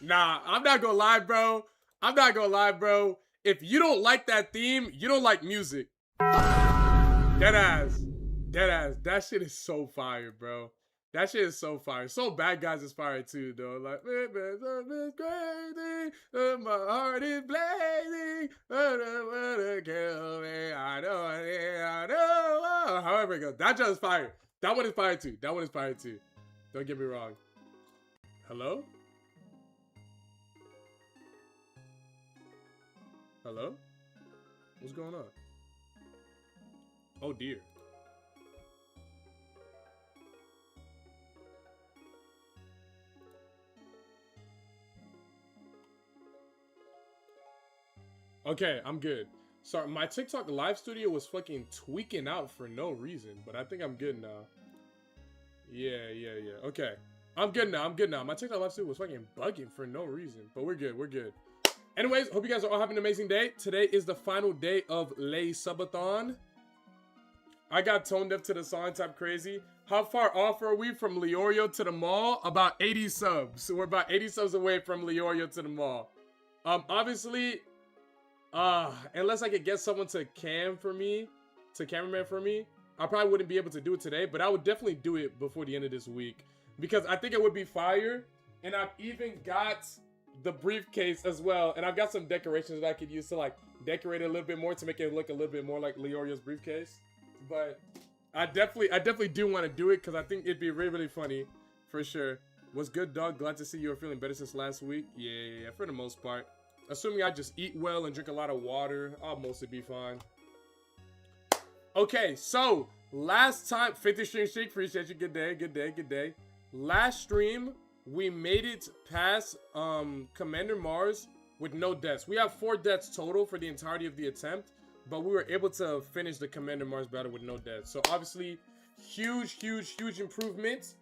Nah, I'm not gonna lie, bro. I'm not gonna lie, bro. If you don't like that theme, you don't like music. Deadass. Deadass. That shit is so fire, bro. That shit is so fire. So Bad Guys is fire too, though. Like, it's crazy. My heart is blazing. Kill me. I know. However it goes. That just is fire. That one is fire too. That one is fire too. Don't get me wrong. Hello? Hello? What's going on? Oh dear. Okay, I'm good. Sorry, my TikTok live studio was fucking tweaking out for no reason, but I think I'm good now. Yeah. Okay. I'm good now. My TikTok live studio was fucking bugging for no reason, but we're good. Anyways, hope you guys are all having an amazing day. Today is the final day of SUBATHON. I got tone deaf to the song type crazy. How far off are we from Leorio to the mall? About 80 subs. So we're about 80 subs away from Leorio to the mall. Obviously, unless I could get someone to cameraman for me, I probably wouldn't be able to do it today, but I would definitely do it before the end of this week because I think it would be fire. And I've even got the briefcase as well, and I've got some decorations that I could use to like decorate it a little bit more to make it look a little bit more like Leorio's briefcase. But I definitely do want to do it because I think it'd be really funny for sure. What's good, dog? Glad to see you are feeling better since last week. Yeah, for the most part. Assuming I just eat well and drink a lot of water, I'll mostly be fine. Okay, so last time, 50 streak, appreciate you. Good day. Last stream, we made it past Commander Mars with no deaths. We have 4 deaths total for the entirety of the attempt, but we were able to finish the Commander Mars battle with no deaths. So obviously, huge improvement.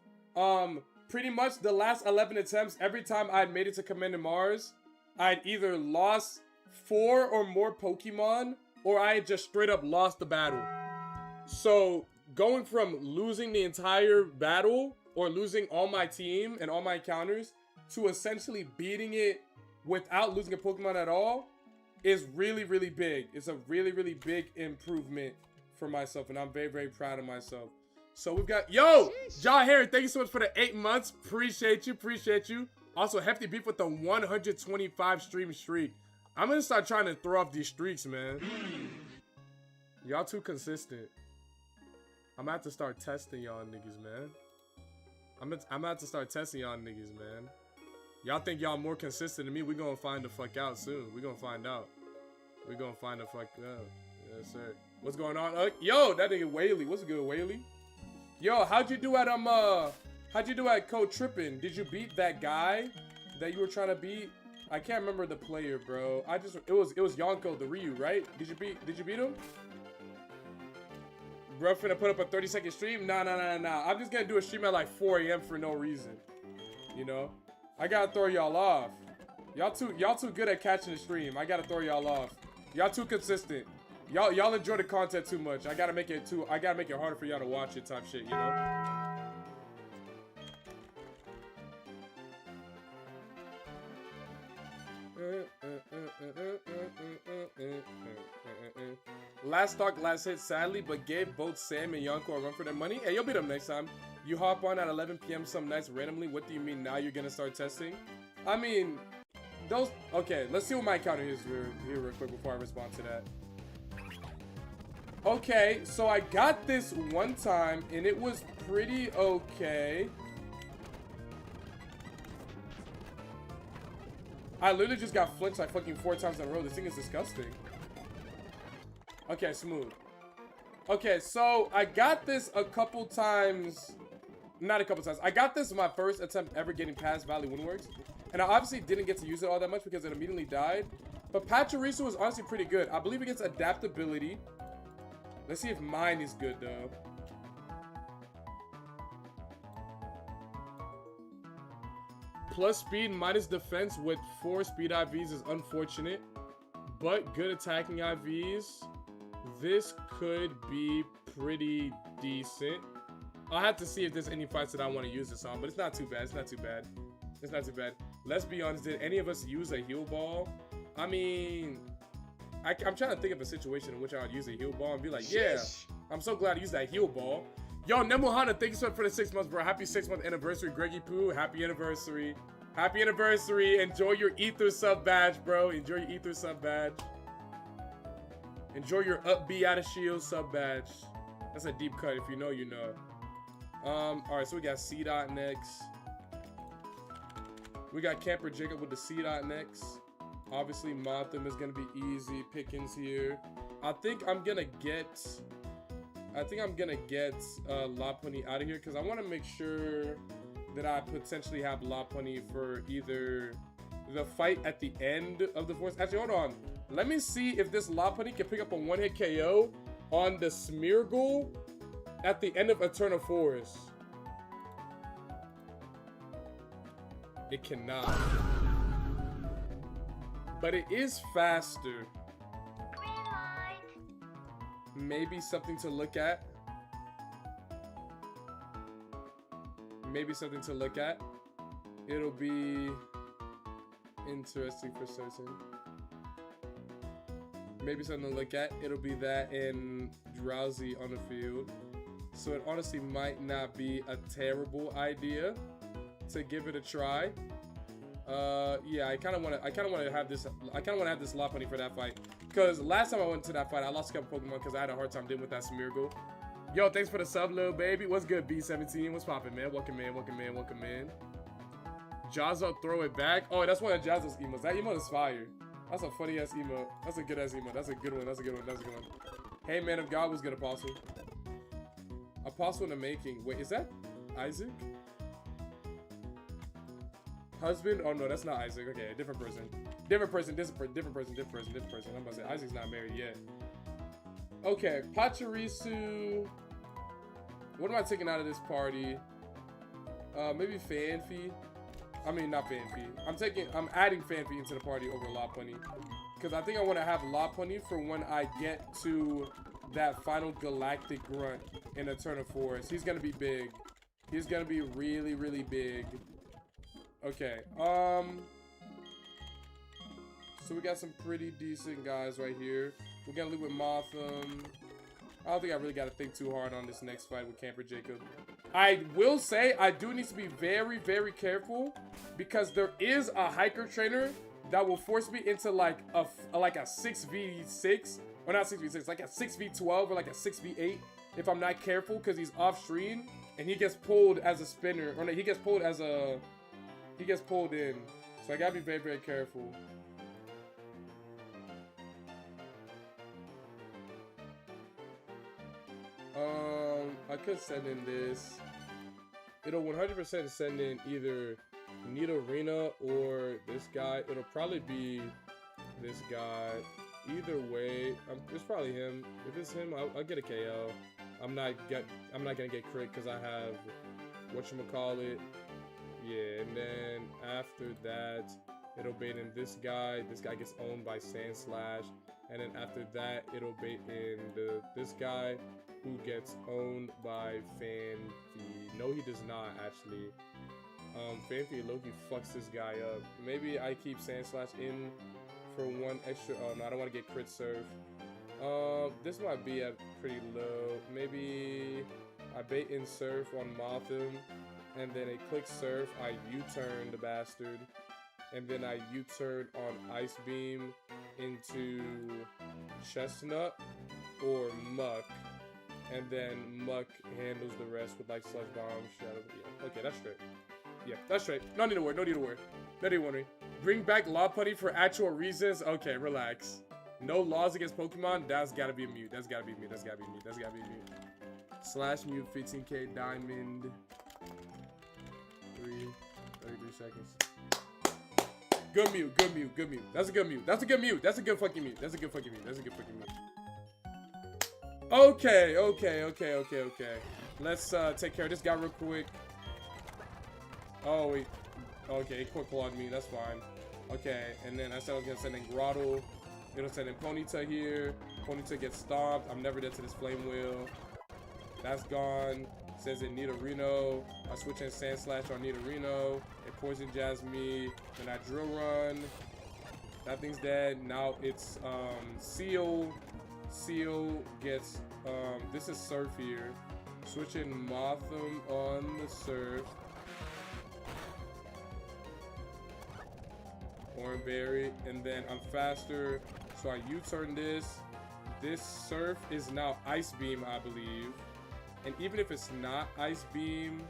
Pretty much the last 11 attempts, every time I had made it to Commander Mars, I'd either lost 4 or more Pokemon, or I had just straight up lost the battle. So going from losing the entire battle or losing all my team and all my encounters to essentially beating it without losing a Pokemon at all is really big. It's a really big improvement for myself, and I'm very proud of myself. So we've got, yo, Ja Harry, thank you so much for the 8 months. Appreciate you. Also, hefty beef with the 125 stream streak. I'm gonna start trying to throw off these streaks, man. Y'all too consistent. I'm gonna have to start testing y'all niggas, man. I'm gonna have to start testing y'all niggas, man. Y'all think y'all more consistent than me? We gonna find the fuck out soon. We gonna find out. We gonna find the fuck out. Yes, sir. What's going on? Yo, that nigga Whaley. What's good, Whaley? Yo, how'd you do at Code Trippin'? Did you beat that guy that you were trying to beat? I can't remember the player, bro. It was Yonko, the Ryu, right? Did you beat him? Bro, finna put up a 30-second stream? Nah. I'm just gonna do a stream at like 4 AM for no reason. You know? I gotta throw y'all off. Y'all too good at catching the stream. I gotta throw y'all off. Y'all too consistent. Y'all enjoy the content too much. I gotta make it harder for y'all to watch it type shit, you know? Last stock, last hit, sadly, but gave both Sam and Yonko a run for their money. Hey, you'll beat them next time. You hop on at 11 PM some nights randomly. What do you mean now you're gonna start testing? I mean, those... Okay, let's see what my encounter is here real quick before I respond to that. Okay, so I got this one time, and it was pretty okay. I literally just got flinched like fucking 4 times in a row. This thing is disgusting. Okay, smooth. Okay, so I got this a couple times. Not a couple times. I got this my first attempt ever getting past Valley Windworks. And I obviously didn't get to use it all that much because it immediately died. But Pachirisu was honestly pretty good. I believe it gets adaptability. Let's see if mine is good, though. Plus speed minus defense with 4 speed IVs is unfortunate, but good attacking IVs. This could be pretty decent. I'll have to see if there's any fights that I want to use this on, but it's not too bad. It's not too bad. It's not too bad. Let's be honest, did any of us use a heal ball? I mean, I'm trying to think of a situation in which I would use a heal ball and be like, yeah, I'm so glad I used that heal ball. Yo, Nemuhana, thank you so much for the 6 months, bro. Happy 6-month anniversary, Greggy Poo. Happy anniversary. Happy anniversary. Enjoy your Ether sub badge, bro. Enjoy your Ether sub badge. Enjoy your up B out of shield sub badge. That's a deep cut. If you know, you know. Alright, so we got C-Dot next. We got Camper Jacob with the C-Dot next. Obviously, Motham is gonna be easy pickings here. I think I'm gonna get Lopunny out of here because I want to make sure that I potentially have Lopunny for either the fight at the end of the force. Actually, hold on. Let me see if this Lopunny can pick up a one-hit KO on the Smeargle at the end of Eternal Forest. It cannot. But it is faster. Maybe something to look at. Maybe something to look at. It'll be interesting for certain. Maybe something to look at. It'll be that and Drowsy on the field. So it honestly might not be a terrible idea to give it a try. Yeah, I kind of want to have this. I kind of want to have this Lopunny for that fight. Because last time I went to that fight, I lost a couple Pokemon because I had a hard time dealing with that Smeargle. Yo, thanks for the sub, little baby. What's good, B17? What's poppin', man? Welcome in, welcome in, welcome in. Jazzo, throw it back. Oh, that's one of Jazzo's emotes. That emote is fire. That's a funny ass emote. That's a good ass emote. That's a good one. That's a good one. That's a good one. Hey, man of God, what's good, Apostle? Apostle in the making. Wait, is that Isaac? Husband? Oh no, that's not Isaac. Okay, a different person. Different person. Different person. I'm about to say Isaac's not married yet. Okay, Pachirisu. What am I taking out of this party? Maybe Fanfi. I mean, not Fanfi. I'm adding Fanfi into the party over Lopunny. Because I think I want to have Lopunny for when I get to that final Galactic Grunt in Eternal Forest. He's going to be big. He's going to be really, really big. Okay, so we got some pretty decent guys right here. We're gonna leave with Motham. I don't think I really gotta think too hard on this next fight with Camper Jacob. I will say I do need to be very, very careful because there is a hiker trainer that will force me into like a 6v6, or not 6v6, like a 6v12 or like a 6v8 if I'm not careful because he's off screen and he gets pulled as a spinner, or no, he gets pulled in. So I gotta be very, very careful. I could send in this. It'll 100% send in either Nidorina or this guy. It'll probably be this guy. Either way, it's probably him. If it's him, I'll get a KO. I'm not gonna get crit because I have whatchamacallit. Yeah, and then after that, it'll bait in this guy. This guy gets owned by Sandslash. And then after that, it'll bait in this guy who gets owned by Fanfi. No, he does not, actually. Fanfi Loki fucks this guy up. Maybe I keep Sandslash in for one extra. Oh, no, I don't want to get crit surf. This might be at pretty low. Maybe I bait in surf on Motham. And then a click surf, I U-turn the bastard. And then I U-turn on Ice Beam into Chestnut or Muck. And then Muck handles the rest with like Sludge Bomb, Shadow. Yeah, okay, that's straight. Yeah, that's straight. No need to worry, no need to worry. No need to worry. Bring back Lopunny for actual reasons? Okay, relax. No laws against Pokemon? That's gotta be a mute. That's gotta be a mute. That's gotta be a mute. That's gotta be a mute. Slash mute 15k diamond. 33 seconds. Good mute, good mute, good mute. That's a good mute. That's a good mute. That's a good fucking mute. That's a good fucking mute. That's a good fucking mute. Okay, okay, okay, okay, okay. Let's take care of this guy real quick. Oh, wait. Okay, it quick clawed me. That's fine. Okay, and then I said I was gonna send in Grottle. It'll send in Ponyta here. Ponyta gets stomped. I'm never dead to this Flame Wheel. That's gone. Says it Nidorino. I switch in Sand Slash on Nidorino. It Poison Jazz me. Then I Drill Run. That thing's dead. Now it's Seal. Seal gets this is Surf here. Switching Motham on the Surf. Oranberry, and then I'm faster, so I U-turn this. This Surf is now Ice Beam, I believe. And even if it's not Ice Beam,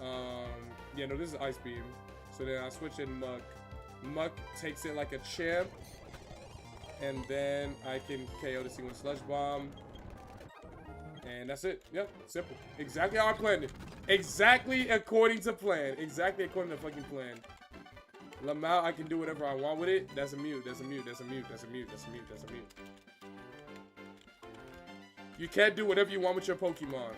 yeah, no, this is Ice Beam. So then I switch in Muck. Muck takes it like a champ, and then I can KO the sequence Sludge Bomb. And that's it. Yep, simple. Exactly how I planned it. Exactly according to plan. Exactly according to fucking plan. Lamau, I can do whatever I want with it. That's a mute. That's a mute. That's a mute. That's a mute. That's a mute. That's a mute. You can't do whatever you want with your Pokemon.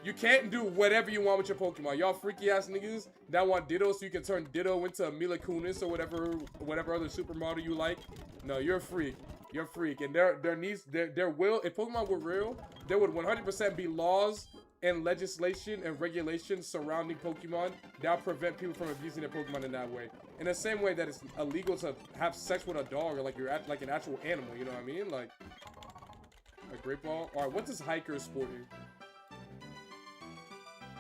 You can't do whatever you want with your Pokemon. Y'all freaky ass niggas that want Ditto so you can turn Ditto into a Mila Kunis or whatever other supermodel you like. No, you're a freak. You're a freak. And there will, if Pokemon were real, there would 100% be laws and legislation and regulations surrounding Pokemon that prevent people from abusing their Pokemon in that way. In the same way that it's illegal to have sex with a dog or like you're like an actual animal, you know what I mean? Like a Great Ball. All right, what does Hiker sporting?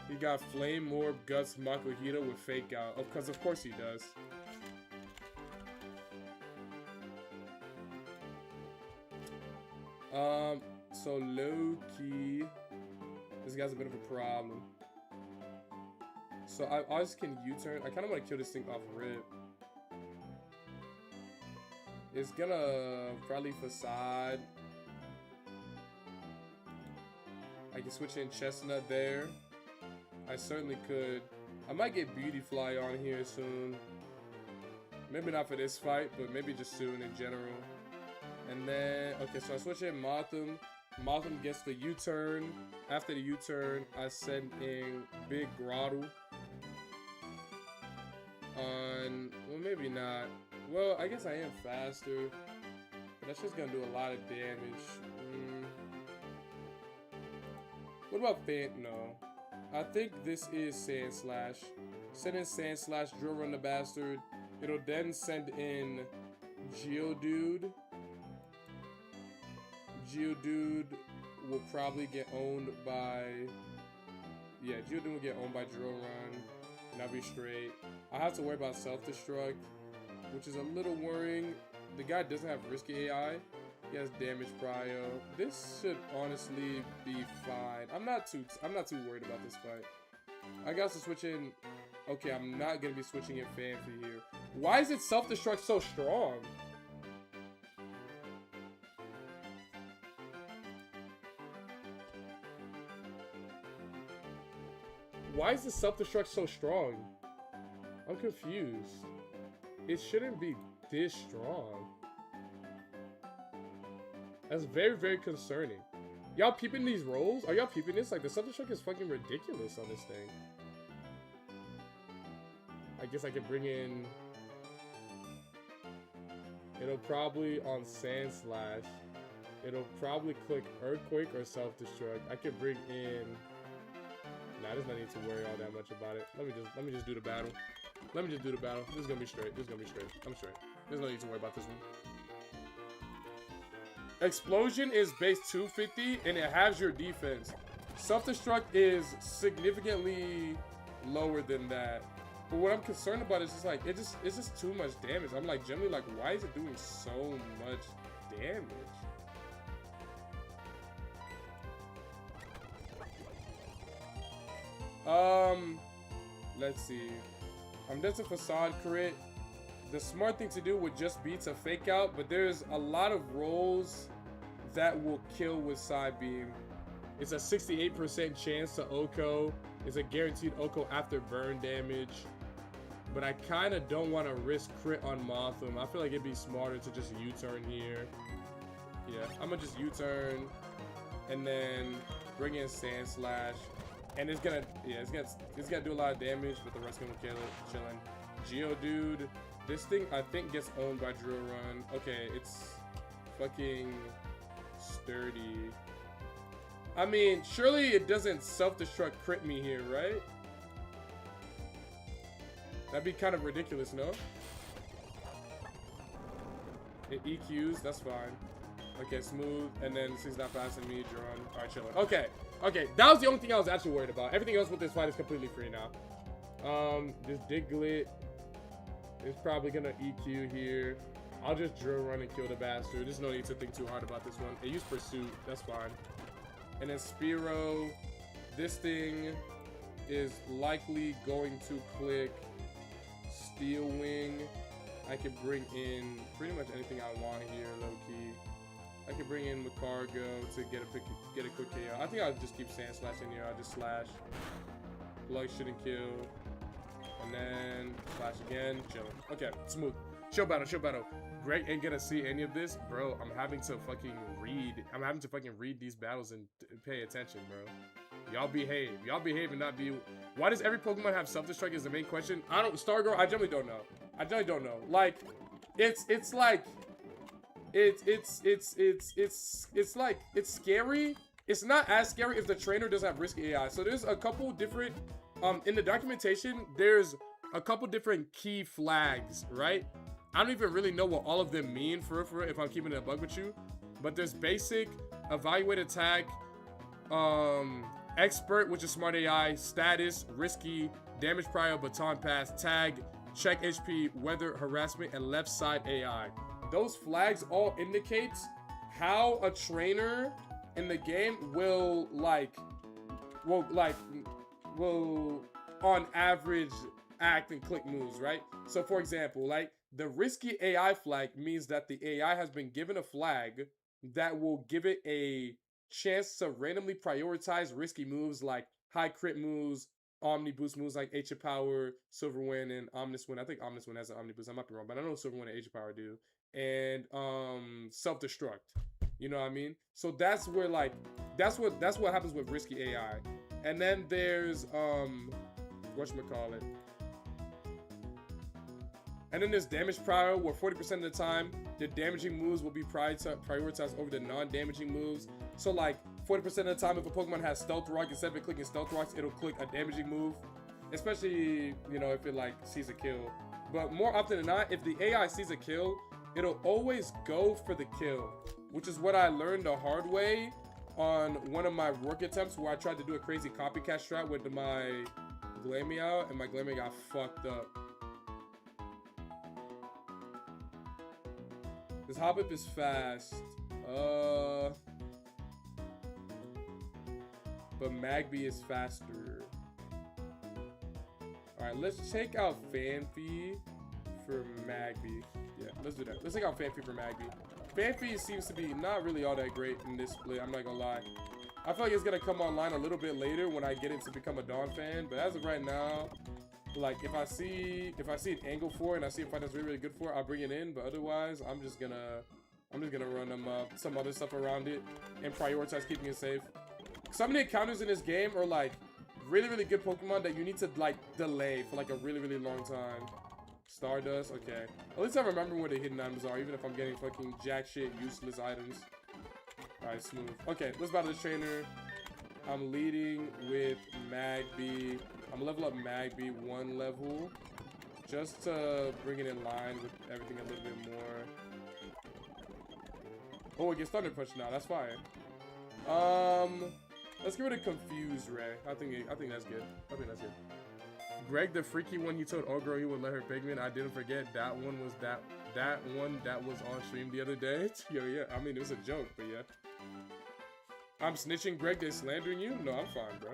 He got Flame Orb, Guts, Makuhita with Fake Out. Oh, because of course he does. So low key, this guy's a bit of a problem. So I just can U-turn. I kind of want to kill this thing off rip. It's gonna probably Facade. I can switch in Chestnut there. I certainly could. I might get Beauty Fly on here soon. Maybe not for this fight, but maybe just soon in general. And then, okay, so I switch in Motham. Motham gets the U-turn. After the U-turn, I send in Big Grottle. On, well, maybe not. Well, I guess I am faster. But that's just gonna do a lot of damage. What about No. I think this is Sand Slash. Send in Sand Slash, Drill Run the Bastard. It'll then send in Geodude. Geodude will probably get owned by... Yeah, Geodude will get owned by Drill Run. And I'll be straight. I have to worry about Self-Destruct, which is a little worrying. The guy doesn't have risky AI. He has damage prio. This should honestly be fine. I'm not too worried about this fight. I got to switch in. Okay, I'm not gonna be switching in Fanfi here. Why is it Self-Destruct so strong? Why is the Self-Destruct so strong? I'm confused. It shouldn't be this strong. That's very, very concerning. Y'all peeping these rolls? Are y'all peeping this? Like, the Self-Destruct is fucking ridiculous on this thing. I guess I could bring in... It'll probably, on Sand Slash, it'll probably click Earthquake or Self-Destruct. I could bring in... Nah, there's no need to worry all that much about it. Let me just do the battle. Let me just do the battle. This is gonna be straight. This is gonna be straight. I'm straight. There's no need to worry about this one. Explosion is base 250 and it has your defense. Self-Destruct is significantly lower than that. But what I'm concerned about is just like it's just too much damage. I'm like generally like, why is it doing so much damage? Let's see. I'm just a Facade crit. The smart thing to do would just be to Fake Out, but there's a lot of rolls that will kill with Side Beam. It's a 68% chance to Oko. It's a guaranteed Oko after burn damage. But I kind of don't want to risk crit on Motham. I feel like it'd be smarter to just U-turn here. Yeah, I'm gonna just U-turn and then bring in Sand Slash. And it's gonna, yeah, it's gonna do a lot of damage, but the rest gonna kill it. Chilling. Geodude. This thing, I think, gets owned by Drill Run. Okay, it's fucking sturdy. I mean, surely it doesn't self-destruct crit me here, right? That'd be kind of ridiculous, no? It EQs, that's fine. Okay, smooth, and then since not passing me, drawn. Alright, chilling. Okay, okay, that was the only thing I was actually worried about. Everything else with this fight is completely free now. This Diglett is probably gonna EQ here. I'll just drill run and kill the bastard. There's no need to think too hard about this one. It used Pursuit, that's fine. And then Spearow, this thing is likely going to click Steel Wing. I could bring in pretty much anything I want here, low-key. I could bring in Macargo to get a quick KO. I think I'll just keep Sand Slashing here. I'll just slash. Plug shouldn't kill. And then slash again. Chilling. Okay, smooth. Chill battle, chill battle. Greg ain't gonna see any of this, bro. I'm having to fucking read these battles and pay attention, bro. Y'all behave. Y'all behave and not be. Why does every Pokemon have self-destruct is the main question. I don't. Stargirl, I generally don't know. I generally don't know. Like, it's like, it's like, it's scary. It's not as scary if the trainer doesn't have risky AI. So there's a couple different, in the documentation, there's a couple different key flags, right? I don't even really know what all of them mean for if I'm keeping it a bug with you. But there's basic, evaluate attack, expert, which is smart AI, status, risky, damage prior, baton pass, tag, check HP, weather, harassment, and left side AI. Those flags all indicate how a trainer in the game will on average act and click moves, right? So for example, like the risky AI flag means that the AI has been given a flag that will give it a chance to randomly prioritize risky moves like high crit moves, Omni boost moves like H Power, Silver Wind, and Omnis Wind. I think Omnis Wind has an Omni boost. I might be wrong, but I know Silver Wind and H Power do. And self-destruct. You know what I mean? So that's where like that's what happens with risky AI. And then there's whatchamacallit. And then there's damage prior, where 40% of the time the damaging moves will be prioritized over the non-damaging moves. So like 40% of the time, if a Pokemon has Stealth Rock, instead of it clicking Stealth Rocks, it'll click a damaging move. Especially, you know, if it like sees a kill. But more often than not, if the AI sees a kill, it'll always go for the kill. Which is what I learned the hard way on one of my work attempts where I tried to do a crazy copycat strat with my Glameow, and my Glameow got fucked up. This Hoppip is fast. But Magby is faster. Alright, let's take out Fanpy for Magby. Yeah, let's do that. Let's take out Fanpy for Magby. Fanpy seems to be not really all that great in this split, I'm not gonna lie. I feel like it's gonna come online a little bit later when I get it to become a Dawn fan, but as of right now, like if I see an angle for it and I see a fight that's really, really good for it, I'll bring it in, but otherwise I'm just gonna run some other stuff around it and prioritize keeping it safe. Some of the encounters in this game are like really, really good Pokemon that you need to like delay for like a really, really long time. Stardust, okay. At least I remember where the hidden items are, even if I'm getting fucking jack shit useless items. Alright, smooth. Okay, let's battle this trainer. I'm leading with Magby. I'm gonna level up Magby 1 level. Just to bring it in line with everything a little bit more. Oh, it gets Thunder Punch now, that's fire. Let's get rid of Confused Ray. I think that's good. I think that's good. Greg, the freaky one, he told old girl he would let her pigment. I didn't forget that one was that one that was on stream the other day. Yo, yeah, I mean, it was a joke, but yeah. I'm snitching, Greg, they slandering you? No, I'm fine, bro.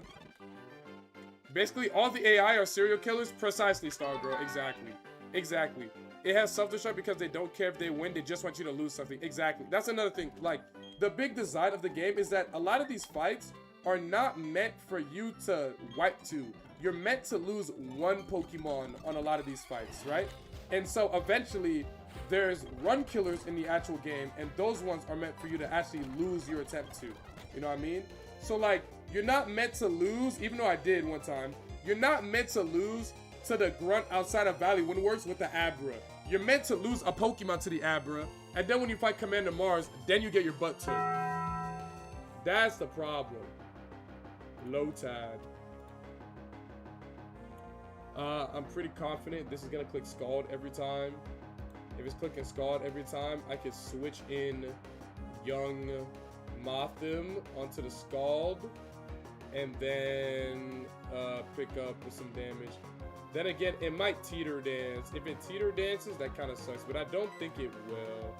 Basically, all the AI are serial killers. Precisely, Stargirl. Exactly. Exactly. It has self-destruct because they don't care if they win. They just want you to lose something. Exactly. That's another thing. Like, the big design of the game is that a lot of these fights are not meant for you to wipe to. You're meant to lose one Pokemon on a lot of these fights, right? And so eventually there's run killers in the actual game, and those ones are meant for you to actually lose your attempt to. You know what I mean? So like, you're not meant to lose, even though I did one time, you're not meant to lose to the grunt outside of Valley Windworks with the Abra. You're meant to lose a Pokemon to the Abra, and then when you fight Commander Mars, then you get your butt took. That's the problem. Lotad. I'm pretty confident this is gonna click Scald every time. If it's clicking Scald every time, I can switch in Young Mothim onto the Scald and then pick up with some damage. Then again, it might teeter dance. If it teeter dances, that kind of sucks, but I don't think it will.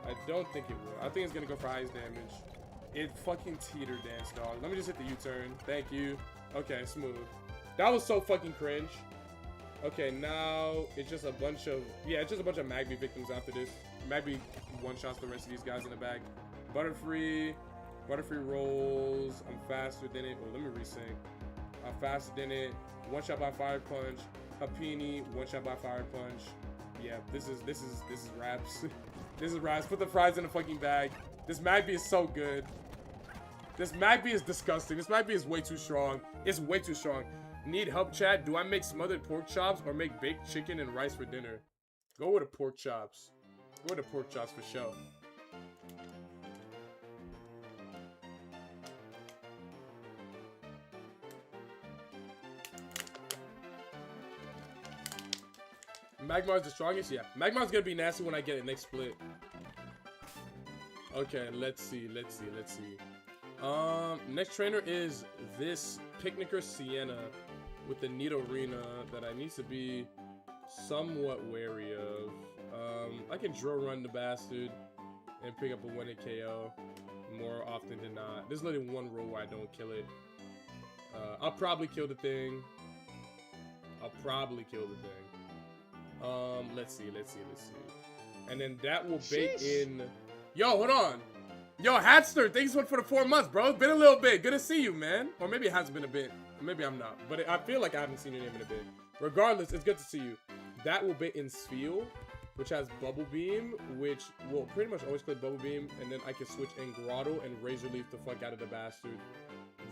I don't think it will. I think it's gonna go for ice damage. It fucking teeter dance, dog. Let me just hit the U-turn. Thank you. Okay, smooth. That was so fucking cringe. Okay, now it's just a bunch of, yeah, it's just a bunch of Magby victims after this. Magby one-shots the rest of these guys in the bag. Butterfree rolls. I'm faster than it. Oh, let me resync. I'm faster than it. One shot by fire punch. Hapini, one shot by fire punch. Yeah, this is raps. This is raps. Put the fries in the fucking bag. This Magby is so good. This Magby is disgusting. This Magby is way too strong. It's way too strong. Need help, chat? Do I make smothered pork chops or make baked chicken and rice for dinner? Go with the pork chops. Go with the pork chops for sure. Magmar's the strongest? Yeah. Magmar's gonna be nasty when I get it next split. Okay, let's see. Next trainer is this Picnicker Sienna with the Nidorina that I need to be somewhat wary of. I can drill run the bastard and pick up a 1-hit KO more often than not. There's literally one roll where I don't kill it. I'll probably kill the thing. Let's see. And then that will bake in. Yo, hold on. Yo, Hatster, thanks for the 4 months, bro. It's been a little bit. Good to see you, man. Or maybe it hasn't been a bit. Maybe I'm not. But I feel like I haven't seen your name in a bit. Regardless, it's good to see you. That will bake in Spheal, which has Bubble Beam, which will pretty much always click Bubble Beam. And then I can switch in Grotto and Razor Leaf the fuck out of the bastard.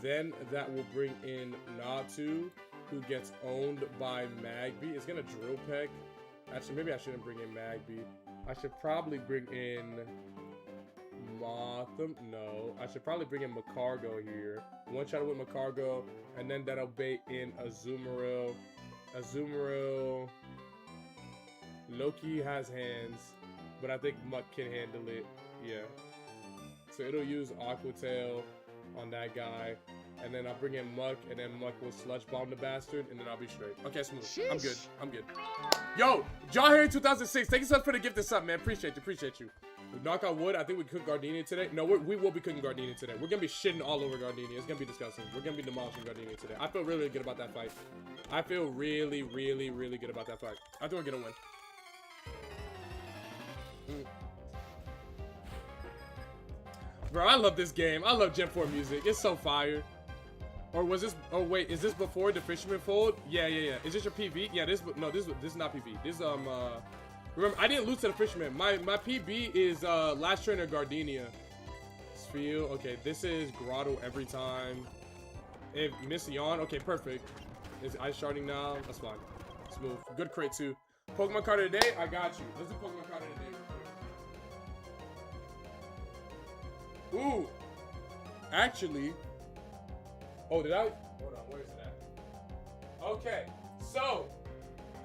Then that will bring in Natu, who gets owned by Magby. It's gonna Drill Peck. Actually, maybe I shouldn't bring in Magby. I should probably bring in Mothim. No, I should probably bring in Macargo here. One shot with Macargo, and then that'll bait in Azumarill. Loki has hands, but I think Muck can handle it. Yeah. So it'll use Aqua Tail on that guy. And then I'll bring in Muck, and then Muck will Sludge Bomb the bastard, and then I'll be straight. Okay, smooth. Sheesh. I'm good. Yo, Jaw Harry 2006. Thank you so much for the gift this up, man. Appreciate you. We knock on wood. I think we cook Gardenia today. No, we will be cooking Gardenia today. We're gonna be shitting all over Gardenia. It's gonna be disgusting. We're gonna be demolishing Gardenia today. I feel really good about that fight. I feel really good about that fight. I think we're gonna win. Bro, I love this game. I love Gen 4 music. It's so fire. Or was this? Oh wait, is this before the Fisherman Fold? Yeah. Is this your PV? Yeah, this is not PV. This remember, I didn't lose to the Fisherman. My PB is last trainer Gardenia. Spheal. Okay, this is Grotto every time. If Miss Yawn, okay, perfect. Is Ice Sharding now? That's fine. Smooth. Good crate too. Pokemon card of the day. I got you. Let's do Pokemon card of the day. Ooh. Actually. Oh, did I? Hold on, where is it at? Okay, so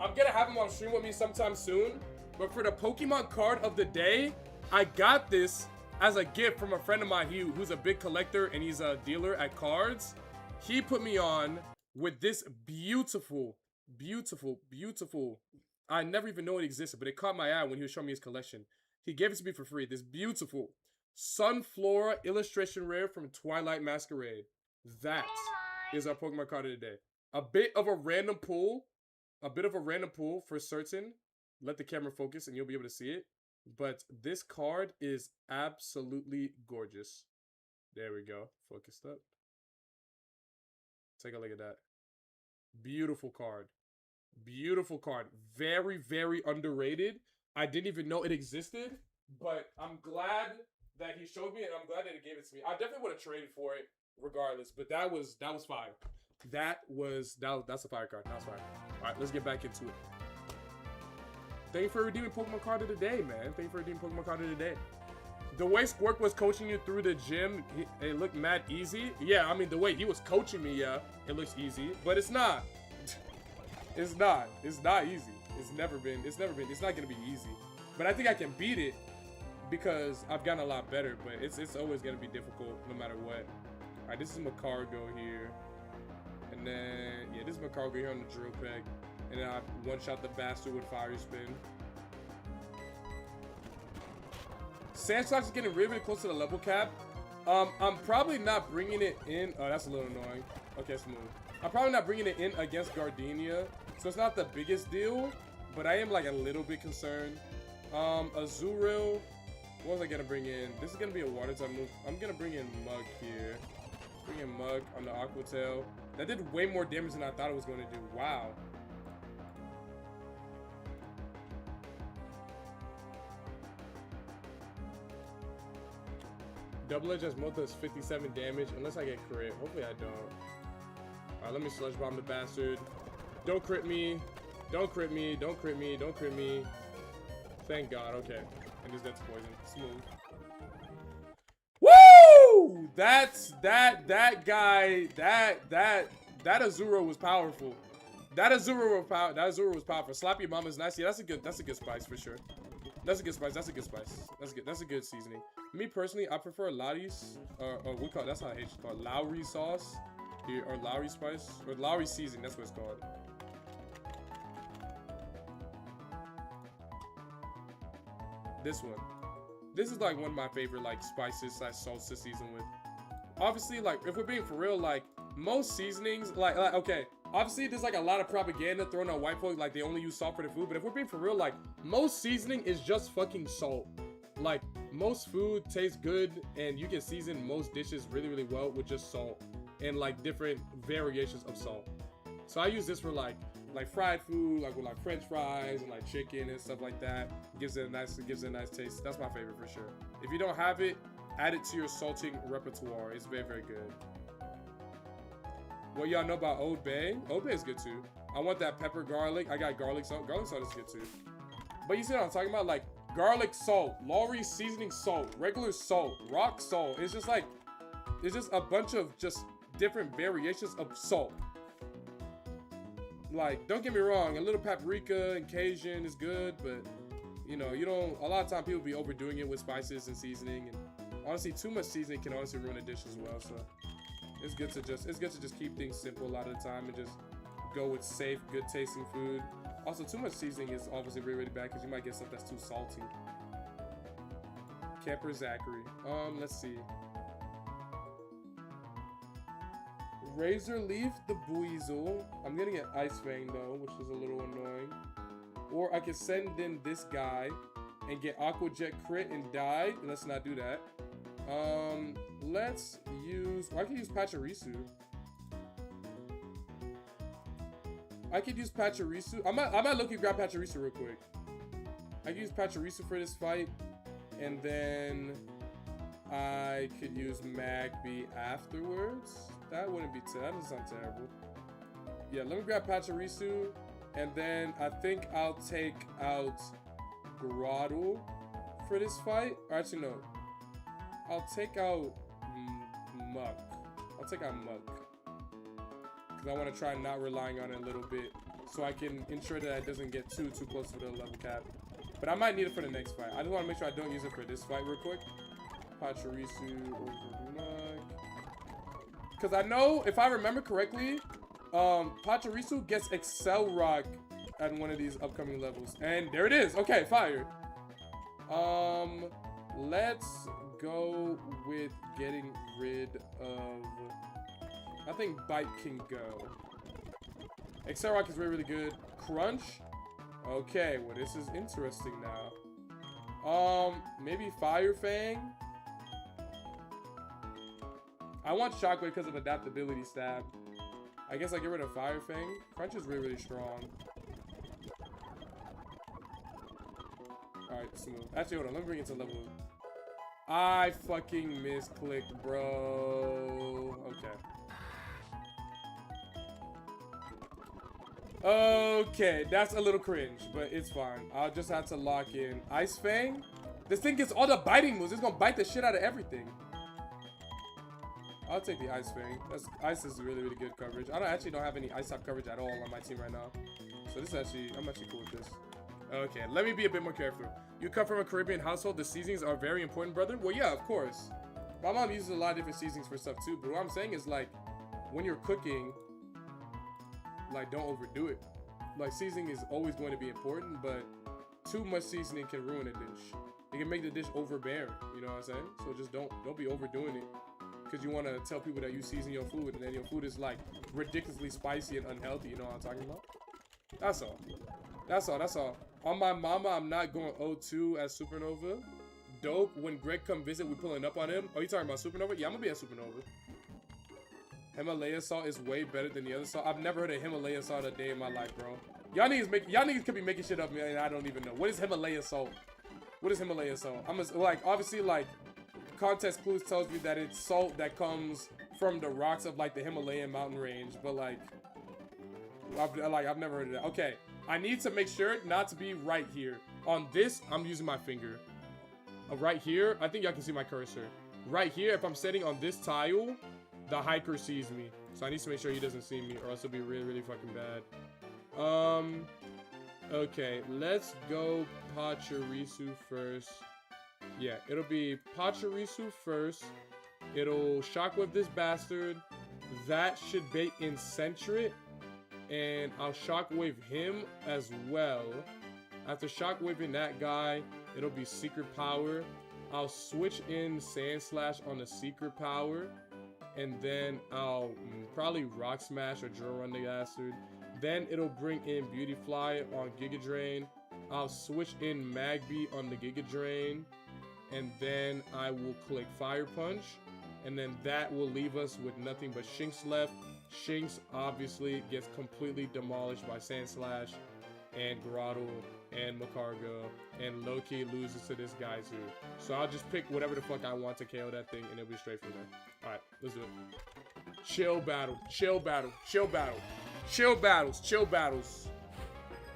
I'm gonna have him on stream with me sometime soon. But for the Pokemon card of the day, I got this as a gift from a friend of mine who's a big collector and he's a dealer at cards. He put me on with this beautiful. I never even know it existed, but it caught my eye when he was showing me his collection. He gave it to me for free. This beautiful Sunflora illustration rare from Twilight Masquerade. That is our Pokemon card of the day. A bit of a random pull for certain. Let the camera focus and you'll be able to see it. But this card is absolutely gorgeous. There we go. Focused up. Take a look at that. Beautiful card. Very underrated. I didn't even know it existed. But I'm glad that he showed me and I'm glad that he gave it to me. I definitely would have traded for it. Regardless, but that was fire. That's a fire card. That's fire. All right, let's get back into it. Thank you for redeeming Pokemon card of the day, man. The way Squirk was coaching you through the gym, it looked mad easy. Yeah, I mean, the way he was coaching me, yeah, it looks easy. But it's not. It's not. It's not easy. It's never been. It's not gonna be easy. But I think I can beat it because I've gotten a lot better. But it's always gonna be difficult no matter what. All right, this is Macargo here. And then, yeah, this is Macargo here on the drill peg. And then I one-shot the bastard with fire spin. Sandstox is getting really, really close to the level cap. I'm probably not bringing it in. Oh, that's a little annoying. Okay, smooth. I'm probably not bringing it in against Gardenia, so it's not the biggest deal, but I am like a little bit concerned. Azurill, what was I gonna bring in? This is gonna be a water type move. I'm gonna bring in Mug here. Bring in Mug on the Aqua Tail. That did way more damage than I thought it was gonna do. Wow. Double Edge has multi 57 damage, unless I get crit. Hopefully I don't. Alright, let me Sludge Bomb the bastard. Don't crit me. Don't crit me. Don't crit me. Don't crit me. Thank God. Okay. And this death's poison. Smooth. Woo! That guy. That Azuro was powerful. That Azuro was powerful. Slap Your Mama's nice. Yeah, that's a good spice for sure. That's a good spice. That's a good spice. That's a good seasoning. Me personally, I prefer Lowry's, we call it, that's how it's called, Lowry sauce, or Lowry spice, or Lowry seasoning. That's what it's called. This one. This is like one of my favorite like spices / salts to season with. Obviously, like if we're being for real, like most seasonings, like okay. Obviously, there's like a lot of propaganda thrown on white folk, like they only use salt for the food. But if we're being for real, like most seasoning is just fucking salt. Like most food tastes good, and you can season most dishes really, really well with just salt and like different variations of salt. So I use this for like fried food, like with like French fries and like chicken and stuff like that. Gives it a nice taste. That's my favorite for sure. If you don't have it, add it to your salting repertoire. It's very, very good. What y'all know about Old Bay? Old Bay is good too. I want that pepper garlic. I got garlic salt. Garlic salt is good too. But you see what I'm talking about? Like garlic salt, Lowry seasoning salt, regular salt, rock salt. It's just like, it's just a bunch of just different variations of salt. Like, don't get me wrong, a little paprika and Cajun is good, but you know, you don't, a lot of time people be overdoing it with spices and seasoning, and honestly, too much seasoning can honestly ruin a dish as well, so. It's good to just keep things simple a lot of the time and just go with safe, good tasting food. Also, too much seasoning is obviously really, really bad because you might get stuff that's too salty. Camper Zachary. Let's see. Razor Leaf the Buizel. I'm gonna get Ice Fang though, which is a little annoying. Or I could send in this guy and get Aqua Jet crit and die. Let's not do that. Let's use, I could use Pachirisu. I could use Pachirisu. I might look and grab Pachirisu real quick. I could use Pachirisu for this fight, and then I could use Magby afterwards. That wouldn't be, that doesn't sound terrible. Yeah, let me grab Pachirisu, and then I think I'll take out Grotto for this fight. Or actually, no. I'll take out Muck. I'll take out Muck. Because I want to try not relying on it a little bit. So I can ensure that it doesn't get too close to the level cap. But I might need it for the next fight. I just want to make sure I don't use it for this fight real quick. Pachirisu over Muck. Because I know, if I remember correctly, Pachirisu gets Excel Rock at one of these upcoming levels. And there it is. Okay, fire. Let's go with getting rid of, I think Bite can go. Excel Rock is really, really good. Crunch. Okay, well this is interesting now. Maybe Fire Fang. I want Shockwave because of adaptability stab. I guess I get rid of Fire Fang. Crunch is really, really strong. Alright, smooth. Actually, hold on. Let me bring it to level. I fucking misclicked, bro. Okay. Okay, that's a little cringe, but it's fine. I'll just have to lock in Ice Fang. This thing gets all the biting moves. It's gonna bite the shit out of everything. I'll take the Ice Fang. Ice is really, really good coverage. I actually don't have any Ice type coverage at all on my team right now. So this is actually, I'm actually cool with this. Okay, let me be a bit more careful. You come from a Caribbean household. The seasonings are very important, brother. Well, yeah, of course. My mom uses a lot of different seasonings for stuff too. But what I'm saying is, like, when you're cooking, like, don't overdo it. Like, seasoning is always going to be important, but too much seasoning can ruin a dish. It can make the dish overbearing. You know what I'm saying? So just don't be overdoing it. Because you want to tell people that you season your food, and then your food is, like, ridiculously spicy and unhealthy. You know what I'm talking about? That's all. That's all. That's all. On my mama, I'm not going 0-2 as Supernova. Dope. When Greg come visit, we pulling up on him. Oh, you talking about Supernova? Yeah, I'm gonna be a Supernova. Himalaya salt is way better than the other salt. I've never heard of Himalaya salt a day in my life, bro. Y'all niggas could be making shit up, man, and I don't even know. What is Himalaya salt? What is Himalaya salt? like, obviously, like, context clues tells you that it's salt that comes from the rocks of, like, the Himalayan mountain range, but, like, I've never heard of that. Okay, I need to make sure not to be right here. On this, I'm using my finger. Right here, I think y'all can see my cursor. Right here, if I'm sitting on this tile, the hiker sees me. So I need to make sure he doesn't see me, or else it'll be really, really fucking bad. Okay, let's go Pachirisu first. Yeah, it'll be Pachirisu first. It'll shockwave this bastard. That should bait Incentrit. And I'll shockwave him as well. After shockwaving that guy, it'll be Secret Power. I'll switch in Sand Slash on the Secret Power. And then I'll probably Rock Smash or Drill Run the bastard. Then it'll bring in Beauty Fly on Giga Drain. I'll switch in Magby on the Giga Drain. And then I will click Fire Punch. And then that will leave us with nothing but Shinx left. Shinx obviously gets completely demolished by Sand Slash and Grottle and Makarga, and Loki loses to this Geyser. So I'll just pick whatever the fuck I want to KO that thing, and it'll be straight from there. Alright, let's do it. Chill battle, chill battle, chill battle. Chill battles, chill battles.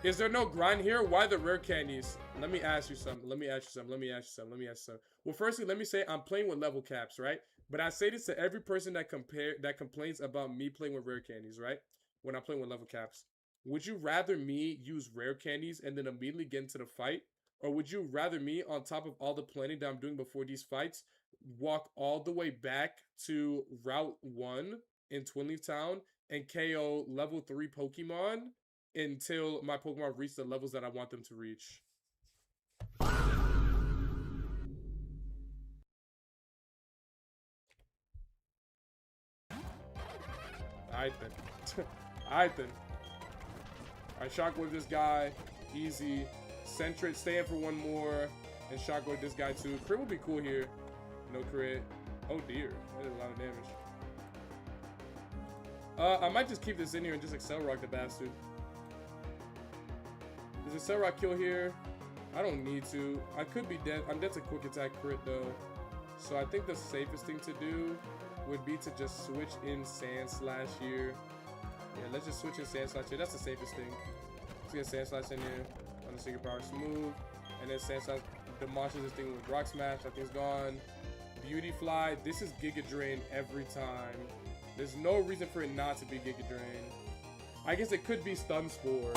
Is there no grind here? Why the rare candies? Let me ask you something. Let me ask you something. Let me ask you something. Let me ask you something. Well, firstly, let me say I'm playing with level caps, right? But I say this to every person that complains about me playing with rare candies, right? When I'm playing with level caps. Would you rather me use rare candies and then immediately get into the fight? Or would you rather me, on top of all the planning that I'm doing before these fights, walk all the way back to Route 1 in Twin Leaf Town and KO level 3 Pokemon until my Pokemon reach the levels that I want them to reach? Alright then. Alright then. Alright, Shockwave this guy. Easy. Centrit, stay in for one more. And Shockwave this guy too. Crit would be cool here. No crit. Oh dear. That did a lot of damage. I might just keep this in here and just Excel Rock the bastard. Does Excel Rock kill here? I don't need to. I could be dead. I'm dead to quick attack crit though. So I think the safest thing to do would be to just switch in Sand Slash here. Yeah, let's just switch in Sand Slash here. That's the safest thing. Let's get Sand Slash in here on the Secret Power Smooth. And then Sand Slash demolishes this thing with Rock Smash. That thing's gone. Beauty Fly. This is Giga Drain every time. There's no reason for it not to be Giga Drain. I guess it could be Stun Spore.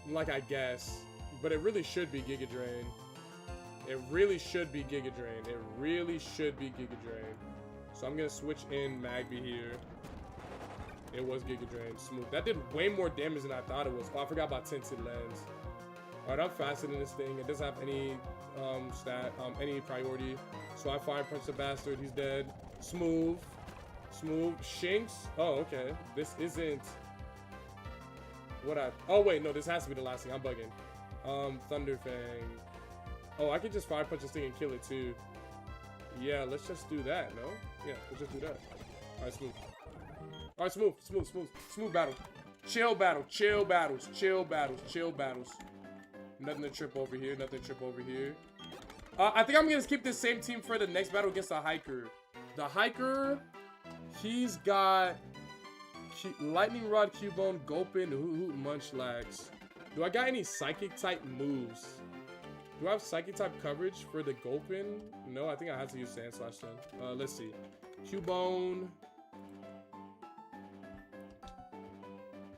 Like, I guess. But it really should be Giga Drain. It really should be Giga Drain. It really should be Giga Drain. So I'm going to switch in Magby here. It was Giga Drain. Smooth. That did way more damage than I thought it was. Oh, I forgot about Tinted Lens. Alright, I'm faster than this thing. It doesn't have any any priority. So I Fire Punch the bastard. He's dead. Smooth. Smooth. Shinx. Oh, okay. This isn't what I... Oh, wait. No, this has to be the last thing. I'm bugging. Thunder Fang. Oh, I could just Fire Punch this thing and kill it too. Yeah, let's just do that, no? Yeah, let's just do that. Alright, smooth. Alright, smooth, smooth, smooth. Smooth battle. Chill battle, chill battles, chill battles, chill battles. Nothing to trip over here, nothing to trip over here. I think I'm gonna keep this same team for the next battle against the Hiker. The Hiker, he's got Lightning Rod, Cubone, Gulpin, Hoot, Munchlax. Do I got any Psychic type moves? Do I have Psychic type coverage for the Gulpin? No, I think I have to use Sand Slash then. Let's see. Cubone.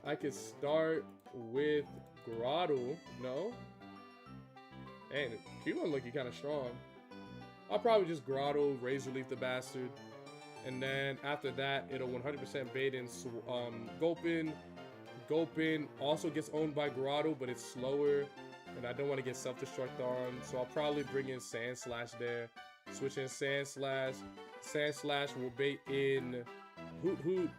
I could start with Grottle. No? And Cubone looking kind of strong. I'll probably just Grottle, Razor Leaf the bastard. And then after that, it'll 100% bait in Gulpin. Gulpin also gets owned by Grottle, but it's slower. And I don't want to get self-destruct on. So I'll probably bring in Sand Slash there. Switch in Sand Slash. Sand Slash will bait in Hoot Hoot.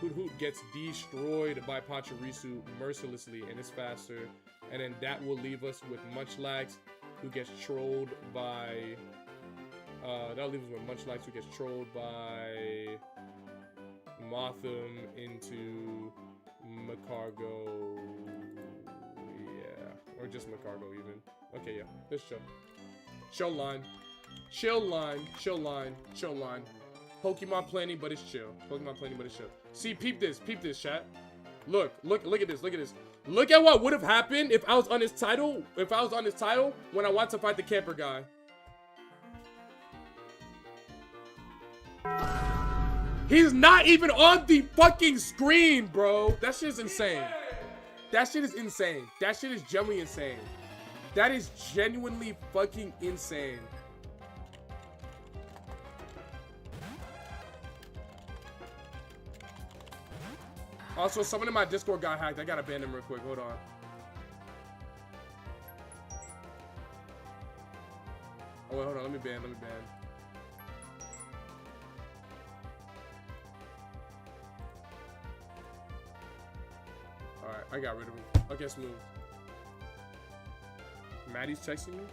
Hoot Hoot gets destroyed by Pachirisu mercilessly and is faster. And then that will leave us with Munchlax, who gets trolled by... that'll leave us with Munchlax, who gets trolled by Mothim into Macargo. Yeah, or just Macargo even. Okay, yeah, let's chill. Chill line. Chill line. Chill line. Chill line. Pokemon planning, but it's chill. Pokemon planning, but it's chill. See, peep this, chat. Look at this, look at this. Look at what would have happened if I was on his title. If I was on his title when I want to fight the camper guy. He's not even on the fucking screen, bro. That shit is insane. That shit is insane. That shit is genuinely insane. That is genuinely fucking insane. Also, someone in my Discord got hacked. I gotta ban him real quick. Hold on. Oh, wait, hold on. Let me ban. Alright, I got rid of him. Okay, smooth. Maddie's texting me?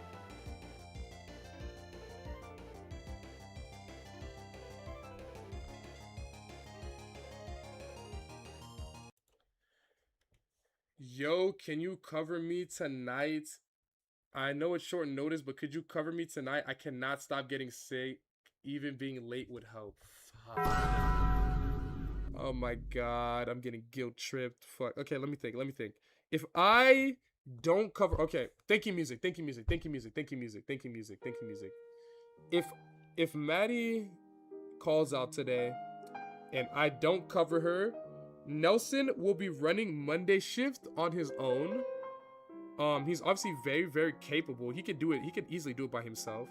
Yo, can you cover me tonight? I know it's short notice, but could you cover me tonight? I cannot stop getting sick. Even being late would help. Fuck. Oh my god, I'm getting guilt tripped. Fuck. Okay, let me think. If I don't cover... Okay, thank you music. If Maddie calls out today and I don't cover her, Nelson will be running Monday shift on his own. He's obviously very, very capable. He could do it. He could easily do it by himself.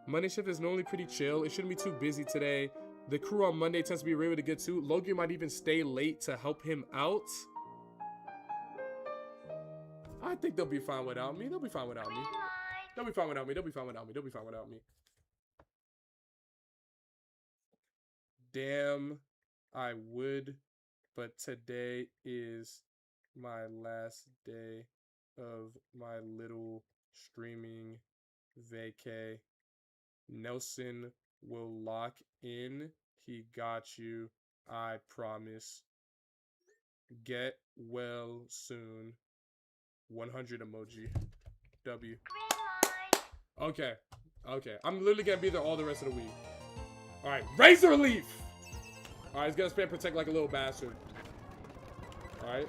Monday shift is normally pretty chill. It shouldn't be too busy today. The crew on Monday tends to be really good too. Logan might even stay late to help him out. I think they'll be fine without me. They'll be fine without me. Damn, I would. But today is my last day of my little streaming vacay. Nelson will lock in. He got you. I promise. Get well soon. 100 emoji. W. Okay. I'm literally gonna be there all the rest of the week. Alright, Razor Leaf! Alright, he's gonna spam Protect like a little bastard. Alright.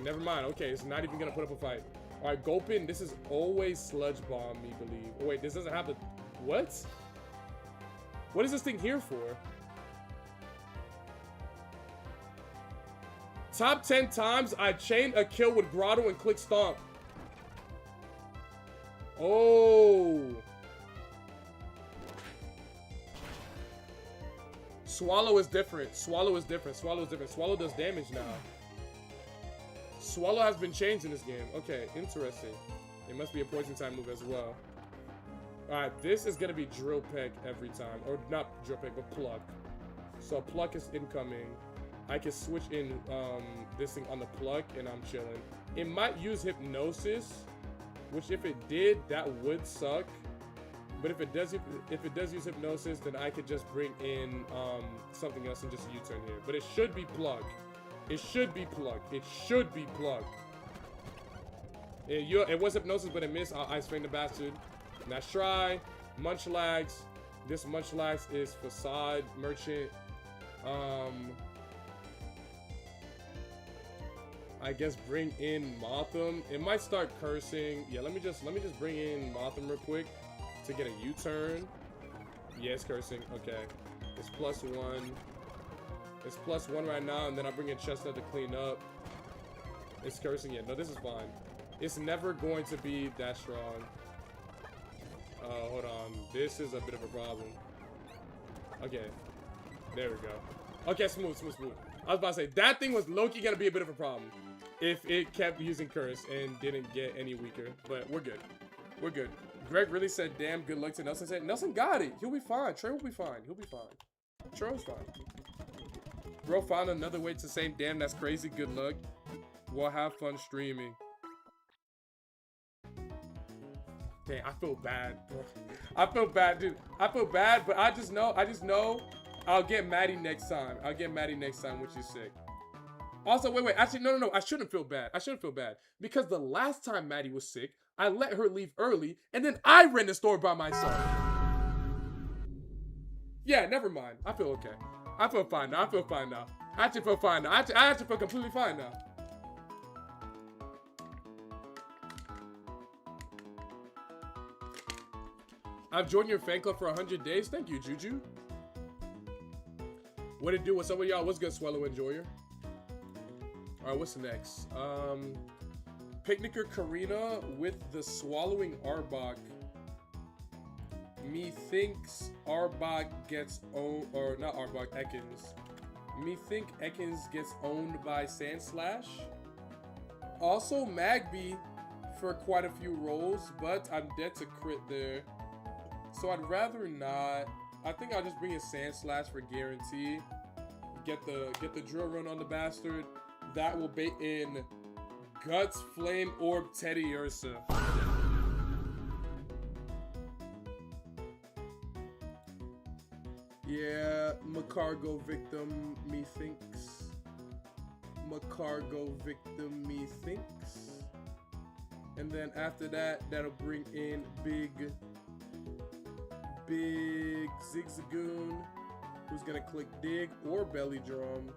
Never mind. Okay, it's not even gonna put up a fight. Alright, Gulpin, this is always Sludge Bomb, me believe. Oh, wait, this doesn't have the... What? What is this thing here for? Top 10 times I chained a kill with Grotto and Click Stomp. Oh. Swallow is different. Swallow does damage now. Swallow has been changed in this game. Okay, interesting. It must be a poison type move as well. Alright, this is gonna be Drill Peck every time. Or not Drill Peck, but Pluck. So Pluck is incoming. I can switch in this thing on the Pluck and I'm chilling. It might use Hypnosis, which if it did, that would suck. But if it does use Hypnosis, then I could just bring in something else and just U-turn here. But it should be Plug. It should be Plug. It was Hypnosis, but it missed. I'll Ice Fang the bastard. Now try Munchlax. This Munchlax is Facade Merchant. I guess bring in Motham. It might start cursing. Yeah, let me just bring in Motham real quick to get a U-turn. Yeah, it's cursing. Okay. It's +1. It's +1 right now, and then I bring in Chestnut to clean up. It's cursing. Yeah, no, this is fine. It's never going to be that strong. Hold on. This is a bit of a problem. Okay. There we go. Okay, smooth. I was about to say, that thing was low-key gonna be a bit of a problem if it kept using curse and didn't get any weaker. But we're good. We're good. Greg really said, damn, good luck to Nelson. Said, Nelson got it. He'll be fine. Trey will be fine. He'll be fine. Trey's fine. Bro found another way to say, damn, that's crazy. Good luck. We'll have fun streaming. Dang, I feel bad, bro. I feel bad, dude. I feel bad, but I just know I'll get Maddie next time. I'll get Maddie next time, which is sick. Also, wait. Actually, no. I shouldn't feel bad. Because the last time Maddie was sick, I let her leave early, and then I ran the store by myself. Yeah, never mind. I feel okay. I feel fine now. I actually feel fine now. I actually feel completely fine now. I've joined your fan club for 100 days. Thank you, Juju. What it do? What's up with y'all? What's good, Swallow Enjoyer? All right, what's next? Picnicker Karina with the Swallowing Arbok. Methinks Arbok gets owned, or not Arbok, Ekans. Methink Ekans gets owned by Sandslash. Also Magby for quite a few rolls, but I'm dead to crit there. So I'd rather not. I think I'll just bring in Sandslash for guarantee. Get the drill run on the bastard. That will bait in Guts, Flame Orb, Teddy Ursa. Yeah, Macargo victim, methinks. Macargo victim, methinks. And then after that, that'll bring in Big Zigzagoon, who's gonna click Dig or Belly Drum.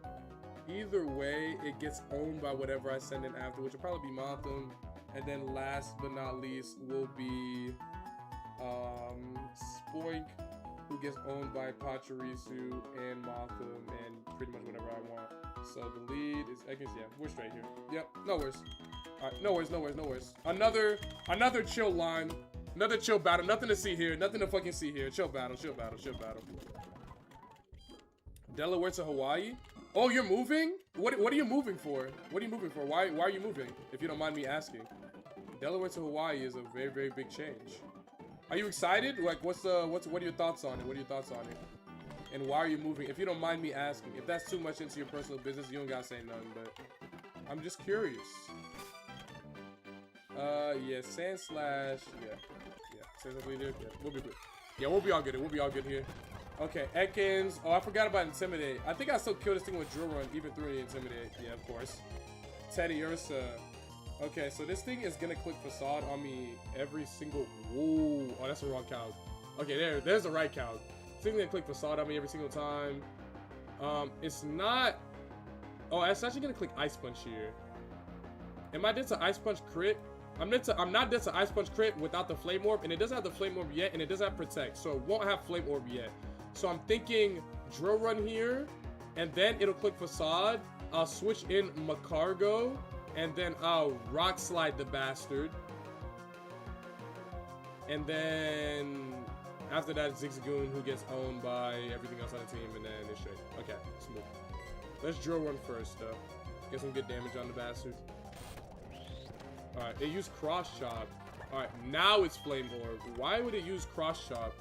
Either way, it gets owned by whatever I send in after, which will probably be Motham. And then last but not least will be Spoink, who gets owned by Pachirisu and Motham and pretty much whatever I want. So the lead is Ekans. Yeah, we're straight here. Yep, no worries. Alright, no worries. Another chill line. Another chill battle. Nothing to see here. Nothing to fucking see here. Chill battle. Delaware to Hawaii? Oh, you're moving? What are you moving for? Why are you moving? If you don't mind me asking. Delaware to Hawaii is a very, very big change. Are you excited? Like, what are your thoughts on it? And why are you moving? If you don't mind me asking. If that's too much into your personal business, you don't gotta say nothing, but I'm just curious. Yeah, Sandslash. Yeah. Sandslash leader. Yeah, we'll be good. Yeah, we'll be all good here. Okay, Ekans. Oh, I forgot about Intimidate. I think I still killed this thing with Drill Run, even through the Intimidate. Yeah, of course. Teddy Ursa. Okay, so this thing is gonna click Facade on me every single. Whoa. Oh, that's the wrong count. Okay, there's the right count. This thing's gonna click Facade on me every single time. It's not. Oh, it's actually gonna click Ice Punch here. Am I dead to Ice Punch crit? I'm not dead to Ice Punch crit without the Flame Orb, and it doesn't have the Flame Orb yet, and it doesn't have Protect, so it won't have Flame Orb yet. So I'm thinking Drill Run here, and then it'll click Facade. I'll switch in Macargo, and then I'll Rock Slide the bastard. And then after that, Zigzagoon, who gets owned by everything else on the team, and then it's straight. Okay, smooth. Let's Drill Run first, though. Get some good damage on the bastard. Alright, it used Cross Chop. Alright, now it's Flame Orb. Why would it use Cross Chop?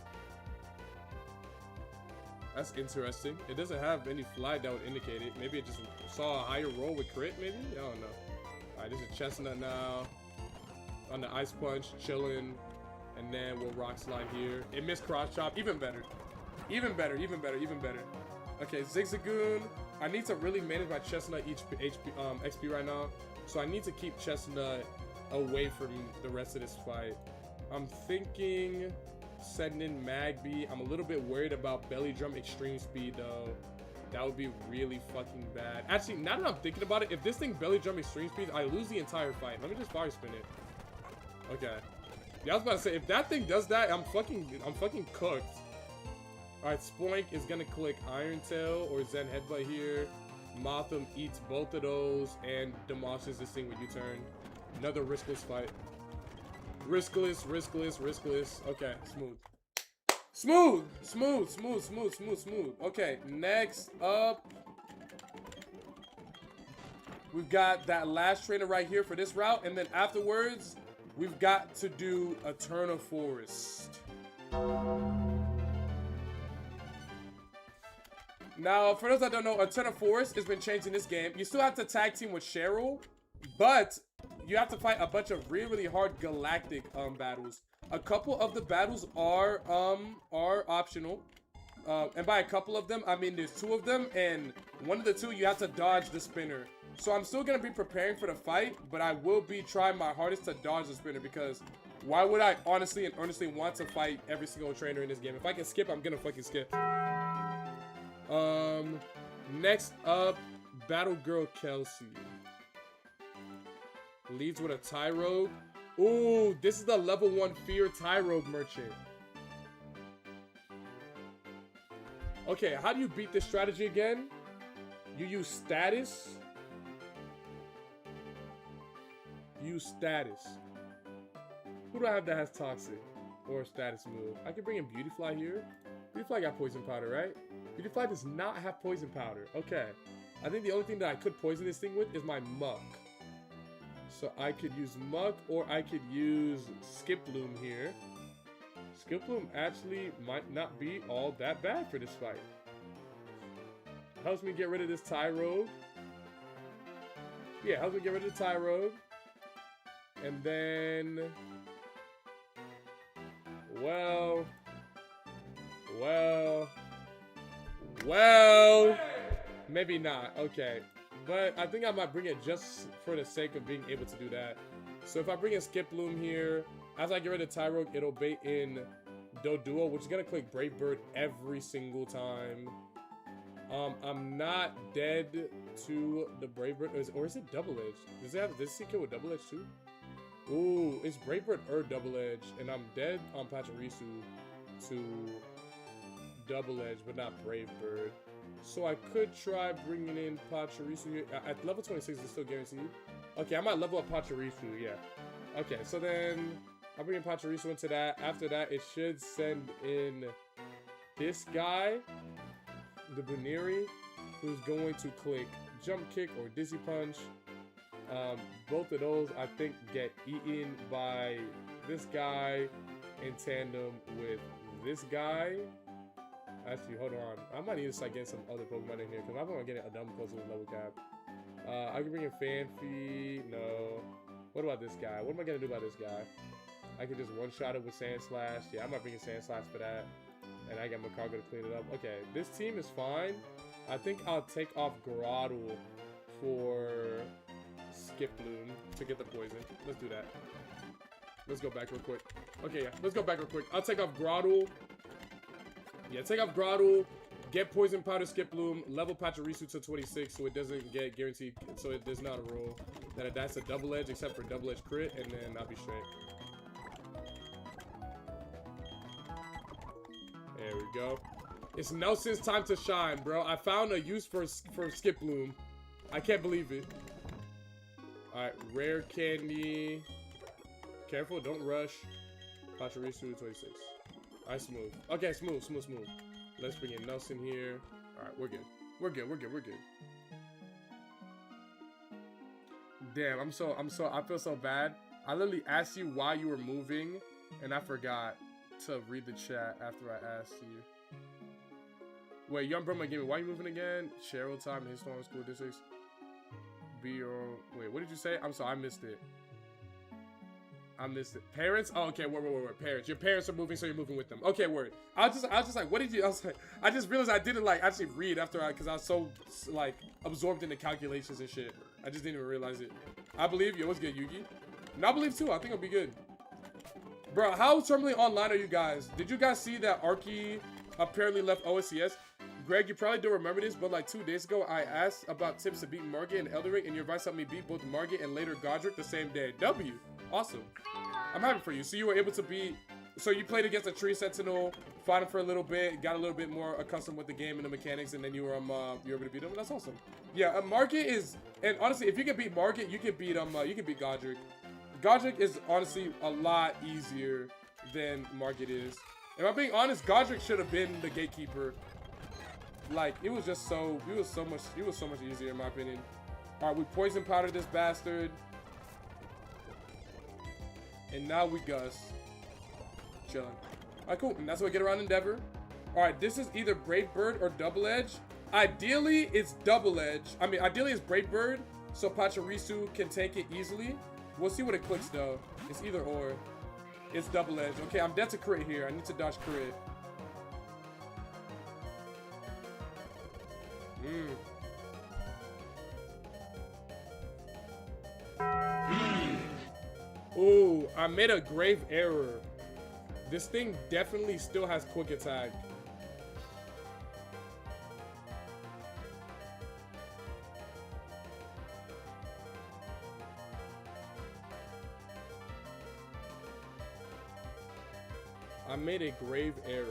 That's interesting. It doesn't have any flag that would indicate it. Maybe it just saw a higher roll with crit, maybe? I don't know. Alright, this is Chestnut now. On the Ice Punch, chilling. And then we'll Rock Slide here. It missed Cross Chop. Even better. Okay, Zigzagoon. I need to really manage my Chestnut XP right now. So I need to keep Chestnut away from the rest of this fight. I'm thinking setting in Magby. I'm a little bit worried about Belly Drum Extreme Speed though. That would be really fucking bad. Actually, now that I'm thinking about it, if this thing belly jump extreme speed, I lose the entire fight. Let me just fire spin it. Okay. Yeah, I was about to say, if that thing does that, I'm fucking cooked. Alright, Spoink is gonna click Iron Tail or Zen Headbutt here. Motham eats both of those and demolishes this thing with U-turn. Another riskless fight. Riskless. Okay, smooth. Smooth. Okay, next up, we've got that last trainer right here for this route, and then afterwards, we've got to do Eternal Forest. Now, for those that don't know, Eternal Forest has been changed in this game. You still have to tag team with Cheryl, but you have to fight a bunch of really hard galactic battles. A couple of the battles are optional. And by a couple of them, I mean there's 2 of them, and one of the 2 you have to dodge the spinner. So I'm still gonna be preparing for the fight, but I will be trying my hardest to dodge the spinner, because why would I honestly and earnestly want to fight every single trainer in this game? If I can skip, I'm gonna fucking skip. Next up, Battle Girl Kelsey. Leads with a Tyrogue. Ooh, this is the level 1 Fear Tyrogue merchant. Okay, how do you beat this strategy again? You use status. Use status. Who do I have that has toxic or status move? I can bring in Beautyfly here. Beautyfly got poison powder, right? Beautyfly does not have poison powder. Okay. I think the only thing that I could poison this thing with is my Muck. So I could use Muck, or I could use Skiploom here. Skiploom actually might not be all that bad for this fight. Helps me get rid of this Tyrogue. Yeah, helps me get rid of the Tyrogue. And then... Well... Maybe not. Okay. But I think I might bring it just for the sake of being able to do that. So if I bring in Skiploom here, as I get rid of Tyrogue, it'll bait in Doduo, which is going to click Brave Bird every single time. I'm not dead to the Brave Bird. Or is it Double Edge? Does this see kill with Double Edge too? Ooh, it's Brave Bird or Double Edge. And I'm dead on Pachirisu to Double Edge, but not Brave Bird. So I could try bringing in Pachirisu here. At level 26, it's still guaranteed. Okay, I might level up Pachirisu, yeah. Okay, so then I'll bring in Pachirisu into that. After that, it should send in this guy, the Buniri, who's going to click Jump Kick or Dizzy Punch. Both of those, I think, get eaten by this guy in tandem with this guy. Actually, hold on. I might need to start getting some other Pokemon in here, because I'm not getting a dumb close to the level cap. I can bring in Fanphy. No. What about this guy? What am I going to do about this guy? I can just one-shot it with Sand Slash. Yeah, I'm not bringing Sand Slash for that. And I got Macargo to clean it up. Okay, this team is fine. I think I'll take off Groddle for Skiploom to get the poison. Let's do that. Let's go back real quick. Okay, yeah. Let's go back real quick. I'll take off Groddle. Yeah, take off Groddle, get Poison Powder Skiploom, level Pachirisu to 26 so it doesn't get guaranteed, so there's not a rule that that's a Double Edge except for Double Edge crit, and then I'll be straight. There we go. It's Nelson's time to shine, bro. I found a use for Skiploom. I can't believe it. Alright, Rare Candy. Careful, don't rush. Pachirisu 26. Alright, smooth. Okay, smooth. Let's bring in Nelson here. Alright, we're good. We're good. Damn, I feel so bad. I literally asked you why you were moving, and I forgot to read the chat after I asked you. Wait, Young Brahma Gaming, why are you moving again? Cheryl time in his storm school districts. Be your... Wait, what did you say? I'm sorry, I missed it. Parents? Oh, okay, word. Parents. Your parents are moving, so you're moving with them. Okay, word. I was just like, what did you... I just realized I didn't, like, actually read after because I was so, like, absorbed in the calculations and shit. I just didn't even realize it. I believe you. What's good, Yugi? No, I believe, too. I think I'll be good. Bro, how terminally online are you guys? Did you guys see that Arky apparently left OSCS? Greg, you probably don't remember this, but like 2 days ago, I asked about tips to beat Margit and Elderic, and your advice helped me beat both Margit and later Godric the same day. W. Awesome. I'm happy for you. So you were able to beat... So you played against a Tree Sentinel, fought him for a little bit, got a little bit more accustomed with the game and the mechanics, and then you were able to beat him. That's awesome. Yeah, Margit is... And honestly, if you can beat Margit, you can beat Godric. Godric is honestly a lot easier than Margit is. If I'm being honest, Godric should have been the gatekeeper. Like, it was just so... It was so much easier in my opinion. Alright, we poison powdered this bastard. And now we Gus. Chilling. Alright, cool. And that's what we get around Endeavor. Alright, this is either Brave Bird or Double Edge. Ideally, it's Double Edge. I mean, ideally, it's Brave Bird, so Pachirisu can take it easily. We'll see what it clicks, though. It's either or. It's Double Edge. Okay, I'm dead to crit here. I need to dodge crit. Ooh, I made a grave error. This thing definitely still has quick attack. I made a grave error.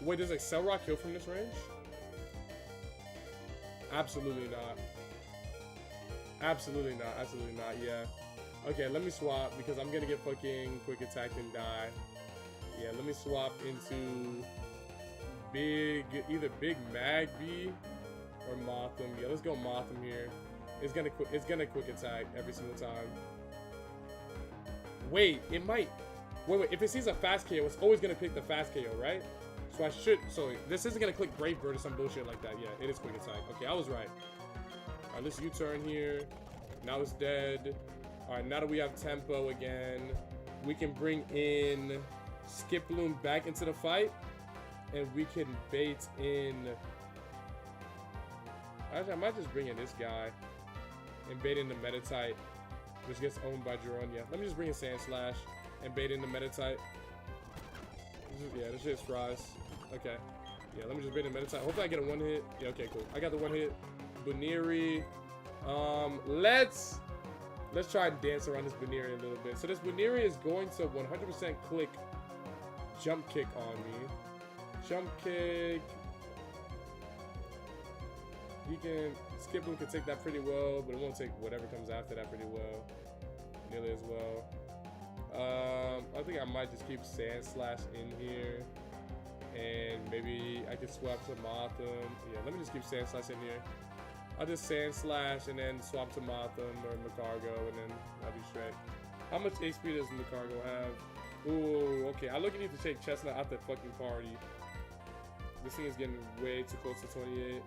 Wait, does Accelerock kill from this range? Absolutely not. Absolutely not. Absolutely not. Yeah. Okay, let me swap because I'm gonna get fucking quick attacked and die. Yeah, let me swap into either Big Magby or Motham. Yeah, let's go Motham here. It's gonna quick attack every single time. Wait, it might. Wait. If it sees a fast KO, it's always gonna pick the fast KO, right? So I should. So this isn't gonna click Brave Bird or some bullshit like that. Yeah, it is quick attack. Okay, I was right. Alright, let's U-turn here. Now it's dead. Alright, now that we have tempo again, we can bring in Skiploom back into the fight, and we can bait in. Actually, I might just bring in this guy and bait in the Metatite, which gets owned by Geronia. Let me just bring in Sand Slash and bait in the Metatite. Yeah, this shit's fries. Okay. Yeah, let me just bait in the Metatite. Hopefully I get a one hit. Yeah, okay, cool. I got the one hit. Buniri. Let's try and dance around this Buniri a little bit. So this Buniri is going to 100% click Jump Kick on me. Jump Kick. He can, Skiploom can take that pretty well, but it won't take whatever comes after that pretty well. Nearly as well. I think I might just keep Sand Slash in here. And maybe I could swap to Motham. Yeah, let me just keep Sand Slash in here. I'll just Sand Slash and then swap to Motham or Macargo, and then I'll be straight. How much HP does Macargo have? Ooh, okay. I look at you to take Chestnut out the fucking party. This thing is getting way too close to 28.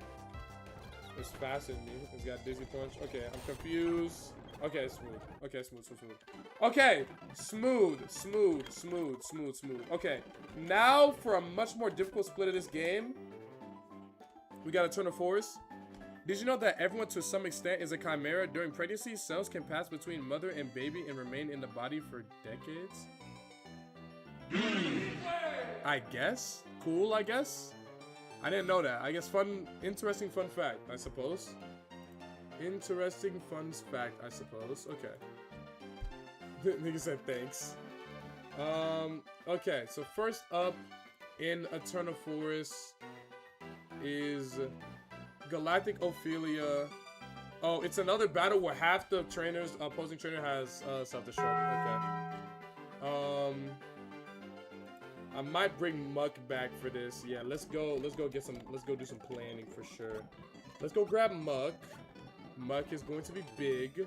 It's faster than me. It's got Dizzy Punch. Okay, I'm confused. Okay, smooth. Okay, smooth. Okay, smooth. Okay, now for a much more difficult split of this game, we got a Turn of Force. Did you know that everyone to some extent is a chimera? During pregnancy, cells can pass between mother and baby and remain in the body for decades? I guess. Cool, I guess. I didn't know that. I guess interesting fun fact, I suppose. Interesting fun fact, I suppose. Okay. Nigga said thanks. Okay, so first up in Eternal Forest is Galactic Ophelia. Oh, it's another battle where half the trainers, opposing trainer has self-destruct. Okay. I might bring Muck back for this. Yeah, let's go do some planning for sure. Let's go grab Muck. Muck is going to be big.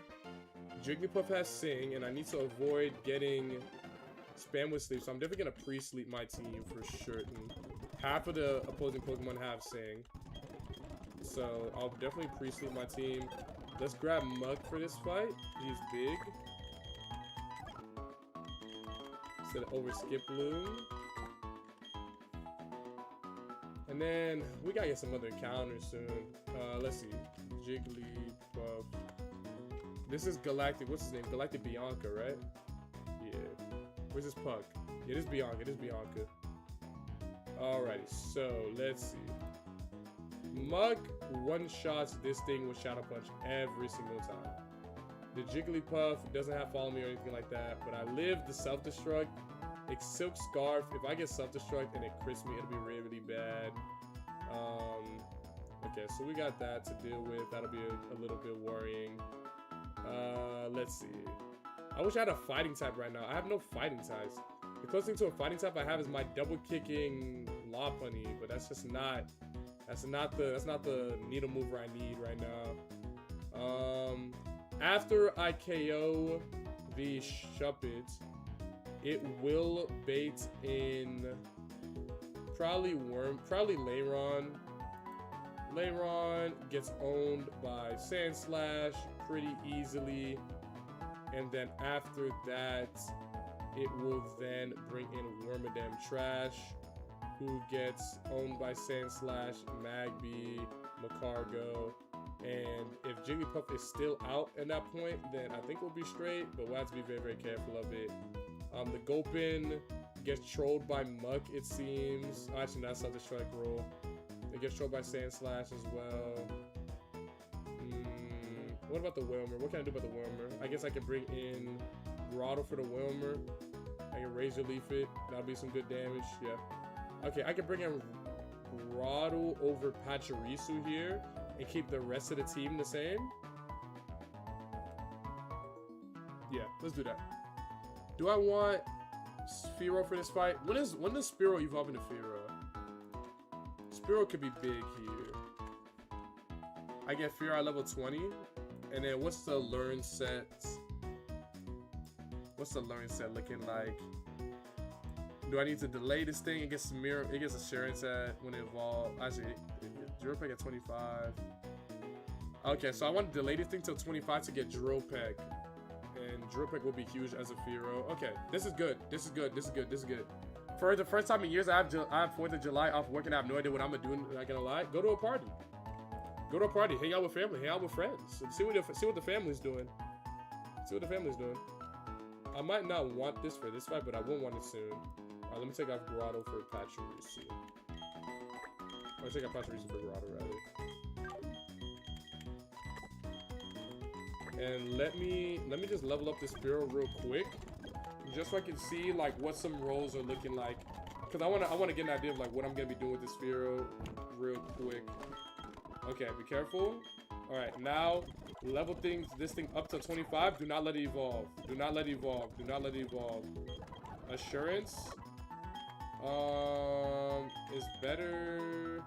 Jigglypuff has Sing, and I need to avoid getting spam with sleep, so I'm definitely gonna pre-sleep my team for certain. Half of the opposing Pokemon have Sing, so I'll definitely pre-sleep my team. Let's grab Muck for this fight. He's big. Set it over Skiploom. And then we gotta get some other encounters soon. Let's see. Jigglypuff. This is Galactic. What's his name? Galactic Bianca, right? Yeah. here. Where's this puck? It is Bianca. It is Bianca. Alrighty, so let's see. Mug one-shots this thing with Shadow Punch every single time. The Jigglypuff doesn't have Follow Me or anything like that, but I live the Self-Destruct. It's Silk Scarf. If I get Self-Destruct and it crits me, it'll be really, really bad. Okay, so we got that to deal with. That'll be a little bit worrying. Let's see. I wish I had a fighting type right now. I have no fighting types. The closest thing to a fighting type I have is my double kicking Lopunny, but that's just not. That's not the needle mover I need right now. After I KO the Shuppet, it will bait in probably Lairon. Lairon gets owned by Sandslash pretty easily, and then after that, it will then bring in Wormadam Trash, who gets owned by Sandslash, Magby, Macargo, and if Jigglypuff is still out at that point, then I think we'll be straight, but we'll have to be very, very careful of it. The Gulpin gets trolled by Muck, it seems. Actually, that's not the strike roll. It gets trolled by Sandslash as well. What about the Wilmer? What can I do about the Wilmer? I guess I can bring in Grotto for the Wilmer. I can Razor Leaf it. That'll be some good damage. Yeah. Okay, I can bring in Grotto over Pachirisu here and keep the rest of the team the same. Yeah, let's do that. Do I want Sphero for this fight? When does Spearow evolve into Fearow? Spearow could be big here. I get Fearow at level 20. And then what's the learn set? What's the learn set looking like? Do I need to delay this thing? It gets assurance at when it evolves. Actually, Drill Peck at 25. Okay, so I want to delay this thing till 25 to get Drill Peck. And Drill Peck will be huge as a Fearow. Okay, this is good. This is good. This is good. This is good. For the first time in years, I have 4th of July off work and I have no idea what I'm gonna do. Not gonna lie. Go to a party. Go to a party. Hang out with family. Hang out with friends. See what the family's doing. See what the family's doing. I might not want this for this fight, but I will want it soon. Alright, let me take off Grotto for Pachirisu. Or take off Pachirisu for Grotto, rather. And let me just level up this Spearow real quick, just so I can see like what some rolls are looking like. Cause I wanna get an idea of like what I'm gonna be doing with this Spearow real quick. Okay, be careful. All right, now level this thing up to 25. Do not let it evolve. Do not let it evolve. Do not let it evolve. Assurance is better.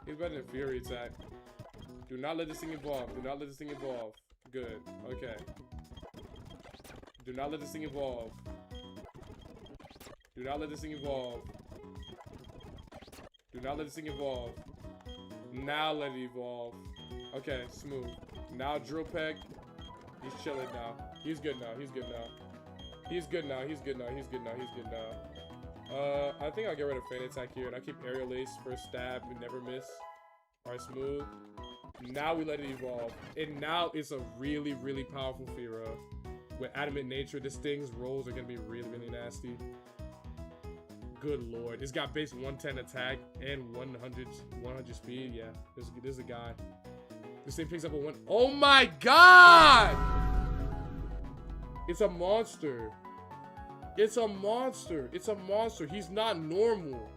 It's better than Fury Attack. Do not let this thing evolve. Do not let this thing evolve. Good. Okay. Do not let this thing evolve. Do not let this thing evolve. Do not let this thing evolve. Now let it evolve. Okay, smooth. Now Drill Peck. He's chilling now. He's good now. He's good now. He's good now. He's good now. He's good now. He's good now. I think I'll get rid of Feint Attack here, and I'll keep Aerial Ace for stab and never miss. Alright, smooth. Now we let it evolve. And now it's a really, really powerful Fearow. With Adamant Nature, this thing's rolls are gonna be really, really nasty. Good lord. It's got base 110 attack and 100 speed. Yeah, this is a guy. This thing picks up a 1. Oh my god! It's a monster. It's a monster. It's a monster. He's not normal.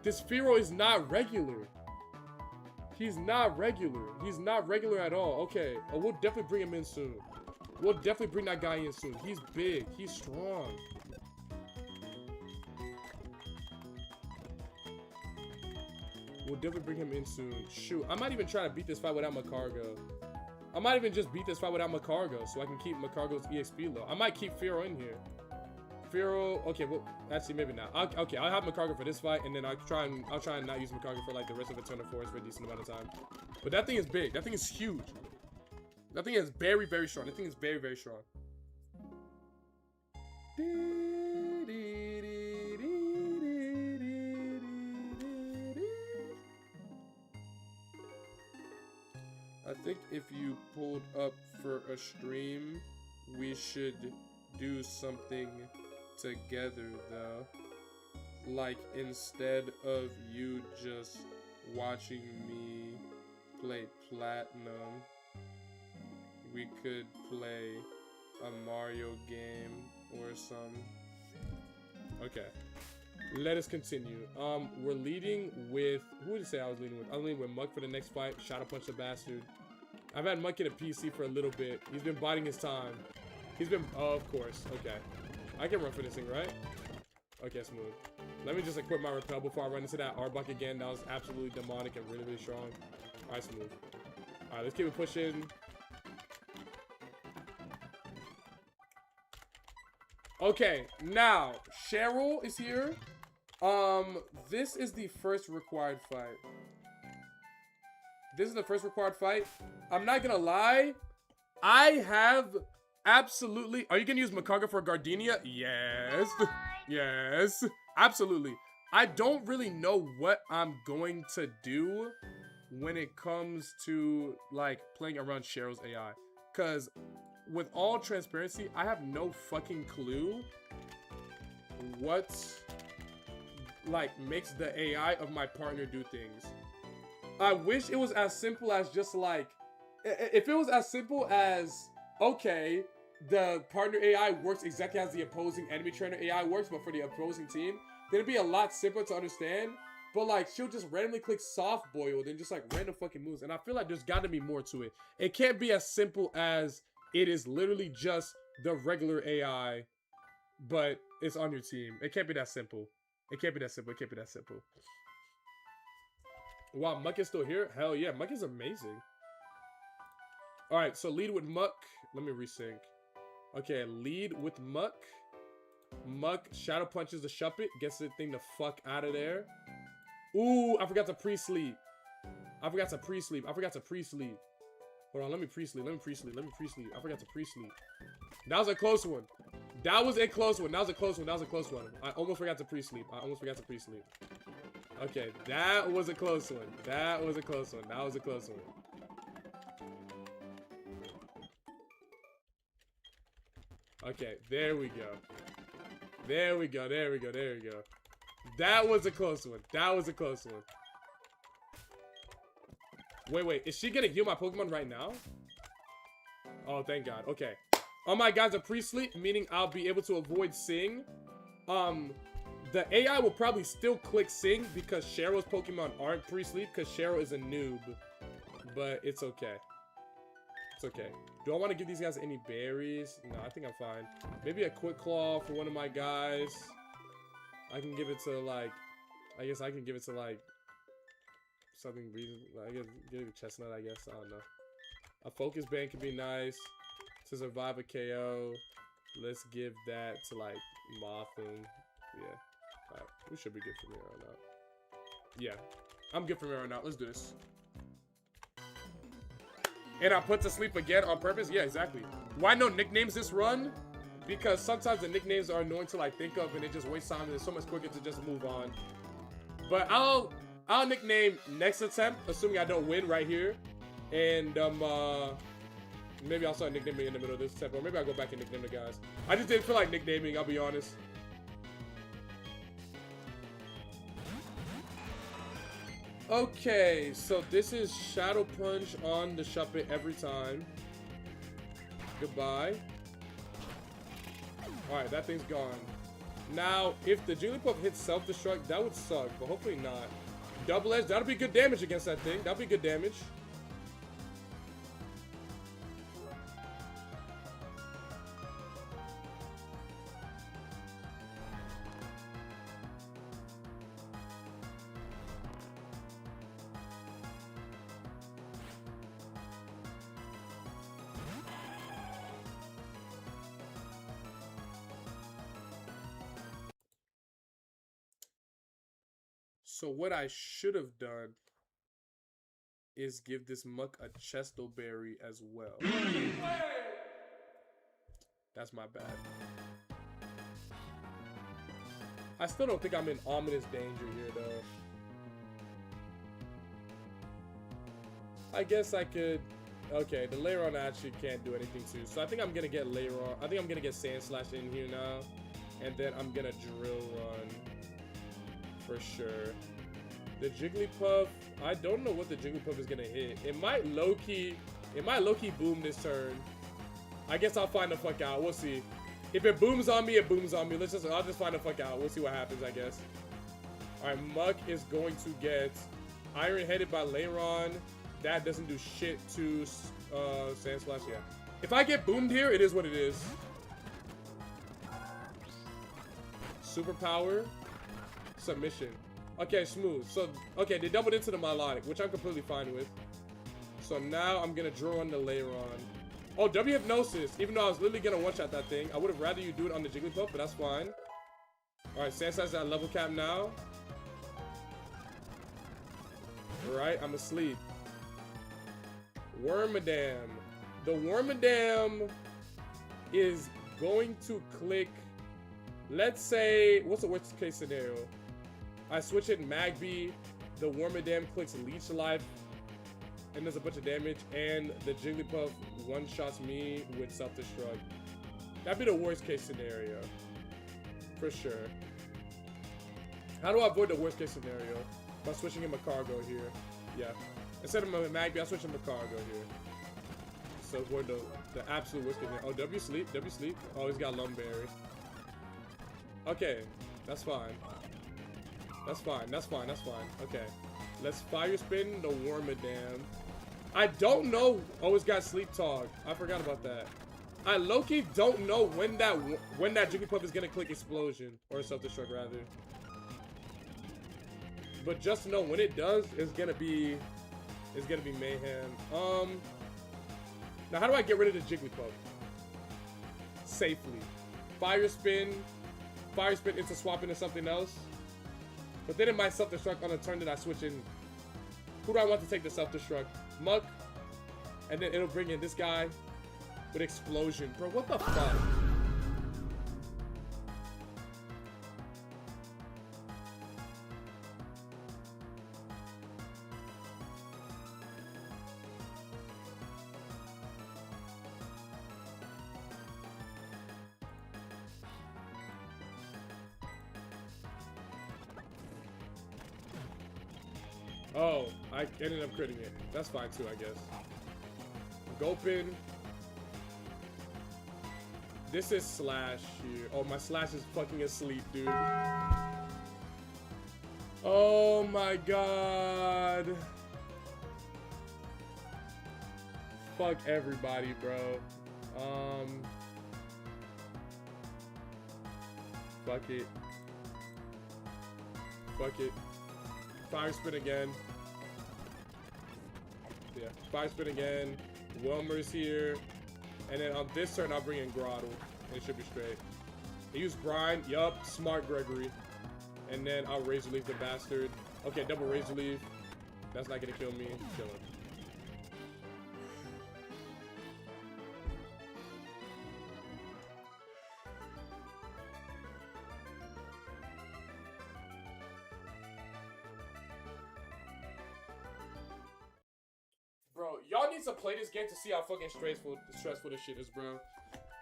This Fearow is not regular. He's not regular. He's not regular at all. Okay, we'll definitely bring him in soon. We'll definitely bring that guy in soon. He's big. He's strong. We'll definitely bring him in soon. Shoot, I might even try to beat this fight without Macargo. I might even just beat this fight without Macargo so I can keep Macargo's EXP low. I might keep Fearow in here. Fearow, okay, well, actually, maybe not. Okay, I'll have Macargo for this fight, and then I'll try and not use Macargo for like the rest of Eternal Forest for a decent amount of time. But that thing is big. That thing is huge. That thing is very, very strong. That thing is very, very strong. I think if you pulled up for a stream, we should do something together though. Like instead of you just watching me play Platinum, we could play a Mario game or something. Okay. Let us continue. We're leading with... Who did you say I was leading with? I was leading with Muck for the next fight. Shadow Punch the bastard. I've had Muck in a PC for a little bit. He's been biding his time. He's been... Oh, of course. Okay. I can run for this thing, right? Okay, smooth. Let me just equip my repel before I run into that Arbok again. That was absolutely demonic and really, really strong. Alright, smooth. Alright, let's keep it pushing. Okay, now, Cheryl is here. This is the first required fight. This is the first required fight. I'm not gonna lie. I have absolutely... Are you gonna use Makaga for Gardenia? Yes. Yes. Absolutely. I don't really know what I'm going to do when it comes to, like, playing around Cheryl's AI. Because, with all transparency, I have no fucking clue what... like makes the AI of my partner do things. I wish it was as simple as just like, if it was as simple as, okay, the partner AI works exactly as the opposing enemy trainer AI works, but for the opposing team, then it'd be a lot simpler to understand. But like, she'll just randomly click soft boiled and just like random fucking moves. And I feel like there's got to be more to it. It can't be as simple as it is literally just the regular AI, but it's on your team. It can't be that simple. It can't be that simple. It can't be that simple. Wow, Muck is still here? Hell yeah, Muck is amazing. Alright, so lead with Muck. Let me resync. Okay, lead with Muck. Muck shadow punches the Shuppet. Gets the thing the fuck out of there. Ooh, I forgot to pre-sleep. I forgot to pre-sleep. I forgot to pre-sleep. Hold on, let me pre-sleep. Let me pre-sleep. Let me pre-sleep. I forgot to pre-sleep. That was a close one. That was a close one. That was a close one. That was a close one. I almost forgot to pre-sleep. I almost forgot to pre-sleep. Okay, that was a close one. That was a close one. That was a close one. Okay, there we go. There we go. There we go. There we go. That was a close one. That was a close one. Wait, wait. Is she gonna heal my Pokemon right now? Oh, thank God. Okay. All my guys are pre-sleep, meaning I'll be able to avoid Sing. The AI will probably still click Sing because Cheryl's Pokemon aren't pre-sleep because Cheryl is a noob. But it's okay. It's okay. Do I want to give these guys any berries? No, I think I'm fine. Maybe a Quick Claw for one of my guys. I can give it to, like... I guess I can give it to, like... something reasonable. I guess give it a Chestnut, I guess. I don't know. A Focus Band could be nice. To survive a KO, let's give that to like Mothing. Yeah, alright, we should be good from here on out. Yeah, I'm good from here on out. Let's do this. And I put to sleep again on purpose. Yeah, exactly. Why no nicknames this run? Because sometimes the nicknames are annoying to like think of, and it just wastes time. And it's so much quicker to just move on. But I'll nickname next attempt, assuming I don't win right here, and maybe I'll start nicknaming in the middle of this step, or maybe I'll go back and nickname the guys. I just didn't feel like nicknaming, I'll be honest. Okay, so this is Shadow Punch on the Shuppet every time. Goodbye. Alright, that thing's gone. Now, if the Jigglypuff hits self-destruct, that would suck, but hopefully not. Double Edge, that'll be good damage against that thing. That'll be good damage. So what I should have done is give this Muck a Chesto Berry as well. That's my bad. I still don't think I'm in ominous danger here though. I guess I could Okay, the Leiron actually can't do anything too. So I think I'm gonna get Leiron. I think I'm gonna get Sand Slash in here now. And then I'm gonna Drill Run. For sure. The Jigglypuff, I don't know what the Jigglypuff is gonna hit. It might low-key boom this turn. I guess I'll find the fuck out. We'll see. If it booms on me, it booms on me. I'll just find the fuck out. We'll see what happens, I guess. Alright, Muck is going to get Iron Headed by Leiron. That doesn't do shit to Sand Slash, yeah. If I get boomed here, it is what it is. Superpower. Submission. Okay, smooth. So, okay, they doubled into the Melodic, which I'm completely fine with. So now I'm gonna draw on the Leiron. Oh, W Hypnosis. Even though I was literally gonna one-shot that thing. I would have rather you do it on the Jigglypuff, but that's fine. Alright, Sand Slash at level cap now. Alright, I'm asleep. Wormadam. The Wormadam is going to click, let's say, what's the worst case scenario? I switch it Magby, the Wormadam clicks Leech Life, and there's a bunch of damage, and the Jigglypuff one-shots me with Self-Destruct. That'd be the worst case scenario. For sure. How do I avoid the worst case scenario? By switching him a Cargo here. Yeah. Instead of Magby, I switch him to Cargo here. So avoid the absolute worst case scenario. Oh, W sleep. Oh, he's got Lumberry. Okay. That's fine. That's fine. Okay. Let's Fire Spin the Wormadam. I don't know. Oh, it's got Sleep Talk. I forgot about that. I low-key don't know when that Jigglypuff is gonna click Explosion. Or Self-Destruct, rather. But just know when it does, it's gonna be mayhem. Now how do I get rid of the Jigglypuff? Safely. Fire Spin into swap into something else. But then it might Self-Destruct on the turn that I switch in. Who do I want to take the Self-Destruct? Muck. And then it'll bring in this guy with Explosion. Bro, what the fuck? Oh, I ended up critting it. That's fine too, I guess. Gulpin. This is Slash here. Oh, my Slash is fucking asleep, dude. Oh my god. Fuck everybody, bro. Fuck it. Fire Spin again. Yeah, Fire Spin again. Wilmer's here. And then on this turn, I'll bring in Grottle. And it should be straight. I use Brine. Yup, smart Gregory. And then I'll Razor Leaf the bastard. Okay, double Razor Leaf. That's not gonna kill me. Kill him. Bro, y'all need to play this game to see how fucking stressful this shit is, bro.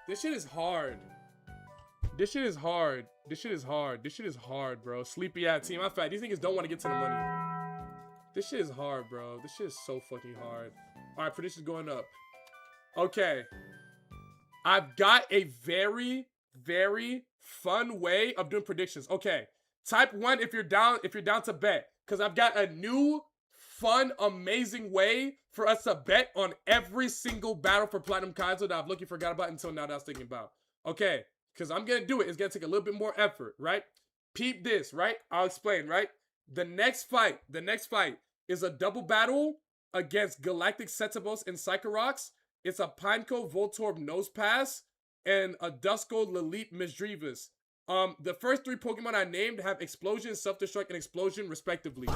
This shit is hard. This shit is hard, bro. Sleepy ass team. I'm fat. These niggas don't want to get to the money. This shit is hard, bro. This shit is so fucking hard. Alright, predictions going up. Okay. I've got a very, very fun way of doing predictions. Okay. Type 1 if you're down to bet. Because I've got a new, fun, amazing way for us to bet on every single battle for Platinum KAIZO that I've looking forgot about until now that I was thinking about. Okay, because I'm going to do it. It's going to take a little bit more effort, right? Peep this, right? I'll explain, right? The next fight is a double battle against Galactic Setibos and Psychorox. It's a Pineco Voltorb Nose Pass and a Duskull Lilith Misdreavus. The first 3 Pokemon I named have Explosion, Self-Destruct, and Explosion respectively.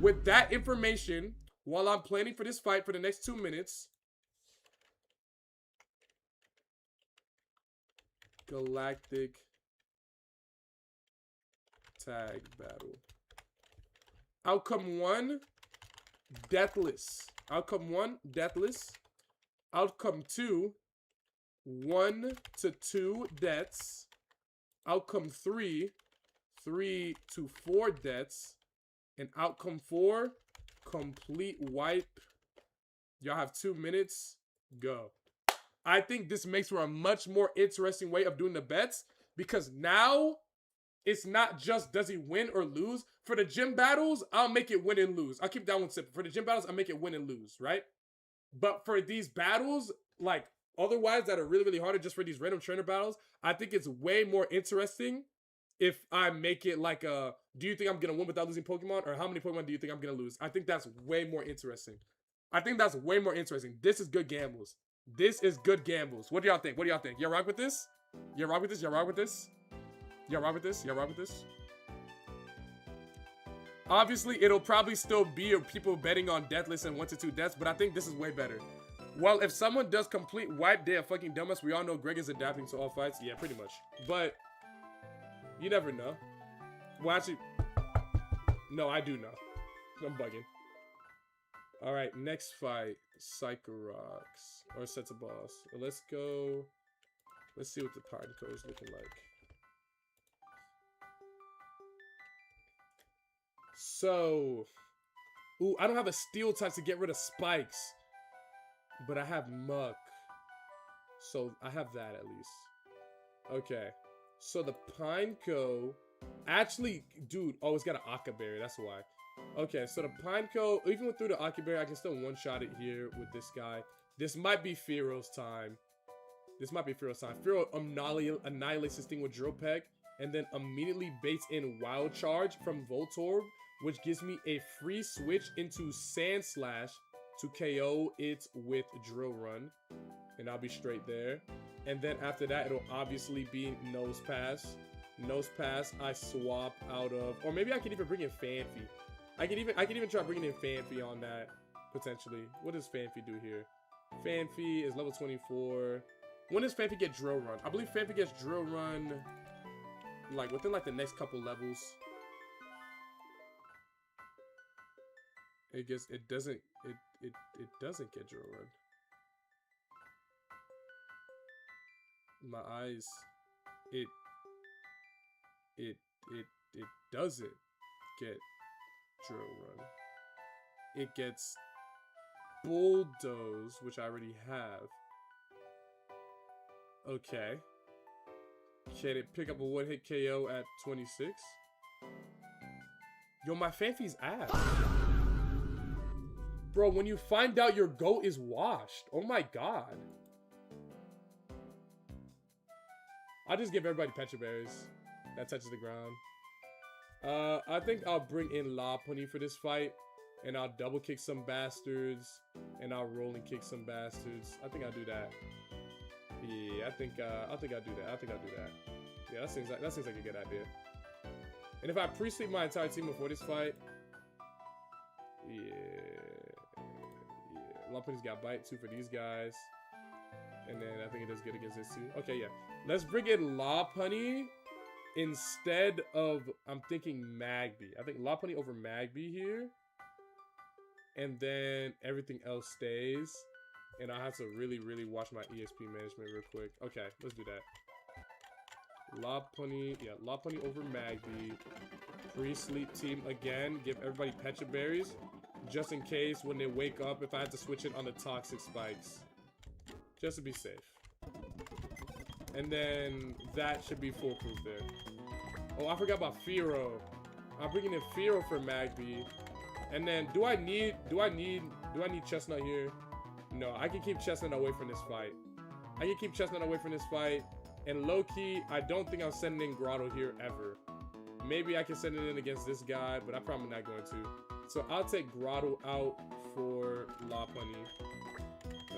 With that information, while I'm planning for this fight for the next 2 minutes, Galactic Tag Battle. Outcome 1, deathless. Outcome 1, deathless. Outcome 2, 1 to 2 deaths. Outcome 3, 3 to 4 deaths. And outcome 4, complete wipe. Y'all have 2 minutes. Go. I think this makes for a much more interesting way of doing the bets, because now it's not just does he win or lose. For the gym battles, I'll make it win and lose. I'll keep that one simple. For the gym battles, I'll make it win and lose, right? But for these battles, like otherwise that are really, really hard, just for these random trainer battles, I think it's way more interesting if I make it like a, do you think I'm going to win without losing Pokemon? Or how many Pokemon do you think I'm going to lose? I think that's way more interesting. I think that's way more interesting. This is good gambles. This is good gambles. What do y'all think? What do y'all think? Y'all rock with this? Y'all rock with this? Y'all rock with this? Y'all rock with this? Y'all rock with this? Obviously, it'll probably still be people betting on deathless and 1 to 2 deaths, but I think this is way better. Well, if someone does complete wipe, they are fucking dumbass. We all know Greg is adapting to all fights. Yeah, pretty much. But you never know. Well, actually, no, I do know. I'm bugging. All right, next fight, Psychorox or Sets of Boss. Let's go. Let's see what the Pineco is looking like. So, ooh, I don't have a Steel type to get rid of Spikes, but I have Muck, so I have that at least. Okay, so the Pineco, actually, dude, oh, it's got an Aqua Berry, that's why. Okay, so the Pineco, even through the Aqua Berry, I can still one-shot it here with this guy. This might be Fearo's time. This might be Fearo's time. Fearo annihilates this thing with Drill Peck, and then immediately baits in Wild Charge from Voltorb, which gives me a free switch into Sand Slash to KO it with Drill Run. And I'll be straight there. And then after that, it'll obviously be Nose Pass. Nose Pass, I swap out of... Or maybe I can even bring in Fanfi. I can even try bringing in Fanfi on that, potentially. What does Fanfi do here? Fanfi is level 24. When does Fanfi get Drill Run? I believe Fanfi gets Drill Run... like within like the next couple levels. It doesn't get Drill Run. My eyes, it doesn't get Drill Run. It gets Bulldoze, which I already have. Okay. Can it pick up a one-hit KO at 26? Yo, my Fanfi's ass. Bro, when you find out your goat is washed. Oh my god. I'll just give everybody Pecha Berries. That touches the ground. I think I'll bring in Lopunny for this fight. And I'll double kick some bastards. And I'll roll and kick some bastards. I think I'll do that. Yeah, I think I'll do that. Yeah, that seems like a good idea. And if I pre-sleep my entire team before this fight, yeah. Lopunny's got Bite 2 for these guys, and then I think it does good against this too. Okay, yeah. Let's bring in Lopunny instead of, I'm thinking Magby. I think Lopunny over Magby here, and then everything else stays. And I have to really, really watch my ESP management real quick. Okay, let's do that. Lopunny, yeah, Lopunny over Magby. Pre-sleep team again. Give everybody Pecha Berries. Just in case when they wake up, if I have to switch it on the Toxic Spikes. Just to be safe. And then that should be foolproof there. Oh, I forgot about Fearo. I'm bringing in Fearo for Magby. And then do I need Chestnut here? No, I can keep Chestnut away from this fight. And low-key, I don't think I'm sending in Grotto here ever. Maybe I can send it in against this guy, but I'm probably not going to. So I'll take Grotto out for Lopunny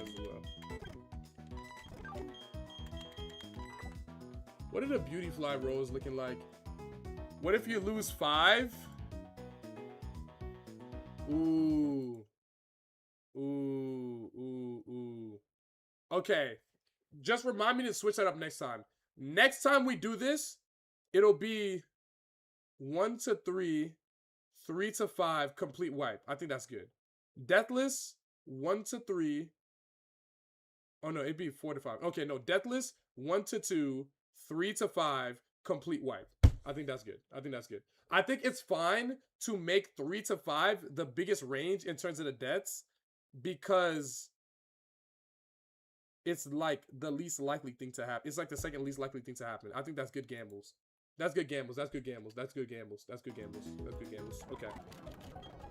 as well. What are the Beautyfly rolls looking like? What if you lose 5? Ooh. Okay. Just remind me to switch that up next time. Next time we do this, it'll be 1 to 3, 3 to 5, complete wipe. I think that's good. Deathless 1 to 3. Oh no, it'd be 4 to 5. Okay, no, Deathless 1 to 2, 3 to 5, complete wipe. I think that's good. I think that's good. I think it's fine to make 3 to 5 the biggest range in terms of the deaths because it's like the least likely thing to happen. It's like the second least likely thing to happen. I think that's good gambles. That's good gambles. That's good gambles. That's good gambles. That's good gambles. That's good gambles. Okay.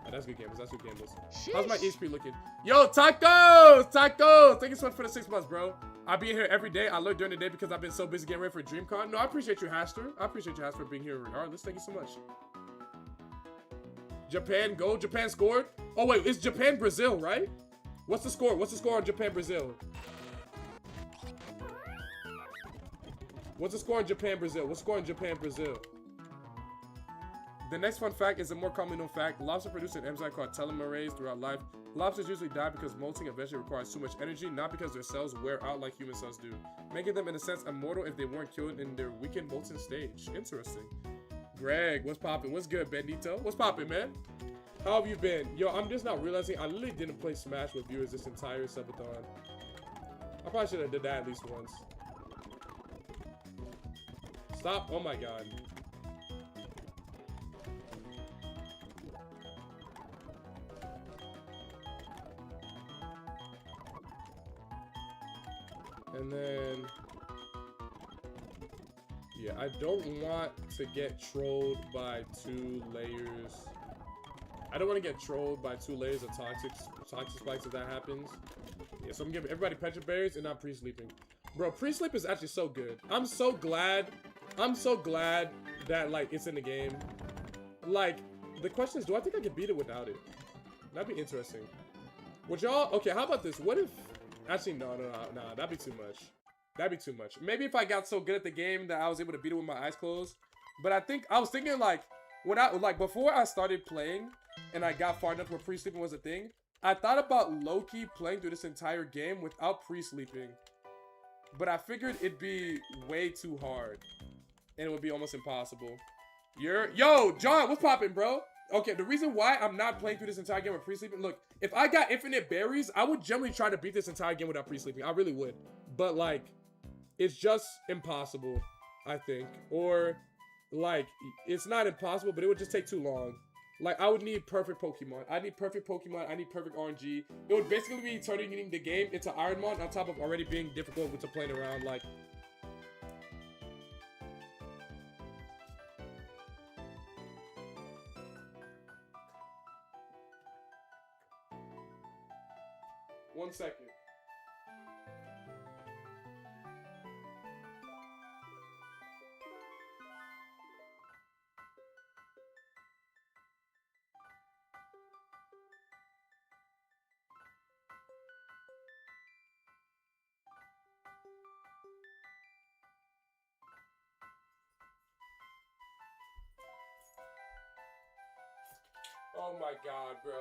That's good gambles. That's good gambles. Sheesh. How's my HP looking? Yo, Tacos! Tacos! Thank you so much for the 6 months, bro. I'll be here every day. I lurk during the day because I've been so busy getting ready for DreamCon. No, I appreciate you, Haster. I appreciate you, Haster, for being here regardless. Thank you so much. Japan goal. Japan scored. Oh, wait. It's Japan-Brazil, right? What's the score? What's the score on Japan-Brazil? What's the score in Japan-Brazil? What's the score in Japan-Brazil? The next fun fact is a more commonly known fact. Lobsters produce an enzyme called telomerase throughout life. Lobsters usually die because molting eventually requires too much energy, not because their cells wear out like human cells do, making them, in a sense, immortal if they weren't killed in their weakened molten stage. Interesting. Greg, what's poppin'? What's good, Benito? What's poppin', man? How have you been? Yo, I'm just not realizing I literally didn't play Smash with viewers this entire subathon. I probably should have did that at least once. Stop. Oh my god. And then, yeah, I don't want to get trolled by 2 layers. I don't want to get trolled by 2 layers of toxic spikes if that happens. Yeah, so I'm giving everybody petra berries and not pre-sleeping. Bro, pre-sleep is actually so good. I'm so glad that, like, it's in the game. Like, the question is, do I think I can beat it without it? That'd be interesting. Would y'all, okay, how about this? What if, actually, no, that'd be too much. That'd be too much. Maybe if I got so good at the game that I was able to beat it with my eyes closed. But I was thinking, like, before I started playing and I got far enough where pre-sleeping was a thing, I thought about low-key playing through this entire game without pre-sleeping. But I figured it'd be way too hard. And it would be almost impossible. Yo, John, what's poppin', bro? Okay, the reason why I'm not playing through this entire game with pre-sleeping, look, if I got infinite berries, I would generally try to beat this entire game without pre-sleeping. I really would. But, like, it's just impossible, I think. Or, like, it's not impossible, but it would just take too long. Like, I would need perfect Pokemon. I need perfect Pokemon. I need perfect RNG. It would basically be turning the game into Ironmon on top of already being difficult with playing around. Like, one second. Oh my god, bro.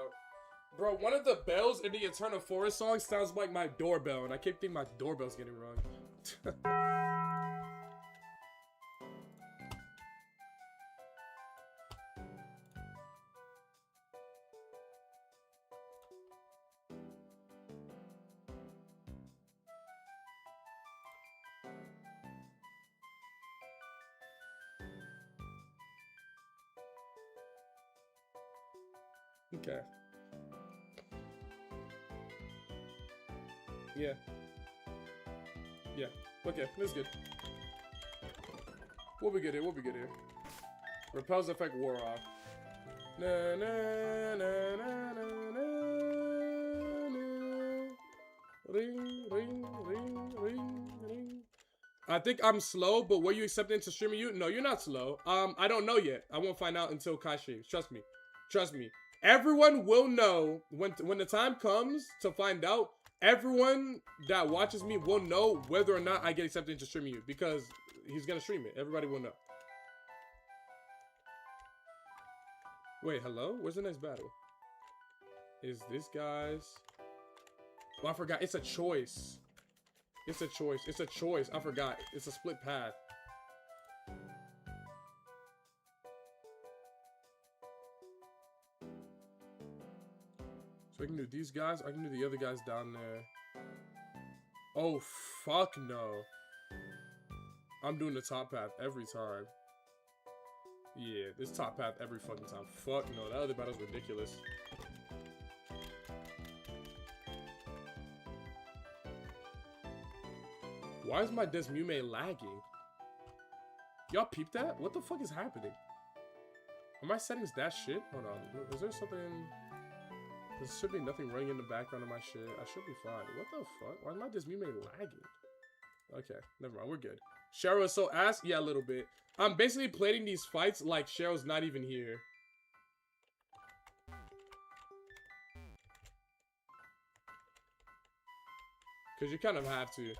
Bro, one of the bells in the Eternal Forest song sounds like my doorbell, and I keep thinking my doorbell's getting wrong. Okay. Yeah. Yeah. Okay, that's good. We'll be good here. We'll be good here. Repels effect wore off. Na na na na na na. Ring ring ring ring ring. I think I'm slow, but were you accepting to streaming you? No, you're not slow. I don't know yet. I won't find out until Kai streams. Trust me. Trust me. Everyone will know when the time comes to find out. Everyone that watches me will know whether or not I get accepted into streaming you because he's gonna stream it. Everybody will know. Wait, hello? Where's the next battle? Is this guy's? Oh, I forgot. It's a choice. It's a choice. It's a choice. I forgot. It's a split path. So I can do these guys. I can do the other guys down there. Oh, fuck no. I'm doing the top path every time. Yeah, this top path every fucking time. Fuck no, that other battle's ridiculous. Why is my Desmume lagging? Y'all peep that? What the fuck is happening? Are my settings that shit? Hold on. Is there something... There should be nothing running in the background of my shit. I should be fine. What the fuck? Why is my Desmume lagging? Okay, never mind. We're good. Cheryl is so ass? Yeah, a little bit. I'm basically playing these fights like Cheryl's not even here. Because you kind of have to.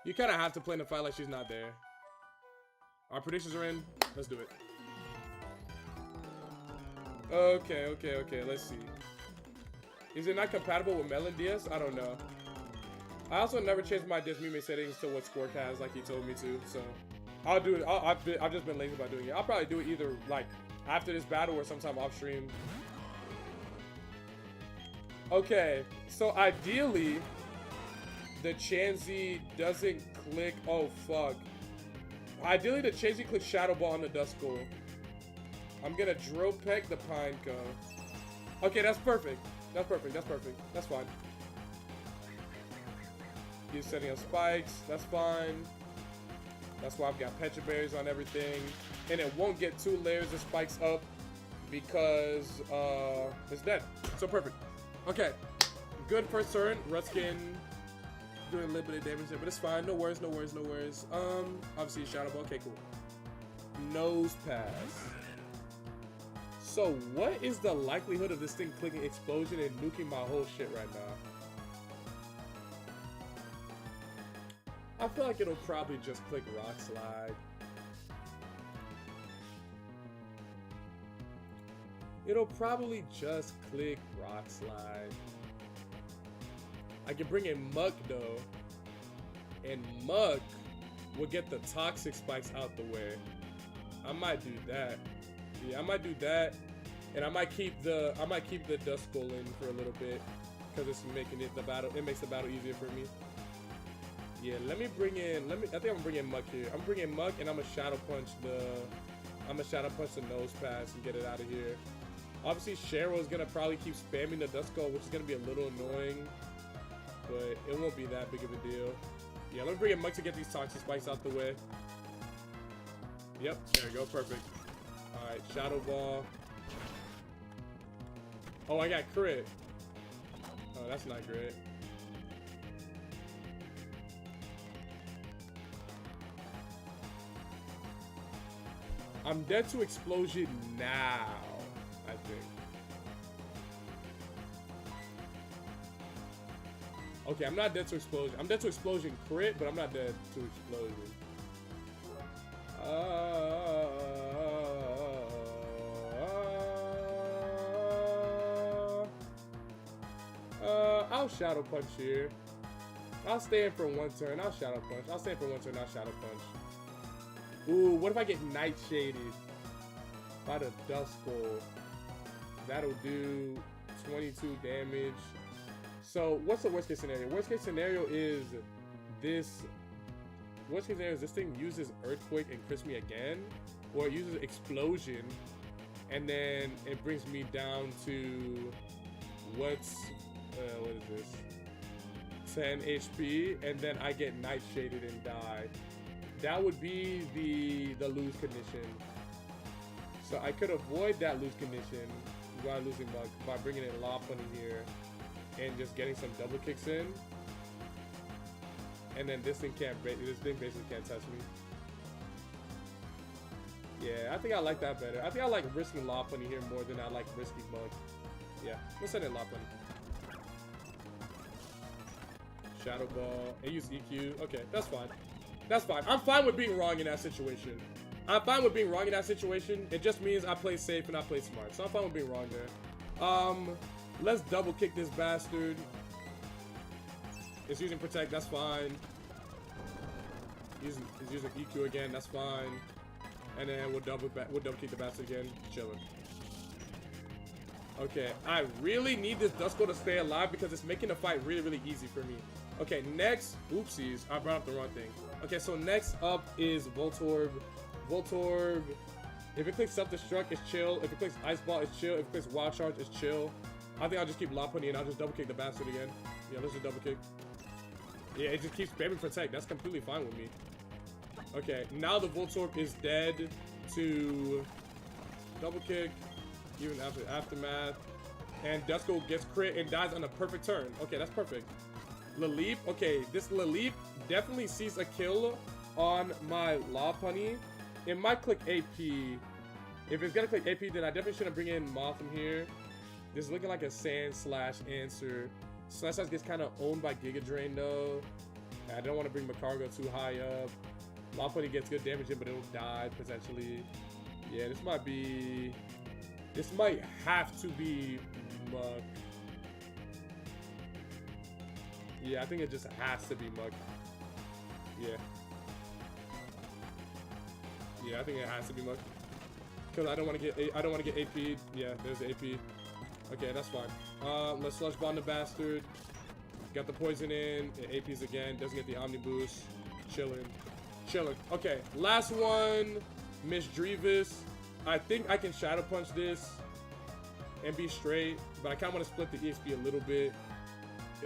You kind of have to play in the fight like she's not there. Our predictions are in. Let's do it. Okay. Let's see. Is it not compatible with Melon DS? I don't know. I also never changed my Desmume settings to what Scorch has, like he told me to. So I'll do it. I've just been lazy about doing it. I'll probably do it either like after this battle or sometime off stream. Okay, so ideally the Chansey doesn't click. Oh fuck. Ideally the Chansey clicks Shadow Ball on the Duskull. I'm gonna drill peck the Pineco. Okay, that's perfect. That's perfect. That's fine. He's setting up spikes. That's fine. That's why I've got Petra Berries on everything. And it won't get 2 layers of spikes up because it's dead. So perfect. Okay. Good first turn. Ruskin doing a little bit of damage there, but it's fine. No worries. Obviously Shadow Ball. Okay, cool. Nose pass. So what is the likelihood of this thing clicking Explosion and nuking my whole shit right now? I feel like it'll probably just click Rock Slide. It'll probably just click Rock Slide. I can bring in Muck though, and Muck will get the toxic spikes out the way. I might do that. Yeah, I might do that, and I might keep the Duskull in for a little bit because it's making it It makes the battle easier for me. Yeah, let me bring in. I think I'm gonna bring in Muck here. I'm bringing Muck, and I'm gonna shadow punch the nose pass and get it out of here. Obviously, Cheryl is gonna probably keep spamming the Duskull, which is gonna be a little annoying, but it won't be that big of a deal. Yeah, let me bring in Muck to get these toxic spikes out the way. Yep, there we go, perfect. All right, Shadow Ball. Oh, I got crit. Oh, that's not great. I'm dead to Explosion now, I think. Okay, I'm not dead to Explosion. I'm dead to Explosion crit, but I'm not dead to Explosion. I'll Shadow Punch here. I'll stay in for 1 turn. I'll Shadow Punch. I'll stay in for 1 turn. I'll Shadow Punch. Ooh, what if I get Nightshaded by the Duskull? That'll do 22 damage. So what's the worst case scenario? Worst case scenario is this. Worst case scenario is this thing uses Earthquake and crits me again, or it uses Explosion, and then it brings me down to what is this? 10 HP, and then I get Nightshaded and die. That would be the lose condition. So I could avoid that lose condition while losing Mug by bringing in Lopunny here and just getting some double kicks in. And then this thing basically can't touch me. Yeah, I think I like that better. I think I like risking Lopunny here more than I like risking Mug. Yeah, let's send in Lopunny. Shadow Ball and use EQ. Okay, that's fine. That's fine. I'm fine with being wrong in that situation. I'm fine with being wrong in that situation. It just means I play safe and I play smart. So I'm fine with being wrong there. Let's double kick this bastard. It's using Protect, that's fine. He's using EQ again, that's fine. And then we'll double kick the bastard again. Chilling. Okay, I really need this Dusko to stay alive because it's making the fight really, really easy for me. Okay, next, oopsies, I brought up the wrong thing. Okay, so next up is Voltorb. Voltorb, if it clicks Self-Destruct, it's chill. If it clicks Ice Ball, it's chill. If it clicks Wild Charge, it's chill. I think I'll just keep Lopunny and I'll just double kick the bastard again. Yeah, let's just double kick. Yeah, it just keeps spamming Protect. That's completely fine with me. Okay, now the Voltorb is dead to double kick, even after Aftermath. And Dusko gets crit and dies on a perfect turn. Okay, that's perfect. Laleep, okay, this Laleep definitely sees a kill on my Lopunny. It might click AP. If it's gonna click AP, then I definitely shouldn't bring in Mothim here. This is looking like a Sand/Answer. Slash gets kind of owned by Giga Drain though. I don't want to bring Macargo too high up. Lopunny gets good damage in, but it'll die potentially. Yeah, this might have to be Muk. Yeah, I think it just has to be Muk. Yeah. Yeah, I think it has to be Muk. Cause I don't want to get AP'd. Yeah, there's the AP. Okay, that's fine. Let's Sludge Bomb the bastard. Got the poison in. It APs again. Doesn't get the Omni Boost. Chilling. Chilling. Okay, last one. Miss Drevis. I think I can Shadow Punch this and be straight, but I kind of want to split the EXP a little bit.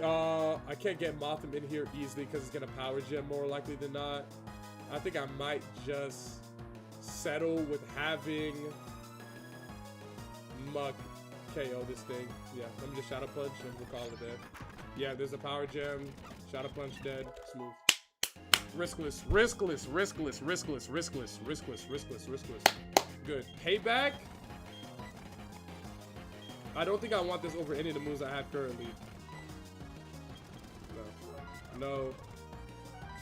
I can't get Mothim in here easily because it's going to Power Gem more likely than not. I think I might just settle with having Muk KO this thing. Yeah, let me just Shadow Punch and we'll call it dead. Yeah, there's a Power Gem. Shadow Punch dead. Smooth. Riskless, riskless, riskless, riskless, riskless, riskless, riskless, riskless. Good. Payback. I don't think I want this over any of the moves I have currently. No. No.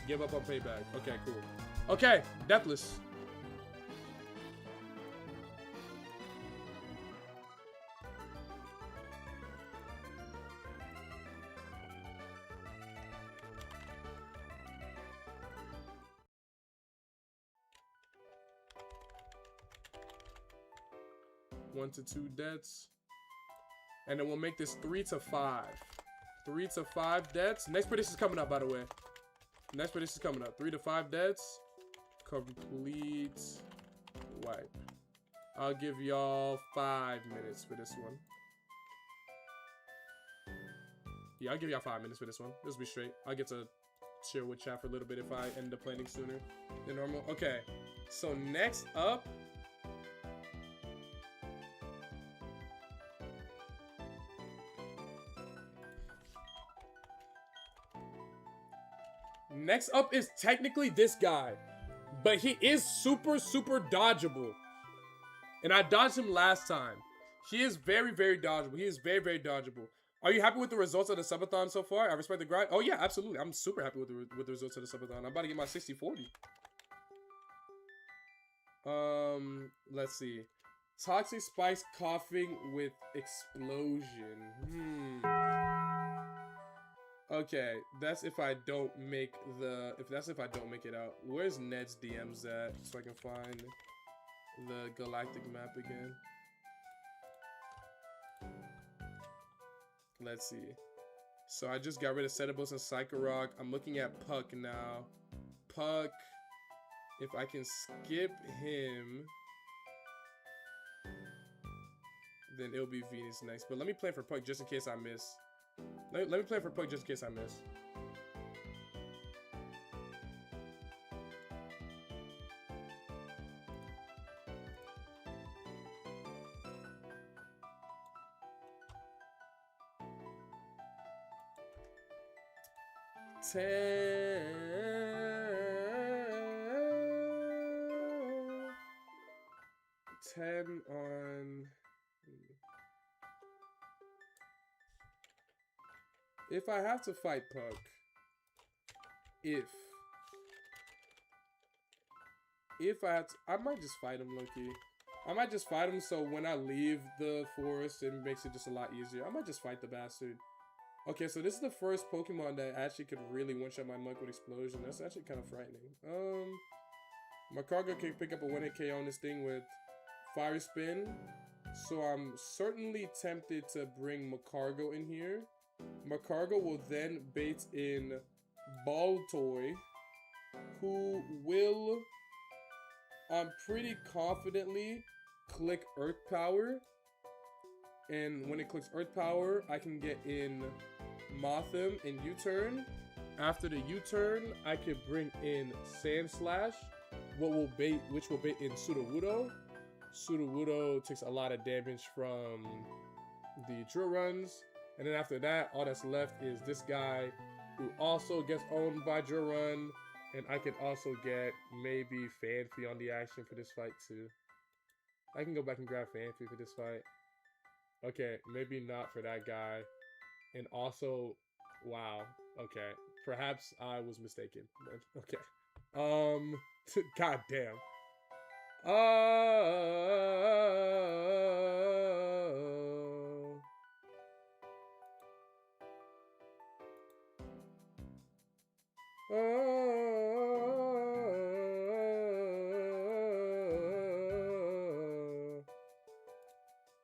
Give up on Payback. Okay, cool. Okay, Deathless. One to two deaths. And then we'll make this 3 to 5. 3 to 5 deaths. Next prediction is coming up, by the way. Next prediction is coming up. 3 to 5 deaths. Complete wipe. I'll give y'all 5 minutes for this one. Yeah, I'll give y'all 5 minutes for this one. This will be straight. I'll get to chill with chat for a little bit if I end up planning sooner than normal. Okay, so next up, is technically this guy, but he is super, super dodgeable. And I dodged him last time. He is very, very dodgeable. He is very, very dodgeable. Are you happy with the results of the subathon so far? I respect the grind. Oh yeah, absolutely. I'm super happy with the results of the subathon. I'm about to get my 60-40. Let's see. Toxic Spice coughing with explosion. Okay, that's if I don't make the if I don't make it out. Where's Ned's DMs at so I can find the galactic map again? Let's see. So I just got rid of Setabos and Psychorock. I'm looking at Puck now. Puck, if I can skip him, then it'll be Venus next. But let me play for Puck just in case I miss. Let me play for Puck just in case I miss. Ten on. If I have to fight Puck, if I have to, I might just fight him, Loki. I might just fight him so when I leave the forest, it makes it just a lot easier. I might just fight the bastard. Okay, so this is the first Pokemon that actually could really one-shot my Muk with Explosion. That's actually kind of frightening. My Cargo can pick up a 1-hit KO on this thing with Fire Spin. So I'm certainly tempted to bring Macargo in here. Macargo will then bait in Baltoy, who will, pretty confidently click Earth Power. And when it clicks Earth Power, I can get in Mothim in U-turn. After the U-turn, I could bring in Sand Slash, which will bait in Sudowoodo. Sudowoodo takes a lot of damage from the drill runs. And then after that, all that's left is this guy who also gets owned by drill run. And I can also get maybe Fanfi on the action for this fight too. I can go back and grab Fanfi for this fight. Okay, maybe not for that guy. And also, wow, okay. Perhaps I was mistaken. Okay. God damn.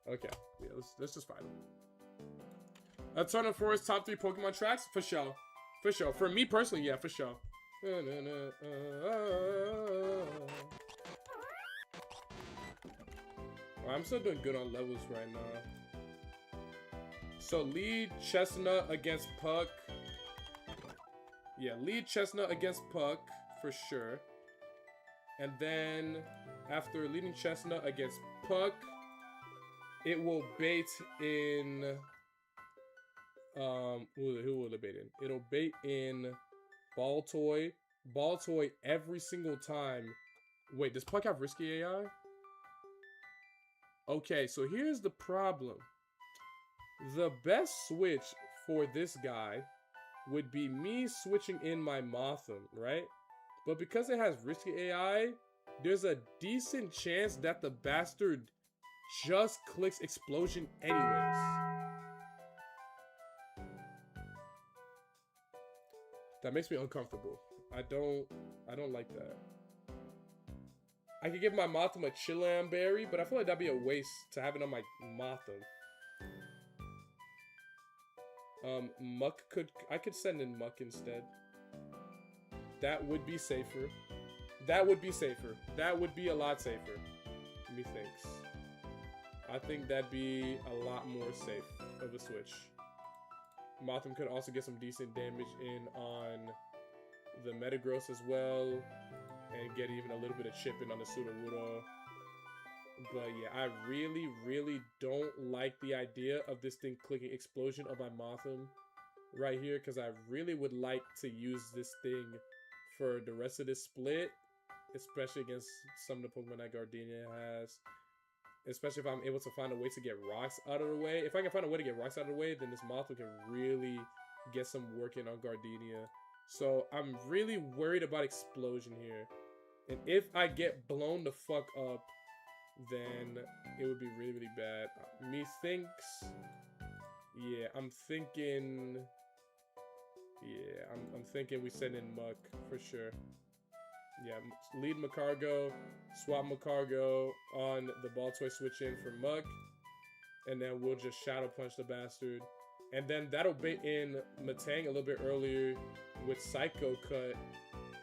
Okay, yeah, let's just fight him. A ton of Forest top 3 Pokemon tracks? For sure. For sure. For me personally, yeah, for sure. I'm still doing good on levels right now. So lead Chestnut against Puck. Yeah, lead Chestnut against Puck for sure. And then after leading Chestnut against Puck, it will bait in who will it bait in? It'll bait in Baltoy. Baltoy every single time. Wait, does Puck have risky AI? Okay, so here's the problem. The best switch for this guy would be me switching in my Mothim, right? But because it has risky AI, there's a decent chance that the bastard just clicks Explosion anyways. That makes me uncomfortable. I don't like that. I could give my Mothim a Chilam Berry, but I feel like that'd be a waste to have it on my Mothim. Muck I could send in Muck instead. That would be safer. That would be safer. That would be a lot safer. Methinks. I think that'd be a lot more safe of a switch. Mothim could also get some decent damage in on the Metagross as well, and get even a little bit of chip in on the Sudowoodo. But yeah, I really don't like the idea of this thing clicking Explosion on my Mothim right here, because I really would like to use this thing for the rest of this split, especially against some of the Pokemon that Gardenia has. Especially if I'm able to find a way to get rocks out of the way. If I can find a way to get rocks out of the way, then this Mothim can really get some work in on Gardenia. So I'm really worried about Explosion here. And if I get blown the fuck up, then it would be really bad. Methinks, yeah, I'm thinking we send in Muck for sure. Yeah, lead Macargo, swap Macargo on the Baltoy switch in for Muck, and then we'll just Shadow Punch the bastard. And then that'll bait in Matang a little bit earlier with Psycho Cut,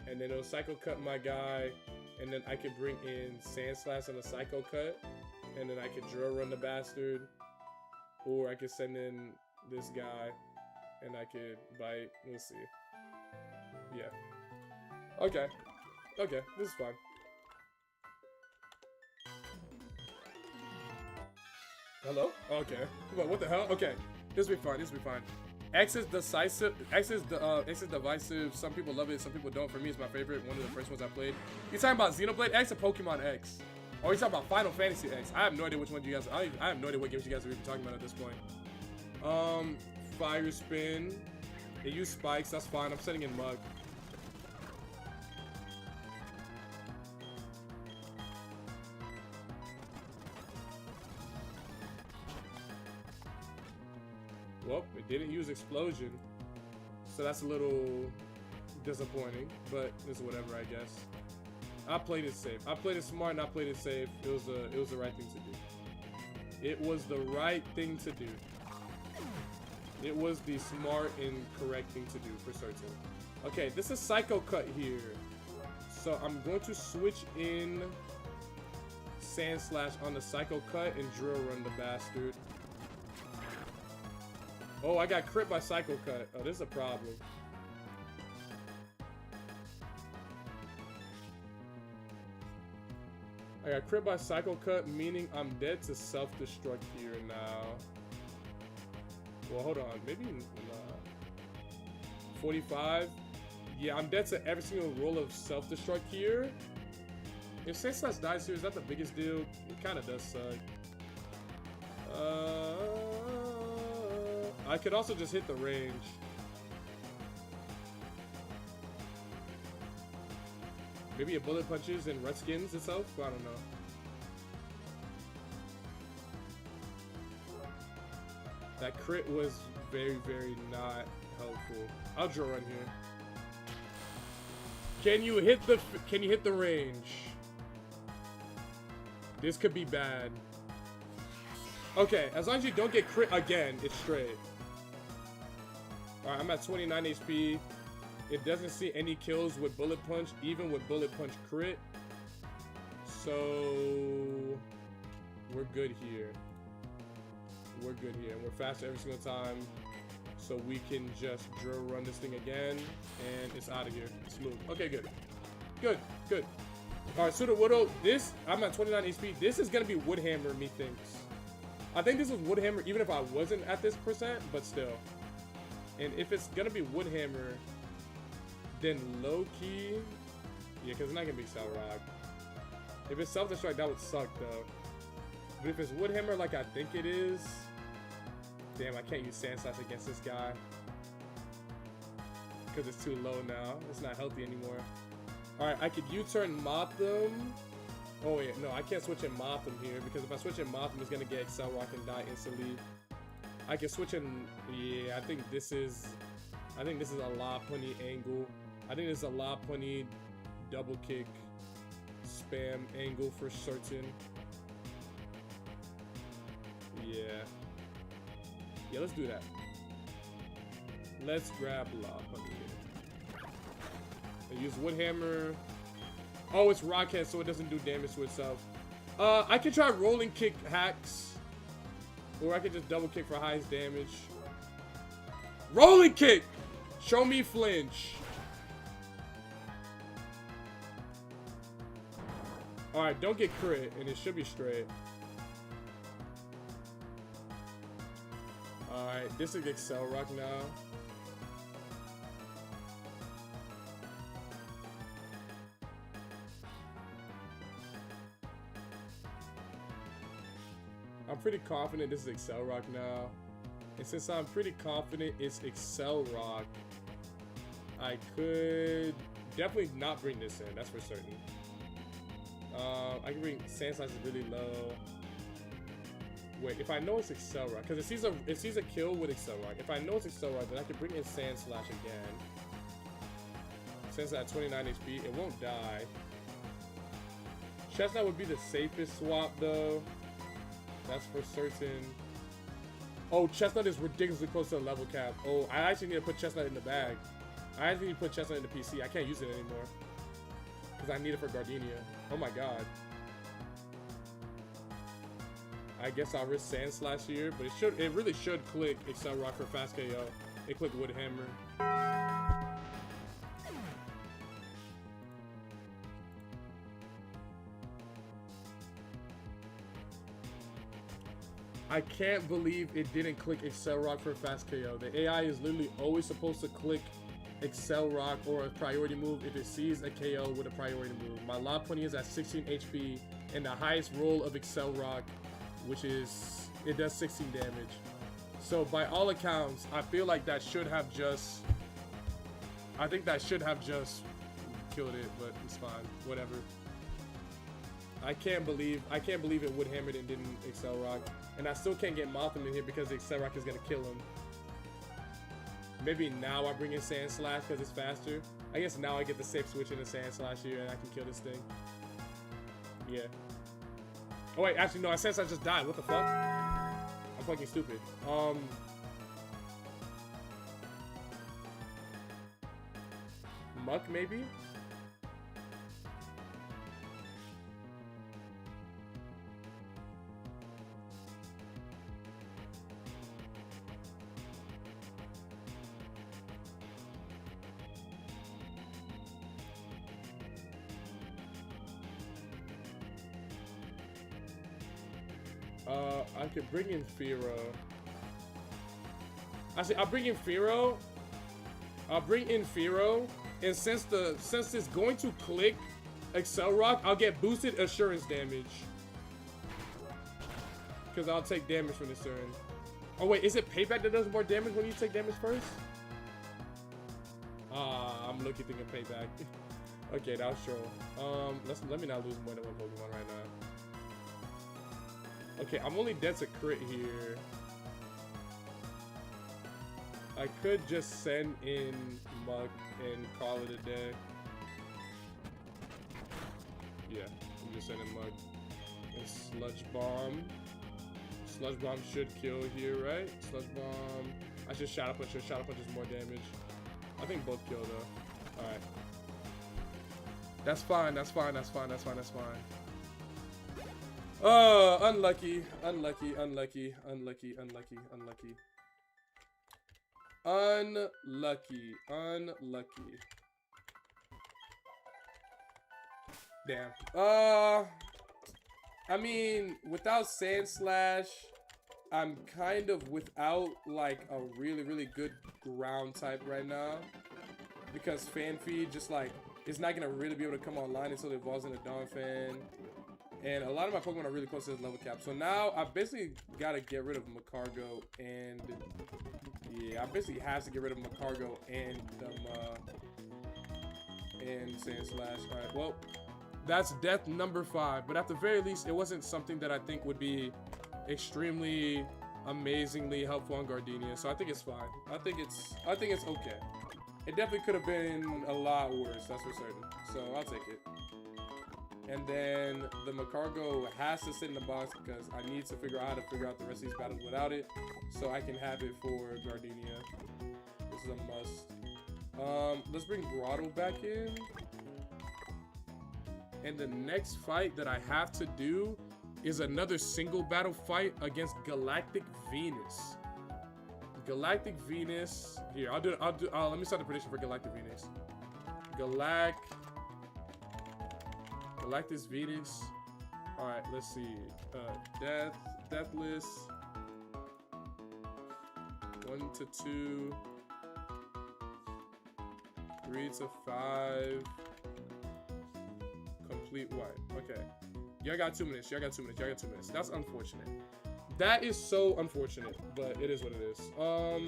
and then it'll Psycho Cut my guy, and then I could bring in Sand Slash on a Psycho Cut, and then I could Drill Run the bastard, or I could send in this guy, and I could bite. We'll see. Yeah. Okay. Okay, this is fine. Hello? Okay. What the hell? Okay. This will be fine. This will be fine. X is decisive. X is divisive. Some people love it. Some people don't. For me, it's my favorite. One of the first ones I played. You talking about Xenoblade X or Pokemon X? Or you talking about Final Fantasy X? I have no idea which one you guys. I have no idea what games you guys are even talking about at this point. Fire Spin. It used spikes. That's fine. I'm sending in Mug. Well, it didn't use Explosion, so that's a little disappointing, but it's whatever, I guess. I played it safe. I played it smart and I played it safe. It was the right thing to do. It was the right thing to do. It was the smart and correct thing to do for certain. Okay, this is Psycho Cut here. So I'm going to switch in Sand Slash on the Psycho Cut and Drill Run the bastard. Oh, I got crit by Psycho Cut. Oh, this is a problem. I got crit by Psycho Cut, meaning I'm dead to self-destruct here now. Well, hold on. Maybe 45. Yeah, I'm dead to every single roll of self-destruct here. If Sand Slash dies here, is that the biggest deal? It kind of does suck. I could also just hit the range. Maybe it bullet punches and Redskins itself? I don't know. That crit was very, very not helpful. I'll draw run here. Can you hit the range? This could be bad. Okay, as long as you don't get crit again, it's straight. Alright, I'm at 29 HP. It doesn't see any kills with bullet punch, even with bullet punch crit. So we're good here. We're good here. And we're faster every single time. So we can just drill run this thing again. And it's out of here. Smooth. Okay, good. Good, good. Alright, Sudowoodo, this, I'm at 29 HP. This is gonna be Woodhammer, methinks. I think this was Woodhammer even if I wasn't at this percent, but still. And if it's gonna be Woodhammer, then low-key, yeah, because it's not gonna be Cell Rock. If it's self-destruct, that would suck though. But if it's Woodhammer like I think it is, damn, I can't use Sand Slash against this guy. Because it's too low now. It's not healthy anymore. Alright, I could U-turn Mothim. Oh wait, no, I can't switch in Mothim here, because if I switch in Mothim, it's gonna get Excel Rock and die instantly. I can switch in, yeah, I think this is a La Punny angle. I think this is a La Punny double kick spam angle for certain. Yeah. Yeah, let's do that. Let's grab La Punny here. I use Woodhammer. Oh, it's Rockhead, so it doesn't do damage to itself. I could try rolling kick hacks. Or I could just double kick for highest damage. Rolling kick! Show me flinch. Alright, don't get crit, and it should be straight. Alright, this is Excel Rock now. I'm pretty confident this is Excel Rock now. And since I'm pretty confident it's Excel Rock, I could definitely not bring this in, that's for certain. I can bring Sand Slash is really low. Wait, if I know it's Excel Rock, because it sees a kill with Excel Rock. If I know it's Excel Rock, then I can bring in Sand Slash again. Sand Slash at 29 HP, it won't die. Chestnut would be the safest swap though. That's for certain. Oh, Chestnut is ridiculously close to the level cap. Oh, I actually need to put Chestnut in the bag. I actually need to put Chestnut in the PC. I can't use it anymore. Because I need it for Gardenia. Oh my god. I guess I'll risk Sand Slash here, but it really should click Excel Rock for fast KO. It clicked Woodhammer. I can't believe it didn't click Excel Rock for fast KO. The AI is literally always supposed to click Excel Rock or a priority move if it sees a KO with a priority move. My La Punny is at 16 HP and the highest roll of Excel Rock, which is, it does 16 damage. So by all accounts, I feel like that should have just, I think that should have just killed it, but it's fine, whatever. I can't believe it Woodhammered and didn't Excel Rock. And I still can't get Mothim in here because the Excel Rock is gonna kill him. Maybe now I bring in Sand Slash because it's faster. I guess now I get the safe switch into Sand Slash here and I can kill this thing. Yeah. Oh wait, actually no, I sense I just died. What the fuck? I'm fucking stupid. Muck maybe? I could bring in Firo. Actually, I'll bring in Firo. And since it's going to click Excel Rock, I'll get boosted assurance damage. Because I'll take damage from this turn. Oh wait, is it payback that does more damage when you take damage first? I'm looking thinking payback. Okay, that'll show. Let me not lose more than one Pokemon right now. Okay, I'm only dead to crit here. I could just send in Mug and call it a day. Yeah, I'm just sending Mug. And Sludge Bomb. Sludge Bomb should kill here, right? Sludge Bomb. I should Shadow Punch. Shadow Punch is more damage. I think both kill though. Alright. That's fine, that's fine, that's fine, that's fine, that's fine. Oh, unlucky, unlucky, unlucky, unlucky, unlucky, unlucky. Unlucky, unlucky. Damn. I mean, without Sand Slash, I'm kind of without like a really good ground type right now. Because Fan Feed just like, it's not gonna really be able to come online until it evolves into Donphan. And a lot of my Pokemon are really close to this level cap. So now I basically gotta get rid of Macargo and yeah, I basically have to get rid of Macargo and Sand Slash. Alright, well, that's death number 5. But at the very least, it wasn't something that I think would be extremely amazingly helpful on Gardenia. So I think it's fine. I think it's okay. It definitely could have been a lot worse, that's for certain. So I'll take it. And then the Macargo has to sit in the box because I need to figure out how to figure out the rest of these battles without it, so I can have it for Gardenia. This is a must. Let's bring Grotto back in. And the next fight that I have to do is another single battle fight against Galactic Venus. Galactic Venus. Here, let me start the prediction for Galactic Venus. Galactus Venus. Alright, let's see. Deathless. 1 to 2. 3 to 5. Complete white. Okay. Y'all got 2 minutes. Y'all got 2 minutes. Y'all got 2 minutes. That's unfortunate. That is so unfortunate, but it is what it is. I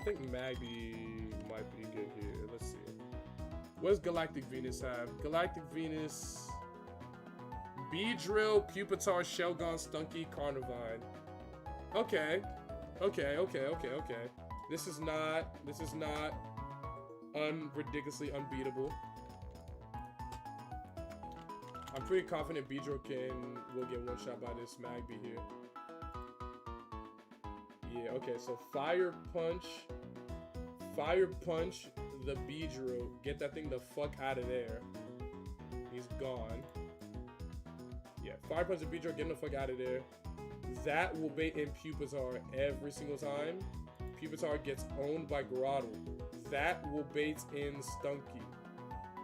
think Magby might be good here. Let's see. What does Galactic Venus have? Galactic Venus, Beedrill, Pupitar, Shelgon, Stunky, Carnivine. Okay. This is not ridiculously unbeatable. I'm pretty confident Beedrill will get one shot by this Magby here. Yeah, okay, so Fire Punch the Beedrill, get that thing the fuck out of there. He's gone. Yeah, Fire Punch the Beedrill, get him the fuck out of there. That will bait in Pupitar every single time. Pupitar gets owned by Grotto. That will bait in Stunky.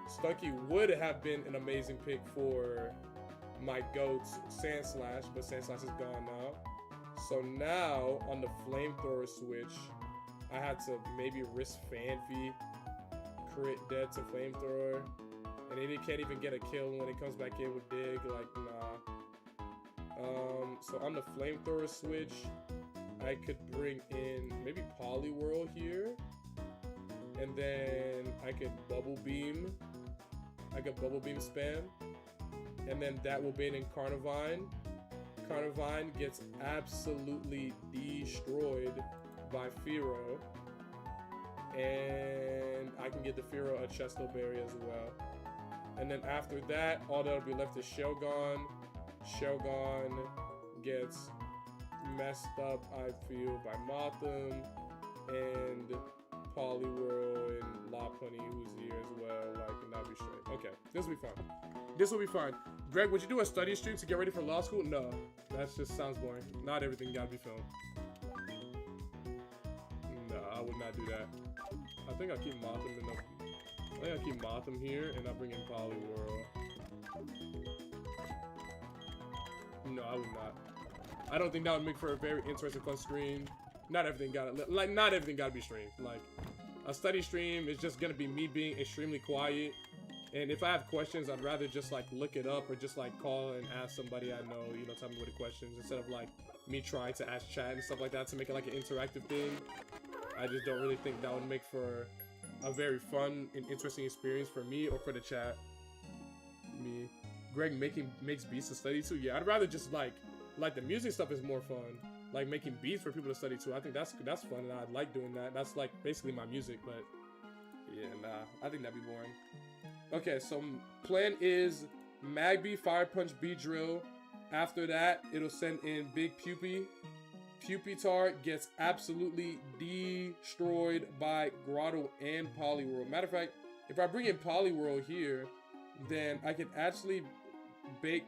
Stunky would have been an amazing pick for my goats, Sand Slash, but Sand Slash is gone now. So now, on the Flamethrower switch, I had to maybe risk Fanfi, crit dead to Flamethrower, and then he can't even get a kill when he comes back in with Dig, like, nah. So on the Flamethrower switch, I could bring in maybe Poliwhirl here, and then I could Bubble Beam. I could Bubble Beam spam, and then that will bait in Carnivine. Carnivine gets absolutely destroyed by Fearow, and I can get the Fearow a Chesto Berry as well. And then after that, all that'll be left is Shelgon, Shogun gets messed up, I feel, by Motham, and Poliwhirl and Lopunny, who's here as well, like, and that'll be straight. Okay, this will be fun. This will be fun. Greg, would you do a study stream to get ready for law school? No, that just sounds boring. Not everything gotta be filmed. No, I would not do that. I think I'll keep Motham in the... I think I'll keep Motham here, and I'll bring in Poliwhirl. No, I would not. I don't think that would make for a very interesting, fun stream. Not everything gotta be streamed. Like, a study stream is just gonna be me being extremely quiet. And if I have questions, I'd rather just like look it up or just like call and ask somebody I know, you know, tell me what the questions, instead of like me trying to ask chat and stuff like that to make it like an interactive thing. I just don't really think that would make for a very fun and interesting experience for me or for the chat. Me. Greg makes beats to study too. Yeah, I'd rather just like the music stuff is more fun. Like making beats for people to study too. I think that's fun and I like doing that. That's like basically my music, but yeah, nah, I think that'd be boring. Okay, so plan is Magby, Fire Punch, Beedrill. After that, it'll send in Big Puppy. Pupitar gets absolutely destroyed by Grotto and Poliwhirl. Matter of fact, if I bring in Poliwhirl here, then I can actually bait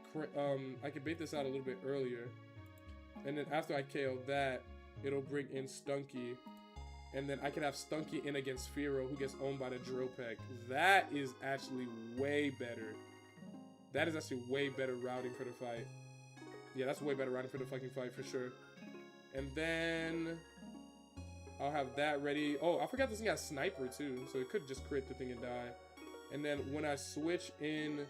this out a little bit earlier. And then after I KO that, it'll bring in Stunky. And then I can have Stunky in against Fearow, who gets owned by the Drill Peck. That is actually way better. That is actually way better routing for the fight. Yeah, that's way better routing for the fucking fight for sure. And then I'll have that ready. Oh, I forgot this thing has Sniper too, so it could just crit the thing and die. And then when I switch in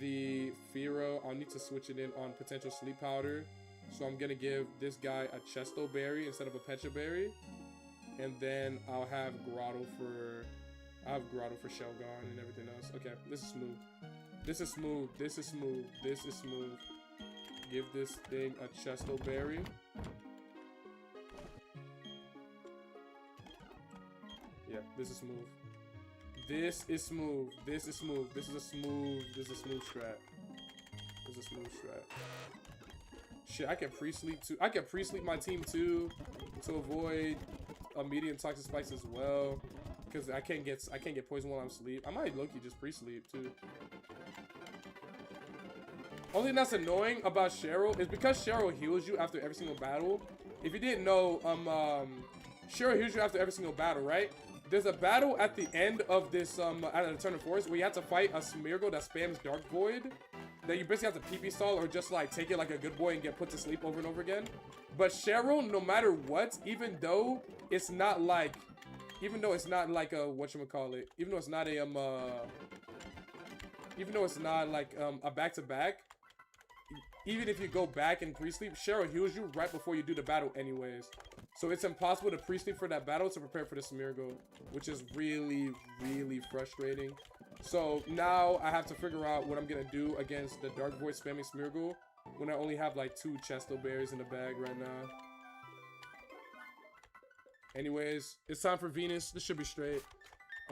the Fearow, I'll need to switch it in on potential Sleep Powder. So I'm gonna give this guy a Chesto Berry instead of a Pecha Berry. And then I'll have Grotto for Shelgon and everything else. Okay, this is smooth. This is smooth. This is smooth. This is smooth. Give this thing a Chesto Berry. Yeah, this is smooth. This is smooth. This is smooth. This is a smooth strat. This is a smooth strat. Shit, I can pre-sleep too. I can pre-sleep my team too to avoid a medium toxic spikes as well, because I can't get poisoned while I'm asleep. I might low-key just pre-sleep too. Only thing that's annoying about Cheryl is because Cheryl heals you after every single battle. If you didn't know, Cheryl heals you after every single battle, right? There's a battle at the end of this at the Turn of Force where you have to fight a Smeargle that spams Dark Void. That you basically have to PP stall or just like take it like a good boy and get put to sleep over and over again. But Cheryl, no matter what, even though it's not like a whatchamacallit, even though it's not like a back-to-back, even if you go back and pre-sleep, Cheryl heals you right before you do the battle anyways. So it's impossible to pre-sleep for that battle to prepare for the Smeargle, which is really, really frustrating. So now I have to figure out what I'm gonna do against the Dark Void spamming Smeargle when I only have like 2 Chesto Berries in the bag right now. Anyways, it's time for Venus. This should be straight.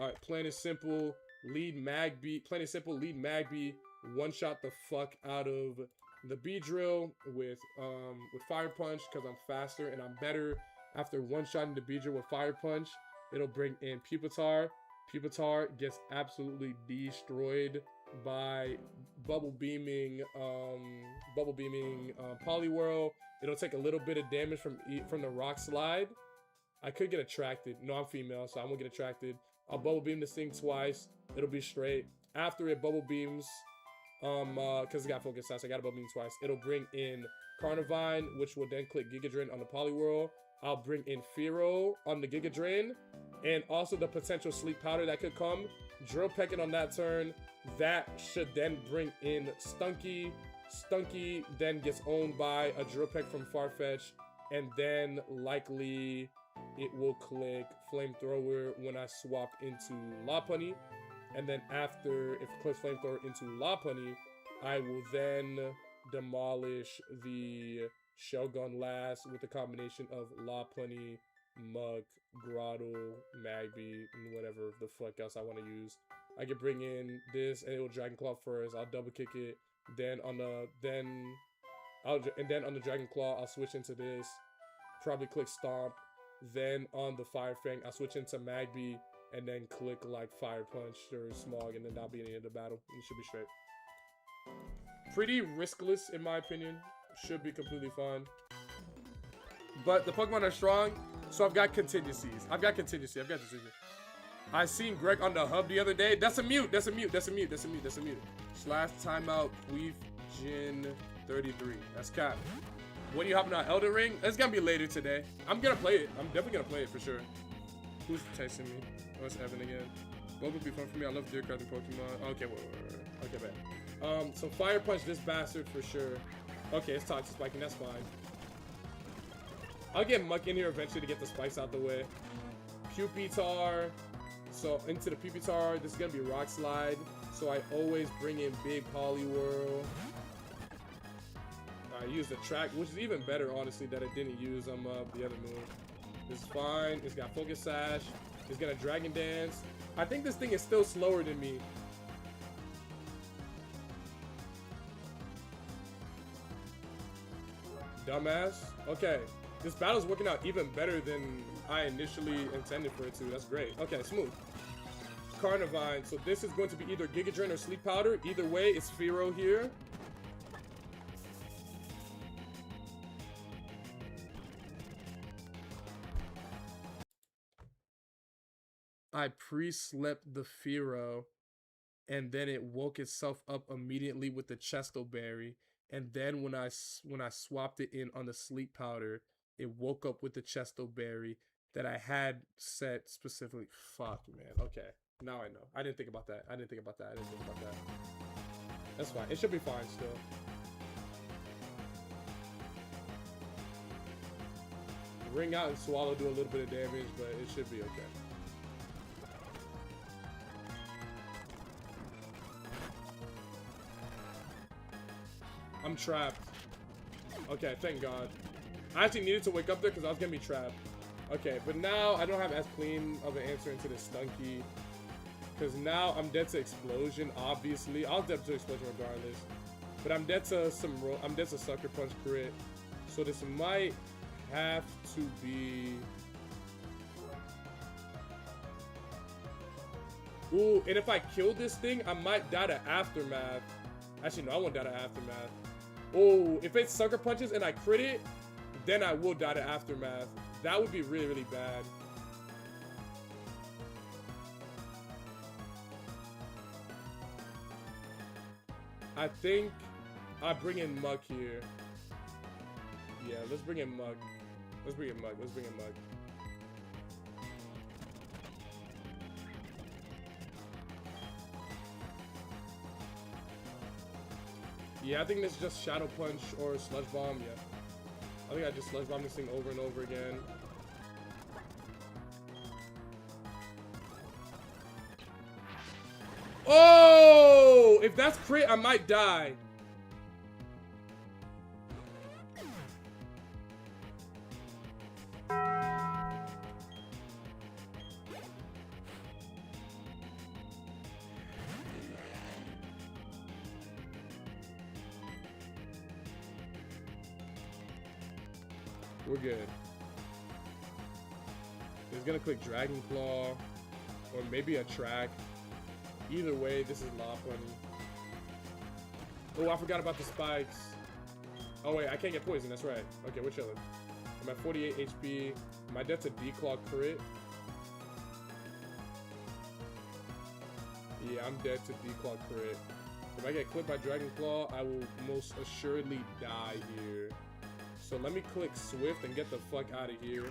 Alright, plan is simple. Lead Magby. Plan is simple. Lead Magby. One-shot the fuck out of the Beedrill with Fire Punch because I'm faster and I'm better. After one-shotting the Beedrill with Fire Punch, it'll bring in Pupitar. Pupitar gets absolutely destroyed by bubble beaming Poliwhirl. It'll take a little bit of damage from the Rock Slide. I could get attracted. No, I'm female, so I won't get attracted. I'll bubble beam this thing twice. It'll be straight. After it bubble beams, because it got focus out, so I gotta bubble beam twice. It'll bring in Carnivine, which will then click Giga Drain on the Poliwhirl. I'll bring in Fearow on the Giga Drain, and also the potential Sleep Powder that could come. Drill Pecking on that turn. That should then bring in Stunky. Stunky then gets owned by a Drill Peck from Farfetch, and then likely it will click Flamethrower when I swap into Lopunny. And then after, if it clicks Flamethrower into Lopunny, I will then demolish the Shelgon last with a combination of Lopunny, Muk, Grotto, Magby, and whatever the fuck else I want to use. I can bring in this, and it will Dragon Claw first. I'll double kick it. Then on the then on the Dragon Claw, I'll switch into this. Probably click Stomp. Then on the Fire Fang, I'll switch into Magby, and then click like Fire Punch or Smog, and then that'll be the end of the battle. You should be straight. Pretty riskless in my opinion. Should be completely fine. But the Pokemon are strong, so I've got contingencies. I seen Greg on the hub the other day. That's a mute. Slash timeout Queef Jin 33. That's cap. When you hopping on Elden Ring, it's gonna be later today. I'm gonna play it. I'm definitely gonna play it for sure. Who's texting me? Oh, it's Evan again. What would be fun for me? I love deer crafting Pokemon. Okay, wait. Okay, bad. So Fire Punch this bastard for sure. Okay, it's Toxic Spiking. That's fine. I'll get Muck in here eventually to get the spikes out the way. Pupitar. So into the Pupitar, this is gonna be Rock Slide. So I always bring in Big Poliwhirl. I use the track, which is even better, honestly, that I didn't use the other move. This is fine. It's got Focus Sash. It's gonna Dragon Dance. I think this thing is still slower than me. Dumbass. Okay. This battle's working out even better than I initially intended for it to. That's great. Okay, smooth. Carnivine. So this is going to be either Giga Drain or Sleep Powder. Either way, it's Fearow here. I pre-slept the Fearow, and then it woke itself up immediately with the Chesto Berry. And then when I swapped it in on the Sleep Powder, it woke up with the Chesto Berry that I had set specifically. Fuck, man. Okay, now I know. I didn't think about that. That's fine. It should be fine still. Ring Out and Swallow do a little bit of damage, but it should be okay. I'm trapped. Okay, thank God. I actually needed to wake up there because I was gonna be trapped. Okay, but now I don't have as clean of an answer into this Stunky. Because now I'm dead to Explosion, obviously. I was dead to Explosion regardless. But I'm dead to Sucker Punch crit. So this might have to be... Ooh, and if I kill this thing, I might die to Aftermath. Actually, no, I won't die to Aftermath. Oh, if it Sucker Punches and I crit it, then I will die to Aftermath. That would be really, really bad. I think I bring in Mug here. Yeah, let's bring in Mug. Let's bring in Mug. Yeah, I think this is just Shadow Punch or Sludge Bomb, yeah. I think I just Sludge Bomb this thing over and over again. Oh! If that's crit, I might die. We're good. He's gonna click Dragon Claw, or maybe a Track. Either way, this is Lopunny. Oh, I forgot about the spikes. Oh wait, I can't get poison, that's right. Okay, we're chilling. I'm at 48 HP. My death's a D-Claw crit. Yeah, I'm dead to D-Claw crit. If I get clipped by Dragon Claw, I will most assuredly die here. So let me click Swift and get the fuck out of here.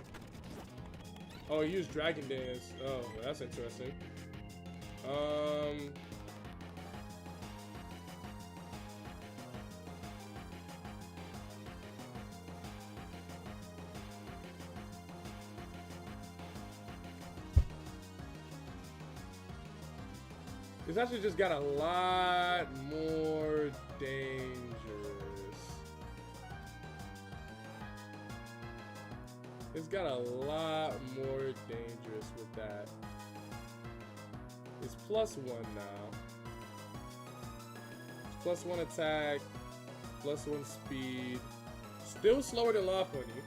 Oh, he used Dragon Dance. Oh, well, that's interesting. This actually just got a lot more dangerous. It's got a lot more dangerous with that. It's +1 now. +1 attack, +1 speed. Still slower than Lopunny.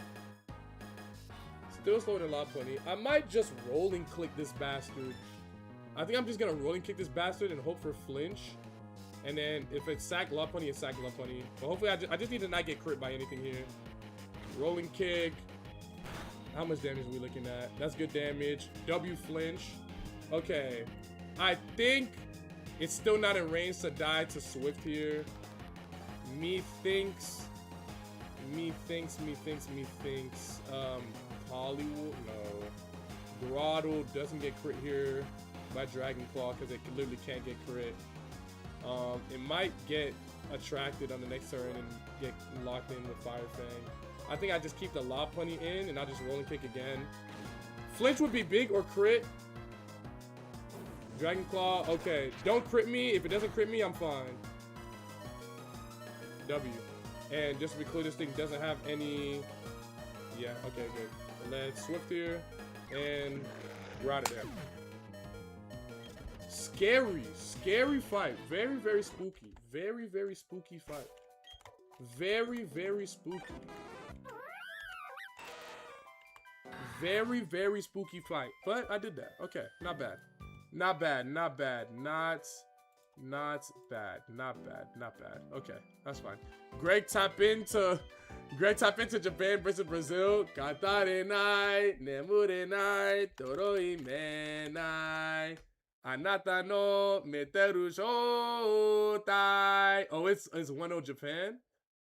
Still slower than Lopunny. I might just rolling click this bastard. I think I'm just gonna rolling kick this bastard and hope for flinch. And then if it's sack Lopunny, it's sack Lopunny. But hopefully I just need to not get crit by anything here. Rolling kick. How much damage are we looking at? That's good damage. W flinch. Okay. I think it's still not in range to die to Swift here. Methinks. Hollywood, no. Grotto doesn't get crit here by Dragon Claw because it literally can't get crit. It might get attracted on the next turn and get locked in with Fire Fang. I think I just keep the Lopunny in and I'll just roll and kick again. Flinch would be big or crit. Dragon Claw, okay. Don't crit me. If it doesn't crit me, I'm fine. W. And just to be clear, this thing doesn't have any... Yeah, okay, good. Let's Swift here, and we're out of there. Scary fight. Very, very spooky. Very, very spooky fight. Very, very spooky. Very, very spooky fight. But I did that. Okay, not bad. Not bad, not bad. Not bad. Okay, that's fine. Greg tap into Japan versus Brazil. Katarenai, nemurenai, toroimenai. Anata no meteru shotai. Oh, it's 1-0 Japan.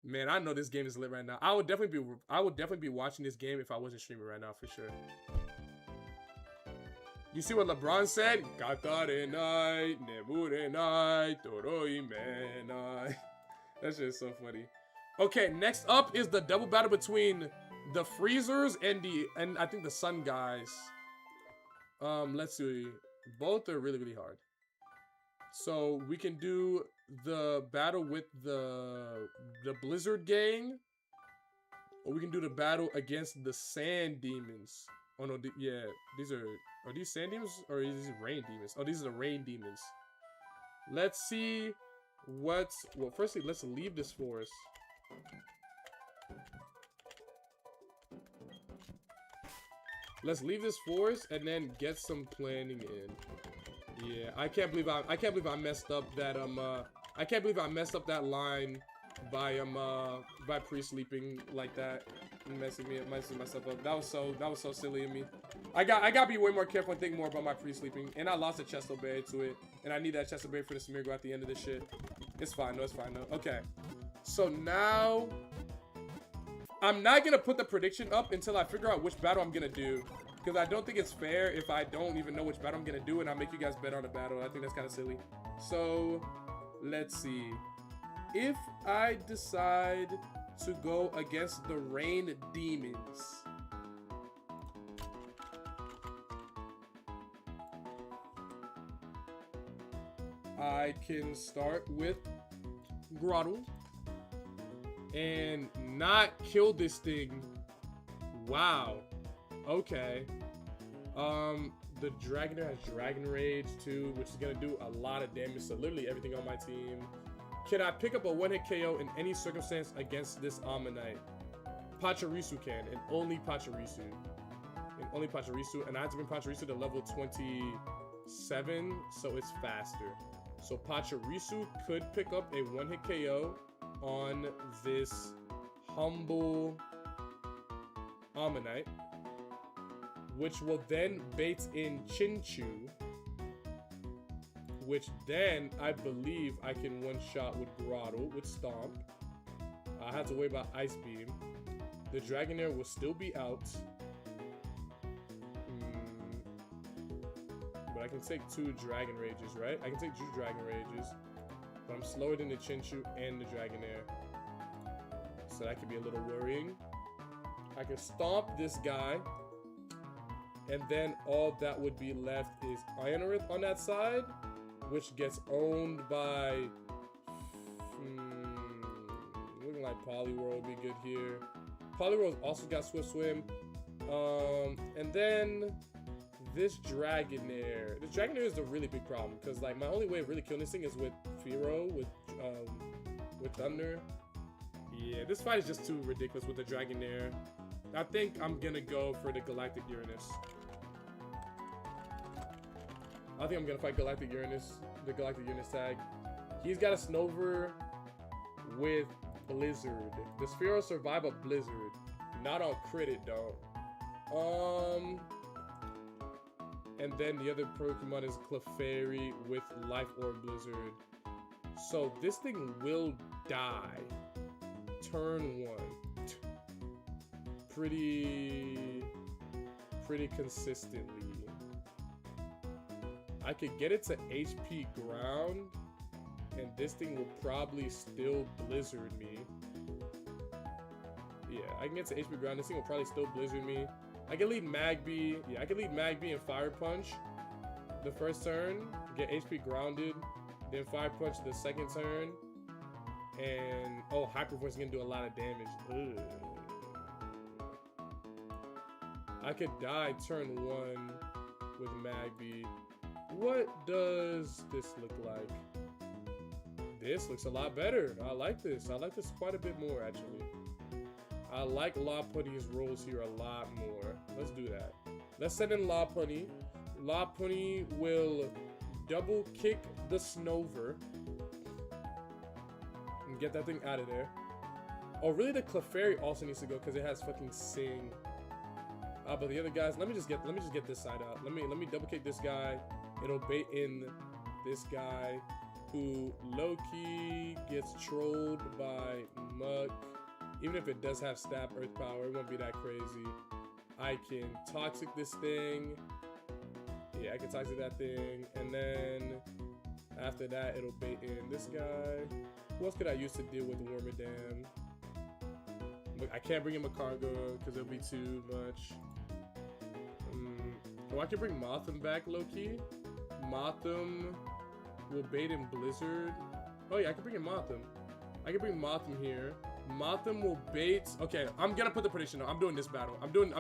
Man, I know this game is lit right now. I would definitely be watching this game if I wasn't streaming right now for sure. You see what LeBron said? Katarenai, nemurenai, toroimenai. That shit is so funny. Okay, next up is the double battle between the Freezers and I think the Sun guys. Let's see. Both are really, really hard. So we can do the battle with the Blizzard gang, or we can do the battle against the Sand Demons. Oh no, yeah, are these Sand Demons or are these Rain Demons? Oh, these are the Rain Demons. Let's see well, firstly, let's leave this forest. Let's leave this forest and then get some planning in. Yeah, I can't believe I messed up that I can't believe I messed up that line by pre-sleeping like that, messing myself up. That was so silly of me. I gotta be way more careful and think more about my pre-sleeping. And I lost a Chesto Berry to it, and I need that Chesto Berry for the Smeargle at the end of this shit. It's fine, no, it's fine, no. Okay, so now I'm not gonna put the prediction up until I figure out which battle I'm gonna do, because I don't think it's fair if I don't even know which battle I'm gonna do and I make you guys bet on a battle. I think that's kind of silly. So let's see. If I decide to go against the Rain Demons, I can start with Grotto and not kill this thing. Wow. Okay. The Dragonair has Dragon Rage too, which is gonna do a lot of damage to literally everything on my team. Can I pick up a one-hit KO in any circumstance against this Ammonite? Pachirisu can, and only Pachirisu. And I have to bring Pachirisu to level 27, so it's faster. So Pachirisu could pick up a one-hit KO on this humble Ammonite, which will then bait in Chinchu, which then I believe I can one-shot with Grotto with Stomp. I have to worry about Ice Beam. The Dragonair will still be out. But I can take 2 Dragon Rages, right? I can take 2 Dragon Rages. But I'm slower than the Chinchu and the Dragonair. So that could be a little worrying. I can Stomp this guy. And then all that would be left is Ionorith on that side, which gets owned by looking like Poliwhirl would be good here. Poliwhirl's also got Swift Swim. And then this Dragonair. This Dragonair is a really big problem because like my only way of really killing this thing is with Fearow, with with Thunder. Yeah, this fight is just too ridiculous with the Dragonair. I think I'm gonna go for the Galactic Uranus. I think I'm gonna fight Galactic Uranus, the Galactic Uranus tag. He's got a Snover with Blizzard. The Sphere will survive a Blizzard. Not on crit it though. And then the other Pokemon is Clefairy with Life Orb Blizzard. So this thing will die. Turn 1. Pretty consistently. I could get it to HP ground, and this thing will probably still Blizzard me. Yeah, I can get to HP ground. This thing will probably still Blizzard me. I can lead Magby. Yeah, I can lead Magby and Fire Punch the first turn, get HP grounded, then Fire Punch the second turn, and oh, Hyper Voice is gonna do a lot of damage. Ugh. I could die turn 1 with Magby. What does this look like? This looks a lot better. I like this. I like this quite a bit more, actually. I like Lopunny's rolls here a lot more. Let's do that. Let's send in Lopunny. Lopunny will double kick the Snover and get that thing out of there. Oh, really? The Clefairy also needs to go because it has fucking Sing. But the other guys, let me just get this side out. Let me double kick this guy. It'll bait in this guy who low-key gets trolled by Muck. Even if it does have stab earth power, it won't be that crazy. I can toxic this thing. Yeah, I can toxic that thing. And then after that, it'll bait in this guy. Who else could I use to deal with Wormadam? Look, I can't bring him a cargo because it'll be too much. Oh, I can bring Mothim back low-key. Mothim will bait in Blizzard. Oh yeah, I can bring in Mothim. I can bring Mothim here. Mothim will bait. Okay, I'm gonna put the prediction on. I'm doing this battle. I'm doing the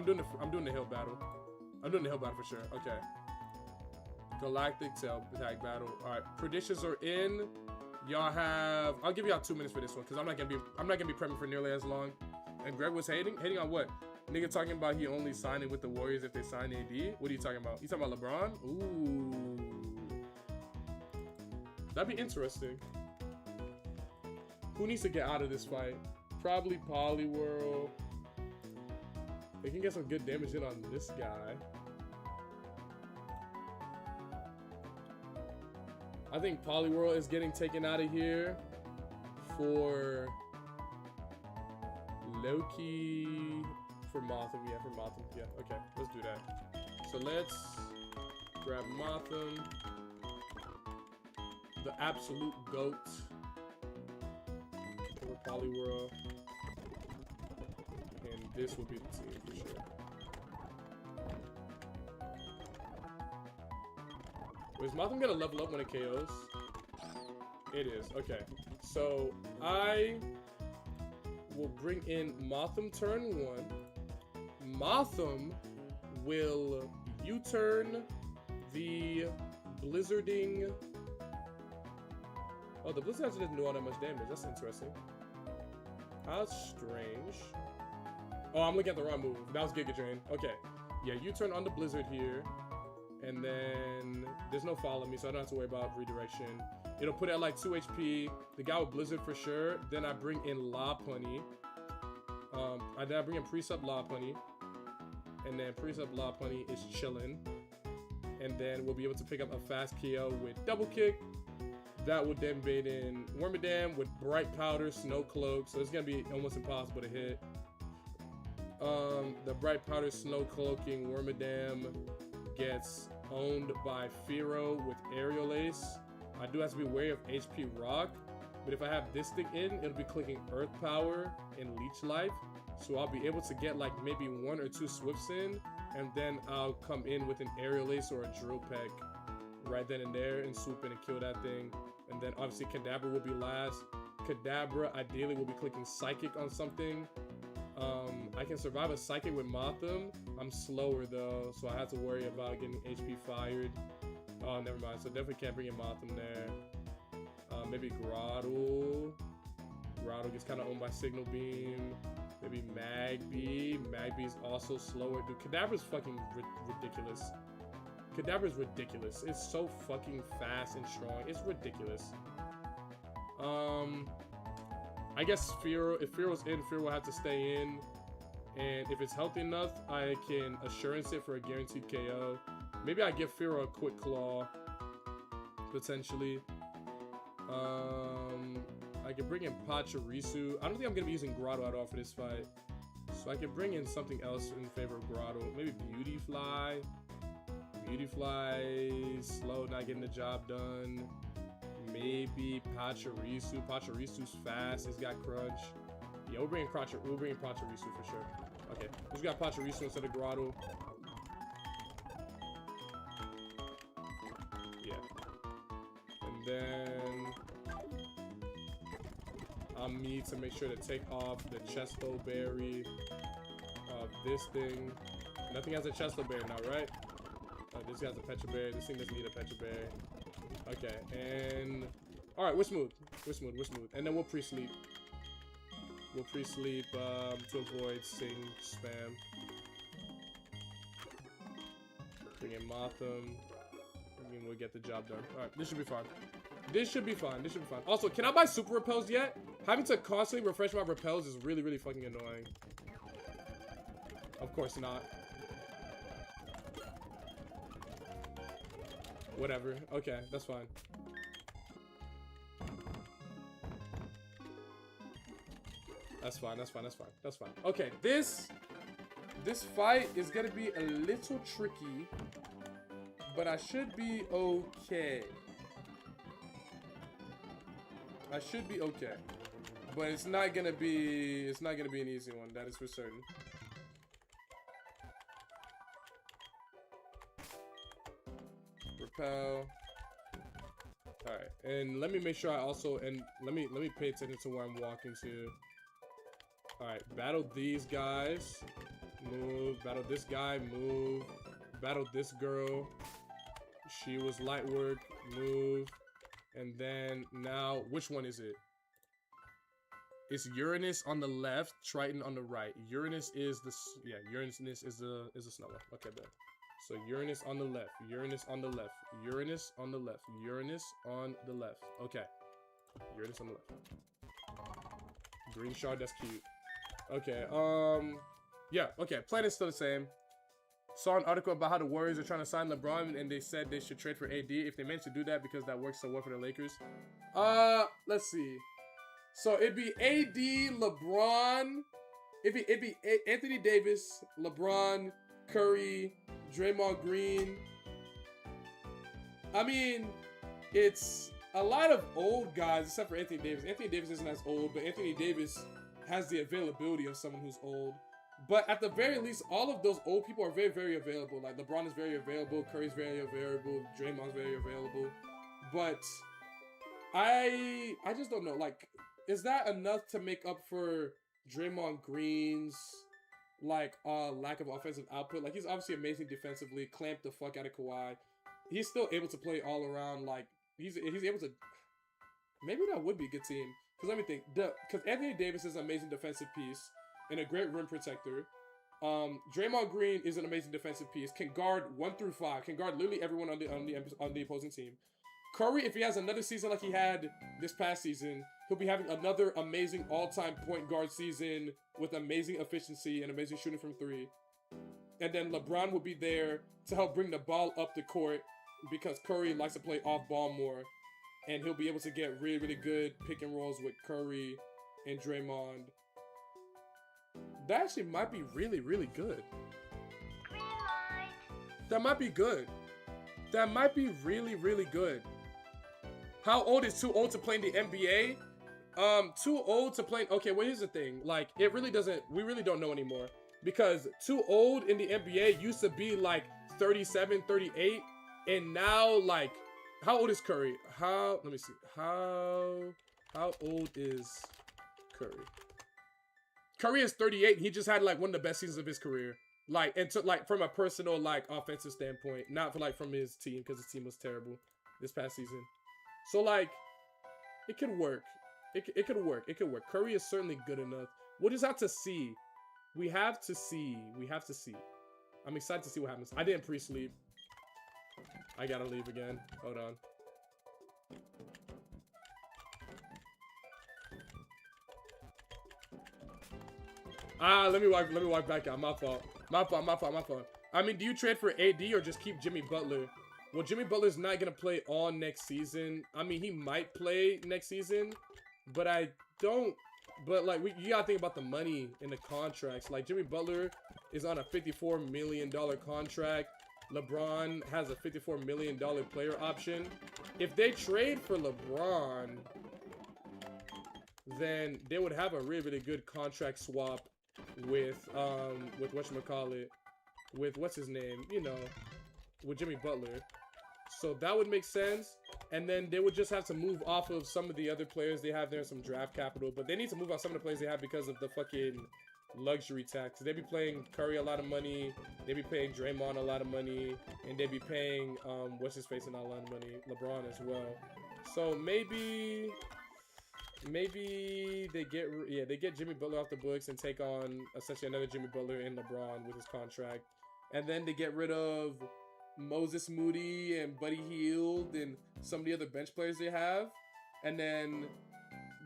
hill battle. I'm doing the hill battle for sure. Okay. Galactic tail tag battle. All right, predictions are in. Y'all have. I'll give y'all 2 minutes for this one because I'm not gonna be prepping for nearly as long. And Greg was hating on what? Nigga talking about he only signing with the Warriors if they sign AD. What are you talking about? You talking about LeBron? Ooh, that'd be interesting. Who needs to get out of this fight? Probably Poliwhirl. They can get some good damage in on this guy. I think Poliwhirl is getting taken out of here for Loki. For Mothim, yeah, for Mothim. Yeah, okay, let's do that. So let's grab Mothim. The absolute GOAT. Over Poliwhirl. And this will be the team for sure. Is Mothim gonna level up when it KOs? It is, okay. So I will bring in Mothim turn 1. Mothim will U-turn the Blizzarding. Oh, the Blizzard actually doesn't do all that much damage. That's interesting. How strange. Oh, I'm looking at the wrong move. That was Giga Drain. Okay. Yeah, U-turn on the Blizzard here. And then there's no follow me, so I don't have to worry about redirection. It'll put it at like 2 HP. The guy with Blizzard for sure. Then I bring in Lopunny. Then I bring in Pre-Sub Lopunny. And then Pre-Sub Lopunny is chilling. And then we'll be able to pick up a fast KO with Double Kick. That would then bait in Wormadam with Bright Powder, Snow Cloak. So it's going to be almost impossible to hit. The Bright Powder, Snow Cloaking Wormadam gets owned by Fearow with Aerial Ace. I do have to be wary of HP Rock. But if I have this thing in, it'll be clicking Earth Power and Leech Life. So I'll be able to get like maybe 1 or 2 Swifts in, and then I'll come in with an Aerial Ace or a Drill Peck right then and there and swoop in and kill that thing. And then obviously Kadabra will be last. Kadabra ideally will be clicking Psychic on something. I can survive a Psychic with Mothim. I'm slower though, so I have to worry about getting HP fired. Oh, never mind. So definitely can't bring in Mothim there. Maybe Grotto. Grotto gets kind of owned by Signal Beam. Maybe Magby. Magby's also slower. Dude, Kadabra's fucking ridiculous. Kadabra's ridiculous. It's so fucking fast and strong. It's ridiculous. I guess Fearow, if Fearow's in, Fearow will have to stay in. And if it's healthy enough, I can assurance it for a guaranteed KO. Maybe I give Fearow a quick claw. Potentially. I can bring in Pachirisu. I don't think I'm gonna be using Grotto at all for this fight. So I can bring in something else in favor of Grotto. Maybe Beautyfly. Beautyfly, slow, not getting the job done. Maybe Pachirisu. Pachirisu's fast. He's got crunch. Yeah, we'll bring in Pachirisu for sure. Okay, we just got Pachirisu instead of Grotto. Yeah. And then I'll need to make sure to take off the Chesto Berry of this thing. Nothing has a Chesto Berry now, right? This has a Petra Berry. This thing doesn't need a Petra Berry. Okay, and alright, we're smooth. We're smooth. And then we'll pre-sleep. We'll pre-sleep to avoid Sing spam. Bring in Motham. And we'll get the job done. Alright, this should be fine. This should be fine. Also, can I buy super repels yet? Having to constantly refresh my repels is really, really fucking annoying. Of course not. Whatever. Okay, that's fine. That's fine. Okay, this fight is gonna be a little tricky, but I should be okay. But it's not gonna be an easy one, that is for certain. Repel. Alright, and let me make sure I also, and let me pay attention to where I'm walking to. Alright, battle these guys. Move. Battle this guy. Move. Battle this girl. She was light work. Move. And then now, which one is it? It's Uranus on the left, Triton on the right. Uranus is the, yeah, Uranus is the snow one. Okay, bet. So Uranus on the left, Uranus on the left, Uranus on the left, Uranus on the left. Okay. Uranus on the left. Green shard, that's cute. Okay, yeah, okay, plan is still the same. Saw an article about how the Warriors are trying to sign LeBron, and they said they should trade for AD if they managed to do that because that works so well for the Lakers. Let's see. So it'd be AD, LeBron, it'd be Anthony Davis, LeBron, Curry, Draymond Green. I mean, it's a lot of old guys except for Anthony Davis. Anthony Davis isn't as old, but Anthony Davis has the availability of someone who's old. But at the very least, all of those old people are very, very available. Like, LeBron is very available, Curry's very available, Draymond's very available. But I just don't know. Like, is that enough to make up for Draymond Green's, like, lack of offensive output? Like, he's obviously amazing defensively, clamped the fuck out of Kawhi. He's still able to play all around. Like, he's able to... Maybe that would be a good team. Because let me think. Because Anthony Davis is an amazing defensive piece and a great rim protector. Draymond Green is an amazing defensive piece. Can guard 1 through 5. Can guard literally everyone on the opposing team. Curry, if he has another season like he had this past season, he'll be having another amazing all-time point guard season with amazing efficiency and amazing shooting from 3. And then LeBron will be there to help bring the ball up the court because Curry likes to play off-ball more. And he'll be able to get really, really good pick and rolls with Curry and Draymond. That actually might be really, really good. Green light. That might be good. That might be really, really good. How old is too old to play in the NBA? Too old to play... Okay, well, here's the thing. Like, it really doesn't... We really don't know anymore. Because too old in the NBA used to be, like, 37, 38. And now, like... How old is Curry? Let me see. How old is Curry? Curry is 38. He just had, like, one of the best seasons of his career. Like, and took, like, from a personal, like, offensive standpoint. Not for, like, from his team, because his team was terrible this past season. So, like, It could work. It could work. It could work. Curry is certainly good enough. We'll just have to see. We have to see. We have to see. I'm excited to see what happens. I didn't pre-sleep. I gotta leave again. Hold on. Let me wipe back out. My fault. I mean, do you trade for AD or just keep Jimmy Butler? Well, Jimmy Butler's not gonna play all next season. I mean, he might play next season, but I don't. But like, you gotta think about the money in the contracts. Like, Jimmy Butler is on a $54 million contract. LeBron has a $54 million player option. If they trade for LeBron, then they would have a really, really good contract swap with whatchamacallit, with what's his name, you know, with Jimmy Butler. So that would make sense. And then they would just have to move off of some of the other players they have there, some draft capital. But they need to move off some of the players they have because of the fucking luxury tax. They be paying Curry a lot of money. They be paying Draymond a lot of money. And they be paying, what's his face, a lot of money, LeBron as well. So maybe they get Jimmy Butler off the books and take on essentially another Jimmy Butler and LeBron with his contract. And then they get rid of Moses Moody and Buddy Hield and some of the other bench players they have. And then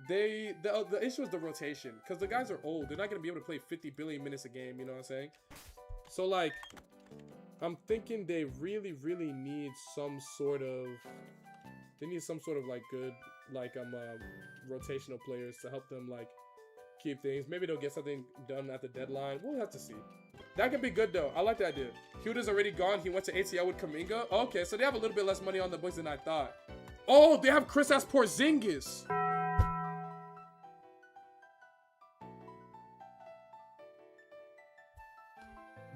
the issue is the rotation, because the guys are old. They're not going to be able to play 50 billion minutes a game, you know what I'm saying? So like, I'm thinking they really, really need some sort of like good, like rotational players to help them like keep things. Maybe they'll get something done at the deadline. We'll have to see. That could be good though. I like that idea. Huda's already gone. He went to ATL with Kuminga. Okay, so they have a little bit less money on the books than I thought. Oh, they have Kristaps Porzingis.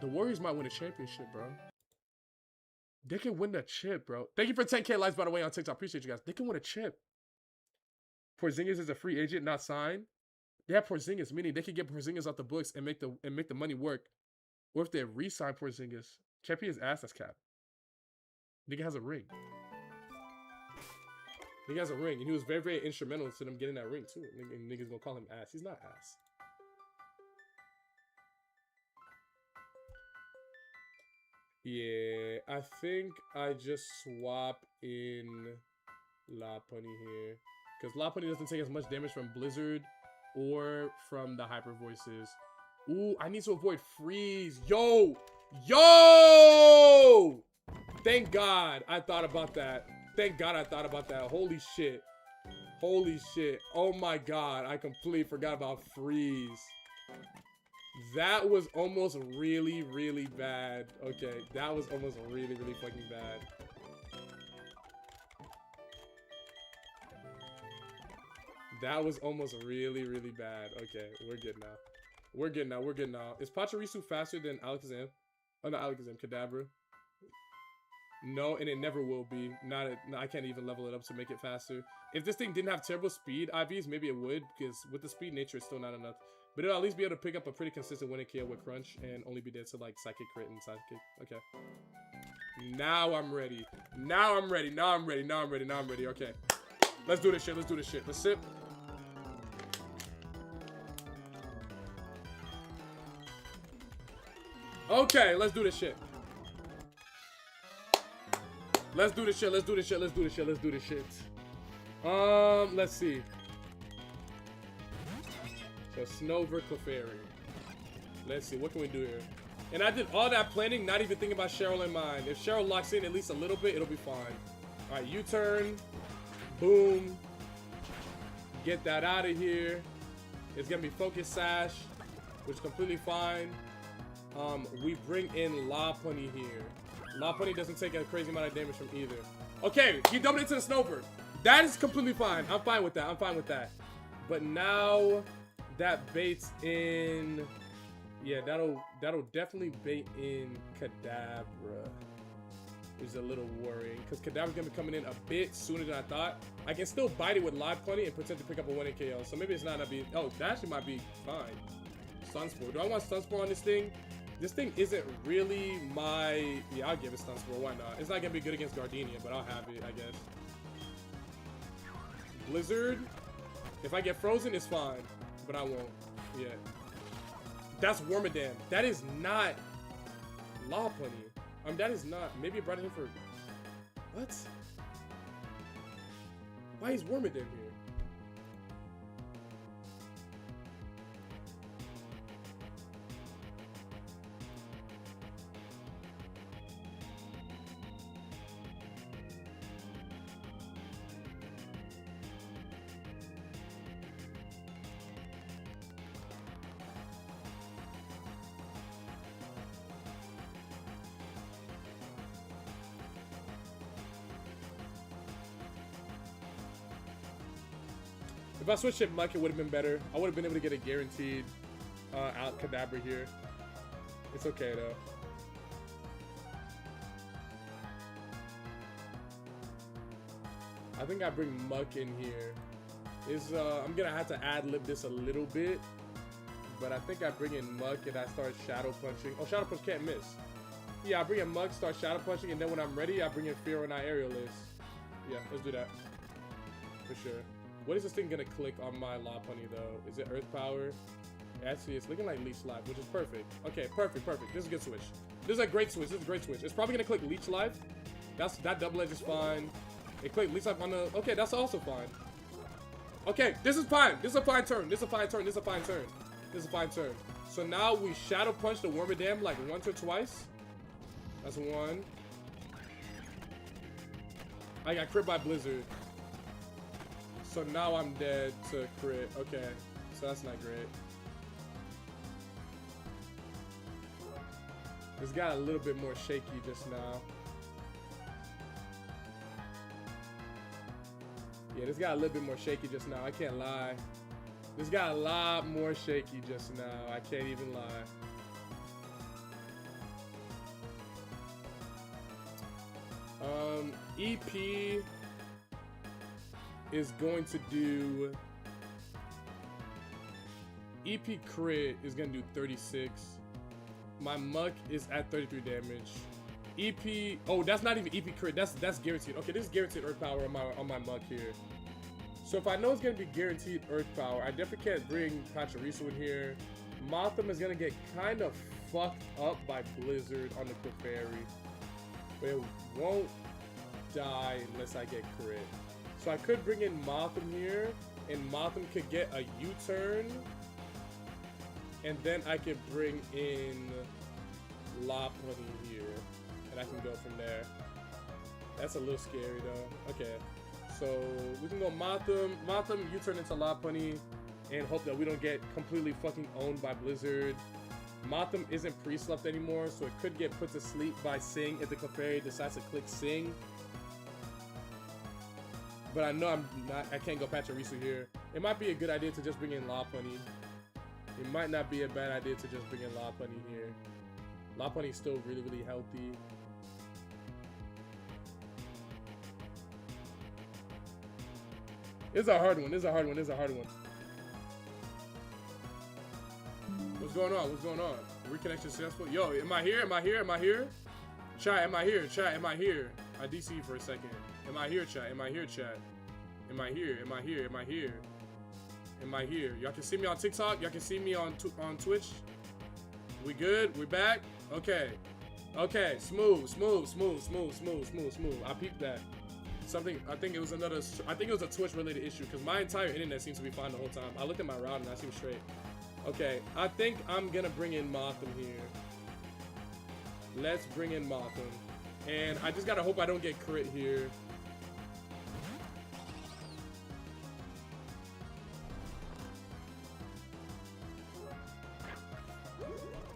The Warriors might win a championship, bro. They can win the chip, bro. Thank you for 10K likes, by the way, on TikTok. Appreciate you guys. They can win a chip. Porzingis is a free agent, not signed. They have Porzingis, meaning they can get Porzingis off the books and make the money work. Or if they re-sign Porzingis, can't be his ass, that's cap. Nigga has a ring. Nigga has a ring, and he was very, very instrumental to them getting that ring too. And niggas gonna call him ass. He's not ass. Yeah, I think I just swap in Lopunny here, because Lopunny doesn't take as much damage from Blizzard or from the Hyper Voices. Ooh, I need to avoid freeze. Yo! Thank God I thought about that. Holy shit. Oh my God, I completely forgot about freeze. That was almost really, really bad. Okay, that was almost really, really fucking bad. That was almost really, really bad. Okay, we're good now. We're good now. Is Pachirisu faster than Alakazam? Oh, not Alakazam, Kadabra. No, and it never will be. No, I can't even level it up to make it faster. If this thing didn't have terrible speed IVs, maybe it would, because with the speed nature, it's still not enough. But it'll at least be able to pick up a pretty consistent winning KO with Crunch and only be dead to like Psychic Crit and Sidekick. Okay. Now I'm ready. Okay. Let's do this shit. Let's sip. Okay, let's do this shit. Let's do this shit. Let's see. So Snover, Clefairy. Let's see, what can we do here? And I did all that planning, not even thinking about Cheryl in mind. If Cheryl locks in at least a little bit, it'll be fine. All right, U-turn. Boom. Get that out of here. It's gonna be Focus Sash, which is completely fine. We bring in Lopunny here. Lopunny doesn't take a crazy amount of damage from either. Okay, he doubled into the Snover. That is completely fine. I'm fine with that. But now that baits in, yeah, that'll definitely bait in Kadabra. Which is a little worrying, because Kadabra's gonna be coming in a bit sooner than I thought. I can still bite it with Lopunny and pretend to pick up a 1 KO. So maybe it's not gonna be. Oh, that actually might be fine. Sunspore. Do I want Sunspore on this thing? This thing isn't really my... Yeah, I'll give it Sunspore. Why not? It's not going to be good against Gardenia, but I'll have it, I guess. Blizzard. If I get frozen, it's fine. But I won't. Yeah. That's Wormadam. That is not Lopunny. That is not. Maybe it brought it in for. What? Why is Wormadam here? If I switched it Muck, it would have been better. I would have been able to get a guaranteed out Kadabra here. It's okay though. I think I bring Muck in here. I'm gonna have to ad-lib this a little bit, but I think I bring in Muck and I start Shadow Punching. Oh, Shadow Punch can't miss. Yeah, I bring in Muck, start Shadow Punching, and then when I'm ready, I bring in Fear and I Aerialist. Yeah, let's do that. For sure. What is this thing gonna click on my Lopunny though? Is it Earth Power? Actually, it's looking like Leech Life, which is perfect. Okay, perfect. This is a good switch. This is a great switch. It's probably gonna click Leech Life. That double edge is fine. It clicked Leech Life on the. Okay, that's also fine. Okay, this is fine. This is a fine turn. So now we Shadow Punch the Wormadam like once or twice. That's one. I got crit by Blizzard. So now I'm dead to crit. Okay, so that's not great. This got a little bit more shaky just now. Yeah, this got a little bit more shaky just now. I can't lie. This got a lot more shaky just now. I can't even lie. EP is going to do. EP crit is gonna do 36. My Muck is at 33 damage. EP. Oh, that's not even EP crit. That's guaranteed. Okay, this is guaranteed Earth Power on my Muck here. So if I know it's gonna be guaranteed Earth Power, I definitely can't bring Pachirisu in here. Motham is gonna get kind of fucked up by Blizzard on the Clefairy, but it won't die unless I get crit. So I could bring in Motham here, and Motham could get a U-turn, and then I could bring in Lopunny here, and I can go from there. That's a little scary though. Okay, so we can go Motham, U-turn into Lopunny, and hope that we don't get completely fucking owned by Blizzard. Motham isn't pre-slept anymore, so it could get put to sleep by Sing if the Clefairy decides to click Sing. But I know I can't go Pachirisu here. It might be a good idea to just bring in Lopunny. It might not be a bad idea to just bring in Lopunny here. Lopunny's still really, really healthy. It's a hard one. What's going on? Reconnection successful. Yo, am I here? Chat, am I here? I DC for a second. Am I here, chat? Am I here? Y'all can see me on TikTok. Y'all can see me on Twitch. We good? We back? Okay. Smooth. I peeped that. I think it was a Twitch related issue because my entire internet seems to be fine the whole time. I looked at my router and I seem straight. Okay, I think I'm gonna bring in Motham here. Let's bring in Motham. And I just gotta hope I don't get crit here.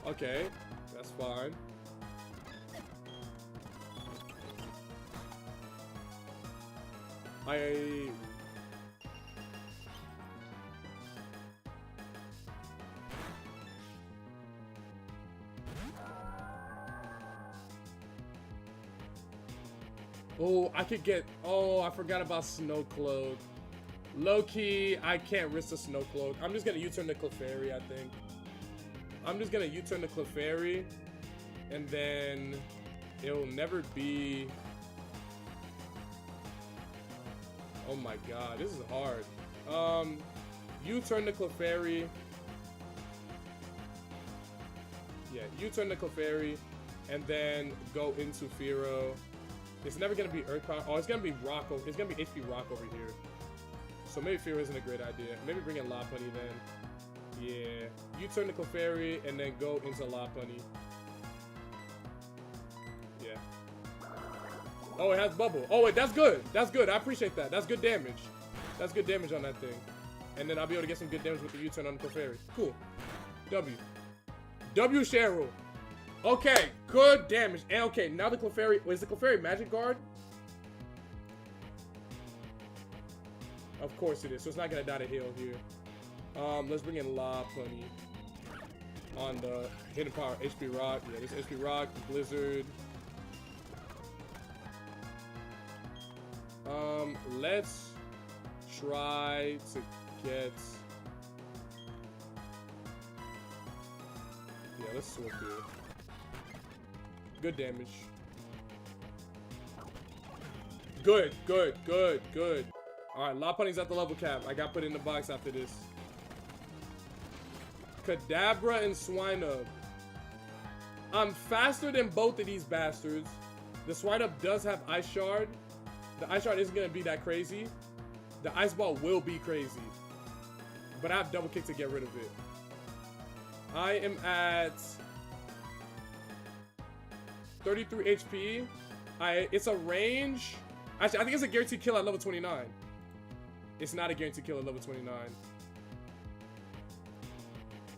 Okay, that's fine. Oh, I could get. Oh, I forgot about Snow Cloak. Low key, I can't risk the Snow Cloak. I'm just gonna U-turn the Clefairy, I think. I'm just gonna U-turn the Clefairy, and then it'll never be. Oh my god, this is hard. U-turn to Clefairy. Yeah, U-turn to Clefairy, and then go into Fearow. It's never gonna be Earth Power. Oh, it's gonna be Rock over. It's gonna be HP Rock over here. So maybe Fearow isn't a great idea. Maybe bring in Lopunny then. Yeah, U-turn to Clefairy, and then go into Lopunny. Yeah. Oh, it has Bubble. Oh, wait, that's good. That's good. I appreciate that. That's good damage. That's good damage on that thing. And then I'll be able to get some good damage with the U-turn on the Clefairy. Cool. W. W Cheryl. Okay, good damage. And okay, now the Clefairy. Is the Clefairy Magic Guard? Of course it is. So it's not gonna die to heal here. Let's bring in Lopunny on the Hidden Power HP Rock. Yeah, this HP Rock, Blizzard. Let's try to get. Yeah, let's switch here. Good damage. Good, good, good, good. Alright, Lopunny's at the level cap. I got put in the box after this. Kadabra and Swinub. I'm faster than both of these bastards. The Swinub does have Ice Shard. The Ice Shard isn't going to be that crazy. The Ice Ball will be crazy. But I have Double Kick to get rid of it. I am at 33 HP. It's a range. Actually, I think it's a guaranteed kill at level 29. It's not a guaranteed kill at level 29.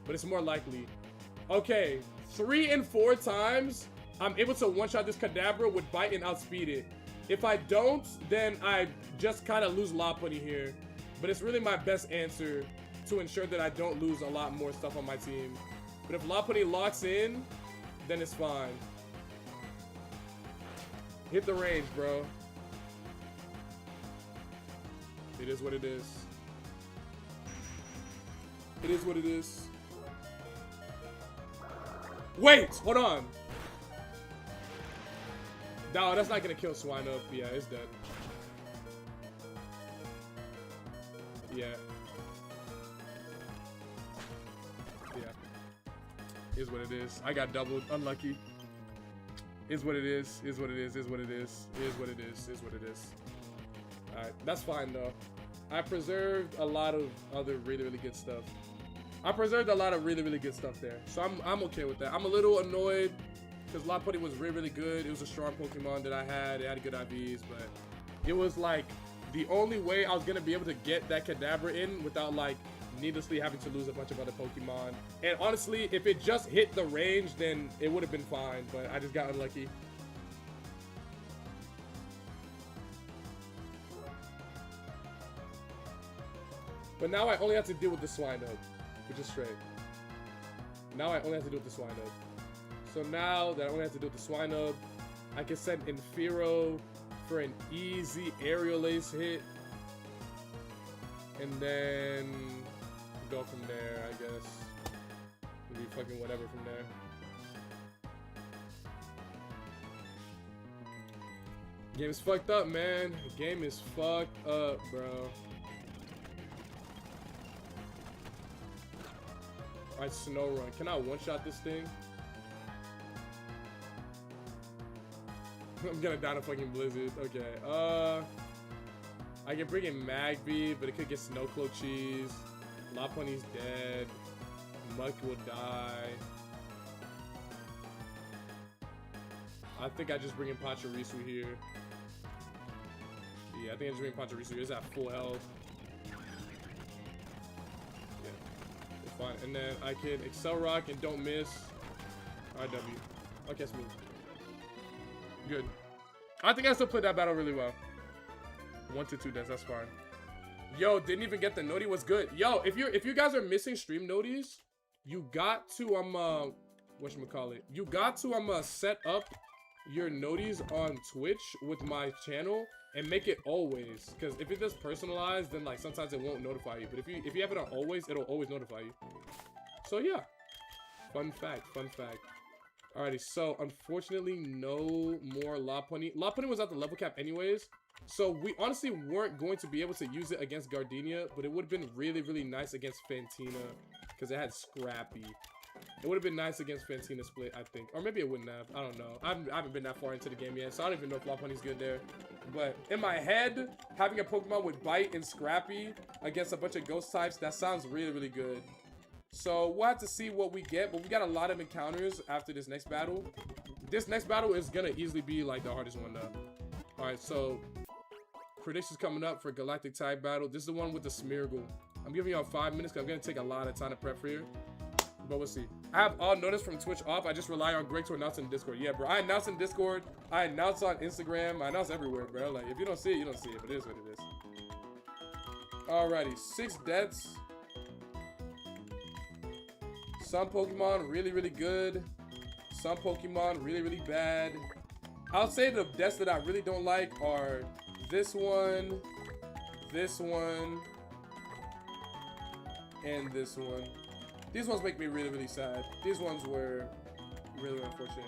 But it's more likely. Okay, 3 and 4 times, I'm able to one-shot this Kadabra with Bite and outspeed it. If I don't, then I just kind of lose Lopunny here. But it's really my best answer to ensure that I don't lose a lot more stuff on my team. But if Lopunny locks in, then it's fine. Hit the range, bro. It is what it is. It is what it is. Wait, hold on. No, that's not gonna kill Swinub. Yeah, it's dead. Yeah. Yeah. Is what it is. I got doubled. Unlucky. Is what it is. Is what it is. Is what it is. Is what it is. Is what it is. Alright, that's fine though. I preserved a lot of other really, really good stuff. I preserved a lot of really, really good stuff there. So I'm okay with that. I'm a little annoyed because Lopunny was really, really good. It was a strong Pokemon that I had. It had good IVs, but it was like the only way I was going to be able to get that Kadabra in without like needlessly having to lose a bunch of other Pokemon. And honestly, if it just hit the range, then it would have been fine, but I just got unlucky. But now I only have to deal with the Swinub, which is straight. Now I only have to deal with the Swinub. So now that I only have to deal with the Swinub, I can send in Fearow for an easy Aerial Ace hit. And then go from there, I guess. It'll be fucking whatever from there. Game is fucked up, man. The game is fucked up, bro. Alright, Snow Run. Can I one-shot this thing? I'm gonna die to fucking Blizzard. Okay. I can bring in Magby, but it could get Snow Cloak Cheese. Lopunny's dead. Muck will die. I think I just bring in Pachirisu here. Yeah, I think I just bring in Pachirisu here. It's at full health. Fine. And then I can Excel Rock and don't miss. RW. Okay, smooth. Good. I think I still played that battle really well. 1 to 2 deaths, that's fine. Yo, didn't even get the noti. Was good. Yo, if you guys are missing stream noties, you got to whatchamacallit? You got to set up your noties on Twitch with my channel and make it always, because if it's just personalized, then like sometimes it won't notify you. But if you have it on always, it'll always notify you. So yeah, fun fact, fun fact. Alrighty, so unfortunately no more Lopunny. Lopunny was at the level cap anyways, So we honestly weren't going to be able to use it against Gardenia, but it would have been really, really nice against Fantina because it had Scrappy. It would have been nice against Fantina split, I think. Or maybe it wouldn't have. I don't know. I haven't been that far into the game yet, so I don't even know if Lopunny's good there. But in my head, having a Pokemon with Bite and Scrappy against a bunch of Ghost types, that sounds really, really good. So we'll have to see what we get, but we got a lot of encounters after this next battle. This next battle is gonna easily be like the hardest one though. Alright, so predictions coming up for Galactic type battle. This is the one with the Smeargle. I'm giving y'all 5 minutes because I'm gonna take a lot of time to prep for you. But we'll see. I have all notice from Twitch off. I just rely on Greg to announce in Discord. Yeah, bro. I announce in Discord. I announce on Instagram. I announce everywhere, bro. Like, if you don't see it, you don't see it. But it is what it is. Alrighty. 6 deaths. Some Pokemon really, really good. Some Pokemon really, really bad. I'll say the deaths that I really don't like are this one, and this one. These ones make me really, really sad. These ones were really unfortunate.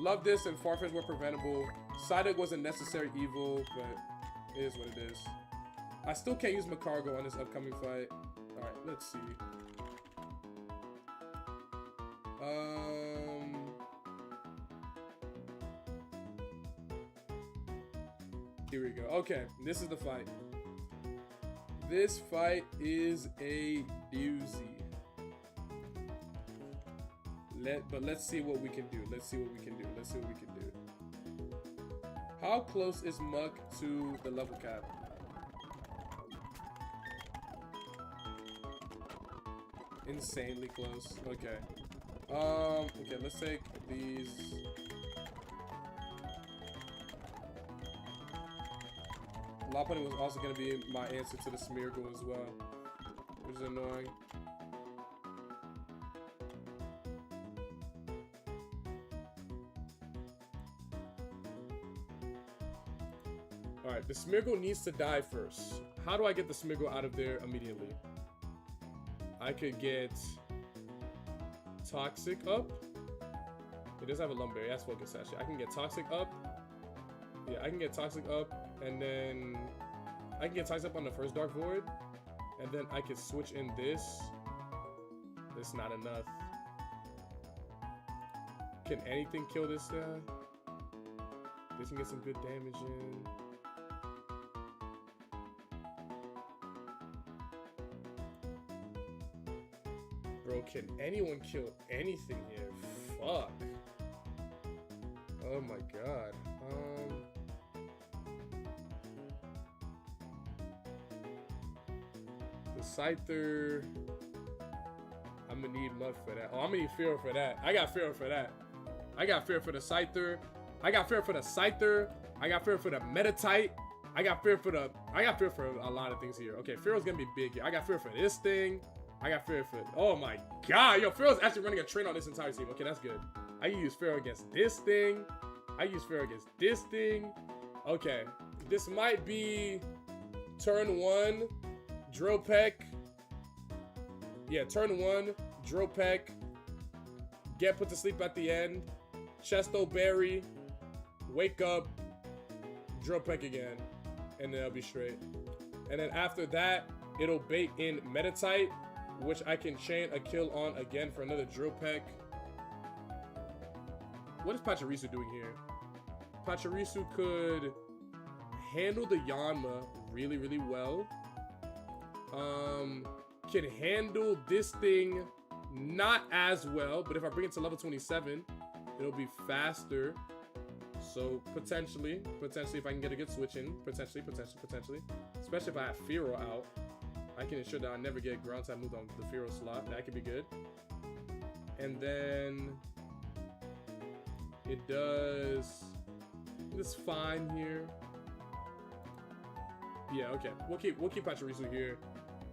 Love this and Farfetch were preventable. Psyduck was a necessary evil, but it is what it is. I still can't use Macargo on this upcoming fight. Alright, let's see. Here we go. Okay, this is the fight. This fight is a doozy. But let's see what we can do. Let's see what we can do. Let's see what we can do. How close is Muck to the level cap? Insanely close. Okay. Okay, let's take these. Lopunny was also going to be my answer to the Smeargle as well, which is annoying. Alright, the Smeargle needs to die first. How do I get the Smeargle out of there immediately? I could get Toxic up. It does have a Lumberry. That's Focus Sachet. I can get Toxic up. Yeah, I can get Toxic up. And then I can get Toxic up on the first Dark Void. And then I can switch in this. This is not enough. Can anything kill this guy? This can get some good damage in. Bro, can anyone kill anything here? Fuck. Oh my god. The Scyther. I'm gonna need Mud for that. Oh, I'm gonna need Fear for that. I got Fear for that. I got Fear for the Scyther. I got Fear for the Scyther. I got Fear for the Metatite. I got Fear for a lot of things here. Okay, Fear's gonna be big here. I got Fear for this thing. I got Fear for, oh my god, yo, Pharaoh's actually running a train on this entire team. Okay, that's good. I can use Pharaoh against this thing. I use Pharaoh against this thing. Okay, this might be turn 1, Drill Peck. Yeah, turn 1, Drill Peck. Get put to sleep at the end. Chesto Berry. Wake up. Drill Peck again. And then I'll be straight. And then after that, it'll bait in Metatite, which I can chain a kill on again for another Drill Peck. What is Pachirisu doing here? Pachirisu could handle the Yanma really, really well. Can handle this thing not as well, but if I bring it to level 27, it'll be faster. So potentially, if I can get a good switch in, potentially. Especially if I have Fearow out. I can ensure that I never get ground type moved on the Fearow slot. That could be good. And then it does this fine here. Yeah, okay. We'll keep Pachirisu here.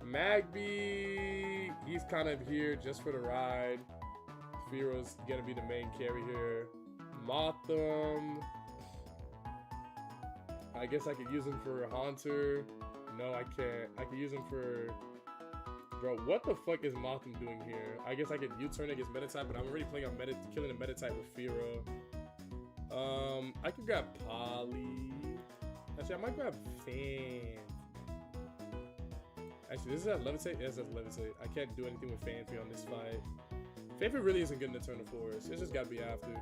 Magby, he's kind of here just for the ride. Fearow's gonna be the main carry here. Motham. I guess I could use him for Haunter. No, I can't. I could use him for... Bro, what the fuck is Motham doing here? I guess I could U-turn against Metatite, but I'm already playing on killing a Metatite with Fearow. I could grab Polly. That's Actually, I might grab Fan. Actually, this is at Levitate? Yes, that's Levitate. I can't do anything with Fanfy on this fight. Fanfy really isn't good in the turn of force. It's just gotta be after.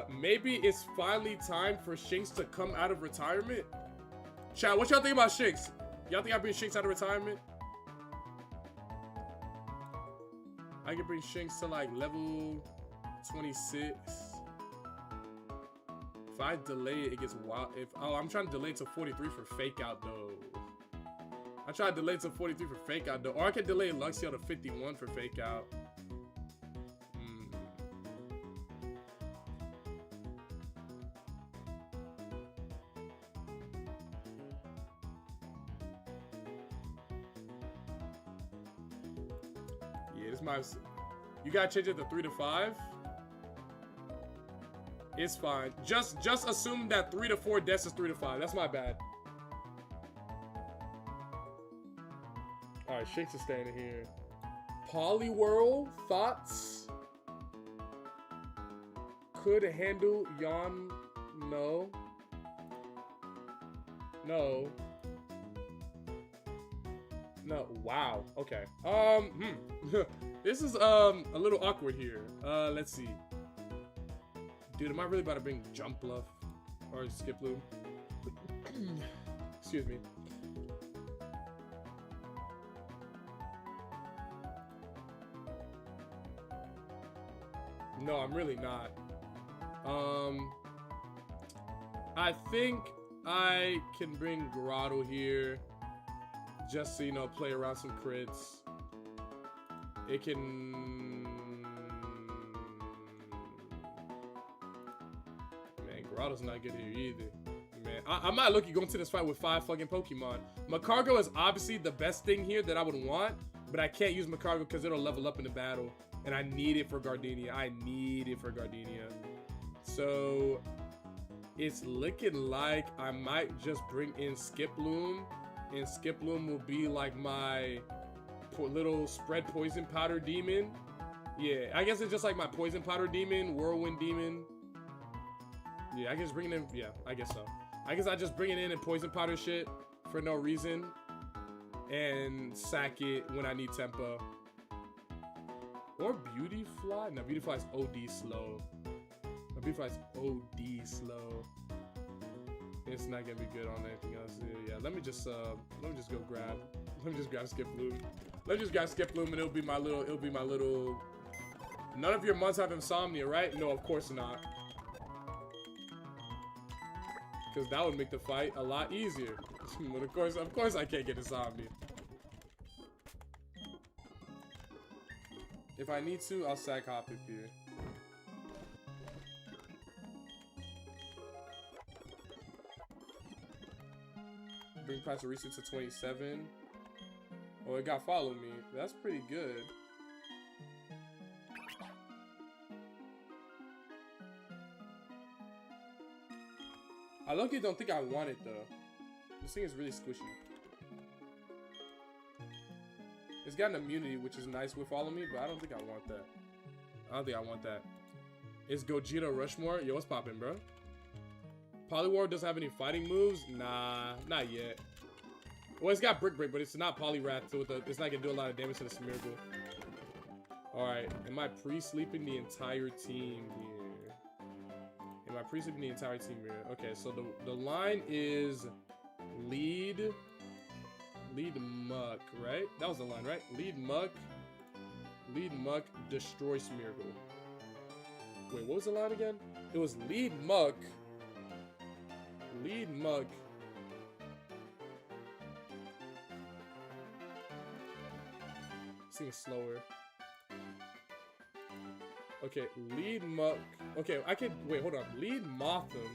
Maybe it's finally time for Shinx to come out of retirement. Chat, what y'all think about Shinx? Y'all think I bring Shinx out of retirement? I can bring Shinx to like level 26. If I delay it, it gets wild. I'm trying to delay it to 43 for fake out though. I tried to delay it to 43 for fake out though. Or I can delay Luxio to 51 for fake out. You gotta change it to 3 to 5. It's fine. Just assume that 3 to 4 deaths is 3 to 5. That's my bad. All right, Shinx is staying in here. Poliwhirl, thoughts? Could handle Yon? No. No. No. Wow. Okay. This is a little awkward here. Let's see. Dude, am I really about to bring Jump Bluff or Skip Loom? Excuse me. No, I'm really not. I think I can bring Grotto here just so, you know, play around some crits. It can... Man, Grotto's not good here either. Man, I'm not looking going to this fight with 5 fucking Pokemon. Macargo is obviously the best thing here that I would want, but I can't use Macargo because it'll level up in the battle. And I need it for Gardenia. I need it for Gardenia. So it's looking like I might just bring in Skiploom. And Skiploom will be like my little spread poison powder demon. Yeah, I guess it's just like my poison powder demon, whirlwind demon. Yeah, I guess bringing in, yeah, I guess so. I guess I just bring it in and poison powder shit for no reason. And sack it when I need tempo. Or Beautyfly? No, Beautyfly's OD slow. No, Beautyfly's OD slow. It's not gonna be good on anything else. Yeah, let me just go grab. Let me just grab Skiploom. Let me just grab Skiploom and it'll be my little. None of your months have insomnia, right? No, of course not. Because that would make the fight a lot easier. But of course I can't get insomnia. If I need to, I'll sack hop it here. Bring Pachirisu to 27. Oh, it got follow me. That's pretty good. I luckily don't think I want it though. This thing is really squishy. It's got an immunity, which is nice with Follow Me, but I don't think I want that. I don't think I want that. Is Gogeta Rushmore? Yo, what's poppin', bro? Poliwhirl doesn't have any fighting moves? Nah, not yet. Well, it's got Brick Break, but it's not Poliwrath, so it's not gonna do a lot of damage to the Smeargle. Alright, am I pre-sleeping the entire team here? Am I pre-sleeping the entire team here? Okay, so the line is lead Muck, right? That was the line, right? Lead Muck, destroy Smeargle. Wait, what was the line again? It was lead Muck. This thing is slower. Okay, lead Muck. Okay, I can wait. Hold on. Lead Mothim.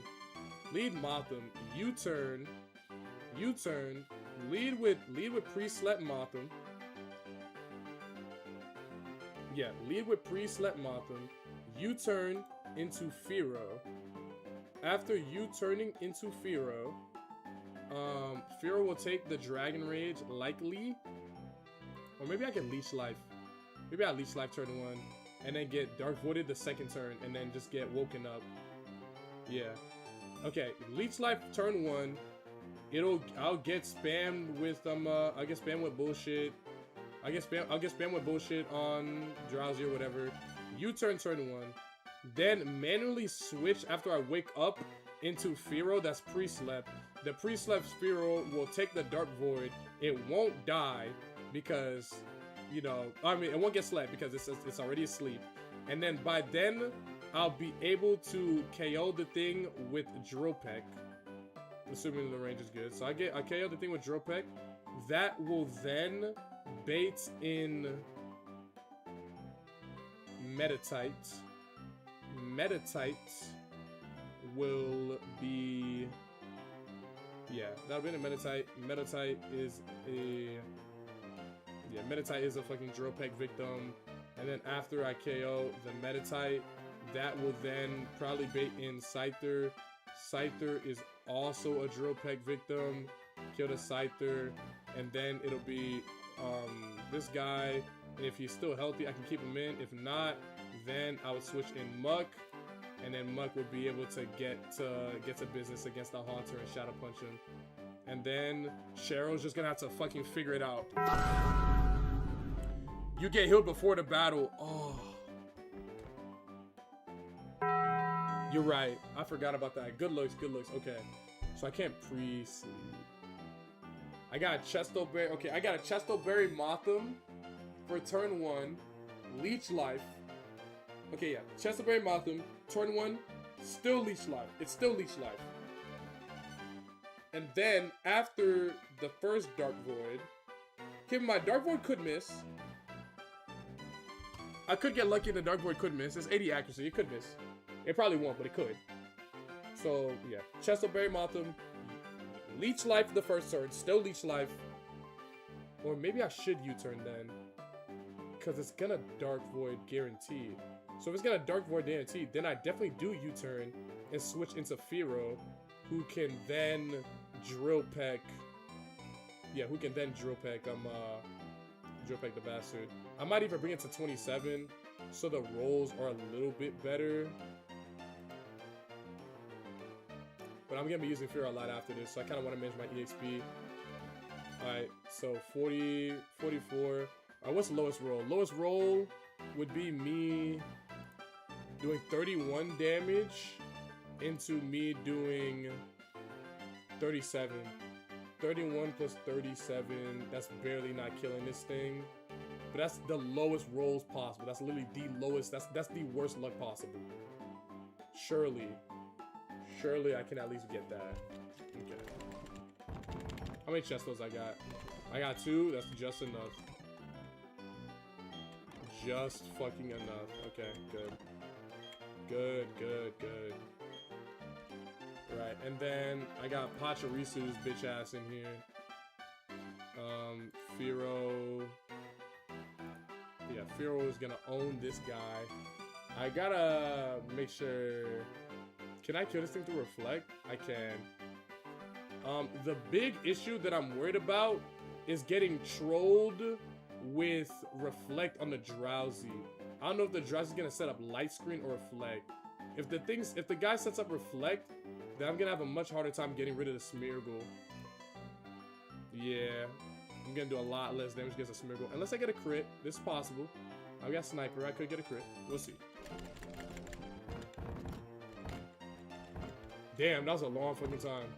U-turn. Lead with pre-slept Mothim. Yeah, lead with pre-slept Mothim. U-turn into Fearow. After U-turning into Fearow, Fearow will take the Dragon Rage likely. Or maybe I can Leech Life. Maybe I'll Leech Life turn 1. And then get Dark Voided the second turn. And then just get woken up. Yeah. Okay, leech life turn 1. I'll get spammed with I'll get spammed with bullshit. I'll get spammed with bullshit on drowsy or whatever. U-turn turn 1. Then manually switch after I wake up into Pharaoh that's pre-slept. The pre-slept Pharaoh will take the Dark Void. It won't die because, you know, I mean, it won't get slept because it's already asleep. And then by then, I'll be able to KO the thing with Drill Peck, assuming the range is good. So I KO the thing with Drill Peck. That will then bait in Metatite. Metatite will be, yeah, that'll be in a Metatite. Metatite is a, yeah, Metatite is a fucking Drill Peck victim. And then after I KO the Metatite, that will then probably bait in Scyther. Scyther is also a Drill Peck victim. Kill the Scyther, and then it'll be this guy. And if he's still healthy, I can keep him in. If not, then I would switch in Muck, and then Muck would be able to get to business against the Haunter and Shadow Punch him. And then Cheryl's just gonna have to fucking figure it out. You get healed before the battle. Oh. You're right. I forgot about that. Good looks, good looks. Okay. So I can't pre-sleep. I got a Chesto Berry. Okay, I got a Chesto Berry Motham for turn 1. Leech Life. Okay, yeah. Chesto Berry Motham. Turn 1. Still Leech Life. It's still Leech Life. And then after the first Dark Void, keep in mind, Dark Void could miss. I could get lucky and the Dark Void could miss. It's 80 accuracy. It could miss. It probably won't, but it could. So, yeah. Chesto Berry Motham. Leech Life the first turn. Still Leech Life. Or maybe I should U-turn then. Because it's gonna Dark Void guaranteed. So if it's gonna Dark Void guaranteed, then I definitely do U-turn and switch into Pharaoh, who can then Drill Peck. Yeah, who can then Drill Peck Drill Peck the Bastard. I might even bring it to 27, so the rolls are a little bit better. But I'm gonna be using Pharaoh a lot after this, so I kind of want to manage my EXP. Alright, so 40, 44. What's the lowest roll? Lowest roll would be me doing 31 damage into me doing 37. 31 plus 37, that's barely not killing this thing. But that's the lowest rolls possible. That's literally the lowest, that's the worst luck possible. Surely I can at least get that. Okay. How many Chestos I got? I got 2, that's just enough. Just fucking enough. Okay, good. Good, good, good. Right, and then I got Pachirisu's bitch ass in here. Pharaoh. Yeah, Pharaoh is gonna own this guy. I gotta make sure. Can I kill this thing through Reflect? I can. The big issue that I'm worried about is getting trolled with Reflect on the Drowsy. I don't know if the Drowsy is gonna set up Light Screen or Reflect. If the guy sets up Reflect, then I'm gonna have a much harder time getting rid of the Smeargle. Yeah, I'm gonna do a lot less damage against a Smeargle. Unless I get a crit, this is possible. I got Sniper, I could get a crit. We'll see. Damn, that was a long fucking time.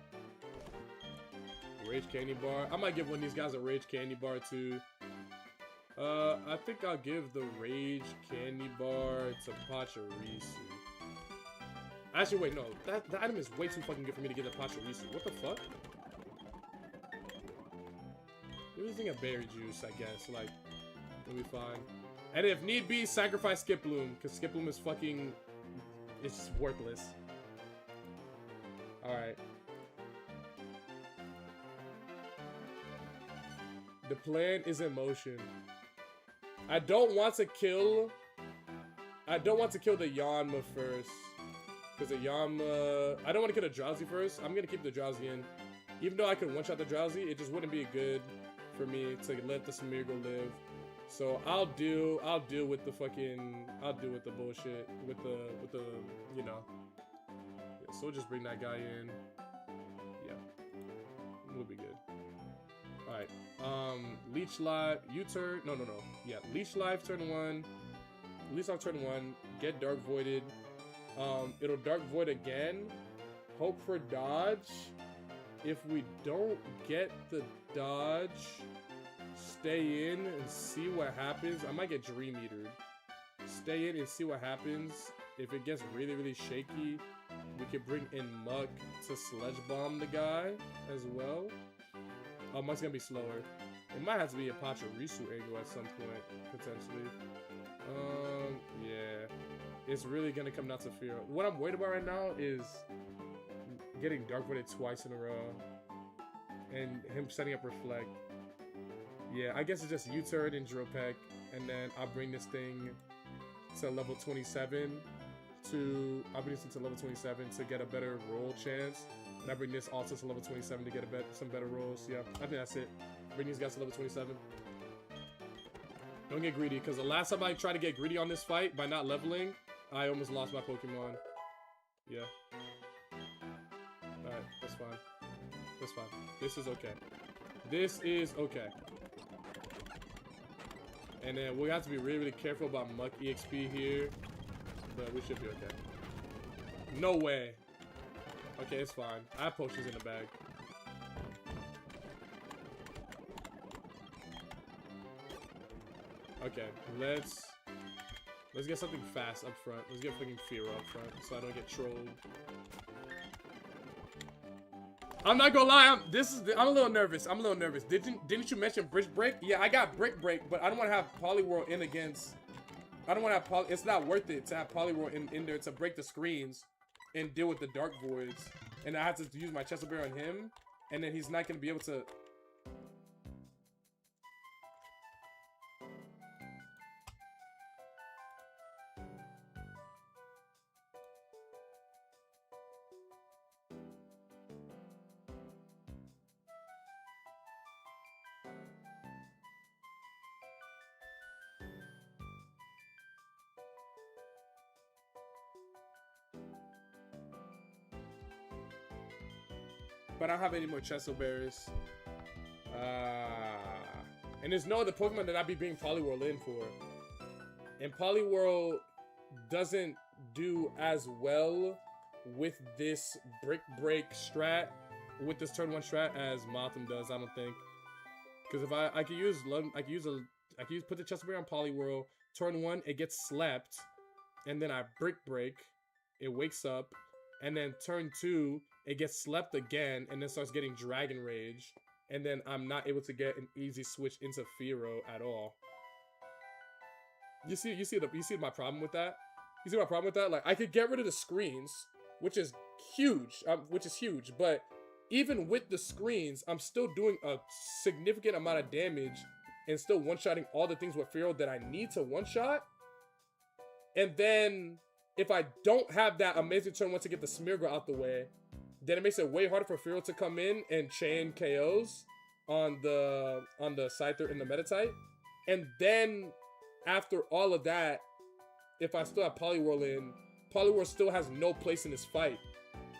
Rage Candy Bar. I might give one of these guys a Rage Candy Bar too. I think I'll give the Rage Candy Bar to Pachirisu. Actually, wait, no. That item is way too fucking good for me to get the Pachirisu. What the fuck? Give this thing a berry juice, I guess. Like, it'll be fine. And if need be, sacrifice Skiploom, because Skiploom is fucking... it's just worthless. Alright. The plan is in motion. I don't want to kill the Yanma first. Because the Yanma... I don't want to kill the Drowsy first. I'm going to keep the Drowsy in. Even though I could one-shot the Drowsy, it just wouldn't be good for me to let the Smeargle live. So I'll deal with the fucking... I'll deal with the bullshit. With the you know... Yeah, so we'll just bring that guy in. Yeah. We'll be good. Alright. Leech Life. U-turn. No. Yeah, Leech Life turn 1. Leech Life turn 1. Get Dark Voided. It'll Dark Void again. Hope for dodge. If we don't get the dodge, stay in and see what happens. I might get Dream Eatered. Stay in and see what happens. If it gets really, really shaky, we could bring in Muck to Sledge Bomb the guy as well. Oh, Muck's gonna be slower. It might have to be a Pachirisu angle at some point, potentially. Yeah. It's really gonna come down to fear. What I'm worried about right now is getting Dark Voided twice in a row. And him setting up Reflect. Yeah, I guess it's just U-turn and Drill Peck. And then I'll bring this thing to level 27 I'll bring this into level 27 to get a better roll chance. And I bring this also to level 27 to get some better rolls. Yeah, I think that's it. Bring these guys to level 27. Don't get greedy, because the last time I tried to get greedy on this fight by not leveling, I almost lost my Pokemon. Yeah. Alright, that's fine. That's fine. This is okay. This is okay. And then we have to be really, really careful about Muck EXP here. But we should be okay. No way. Okay, it's fine. I have potions in the bag. Okay, let's get something fast up front. Let's get fucking Fearow up front so I don't get trolled. I'm not gonna lie, I'm a little nervous. I'm a little nervous. Didn't you mention Brick Break? Yeah, I got Brick Break, but I don't want to have Poliwhirl in against. I don't want to have it's not worth it to have Poliwhirl in there to break the screens and deal with the Dark Voids. And I have to use my Chesto Bear on him, and then he's not gonna be able to. But I don't have any more Chesto Bears. And there's no other Pokemon that I'd be bringing Poliwhirl in for. And Poliwhirl doesn't do as well with this Brick Break strat, with this turn 1 strat, as Mothim does, I don't think. Because if I could put the Chesto Bear on Poliwhirl, turn 1, it gets slept, and then I Brick Break, it wakes up, and then turn 2, it gets slept again, and then starts getting Dragon Rage, and then I'm not able to get an easy switch into Fearow at all. You see my problem with that? You see my problem with that? Like, I could get rid of the screens, which is huge, but even with the screens, I'm still doing a significant amount of damage and still one-shotting all the things with Fearow that I need to one-shot. And then, if I don't have that amazing turn 1 to get the Smeargle out the way, then it makes it way harder for Fearow to come in and chain KOs on the Scyther and the Meditite. And then, after all of that, if I still have Poliwhirl in, Poliwhirl still has no place in this fight.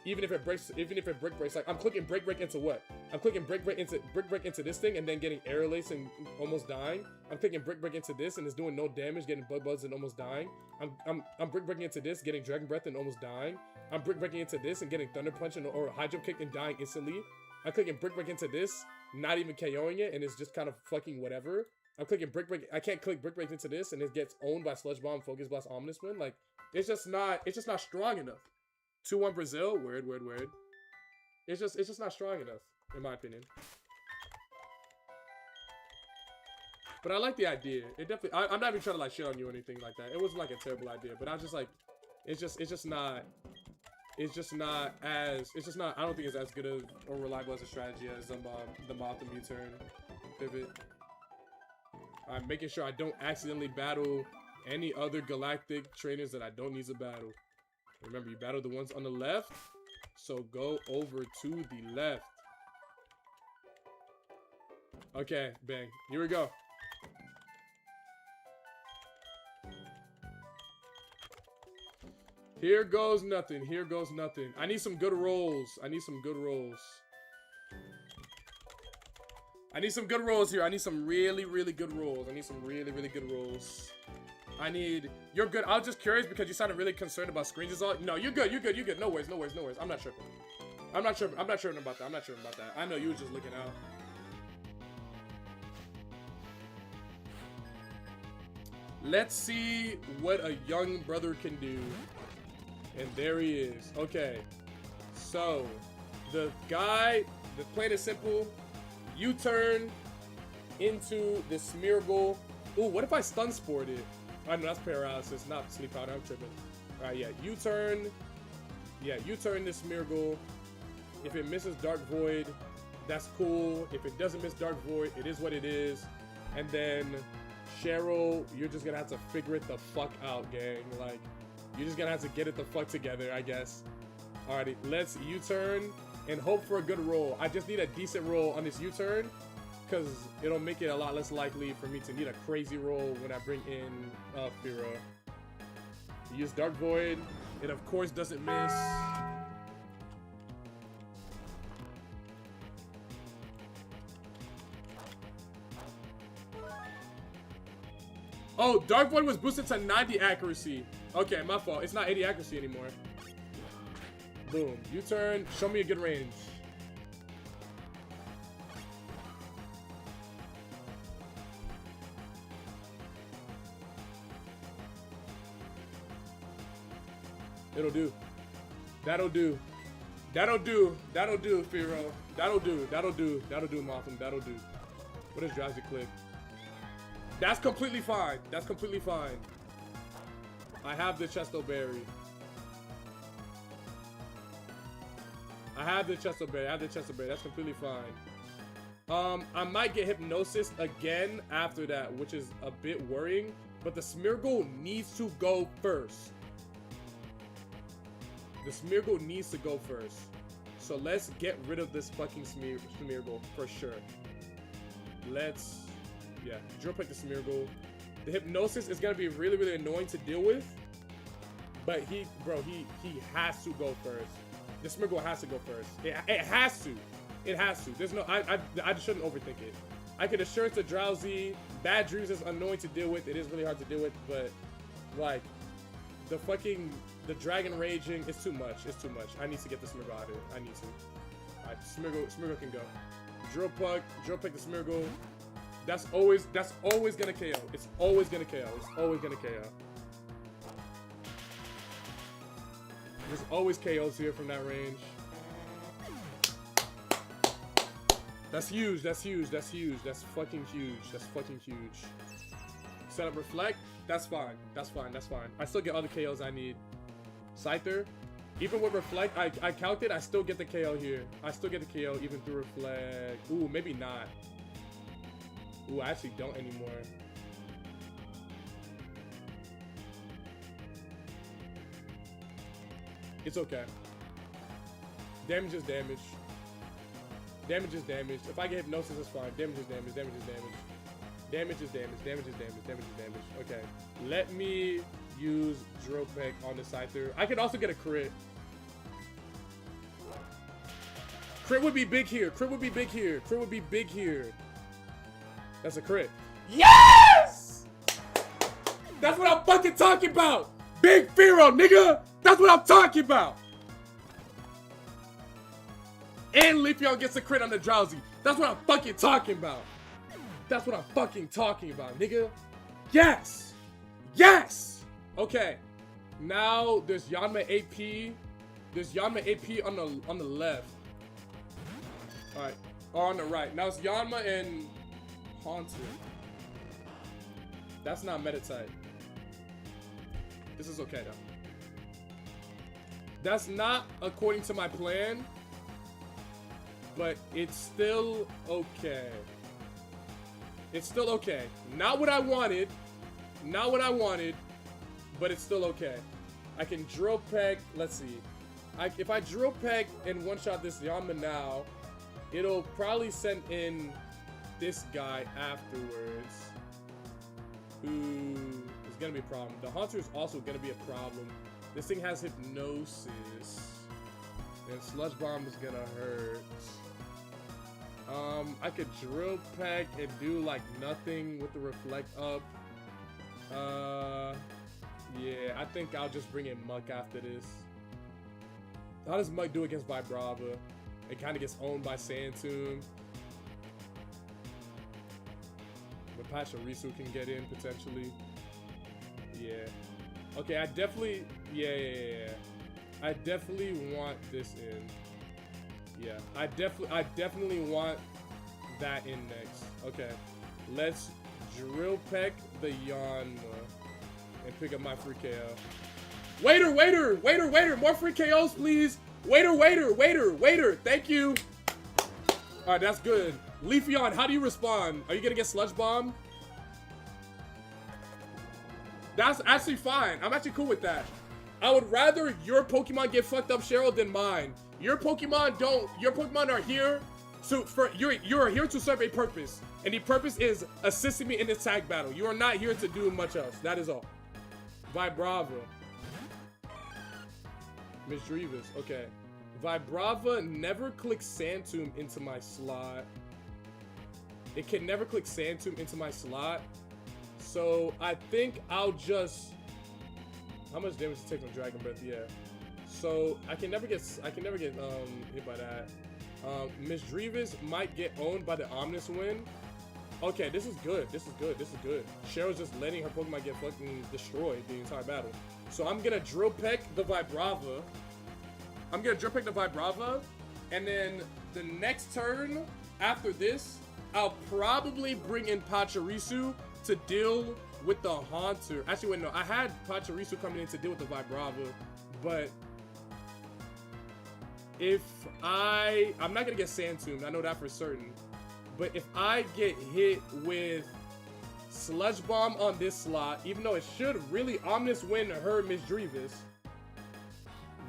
Even if it Brick Breaks, like, I'm clicking Break Break into what? I'm clicking Brick Break into this thing and then getting Air Lace and almost dying. I'm clicking Brick Break into this and it's doing no damage, getting Bud Buds and almost dying. I'm Brick Breaking into this, getting Dragon Breath and almost dying. I'm Brick Breaking into this and getting Thunder Punch or Hydro Kick and dying instantly. I'm clicking Brick Break into this, not even KOing it, and it's just kind of fucking whatever. I'm clicking Brick Break. I can't click Brick Break into this and it gets owned by Sludge Bomb, Focus Blast, Ominous Wind. Like, it's just not strong enough. 2-1 Brazil, word. It's just not strong enough, in my opinion. But I like the idea. It definitely. I'm not even trying to like shit on you or anything like that. It wasn't like a terrible idea, but I was just like, it's just not. I don't think it's as good or reliable as a strategy as the Mothim U-turn pivot. I'm making sure I don't accidentally battle any other galactic trainers that I don't need to battle. Remember, you battle the ones on the left, so go over to the left. Okay, bang. Here we go. Here goes nothing. Here goes nothing. I need some good rolls. I need some good rolls. I need some good rolls here. I need some really, really good rolls. I need some really, really good rolls. I need... You're good. I was just curious because you sounded really concerned about screens is all. No, you're good. You're good. You're good. No worries. No worries. No worries. I'm not tripping. I'm not tripping. I'm not tripping about that. I'm not tripping about that. I know you were just looking out. Let's see what a young brother can do. And there he is. Okay. So, the guy, the plan is simple. U-turn into the Smeargle. Ooh, what if I stun sport it? I know that's paralysis, not sleep powder. I'm tripping. Alright, yeah. U-turn. Yeah, U-turn this Smeargle. If it misses Dark Void, that's cool. If it doesn't miss Dark Void, it is what it is. And then Cheryl, you're just gonna have to figure it the fuck out, gang. Like, you're just gonna have to get it the fuck together, I guess. Alrighty, let's U-turn and hope for a good roll. I just need a decent roll on this U-turn, because it'll make it a lot less likely for me to need a crazy roll when I bring in Firo. Use Dark Void. It of course doesn't miss. Oh, Dark Void was boosted to 90 accuracy. Okay, my fault. It's not 80 accuracy anymore. Boom. U-turn. Show me a good range. It'll do. That'll do. That'll do. That'll do, Firo. That'll do. That'll do. That'll do, Motham. That'll do. What is Drowsy Click? That's completely fine. That's completely fine. I have the Chesto Berry. I have the Chesto Berry. I have the Chesto Berry. That's completely fine. I might get Hypnosis again after that, which is a bit worrying. But the Smeargle needs to go first. The Smeargle needs to go first. So let's get rid of this fucking Smeargle for sure. Let's... Yeah, drill pick the Smeargle. The Hypnosis is gonna be really, really annoying to deal with. But he has to go first. The Smeargle has to go first. It has to. It has to. There's no, I shouldn't overthink it. I can assure it's a Drowsy. Bad Dreams is annoying to deal with. It is really hard to deal with, but like the Dragon Raging is too much. It's too much. I need to get the Smeargle out of here. I need to. Alright, Smeargle can go. Drill pick the Smeargle. That's always gonna KO. It's always gonna KO. It's always gonna KO. There's always KOs here from that range. That's huge. That's huge. That's huge. That's fucking huge. That's fucking huge. Set up Reflect. That's fine. That's fine. That's fine. I still get all the KOs I need. Scyther. Even with Reflect, I counted. I still get the KO here. I still get the KO even through Reflect. Ooh, maybe not. Ooh, I actually don't anymore. It's okay. Damage is damage. Damage is damage. If I get Hypnosis, it's fine. Damage is damage. Damage is damage. Damage is damage. Damage is damage. Damage is damage. Okay. Let me use Drill Peck on the Scyther. I could also get a crit. Crit would be big here. Crit would be big here. Crit would be big here. That's a crit. Yes! That's what I'm fucking talking about. Big Firo, nigga. That's what I'm talking about. And Leafeon gets a crit on the Drowsy. That's what I'm fucking talking about. That's what I'm fucking talking about, nigga. Yes. Yes. Okay. Now there's Yanma AP. There's Yanma AP on the left. All right. Or on the right. Now it's Yanma and Haunted. That's not meta type. This is okay though. That's not according to my plan, but it's still okay. It's still okay. Not what I wanted. Not what I wanted, but it's still okay. I can Drill Peck. Let's see. If I Drill Peck and one-shot this Yanma now, it'll probably send in this guy afterwards, who is gonna be a problem. The Haunter is also gonna be a problem. This thing has hypnosis. And Sludge Bomb is gonna hurt. I could Drill Peck and do like nothing with the Reflect up. Yeah, I think I'll just bring in Muck after this. How does Muck do against Vibrava? It kind of gets owned by Sand Tomb. But Pachirisu can get in potentially. Yeah. Okay, I definitely, yeah. I definitely want this in. Yeah, I definitely want that in next. Okay, let's Drill Peck the Yanma and pick up my free KO. Waiter, more free KOs, please. Waiter, thank you. All right, that's good. Leafeon, how do you respond? Are you gonna get Sludge Bomb? That's actually fine. I'm actually cool with that. I would rather your Pokemon get fucked up, Cheryl, than mine. Your Pokemon don't. Your Pokemon are here. So you're here to serve a purpose, and the purpose is assisting me in this tag battle. You are not here to do much else. That is all. Vibrava. Miss Drevis. Okay. Vibrava never clicks Sand Tomb into my slot. It can never click Sand Tomb into my slot. So I think I'll just. How much damage to take from Dragon Breath? Yeah. So I can never get hit by that. Miss Drevis might get owned by the Omnis Wind. Okay, this is good. This is good. Cheryl's just letting her Pokemon get fucking destroyed the entire battle. So I'm gonna Drill Peck the Vibrava. And then the next turn after this, I'll probably bring in Pachirisu to deal with the Haunter. Actually, wait, no. I had Pachirisu coming in to deal with the Vibrava, but if I'm not gonna get Sand Tomb, I know that for certain. But if I get hit with Sludge Bomb on this slot, even though it should really Omnis Wind her Miss Drevis,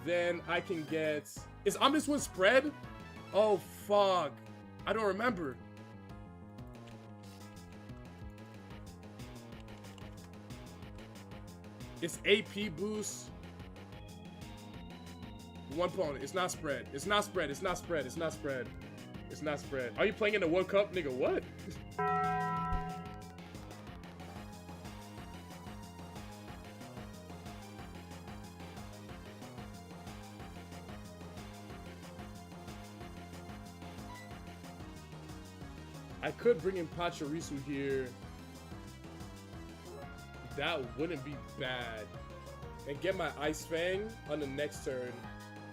then I can get. Is Omnis Wind spread? Oh fuck, I don't remember. It's AP boost. One opponent. It's not spread. Are you playing in the World Cup? Nigga, what? I could bring in Pachirisu here. That wouldn't be bad. And get my Ice Fang on the next turn.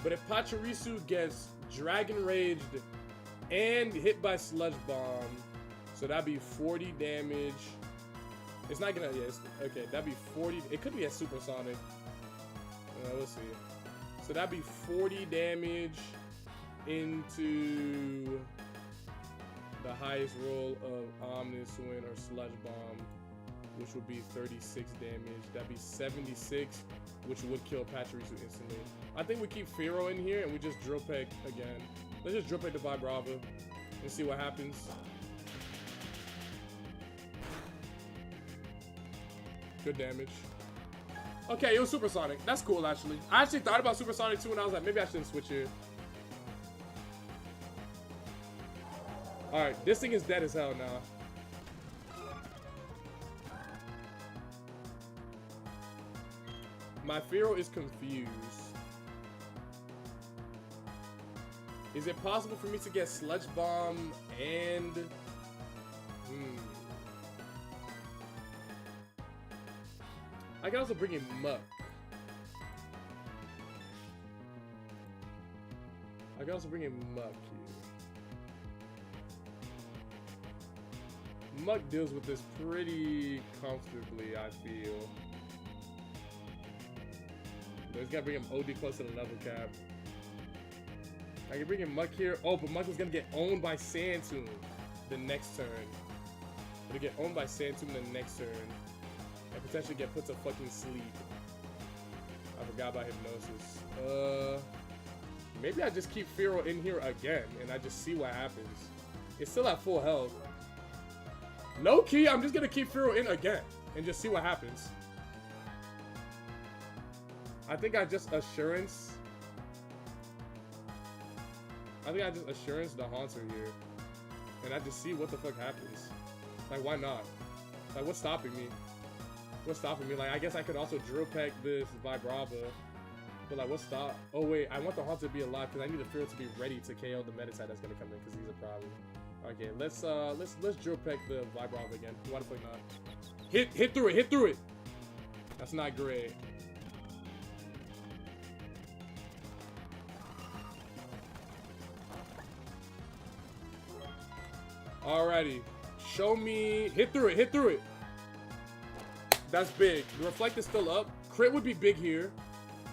But if Pachirisu gets Dragon Raged and hit by Sludge Bomb, so that'd be 40 damage. It's not gonna, yeah, okay, that'd be 40. It could be a Supersonic. Let's see. So that'd be 40 damage into the highest roll of Omnis Wind or Sludge Bomb, which would be 36 damage. That'd be 76, which would kill Pachirisu instantly. I think we keep Fearow in here and we just Drill Peck again. Let's just Drill Peck the Vibrava and see what happens. Good damage. Okay, it was Supersonic. That's cool, actually. I actually thought about Supersonic too, and I was like, maybe I shouldn't switch here. Alright, this thing is dead as hell now. My Fearow is confused. Is it possible for me to get Sludge Bomb and... I can also bring in Muck. Muck deals with this pretty comfortably, I feel. But it's gotta bring him OD close to the level cap. I can bring in Muck here. Oh, but Muck is gonna get owned by Sand Tomb the next turn. Gonna get owned by Sand Tomb the next turn. And potentially get put to fucking sleep. I forgot about Hypnosis. Maybe I just keep Fearow in here again and I just see what happens. It's still at full health. Low key, I'm just gonna keep Fearow in again and just see what happens. I think I just assurance. I think I just assurance the Haunter here. And I just see what the fuck happens. Like, why not? Like, what's stopping me? What's stopping me? Like, I guess I could also drill peck this Vibrava. But like, what's stop? Oh wait, I want the Haunter to be alive because I need the Feral to be ready to KO the Meditite that's gonna come in because he's a problem. Okay, let's drill peck the Vibrava again. Why the fuck not? Hit through it, hit through it! That's not great. Alrighty. Show me. Hit through it. Hit through it. That's big. The reflect is still up. Crit would be big here.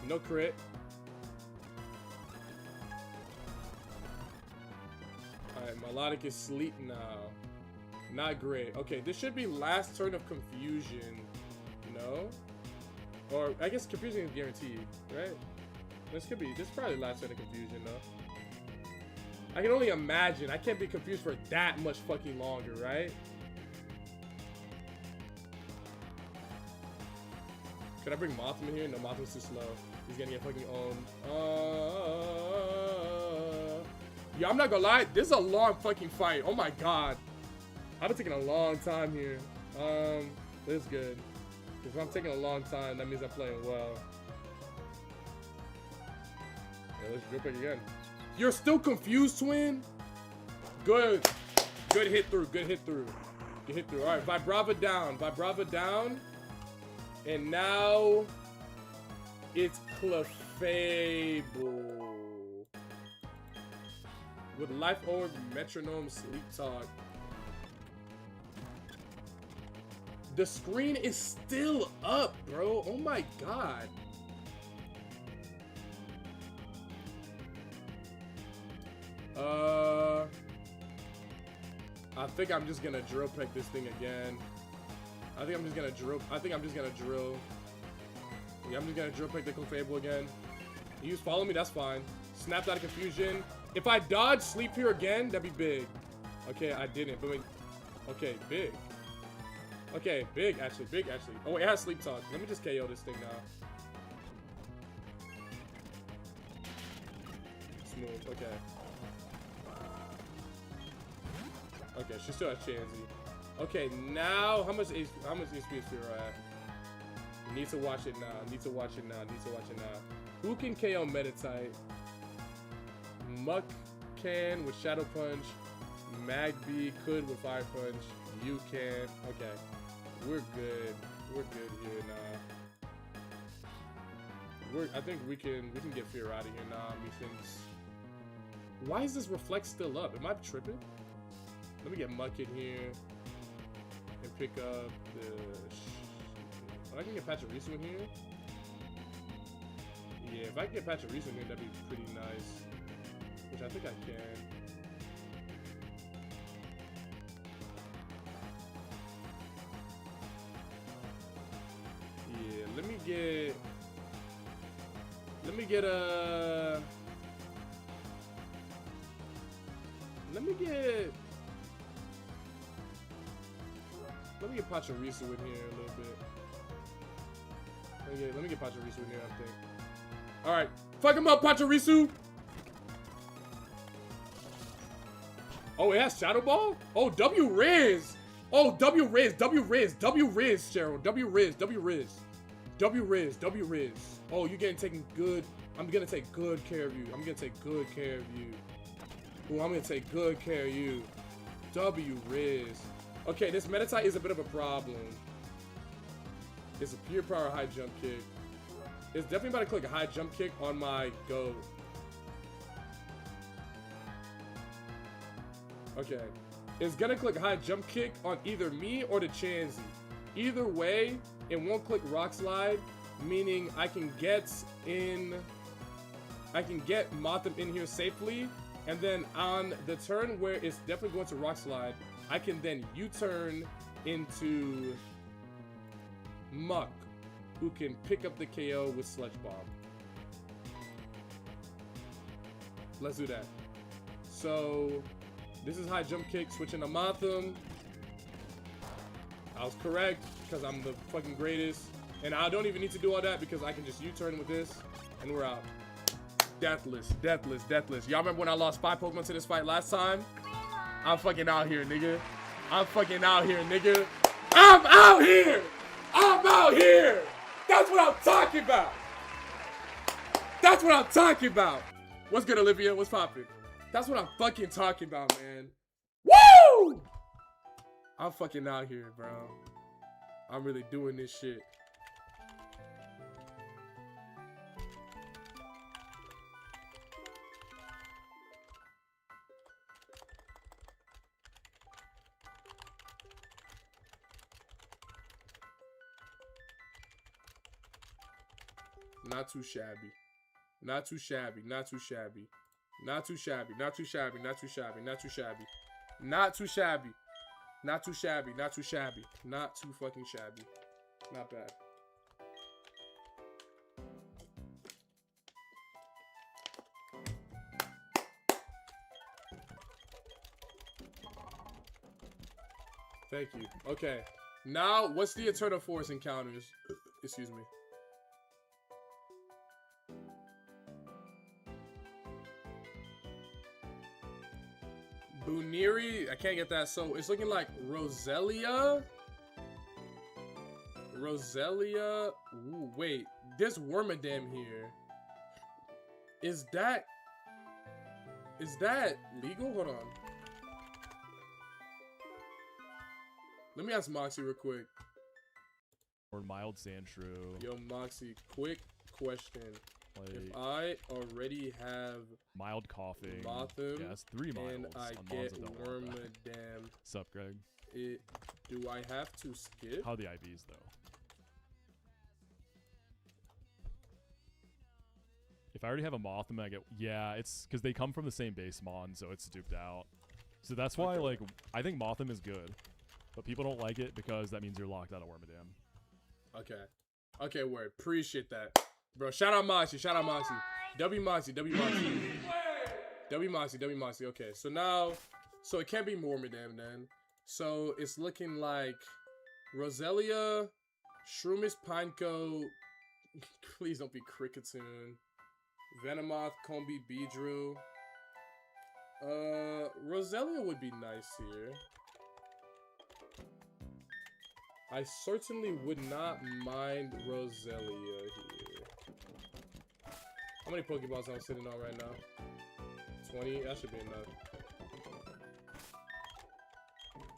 No crit. Alright, Melodic is sleep now. Not great. Okay, this should be last turn of confusion. No? Or, I guess confusion is guaranteed, right? This could be. This is probably last turn of confusion, though. I can only imagine. I can't be confused for that much fucking longer, right? Could I bring Mothman in here? No, Mothman's too slow. He's gonna get fucking owned. Yeah, I'm not gonna lie. This is a long fucking fight. Oh my god. I've been taking a long time here. This is good. If I'm taking a long time, that means I'm playing well. Yeah, let's drip it again. You're still confused, twin? Good. Good hit through. Good hit through. Good hit through. All right, Vibrava down. Vibrava down. And now it's Clefable. With Life Orb, Metronome, Sleep Talk. The screen is still up, bro. Oh my god. I think I'm just gonna drill peck this thing again. I think I'm just gonna drill. Yeah, I'm just gonna drill peck the Clefable again. You just follow me, that's fine. Snapped out of confusion. If I dodge sleep here again, that'd be big. Okay, I didn't, but wait. Okay, big. Okay, big actually. Oh, it has sleep talk. Let me just KO this thing now. Smooth, okay. Okay, she still has Chansey. Okay, now how much HP is Fear at? Need to watch it now. Need to watch it now. Who can KO Meditite? Muck can with Shadow Punch. Magby could with Fire Punch. You can. Okay, we're good. We're good here now. I think we can get Fear out of here now. Methinks. Why is this reflect still up? Am I tripping? Let me get Muck in here and pick up the. Oh, I can get Pachirisu in here. Yeah, if I can get Pachirisu in here, that'd be pretty nice. Which I think I can. Yeah, let me get Pachirisu in here a little bit. Let me get Pachirisu in here, I think. Alright. Fuck him up, Pachirisu! Oh, it has Shadow Ball? Oh, W-Riz! Oh, W-Riz, Cheryl. W-Riz. Oh, you're getting taken good. I'm gonna take good care of you. Ooh, I'm gonna take good care of you. W-Riz. Okay, this Meditite is a bit of a problem. It's a pure power high jump kick. It's definitely about to click a high jump kick on my goat. Okay. It's gonna click a high jump kick on either me or the Chansey. Either way, it won't click Rock Slide, meaning I can get Motham in here safely, and then on the turn where it's definitely going to Rock Slide, I can then U-turn into Muck, who can pick up the KO with Sludge Bomb. Let's do that. So, this is high jump kick, switching to Motham. I was correct, because I'm the fucking greatest. And I don't even need to do all that because I can just U-turn with this, and we're out. Deathless, deathless, deathless. Y'all remember when I lost 5 Pokemon to this fight last time? I'm fucking out here, nigga. I'm fucking out here, nigga. I'm out here! I'm out here! That's what I'm talking about! That's what I'm talking about! What's good, Olivia? What's poppin'? That's what I'm fucking talking about, man. Woo! I'm fucking out here, bro. I'm really doing this shit. Not too shabby. Not too shabby. Not too shabby. Not too shabby. Not too shabby. Not too shabby. Not too shabby. Not too shabby. Not too shabby. Not too shabby. Not too fucking shabby. Not bad. Thank you. Okay. Now, what's the Eternal Force encounters? Excuse me. Buniri, I can't get that. So it's looking like Roselia. Roselia. Ooh, wait, there's Wormadam here. Is that legal? Hold on. Let me ask Moxie real quick. Or mild Sandshrew. Yo, Moxie, quick question. Like, if I already have mild coughing, Mothim, yeah, it's 3 milds. and I get Wormadam, sup, Greg? Do I have to skip? How are the IVs though? If I already have a Mothim, I get it's because they come from the same base mon, so it's duped out. So that's why like I think Mothim is good, but people don't like it because that means you're locked out of Wormadam. Okay. Okay, word. Appreciate that. Bro, shout out Moxie. Shout out Moxie. W Moxie. W Moxie. W Moxie. W Moxie. Okay, so now... So it can't be Wormadam then. So it's looking like... Roselia, Shroomish Pineco... Please don't be Cricketune. Venomoth, Combi, Beedrill. Roselia would be nice here. I certainly would not mind Roselia here. How many Pokeballs am I sitting on right now? 20? That should be enough.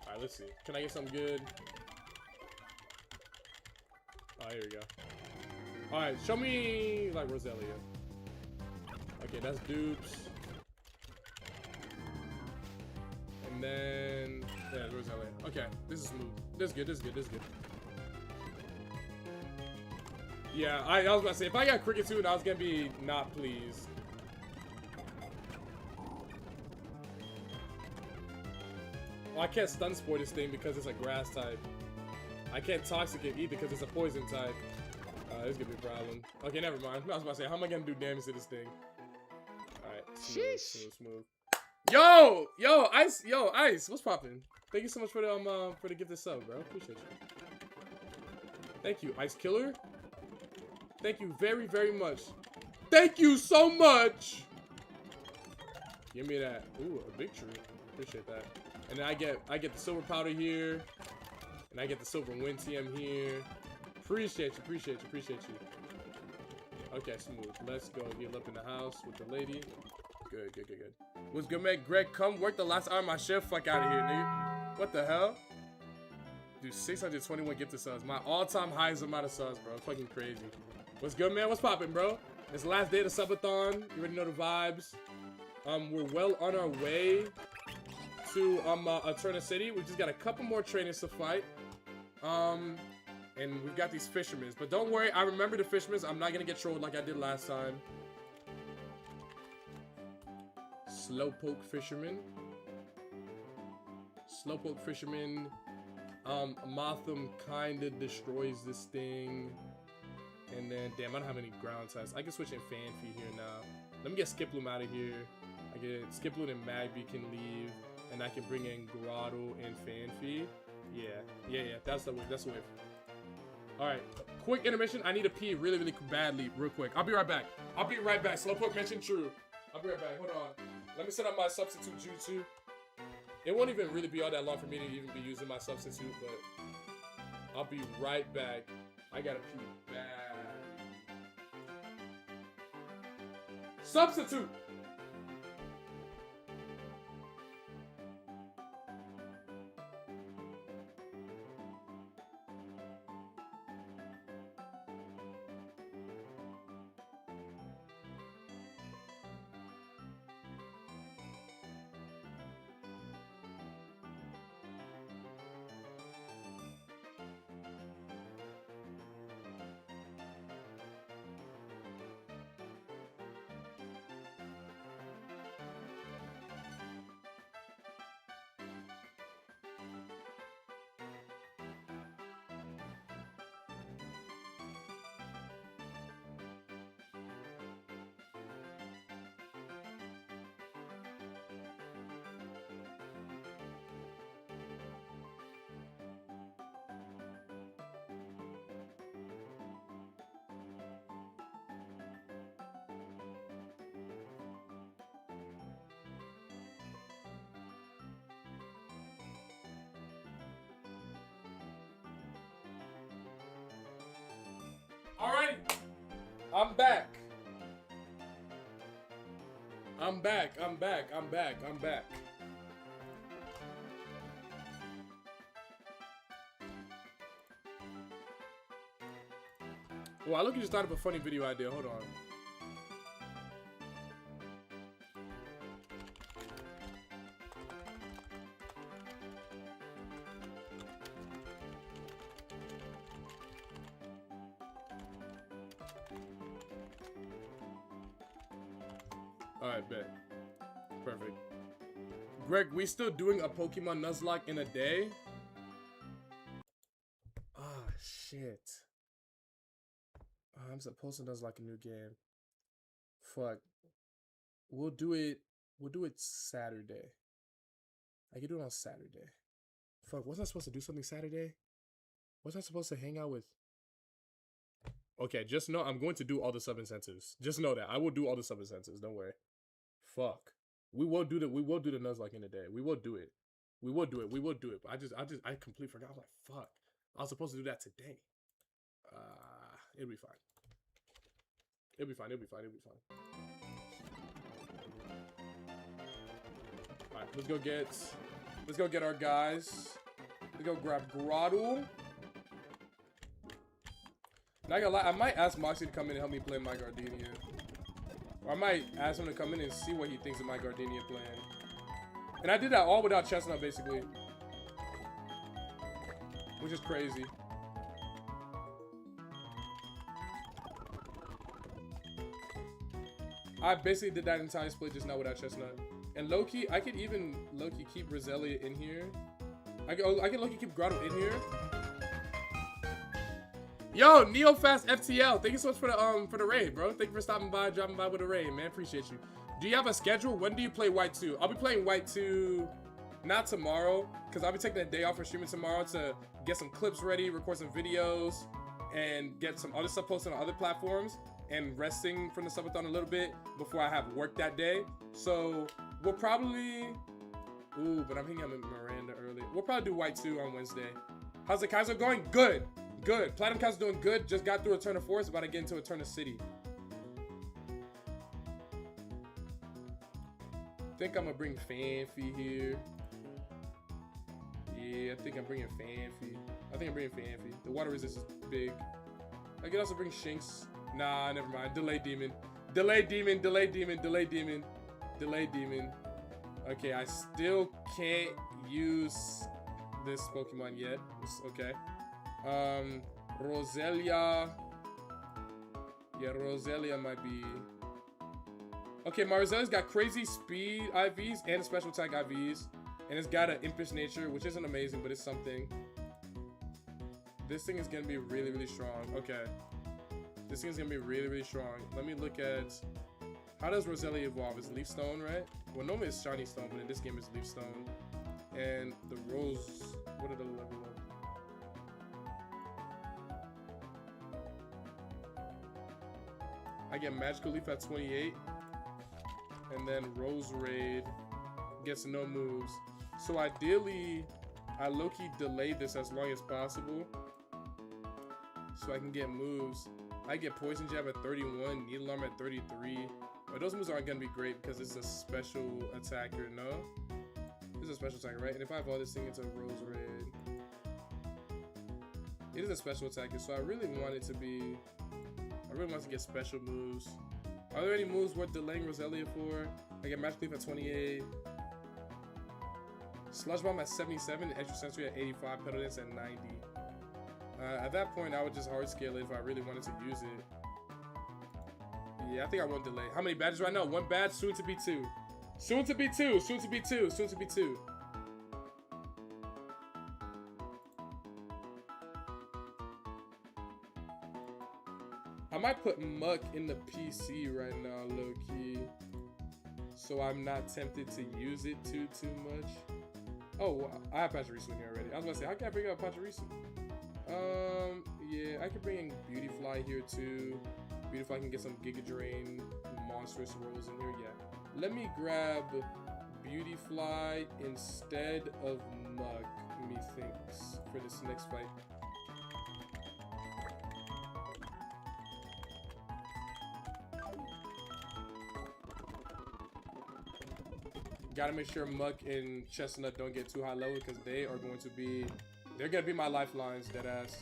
Alright, let's see. Can I get something good? Oh, here we go. Alright, show me, like, Roselia. Okay, that's dupes. And then... Yeah, Roselia. Okay, this is smooth. This is good, this is good, this is good. Yeah, I was about to say, if I got Cricketune, I was gonna be not pleased. Well, I can't Stun Spore this thing because it's a grass type. I can't Toxic it either because it's a poison type. This is gonna be a problem. Okay, never mind. I was about to say, how am I gonna do damage to this thing? Alright, smooth, smooth, smooth. Yo, Ice, what's poppin'? Thank you so much for the gift of sub, bro. Appreciate you. Thank you, Ice Killer. Thank you very, very much. Thank you so much. Give me that. Ooh, a big tree. Appreciate that. And then I get the silver powder here, and I get the silver wind TM here. Appreciate you, appreciate you, appreciate you. Okay, smooth. Let's go get up in the house with the lady. Good, good, good, good. What's good, man? Greg, come work the last hour of my shift. Fuck out of here, nigga. What the hell? Dude, 621 gifted subs. My all-time highest amount of subs, bro. Fucking crazy. What's good, man? What's poppin', bro? It's the last day of the subathon. You already know the vibes. We're well on our way to Eterna City. We just got a couple more trainers to fight. And we've got these fishermen. But don't worry, I remember the fishermen. I'm not gonna get trolled like I did last time. Slowpoke fisherman. Slowpoke fisherman. Mothim kinda destroys this thing. And then, damn, I don't have any ground types. I can switch in Fanfi here now. Let me get Skiploom out of here. I get Skiploom and Magby can leave. And I can bring in Grotto and Fanfi. Yeah. That's the wave. That's the wave. Alright, quick intermission. I need to pee really, really badly, real quick. I'll be right back. I'll be right back. Slowpoke mentioned true. I'll be right back. Hold on. Let me set up my substitute jutsu. It won't even really be all that long for me to even be using my substitute, but I'll be right back. I gotta pee bad. Substitute! Alrighty, I'm back. I'm back. Well, I look, you just thought of a funny video idea. Hold on. Alright, bet. Perfect. Greg, we still doing a Pokemon Nuzlocke in a day? Oh, shit. I'm supposed to Nuzlocke a new game. Fuck. We'll do it Saturday. I can do it on Saturday. Fuck, wasn't I supposed to do something Saturday? Wasn't I supposed to hang out with... Okay, just know I'm going to do all the sub incentives. Just know that. I will do all the sub incentives, don't worry. Fuck. We will do the Nuzlocke in a day. We will do it. But I completely forgot. I was like, fuck. I was supposed to do that today. It'll be fine. Alright, let's go get our guys. Let's go grab Grottle. Not gonna lie, I might ask Moxie to come in and help me play my Gardenia. Or I might ask him to come in and see what he thinks of my Gardenia plan. And I did that all without Chestnut, basically. Which is crazy. I basically did that entire split just now without Chestnut. And low-key, I could even low-key keep Roselia in here. I can low-key keep Grotto in here. Yo, NeoFast FTL, thank you so much for the raid, bro. Thank you for dropping by with a raid, man. Appreciate you. Do you have a schedule? When do you play White 2? I'll be playing White 2 not tomorrow, because I'll be taking a day off for streaming tomorrow to get some clips ready, record some videos, and get some other stuff posted on other platforms, and resting from the subathon a little bit before I have work that day. So we'll probably... Ooh, but I'm hanging out with Miranda early. We'll probably do White 2 on Wednesday. How's the KAIZO going? Good. Good. Platinum KAIZO doing good. Just got through a turn of Forest, about to get into a turn of City. Think I'm gonna bring Fanfi here. Yeah, I think I'm bringing Fanfi. The water resistance is big. I can also bring Shinx. Nah, never mind. Delay Demon. Okay, I still can't use this Pokemon yet. It's okay. Roselia. Yeah, Roselia might be... Okay, my Roselia's got crazy speed IVs and special attack IVs. And it's got an impish nature, which isn't amazing, but it's something. This thing is gonna be really, really strong. Okay. This thing is gonna be really, really strong. Let me look at... How does Roselia evolve? It's Leaf Stone, right? Well, normally it's Shiny Stone, but in this game it's Leaf Stone. And the Rose... What are the level I get Magical Leaf at 28. And then Rose Raid gets no moves. So ideally, I low-key delay this as long as possible. So I can get moves. I get Poison Jab at 31, Needle Arm at 33. But those moves aren't gonna be great because it's a special attacker, no? This is a special attacker, right? And if I evolve this thing into Rose Red, it is a special attacker, so I really want it to be... I really want to get special moves. Are there any moves worth delaying Roselia for? I get Magic Leaf at 28. Sludge Bomb at 77, Extra Sensory at 85, Pedal Dance at 90. At that point, I would just hard scale it if I really wanted to use it. Yeah, I think I won't delay. How many badges right now? 1 badge, soon to be 2. Soon to be 2, soon to be 2, soon to be 2. I might put Muck in the PC right now, low key, so I'm not tempted to use it too much. Oh, I have Pachirisu in here already. I was gonna say, how can I bring up Pachirisu? Yeah, I could bring in Beautyfly here too. Beautyfly can get some Giga Drain monstrous rolls in here. Yeah, let me grab Beautyfly instead of Muck, methinks, for this next fight. Gotta make sure Muck and Chestnut don't get too high level because they are going to be... They're gonna be my lifelines, deadass.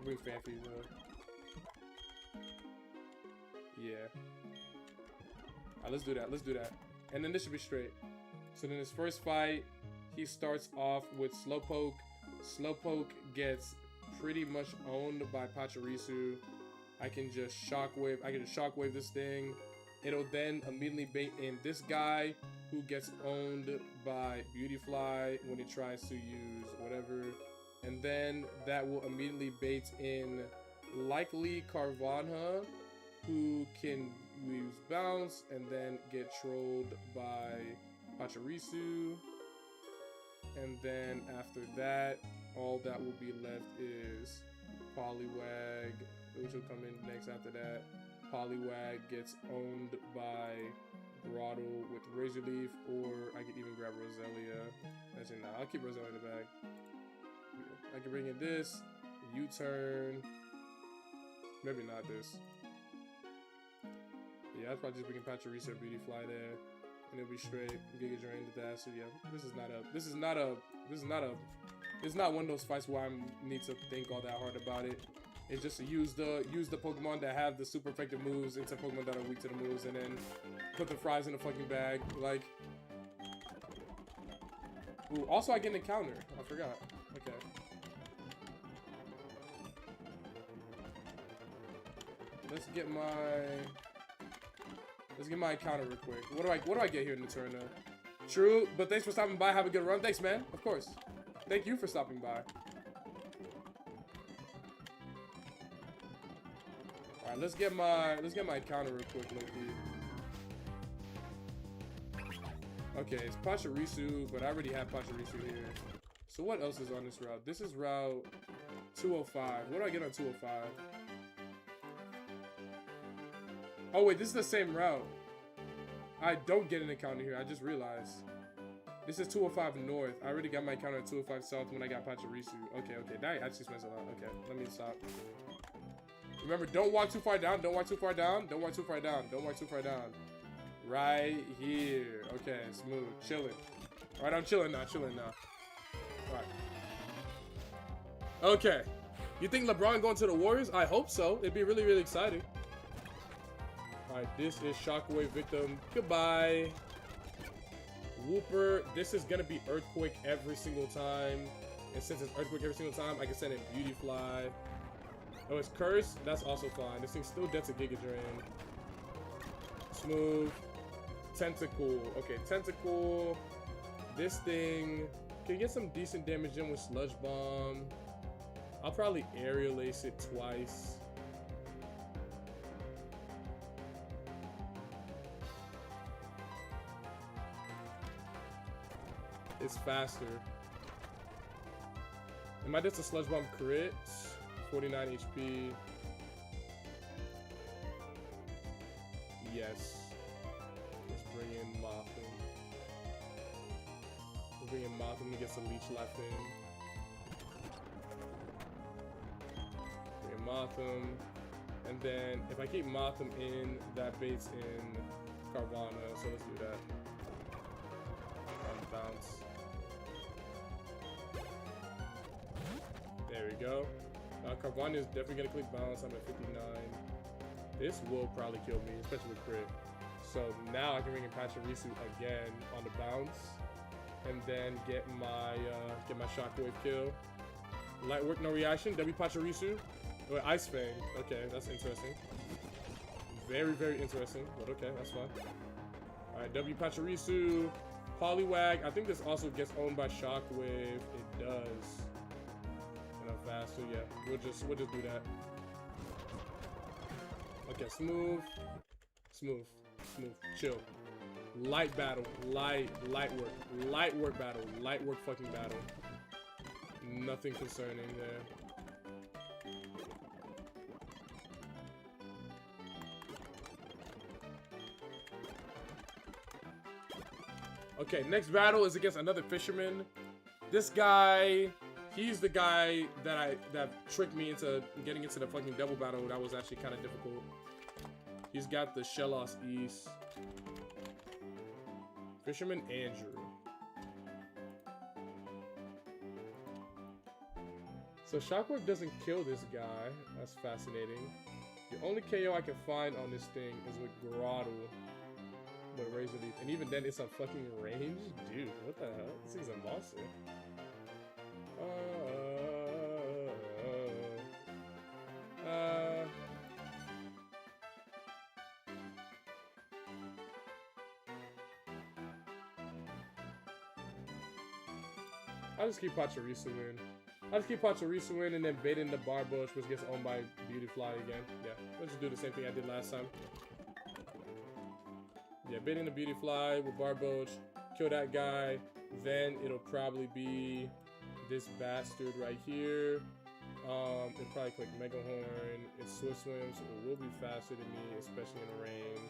Bring Fanfies though. Yeah. Alright, let's do that. Let's do that. And then this should be straight. So then his first fight, he starts off with Slowpoke. Slowpoke gets pretty much owned by Pachirisu. I can just shockwave this thing. It'll then immediately bait in this guy who gets owned by Beautyfly when he tries to use whatever. And then that will immediately bait in likely Carvanha, who can use Bounce and then get trolled by Pachirisu. And then after that, all that will be left is Poliwag, which will come in next after that. Poliwag gets owned by Grottle with Razor Leaf, or I could even grab Roselia. Actually, nah, I'll keep Roselia in the bag. Yeah. I can bring in this, U-turn, maybe not this. Yeah, I'd probably just bring in Pachirisu or Beautyfly there, and it'll be straight Giga Drain to that. So yeah, this is not one of those fights where I need to think all that hard about it. It's just to use the Pokemon that have the super effective moves into Pokemon that are weak to the moves, and then put the fries in the fucking bag. Like, ooh, also I get an encounter. I forgot. Okay. Let's get my encounter real quick. What do I get here in the turn though? True, but thanks for stopping by. Have a good run. Thanks, man. Of course. Thank you for stopping by. Alright, let's get my encounter real quick, Loki. Okay, it's Pachirisu, but I already have Pachirisu here. So what else is on this route? This is route 205. What do I get on 205? Oh wait, this is the same route. I don't get an encounter here, I just realized. This is 205 North. I already got my encounter at 205 South when I got Pachirisu. Okay, that actually smells a lot. Okay, let me stop. Remember, don't walk too far down, don't walk too far down, don't walk too far down, don't walk too far down. Right here. Okay, smooth, chilling. Alright, I'm chilling now, Alright. Okay. You think LeBron going to the Warriors? I hope so. It'd be really, really exciting. Alright, this is Shockwave Victim. Goodbye. Wooper. This is gonna be Earthquake every single time. And since it's Earthquake every single time, I can send in Beautyfly. Oh, it's Curse? That's also fine. This thing's still dead to Giga Drain. Smooth. Tentacle. Okay, Tentacle. This thing can get some decent damage in with Sludge Bomb. I'll probably Aerial Ace it twice. It's faster. Am I just a sludge bomb crit? 49 HP. Yes. Let's bring in Motham. We'll bring in Motham to get some leech life in. Bring in Motham. And then if I keep Motham in, that baits in Carvana. So let's do that. On bounce. There we go. Carvana is definitely gonna click bounce. I'm at 59. This will probably kill me, especially with crit. So now I can bring in Pachirisu again on the bounce, and then get my shockwave kill. Light work, no reaction. W Pachirisu. Or Ice Fang. Okay, that's interesting. Very, very interesting. But okay, that's fine. All right, W Pachirisu, Poliwag. I think this also gets owned by Shockwave. It does. And I'm fast, so yeah, we'll just do that. Okay, smooth, chill. Light battle, light work battle, light work fucking battle. Nothing concerning there. Okay, next battle is against another fisherman. This guy, he's the guy that tricked me into getting into the fucking double battle. That was actually kind of difficult. He's got the Shellos East. Fisherman Andrew. So Shockwave doesn't kill this guy. That's fascinating. The only KO I can find on this thing is with Grotto. But Razor Leaf. And even then it's a fucking range? Dude, what the hell? This thing's a monster. I'll just keep Pachirisu in. I'll just keep Pachirisu in and then bait in the Barbush, which gets owned by Beautyfly again. Yeah, let's just do the same thing I did last time. Yeah, bait in the Beautyfly with Barbush, kill that guy. Then it'll probably be this bastard right here. It'll probably click Mega Horn. It's Swift Swim, so it will be faster than me, especially in the rain.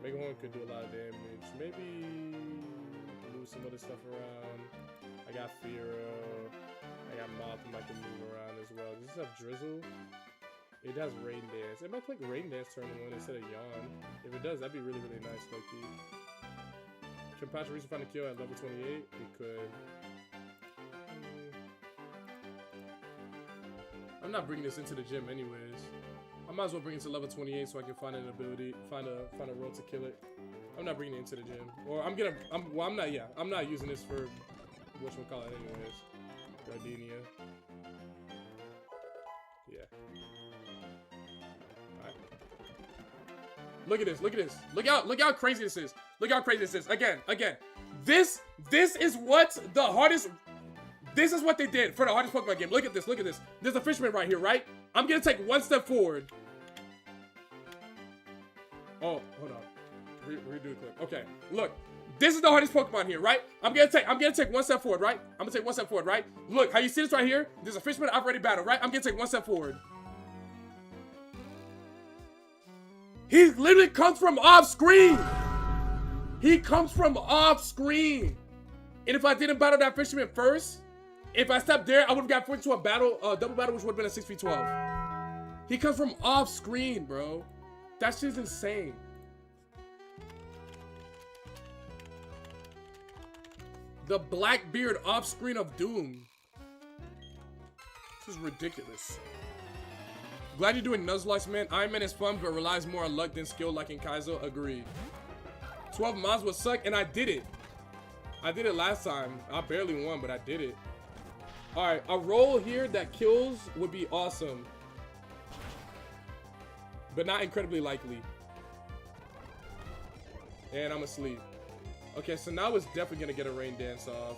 Mega Horn could do a lot of damage. Maybe move some other stuff around. I got Fearow. I got Motham I can move around as well. Does this have Drizzle? It has Rain Dance. It might click Rain Dance turn 1 instead of Yawn. If it does, that'd be really, really nice, low-key. Can Pachirisu find a kill at level 28? It could. I'm not bringing this into the gym anyways. I might as well bring it to level 28 so I can find an ability, find a road to kill it. I'm not bringing it into the gym. Or I'm not using this for whatchamacallit anyways. Gardenia. Yeah. Alright. Look at this, look at this. Look how crazy this is. Look how crazy this is. Again. This is what the hardest. This is what they did for the hardest Pokemon game. Look at this, look at this. There's a fisherman right here, right? I'm gonna take one step forward. Oh, hold on. Redo the clip. Okay, look. This is the hardest Pokemon here, right? I'm gonna take one step forward, right? I'm gonna take one step forward, right? Look, how you see this right here? There's a fisherman I've already battled, right? I'm gonna take one step forward. He literally comes from off screen. He comes from off screen. And if I didn't battle that fisherman first, if I stepped there, I would have got forced into a battle, double battle, which would have been a 6v12. He comes from off screen, bro. That shit's insane. The Blackbeard off screen of doom. This is ridiculous. Glad you're doing Nuzlocke, man. Iron Man is fun, but relies more on luck than skill, like in KAIZO. Agreed. 12 mods would suck, and I did it. I did it last time. I barely won, but I did it. Alright, a roll here that kills would be awesome. But not incredibly likely. And I'm asleep. Okay, so now it's definitely gonna get a Rain Dance off.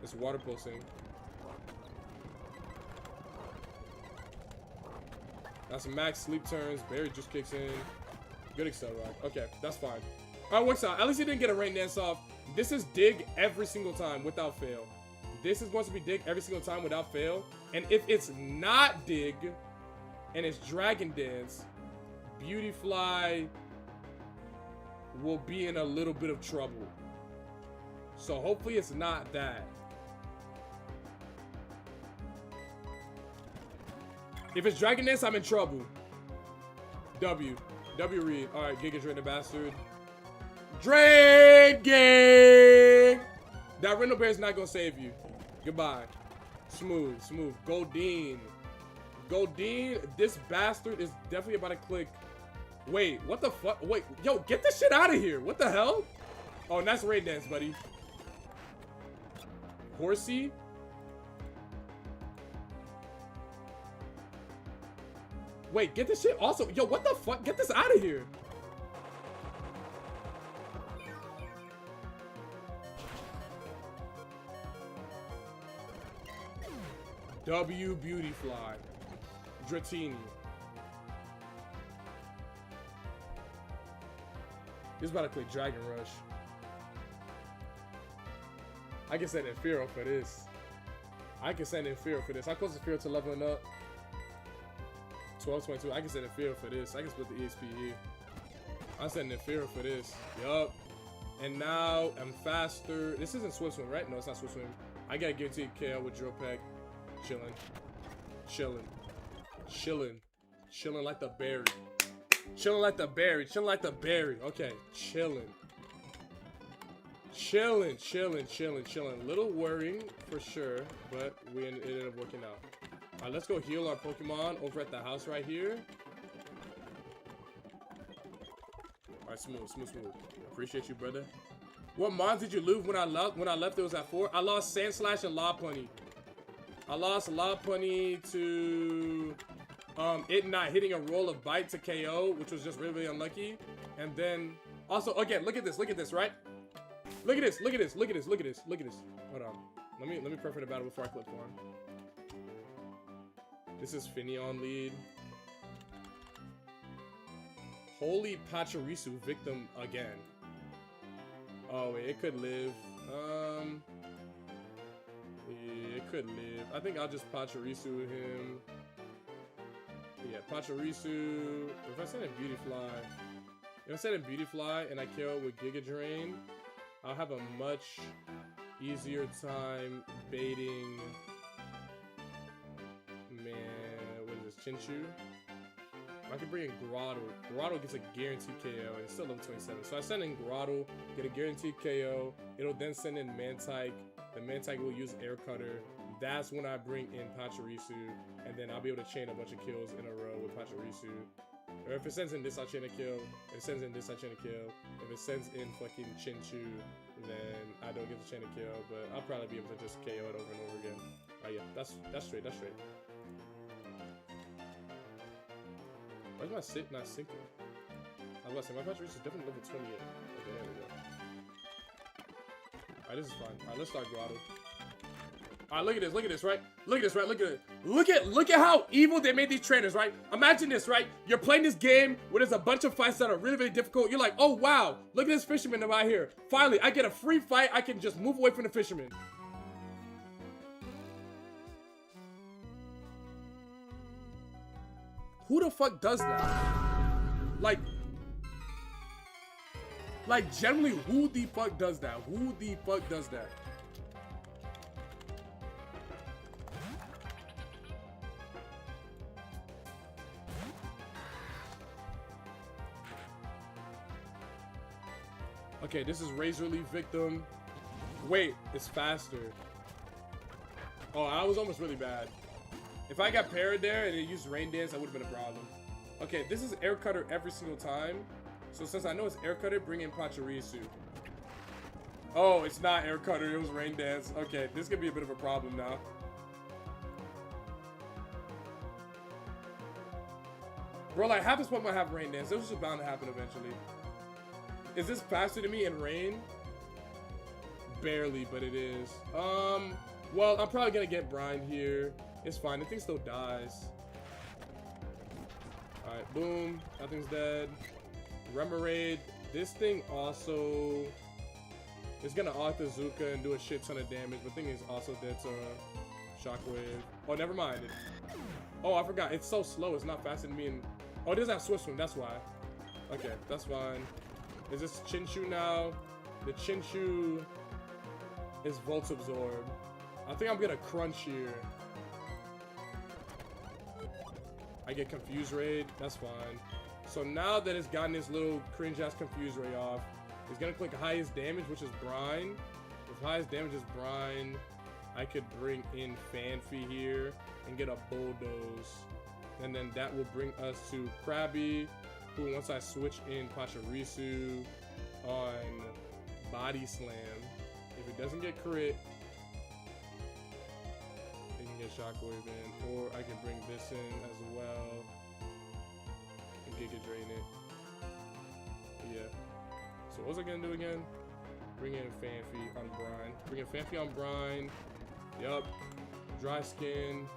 It's water pulsing. That's max sleep turns. Barry just kicks in. Good Excel Rock. Okay, that's fine. Alright, works out. At least he didn't get a Rain Dance off. This is dig every single time without fail. This is going to be dig every single time without fail. And if it's not dig and it's Dragon Dance, Beautyfly will be in a little bit of trouble. So hopefully it's not that. If it's Dragon Dance, I'm in trouble. W read. Alright, Giga Drain the Bastard. Dragon! That Rhino Bear is not gonna save you. Goodbye. Smooth. Goldeen. This bastard is definitely about to click. Wait, what the fuck? Wait, yo, get this shit out of here. What the hell? Oh, and that's Rain Dance, buddy. Horsey. Wait, get this shit also. Yo, what the fuck? Get this out of here. W Beautyfly. Dratini. This is about to play Dragon Rush. I can send Infero for this. How close is Infero to leveling up? 1222. I can send Infero for this. I can split the EXP here. I'm sending Infero for this. Yup. And now I'm faster. This isn't Swift Swim, right? No, it's not Swift Swim. I got guaranteed KO with Drill Peck. Chilling like the berry. Chilling like the berry. Okay, chilling. Little worrying for sure, but it ended up working out. Alright, let's go heal our Pokemon over at the house right here. Alright, smooth. Appreciate you, brother. What mons did you lose when I left? It was at 4. I lost Sandslash and Lopunny. I lost Lopunny to it not hitting a roll of Bite to KO, which was just really unlucky. And then also again, look at this, right? Look at this. Hold on. Let me prep for the battle before I click for him. This is Finny on lead. Holy Pachirisu victim again. Oh wait, it could live. Yeah, it could live. I think I'll just Pachirisu him. Yeah, Pachirisu. If I send in Beautyfly and I kill with Giga Drain, I'll have a much easier time baiting. Man, what is this? Chinchu? I can bring in Grotto. Grotto gets a guaranteed KO and it's still level 27. So I send in Grotto, get a guaranteed KO. It'll then send in Mantike. The Mantike will use Air Cutter. That's when I bring in Pachirisu, and then I'll be able to chain a bunch of kills in a row with Pachirisu. Or if it sends in this, I'll chain a kill. If it sends in this, I chain a kill. If it sends in fucking Chinchu, then I don't get to chain a kill, but I'll probably be able to just KO it over and over again. Oh yeah, that's straight. Why is my sit not syncing? I was about to say, my Pachirisu is definitely level 28. Okay, there we go. Alright, this is fine. Alright, let's start Grotto. Alright, look at this, right? Look at how evil they made these trainers, right? Imagine this, right? You're playing this game where there's a bunch of fights that are really, really difficult. You're like, oh wow, look at this fisherman right here. Finally, I get a free fight. I can just move away from the fisherman. Who the fuck does that? Like generally, who the fuck does that? Okay, this is Razor Leaf victim. Wait, it's faster. Oh, I was almost really bad. If I got parried there and it used Rain Dance, that would have been a problem. Okay, this is Air Cutter every single time. So since I know it's Air Cutter, bring in Pachirisu. Oh, it's not Air Cutter, it was Rain Dance. Okay, this could be a bit of a problem now. Bro, like half this Pokemon have Rain Dance. This was just bound to happen eventually. Is this faster than me in Rain? Barely, but it is. Well, I'm probably gonna get Brine here. It's fine, the thing still dies. Alright, boom. Nothing's dead. Remoraid. This thing also It's gonna Octazuka and do a shit ton of damage, but thing is also dead to Shockwave. Oh, never mind. Oh, I forgot. It's so slow. It's not faster than me. And oh, it doesn't have Swift Swim. That's why. Okay, that's fine. Is this Chinchu now? The Chinchu is Volt Absorb. I think I'm gonna Crunch here. I get Confuse Raid. That's fine. So now that it's gotten this little cringe-ass Confuse Ray off, it's gonna click highest damage, which is Brine. If highest damage is Brine, I could bring in Fanfi here and get a Bulldoze. And then that will bring us to Krabby, who once I switch in Pachirisu on Body Slam, if it doesn't get crit, it can get Shockwave in, or I can bring this in as well and Giga Drain it. Yeah. So what was I gonna do again? Bring in Fanfi on Brine. Bring in Fanfi on Brine. Yup. Dry Skin.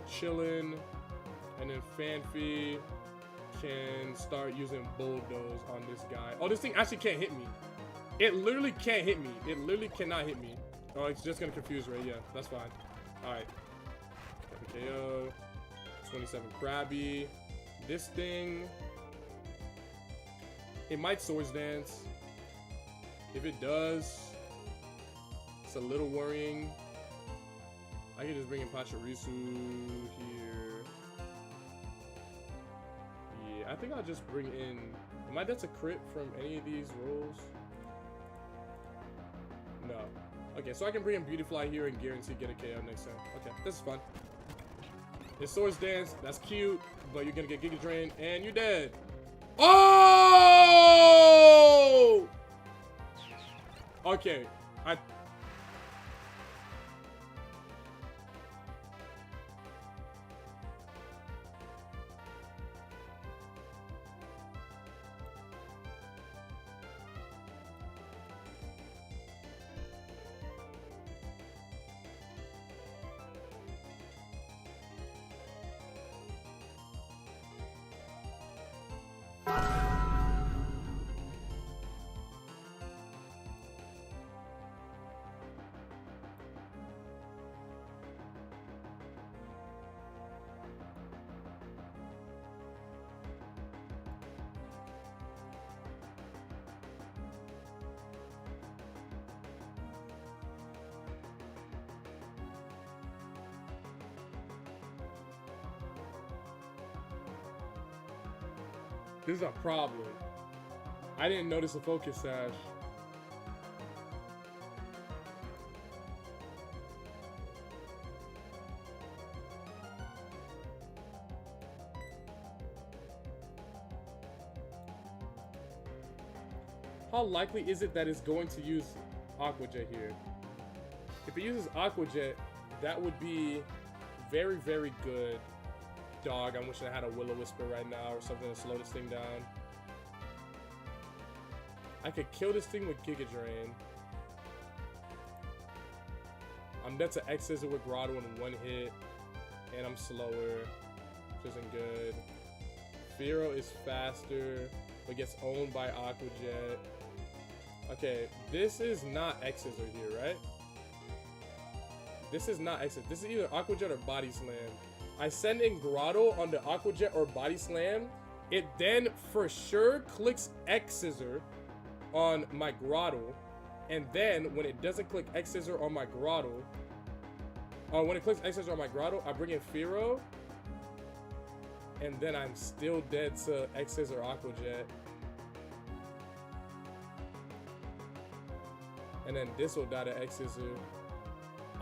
Chillin'. And then Fanfi can start using Bulldoze on this guy. Oh, this thing actually can't hit me. It literally can't hit me. It literally cannot hit me. Oh, it's just gonna confuse Ray. Yeah, that's fine. Alright. KO. 27 Krabby. This thing, it might Swords Dance. If it does, it's a little worrying. I can just bring in Pachirisu here. Yeah, I think I'll just bring in. Am I dead to crit from any of these rolls? No. Okay, so I can bring in Beautyfly here and guarantee get a KO next time. Okay, this is fun. It's Swords Dance. That's cute, but you're gonna get Giga Drain and you're dead. Oh! Okay, this is a problem. I didn't notice a Focus Sash. How likely is it that it's going to use Aqua Jet here? If it uses Aqua Jet, that would be very, very good. Dog, I'm wishing I had a Will-O-Wisper right now or something to slow this thing down. I could kill this thing with Giga Drain. I'm dead to X-Scissor with Grotto in one hit. And I'm slower, which isn't good. Fearow is faster, but gets owned by Aqua Jet. Okay, this is not X-Scissor here, right? This is not X-Scissor. This is either Aqua Jet or Body Slam. I send in Grotto on the Aqua Jet or Body Slam. It then for sure clicks X-Scissor on my Grotto. And then when it doesn't click X-Scissor on my Grotto, when it clicks X-Scissor on my Grotto, I bring in Fearow. And then I'm still dead to X-Scissor Aqua Jet. And then this will die to X-Scissor.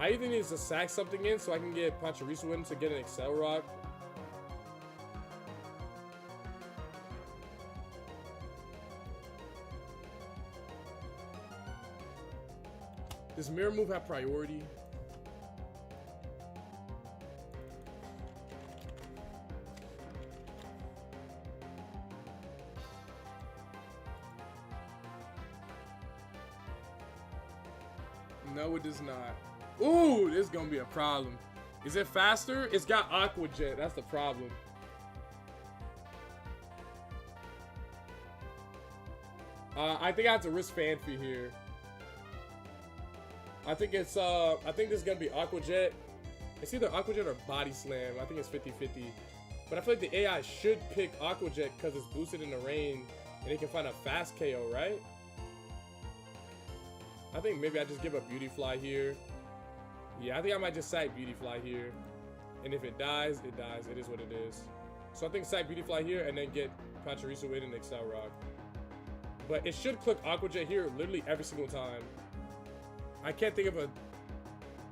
I either need to sack something in so I can get Pachirisu in to get an Excel Rock. Does Mirror Move have priority? No, it does not. Ooh, this is gonna be a problem. Is it faster? It's got Aqua Jet. That's the problem. I think I have to risk Fanfi here. I think it's I think this is gonna be Aqua Jet. It's either Aqua Jet or Body Slam. I think it's 50-50. But I feel like the AI should pick Aqua Jet because it's boosted in the rain and it can find a fast KO, right? I think maybe I just give a Beauty Fly here. Yeah, I think I might just sack Beauty Fly here. And if it dies, it dies. It is what it is. So I think sack Beauty Fly here and then get Pachirisu in and Excel Rock. But it should click Aqua Jet here literally every single time. I can't think of a...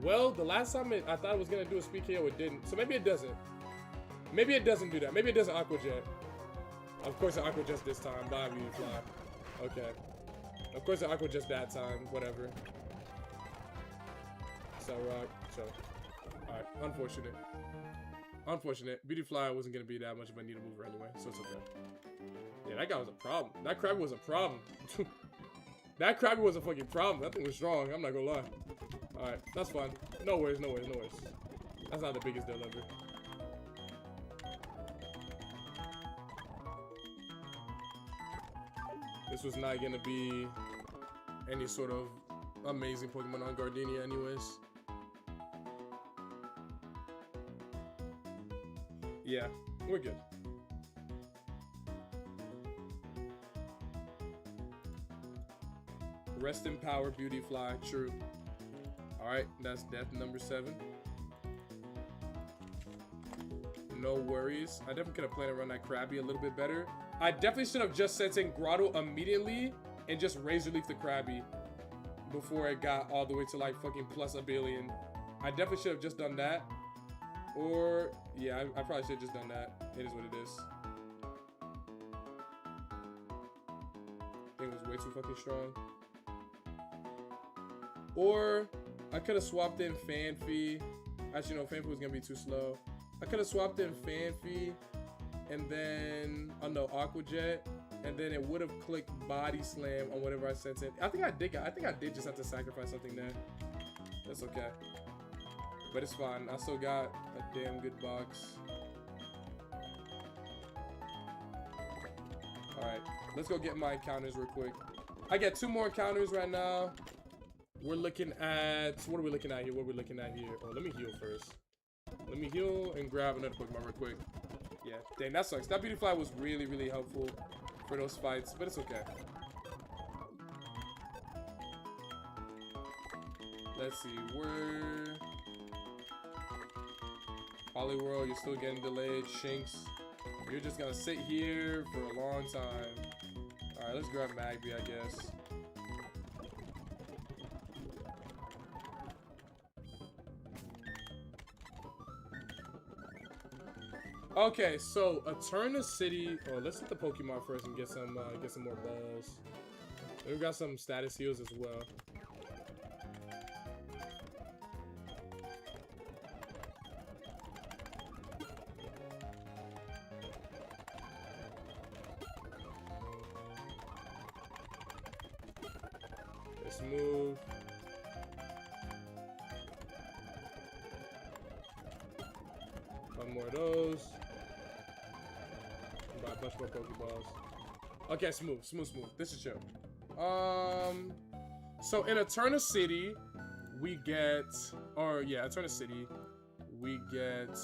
Well, the last time I thought it was going to do a speed KO, it didn't. So maybe it doesn't. Maybe it doesn't do that. Maybe it doesn't Aqua Jet. Of course it Aqua Jets this time. Bye, Beauty Fly. Okay. Of course it Aqua Jets that time. Whatever. Excel Rock. So... Alright, unfortunate. Unfortunate. Beauty Fly wasn't going to be that much of a needle mover anyway, so it's okay. Yeah, that guy was a problem. That Krabby was a problem. That Krabby was a fucking problem. That thing was strong, I'm not gonna lie. Alright, that's fine. No worries, no worries, no worries. That's not the biggest deal ever. This was not gonna be any sort of amazing Pokemon on Gardenia anyways. Yeah, we're good. Rest in power, Beauty Fly. True. Alright, that's death number 7. No worries. I definitely could have planned around that Krabby a little bit better. I definitely should have just sent in Grotto immediately and just Razor Leaf the Krabby before it got all the way to like fucking plus a billion. I definitely should have just done that. Or, yeah, I probably should have just done that. It is what it is. Thing was way too fucking strong. Or, I could have swapped in Fanfy. Actually, no, Fanfy was going to be too slow. I could have swapped in Fanfy. And then, oh no, Aqua Jet. And then it would have clicked Body Slam on whatever I sent in. I think I did just have to sacrifice something there. That's okay. But it's fine. I still got a damn good box. Alright, let's go get my encounters real quick. I got 2 more encounters right now. We're looking at... What are we looking at here? What are we looking at here? Oh, let me heal first. Let me heal and grab another Pokemon real quick. Yeah, dang, that sucks. That Beauty Fly was really, really helpful for those fights, but it's okay. Let's see, where... Poliwhirl, you're still getting delayed. Shinx, you're just gonna sit here for a long time. Alright, let's grab Magby, I guess. Okay, so Eterna City. Oh, let's hit the Pokemon first and get some more balls. We've got some status heals as well. Let's move. One more of those. Buy a bunch more Pokeballs. Okay, smooth. This is chill. So in Eterna City, we get, Eterna City, we get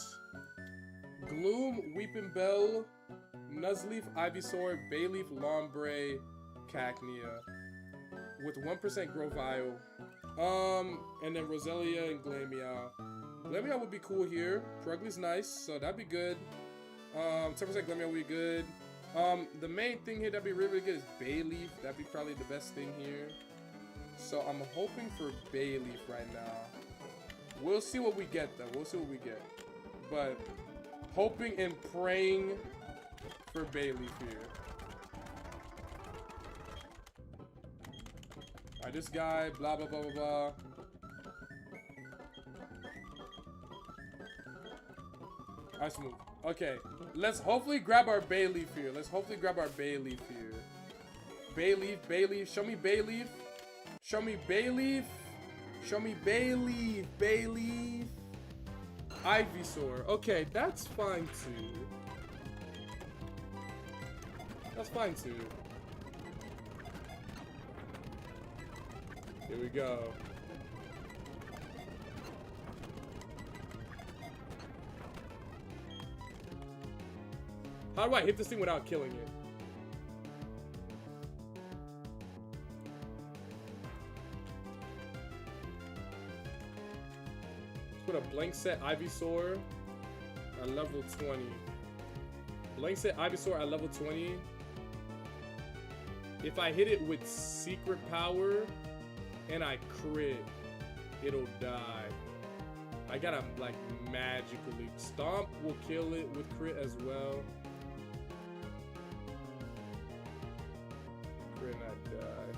Gloom, Weeping Bell, Nuzleaf, Ivysaur, Bayleaf, Lombre, Cacnea, with 1% Grovyle. And then Roselia and Glameow. Glameow would be cool here. Purugly's nice, so that'd be good. 10% Glameow would be good. The main thing here that'd be really, really good is Bayleaf. That'd be probably the best thing here. So I'm hoping for Bayleaf right now. We'll see what we get though. We'll see what we get. But hoping and praying for Bayleaf here. Alright, this guy, blah, blah, blah, blah, blah. Alright, smooth. Okay, let's hopefully grab our Bayleaf here. Bayleaf, show me Bayleaf. Show me Bayleaf. Ivysaur. Okay, that's fine too. Here we go. How do I hit this thing without killing it? Let's put a blank set Ivysaur at level 20. Blank set Ivysaur at level 20. If I hit it with secret power and I crit, it'll die. I gotta like magically. Stomp will kill it with crit as well. Crit not die.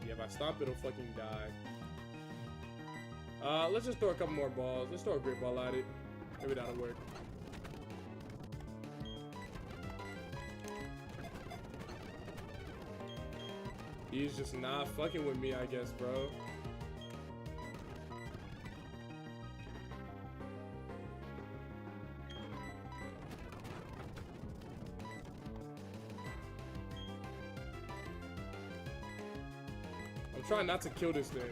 Yeah, if I stomp, it'll fucking die. Let's just throw a couple more balls. Let's throw a great ball at it. Maybe that'll work. He's just not fucking with me, I guess, bro. I'm trying not to kill this thing.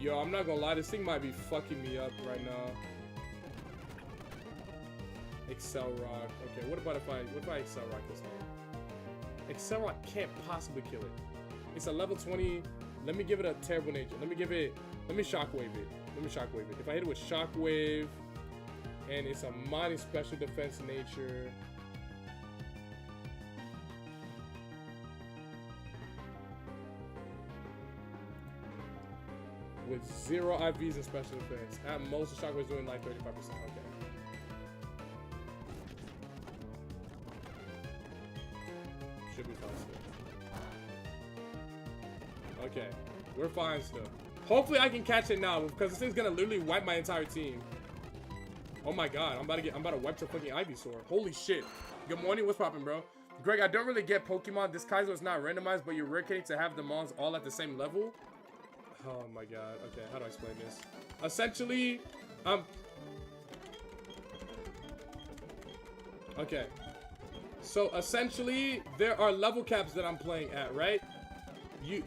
Yo, I'm not gonna lie, this thing might be fucking me up right now. Excel Rock. Okay, what if I Excel Rock this thing? Excel Rock can't possibly kill it. It's a level 20. Let me give it a terrible nature. Let me Shockwave it. If I hit it with Shockwave, and it's a mighty special defense nature. With 0 IVs and special defense. At most, the Shockwave's doing like 35%. Okay. Should be fine still. Okay. We're fine still. Hopefully I can catch it now, because this thing's gonna literally wipe my entire team. Oh my god, I'm about to wipe the fucking Ivysaur. Holy shit. Good morning, what's poppin', bro? Greg, I don't really get Pokemon. This KAIZO is not randomized, but you're rotating to have the mons all at the same level. Oh my god. Okay, how do I explain this? Essentially, okay. So essentially, there are level caps that I'm playing at, right?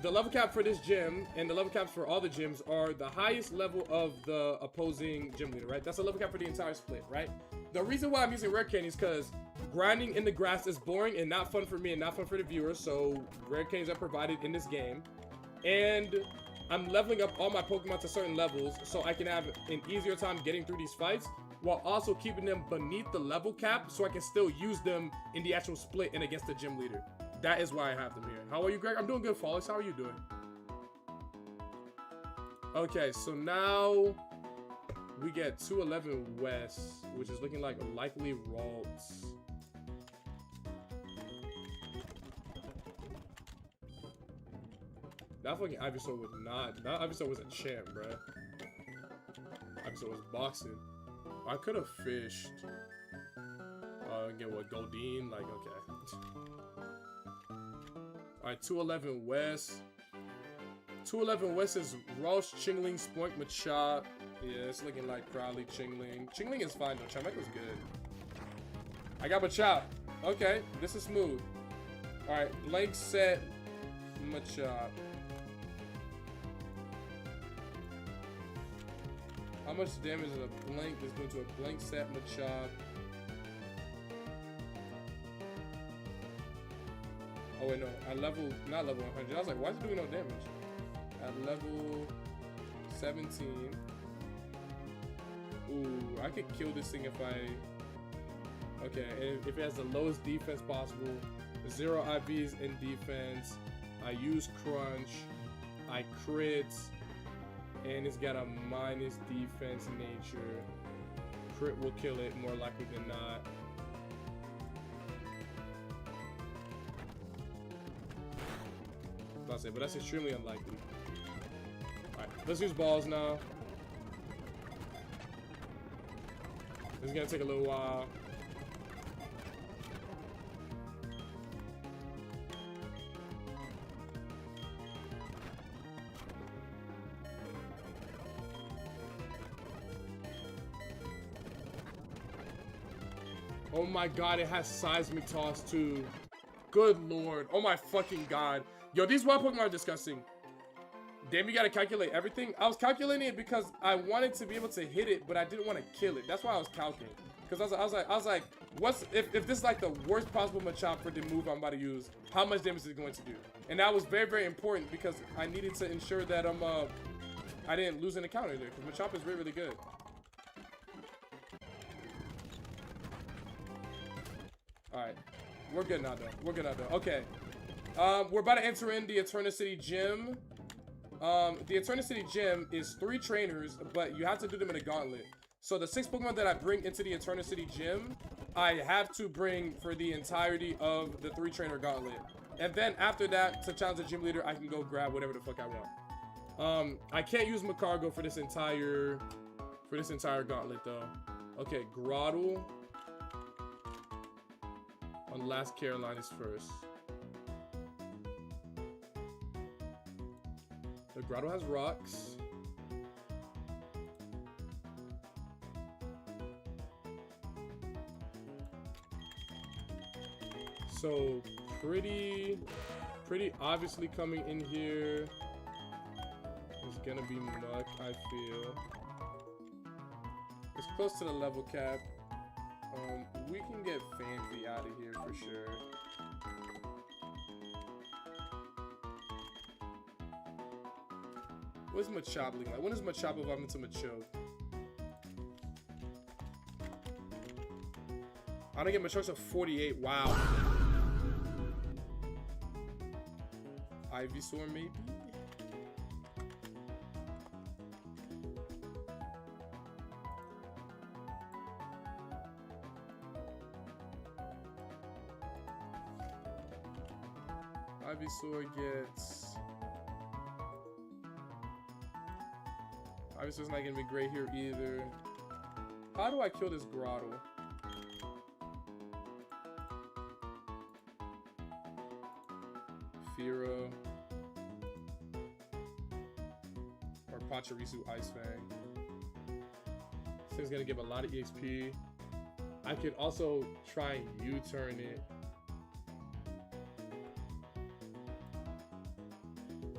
The level cap for this gym and the level caps for all the gyms are the highest level of the opposing gym leader, right? That's a level cap for the entire split, right? The reason why I'm using Rare Candies is because grinding in the grass is boring and not fun for me and not fun for the viewers, so Rare Candies are provided in this game. And I'm leveling up all my Pokemon to certain levels so I can have an easier time getting through these fights while also keeping them beneath the level cap so I can still use them in the actual split and against the gym leader. That is why I have them here. How are you, Greg? I'm doing good, Follows. How are you doing? Okay, so now we get 211 West, which is looking like a likely Ralts. That fucking Ivysaur was not. That Ivysaur was a champ, bruh. Ivysaur was boxing. I could have fished. Get what, Goldeen? Like, okay. Alright, 211 West. 211 West is Roche, Chingling, Spoink, Machop. Yeah, it's looking like Crowley, Chingling. Chingling is fine though. Charmander good. I got Machop. Okay, this is smooth. Alright, blank set Machop. How much damage is a blank is going to a blank set Machop? Oh wait, no. At level, not level 100. I was like, why is it doing no damage? At level 17. Ooh, I could kill this thing if I... Okay, and if it has the lowest defense possible, 0 IVs in defense, I use Crunch, I crit, and it's got a minus defense nature. Crit will kill it more likely than not. But that's extremely unlikely. Alright, let's use balls now. This is gonna take a little while. Oh my god, it has Seismic Toss too. Good lord. Oh my fucking god. Yo, these wild Pokemon are disgusting. Damn, you gotta calculate everything. I was calculating it because I wanted to be able to hit it, but I didn't want to kill it. That's why I was calculating. Because I was like, what's if this is like the worst possible Machop for the move I'm about to use? How much damage is it going to do? And that was very, very important because I needed to ensure that I didn't lose an encounter there. Because Machop is really, really good. All right, we're good now though. We're good now though. Okay, we're about to enter in the Eternity Gym. The Eternity Gym is 3 trainers, but you have to do them in a gauntlet. So the 6 Pokemon that I bring into the Eternity Gym, I have to bring for the entirety of the 3 trainer gauntlet. And then after that, to challenge the gym leader, I can go grab whatever the fuck I want. I can't use Macargo for this entire gauntlet though. Okay, Grottle on Last Caroline is first. The Grotto has rocks. So pretty obviously coming in here is gonna be Muck, I feel. It's close to the level cap. We can get Fancy out of here for sure. What's Machop looking like? When does Machop evolve into Machoke? I don't get Machoke's at 48. Wow. Ivysaur maybe? Ivysaur gets... Ivysaur's not gonna be great here either. How do I kill this Grotto? Firo. Or Pachirisu Ice Fang. This thing's gonna give a lot of EXP. I could also try and U-turn it.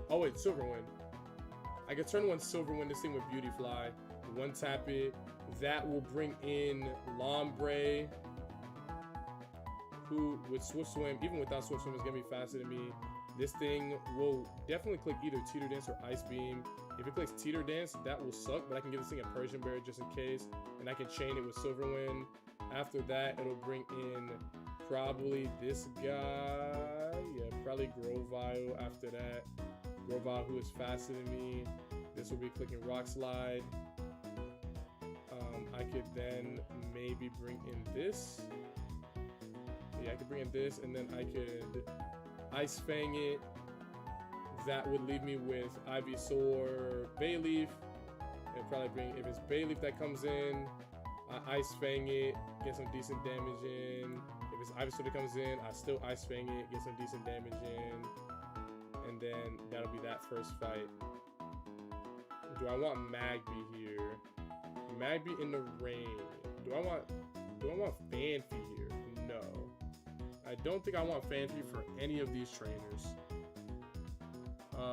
Oh wait, Silverwind. I could turn one Silverwind this thing with Beauty Fly. One tap it. That will bring in Lombre, who with Swift Swim, even without Swift Swim, is gonna be faster than me. This thing will definitely click either Teeter Dance or Ice Beam. If it clicks Teeter Dance, that will suck, but I can give this thing a Persian Berry just in case, and I can chain it with Silverwind. After that, it'll bring in probably this guy. Yeah, probably Grovyle after that. Grovyle, who is faster than me. This will be clicking Rock Slide. I could then maybe bring in this. Yeah, I could bring in this, and then I could Ice Fang it. That would leave me with Ivysaur, Bayleaf. And probably bring, if it's Bayleaf that comes in, I Ice Fang it, get some decent damage in. If it's Ivysaur that comes in, I still Ice Fang it, get some decent damage in. And then that'll be that first fight. Do I want Magby here? Magby in the rain. Do I want Fanfi here? No. I don't think I want Fanfi for any of these trainers.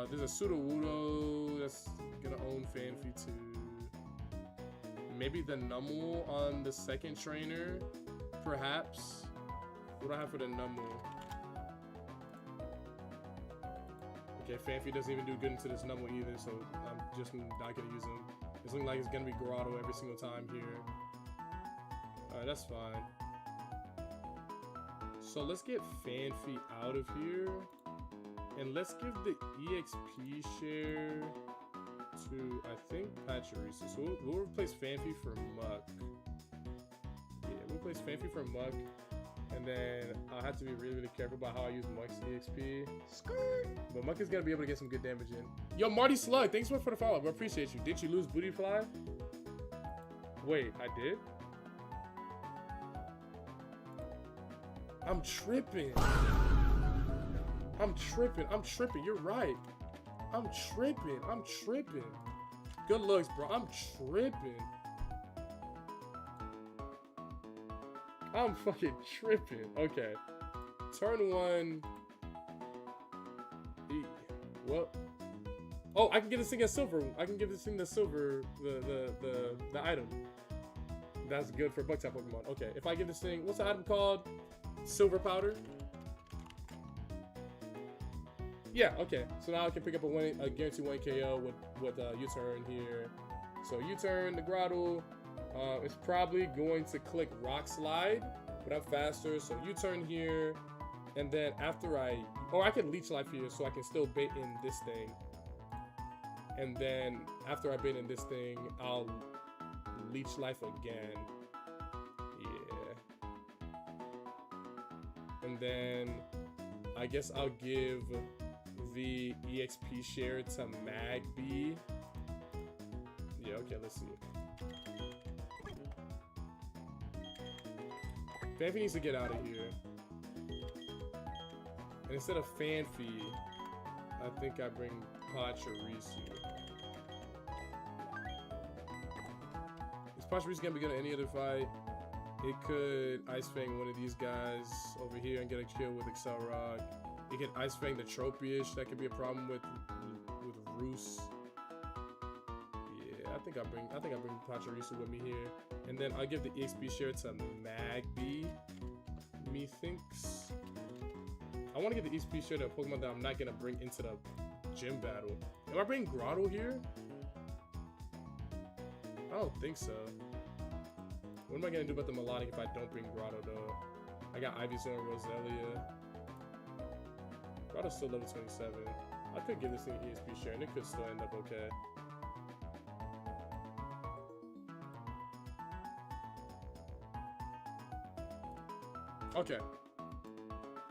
There's a Sudowoodo that's gonna own Fanfi too. Maybe the Numel on the second trainer, perhaps. What do I have for the Numel? Okay, Fanfi doesn't even do good into this Numel either, so I'm just not gonna use him. It's looking like it's gonna be Grotto every single time here. Alright, that's fine. So let's get Fanfi out of here. And let's give the EXP share to, I think, Pachirisu. So we'll replace Fanfi for Muck. Yeah, we'll replace Fanfi for Muck. And then I'll have to be really, really careful about how I use Muck's EXP. Skirt! But Muck is going to be able to get some good damage in. Yo, Marty Slug, thanks for the follow. I appreciate you. Did you lose Booty Fly? Wait, I did? I'm tripping. I'm tripping. You're right. I'm tripping. Good looks, bro. I'm tripping. I'm fucking tripping. Okay. Turn one. Well, Oh, I can give this thing a silver. I can give this thing the silver, the item. That's good for bug type Pokemon. Okay, if I give this thing, what's the item called? Silver powder. Yeah. Okay. So now I can pick up a guaranteed 1 KO with U-turn here. So U-turn the Grotto. It's probably going to click Rock Slide, but I'm faster. So U-turn here, and then after I can Leech Life here, so I can still bait in this thing. And then after I bait in this thing, I'll Leech Life again. Yeah. And then I guess I'll give the EXP share to Magby. Yeah, okay, let's see. Fanfy needs to get out of here. And instead of Fanfy, I think I bring Pachirisu. Is Pachirisu gonna be good in any other fight? It could Ice Fang one of these guys over here and get a kill with Excel Rock. It could Ice Fang the Tropius. That could be a problem with Roos. Yeah, I think I bring Pachirisu with me here. And then I'll give the EXP share to Magby. Methinks. I want to get the EXP share to a Pokemon that I'm not gonna bring into the gym battle. Am I bringing Grotto here? I don't think so. What am I gonna do about the Melodic if I don't bring Grotto though? I got Ivysaur and Roselia. Grotto's still level 27. I could give this thing an EXP share and it could still end up okay. Okay.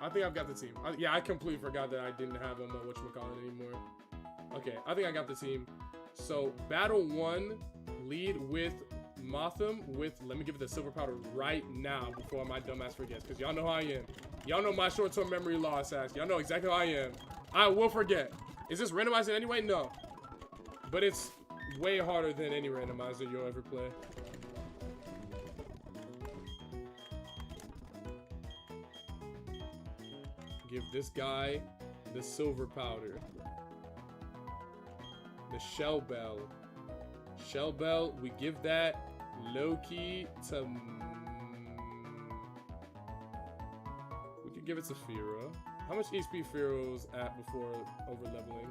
I think I've got the team. Yeah, I completely forgot that I didn't have him whatchamacallit anymore. Okay, I think I got the team. So, Battle 1, lead with Mothim with, let me give it the silver powder right now before my dumbass forgets, because y'all know how I am. Y'all know my short-term memory loss ass. Y'all know exactly how I am. I will forget. Is this randomized in any way? No. But it's way harder than any randomizer you'll ever play. Give this guy the silver powder. The Shell Bell. Shell Bell, we give that low-key to... we could give it to Firo. How much HP Firo's at before over-leveling?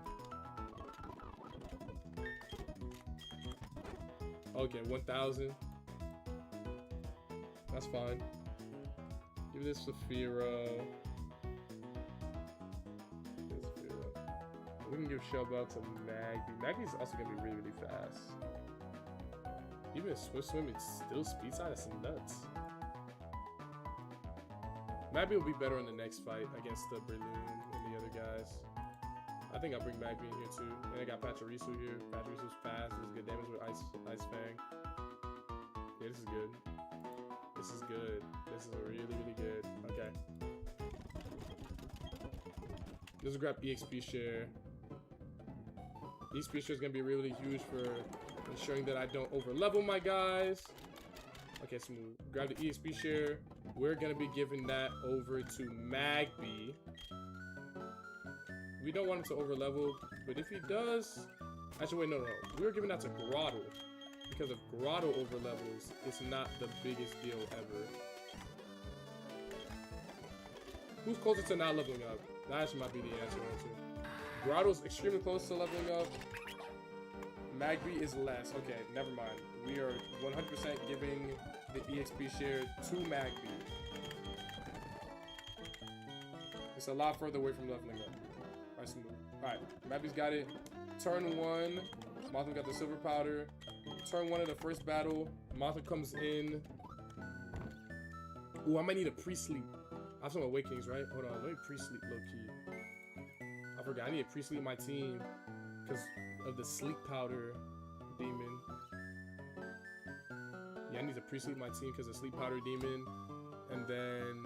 Okay, 1,000. That's fine. Give this to Firo. We can give Shell Bell to Magby. Magby's also gonna be really, really fast. Even Swift Swim, it's still speed side. That's nuts. Magby will be better in the next fight against the Breloom and the other guys. I think I'll bring Magby in here too. And I got Pachirisu here. Pachirisu's fast. Does good damage with Ice Fang. Yeah, this is good. This is good. This is really, really good. Okay. Let's grab EXP share. EXP share is gonna be really huge for ensuring that I don't over level my guys. Okay, smooth. Grab the EXP share. We're gonna be giving that over to Magby. We don't want him to over level, but if he does, actually wait, no. We're giving that to Grotto because if Grotto over levels, it's not the biggest deal ever. Who's closer to not leveling up? That actually might be the answer. Grotto's extremely close to leveling up. Magby is less. Okay, never mind. We are 100% giving the EXP share to Magby. It's a lot further away from leveling up. Alright, smooth. Alright, Magby's got it. Turn 1, Mothim got the silver powder. Turn 1 of the first battle, Mothim comes in. Ooh, I might need a pre-sleep. I have some awakenings, right? Hold on, let me pre-sleep low-key. I forgot, I need to pre-sleep my team because of the sleep powder demon. Yeah, I need to pre-sleep my team because of sleep powder demon. And then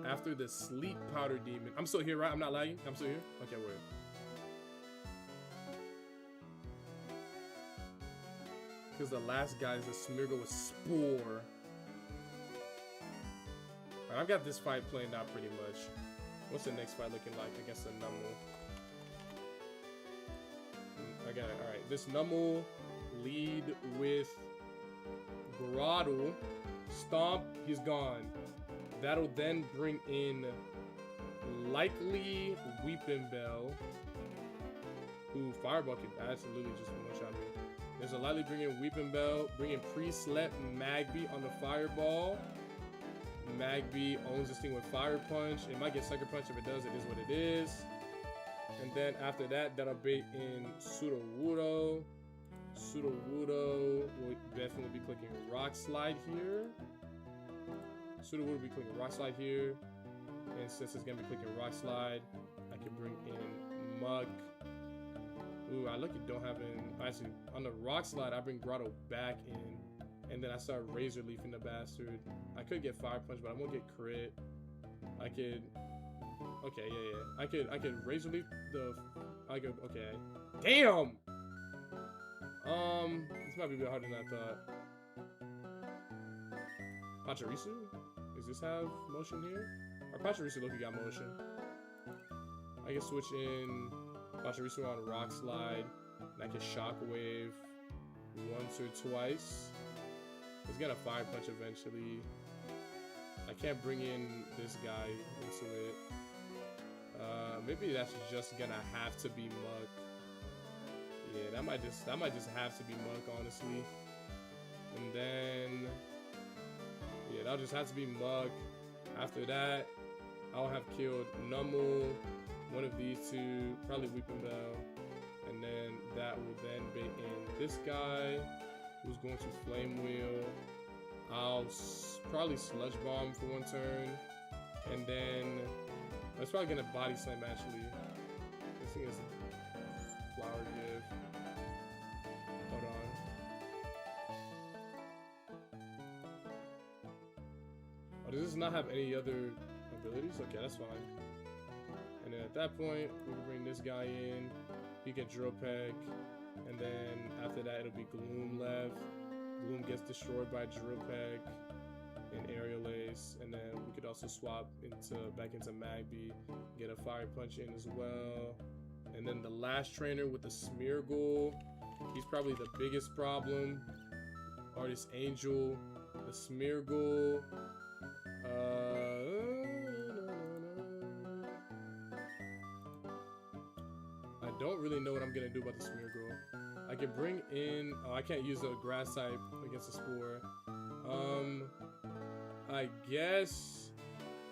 after the sleep powder demon, I'm still here, right? I'm not lagging? I'm still here? Okay, wait. Because the last guy is a Smeargle with Spore. Right, I've got this fight playing out pretty much. What's the next fight looking like against the Numel? I I got it. All right. This Numel lead with Grottle. Stomp. He's gone. That'll then bring in likely Weeping Bell. Ooh, Fireball can absolutely just one-shot me. There's a likely bring in Weeping Bell, bring in Pre-Slept Magby on the Fireball. Magby owns this thing with Fire Punch. It might get Sucker Punch. If it does, it is what it is. And then after that, that'll bait in Sudowoodo. Sudowoodo will definitely be clicking Rock Slide here. Sudowoodo will be clicking Rock Slide here. And since it's going to be clicking Rock Slide, I can bring in Mug. Ooh, I lucky don't have in. Actually, on the Rock Slide, I bring Grotto back in. And then I start Razor Leafing the bastard. I could get Fire Punch, but I won't get crit. I could. Okay, yeah. I could Razor Leaf the. I could. Okay. Damn! This might be a bit harder than I thought. Pachirisu? Does this have motion here? Or Pachirisu look, you got motion. I can switch in Pachirisu on Rock Slide, and I can Shockwave once or twice. It's gonna Fire Punch eventually. I can't bring in this guy into it. Maybe that's just gonna have to be Mug. Yeah, that might just have to be Mug, honestly. And then yeah, that'll just have to be Mug. After that, I'll have killed Numel, one of these two, probably Weeping Bell, and then that will then bait in this guy, who's going to Flame Wheel. I'll probably Sludge Bomb for one turn, and then it's probably gonna Body Slam actually. This thing is Flower Give. Hold on. Oh, does this not have any other abilities? Okay, that's fine. And then at that point, we can bring this guy in. He can Drill Peck, and then after that, it'll be Gloom left. Gloom gets destroyed by Drill Peck and Aerial Ace, and then we could also swap back into Magby, get a Fire Punch in as well. And then the last trainer with the Smeargle, he's probably the biggest problem. Artist Angel, the Smeargle. I don't really know what I'm gonna do about the Smeargle. I can bring in. Oh, I can't use a Grass type against a Spore. I guess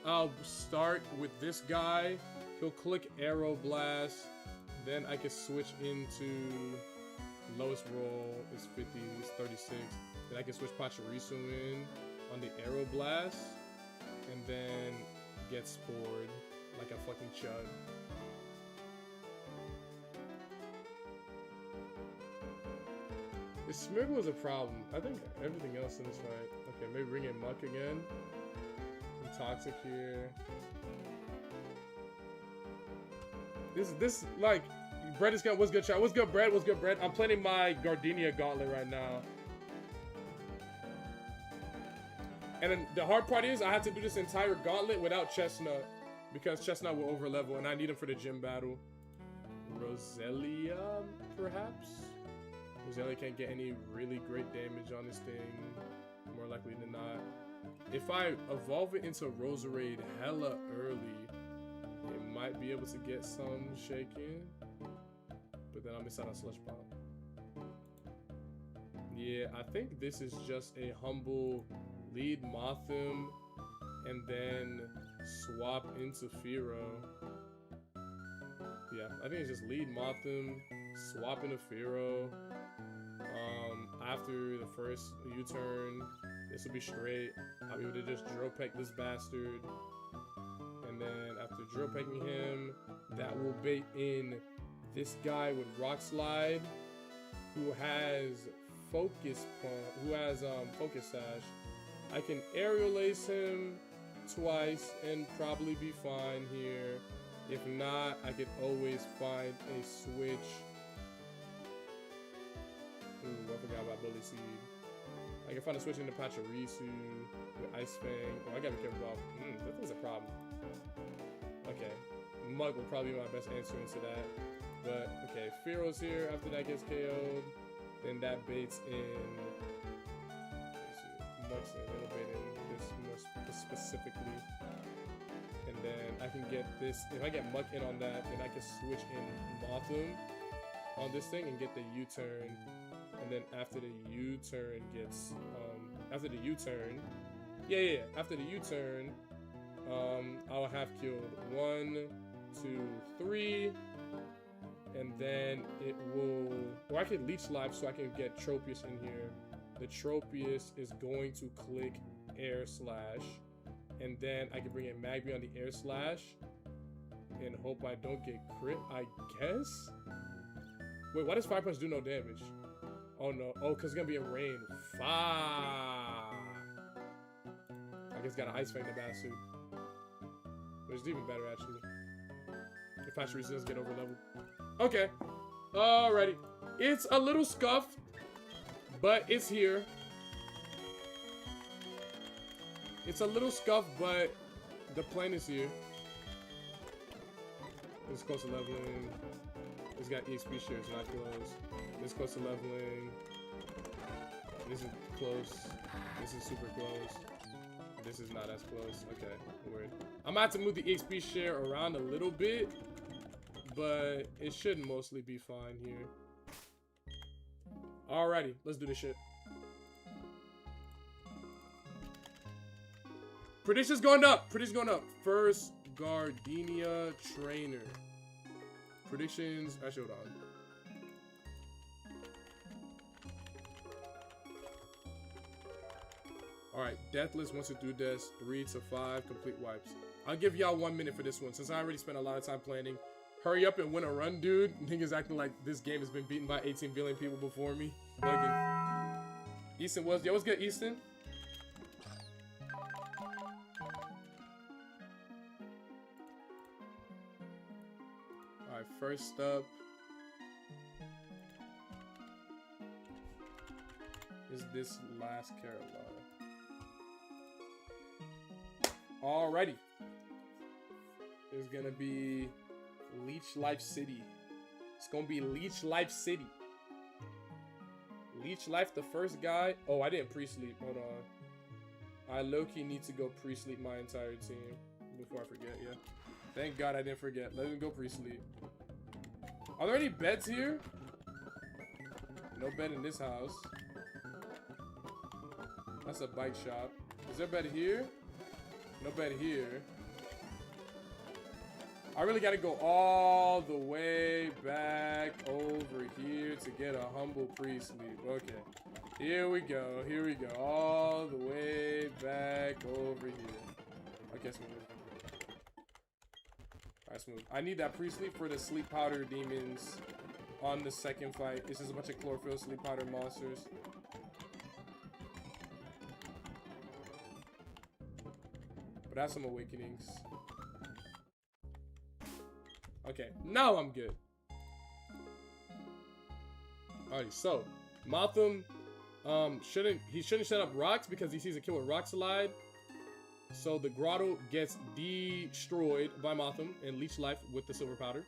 I'll start with this guy. He'll click Arrow Blast. Then I can switch into lowest roll is 50, it's 36. Then I can switch Pachirisu in on the Arrow Blast. And then get Spored like a fucking chud. The Smeargle is a problem. I think everything else in this fight. Okay, maybe bring in Muck again. Some Toxic here. This like, Brett is gonna. What's good, chat? What's good, Brett? What's good, Brett? I'm playing my Gardenia Gauntlet right now. And then the hard part is I have to do this entire gauntlet without Chestnut, because Chestnut will overlevel and I need him for the gym battle. Roselia, perhaps? Roselia can't get any really great damage on this thing, more likely than not. If I evolve it into Roserade hella early, it might be able to get some shaking, but then I'll miss out on Slush Bomb. Yeah, I think this is just a humble lead Mothim and then swap into Fearow. Yeah, I think it's just lead Mothim, swap into Fearow. After the first U-turn, this will be straight. I'll be able to just Drill Peck this bastard. And then after Drill Pecking him, that will bait in this guy with Rock Slide, who has Focus Sash. I can Aerial Ace him twice and probably be fine here. If not, I could always find a switch. Ooh, I forgot about Bully Seed. I can find a switch into Pachirisu with Ice Fang. Oh, I gotta be careful about. That thing's a problem. Okay, Mug will probably be my best answer into that. But okay, Fearo's here. After that gets KO'd, then that baits in. Much a little bit in this more specifically, and then I can get this. If I get Muck in on that, then I can switch in Mothim on this thing and get the U-turn. And then after the U-turn gets after the U-turn, after the U-turn, I'll have killed 1, 2, 3, and then it will. Or I can leech life so I can get Tropius in here. The Tropius is going to click Air Slash, and then I can bring in Magby on the Air Slash and hope I don't get crit, I guess? Wait, why does Fire Punch do no damage? Oh no, oh, because it's going to be a rain. Fuck! I guess got an Ice Fang in the Basu. Which is even better, actually. If Flash Resistance get over level. Okay. Alrighty. It's a little scuffed, but it's here. It's a little scuffed, but the plane is here. It's close to leveling. It's got EXP share, it's not close. It's close to leveling. This is close. This is super close. This is not as close. Okay, weird. I'm gonna have to move the EXP share around a little bit, but it should mostly be fine here. Alrighty, let's do this shit. Predictions going up. Predictions going up. First, Gardenia trainer. Predictions. Actually, hold on. Alright, Deathless wants to do this. 3 to 5 complete wipes. I'll give y'all 1 minute for this one since I already spent a lot of time planning. Hurry up and win a run, dude. Niggas acting like this game has been beaten by 18 billion people before me. Bugging. Easton was. Yo, what's good, Easton? Alright, first up is this last Carolina. Alrighty. It's gonna be Leech Life City. It's gonna be Leech Life City. Leech Life, the first guy. Oh, I didn't pre-sleep. Hold on. I low-key need to go pre-sleep my entire team before I forget, yeah. Thank God I didn't forget. Let me go pre-sleep. Are there any beds here? No bed in this house. That's a bike shop. Is there a bed here? No bed here. I really gotta go all the way back over here to get a humble pre-sleep. Okay. Here we go. Here we go. All the way back over here. Okay, smooth. Alright, smooth. I need that pre-sleep for the sleep powder demons on the second fight. This is a bunch of chlorophyll sleep powder monsters. But I have some awakenings. Okay, now I'm good. Alright, so Mothim shouldn't set up rocks because he sees a kill with Rock Slide. So the grotto gets destroyed by Mothim and Leech Life with the silver powder.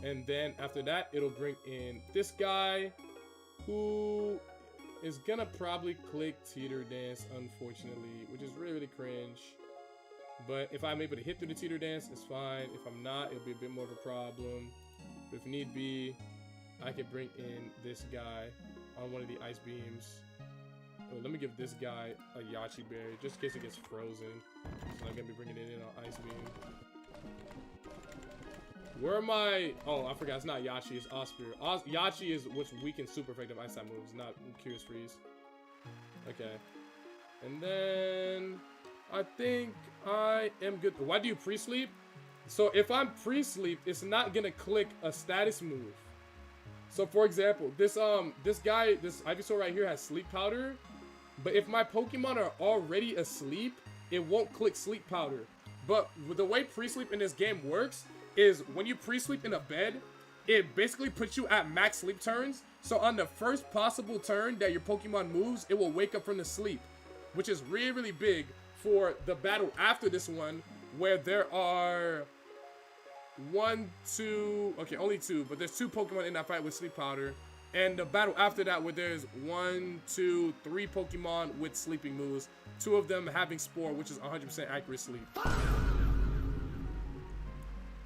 And then after that, it'll bring in this guy who is gonna probably click Teeter Dance, unfortunately, which is really, really cringe. But if I'm able to hit through the Teeter Dance, it's fine. If I'm not, it'll be a bit more of a problem. But if need be, I can bring in this guy on one of the ice beams. Oh, let me give this guy a Yachi Berry, just in case it gets frozen. So I'm going to be bringing it in on Ice Beam. Where am I? Oh, I forgot. It's not Yachi. It's Osprey. Yachi is what's weak and super effective ice type moves, not Curious Freeze. Okay. And then I think I am good. Why do you pre-sleep? So if I'm pre-sleep, it's not gonna click a status move. So for example, this Ivysaur right here has sleep powder, but if my Pokemon are already asleep, it won't click sleep powder. But the way pre-sleep in this game works is when you pre-sleep in a bed, it basically puts you at max sleep turns. So on the first possible turn that your Pokemon moves, it will wake up from the sleep, which is really, really big for the battle after this one, where there are 1, 2. Okay, only 2, but there's 2 Pokemon in that fight with Sleep Powder. And the battle after that, where there's 1, 2, 3 Pokemon with Sleeping Moves. 2 of them having Spore, which is 100% accurate sleep.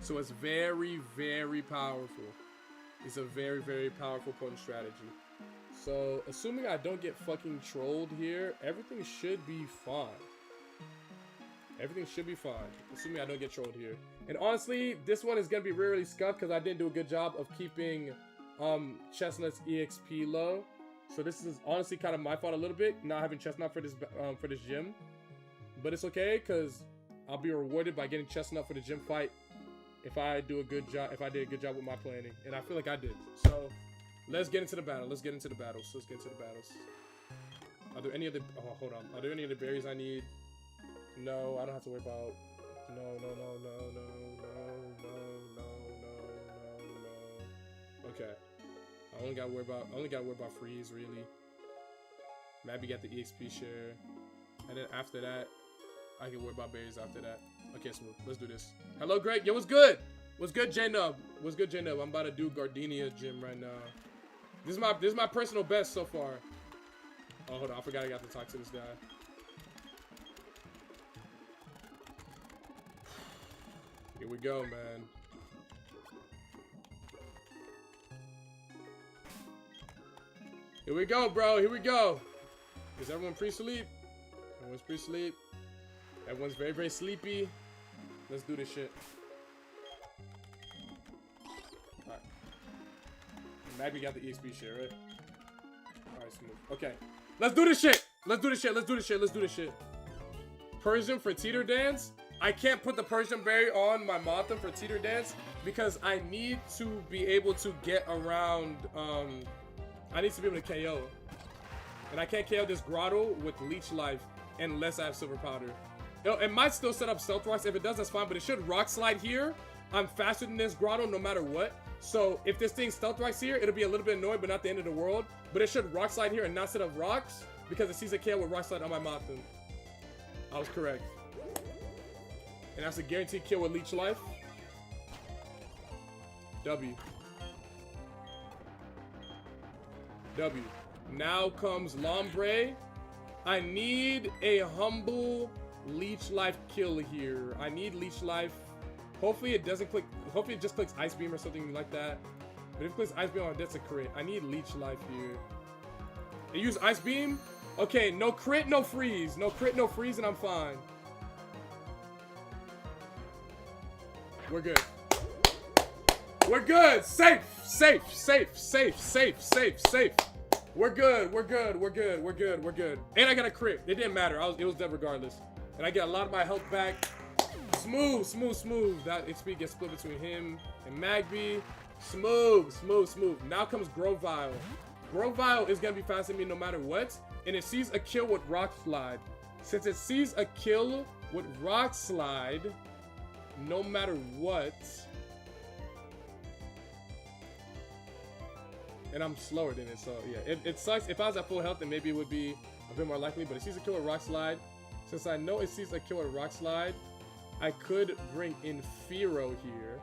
So it's very, very powerful. It's a very, very powerful, potent strategy. So, assuming I don't get fucking trolled here, everything should be fine. Everything should be fine, assuming I don't get trolled here. And honestly, this one is gonna be really scuffed because I didn't do a good job of keeping Chestnut's EXP low. So this is honestly kind of my fault a little bit, not having Chestnut for this gym. But it's okay, because I'll be rewarded by getting Chestnut for the gym fight if I do a good job, if I did a good job with my planning. And I feel like I did. So let's get into the battle. Let's get into the battles. Let's get into the battles. Are there any other, oh, hold on. Are there any other berries I need? No, I don't have to worry about, no. Okay. I only gotta worry about freeze, really. Maybe get the EXP share. And then after that, I can worry about berries after that. Okay, so let's do this. Hello, Greg. Yo, what's good? What's good, J-Nub? What's good, J-Nub? I'm about to do Gardenia gym right now. This is my personal best so far. Oh, hold on. I forgot I got to talk to this guy. Here we go, man. Here we go, bro. Here we go. Is everyone pre-sleep? Everyone's pre-sleep. Everyone's very, very sleepy. Let's do this shit. Alright. Maybe got the EXP shit, right? Alright, smooth. Okay. Let's do this shit! Let's do this shit. Let's do this shit. Let's do this shit. Persian for Teeter Dance. I can't put the Persian Berry on my Mothim for Teeter Dance because I need to be able to get around, I need to be able to KO. And I can't KO this Grotto with Leech Life unless I have Silver Powder. It might still set up Stealth Rocks. If it does, that's fine, but it should Rock Slide here. I'm faster than this Grotto no matter what. So if this thing Stealth Rocks here, it'll be a little bit annoying, but not the end of the world. But it should Rock Slide here and not set up Rocks because it sees a KO with Rock Slide on my Mothim. I was correct. And that's a guaranteed kill with Leech Life. W. W. Now comes Lombre. I need a humble Leech Life kill here. I need Leech Life. Hopefully it doesn't click. Hopefully it just clicks Ice Beam or something like that. But if it clicks Ice Beam, that's a crit. I need Leech Life here. They use Ice Beam. Okay, no crit, no freeze. No crit, no freeze, and I'm fine. We're good. We're good. Safe, safe, safe, safe, safe, safe, safe. We're good. We're good. We're good. We're good. We're good. And I got a crit. It didn't matter. It was dead regardless. And I get a lot of my health back. Smooth, smooth, smooth. That XP gets split between him and Magby. Smooth, smooth, smooth. Now comes Grovyle. Grovyle is going to be faster than me no matter what. And it sees a kill with Rock Slide. Since it sees a kill with Rock Slide, no matter what, and I'm slower than it, so yeah, it sucks. If I was at full health, then maybe it would be a bit more likely, but it sees a kill with Rock Slide. Since I know it sees a kill with Rock Slide, I could bring in Fearow here.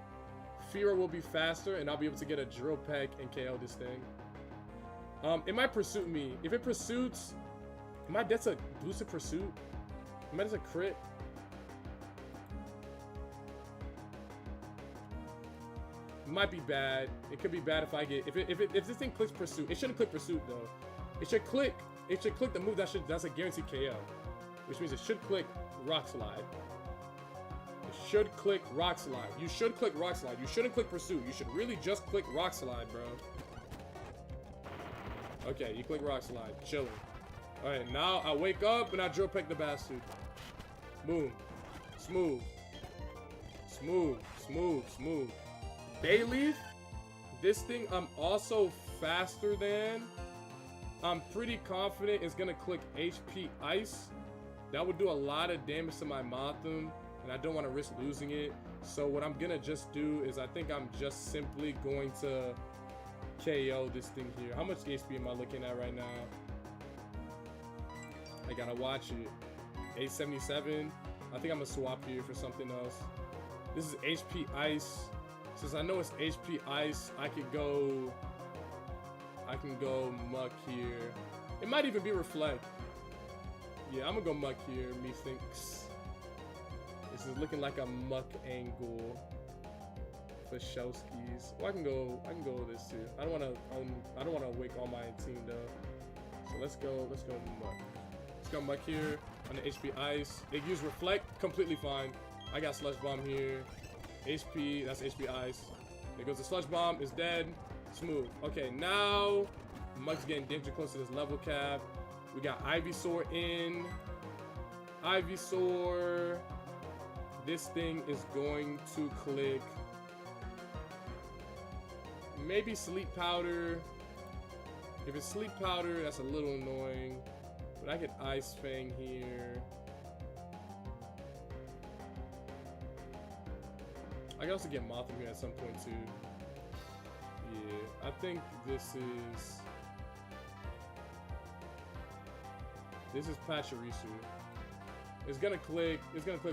Fearow will be faster, and I'll be able to get a Drill Peck and KO this thing. It might Pursuit me. If it pursuits, that's a boosted Pursuit. That's a crit. Might be bad. It could be bad if I get if this thing clicks Pursuit. It shouldn't click Pursuit though. It should click the move that's a guaranteed KO, which means it should click Rock Slide. It should click Rock Slide. You should click Rock Slide. You shouldn't click Pursuit. You should really just click Rock Slide, bro. Okay, you click Rock Slide. Chilling. All right, now I wake up and I Drill Peck the Bastard. Boom. Smooth. Smooth. Smooth. Smooth. Bayleaf, this thing I'm also faster than. I'm pretty confident it's gonna click HP Ice. That would do a lot of damage to my Mothim, and I don't want to risk losing it. So what I'm gonna just do is I think I'm just simply going to KO this thing here. How much HP am I looking at right now? I gotta watch it. 877. I think I'm gonna swap here for something else. This is HP Ice. Since I know it's HP Ice, I can go Muck here. It might even be Reflect. Yeah, I'm gonna go Muck here, methinks. This is looking like a Muck angle for Showskis. Well, I can go with this too. I don't wanna wake all my team though. So let's go Muck. Let's go Muck here on the HP Ice. It used Reflect, completely fine. I got Slush Bomb here. HP, that's HP Ice. There goes the Sludge Bomb, is dead. Smooth. Okay, now Muck's getting dangerous close to this level cap. We got Ivysaur in. Ivysaur. This thing is going to click. Maybe Sleep Powder. If it's Sleep Powder, that's a little annoying. But I get Ice Fang here. I can also get Mothim here at some point too. Yeah, I think this is Pachirisu. It's gonna click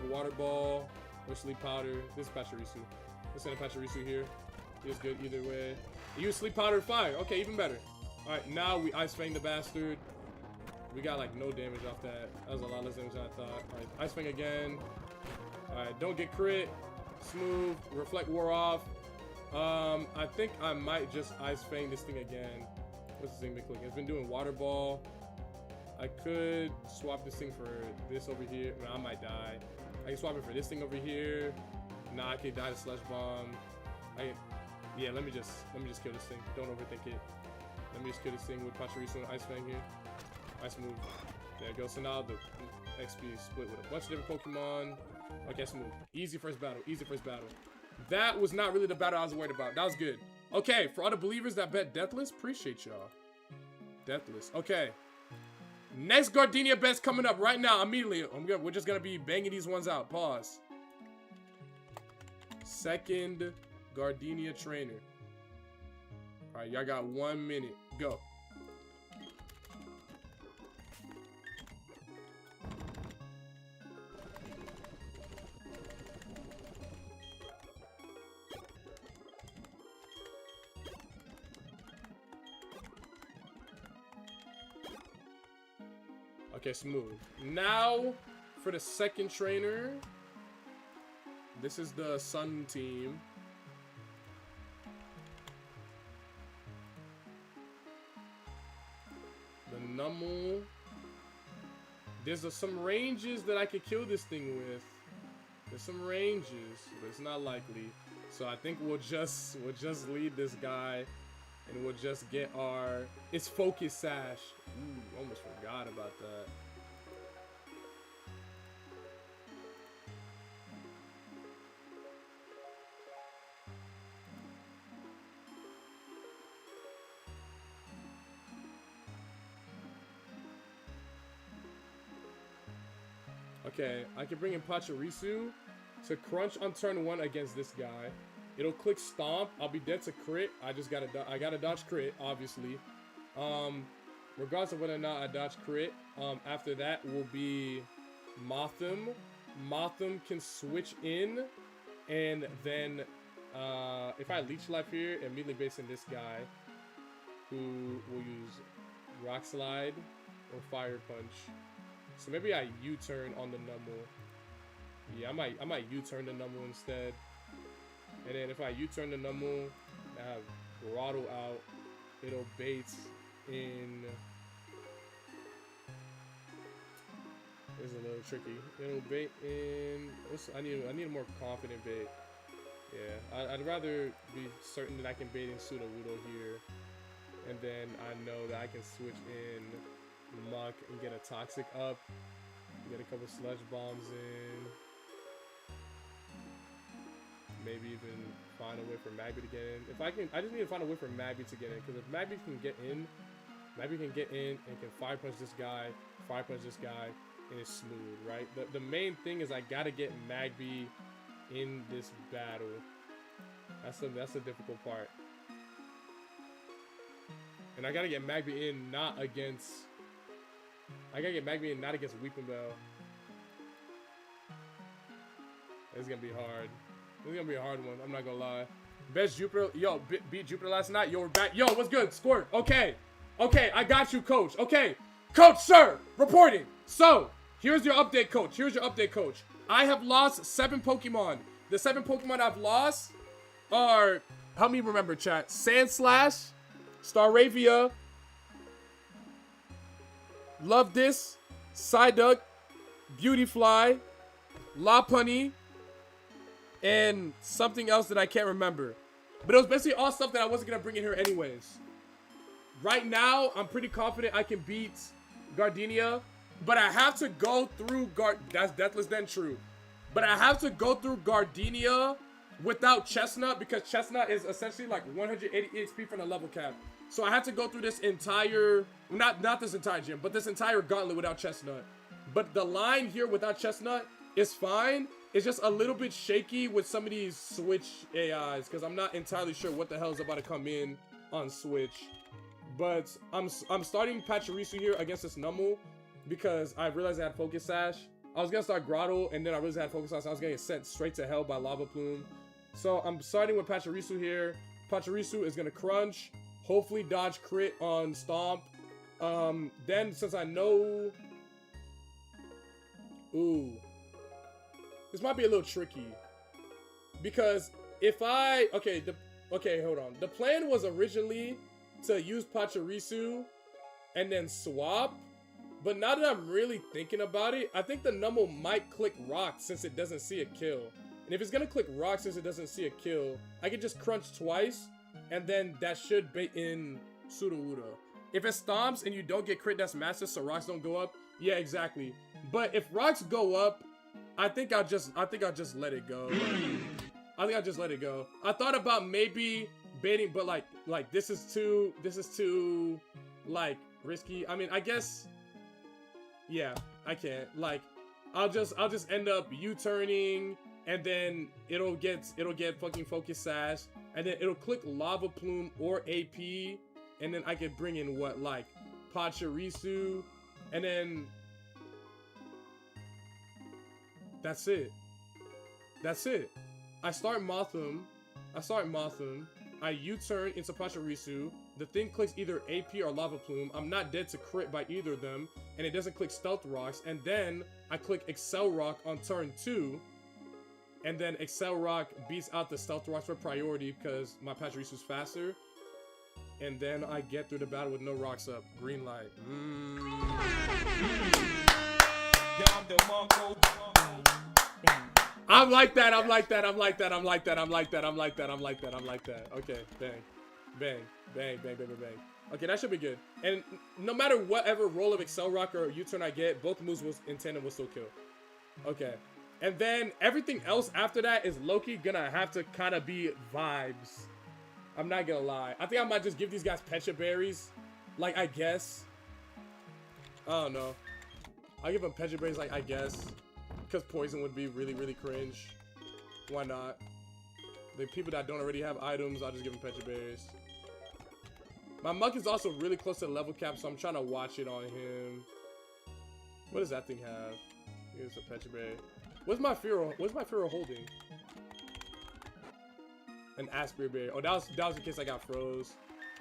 Water Ball or Sleep Powder. This is Pachirisu. Let's send a Pachirisu here. It's good either way. Use Sleep Powder, fire. Okay, even better. Alright, now we Ice Fang the bastard. We got like no damage off that. That was a lot less damage than I thought. Alright, Ice Fang again. Alright, don't get crit. Smooth. Reflect wore off. I think I might just Ice Fang this thing again. What's this thing been clicking? It's been doing Water Ball. I could swap this thing for this over here. No, I might die. I can swap it for this thing over here. Nah, I could die to Slush Bomb. Yeah, let me just kill this thing. Don't overthink it. Let me just kill this thing with Pachirisu and Ice Fang here. Ice move. There it goes. So now the XP is split with a bunch of different Pokemon. Okay, smooth. Easy first battle. Easy first battle. That was not really the battle I was worried about. That was good. Okay, for all the believers that bet Deathless, appreciate y'all. Deathless. Okay. Next Gardenia bet's coming up right now, immediately. We're just gonna be banging these ones out. Pause. Second Gardenia trainer. Alright, y'all got 1 minute. Go. Okay, smooth. Now, for the second trainer, this is the Sun team. The Numel. There's some ranges that I could kill this thing with. There's some ranges, but it's not likely. So I think we'll just lead this guy, and we'll just get our. It's Focus Sash. Ooh, almost forgot about that. Okay, I can bring in Pachirisu to crunch on turn 1 against this guy. It'll click Stomp. I'll be dead to crit. I gotta dodge crit, obviously. Regardless of whether or not I dodge crit, after that will be Mothim. Mothim can switch in, and then if I Leech Life here, immediately based on this guy, who will use Rock Slide or Fire Punch. So maybe I U-turn on the Numel. Yeah, I might U-turn the Numel instead. And then if I U-turn the Numel, I have Grotto out. It'll bait in. This is a little tricky. It'll bait in. I need a more confident bait. Yeah, I'd rather be certain that I can bait in Sudowoodo here, and then I know that I can switch in Muck and get a Toxic up. Get a couple Sludge Bombs in. Maybe even find a way for Magby to get in. If I can, I just need to find a way for Magby to get in. Because if Magby can get in, and can Fire Punch this guy, Fire Punch this guy, and it's smooth, right? The main thing is I gotta get Magby in this battle. That's the difficult part. And I gotta get Magby in not against. I gotta get Magby in not against Weeping Bell. It's gonna be hard. It's gonna be a hard one. I'm not gonna lie. Best Jupiter. Yo, beat Jupiter last night. Yo, we're back. Yo, what's good? Squirt. Okay. Okay, I got you, coach. Okay. Coach, sir, reporting. So, here's your update, coach. Here's your update, coach. I have lost 7 Pokemon. The 7 Pokemon I've lost are, help me remember, chat. Sandslash, Staravia, Love This, Psyduck, Beautyfly, Lopunny, and something else that I can't remember. But it was basically all stuff that I wasn't going to bring in here anyways. Right now, I'm pretty confident I can beat Gardenia. But I have to go through that's Deathless Den true. But I have to go through Gardenia without Chestnut because Chestnut is essentially like 180 EXP from the level cap. So I have to go through this entire, not this entire gym, but this entire gauntlet without Chestnut. But the line here without Chestnut is fine. It's just a little bit shaky with some of these Switch AIs because I'm not entirely sure what the hell is about to come in on Switch. But I'm starting Pachirisu here against this Numel because I realized I had Focus Sash. I was gonna start Grotto and then I realized I had Focus Sash. So I was gonna get sent straight to hell by Lava Plume. So I'm starting with Pachirisu here. Pachirisu is gonna crunch. Hopefully dodge crit on Stomp. Then since I know... Ooh. This might be a little tricky. Because if I... Okay, hold on. The plan was originally to use Pachirisu and then swap. But now that I'm really thinking about it, I think the Numel might click Rock since it doesn't see a kill. And if it's gonna click Rock since it doesn't see a kill, I can just crunch twice, and then that should bait in Sudowoodo. If it stomps and you don't get crit, that's massive, so rocks don't go up. Yeah, exactly. But if rocks go up, I think I'll just let it go. I think I'll just let it go. I thought about maybe baiting, but like this is too like risky. I mean, I guess. Yeah, I can't. Like, I'll just end up U-turning, and then it'll get fucking Focus Sash, and then it'll click Lava Plume or AP, and then I could bring in what, like Pachirisu, and then that's it. That's it. I start Mothim. I U-turn into Pachirisu. The thing clicks either AP or Lava Plume. I'm not dead to crit by either of them. And it doesn't click Stealth Rocks. And then I click Excel Rock on turn 2. And then Excel Rock beats out the Stealth Rocks for priority because my Pachirisu's faster. And then I get through the battle with no rocks up. Green light. I'm like that. Okay, bang. Okay, that should be good. And no matter whatever roll of Excel Rock or U-turn I get, both moves in tandem will still kill. Okay. And then everything else after that is low-key gonna have to kind of be vibes. I'm not gonna lie. I think I might just give these guys Pecha Berries. Like, I guess. I don't know. I'll give them Pecha Berries, like, I guess. Because poison would be really, really cringe. Why not? The people that don't already have items, I'll just give them Pecha Berries. My Muck is also really close to the level cap, so I'm trying to watch it on him. What does that thing have? Here's a Pecha Berry. What's my Fearow holding? An Aspear Berry. Oh, that was in case I got froze.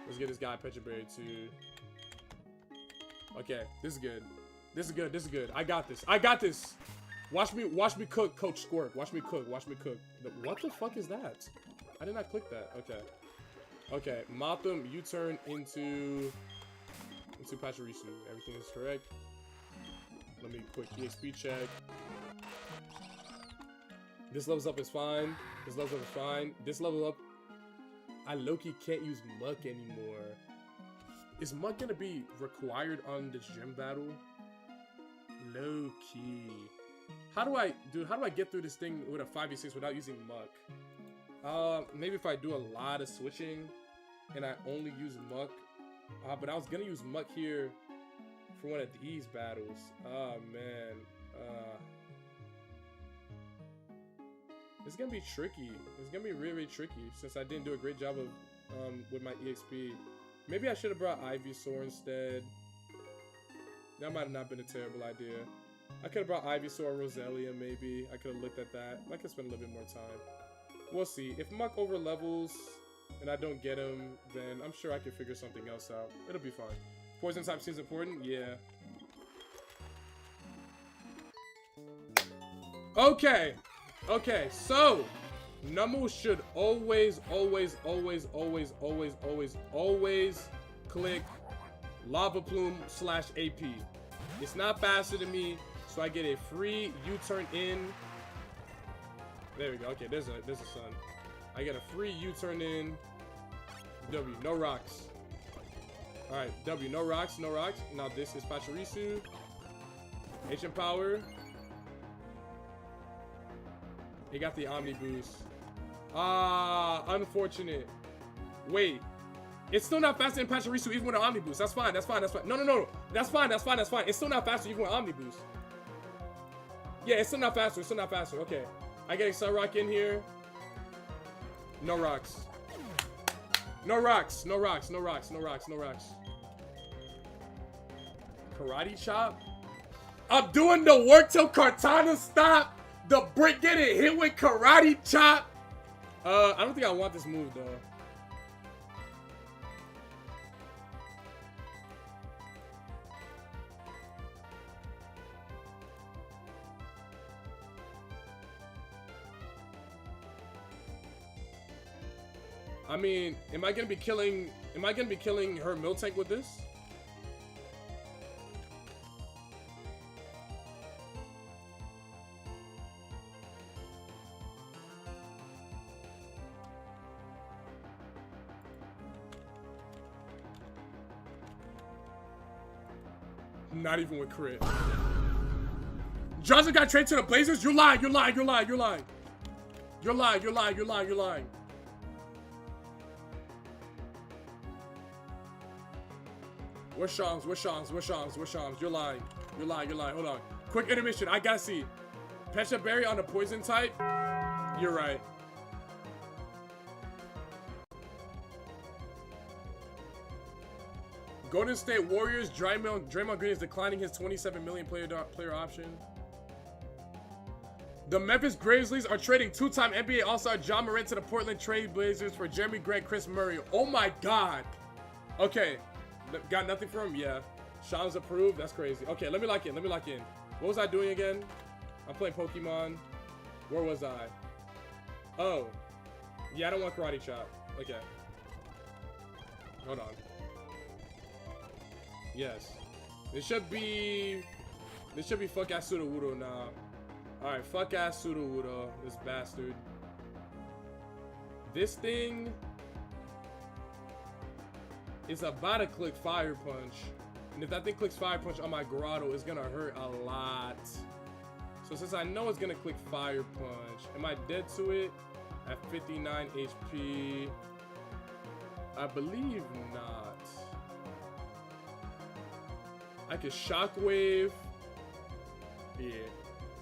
Let's get this guy Pecha Berry too. Okay, this is good. This is good. I got this. Watch me cook, Coach Squirt. Watch me cook. What the fuck is that? I did not click that. Okay, Mothim, U-turn into Pachirisu. Everything is correct. Let me quick EXP check. This levels up is fine. This level up, I low-key can't use Muck anymore. Is Muck gonna be required on this gym battle? Low-key. How do I get through this thing with a 5v6 without using Muck? Maybe if I do a lot of switching and I only use Muck. But I was gonna use Muck here for one of these battles. Oh man. It's gonna be tricky. It's gonna be really, really tricky since I didn't do a great job of with my EXP. Maybe I should have brought Ivysaur instead. That might have not been a terrible idea. I could have brought Ivysaur or Roselia maybe. I could have looked at that. I could spend a little bit more time. We'll see. If Muck over levels and I don't get him, then I'm sure I can figure something else out. It'll be fine. Poison type seems important? Yeah. Okay. Okay, so Numu should always click Lava Plume / AP. It's not faster than me, so I get a free U-turn in. There we go. Okay, there's a sun. I get a free U-turn in. W, no rocks. Alright, W, no rocks, no rocks. Now this is Pachirisu. Ancient Power. He got the Omni Boost. Ah, unfortunate. Wait. It's still not faster than Pachirisu even with an Omni Boost. That's fine, that's fine, that's fine. No, no, no. That's fine, that's fine, that's fine. It's still not faster even with Omni Boost. Yeah, it's still not faster, it's still not faster. Okay. I get a Sun Rock in here. No rocks. No rocks, no rocks, no rocks, no rocks, no rocks. Karate Chop? I'm doing the work till Cortana stop. The brick getting hit with Karate Chop. I don't think I want this move though. I mean, am I gonna be killing her Miltank with this? Not even with crit. Johnson got traded to the Blazers? You're lying, you're lying, you're lying, you're lying. You're lying, you're lying, you're lying, you're lying. Where's Shams? Where's Shams? Where's Shams? Where's Shams? You're lying. You're lying, you're lying. Hold on. Quick intermission. I gotta see. Pecha Berry on the poison type? You're right. Golden State Warriors, Draymond Green is declining his $27 million player option. The Memphis Grizzlies are trading two-time NBA All-Star John Morant to the Portland Trail Blazers for Jeremy Grant, Chris Murray. Oh my God. Okay. Got nothing for him? Yeah. Shams approved? That's crazy. Okay, let me lock in. Let me lock in. What was I doing again? I'm playing Pokemon. Where was I? Oh. Yeah, I don't want Karate Chop. Okay. Hold on. Yes. This should be fuck ass Sudowoodo now. Alright, fuck ass Sudowoodo. This bastard. This thing is about to click Fire Punch. And if that thing clicks Fire Punch on my Grotto, it's gonna hurt a lot. So since I know it's gonna click Fire Punch, am I dead to it? At 59 HP. I believe not. I can Shockwave. Yeah.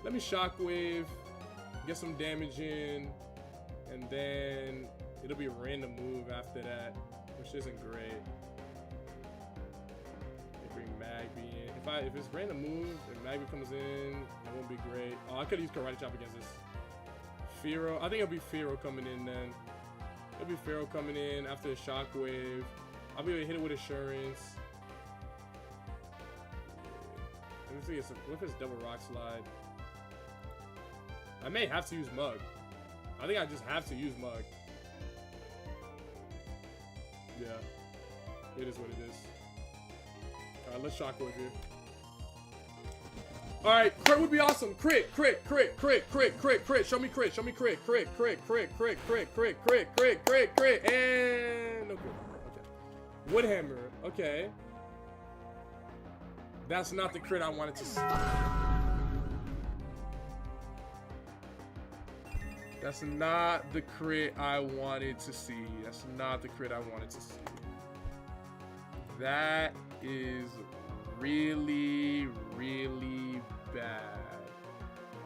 Let me Shockwave. Get some damage in. And then it'll be a random move after that, which isn't great. Bring Magby in. If it's random move, if Magby comes in, it won't be great. Oh, I could use Karate Chop against this. Firo. I think it'll be Firo coming in then. It'll be Firo coming in after the Shockwave. I'll be able to hit it with Assurance. Let me see, what if it's double Rock Slide? I may have to use Mug. I think I just have to use Mug. Yeah. It is what it is. Alright, let's Shockwave here. Alright, crit would be awesome. Crit. Show me crit. Crit. And no crit. Okay. Woodhammer. Okay. That's not the crit I wanted to see. That's not the crit I wanted to see. That's not the crit I wanted to see. That is really, really bad.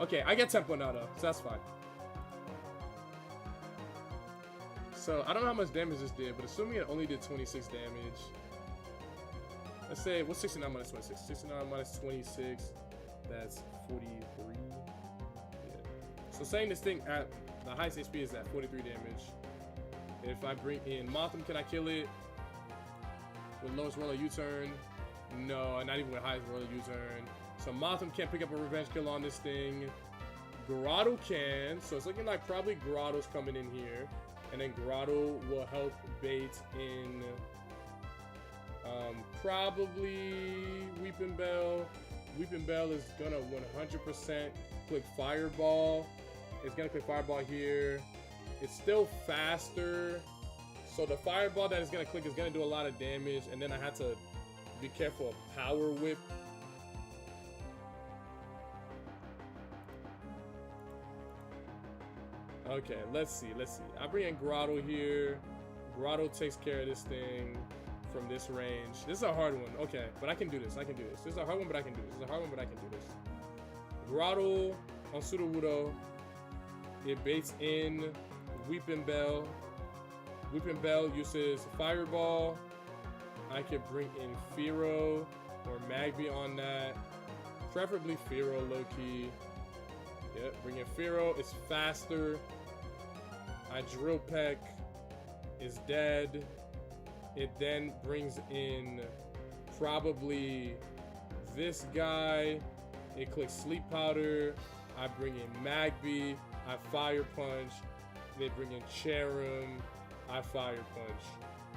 Okay, I get tempo now though, so that's fine. So, I don't know how much damage this did, but assuming it only did 26 damage. Let's say, what's 69 minus 26? 69 minus 26, that's 43. Yeah. So saying this thing at The highest HP is at 43 damage. If I bring in Mothim, can I kill it? With lowest roller U-turn? No, not even with highest roller U-turn. So Mothim can't pick up a revenge kill on this thing. Grotto can. So it's looking like probably Grotto's coming in here. And then Grotto will help bait in probably Weeping Bell. Weeping Bell is gonna 100% click Fireball. It's gonna click Fireball here. It's still faster. So the Fireball that is gonna click is gonna do a lot of damage. And then I had to be careful of Power Whip. Okay, let's see. I bring in Grotto here. Grotto takes care of this thing from this range. This is a hard one. Okay, but I can do this. This is a hard one, but I can do this. Grotto on Sudowoodo. It baits in Weeping Bell. Weeping Bell uses Fireball. I could bring in Fearow or Magby on that. Preferably Fearow, low-key. Yep, bring in Fearow. It's faster. I Drill Peck is dead. It then brings in probably this guy. It clicks Sleep Powder. I bring in Magby. I Fire Punch. They bring in Cherim. I Fire Punch.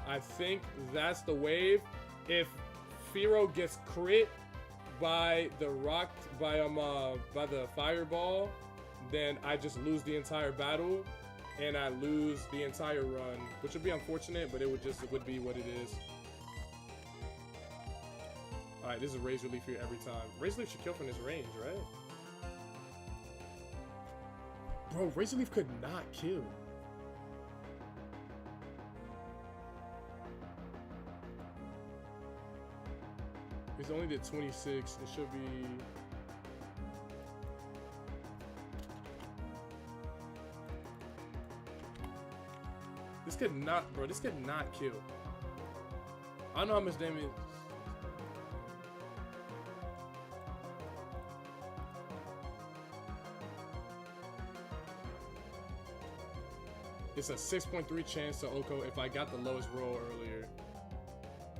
I think that's the wave. If Fearow gets crit by the Fireball, then I just lose the entire battle and I lose the entire run, which would be unfortunate, but it would be what it is. All right, this is Razor Leaf here every time. Razor Leaf should kill from this range, right? Bro, Razor Leaf could not kill. It's only did 26. It should be. This could not, bro. This could not kill. I don't know how much damage. It's a 6.3 chance to Oko if I got the lowest roll earlier.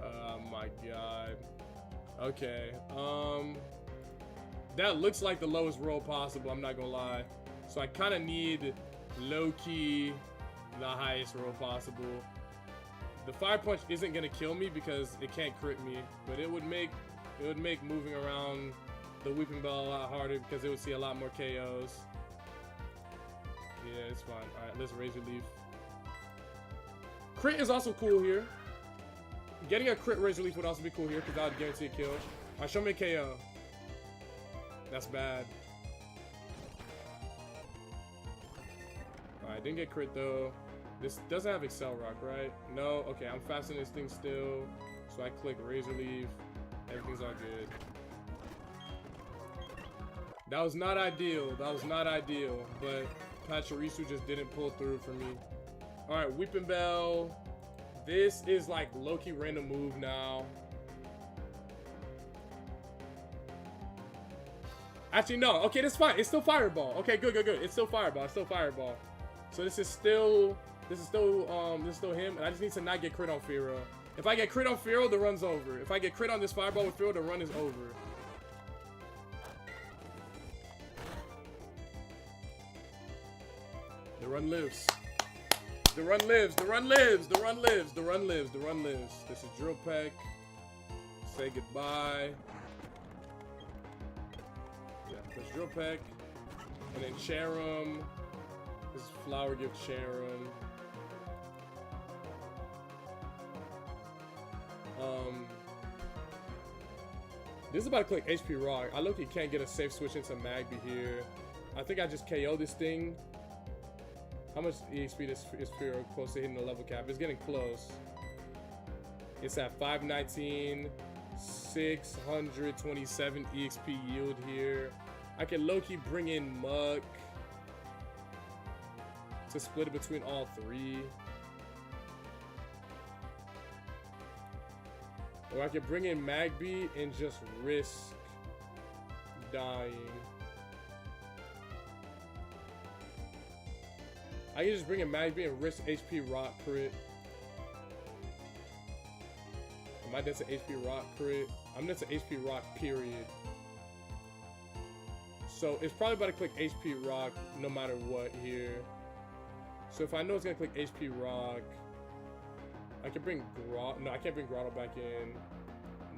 Oh my god. Okay. That looks like the lowest roll possible, I'm not gonna lie. So I kind of need low-key the highest roll possible. The Fire Punch isn't gonna kill me because it can't crit me, but it would make moving around the Weeping Bell a lot harder because it would see a lot more KOs. Yeah, it's fine. All right, let's Razor Leaf. Crit is also cool here. Getting a crit Razor Leaf would also be cool here because that would guarantee a kill. All right, show me a KO. That's bad. All right, didn't get crit though. This doesn't have Excel Rock, right? No. Okay, I'm fastening this thing still. So I click Razor Leaf. Everything's all good. That was not ideal. But Pachirisu just didn't pull through for me. All right, Weeping Bell. This is like low-key random move now. Actually, no. Okay, that's fine. It's still Fireball. Okay, good. It's still Fireball. So this is still him. And I just need to not get crit on Fearow. If I get crit on Fearow, the run's over. If I get crit on this Fireball with Fearow, the run is over. The run lives. The run lives. This is Drill Peck. Say goodbye. Yeah, there's Drill Peck. And then Cherim. This is Flower Gift Cherim. This is about to click HP Rock. I look, you can't get a safe switch into Magby here. I think I just KO this thing. How much EXP is Fearow close to hitting the level cap? It's getting close. It's at 519, 627 EXP yield here. I can low-key bring in Muck to split it between all three. Or I could bring in Magby and just risk dying. I can just bring in Magby and risk HP Rock crit. Am I dead to HP Rock crit? I'm dead to HP Rock period. So it's probably about to click HP Rock no matter what here. So if I know it's gonna click HP Rock, I can bring Grotto. No, I can't bring Grotto back in.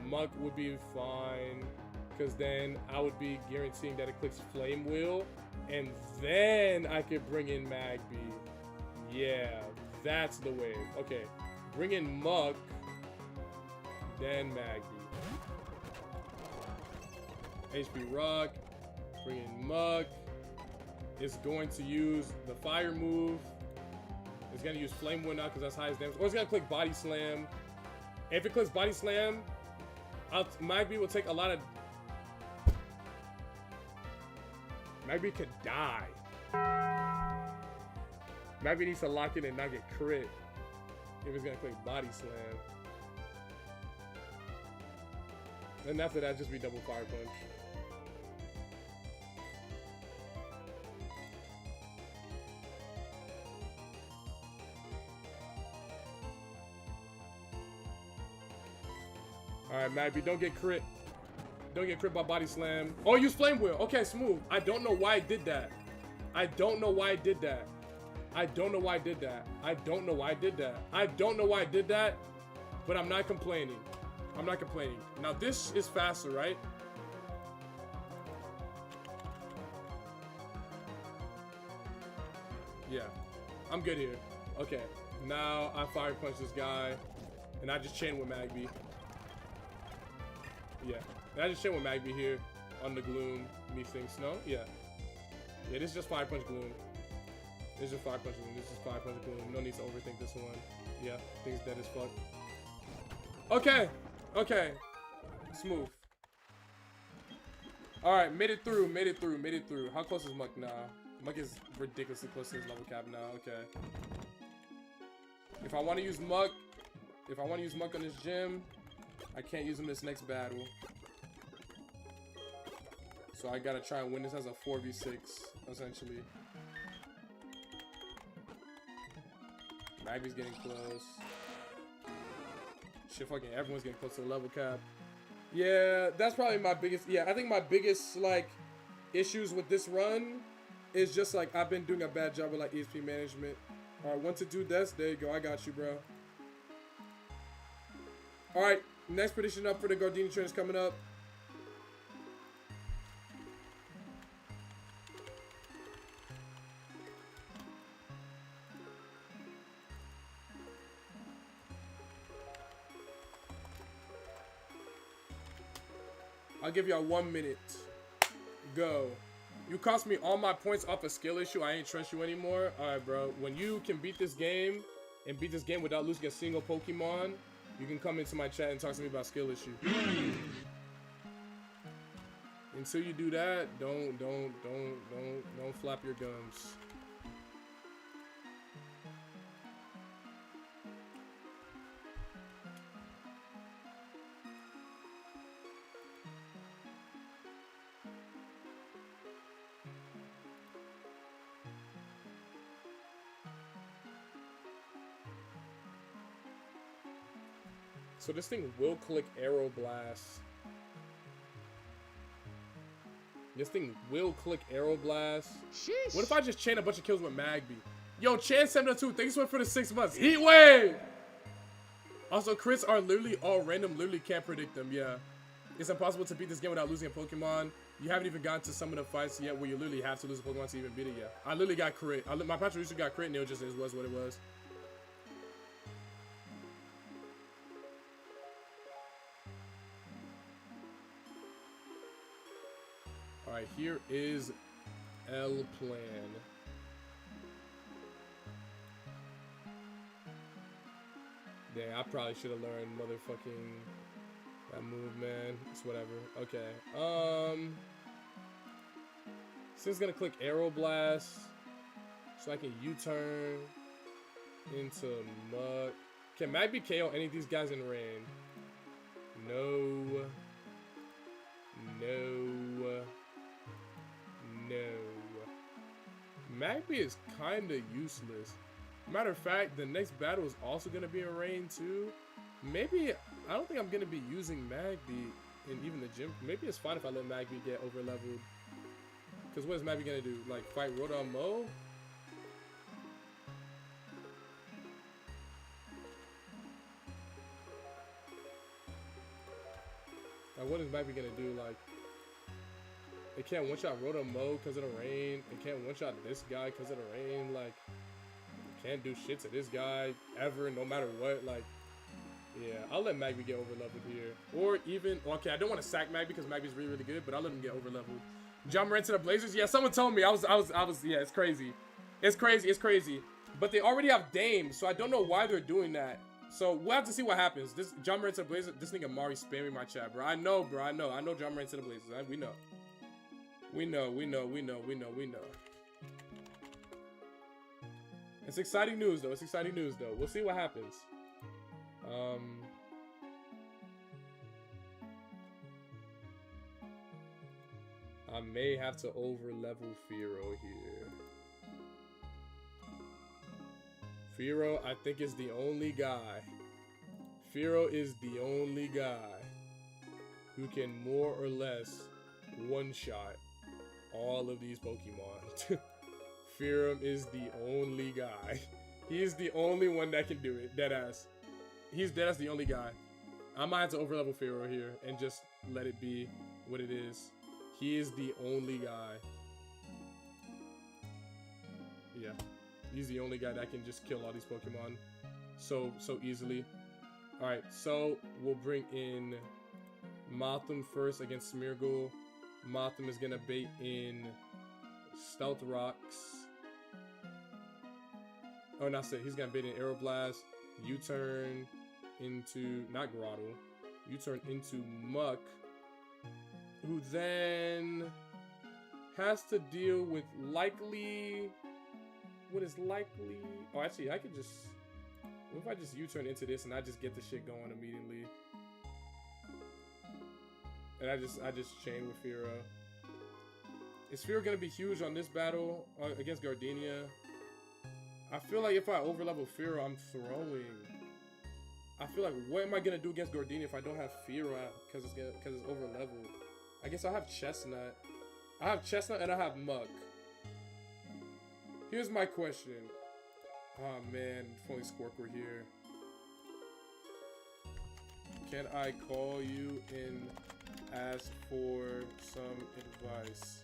Muck would be fine, because then I would be guaranteeing that it clicks Flame Wheel, and then I could bring in Magby. Yeah, that's the wave. Okay, bring in Muck, then Magby. HP Rock, bring in Muck. It's going to use the fire move. It's gonna use Flame Wheel now because that's highest damage. Or it's gonna click Body Slam. If it clicks Body Slam, Magby will take a lot of... Magby could die. Magby needs to lock in and not get crit. If it's gonna click Body Slam. Then after that, just be double Fire Punch. Alright, Magby, don't get crit. Don't get crit by Body Slam. Oh, use Flame Wheel. Okay, smooth. I don't know why I did that. I don't know why I did that. I don't know why I did that. I don't know why I did that. I don't know why I did that, but I'm not complaining. I'm not complaining. Now, this is faster, right? Yeah. I'm good here. Okay. Now, I Fire Punch this guy, and I just chain with Magby. Yeah, and I just chain with Magby here on the Gloom. Me think Snow. Yeah. Yeah, this is just Fire Punch Gloom. This is just Fire Punch Gloom. This is Fire Punch Gloom. No need to overthink this one. Yeah, thing's dead as fuck. Okay. Okay. Smooth. Alright, made it through, made it through, made it through. How close is Muck now? Muck is ridiculously close to his level cap now. Okay. If I want to use Muck, on this gym, I can't use him this next battle. So I gotta try and win this as a 4v6, essentially. Magby's getting close. Shit, fucking everyone's getting close to the level cap. Yeah, that's probably my biggest, I think my biggest, like, issues with this run is just, like, I've been doing a bad job with, like, ESP management. Alright, 1 to 2 deaths, there you go, I got you, bro. Alright, next prediction up for the Gardenia train is coming up. I'll give y'all 1 minute. Go. You cost me all my points off a skill issue. I ain't trust you anymore. Alright, bro. When you can beat this game and beat this game without losing a single Pokemon, you can come into my chat and talk to me about skill issue. Until you do that, don't flap your gums. So this thing will click Arrow Blast. This thing will click Arrow Blast. Sheesh. What if I just chain a bunch of kills with Magby? Yo, Chan 702, thanks for the 6 months. Heat Wave! Also, crits are literally all random, literally can't predict them, yeah. It's impossible to beat this game without losing a Pokemon. You haven't even gotten to some of the fights yet where you literally have to lose a Pokemon to even beat it yet. I literally got crit. My Pachirisu got crit and it just was what it was. Alright, here is L Plan. Damn, I probably should have learned motherfucking that move, man. It's whatever. Okay. This is gonna click Arrow Blast, so I can U-turn into Muck. Can Magby KO any of these guys in rain? No. No. No. Magby is kind of useless. Matter of fact, the next battle is also going to be in rain too. Maybe, I don't think I'm going to be using Magby in even the gym. Maybe it's fine if I let Magby get over leveled. Because what is Magby going to do? Like fight Rotom Mo? Like what is Magby going to do? Like, it can't one-shot Rotom Mo because of the rain. It can't one-shot this guy because of the rain. Like, can't do shit to this guy ever, no matter what. Like, yeah, I'll let Magby get over-leveled here. Or even, okay, I don't want to sack Magby because Magby's really, really good, but I'll let him get over-leveled. Jump right to the Blazers. Yeah, someone told me. I was, yeah, it's crazy. It's crazy. But they already have Dame, so I don't know why they're doing that. So we'll have to see what happens. This jump right to the Blazers, this nigga Mari spamming my chat, bro. I know, bro. I know jump right to the Blazers. We know. We know. It's exciting news, though. We'll see what happens. I may have to over-level Firo here. Firo, I think, is the only guy. Firo is the only guy who can more or less one-shot all of these Pokemon. Firum is the only guy. He is the only one that can do it. Deadass. He's deadass the only guy. I might have to overlevel Firo here and just let it be what it is. He is the only guy. Yeah. He's the only guy that can just kill all these Pokemon so easily. Alright, so we'll bring in Mothim first against Smeargle. Mothim is gonna bait in Stealth Rocks. Oh, not say he's gonna bait in Aeroblast. U-turn into not Grotto. U-turn into Muck, who then has to deal with likely. What is likely? Oh, actually, I could just. What if I just U-turn into this and I just get the shit going immediately? And I just chain with Firo. Is Firo gonna be huge on this battle against Gardenia? I feel like if I overlevel Firo, I'm throwing. I feel like what am I gonna do against Gardenia if I don't have Firo because it's overleveled? I guess I have Chestnut. I have Chestnut and I have Muck. Here's my question. Oh man, if only Squirk were here. Can I call you and ask for some advice?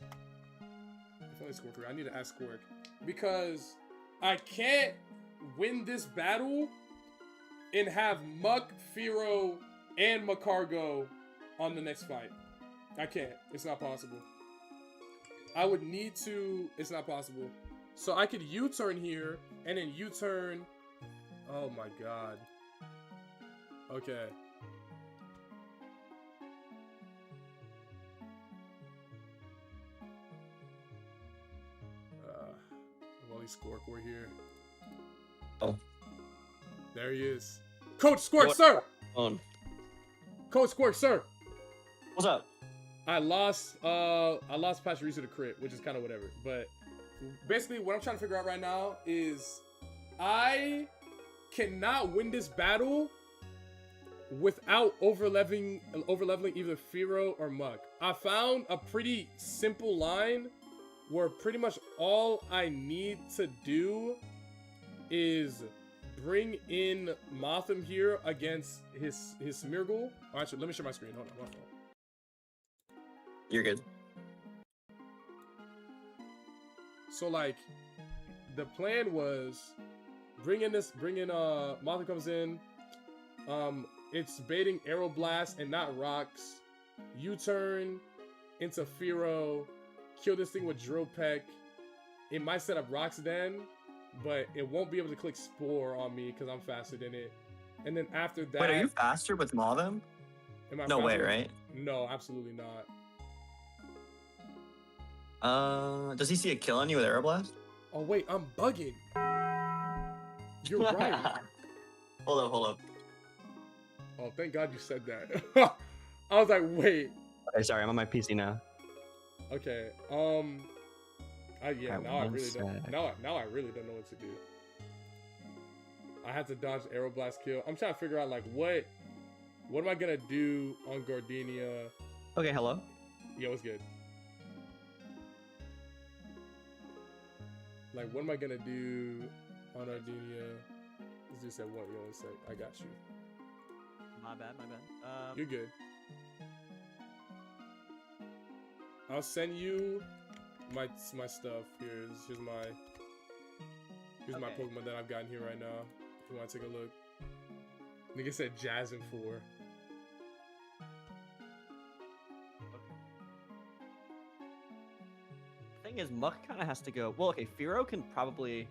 If only Squirk were here. I need to ask Squirk. Because I can't win this battle and have Muck, Firo, and Macargo on the next fight. I can't. It's not possible. I would need to. It's not possible. So I could U-turn here and then U-turn. Oh my god. Okay. Wally Squirk, we're here. Oh. There he is. Coach Squirk, sir! On. Coach Squirk, sir! What's up? I lost Pachirisu to crit, which is kind of whatever. But basically, what I'm trying to figure out right now is I cannot win this battle without overleveling either Firo or Muck. I found a pretty simple line where pretty much all I need to do is bring in Mothim here against his Smeargle. Oh, actually, let me share my screen. Hold on, my fault. You're good. So like, the plan was bring in Mothim comes in. It's baiting Aeroblast and not Rocks. U-turn into Firo. Kill this thing with Drill Peck. It might set up Rocks then, but it won't be able to click Spore on me because I'm faster than it. And then after that... Wait, are you faster with Mothim? No way, right? No, absolutely not. Does he see a kill on you with Aeroblast? Oh wait, I'm bugging. You're right. Hold up. Oh, thank God you said that. I was like, wait. Okay, sorry, I'm on my PC now. Okay. Yeah, At now I one really don't. sec. Now I really don't know what to do. I had to dodge Aeroblast kill. I'm trying to figure out like what am I gonna do on Gardenia? Okay, hello. Yeah, what's good? Like, what am I gonna do on Gardenia? Let's just say what you want to say. I got you. My bad. You're good. I'll send you my stuff. Here's my Okay. Pokemon that I've gotten here right now. If you want to take a look. Nigga said Jazz and 4. Thing is, Muck kind of has to go. Well, okay, Firo can probably,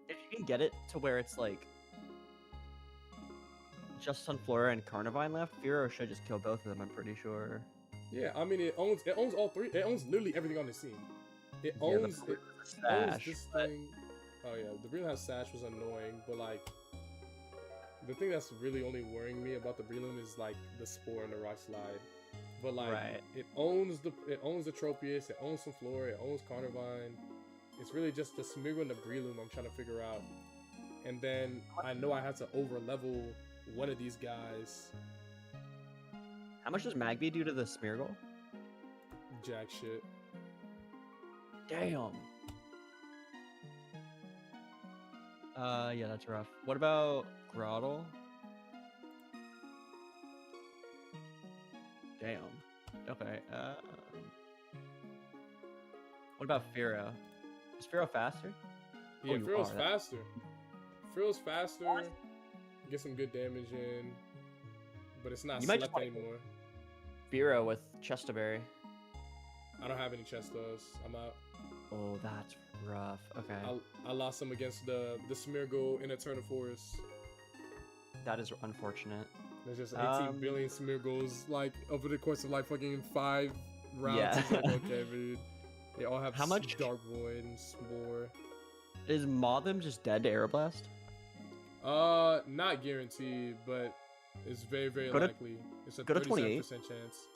if you can get it to where it's like just Sunflora and Carnivine left, Firo should just kill both of them. I'm pretty sure. Yeah, I mean it owns all three. It owns literally everything on the scene. It Yeah, owns the it owns Sash, this but- thing. Oh yeah, the Breloom has Sash was annoying, but like the thing that's really only worrying me about the Breloom is like the Spore and the Rock Slide. But like Right. it owns the Tropius, it owns some Flora, it owns Carnivine. It's really just the Smeargle and the Breloom I'm trying to figure out. And then I know I have to over level one of these guys. How much does Magby do to the Smeargle? Jack shit. Damn. Yeah, that's rough. What about Groddle? Damn. Okay. What about Firo? Is Firo faster? Yeah, you Fearl's are, that- faster. Fearl's faster. Get some good damage in. But it's not You might just slept wanna- anymore. Firo with Chesterberry. I don't have any Chestos. I'm out. Oh, that's rough. Okay. I lost some against the Smeargle in Eternal Forest. That is unfortunate. There's just 18 billion Smeargles, like, over the course of, like, fucking 5 rounds. Yeah. It's like, okay, dude. They all have How much- Dark Void and Spore. Is Mothim just dead to Aeroblast? Not guaranteed, but it's very, very Go to- likely. It's a go to 28. 37% chance.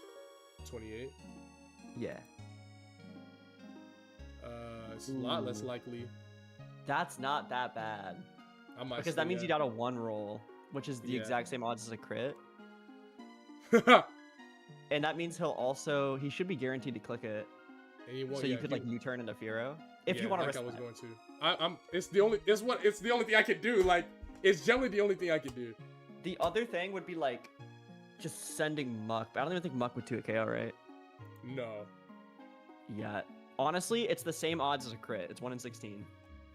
28? Yeah. It's a lot less Ooh. likely. That's not that bad. I might Because say that means you got a 1 roll, which is the Yeah. exact same odds as a crit. that. And that means he should be guaranteed to click it. And you won't, So you yeah, could he- like U-turn into Firo. If yeah, you want to like risk I was that. going to. It's the only thing I could do. Like, it's generally the only thing I could do. The other thing would be like just sending Muck, but I don't even think Muck would 2 KO, right? No. Yeah. Honestly, it's the same odds as a crit. It's 1 in 16.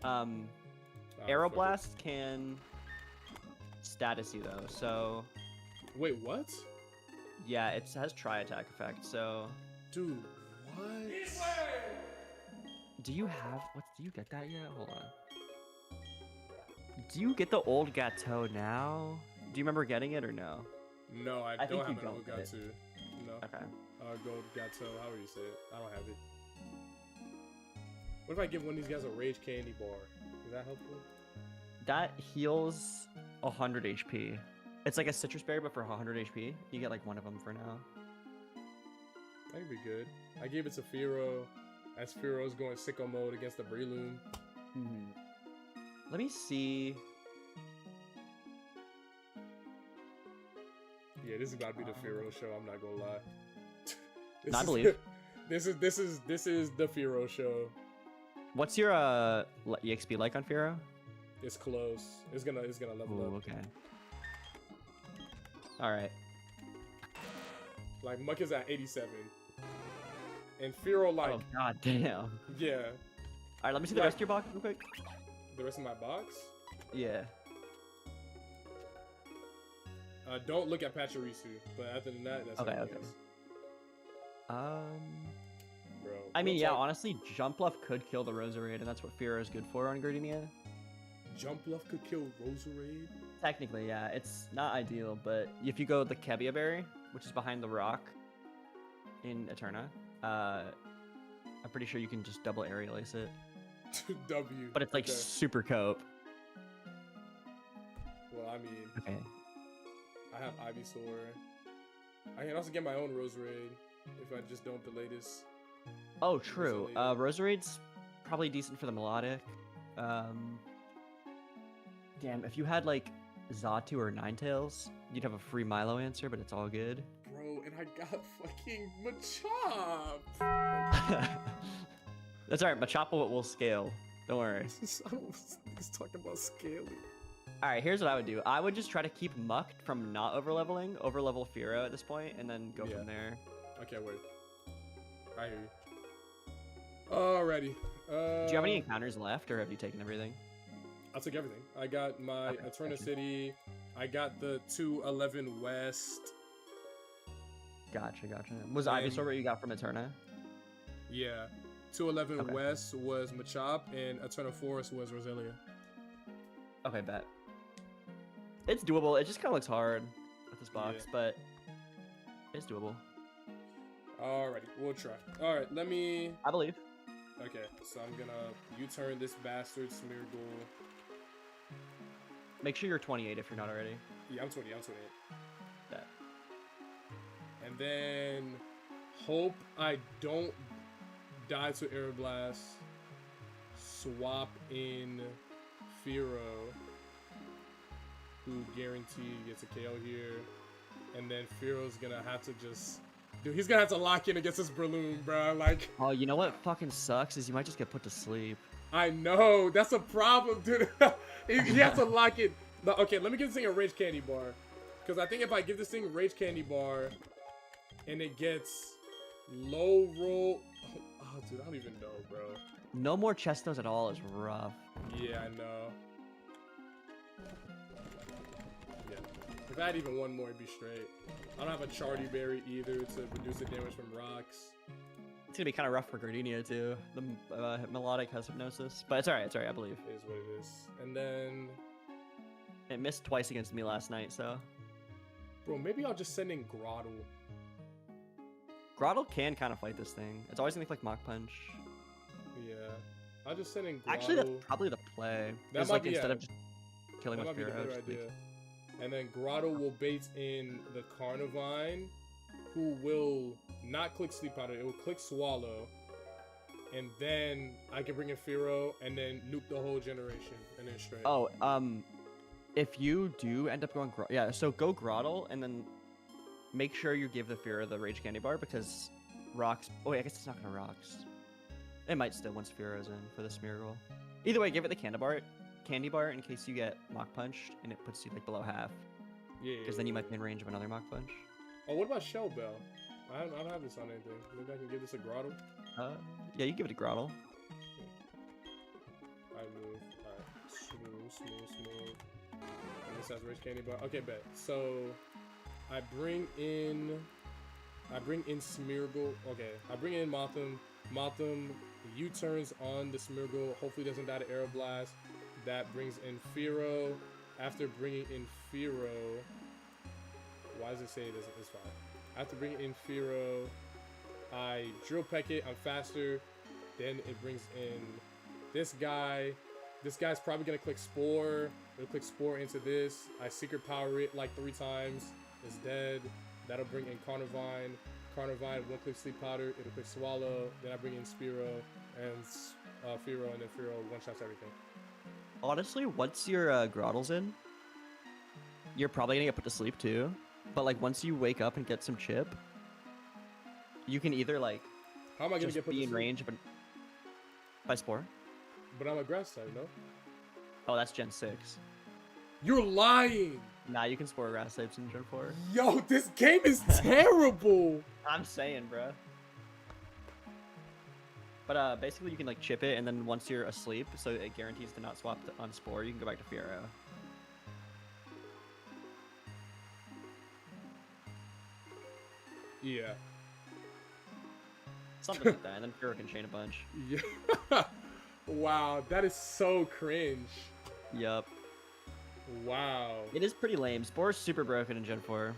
Ah, Aeroblast can status you though, so fuck it. Wait, what? yeah, it has tri-attack effect. So Dude, what? do you get that yet? Hold on. Do you get the old Gateau now? Do you remember getting it or no? No, I think don't you have an don't old get it. Gato. No. Okay. Gold Gato, however you say it. I don't have it. What if I give one of these guys a Rage Candy Bar? Is that helpful? That heals 100 HP. It's like a citrus berry, but for 100 HP. You get like one of them for now. That'd be good. I gave it to Firo, as Firo's going sicko mode against the Breloom. Let me see. Yeah, this is about to be the Firo show. I'm not gonna lie. No, I believe. This is the Firo show. What's your EXP like on Firo? It's close. It's gonna level Ooh, up. okay. All right. Like Muck is at 87, and Firo like Oh god damn. yeah. All right, let me see the Yeah. rest of your box real quick. The rest of my box. Yeah. Don't look at Pachirisu, but other than that, that's Okay, everything okay. else. Bro. I mean, we'll yeah, talk- honestly, Jump Bluff could kill the Roserade, and that's what Firo is good for on Gardenia. Jump Bluff could kill Roserade. Technically, yeah, it's not ideal, but if you go with the Kebia Berry, which is behind the rock in Eterna, I'm pretty sure you can just double aerial ace it. W. But it's like Okay. super cope. Well, I mean, Okay. I have Ivysaur. I can also get my own Roserade if I just don't delay this. Oh, true. Rosalina. Rosarade's probably decent for the melodic. Damn, if you had like Xatu or Ninetales, you'd have a free Milo answer, but it's all good. Bro, and I got fucking Machop. That's alright, Machop will scale. Don't worry. I don't he's talking about scaling. Alright, here's what I would do. I would just try to keep Mucked from not overleveling, overlevel Firo at this point, and then go Yeah. from there. Okay, wait. I hear you. Alrighty. Do you have any encounters left, or have you taken everything? I took everything. I got my Okay, Eterna gotcha. City. I got the 211 West. Gotcha. Was And- Ivysaur what you got from Eterna? Yeah. 211 Okay. West was Machop, and Eterna Forest was Rosalia. Okay, bet. It's doable. It just kind of looks hard with this box, Yeah. but it's doable. Alrighty, we'll try. Alright, let me... I believe. Okay, so I'm gonna U-turn this bastard Smeargle. Make sure you're 28 if you're not already. Yeah, I'm 28. Bet. And then hope I don't die to Aeroblast. Swap in Firo, who guaranteed gets a KO here. And then Firo's gonna have to just... Dude, he's gonna have to lock in against this Breloom, bro. Like, Oh, you know what fucking sucks is you might just get put to sleep. I know. That's a problem, dude. he has to lock it. No, okay, let me give this thing a Rage Candy Bar. Because I think if I give this thing Rage Candy Bar and it gets low roll... Oh, dude, I don't even know, bro. No more Chestos at all is rough. Yeah, I know. Yeah. If I had even one more, it'd be straight. I don't have a Chardy Berry either to reduce the damage from rocks. It's gonna be kind of rough for Gardenia too. The melodic has hypnosis, but it's alright. I believe. It is what it is. And then... It missed twice against me last night, so. Bro, maybe I'll just send in Grottle. Grottle can kind of fight this thing. It's always gonna look like Mach Punch. Yeah. I'll just send in Grottle. Actually, that's probably the play. That It's might like be, instead yeah. of just killing That with might be the Firo, better just like- idea. And then Grotto will bait in the Carnivine, who will not click Sleep Powder. It will click Swallow. And then I can bring in Firo and then nuke the whole generation and then straight. Oh, if you do end up going, yeah, so go Grottle and then make sure you give the Firo the Rage Candy Bar because rocks. Oh, wait, I guess it's not gonna rocks. It might still once Firo's in for the Smeargle. Either way, give it the candy bar in case you get Mach Punched and it puts you like below half. Yeah. Because then you might be in range of another Mach Punch. Oh, what about Shell Bell? I don't have this on anything. Maybe I can give this a Grottle. Yeah, you give it a Grottle. I move. Alright. Smooth. And this has Rage Candy Bar. Okay, bet. So I bring in Smeargle. Okay, I bring in Mothim. Mothim U-turns on the Smeargle. Hopefully doesn't die to Aeroblast. That brings in Firo. After bringing in Firo, why does it say it isn't? It's fine. After bringing in Firo, I Drill Peck it. I'm faster. Then it brings in this guy. This guy's probably gonna click Spore. It'll click Spore into this. I Secret Power it like 3 times. It's dead. That'll bring in Carnivine. Carnivine, one click Sleep Powder. It'll click Swallow. Then I bring in Spiro and Firo, and then Firo one-shots everything. Honestly, once your Grottle's in, you're probably gonna get put to sleep too. But like once you wake up and get some chip, you can either like How am I gonna just get put be to in sleep? range of by Spore. But I'm a grass type, no? Oh, that's Gen 6. You're lying! Nah, you can Spore grass types in Gen 4. Yo, this game is terrible! I'm saying, bruh. But basically you can like chip it, and then once you're asleep, so it guarantees to not swap on Spore, you can go back to Firo. Yeah. Something like that, and then Firo can chain a bunch. Yeah. Wow, that is so cringe. Yup. Wow. It is pretty lame. Spore's super broken in Gen 4.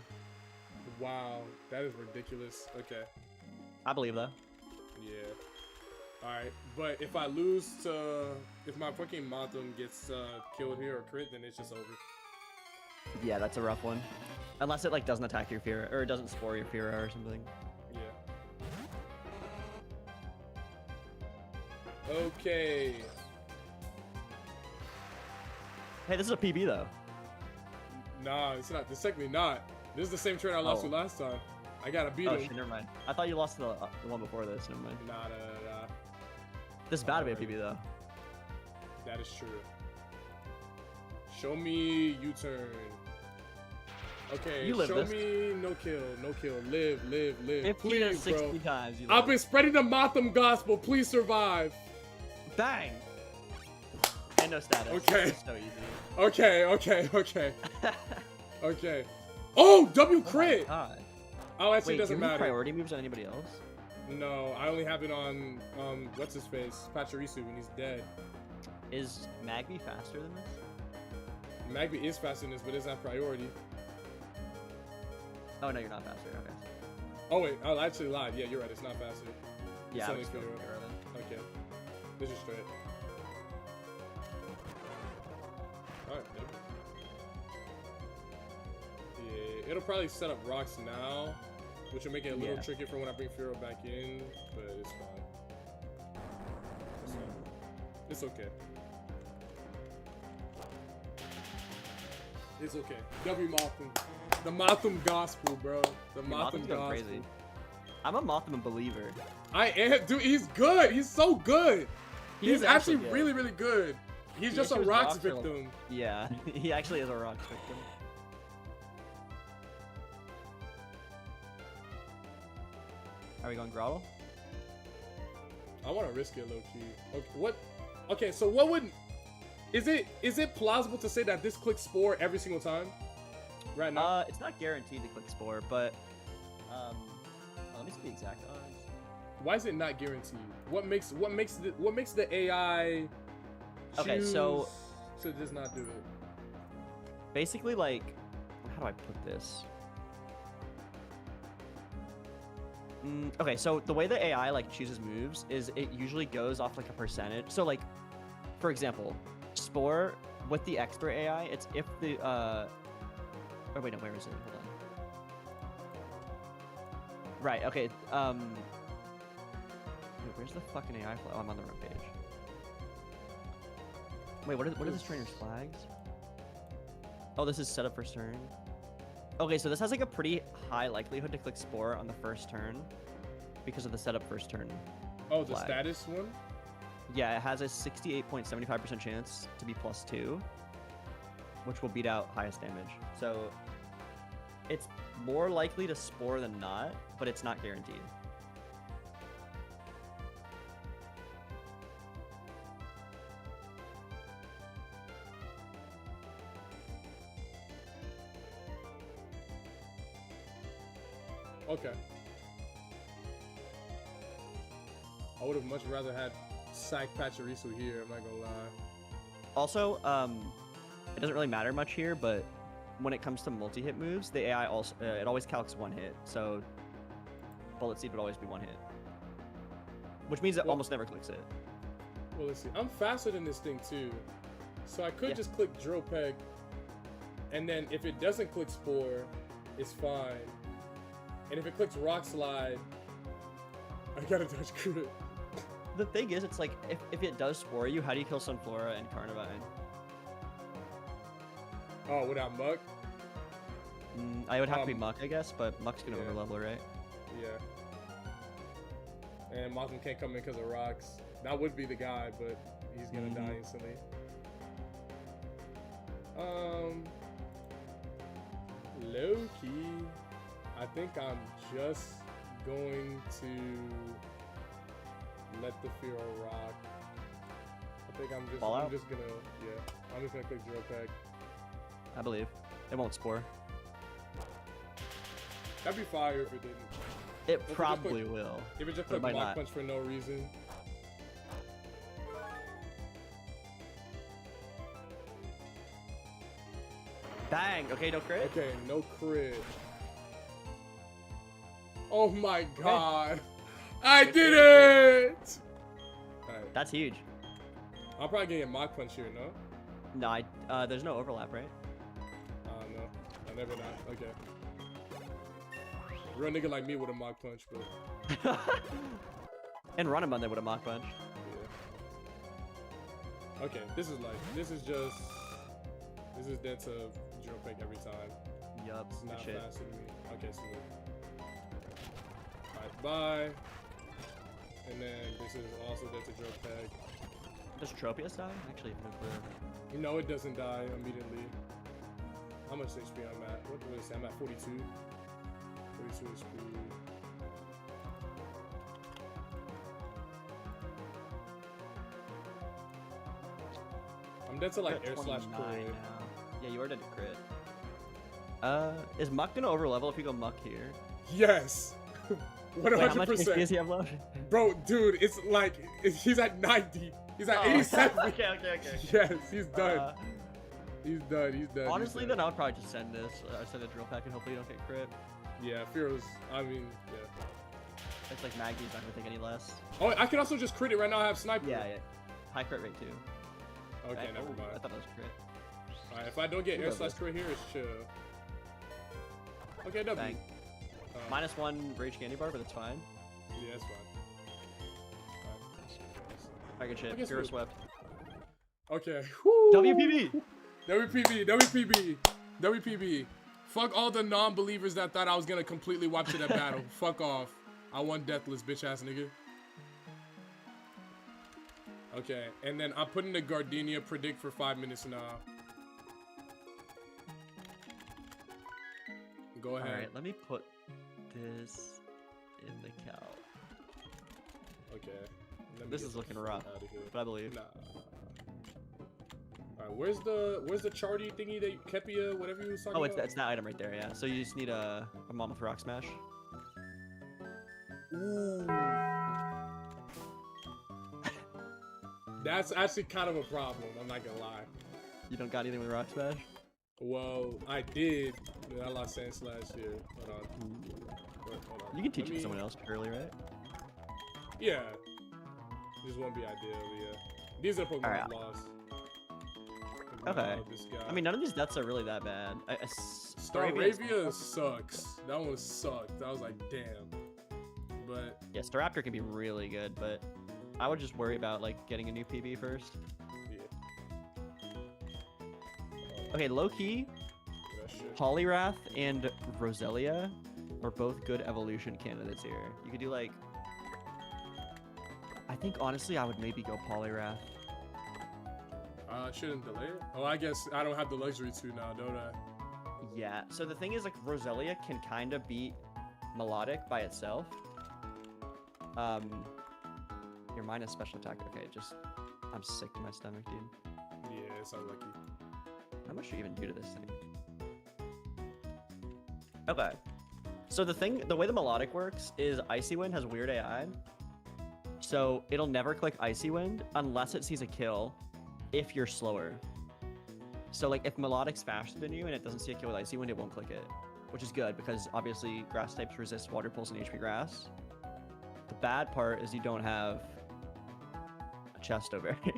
Wow, that is ridiculous. Okay. I believe that. Yeah. Alright, but if I lose to... If my fucking Mothim gets killed here or crit, then it's just over. Yeah, that's a rough one. Unless it like doesn't attack your Firo, or it doesn't Spore your Firo or something. Yeah. Okay. Hey, this is a PB though. Nah, it's not. It's technically not. This is the same train I lost to last time. I gotta beat Oh him. shit, never mind. I thought you lost the one before this. Never mind. Nah. This is bound to be a PB though. That is true. Show me U-turn. Okay, You live show this. me no kill. Live. 50 Please, to 60 bro. times. You I've live. been spreading the Motham gospel. Please survive. Bang. And no status. Okay. This is so easy. Okay. Okay. Oh, W crit. God. Oh, actually, Wait, it doesn't do you have matter. priority moves on anybody else? No, I only have it on what's his face, Pachirisu when he's dead. Is Magby faster than this? Magby is faster than this, but it's not priority. Oh no, you're not faster. Okay. Oh wait, I actually lied. Yeah, you're right. It's not faster. Yeah, It's I only was going fair. with Hero then. Okay. This is straight. Alright, yeah, it'll probably set up rocks now, which will make it a little tricky for when I bring Firo back in, but it's fine. It's okay. It's okay. W Motham. The Motham gospel, bro. The Motham Motham's going gospel. crazy. I'm a Motham believer. I am, dude. He's good. He's so good. He's is actually good. really, really good. He's He just a issues rocks rocks are like- victim. Yeah, he actually is a rock victim. Are we going Grottle? I want to risk it, low key. Okay, what? Okay, so what would? Is it plausible to say that this clicks Spore every single time? Right now. It's not guaranteed to click Spore, but let me see the exact odds. Why is it not guaranteed? What makes the AI? Okay, so to just not do it. basically, like, how do I put this? Okay, so the way the AI like chooses moves is it usually goes off like a percentage. So like, for example, Spore with the expert AI, it's if the oh wait, no, where is it? Hold on. Right. Okay. Wait, where's the fucking AI flow? Oh, I'm on the wrong page. Wait, what are this trainer's flags? Oh, this is setup first turn. Okay, so this has like a pretty high likelihood to click Spore on the first turn because of the setup first turn. Oh, the flag. status one. Yeah, it has a 68.75% chance to be +2, which will beat out highest damage. So it's more likely to Spore than not, but it's not guaranteed. Okay. I would have much rather had Sack Pachirisu here. I'm not gonna lie. Also, it doesn't really matter much here, but when it comes to multi-hit moves, the AI also it always calcs one hit. So Bullet Seed would always be one hit, which means it almost never clicks it. Well, let's see. I'm faster than this thing too, so I could just click Drill Peg, and then if it doesn't click Spore, it's fine. And if it clicks Rock Slide, I gotta touch crit. The thing is, it's like if it does Spore you, how do you kill Sunflora and Carnivine? Oh, without Muck? I would have to be Muck, I guess, but Muck's gonna overlevel, right? Yeah. And Motham can't come in because of rocks. That would be the guy, but he's gonna die instantly. Low key, I think I'm just going to let the Firo rock. I think I'm just gonna click Drill Pack. I believe. It won't Spore. That'd be fire if it didn't. It probably will. If it just but it clicked might Mach not. Punch for no reason. Bang! Okay, no crit? Okay, no crit. Oh my god. I did it! Alright. That's huge. I'm probably gonna get Mach Punch here, no? No, there's no overlap, right? No. I never not. Okay. Real nigga like me with a Mach Punch, but And Runamon they would have Mach Punch. yeah. Okay, this is dead to drill pick every time. Yup, It's good not shit. faster than me. Okay, so alright, bye. And then this is also dead to drill pick. Does Tropius die? Actually, I have no clue. You know it doesn't die immediately. How much HP I'm at? What is it? I'm at 42. 42 HP. I'm dead to like air slash 29 crit. now. Yeah, you are dead to crit. Is Muck gonna overlevel if you go Muck here? Yes. 100%. Wait, how much HP does he have left? Bro, dude, it's like he's at 90. He's at 87. okay. Yes, he's done. He's done. Honestly, he's then done. I would probably just send this. Send a drill pack and hopefully you don't get crit. Yeah, Fearless. I mean, yeah. It's like Maggie's not gonna think any less. Oh, I can also just crit it right now. I have sniper. Yeah. High crit rate too. Okay, never I mind. thought that was crit. Alright, if I don't get You air got slash this. crit here, it's chill. Okay, W. Bang. -1 rage candy bar, but it's fine. Yeah, that's fine. I good I shit. guess Pure we- swept. Okay. Woo! WPB. WPB. Fuck all the non-believers that thought I was gonna completely wipe to that battle. Fuck off. I won deathless, bitch ass nigga. Okay, and then I'm putting the Gardenia predict for 5 minutes now. Go ahead. Alright, let me put this in the cow. Okay. Let me This get is the looking fuck rough, outta here. but I believe. Nah. Alright, where's the charty thingy that Kepia, whatever you was talking Oh, about? it's that item right there, yeah. So you just need a Mammoth Rock Smash. Ooh. That's actually kind of a problem, I'm not gonna lie. You don't got anything with Rock Smash? Well, I did, but I lost Sand Slash here. Hold on. Hold on. You can teach Let it me- to someone else early, right? Yeah. This won't be ideal, but yeah. These are Pokemon Alright. I've lost. Okay. This guy. I mean, none of these deaths are really that bad. Staravia sucks. That one sucked. I was like, damn. But Yeah, Staraptor can be really good, but I would just worry about like getting a new PB first. yeah. Okay, low key, That shit. Poliwrath and Roselia are both good evolution candidates here. You could do like, I think honestly I would maybe go Poliwrath. Shouldn't delay it. Oh, I guess I don't have the luxury to now, don't I? Yeah. So the thing is, like, Roselia can kind of beat Melodic by itself. Your minus special attack. Okay, just I'm sick to my stomach, dude. Yeah, it's unlucky. How much should you even do to this thing? Okay. So the way the Melodic works is Icy Wind has weird AI. So it'll never click Icy Wind unless it sees a kill if you're slower. So like if Melodic's faster than you and it doesn't see a kill with Icy Wind, it won't click it. Which is good because obviously grass types resist Water Pulse and HP Grass. The bad part is you don't have a chest over here.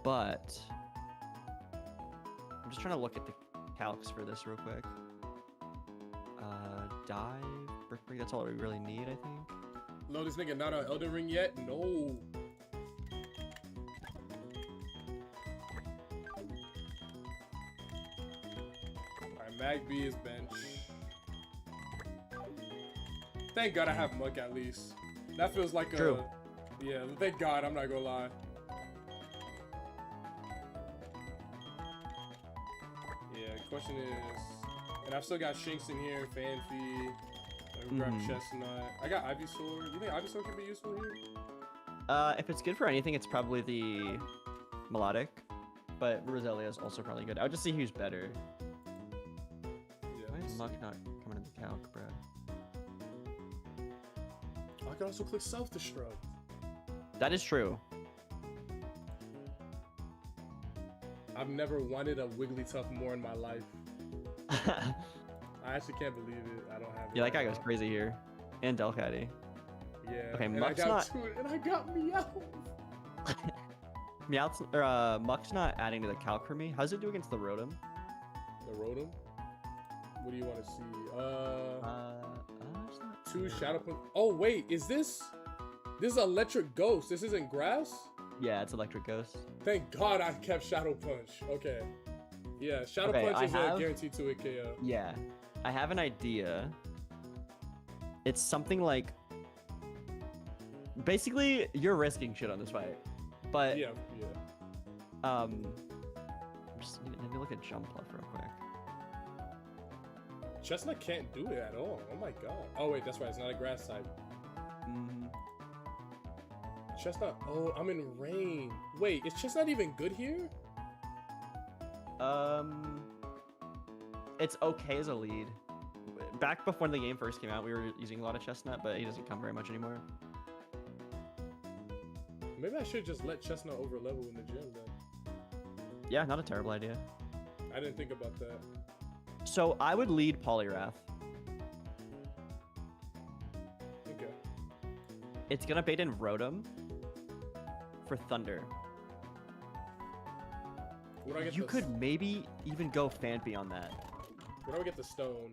But I'm just trying to look at the calcs for this real quick. Dive, Brick Break, that's all we really need, I think. No, this nigga not on Elden Ring yet? No. Alright, Mag B is bench. Thank God I have Muck at least. That feels like True. Yeah, thank God, I'm not gonna lie. Yeah, question is... And I've still got Shinx in here, Fanfi. I grab Chestnut. I got Ivysaur. You think Ivysaur can be useful here? If it's good for anything, it's probably the Melodic. But Roselia is also probably good. I would just see who's better. Yeah. Why is Muck not coming in the calc, bro? I can also click self-destruct. That is true. I've never wanted a Wigglytuff more in my life. I actually can't believe it. I don't have it. Yeah, that guy right goes now. crazy here. And Delcatty. Yeah. Okay, and Muck's I got not- two, and I got Meowth. Meowth's, or Muck's not adding to the calc for me. How's it do against the Rotom? The Rotom? What do you want to see? It's not Two good. Shadow Punch. Oh wait, is this? This is Electric Ghost. This isn't grass? Yeah, it's Electric Ghost. Thank God I kept Shadow Punch. Okay. Yeah, Shadow Okay, Punch is I have- guaranteed to hit KO. Yeah, I have an idea. It's something like... Basically, you're risking shit on this fight. But, Yeah. just, let me look at Jump Bluff real quick. Chestnut can't do it at all. Oh my God. Oh wait, that's right. It's not a grass type. Chestnut. Oh, I'm in rain. Wait, is Chestnut even good here? It's okay as a lead. Back before the game first came out, we were using a lot of Chestnut, but he doesn't come very much anymore. Maybe I should just let Chestnut over level in the gym then. Yeah, not a terrible idea. I didn't think about that. So I would lead Poliwrath. Okay. It's gonna bait in Rotom for Thunder. What do I get? You could maybe even go Phanpy on that. Where do I get the stone?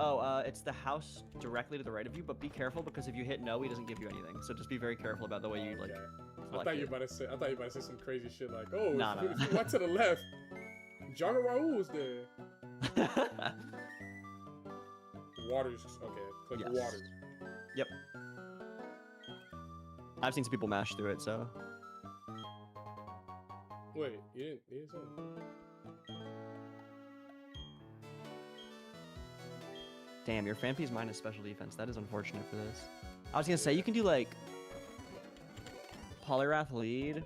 Oh, it's the house directly to the right of you, but be careful because if you hit no, he doesn't give you anything. So just be very careful about the way you like. Okay. I select thought you it. were about to say. I thought you were about to say some crazy shit like, oh, Nah, if nah. you went to the left, Jara Raul was there. Water's okay. Click Yes. water. Yep. I've seen some people mash through it, so. Wait, you didn't say it? Damn, your Phanpy's minus special defense. That is unfortunate for this. I was gonna say you can do like Poliwrath lead,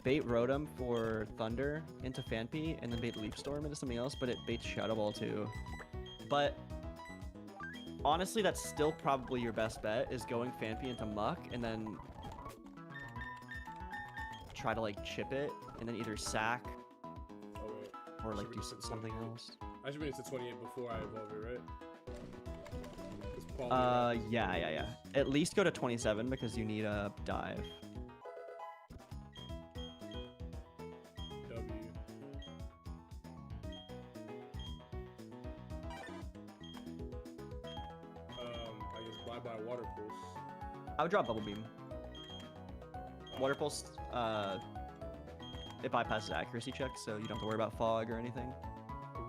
bait Rotom for Thunder into Phanpy, and then bait Leaf Storm into something else, but it baits Shadow Ball too. But honestly, that's still probably your best bet, is going Phanpy into Muck and then try to like chip it and then either sack Oh wait. or like Should we do just do something 28? else. I should bring it to 28 before I evolve it, right? It's probably Yeah. At least go to 27 because you need a dive. W. I guess bye-bye Water Pulse. I would drop Bubble Beam. Water Pulse, it bypasses accuracy checks, so you don't have to worry about fog or anything.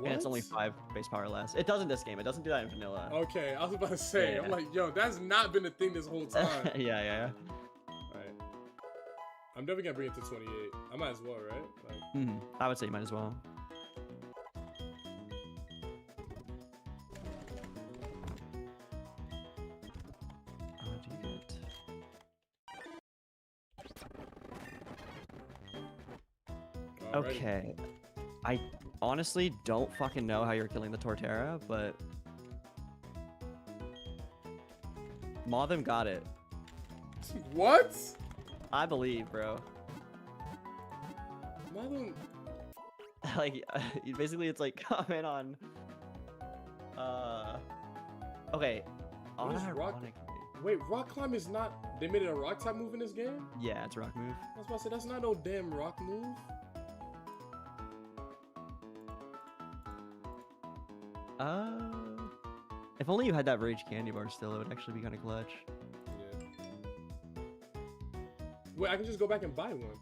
And it's only What? 5 base power less. It does in this game. It doesn't do that in vanilla. Okay, I was about to say, Yeah. I'm like, yo, that's not been a thing this whole time. yeah. Alright. I'm definitely gonna bring it to 28. I might as well, right? Like, I would say you might as well. What do you get? alrighty. Okay. I honestly don't fucking know how you're killing the Torterra, but Mothim got it. What? I believe, bro. Mother... Like, basically, it's like comment on. Okay. What is rock- Unironically. Wait, rock climb is not... They made it a rock type move in this game? Yeah, it's a rock move. I was about to say, that's not no damn rock move. If only you had that Rage Candy Bar still, it would actually be kind of clutch. Yeah. Wait, I can just go back and buy one.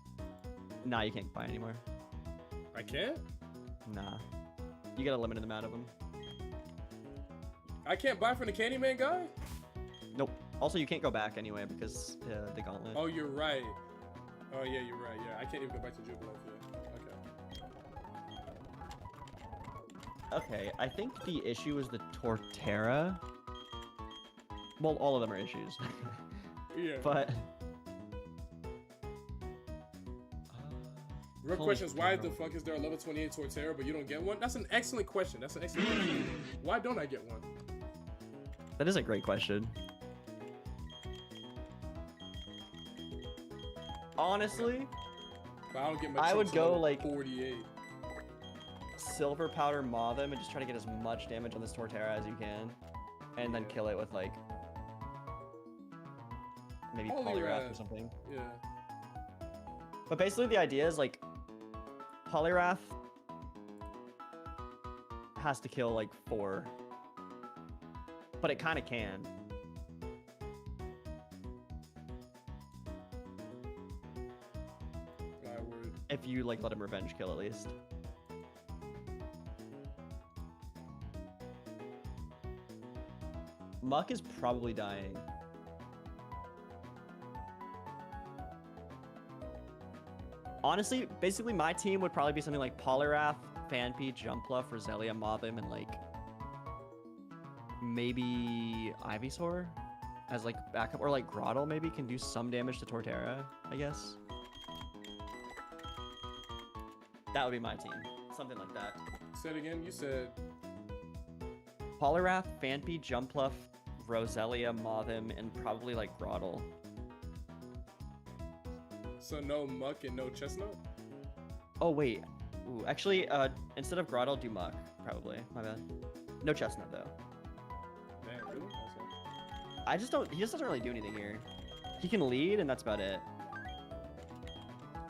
Nah, you can't buy anymore. I can't? Nah. You got a limited amount of them. I can't buy from the Candyman guy? Nope. Also, you can't go back anyway because the gauntlet. Oh, you're right. Oh, yeah, you're right. Yeah, I can't even go back to Jubilant yet. Okay. Okay, I think the issue is the Torterra. Well, all of them are issues. Yeah. But... Real Holy question is, why the cow. fuck is there a level 28 Torterra, but you don't get one? That's an excellent question. That's an excellent question. Why don't I get one? That is a great question. Honestly, But I don't get my I would chunks until go, like- 48. Silver Powder Maw them and just try to get as much damage on this Torterra as you can. And then kill it with, like... maybe Holy Poliwrath or rat. something. Yeah. But basically the idea is, like... Poliwrath... has to kill, like, 4. But it kind of can. If you like let him revenge kill at least. Muck is probably dying. Honestly, basically my team would probably be something like Poliwrath, Phanpy, Jumpluff, Roselia, Mothim, and like maybe Ivysaur as like backup, or like Grottle maybe can do some damage to Torterra, I guess. That would be my team. Something like that. Say it again. You said Poliwrath, Phanpy, Jumpluff, Roselia, Mothim, and probably like Grottle. so. No Muck and no Chestnut. Oh wait. Ooh, actually, instead of Grottle, do Muck, probably. My bad. No Chestnut though. Damn, really? I just don't. He just doesn't really do anything here. He can lead, and that's about it.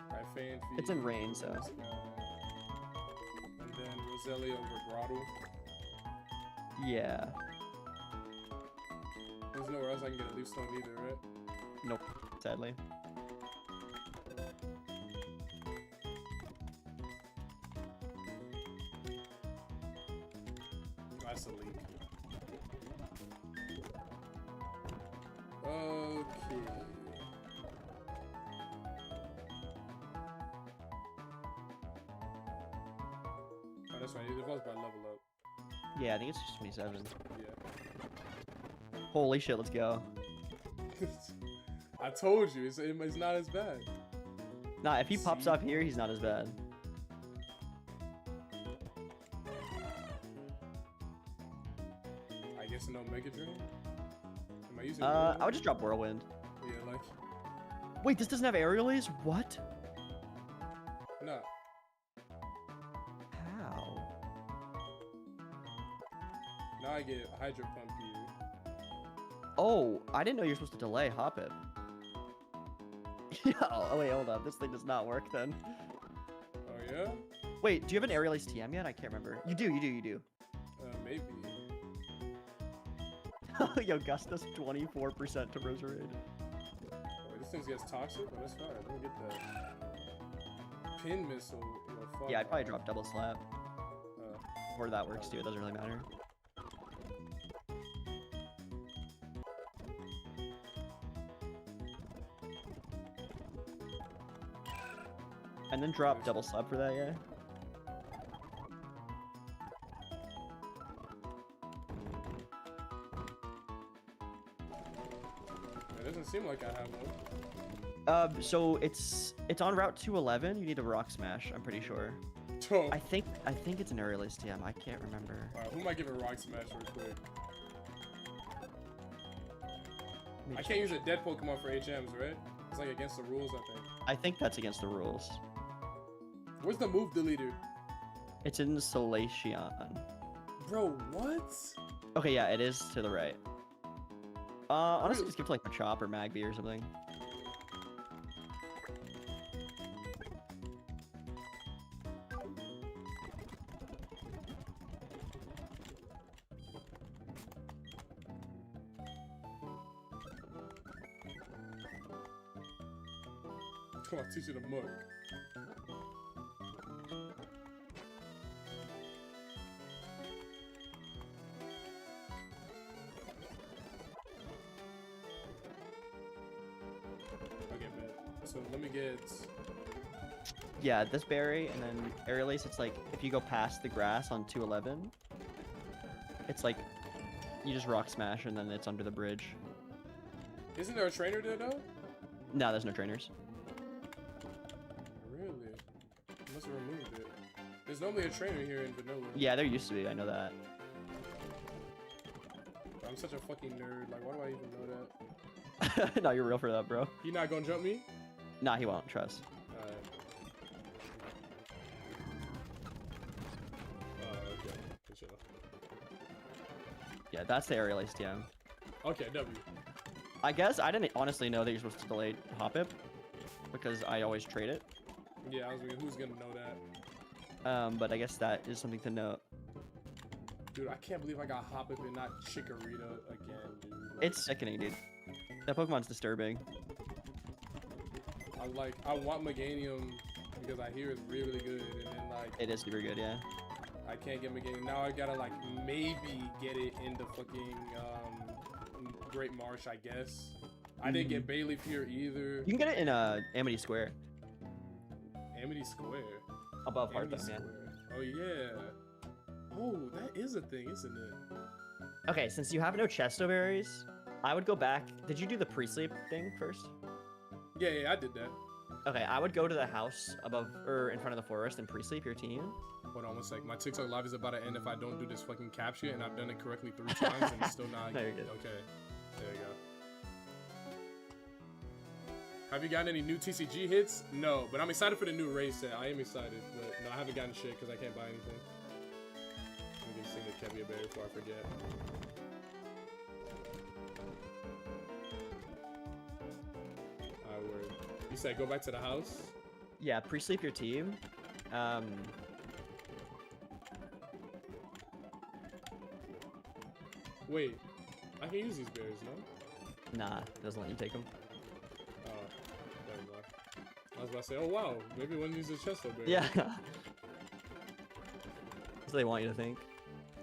Alright, Phanpy. It's in rain, so. And then Roselia over Grottle. Yeah. There's nowhere else I can get a Leaf Stone either, right? Nope. Sadly. That's a leak. Okay. Oh, that's right. It was by level up. Yeah, I think it's just 27. Yeah. Holy shit, let's go. I told you, it's not as bad. Nah, if he pops See? up here, he's not as bad. I guess no Mega Drain. Am I using? I would just drop Whirlwind. Yeah, like Wait, this doesn't have Aerial Ace? What? no. How? Now I get Hydro Pump here. Oh, I didn't know you were supposed to delay Hop It. Oh, wait, hold up. This thing does not work then. Oh yeah? Wait, do you have an Aerial Ace TM yet? I can't remember. You do, you do. Maybe. Yo, Gus does 24% to Roserade. Oh, wait, this thing gets toxic, but that's fine. Let me get that. Pin Missile. Fuck. Yeah, I'd probably drop Double Slap. Uh, Or that works too, it doesn't really matter. And then drop Double Slap for that, yeah? it doesn't seem like I have one. So it's on Route 211. You need a Rock Smash, I'm pretty sure. Oh. I think it's an Aerial Ace TM. I can't remember. Alright, who might give a Rock Smash real quick? Let me I check. can't use a dead Pokemon for HMs, right? It's like against the rules, I think. I think that's against the rules. Where's the move deleter? It's in Solation. Bro, what? Okay, yeah, it is to the right. Honestly, Really? just give it to like Machop or Magby or something. Come on, teach you the mug. Okay, man. So let me get. Yeah, this berry, and then Aerial Ace, it's like, if you go past the grass on 211, it's like, you just Rock Smash, and then it's under the bridge. Isn't there a trainer there though? No, there's no trainers. Really? Must have removed it. There's normally a trainer here in vanilla. Yeah, there used to be, I know that. I'm such a fucking nerd. Like, why do I even know that? No, you're real for that, bro. He not gonna jump me? Nah, he won't, trust. Alright. Okay. Good shit. Yeah, that's the Aerial Ace TM. Okay, W. I guess I didn't honestly know that you're supposed to delay Hoppip, because I always trade it. Yeah, I was wondering who's gonna know that. But I guess that is something to note. Dude, I can't believe I got Hoppip and not Chikorita again, dude. Like, It's sickening, dude. That Pokemon's disturbing. I want Meganium because I hear it's really good, and then like It is super good, yeah. I can't get McGinn. Now I gotta like maybe get it in the fucking Great Marsh, I guess. I didn't get Bayleaf here either. You can get it in Amity Square. Amity Square. Above Amity Hearthstone, yeah. Square. Oh yeah. Oh, that is a thing, isn't it? Okay, since you have no Chesto berries, I would go back. Did you do the pre-sleep thing first? Yeah, I did that. Okay, I would go to the house above or in front of the forest and pre-sleep your team. Hold on one sec. My TikTok live is about to end if I don't do this fucking capture, and I've done it correctly 3 times and it's still not. No, you're good. Okay, there you go. Have you gotten any new TCG hits? No, but I'm excited for the new race set. I am excited, but no, I haven't gotten shit because I can't buy anything. Let me get this thing to Kevia Berry before I forget. Alright, word. You said go back to the house? Yeah, pre-sleep your team. Wait, I can use these berries, no? Nah, it doesn't let you take them. Oh, never mind. I was about to say, oh wow, maybe one uses Chesto berry. Yeah. That's what they want you to think.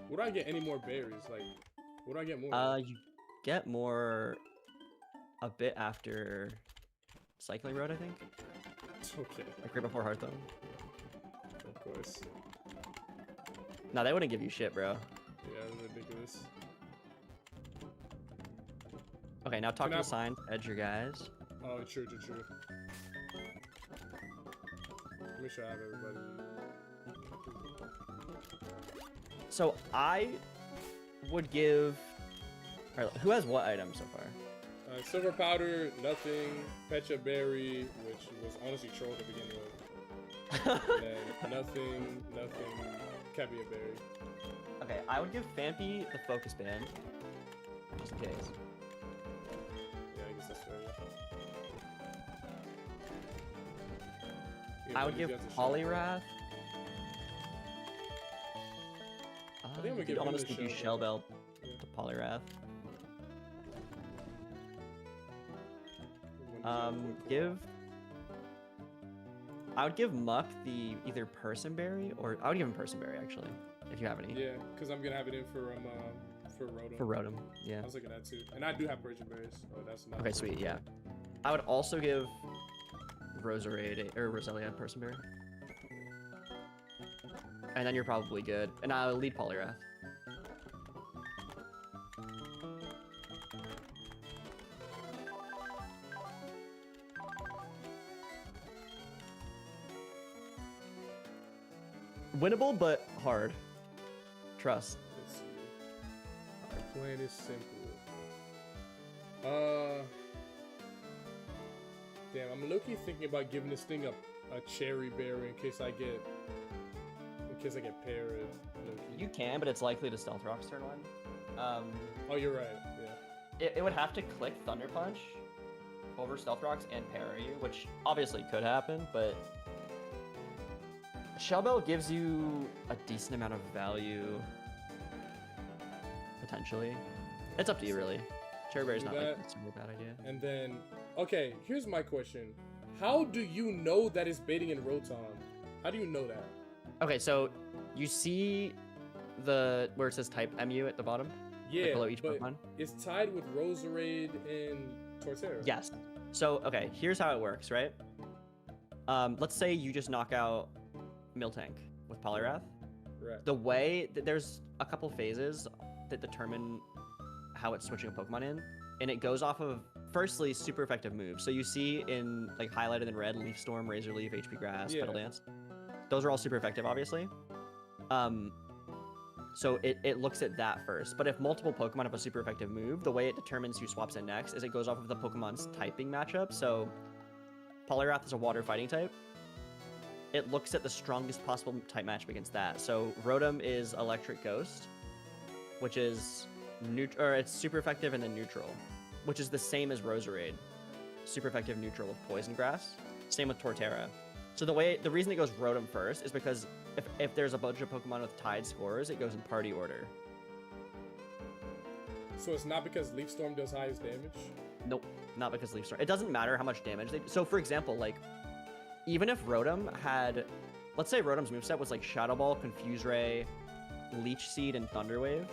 Would I get any more berries? Like, would I get more? You get more a bit after Cycling Road, I think. Okay, Like right before Hearthstone. of course. No, they wouldn't give you shit, bro. Yeah, it's ridiculous. Okay, now talk Can to I- the sign, edge your guys. Oh, true. Make sure I have everybody. So I would give. Alright, who has what item so far? Silver powder, nothing. Pecha berry, which was honestly troll at the beginning of. And then nothing. Kevia berry. Okay, I would give Fampy the focus band, just in case. Yeah, I guess that's fair. Yeah, I but would if give you have to show- Poliwrath. I'm gonna you give could him honestly the do Shell Shell Bell. Bell Yeah. to Poliwrath. When does that quick Give. I would give Muck the either Person Berry or I would give him Person Berry actually, if you have any. Yeah, because I'm gonna have it in for Rotom. For Rotom, yeah. I was looking at too, and I do have Persian berries. Oh, that's not. Okay, sweet, yeah. I would also give Roserade or Roselia Person Berry. And then you're probably good. And I'll lead Poliwrath. Winnable, but hard. Trust. Let's see. Our plan is simple. Damn, I'm low-key thinking about giving this thing a cherry berry in case I get parried. low-key. You can, but it's likely to Stealth Rock's turn one. Oh, you're right. Yeah. It would have to click Thunder Punch over Stealth Rocks and parry you, which obviously could happen, but Shell Bell gives you a decent amount of value, potentially. It's up to you, really. Cherry Berry's Do not like that. a super bad idea. And then, okay, here's my question: how do you know that it's baiting in Rotom? How do you know that? Okay, so you see where it says type MU at the bottom? Yeah, below each but Pokemon? it's tied with Roserade and Torterra. Yes. So, okay, here's how it works, right? Let's say you just knock out Miltank with Poliwrath. Right. The way there's a couple phases that determine how it's switching a Pokemon in, and it goes off of firstly super effective moves. So you see in like highlighted in red, Leaf Storm, Razor Leaf, HP Grass, Yeah. Petal Dance. Those are all super effective, obviously. So it looks at that first. But if multiple Pokemon have a super effective move, the way it determines who swaps in next is it goes off of the Pokemon's typing matchup. So Poliwrath is a water fighting type. It looks at the strongest possible type matchup against that. So Rotom is Electric Ghost, which is it's super effective and then neutral, which is the same as Roserade. Super effective neutral with Poison Grass. Same with Torterra. So the reason it goes Rotom first is because if there's a bunch of Pokemon with tied scores, it goes in party order. So it's not because Leaf Storm does highest damage? Nope, not because Leaf Storm. It doesn't matter how much damage they do. So for example, like even if Rotom had, let's say Rotom's moveset was like Shadow Ball, Confuse Ray, Leech Seed, and Thunder Wave,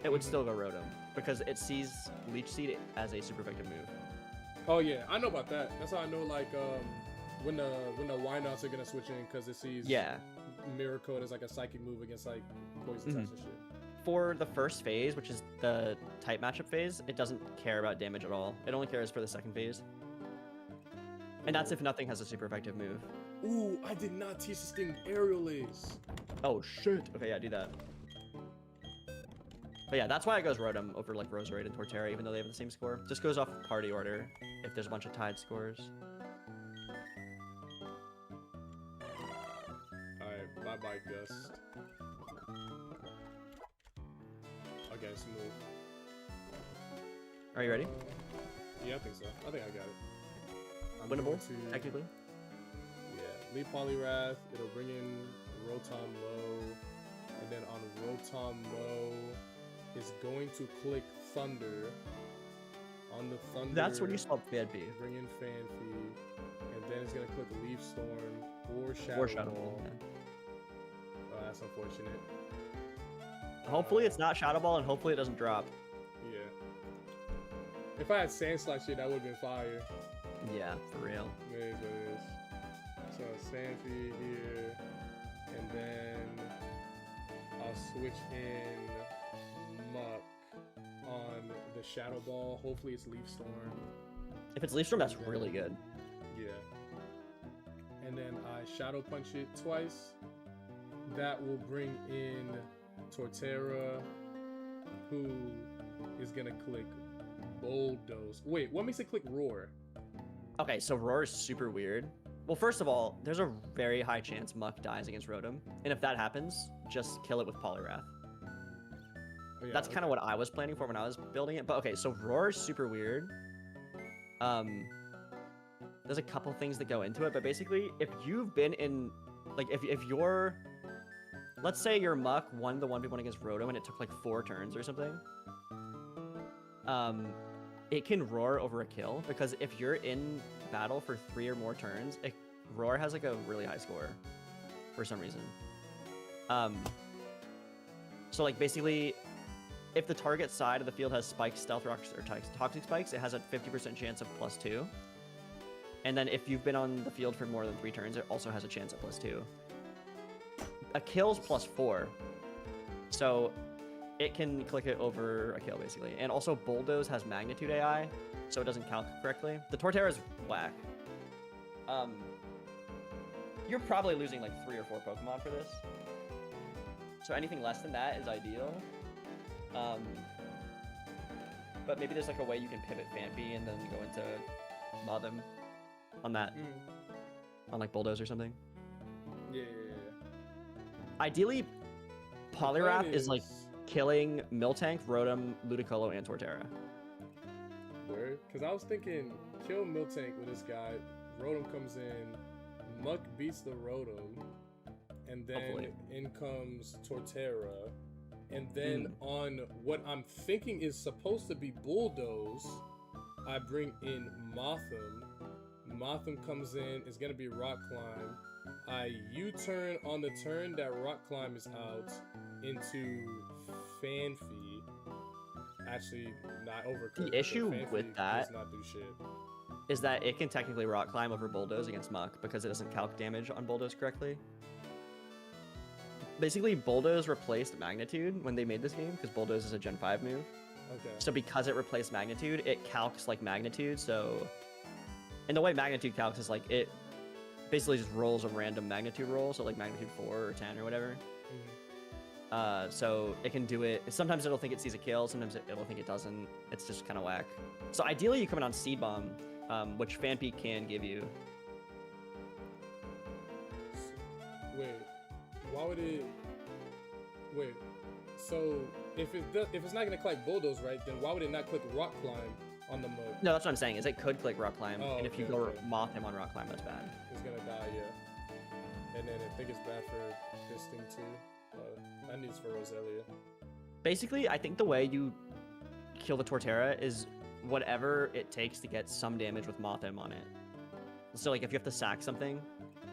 it would still go Rotom because it sees Leech Seed as a super effective move. Oh yeah, I know about that. That's how I know like when the Wynauts are gonna switch in because it sees Mirror Coat as like a psychic move against like poison types and shit. For the first phase, which is the type matchup phase, it doesn't care about damage at all. It only cares for the second phase. And that's if nothing has a super effective move. Ooh, I did not teach this thing Aerial Ace. Oh shit. Okay, yeah, do that. But yeah, that's why it goes Rotom over like Roserade and Torterra, even though they have the same score. Just goes off party order if there's a bunch of tied scores. Alright, bye-bye Gust. Okay, smooth. Are you ready? Yeah, I think so. I think I got it. I'm Winnable, going to- technically. Yeah, leave Poliwrath. It'll bring in Rotom Low. And then on Rotom Low, it's going to click Thunder. On the Thunder, That's when you swap Fanpy. bring in Fanpy. And then it's going to click Leaf Storm or Shadow, Or Shadow Ball. Ball. Yeah. Oh, that's unfortunate. Hopefully it's not Shadow Ball and hopefully it doesn't drop. Yeah. If I had Sandslash shit, that would have been fire. Yeah, for real. It is what it is. So Sanfie here, and then I'll switch in Muck on the Shadow Ball. Hopefully it's Leaf Storm. If it's Leaf Storm, that's really good. Yeah. And then I Shadow Punch it twice. That will bring in Torterra, who is gonna click Bulldoze. Wait, what makes it click Roar? Okay, so Roar is super weird. Well, first of all, there's a very high chance Muck dies against Rotom. And if that happens, just kill it with Poliwrath. Oh, yeah, That's kind of what I was planning for when I was building it. But okay, so Roar is super weird. There's a couple things that go into it, but basically, if you've been in, like, if you're, let's say your Muck won the 1v1 against Rotom and it took like 4 turns or something, it can Roar over a kill, because if you're in battle for 3 or more turns, Roar has like a really high score for some reason. So like basically, if the target side of the field has spikes, stealth rocks, or toxic spikes, it has a 50% chance of +2. And then if you've been on the field for more than 3 turns, it also has a chance of +2. A kill's +4. So it can click it over a kill, basically. And also, Bulldoze has Magnitude AI, so it doesn't calc correctly. The Torterra is whack. You're probably losing like 3 or 4 Pokemon for this. So anything less than that is ideal. But maybe there's like a way you can pivot Fanpy and then go into Mothim on that. On like Bulldoze or something. Yeah. Ideally, Poliwrath is like killing Miltank, Rotom, Ludicolo, and Torterra. Word? Because I was thinking, kill Miltank with this guy, Rotom comes in, Muck beats the Rotom, and then Hopefully. in comes Torterra, and then on what I'm thinking is supposed to be Bulldoze, I bring in Mothim. Mothim comes in, it's going to be Rock Climb. I U-turn on the turn that Rock Climb is out into Fanpy. Actually, not overcooked. The issue Fanpy with that does not do shit. is that it can technically Rock Climb over Bulldoze against Muck because it doesn't calc damage on Bulldoze correctly. Basically, Bulldoze replaced Magnitude when they made this game because Bulldoze is a Gen 5 move. Okay. So because it replaced Magnitude, it calcs like Magnitude. So, and the way Magnitude calcs is like it basically just rolls a random Magnitude roll, so like Magnitude 4 or 10 or whatever. So it can do it. Sometimes it'll think it sees a kill, sometimes it'll think it doesn't. It's just kind of whack. So ideally you come in on Seed Bomb, which Fanpy can give you. Wait, why would it? Wait, so if it's not gonna click Bulldoze, right? Then why would it not click Rock Climb on the mode? No, that's what I'm saying. Is it could click Rock Climb, Oh, and if you okay, go okay. Moth him on Rock Climb, that's bad. It's gonna die, yeah. And then I think it's bad for this thing too. I need for Roselia. Basically, I think the way you kill the Torterra is whatever it takes to get some damage with Mothim on it. So like if you have to sack something,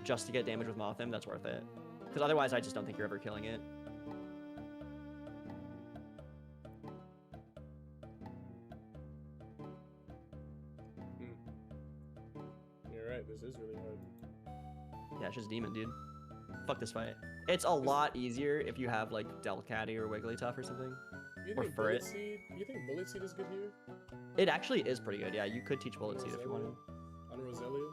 just to get damage with Mothim, that's worth it. Because otherwise, I just don't think you're ever killing it. You're right. This is really hard. Yeah, it's just Demon, dude. Fuck this fight. It's a lot easier if you have like Delcatty or Wigglytuff or something. You Or think Furret. Bullet Seed? You think Bullet Seed is good here? It actually is pretty good. Yeah, you could teach Bullet Seed if you wanted. On Roselia?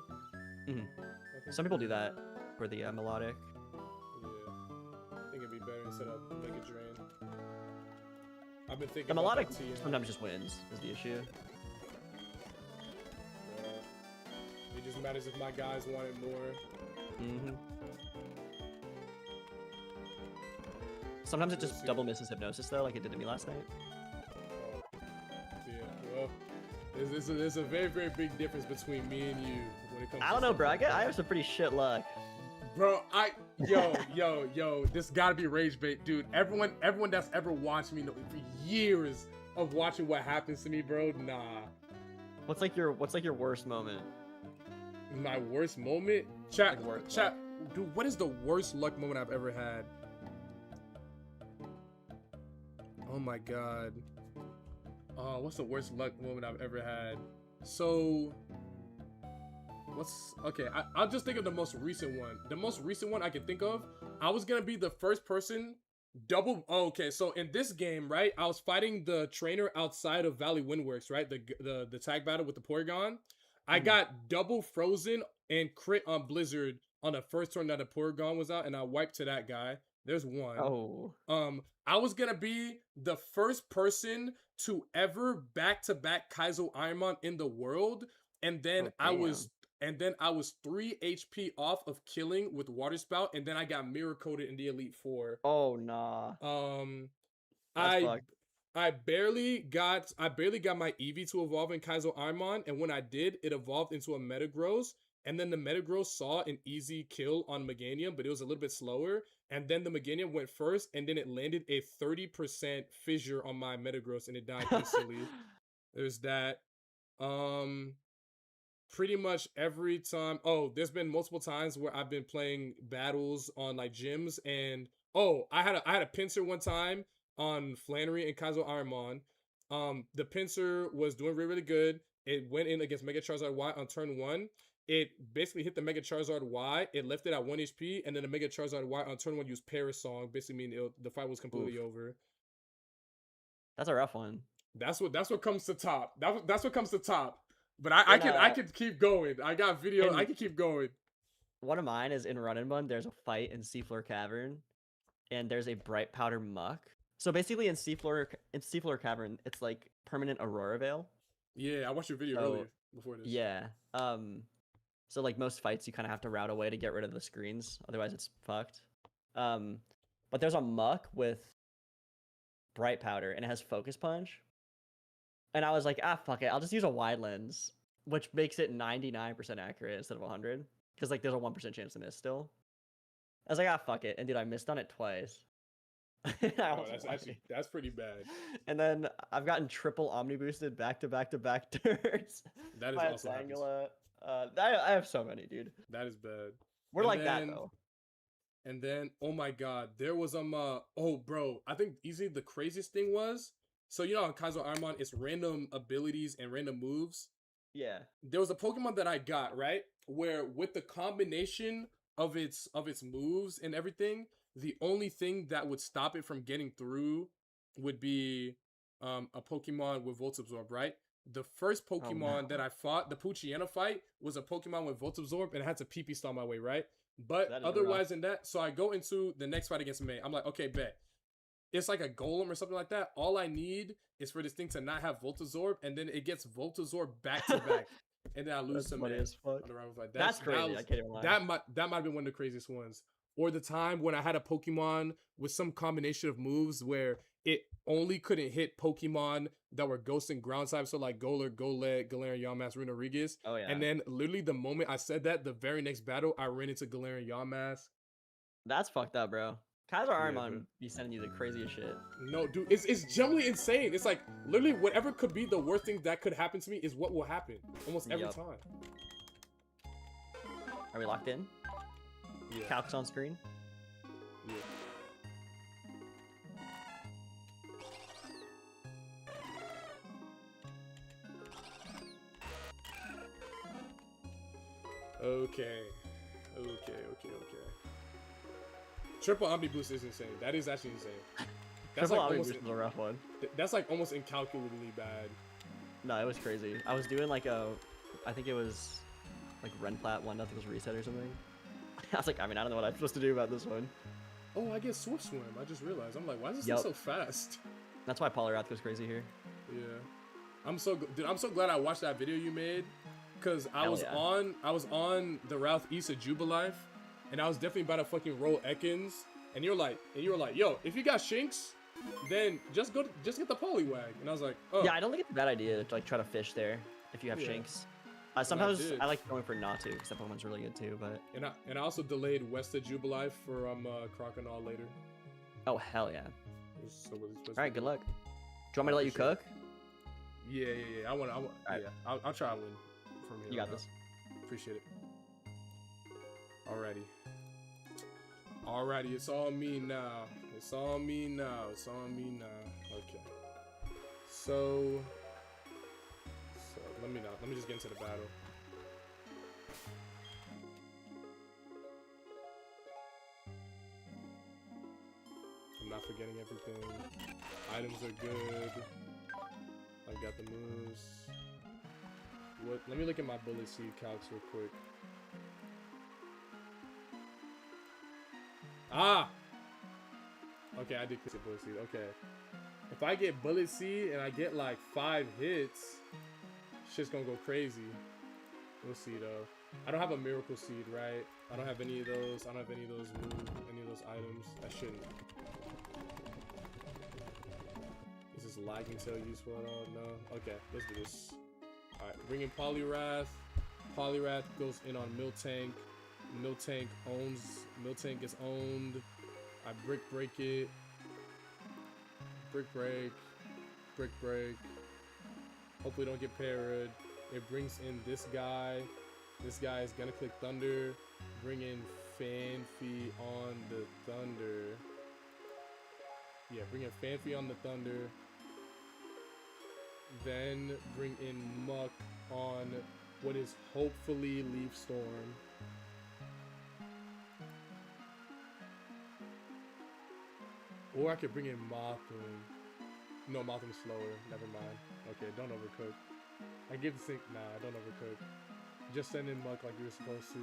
Mhm. Okay. Some people do that for the melodic. Yeah. I think it'd be better instead of Mega Drain. I've been thinking The about melodic that too. sometimes just wins is the issue. It just matters if my guys want it more. Mm-hmm. Sometimes it We'll just see. double misses Hypnosis though, like it did to me last night. Yeah, well, there's a very, very big difference between me and you when it comes I to don't know, stuff bro. like I that. have some pretty shit luck. Bro, yo, this gotta be rage bait, dude. Everyone that's ever watched me for years of watching what happens to me, bro. Nah, What's like your worst moment? my worst moment, chat, Like worst chat, dude. What is the worst luck moment I've ever had? Oh my god. What's the worst luck moment I've ever had? So, I'll just think of the most recent one. The most recent one I can think of, I was gonna be the first person so in this game, right, I was fighting the trainer outside of Valley Windworks, right? The tag battle with the Porygon. I got double frozen and crit on Blizzard on the first turn that the Porygon was out, and I wiped to that guy. There's one. Oh. I was gonna be the first person to ever back-to-back KAIZO Ironmon in the world, and then I was 3 HP off of killing with Water Spout, and then I got mirror coded in the Elite Four. Oh nah. That's fucked. I barely got my Eevee to evolve in KAIZO Ironmon, and when I did, it evolved into a Metagross. And then the Metagross saw an easy kill on Meganium, but it was a little bit slower. And then the Meganium went first, and then it landed a 30% fissure on my Metagross, and it died instantly. There's that. Pretty much every time. Oh, there's been multiple times where I've been playing battles on like gyms, and I had a pincer one time on Flannery and KAIZO Ironmon. The pincer was doing really, really good. It went in against Mega Charizard Y on turn 1. It basically hit the Mega Charizard Y. It left it at 1 HP, and then the Mega Charizard Y on turn 1 used Parasong, basically meaning the fight was completely over. That's a rough one. That's what comes to top. That's what comes to top. But I could keep going. I got video. I can keep going. One of mine is in Run and Bun. There's a fight in Seafloor Cavern, and there's a Bright Powder Muck. So basically, in Seafloor Cavern, it's like permanent Aurora Veil. Yeah, I watched your video earlier before this. Yeah. So like most fights, you kind of have to route away to get rid of the screens. Otherwise, it's fucked. But there's a Muck with Bright Powder, and it has Focus Punch. And I was like, fuck it. I'll just use a wide lens, which makes it 99% accurate instead of 100. Because like there's a 1% chance to miss still. I was like, fuck it. And dude, I missed on it twice. That's pretty bad. And then I've gotten triple Omni boosted back to back turns. That is by also Tangela. I have so many, dude. That is bad. We're And like then- that though. And then, oh my god, there was bro, I think easily the craziest thing was, so you know on KAIZO Ironmon, it's random abilities and random moves. Yeah. There was a Pokemon that I got, right? Where with the combination of its moves and everything, the only thing that would stop it from getting through would be a Pokemon with Volt Absorb, right? The first Pokemon that I fought, the Poochyena fight, was a Pokemon with Volt Absorb, and I had to PP stomp my way, right? But That is otherwise rough. than that, so I go into the next fight against May. I'm like, okay, bet. It's like a golem or something like that. All I need is for this thing to not have Voltazorb, and then it gets Voltazorb back to back, and then I lose That's some funny man as fuck. on the rival fight. That's crazy. I can't even lie. That might have been one of the craziest ones. Or the time when I had a Pokemon with some combination of moves where it only couldn't hit Pokemon that were Ghost and Ground types, so like Golurk, Golett, Galarian, Yamask, Runerigus. Oh yeah. And then literally the moment I said that, the very next battle, I ran into Galarian, Yamask. That's fucked up, bro. KAIZO Ironmon bro. be sending you the craziest shit. No, dude, it's generally insane. It's like literally whatever could be the worst thing that could happen to me is what will happen almost every Yup. time. Are we locked in? Yeah. Calcs on screen. Yeah. Okay. Triple Omni Boost is insane. That is actually insane. That's Triple like Omni almost, Boost is a rough one. that's like almost incalculably bad. No, it was crazy. I was doing like I think it was like Renplat one, I think it was reset or something. I was like, I mean, I don't know what I'm supposed to do about this one. Oh, I get Swift Swim. I just realized. I'm like, why is this Yup. thing so fast? That's why Poliwrath goes crazy here. Yeah. I'm so glad I watched that video you made, cause I Hell was yeah. on the Route East of Jubilife, and I was definitely about to fucking roll Ekans, and you were like, yo, if you got Shinx, then just get the Poliwag, and I was like, oh. Yeah, I don't think it's a bad idea to like try to fish there if you have Yeah. Shinx. Sometimes did. I like going for not to, because that Pokemon's really good too. But And I also delayed West of Jubilife for Croconaw later. oh hell yeah! So what it's supposed All to right, be. good luck. Do you want me to let you Appreciate it. cook? Yeah. I want. right. Yeah, I'll try to win from here. You got on out. this. Appreciate it. Alrighty, it's all me now. It's on me now. Okay. So let me just get into the battle. I'm not forgetting everything. Items are good. I've got the moves. Let me look at my bullet seed calcs real quick. Ah! Okay, I did click bullet seed. Okay. If I get bullet seed and I get like 5 hits, shit's gonna go crazy. We'll see though. I don't have a miracle seed, right? I don't have any of those. I don't have any of those moves, any of those items. I shouldn't. Is this lagging tail useful at all? No? Okay, let's do this. Alright, bring in Poliwrath. Poliwrath goes in on Miltank. Miltank gets owned. I brick break it. Brick break. Hopefully don't get parried. It brings in this guy. This guy is gonna click Thunder. Bring in Fanfy on the Thunder. Yeah, bring in Fanfy on the Thunder. Then bring in Muck on what is hopefully Leaf Storm. Or I could bring in Mothim. No, Mothim's slower. Never mind. Okay, don't overcook. I give the sync. Nah, don't overcook. Just send in Muck like you were supposed to.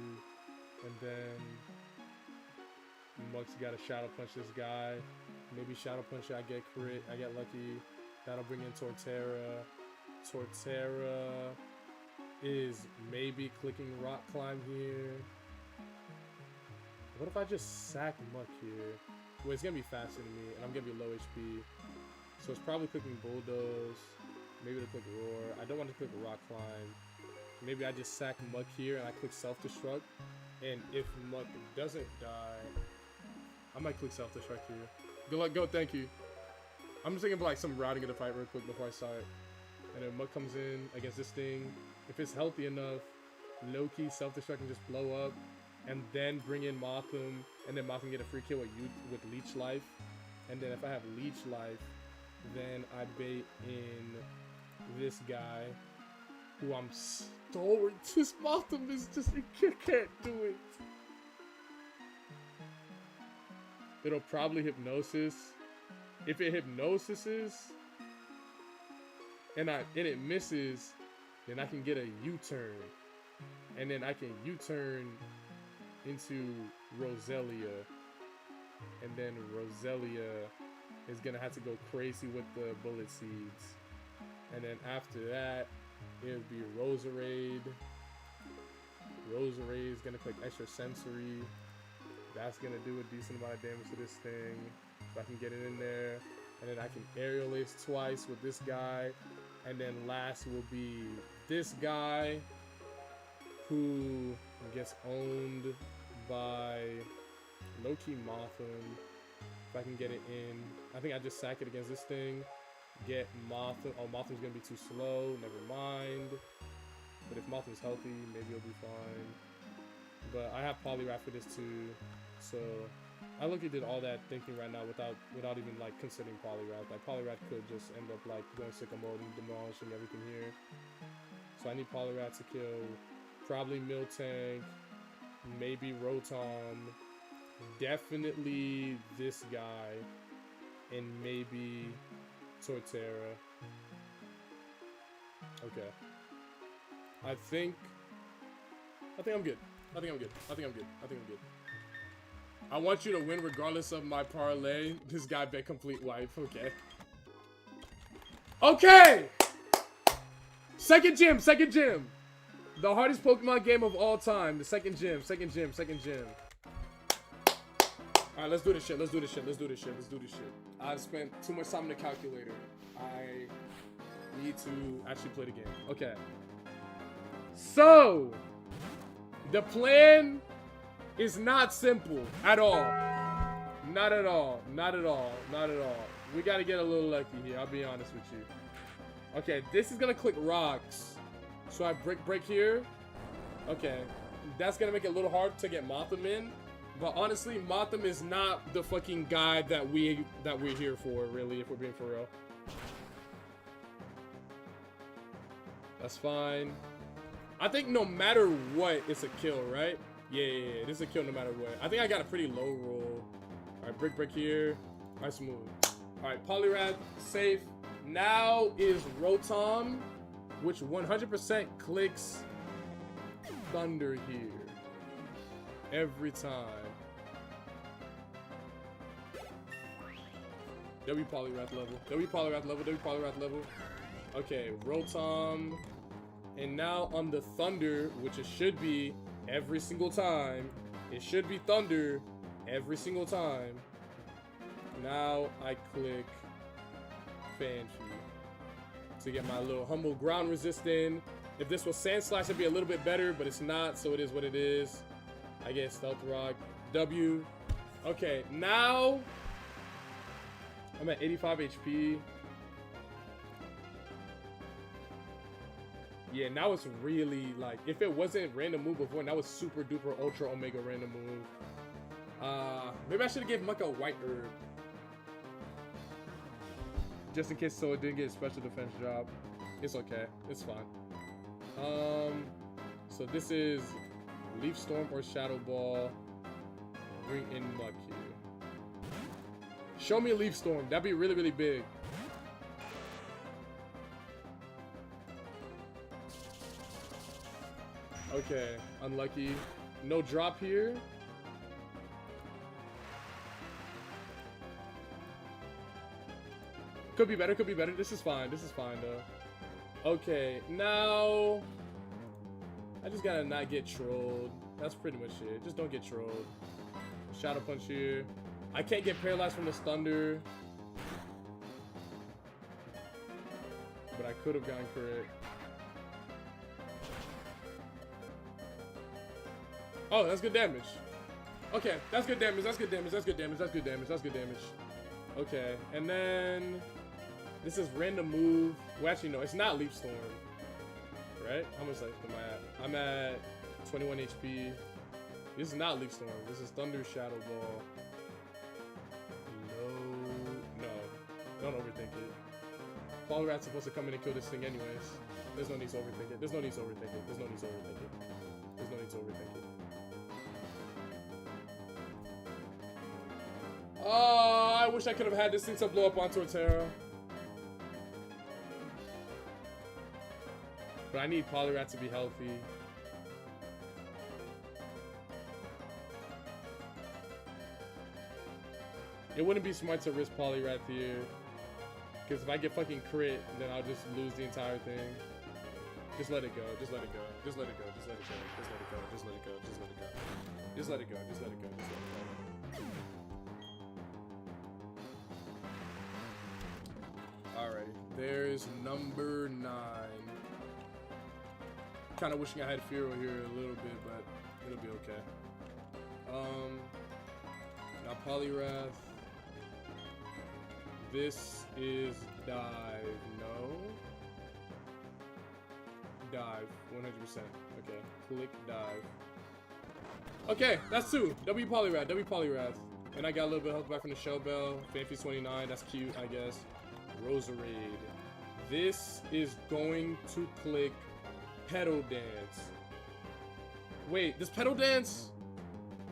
And then Muck's gotta Shadow Punch this guy. Maybe Shadow Punch I get crit. I get lucky. That'll bring in Torterra. Torterra is maybe clicking Rock Climb here. What if I just sack Muck here? Well, it's gonna be faster than me, and I'm gonna be low HP. So it's probably clicking Bulldoze. Maybe to click Roar. I don't want to click Rock Climb. Maybe I just sack Muck here and I click Self-Destruct. And if Muck doesn't die, I might click Self-Destruct here. Good luck, go, thank you. I'm just thinking of like some routing of the fight real quick before I start. And then Muck comes in against this thing. If it's healthy enough, low-key Self-Destruct and just blow up. And then bring in Mothim. And then Mothim get a free kill with Leech Life. And then if I have Leech Life, then I bait in this guy, who I'm storing. This Mothim is just, it can't do it. It'll probably Hypnosis. If it Hypnosises, and it misses, then I can get a U-turn. And then I can U-turn into Roselia. And then Roselia is gonna have to go crazy with the bullet seeds. And then after that, it'll be Roserade. Roserade is gonna click extra sensory. That's gonna do a decent amount of damage to this thing. If I can get it in there. And then I can Aerial Ace twice with this guy. And then last will be this guy, who gets owned by low-key Mothim. If I can get it in. I think I just sack it against this thing. Get Mothim. Oh, Mothim's gonna be too slow. Never mind. But if Mothim's healthy, maybe it'll be fine. but I have Poliwrath for this too. So I look at did all that thinking right now without even like considering Poliwrath. Like Poliwrath could just end up like going sicko mode and demolishing everything here. So I need Poliwrath to kill probably Miltank, maybe Rotom, definitely this guy, and maybe Torterra. Okay. I think I'm good. I think I'm good. I want you to win regardless of my parlay. This guy bet complete wipe. Okay. Okay! Second gym. The hardest Pokemon game of all time. The second gym. Alright, let's do this shit. I've spent too much time in the calculator. I need to actually play the game. Okay. So, the plan is not simple at all. Not at all. We gotta get a little lucky here, I'll be honest with you. Okay, this is gonna click rocks. So I break here. Okay, that's gonna make it a little hard to get Mothim in. But honestly, Mothim is not the fucking guy that we're here for, really, if we're being for real. That's fine. I think no matter what, it's a kill, right? Yeah, this is a kill no matter what. I think I got a pretty low roll. All right, break here. Nice move. All right, Poliwrath, safe. Now is Rotom, which 100% clicks Thunder here. Every time. W Poliwrath level. Okay, Rotom. And now on the Thunder, which it should be every single time. It should be Thunder every single time. Now I click Fanfi to get my little humble ground resist in. If this was Sand Slash, it'd be a little bit better, but it's not, so it is what it is. I get Stealth Rock. W. Okay, now I'm at 85 HP. Yeah, now it's really like, if it wasn't random move before, now it's super duper ultra omega random move. Maybe I should have given Muck a white herb. Just in case so it didn't get a special defense job. It's okay, it's fine. So this is Leaf Storm or Shadow Ball. Bring in Muck here. Show me a Leaf Storm, that'd be really, really big. Okay, unlucky. No drop here. Could be better. This is fine though. Okay, now I just gotta not get trolled. That's pretty much it. Just don't get trolled. Shadow Punch here. I can't get paralyzed from this Thunder. But I could have gotten crit. Oh, that's good damage. Okay, that's good damage. Okay, and then this is random move. Well, actually, no, it's not Leaf Storm. Right? How much life am I at? I'm at 21 HP. This is not Leaf Storm. This is Thunder Shadow Ball. No. Don't overthink it. Poliwrath's supposed to come in and kill this thing anyways. There's no need to overthink it. Oh, I wish I could have had this thing to blow up on Torterra. But I need Poliwrath to be healthy. It wouldn't be smart to risk Poliwrath here. Because if I get fucking crit, then I'll just lose the entire thing. Just let it go. Alright, there's number 9. Kind of wishing I had Fearow here a little bit, but it'll be okay. Now Poliwrath. This is dive. No. Dive. 100%. Okay. Click dive. Okay, that's 2. W Polyrath, W Polyrath. And I got a little bit of health back from the Shell Bell. Fanfy's 29, that's cute, I guess. Roserade. This is going to click Pedal Dance. Wait, does Pedal Dance?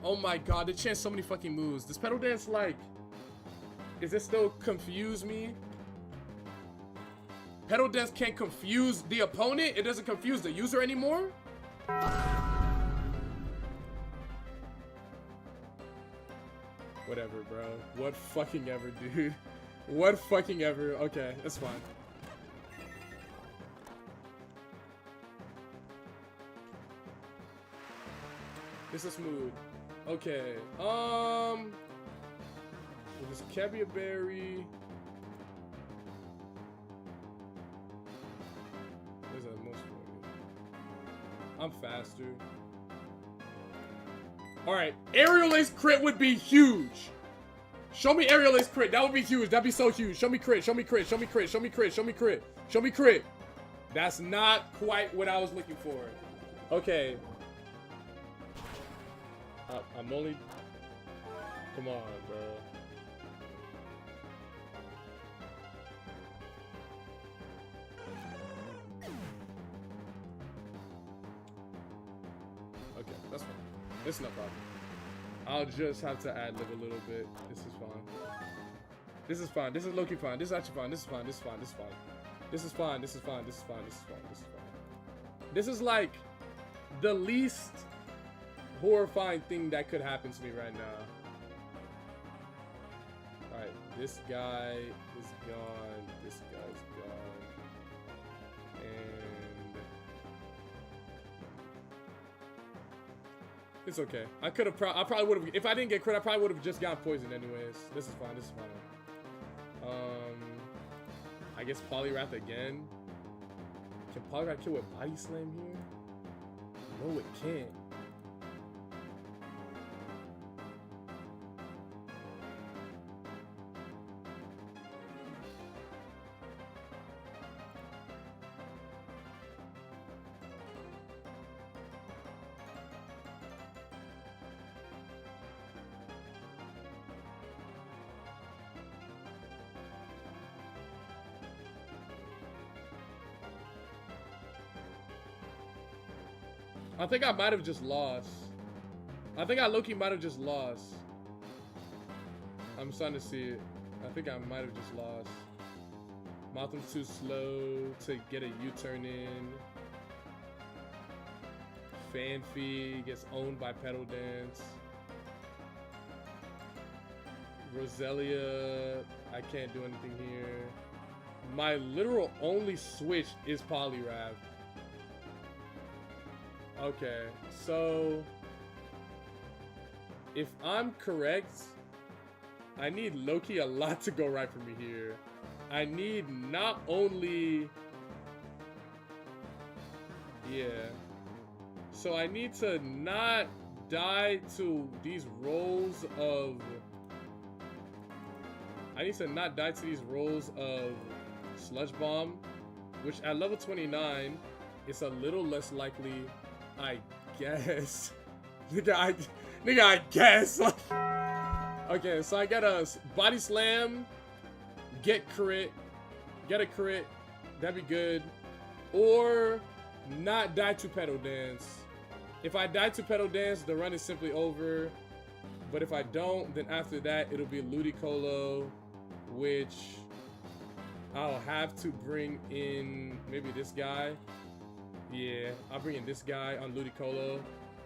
Oh my god, they changed so many fucking moves. Does Pedal Dance, like, is it still confuse me? Pedal Dance can't confuse the opponent? It doesn't confuse the user anymore? Whatever, bro. What fucking ever, dude. What fucking ever. Okay, that's fine. This is smooth. Okay. There's Cabia Berry. Where's that most for me? I'm faster. Alright, Aerial Ace crit would be huge. Show me Aerial Ace crit. That would be huge. That'd be so huge. Show me crit. Show me crit. Show me crit. Show me crit. Show me crit. Show me crit. That's not quite what I was looking for. Okay. I'm only... Come on, bro. Okay, that's fine. This is no problem. I'll just have to ad-lib a little bit. This is fine. This is fine. This is low-key fine. This is actually fine. This is fine. This is fine. This is fine. This is fine. This is fine. This is fine. This is fine. This is fine. This is like the least horrifying thing that could happen to me right now. Alright, this guy is gone. This guy's gone. And it's okay. I could have I probably would have, if I didn't get crit, I probably would have just gotten poisoned anyways. This is fine. This is fine. I guess Polyrath again. Can Polyrath kill with Body Slam here? No, it can't. I think I might have just lost. I think I low-key might have just lost. I'm starting to see it. I think I might have just lost. Motham's too slow to get a U-turn in. Fanfy gets owned by Pedal Dance. Roselia, I can't do anything here. My literal only switch is Polyrath. Okay, so if I'm correct, I need low-key a lot to go right for me here. I need not only, yeah, so I need to not die to these rolls of, Sludge Bomb, which at level 29 is a little less likely, I guess. Nigga, I guess. Okay, so I got a Body Slam, get crit, get a crit, that'd be good. Or not die to Pedal Dance. If I die to Pedal Dance, the run is simply over. But if I don't, then after that, it'll be Ludicolo, which I'll have to bring in maybe this guy. Yeah, I'll bring in this guy on Ludicolo,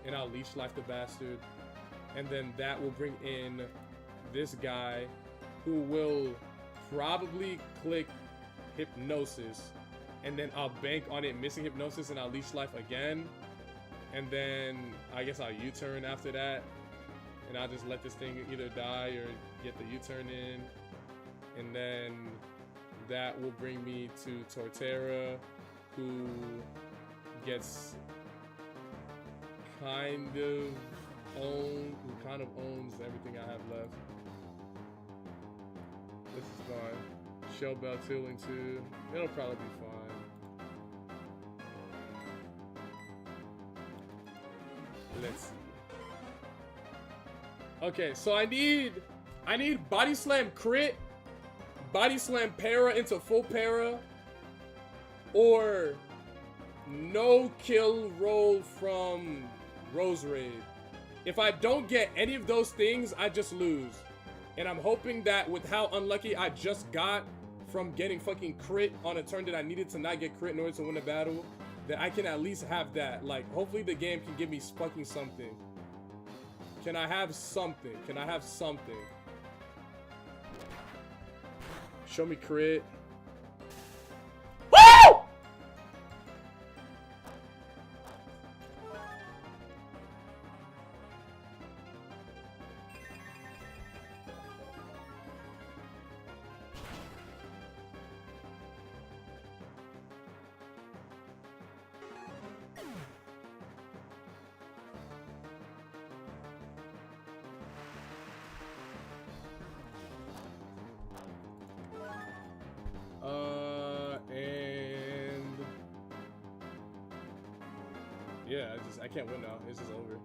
and I'll Leech Life the bastard. And then that will bring in this guy, who will probably click Hypnosis. And then I'll bank on it missing Hypnosis, and I'll Leech Life again. And then I guess I'll U-turn after that. And I'll just let this thing either die or get the U-turn in. And then that will bring me to Torterra, who gets kind of owns everything I have left. This is fine. Shell Bell Tilling too. It'll probably be fine. Let's see. Okay, so I need body slam crit, body slam para into full para, or no kill roll from Rose Raid. If I don't get any of those things, I just lose. And I'm hoping that with how unlucky I just got from getting fucking crit on a turn that I needed to not get crit in order to win the battle, that I can at least have that. Like, hopefully the game can give me fucking something. Can I have something? Can I have something? Show me crit. Woo! And yeah, I can't win now. This is over.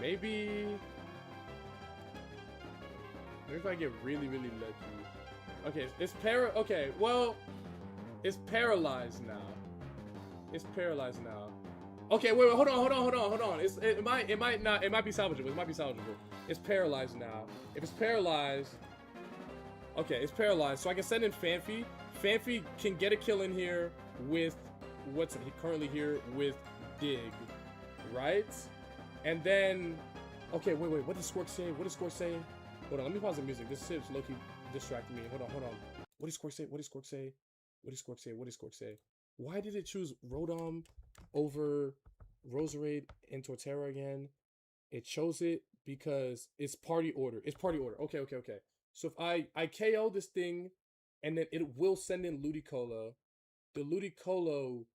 Maybe if I get really lucky. Okay, it's well, it's paralyzed now. It's paralyzed now. Okay, wait, hold on. It might be salvageable. It might be salvageable. It's paralyzed now. If it's paralyzed, okay, it's paralyzed. So I can send in Fanfi. Fanfi can get a kill in here with what's currently here with Dig, right? And then, okay, wait. What does Scorch say? What does Scorch say? Hold on, let me pause the music. This shit's low-key distracting me. Hold on. What does Scorch say? What does Scorch say? What does Scorch say? What does Scorch say? Why did it choose Rodom over Roserade and Torterra again? It chose it because it's party order. It's party order. Okay. So if I KO this thing, and then it will send in Ludicolo, the Ludicolo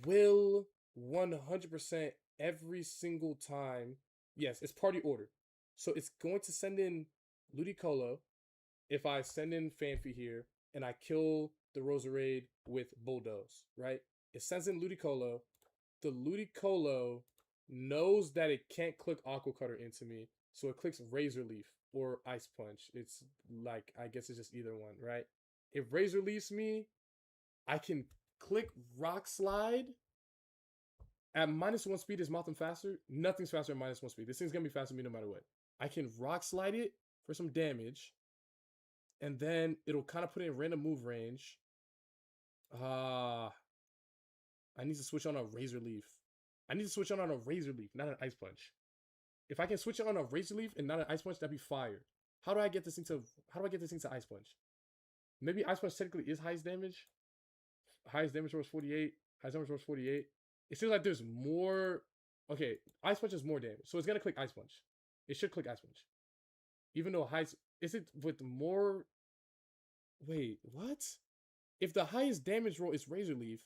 will 100% every single time. Yes, it's party order. So it's going to send in Ludicolo if I send in Fanfi here and I kill the Roserade with Bulldoze, right? It sends in Ludicolo. The Ludicolo knows that it can't click Aqua Cutter into me, so it clicks Razor Leaf or Ice Punch. It's like, I guess it's just either one, right? If Razor Leafs me, I can click Rock Slide. At -1 speed, is Mothim faster? Nothing's faster at -1 speed. This thing's gonna be faster than me no matter what. I can Rock Slide it for some damage, and then it'll kind of put it in random move range. I need to switch on a Razor Leaf. I need to switch on a Razor Leaf, not an Ice Punch. If I can switch it on a Razor Leaf and not an Ice Punch, that'd be fire. How do I get this thing to Ice Punch? Maybe Ice Punch technically is highest damage. Highest damage was 48. Highest damage was 48. It seems like there's more. Okay, Ice Punch is more damage, so it's gonna click Ice Punch. It should click Ice Punch, even though highest. Is it with more? Wait, what? If the highest damage roll is Razor Leaf,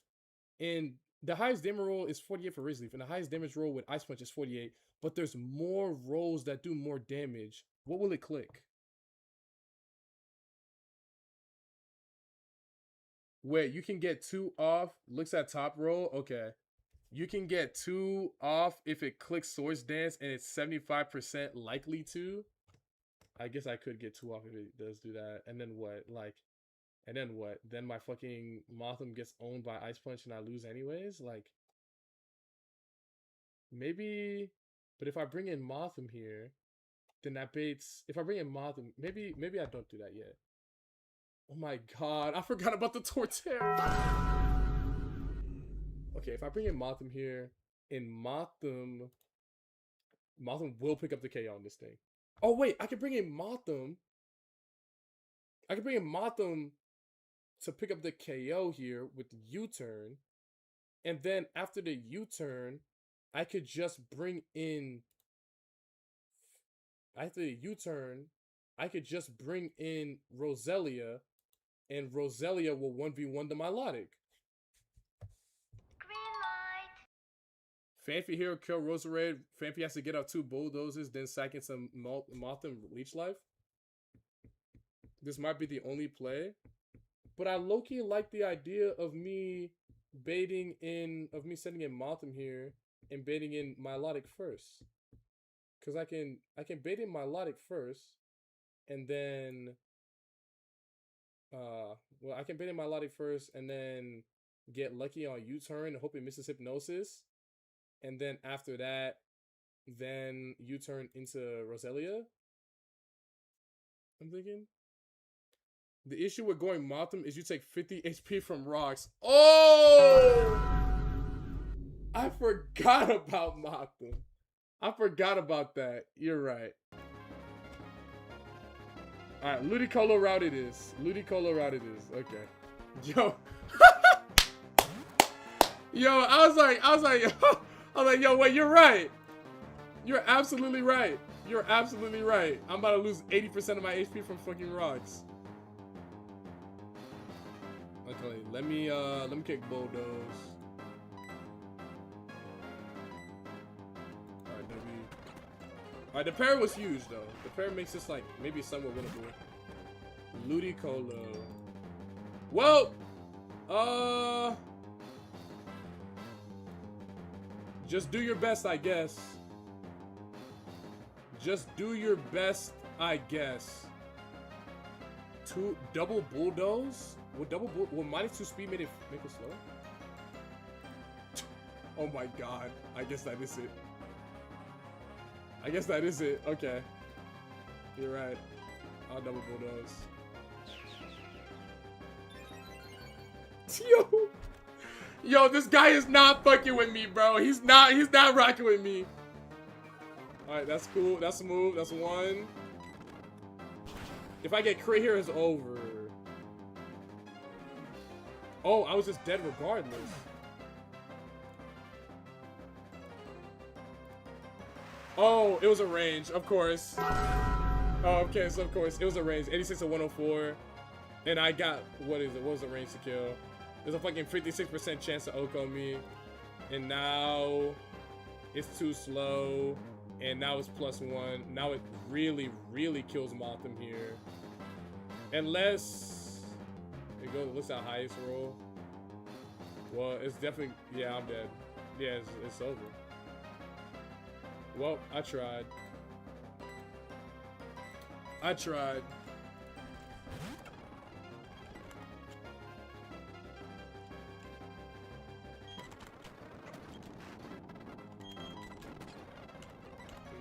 and the highest damage roll is 48 for Razor Leaf, and the highest damage roll with Ice Punch is 48, but there's more rolls that do more damage, what will it click? Wait, you can get 2 off. Looks at top roll. Okay. You can get 2 off if it clicks Swords Dance and it's 75% likely to. I guess I could get 2 off if it does do that. And then what? And then what? Then my fucking Mothim gets owned by Ice Punch and I lose anyways? Like, maybe. But if I bring in Mothim here, then that baits. If I bring in Mothim, maybe I don't do that yet. Oh my god, I forgot about the Torterra. Okay, if I bring in Mothim here, and Mothim will pick up the KO on this thing. Oh wait, I can bring in Mothim. To pick up the KO here with the U-turn. And then after the U-turn, I could just bring in... After the U-turn, I could just bring in Roselia, and Roselia will 1v1 the Milotic. Green light. Fanfi Hero kill Roserade. Fanfi has to get out 2 bulldozers, then sack in some Moth and Leech Life. This might be the only play. But I low-key like the idea of me baiting in, of me sending in Motham here and baiting in Milotic first. Because I can bait in Milotic first, and then, well, I can bait in Milotic first and then get lucky on U-turn and hope it misses Hypnosis. And then after that, then U-turn into Roselia. I'm thinking. The issue with going Motham is you take 50 HP from rocks. Oh! I forgot about Motham. I forgot about that. You're right. Alright, Ludicolo route it is. Ludicolo route it is. Okay. Yo. Yo, I was like, yo, wait, you're right. You're absolutely right. You're absolutely right. I'm about to lose 80% of my HP from fucking rocks. Okay, let me kick Bulldoze. Alright, W. Alright, the pair was huge though. The pair makes this like maybe somewhat winnable. Ludicolo. Well, just do your best, I guess. Just do your best, I guess. 2 double bulldoze? Will -2 speed make it slow? Oh my god. I guess that is it. I guess that is it. Okay. You're right. I'll double bulldoze. Yo, this guy is not fucking with me, bro. He's not rocking with me. Alright, that's cool. That's a move. That's 1. If I get crit here, it's over. Oh, I was just dead regardless. Oh, it was a range, of course. Oh, okay, so of course, it was a range. 86 to 104. And I got, what is it? What was the range to kill? There's a fucking 56% chance to Oko me. And now it's too slow. And now it's +1. Now it really, really kills Motham here. Unless it goes, looks at highest roll. Well, it's definitely, yeah, I'm dead. Yeah, it's over. Well, I tried. I tried.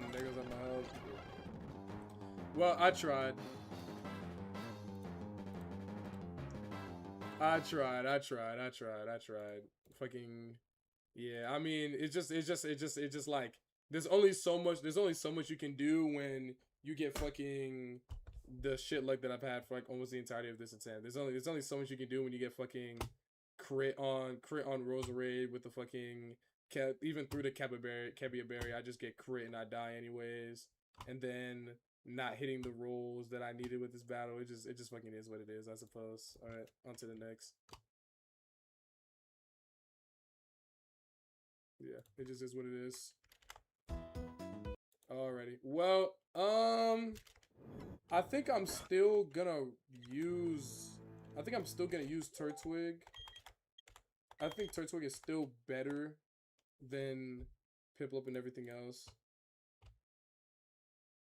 And there goes on my health. Well, I tried. I tried. Fucking, yeah. I mean, it's just like there's only so much you can do when you get fucking the shit luck that I've had for like almost the entirety of this attempt. There's only so much you can do when you get fucking crit on Roserade with the fucking even through the Cabia Berry. I just get crit and I die anyways, and then not hitting the rolls that I needed with this battle. It just fucking is what it is, I suppose. All right, on to the next. Yeah, it just is what it is. Alrighty. Well, I think I'm still gonna use Turtwig. I think Turtwig is still better than Piplup and everything else.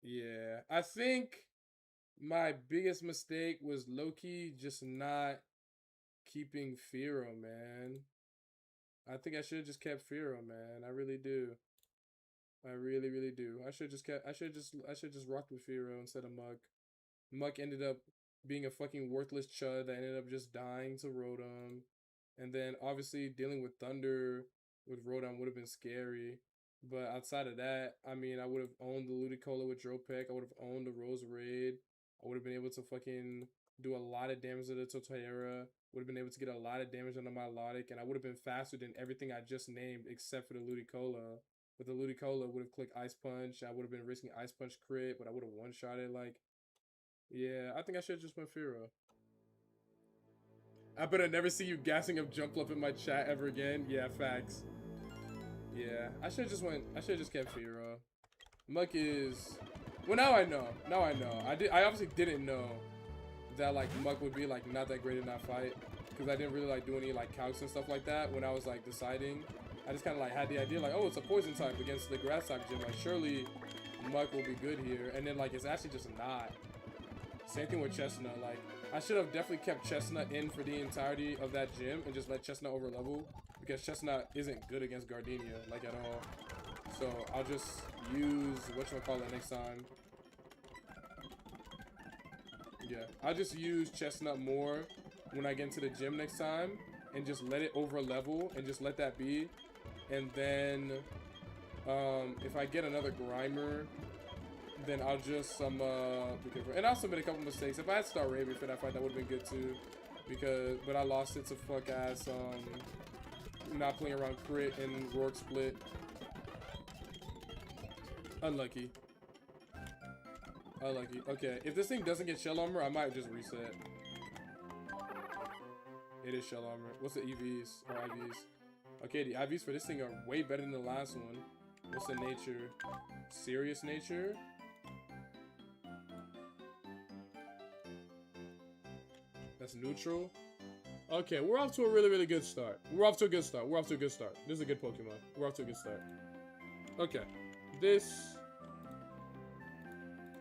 Yeah, I think my biggest mistake was low-key just not keeping Firo, man. I think I should have just kept Firo, man. I really do. I really, really do. I should just rocked with Firo instead of Muck. Muck ended up being a fucking worthless chud that ended up just dying to Rotom. And then obviously dealing with Thunder with Rotom would have been scary. But outside of that, I mean, I would have owned the Ludicolo with Dropek. I would have owned the Roserade. I would have been able to fucking do a lot of damage to the Torterra. Would have been able to get a lot of damage on the Milotic. And I would have been faster than everything I just named except for the Ludicolo. With the Ludicolo, I would have clicked Ice Punch. I would have been risking Ice Punch crit, but I would have one-shot it. Like, yeah, I think I should have just went Firo. I better never see you gassing up Jump Up in my chat ever again. Yeah, facts. Yeah, I should just kept Firo. Muck is, well, now I know. I obviously didn't know that like Muck would be like not that great in that fight, because I didn't really like do any like calcs and stuff like that when I was like deciding. I just kind of like had the idea like, oh, it's a poison type against the grass type gym. Like surely Muck will be good here, and then like it's actually just not. Same thing with Chestnut. Like I should have definitely kept Chestnut in for the entirety of that gym and just let Chestnut over level, because Chestnut isn't good against Gardenia like at all. So I'll just use whatchamacallit next time. Yeah, I'll just use Chestnut more when I get into the gym next time and just let it over level and just let that be. And then if I get another Grimer, then I'll just be careful. And I'll submit a couple mistakes. If I had Star Raven for that fight, that would have been good too. But I lost it to fuck ass not playing around crit and Rourke split. Unlucky. Okay, if this thing doesn't get shell armor, I might just reset. It is shell armor. What's the EVs or IVs? Okay, the IVs for this thing are way better than the last one. What's the nature? Serious nature? That's neutral. Okay, we're off to a really, really good start. We're off to a good start. This is a good Pokemon. We're off to a good start. Okay.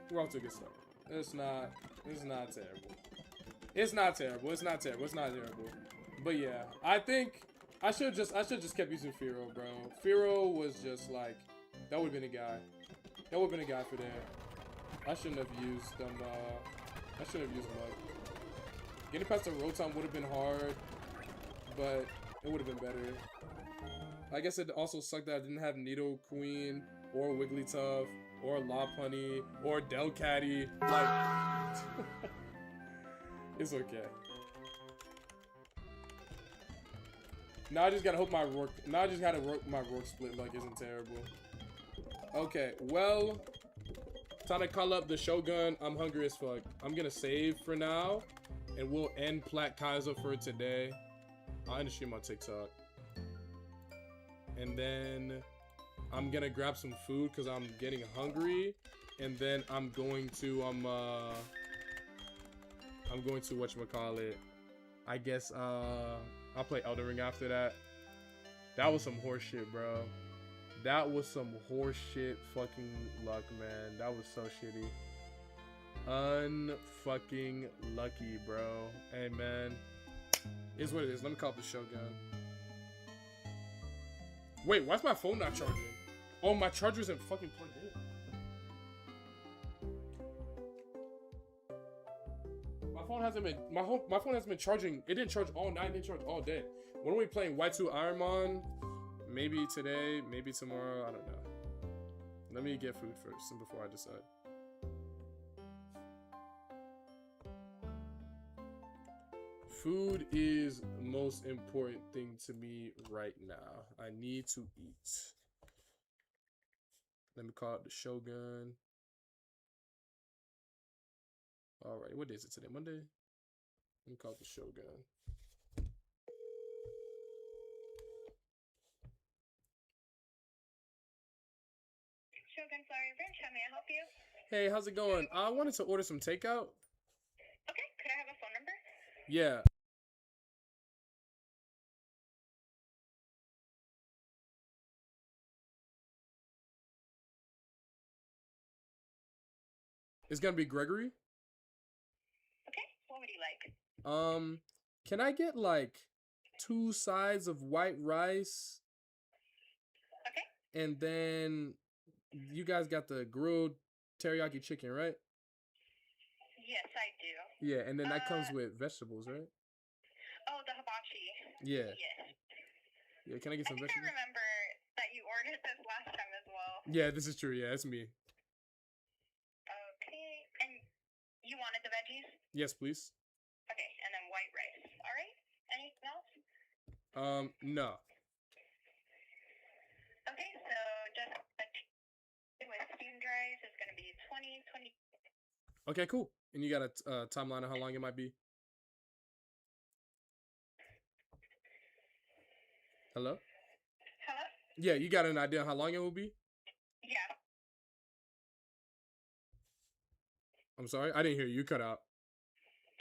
We're off to a good start. It's not terrible. It's not terrible. But yeah, I think I should just kept using Firo, bro. Firo was just like, that would have been a guy. That would have been a guy for there. I shouldn't have used Mug. Getting past the Rotom would have been hard, but it would have been better. I guess it also sucked that I didn't have Nido Queen or Wigglytuff or Lopunny or Delcatty. Like, it's okay. Now I just gotta hope my Rourke. Now I just gotta work my Rourke split luck isn't terrible. Okay, well, time to call up the Shogun. I'm hungry as fuck. I'm gonna save for now, and we'll end Plat KAIZO for today. I'll end the stream on TikTok, and then I'm gonna grab some food because I'm getting hungry, and then I'm going to whatchamacallit, I guess I'll play Elden Ring after that. That was some horse shit, bro. That was some horse shit fucking luck, man. That was so shitty. Unfucking lucky, bro. Hey, man. Is what it is. Let me call up the Shogun. Wait, why's my phone not charging? Oh, my charger isn't fucking plugged in. My phone hasn't been charging. It didn't charge all night. It didn't charge all day. When are we playing Y2 Ironmon? Maybe today, maybe tomorrow. I don't know. Let me get food first and before I decide. Food is the most important thing to me right now. I need to eat. Let me call up the Shogun. All right, what day is it today? Monday? Let me call up the Shogun. Shogun Flowery Branch, how may I help you? Hey, how's it going? I wanted to order some takeout. Okay, could I have a phone number? Yeah. It's gonna be Gregory. Okay, what would you like? Can I get like 2 sides of white rice? Okay. And then you guys got the grilled teriyaki chicken, right? Yes, I do. Yeah, and then that comes with vegetables, right? Oh, the hibachi. Yeah. Yes. Yeah, can I get some I think vegetables? I remember that you ordered this last time as well. Yeah, this is true. Yeah, it's me. Okay, and you wanted the veggies? Yes, please. Okay, and then white rice. All right. Anything else? No. Okay, so just with steamed rice is going to be 20. Okay, cool. And you got a timeline of how long it might be? Hello? Hello? Yeah, you got an idea how long it will be? Yeah. I'm sorry, I didn't hear you. You cut out.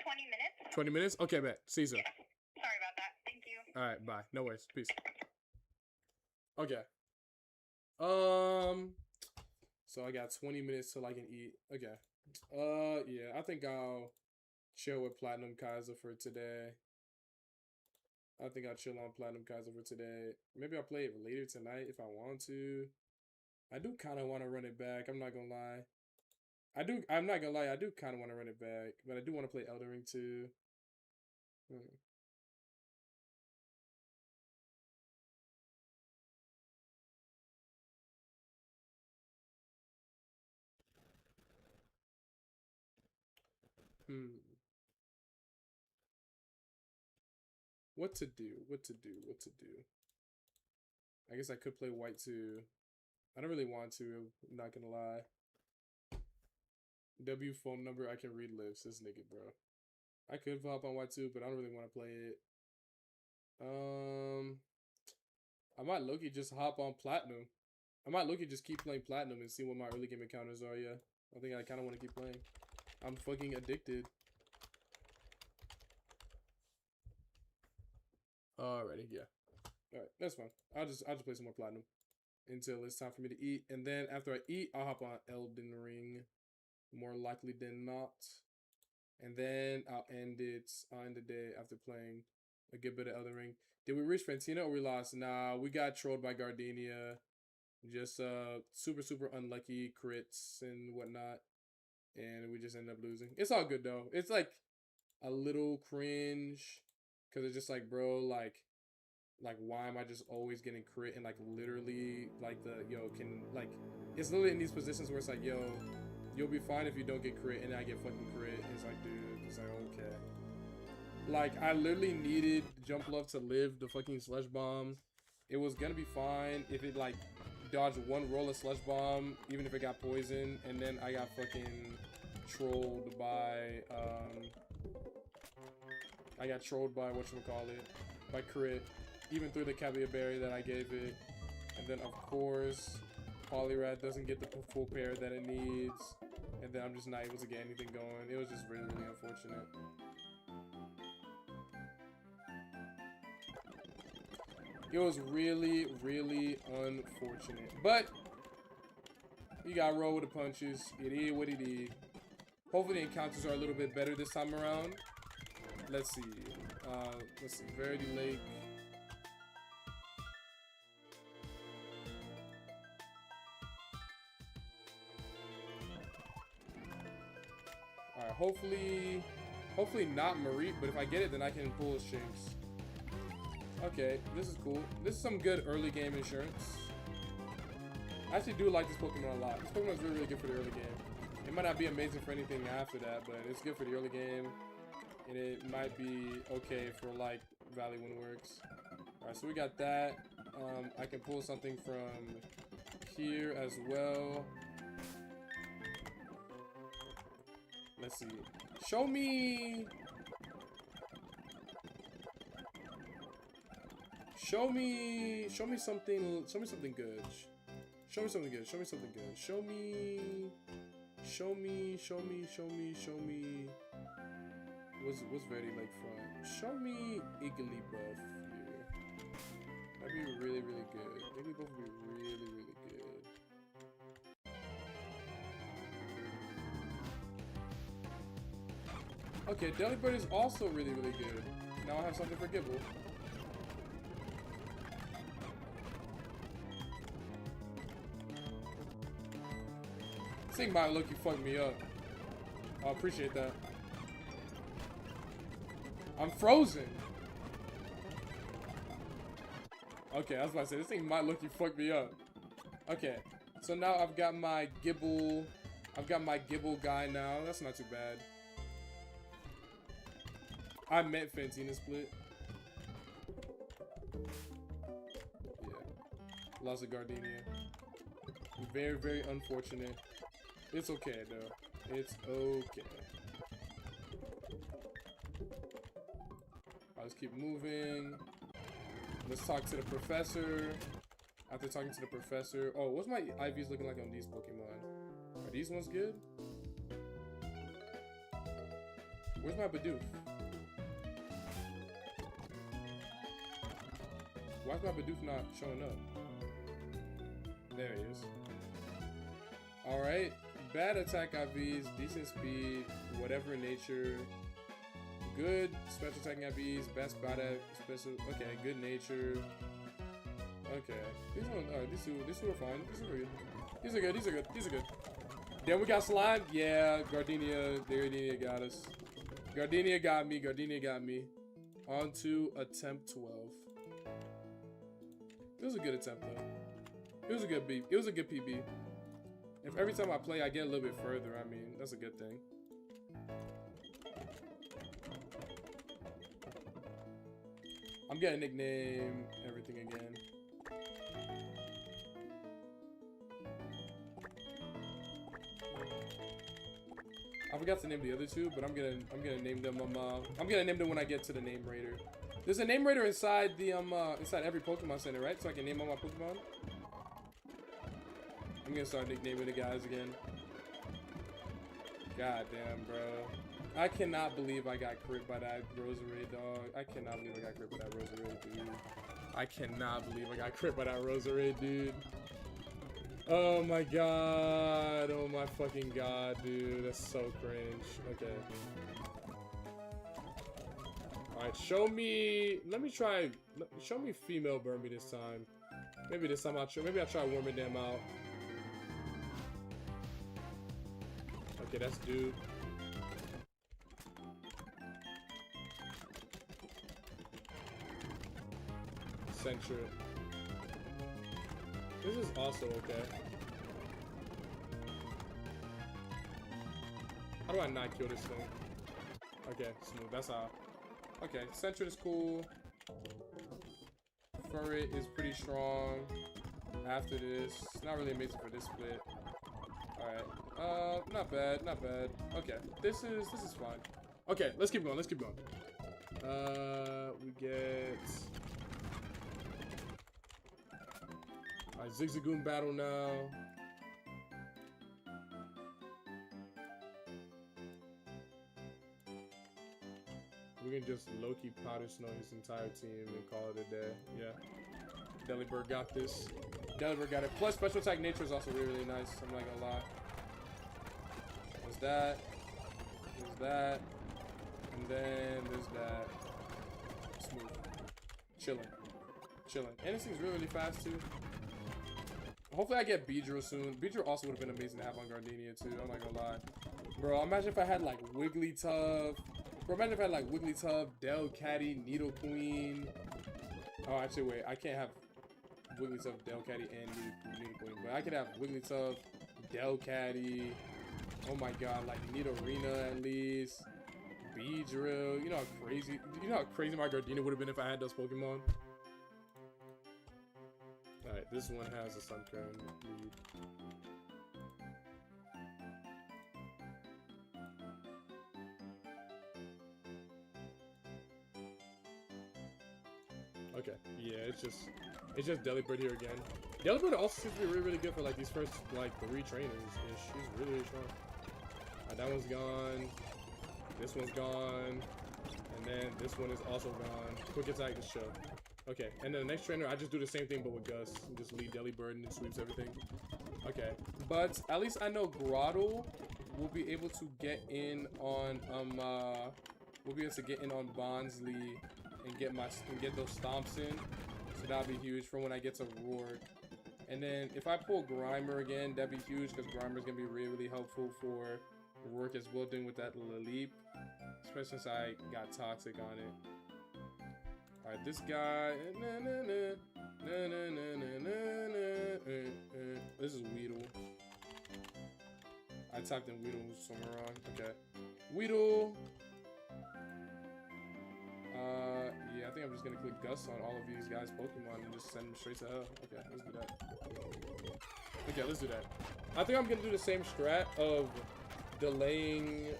20 minutes? 20 minutes? Okay, bet. See you soon. Yeah. Sorry about that. Thank you. All right, bye. No worries. Peace. Okay. So I got 20 minutes till I can eat. Okay. Yeah, I think I'll chill with Platinum KAIZO for today. I think I'll chill on Platinum KAIZO for today. Maybe I'll play it later tonight if I want to. I do kind of want to run it back. I'm not gonna lie. I'm not gonna lie. I do kind of want to run it back, but I do want to play Elden Ring too. What to do? What to do? What to do? I guess I could play White too. I don't really want to. I'm not gonna lie. W phone number. I can read lips. This nigga, bro. I could hop on White too, but I don't really want to play it. I might low-key just hop on Platinum. I might low-key just keep playing Platinum and see what my early game encounters are. Yeah, I think I kind of want to keep playing. I'm fucking addicted. Alrighty, yeah. Alright, that's fine. I'll just play some more Platinum until it's time for me to eat. And then after I eat, I'll hop on Elden Ring. More likely than not. And then I'll end the day after playing a good bit of Elden Ring. Did we reach Fantina or we lost? Nah, we got trolled by Gardenia. Just super unlucky crits and whatnot. And we just ended up losing. It's all good though. It's like a little cringe. Cause it's just like, bro, like why am I just always getting crit and like literally like it's literally in these positions where it's like, yo, you'll be fine if you don't get crit, and I get fucking crit. It's like, dude, it's like, okay. Like, I literally needed Jump Love to live the fucking Slush Bomb. It was gonna be fine if it like dodged one roll of Slush Bomb, even if it got poisoned, and then I got fucking trolled by whatchamacallit, by crit, even through the Cavalier Berry that I gave it. And then, of course, Poliwrath doesn't get the full pair that it needs. And then I'm just not able to get anything going. It was just really, really unfortunate. It was really, really unfortunate. But, you gotta roll with the punches. It is what it is. Hopefully the encounters are a little bit better this time around. Let's see. Verity Lake. Alright, hopefully not Marie, but if I get it, then I can pull a Shinx. Okay, this is cool. This is some good early game insurance. I actually do like this Pokemon a lot. This Pokemon is really, really good for the early game. It might not be amazing for anything after that, but it's good for the early game. And it might be okay for like Valley when it works. Alright, so we got that. I can pull something from here as well. Let's see. Show me something. Show me something good. Show me something good. Show me something good. Show me. What's Verity Lake from? Show me Igglybuff here. That'd be really, really good. Igglybuff would be really, really good. Okay, Delibird is also really, really good. Now I have something for Gibble. This thing might look you fuck me up. I appreciate that. I'm frozen. Okay, I was about to say, this thing might look you fuck me up. Okay, so now I've got my Gibble. I've got my Gibble guy now. That's not too bad. I meant Fantina split. Yeah. Lost a Gardenia. Very, very unfortunate. It's okay, though. It's okay. Let's keep moving. Let's talk to the professor. After talking to the professor. Oh, what's my IVs looking like on these Pokemon? Are these ones good? Where's my Bidoof? Why is my Bidoof not showing up? There he is. Alright. Bad attack IVs, decent speed, whatever nature. Good special attacking IVs, best bad special. Okay, good nature. Okay. These ones, these two are fine. These are good. These are good. These are good. These are good. Then we got slime. Yeah, Gardenia. Gardenia got us. Gardenia got me. Gardenia got me. On to attempt 12. It was a good attempt though. It was a good beat. It was a good PB. If every time I play I get a little bit further, I mean, that's a good thing. I'm getting a nickname, everything again. I forgot to name the other two, but I'm gonna name them. I'm gonna name them when I get to the name raider. There's a name raider inside the inside every Pokemon Center, right? So I can name all my Pokemon. I'm gonna start nicknaming the guys again. God damn, bro. I cannot believe I got crit by that Roserade, dog. I cannot believe I got crit by that Roserade, dude. I cannot believe I got crit by that Roserade, dude. Oh my god. Oh my fucking god, dude. That's so cringe. Okay. Alright, show me. Let me try. Show me female Burmy this time. Maybe this time I'll try. Maybe I'll try warming them out. Okay, that's dude. Central. This is also okay. How do I not kill this thing? Okay, smooth. That's how. Okay, Central is cool. Furret is pretty strong. After this, it's not really amazing for this split. Alright. Not bad, not bad. Okay, this is fine. Okay, let's keep going, let's keep going. We get alright, Zigzagoon battle now. We can just low-key powder snow his entire team and call it a day. Yeah. Delibird got this. Delibird got it. Plus, special attack nature is also really, really nice. I'm not gonna lie. There's that. There's that. And then there's that. Smooth. Chilling. Chilling. And this thing's really, really fast, too. Hopefully I get Beedrill soon. Beedrill also would have been amazing to have on Gardenia, too. I'm not gonna lie. Bro, imagine if I had, like, Wigglytuff. Bro, imagine if I had, like, Wigglytuff, Delcatty, Nidoqueen. Oh, actually, wait. I can't have Wigglytuff, Delcatty, and Nidoqueen. But I could have Wigglytuff, Delcatty. Oh my god, like Nidorina at least. Beedrill. You know how crazy my Gardenia would have been if I had those Pokemon? Alright, this one has a Sunkern lead. Okay, yeah, it's just Delibird here again. Delibird also seems to be really, really good for like these first like 3 trainers-ish. She's really, really strong. Alright, that one's gone. This one's gone. And then this one is also gone. Quick attack to show. Okay, and then the next trainer, I just do the same thing but with Gus. Just lead Delibird and it sweeps everything. Okay, but at least I know Grottle will be able to get in on Bonsly and get those stomps in. So that'll be huge for when I get to Roar. And then if I pull Grimer again, that'd be huge because Grimer's gonna be really, really helpful for Rourke as well, doing with that leap. Especially since I got Toxic on it. Alright, this guy. This is Weedle. I typed in Weedle somewhere wrong. Okay. Weedle. Yeah, I think I'm just gonna click Gus on all of these guys' Pokemon and just send them straight to hell. Okay, let's do that. Okay, let's do that. I think I'm gonna do the same strat of delaying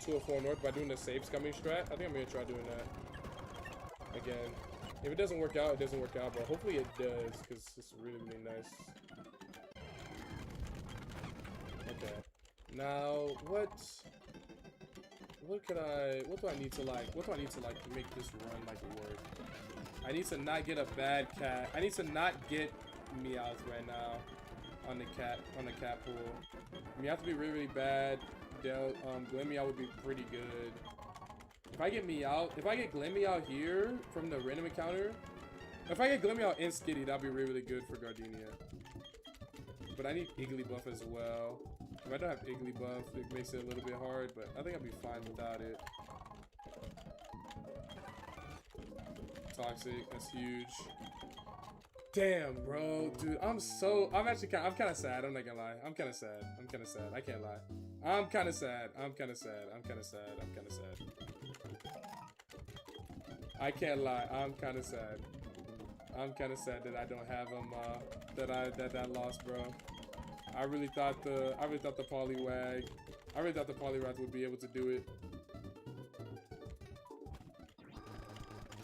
204 North by doing the safe scumming strat. I think I'm gonna try doing that again. If it doesn't work out, it doesn't work out, but hopefully it does, because it's really, really nice. Okay. Now, what do I need to like to make this run like work? I need to not get a bad cat. I need to not get Meowth right now on the cat pool. Meowth would be really, really bad. Glameow would be pretty good. If I get Glameow here from the random encounter, if I get Glameow and Skitty, that'd be really, really good for Gardenia. But I need Igglybuff as well. If I don't have Igglybuff, it makes it a little bit hard, but I think I'll be fine without it. Toxic, that's huge. Damn, bro, dude, I'm kind of sad. I'm not gonna lie. I'm kind of sad. I can't lie. I'm kind of sad. I can't lie. I'm kind of sad. I'm kind of sad that I don't have him. That I lost, bro. I really thought the Poliwag would be able to do it.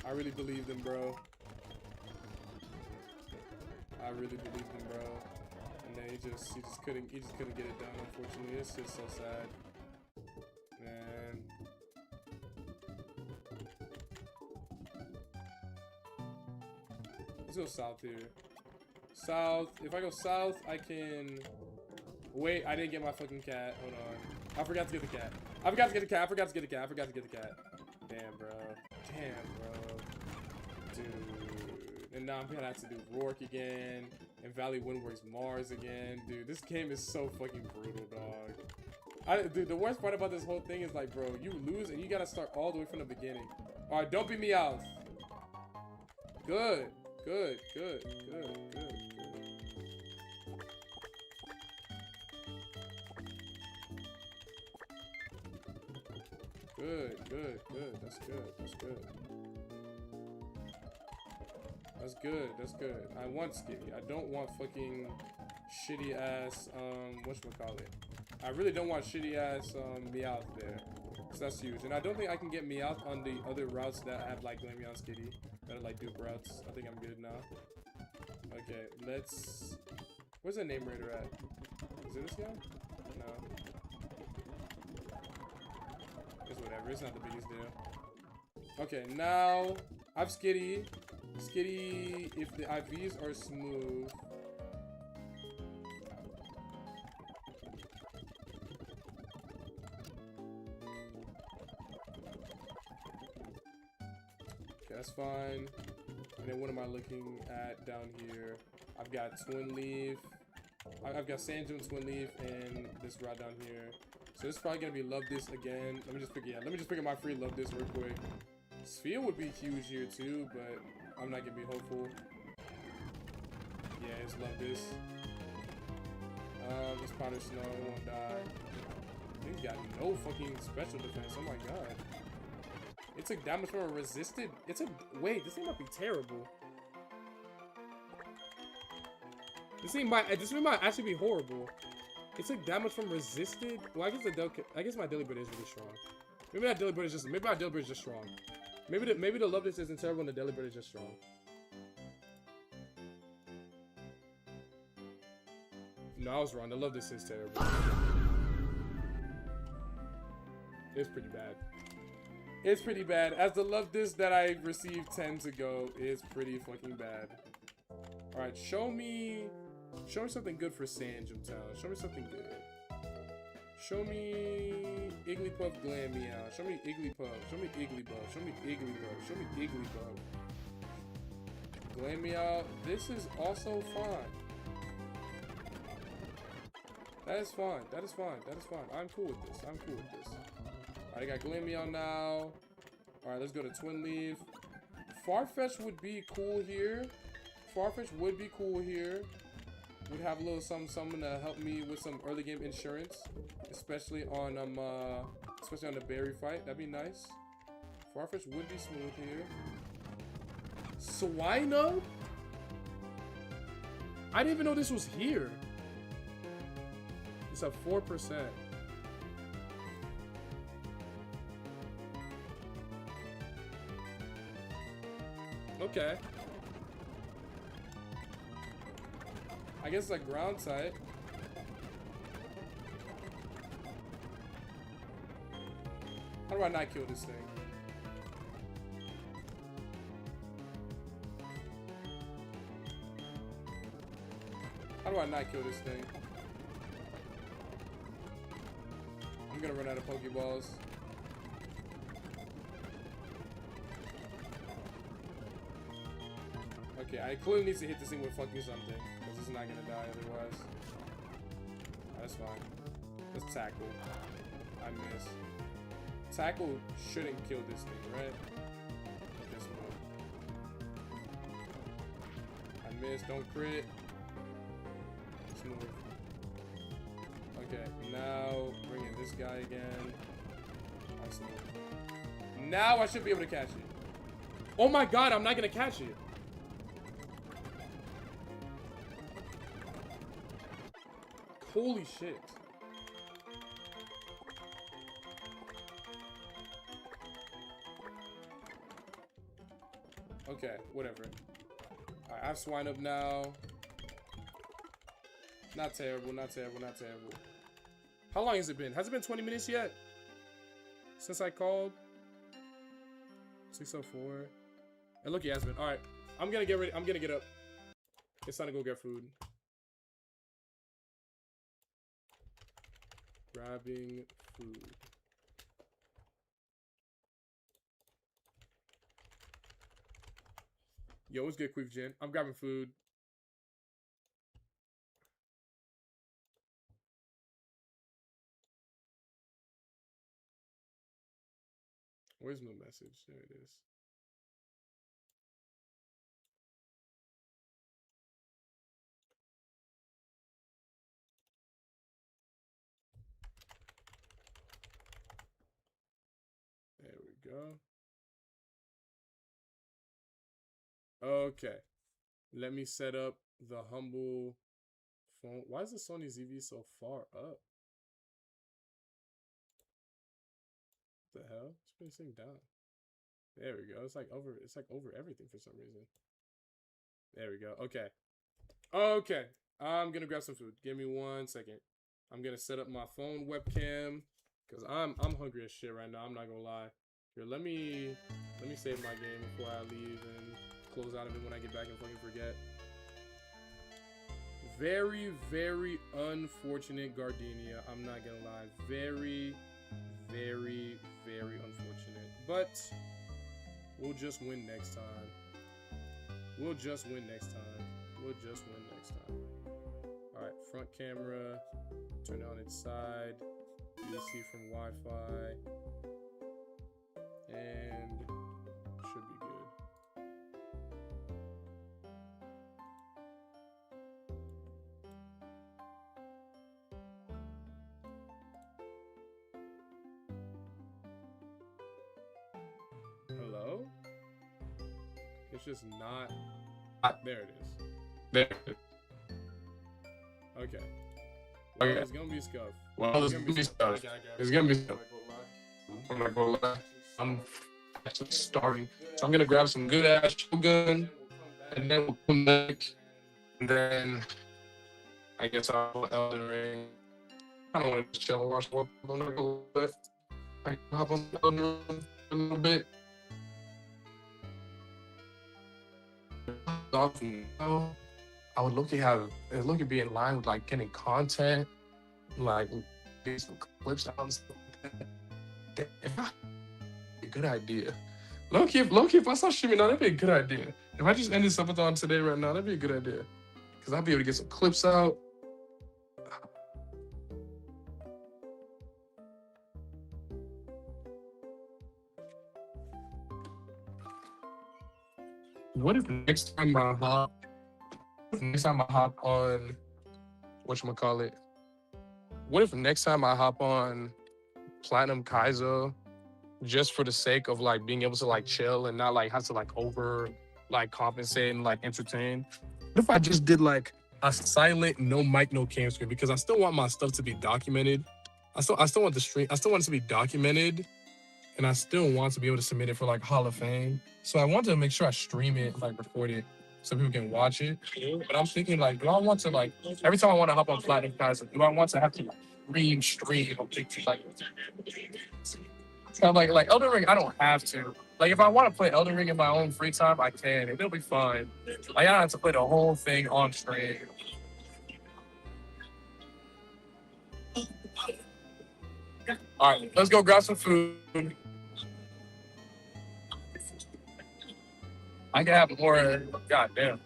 I really believed him, bro. And then he just couldn't get it done, unfortunately. It's just so sad. Man. Let's go south here. South. If I go south, I can... Wait, I didn't get my fucking cat. Hold on. I forgot to get the cat. Damn, bro. Dude. And now I'm gonna have to do Rourke again. And Valley Windworks Mars again. Dude, this game is so fucking brutal, dog. Dude, the worst part about this whole thing is like, bro, you lose and you gotta start all the way from the beginning. Alright, don't beat me out. Good. Good. That's good. I want Skitty. I don't want fucking shitty ass, whatchamacallit. I really don't want shitty ass, Meowth there. So that's huge. And I don't think I can get Meowth on the other routes that have like Glameow and Skitty. That are like dupe routes. I think I'm good now. Okay, let's... Where's the name raider at? Is it this guy? No. It's whatever. It's not the biggest deal. Okay, now I have Skitty. Skitty, if the IVs are smooth. Okay, that's fine. And then what am I looking at down here? I've got Twin Leaf. I've got Sandune, Twin Leaf, and this route down here. So this is probably gonna be Love This again. Let me just pick my free Love This real quick. Sphere would be huge here too, but I'm not gonna be hopeful. Yeah, it's Love This. This Powder Snow won't die. He's got no fucking special defense. Oh my god. It took damage from a resisted. Wait, this thing might be terrible. This thing might actually be horrible. It took damage from resisted. Well, I guess my Delibird is really strong. Maybe my Delibird is just strong. Maybe the Love This isn't terrible and the Delibird is just strong. No, I was wrong. The Love This is terrible. It's pretty bad. It's pretty bad. As the Love This that I received 10 to go is pretty fucking bad. Alright, show me something good for Sandgem Town. Show me something good. Show me Igglybuff Glameow. Show me Igglybuff. Show me Igglybuff. Show me Igglybuff. Show me Igglybuff. Glameow. This is also fine. That is fine. I'm cool with this. Alright, I got Glameow now. Alright, let's go to Twin Leaf. Farfetch would be cool here. Would have a little something to help me with some early game insurance, especially on the berry fight. That'd be nice. Farfetch would be smooth here. Swino? I didn't even know this was here. It's at 4%. Okay. I guess like ground type. How do I not kill this thing? How do I not kill this thing? I'm gonna run out of Pokeballs. Okay, I clearly need to hit this thing with fucking something, because it's not gonna die otherwise. That's fine. Let's tackle. I miss. Tackle shouldn't kill this thing, right? This one. I miss. Don't crit. Let's move. Okay, now bring in this guy again. Let's move. Now I should be able to catch it. Oh my god, I'm not gonna catch it. Holy shit. Okay, whatever. Alright, I have Swine up now. Not terrible, not terrible, not terrible. How long has it been? Has it been 20 minutes yet? Since I called? 6:04. And look, it has been. Alright, I'm gonna get ready. I'm gonna get up. It's time to go get food. Grabbing food. Yo, what's good, Queef Jen? I'm grabbing food. Where's my message? There it is. There we go. Okay. Let me set up the humble phone. Why is the Sony ZV so far up? What the hell? Let's put this thing down. There we go. It's like over everything for some reason. There we go. Okay. Okay. I'm gonna grab some food. Give me 1 second. I'm gonna set up my phone webcam. Cause I'm hungry as shit right now. I'm not gonna lie. Here, let me save my game before I leave and close out of it when I get back and fucking forget. Very, very unfortunate Gardenia. I'm not gonna lie. Very, very, very unfortunate. But we'll just win next time. We'll just win next time. We'll just win next time. Alright, front camera. Turn it on its side. DC from Wi-Fi. And should be good. Hello? It's just not. There it is. There it is. Okay. Well, Okay. it's gonna be scuff. Well, it's gonna be stuff. It's gonna be stuff. I'm not gonna lie. I'm actually starting. So I'm gonna grab some good ass Shogun, and then we'll come back. And then I guess I'll Elden Ring. I don't want to just chill and watch more people on the but I can hop on Elden Ring a little bit. I would look at be in line with like getting content, like get some clips out and stuff like that. A good idea. Low key, if I start streaming now, that'd be a good idea. If I just ended Subathon today right now, that'd be a good idea. Cause I'd be able to get some clips out. What if next time I hop on whatchamacallit? What if next time I hop on Platinum KAIZO just for the sake of like being able to like chill and not like have to like over like compensate and like entertain? What if I just did like a silent no mic, no cam screen? Because I still want my stuff to be documented. I still want the stream, I still want it to be documented and I still want to be able to submit it for like Hall of Fame. So I want to make sure I stream it, like record it, so people can watch it. But I'm thinking like, do I want to like every time I want to hop on Platinum KAIZO, do I want to have to like, stream or like so like Elden Ring? I don't have to. Like if I want to play Elden Ring in my own free time, I can. It'll be fine. Like I don't have to play the whole thing on stream. All right, let's go grab some food. I can have more. Goddamn.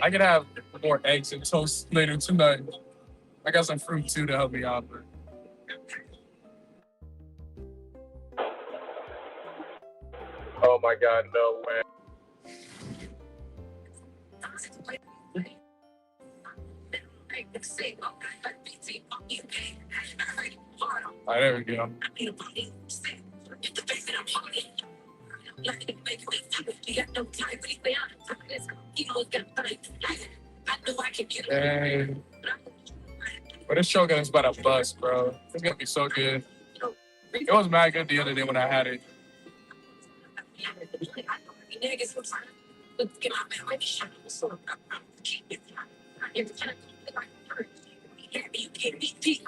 I can have more eggs and toast later tonight. I got some fruit too to help me out. Oh my God, no way. All right, there we go. Dang. But this Shogun is about to bust, bro. It's gonna be so good. It was mad good the other day when I had it.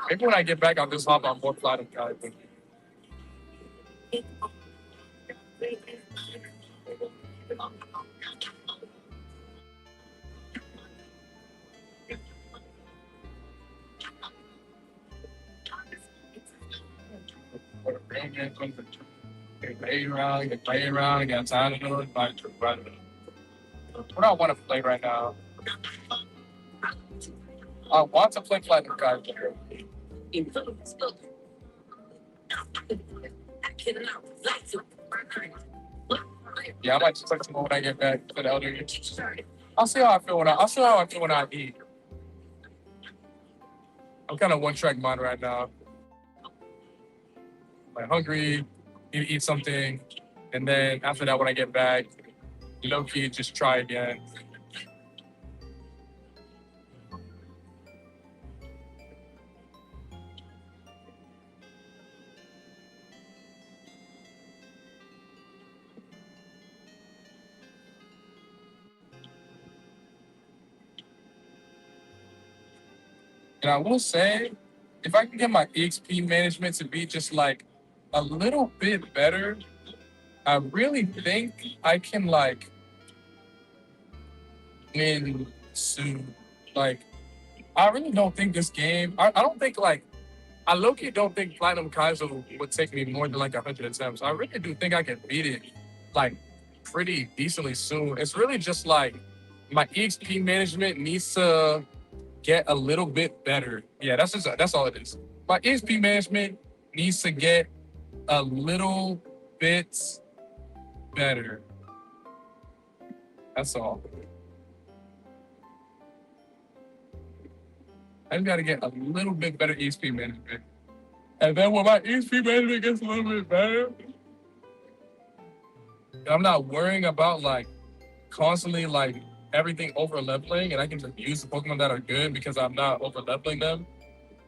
Maybe when I get back, I'll just hop on more Platinum KAIZO. Play around, got time to do it. What do I want to play right now? I want to play Platinum KAIZO. Yeah, I might just play some more when I get back to the Elder. I'll see how I feel when I eat. I'm kind of one-track mind right now. Like hungry, need to eat something, and then after that, when I get back, low-key just try again. And I will say, if I can get my EXP management to be just like a little bit better, I really think I can like win soon. Like, I really don't think this game, I don't think like, I low-key don't think Platinum KAIZO would take me more than like 100 attempts. I really do think I can beat it like pretty decently soon. It's really just like my EXP management needs to get a little bit better. Yeah, that's all it is. My EXP management needs to get a little bit better. That's all. I just got to get a little bit better EXP management. And then when my EXP management gets a little bit better, I'm not worrying about like constantly like everything over leveling, and I can just use the Pokemon that are good because I'm not over leveling them,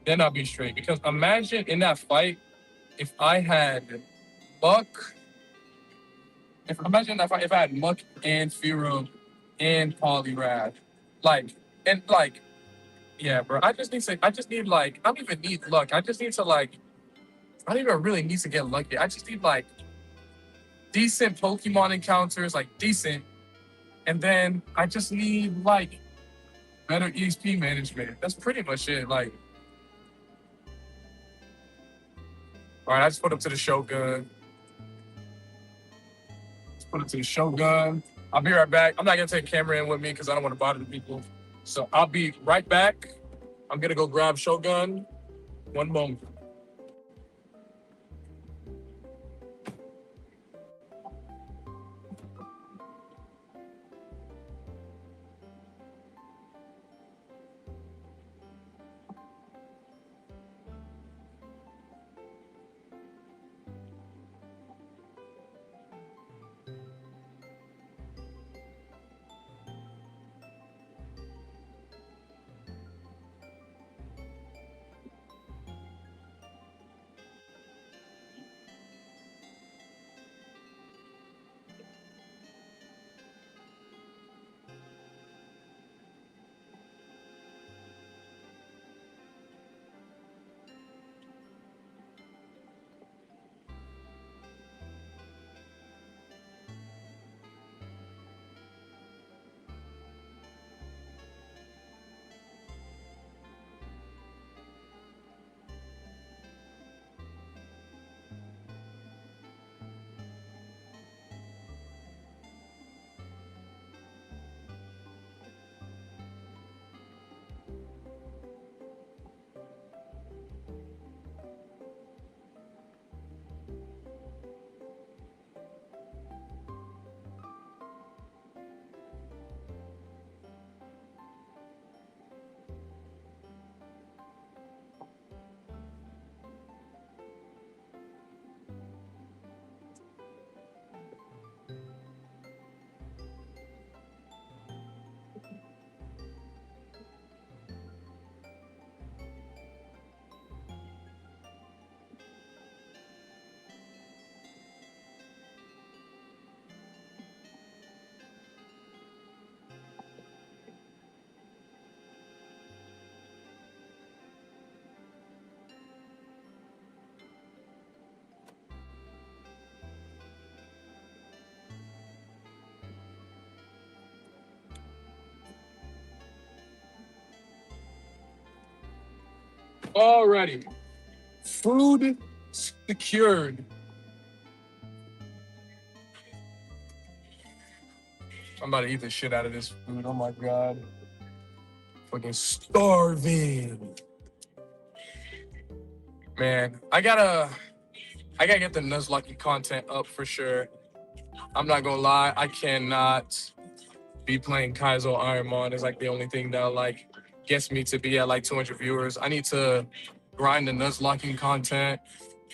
then I'll be straight. Because imagine in that fight, if I had Muck, if I had Muck and Fearow and Poliwrath, yeah, bro. I don't even need luck. I don't even really need to get lucky. I just need like decent Pokemon encounters, like decent. And then I just need like better EXP management. That's pretty much it. Like, all right, I just put up to the Shogun. I'll be right back. I'm not gonna take camera in with me because I don't want to bother the people. So I'll be right back. I'm gonna go grab Shogun. One moment. Alrighty. Food secured. I'm about to eat the shit out of this food. Oh my god. Fucking starving. Man, I gotta get the Nuzlocke content up for sure. I'm not gonna lie, I cannot be playing KAIZO Ironmon. Is like the only thing that like gets me to be at like 200 viewers. I need to grind the Nuzlocking content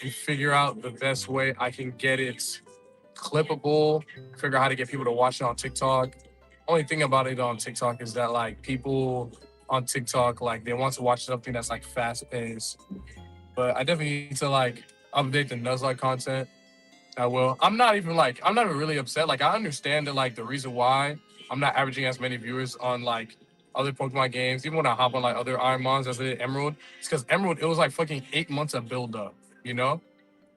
and figure out the best way I can get it clippable, figure out how to get people to watch it on TikTok. Only thing about it on TikTok is that like people on TikTok, like they want to watch something that's like fast paced. But I definitely need to like update the Nuzlocke content. I will. I'm not even really upset. Like I understand that like the reason why I'm not averaging as many viewers on like other Pokemon games, even when I hop on like other Ironmons as I did Emerald, it's because Emerald, it was like fucking 8 months of build up, you know?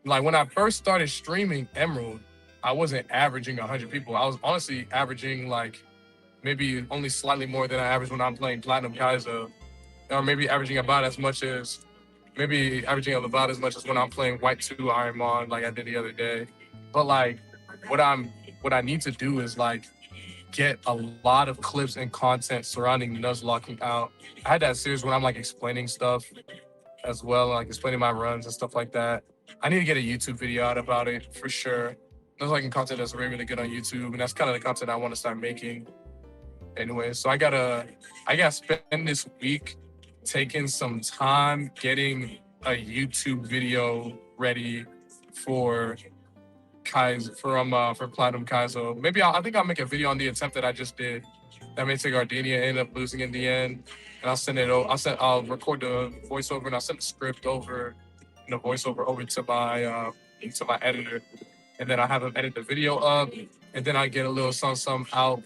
Like when I first started streaming Emerald, I wasn't averaging 100 people. I was honestly averaging like maybe only slightly more than I average when I'm playing Platinum KAIZO, or maybe averaging about as much as when I'm playing White 2 Ironmon like I did the other day. But like what I need to do is like get a lot of clips and content surrounding Nuzlocking out. I had that series when I'm like explaining stuff as well, like explaining my runs and stuff like that. I need to get a YouTube video out about it for sure. Nuzlocking content that's really, really good on YouTube, and that's kind of the content I want to start making. Anyway, so I gotta spend this week taking some time getting a YouTube video ready for KAIZO for Platinum KAIZO. Maybe I think I'll make a video on the attempt that I just did. That made Gardenia end up losing in the end, and I'll send it. I'll record the voiceover and I'll send the script over, the voiceover over to my editor, and then I have him edit the video up, and then I get a little some out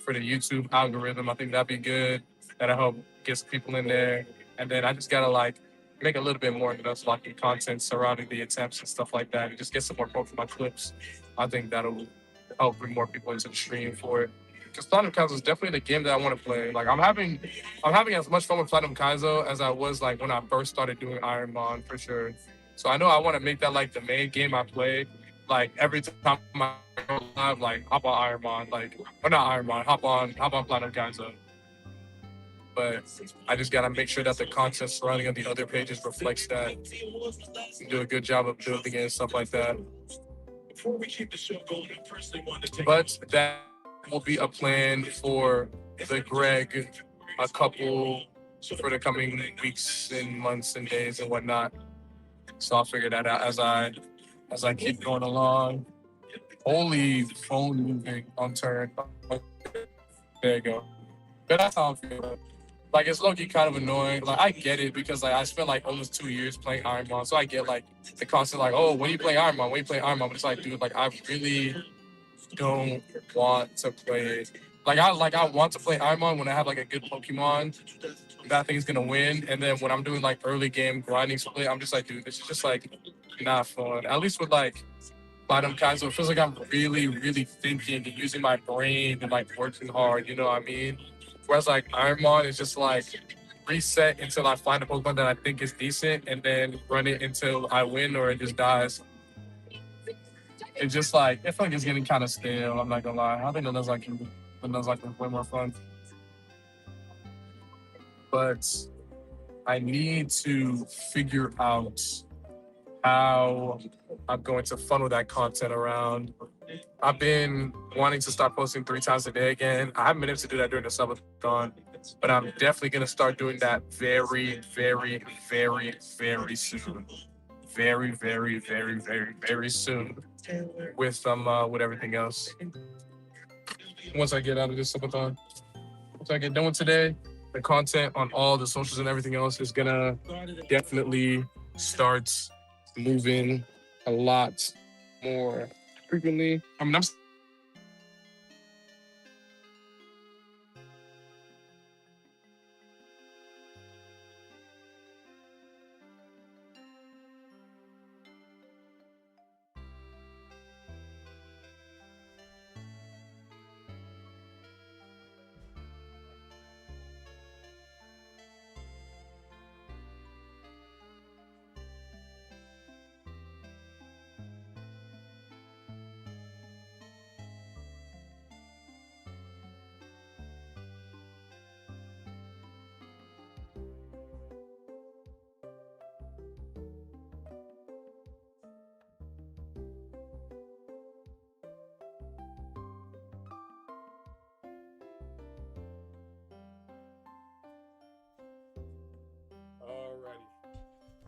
for the YouTube algorithm. I think that'd be good. That'll help get some people in there, and then I just gotta like make a little bit more Nuzlocke content surrounding the attempts and stuff like that, and just get some more Pokemon clips. I think that'll help bring more people into the stream for it. Because Platinum KAIZO is definitely the game that I want to play. Like I'm having as much fun with Platinum KAIZO as I was like when I first started doing Ironmon for sure. So I know I want to make that like the main game I play. Like every time I go live, like hop on Ironmon, like or not Ironmon, hop on Platinum KAIZO. But I just gotta make sure that the content surrounding on the other pages reflects that. And do a good job of building it and stuff like that. But that will be a plan for the Greg for the coming weeks and months and days and whatnot. So I'll figure that out as I keep going along. Holy phone moving on turn. There you go. But that's how I'm feeling. Like it's low-key kind of annoying. Like I get it because like I spent like almost 2 years playing Ironmon, so I get like the constant like, oh, when you play Ironmon, but it's like, dude, like I really don't want to play it. Like I want to play Ironmon when I have like a good Pokemon that I think is gonna win, and then when I'm doing like early game grinding split, I'm just like, dude, this is just like not fun. At least with like Platinum KAIZO, it feels like I'm really, really thinking and using my brain and like working hard. You know what I mean? Whereas like Ironmon is just like reset until I find a Pokemon that I think is decent, and then run it until I win or it just dies. It's just like I feel like it's getting kind of stale. I'm not gonna lie. I think the Nuzlocke is way more fun. But I need to figure out how I'm going to funnel that content around. I've been wanting to start posting 3 times a day again. I haven't been able to do that during the SUBATHON, but I'm definitely going to start doing that very, very, very, very soon. Very, very, very, very, very soon with everything else. Once I get out of this SUBATHON, once I get done with today, the content on all the socials and everything else is gonna definitely start moving a lot more frequently. I mean, I'm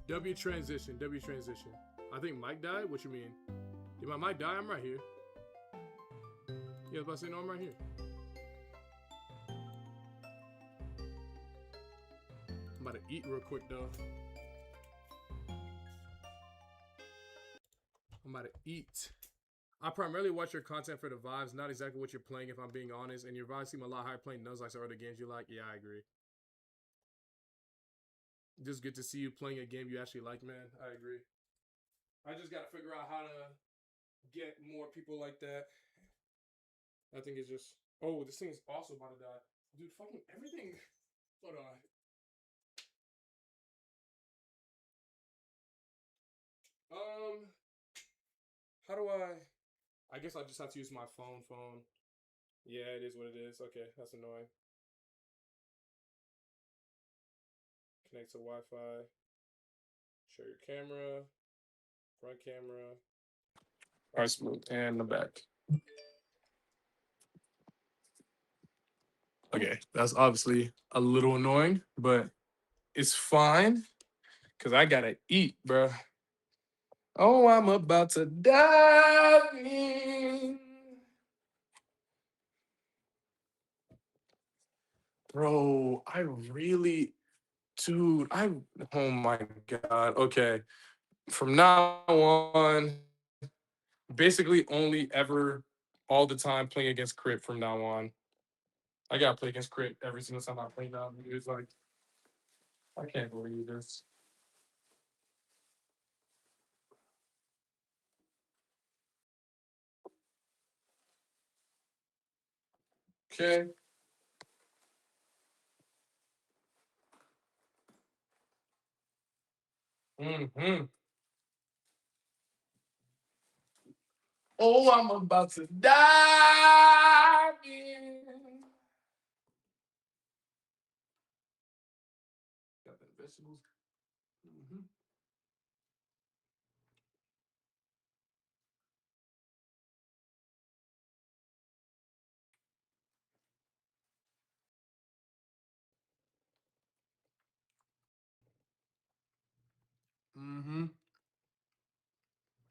W transition. W transition. I think Mike died. What you mean? Did my mic die? I'm right here. Yeah, I was about to say no. I'm right here. I'm about to eat real quick though. I'm about to eat. I primarily watch your content for the vibes, not exactly what you're playing, if I'm being honest. And your vibes seem a lot higher playing Nuzlocke or other games you like. Yeah, I agree. Just good to see you playing a game you actually like, man. I agree. I just gotta figure out how to get more people like that. I think it's just... Oh, this thing is also about to die. Dude, fucking everything... Hold on. How do I guess I just have to use my phone. Yeah, it is what it is. Okay, that's annoying. Connect to Wi-Fi. Show your camera. Front camera. All right, smooth. And the back. Okay, that's obviously a little annoying, but it's fine because I gotta eat, bro. Oh, I'm about to dive in. Bro, I really, dude, oh my God. Okay. From now on, basically only ever all the time playing against Crit from now on. I gotta play against Crit every single time I play now. It's like, I can't believe this. Okay. Mm-hmm. Oh, I'm about to dive in. Got the vegetables. Mm-hmm.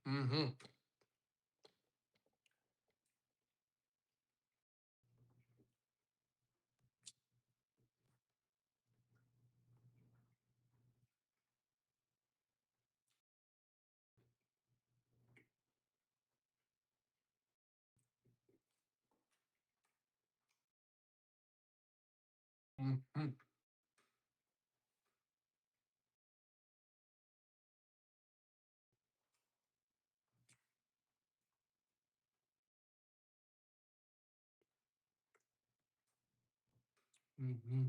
Mm-hmm. Mm-hmm. Mm-hmm. Mm-hmm.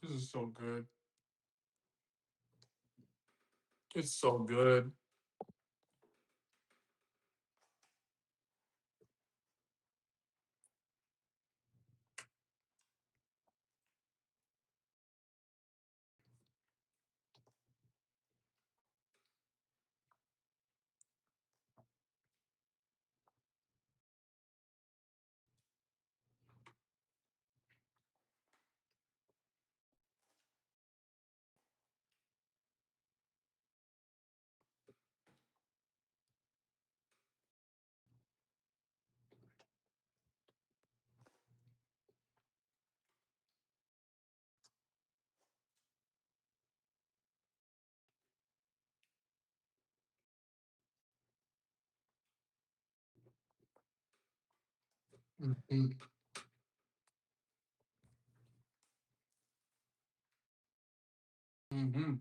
This is so good. It's so good. Mm-hmm. Mm-hmm.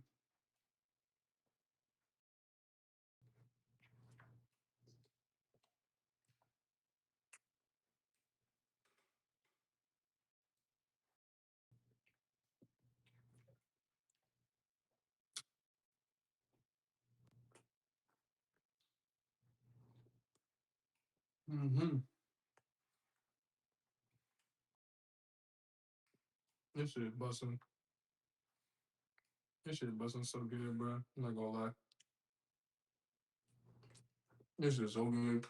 Mm-hmm. This shit busting. This shit busting so good, bro. I'm not gonna lie. This is so good.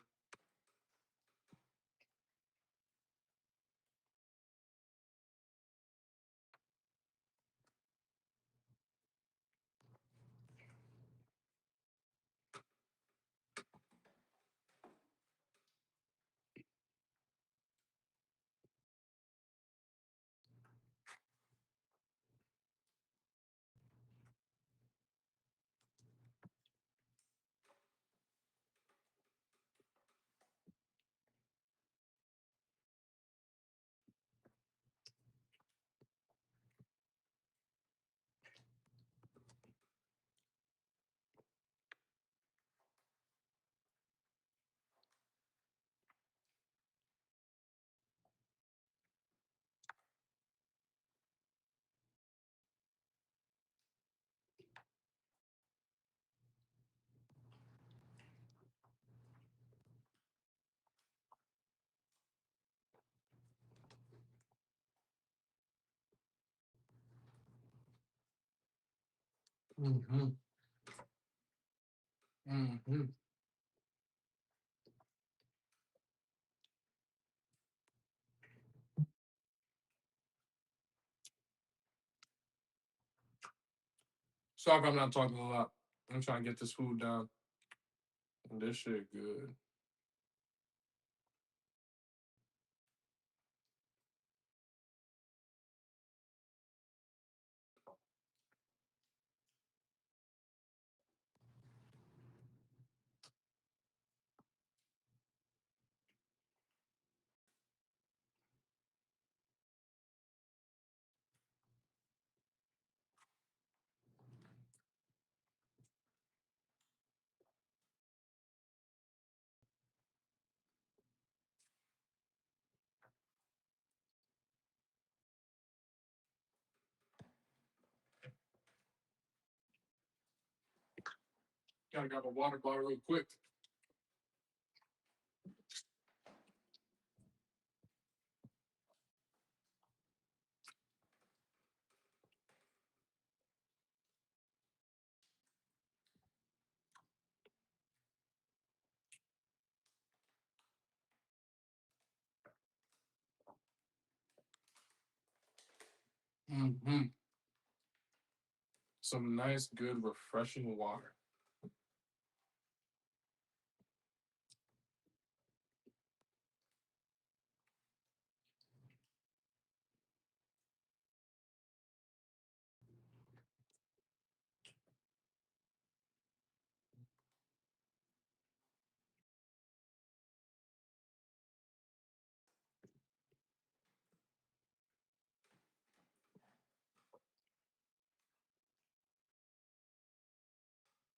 Mm-hmm. Mm-hmm. Sorry if I'm not talking a lot. I'm trying to get this food down. And this shit good. Gotta grab a water bottle real quick. Mm-hmm. Some nice, good, refreshing water.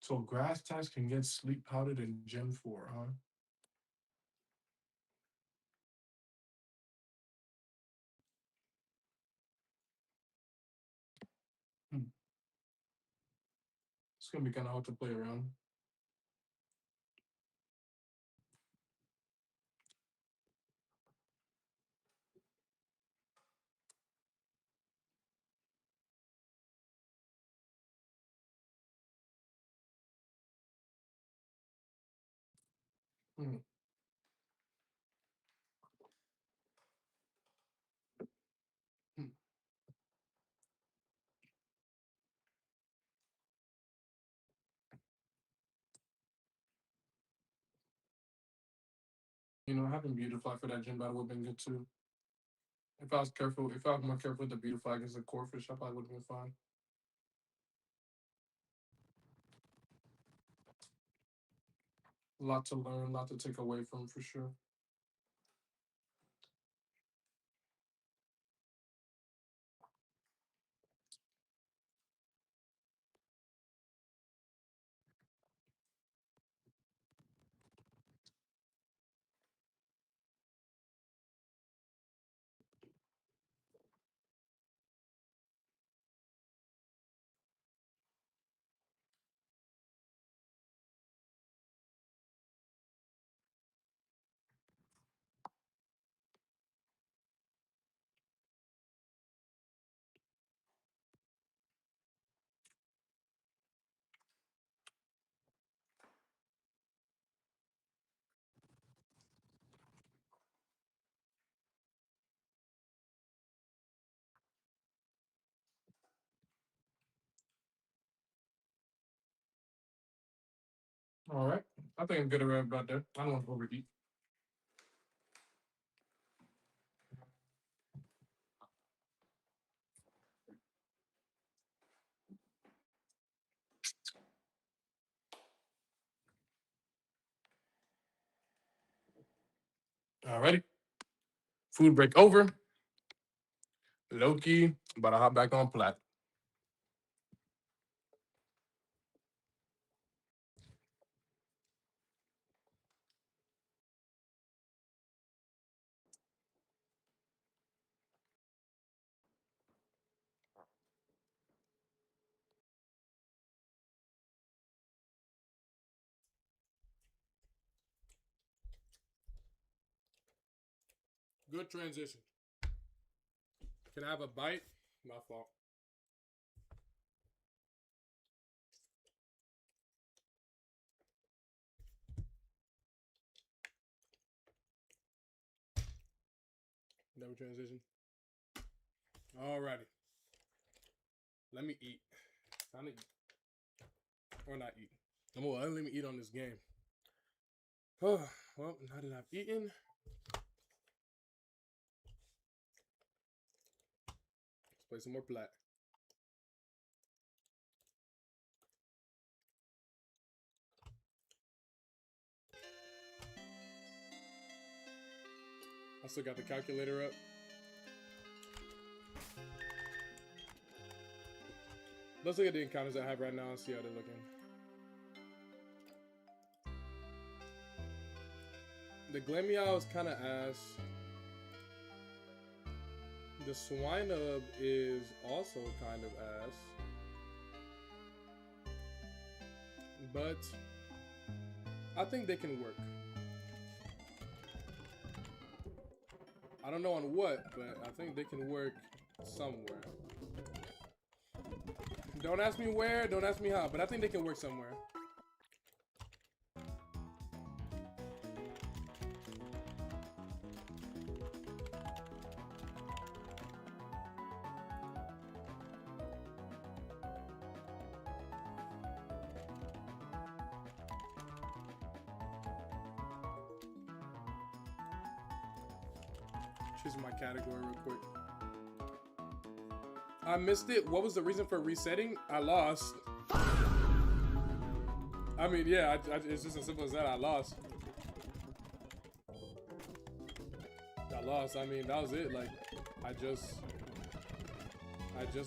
So grass tats can get sleep powdered in Gen 4, huh? Hmm. It's gonna be kind of hard to play around. Hmm. Hmm. You know, having Beautifly for that gym battle would have been good too. If I was careful, if I was more careful with the Beautifly against the core fish, I probably would have been fine. A lot to learn, a lot to take away from for sure. All right. I think I'm good around about that. I don't want to overheat. All righty. Food break over. Loki, about to hop back on plat. Good transition. Can I have a bite? My fault. Never transition. Alrighty. Let me eat. Time to eat. Or not eat. Well, let me eat on this game. Oh, well, now that I've eaten, let's play some more plat. I still got the calculator up. Let's look at the encounters I have right now and see how they're looking. The Glemeow is kind of ass. The Swinub is also kind of ass. But I think they can work. I don't know on what, but I think they can work somewhere. Don't ask me where, don't ask me how, but I think they can work somewhere. Choose my category real quick. I missed it. What was the reason for resetting? I lost. I mean, yeah, it's just as simple as that. I lost. I mean, that was it. Like, I just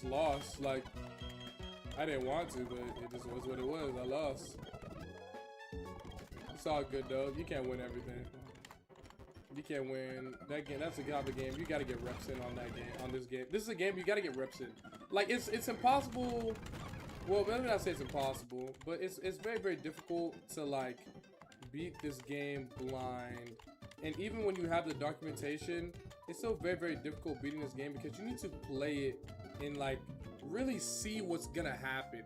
lost. Like, I didn't want to, but it just was what it was. I lost. It's all good though. You can't win everything. You can't win that game. That's a type of game. You gotta get reps in on that game. On this game, this is a game you gotta get reps in. Like it's impossible. Well, let me not say it's impossible, but it's very, very difficult to like beat this game blind. And even when you have the documentation, it's still very, very difficult beating this game because you need to play it and like really see what's gonna happen.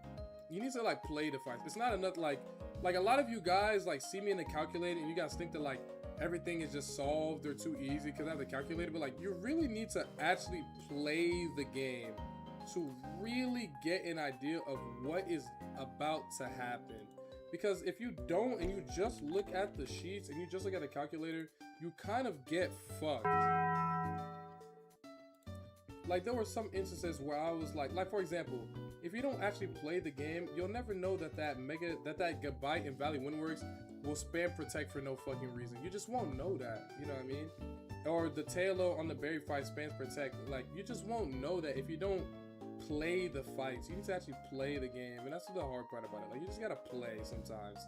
You need to like play the fights. It's not enough like a lot of you guys like see me in the calculator and you guys think that like everything is just solved or too easy because I have the calculator, but like you really need to actually play the game to really get an idea of what is about to happen. Because if you don't and you just look at the sheets and you just look at the calculator, you kind of get fucked. Like there were some instances where I was like for example, if you don't actually play the game, you'll never know that that Gabite and Valley Windworks will spam protect for no fucking reason. You just won't know that, you know what I mean? Or the Tailo on the berry fight spams protect. Like you just won't know that if you don't play the fights. You need to actually play the game, and that's the hard part about it. Like you just gotta play sometimes,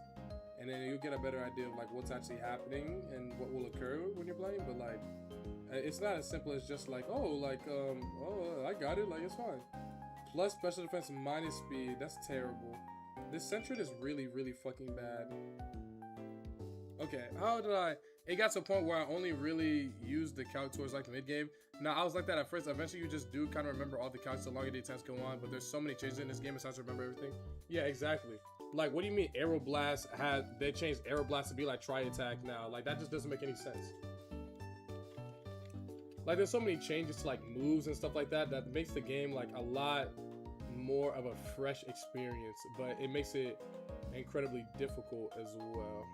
and then you'll get a better idea of like what's actually happening and what will occur when you're playing. But like it's not as simple as just like oh I got it, like it's fine. Plus special defense minus speed, that's terrible. This Sentret is really, really fucking bad. Okay, how did I... It got to a point where I only really used the calc towards like the mid game. Now I was like that at first. Eventually you just do kind of remember all the calcs the longer the attempts go on, but there's so many changes in this game, it's hard to remember everything. Yeah, exactly. Like what do you mean Aeroblast they changed Aeroblast to be like Tri-Attack now? Like that just doesn't make any sense. Like there's so many changes to like moves and stuff like that that makes the game like a lot more of a fresh experience, but it makes it incredibly difficult as well.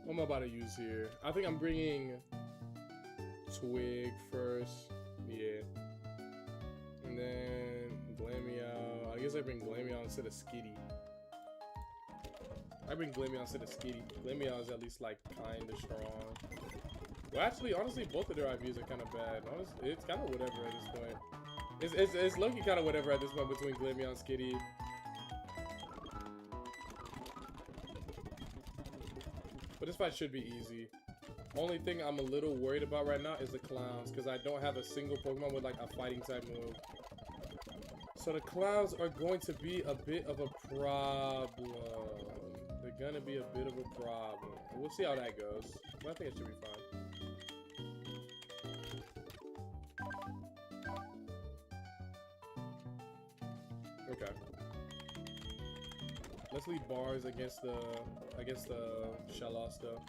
What am I about to use here? I think I'm bringing Twig first. Yeah. And then Glameow. I guess I bring Glameow instead of Skitty. I bring Glameow instead of Skitty. Glameow is at least like kind of strong. Well, actually, honestly, both of their IVs are kind of bad. Honestly, it's kind of whatever at this point. It's low-key kind of whatever at this point between Glameow and Skitty. But this fight should be easy. Only thing I'm a little worried about right now is the clowns, because I don't have a single Pokemon with like a fighting type move. So the clowns are going to be a bit of a problem. They're gonna be a bit of a problem. We'll see how that goes. But I think it should be fine. Okay. Let's leave bars against the Shellos though.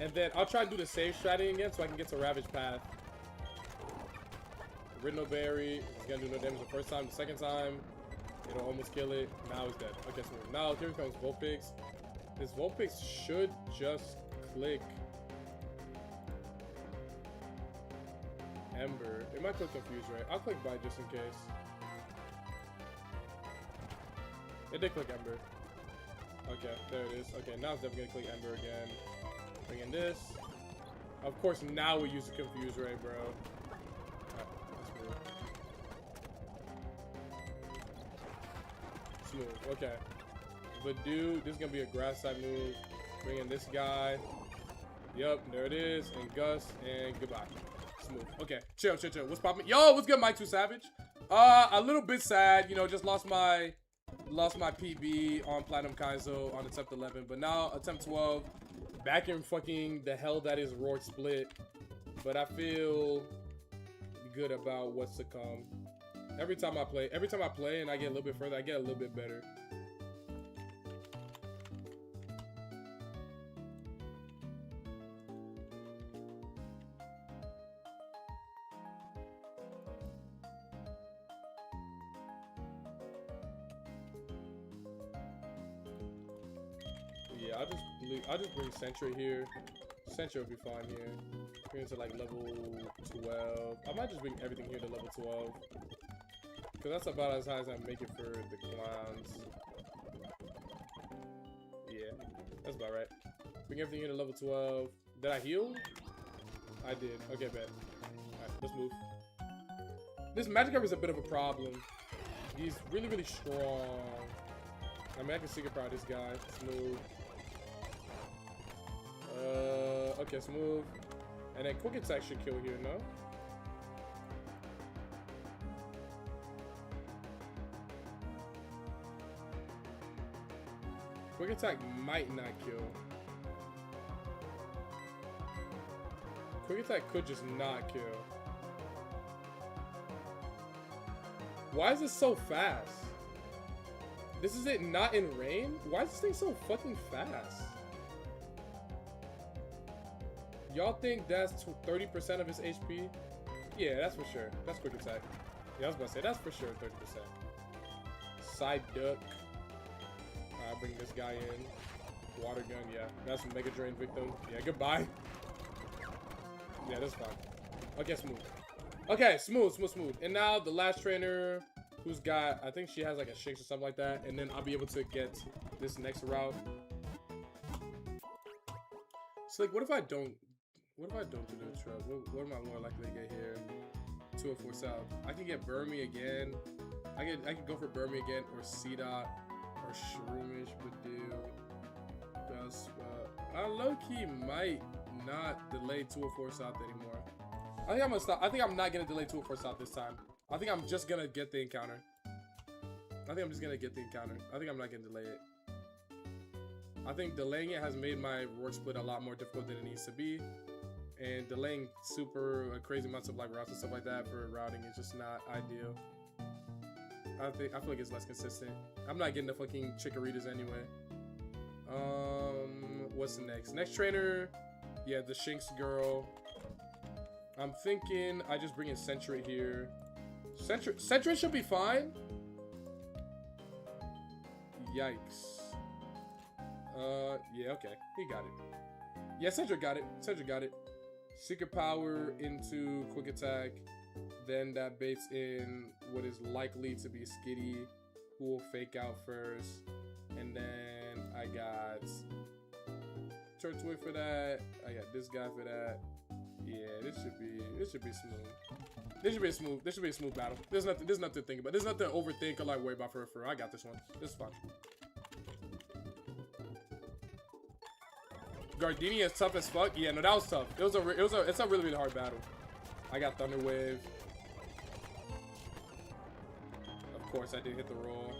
And then I'll try to do the same strategy again so I can get to Ravage Path. Rhyno Berry is gonna do no damage the first time. The second time, it'll almost kill it. Now it's dead. Okay, so now here comes Vulpix. This Vulpix should just click Ember. It might click Confuse, right? I'll click Bite just in case. It did click Ember. Okay, there it is. Okay, now it's definitely gonna click Ember again. Bring in this. Of course, now we use the Confuse Ray, bro. Alright, that's smooth. Smooth, okay. But dude, this is gonna be a grass type move. Bring in this guy. Yep, there it is. And Gus, and goodbye. Smooth. Okay, chill. What's poppin'? Yo, what's good, Mike 2 Savage? A little bit sad, you know, just lost my PB on Platinum KAIZO on attempt 11, but now attempt 12, back in fucking the hell that is Rourke Split. But I feel good about what's to come. Every time I play and I get a little bit further, I get a little bit better. Yeah, I'll just bring Sentry here. Sentry will be fine here. Bring it to like level 12. I might just bring everything here to level 12. Because that's about as high as I make it for the clowns. Yeah, that's about right. Bring everything here to level 12. Did I heal? I did. Okay, bet. Alright, let's move. This Magikarp is a bit of a problem. He's really, really strong. I mean, I can Secret Power this guy. Smooth. Okay, smooth. And then Quick Attack should kill here, no? Quick Attack might not kill. Quick Attack could just not kill. Why is this so fast? This is it not in rain? Why is this thing so fucking fast? Y'all think that's 30% of his HP? Yeah, that's for sure. That's Quick Attack. Yeah, I was about to say, that's for sure 30%. Side Duck. I'll bring this guy in. Water Gun, yeah. That's a Mega Drain victim. Yeah, goodbye. Yeah, that's fine. Okay, smooth. Okay, smooth. And now the last trainer who's got, I think she has like a Shinx or something like that. And then I'll be able to get this next route. So like, what if I don't do the trap? What am I more likely to get here? 204 South. I can get Burmy again. I can go for Burmy again, or C-Dot, or Shroomish, Badoo. I low-key might not delay 204 South anymore. I think I'm gonna stop. I think I'm not gonna delay 204 South this time. I think I'm just gonna get the encounter. I think I'm not gonna delay it. I think delaying it has made my work split a lot more difficult than it needs to be. And delaying super crazy amounts of like routes and stuff like that for routing is just not ideal. I feel like it's less consistent. I'm not getting the fucking chickaritas anyway. What's the next? Next trainer, yeah, the Shinx girl. I'm thinking I just bring in Sentry here. Sentry should be fine. Yikes. Yeah, okay. He got it. Yeah, Sentry got it. Sentry got it. Secret power into quick attack. Then that baits in what is likely to be Skitty, who will fake out first. And then I got Turtwig for that. I got this guy for that. Yeah, this should be smooth. This should be a smooth battle. There's nothing to think about. There's nothing to overthink or like worry about for I got this one. This is fine. Gardenia is tough as fuck. Yeah, no, that was tough. It's a really hard battle. I got Thunder Wave. Of course, I did hit the roll.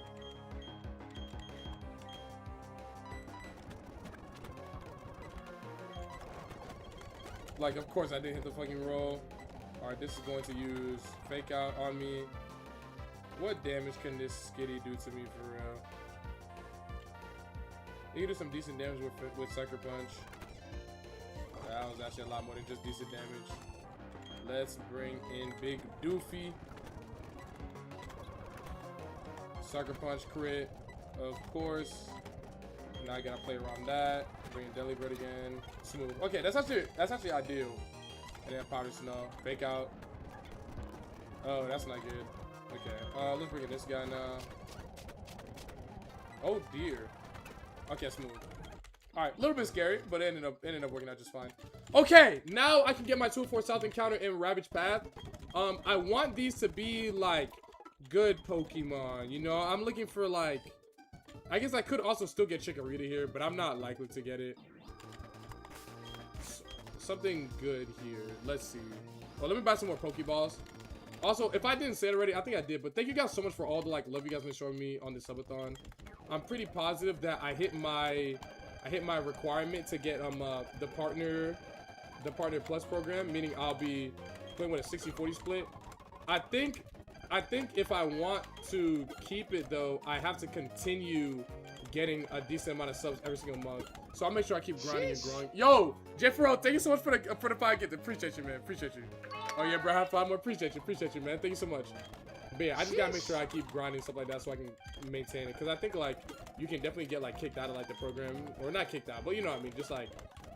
Like, of course, I did hit the fucking roll. All right, this is going to use fake out on me. What damage can this Skitty do to me for real? You can do some decent damage with Sucker Punch. That was actually a lot more than just decent damage. Let's bring in Big Doofy. Sucker Punch crit, of course. Now I gotta play around that. Bring in Deli Bread again. Smooth. Okay, that's actually ideal. And then Powder Snow. Fake out. Oh, that's not good. Okay, let's bring in this guy now. Oh dear. Okay, smooth. All right, a little bit scary, but it ended up working out just fine. Okay, now I can get my 2-4 South encounter in Ravage Path. I want these to be like good Pokemon. You know, I'm looking for like, I guess I could also still get Chikorita here, but I'm not likely to get it. Something good here. Let's see. Well, let me buy some more Pokeballs. Also, if I didn't say it already, I think I did, but thank you guys so much for all the like love you guys been showing me on this subathon. I'm pretty positive that I hit my requirement to get the partner plus program, meaning I'll be playing with a 60-40 split. I think if I want to keep it though, I have to continue getting a decent amount of subs every single month. So I'll make sure I keep grinding and growing. Yo, Jeffro, thank you so much for the 5 gift. Appreciate you, man. Appreciate you. Oh yeah, bro, have 5 more. Appreciate you, man. Thank you so much. But yeah, I just gotta make sure I keep grinding stuff like that so I can maintain it. Cause I think like you can definitely get like kicked out of like the program, or not kicked out, but you know what I mean. Just like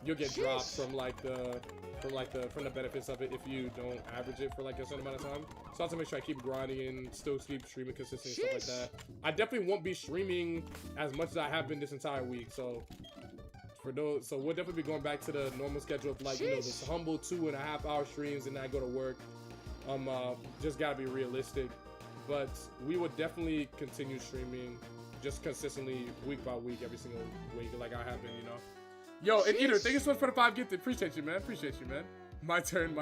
you'll get dropped from the benefits of it if you don't average it for like a certain amount of time. So I have to make sure I keep grinding and still keep streaming consistently and stuff like that. I definitely won't be streaming as much as I have been this entire week. So we'll definitely be going back to the normal schedule of like, you know, this humble 2.5 hour streams and then I go to work. Just gotta be realistic. But we would definitely continue streaming just consistently week by week, every single week, like I have been, you know. Yo, and Eater, thank you so much for the 5 gifted. Appreciate you, man. Appreciate you, man. My turn.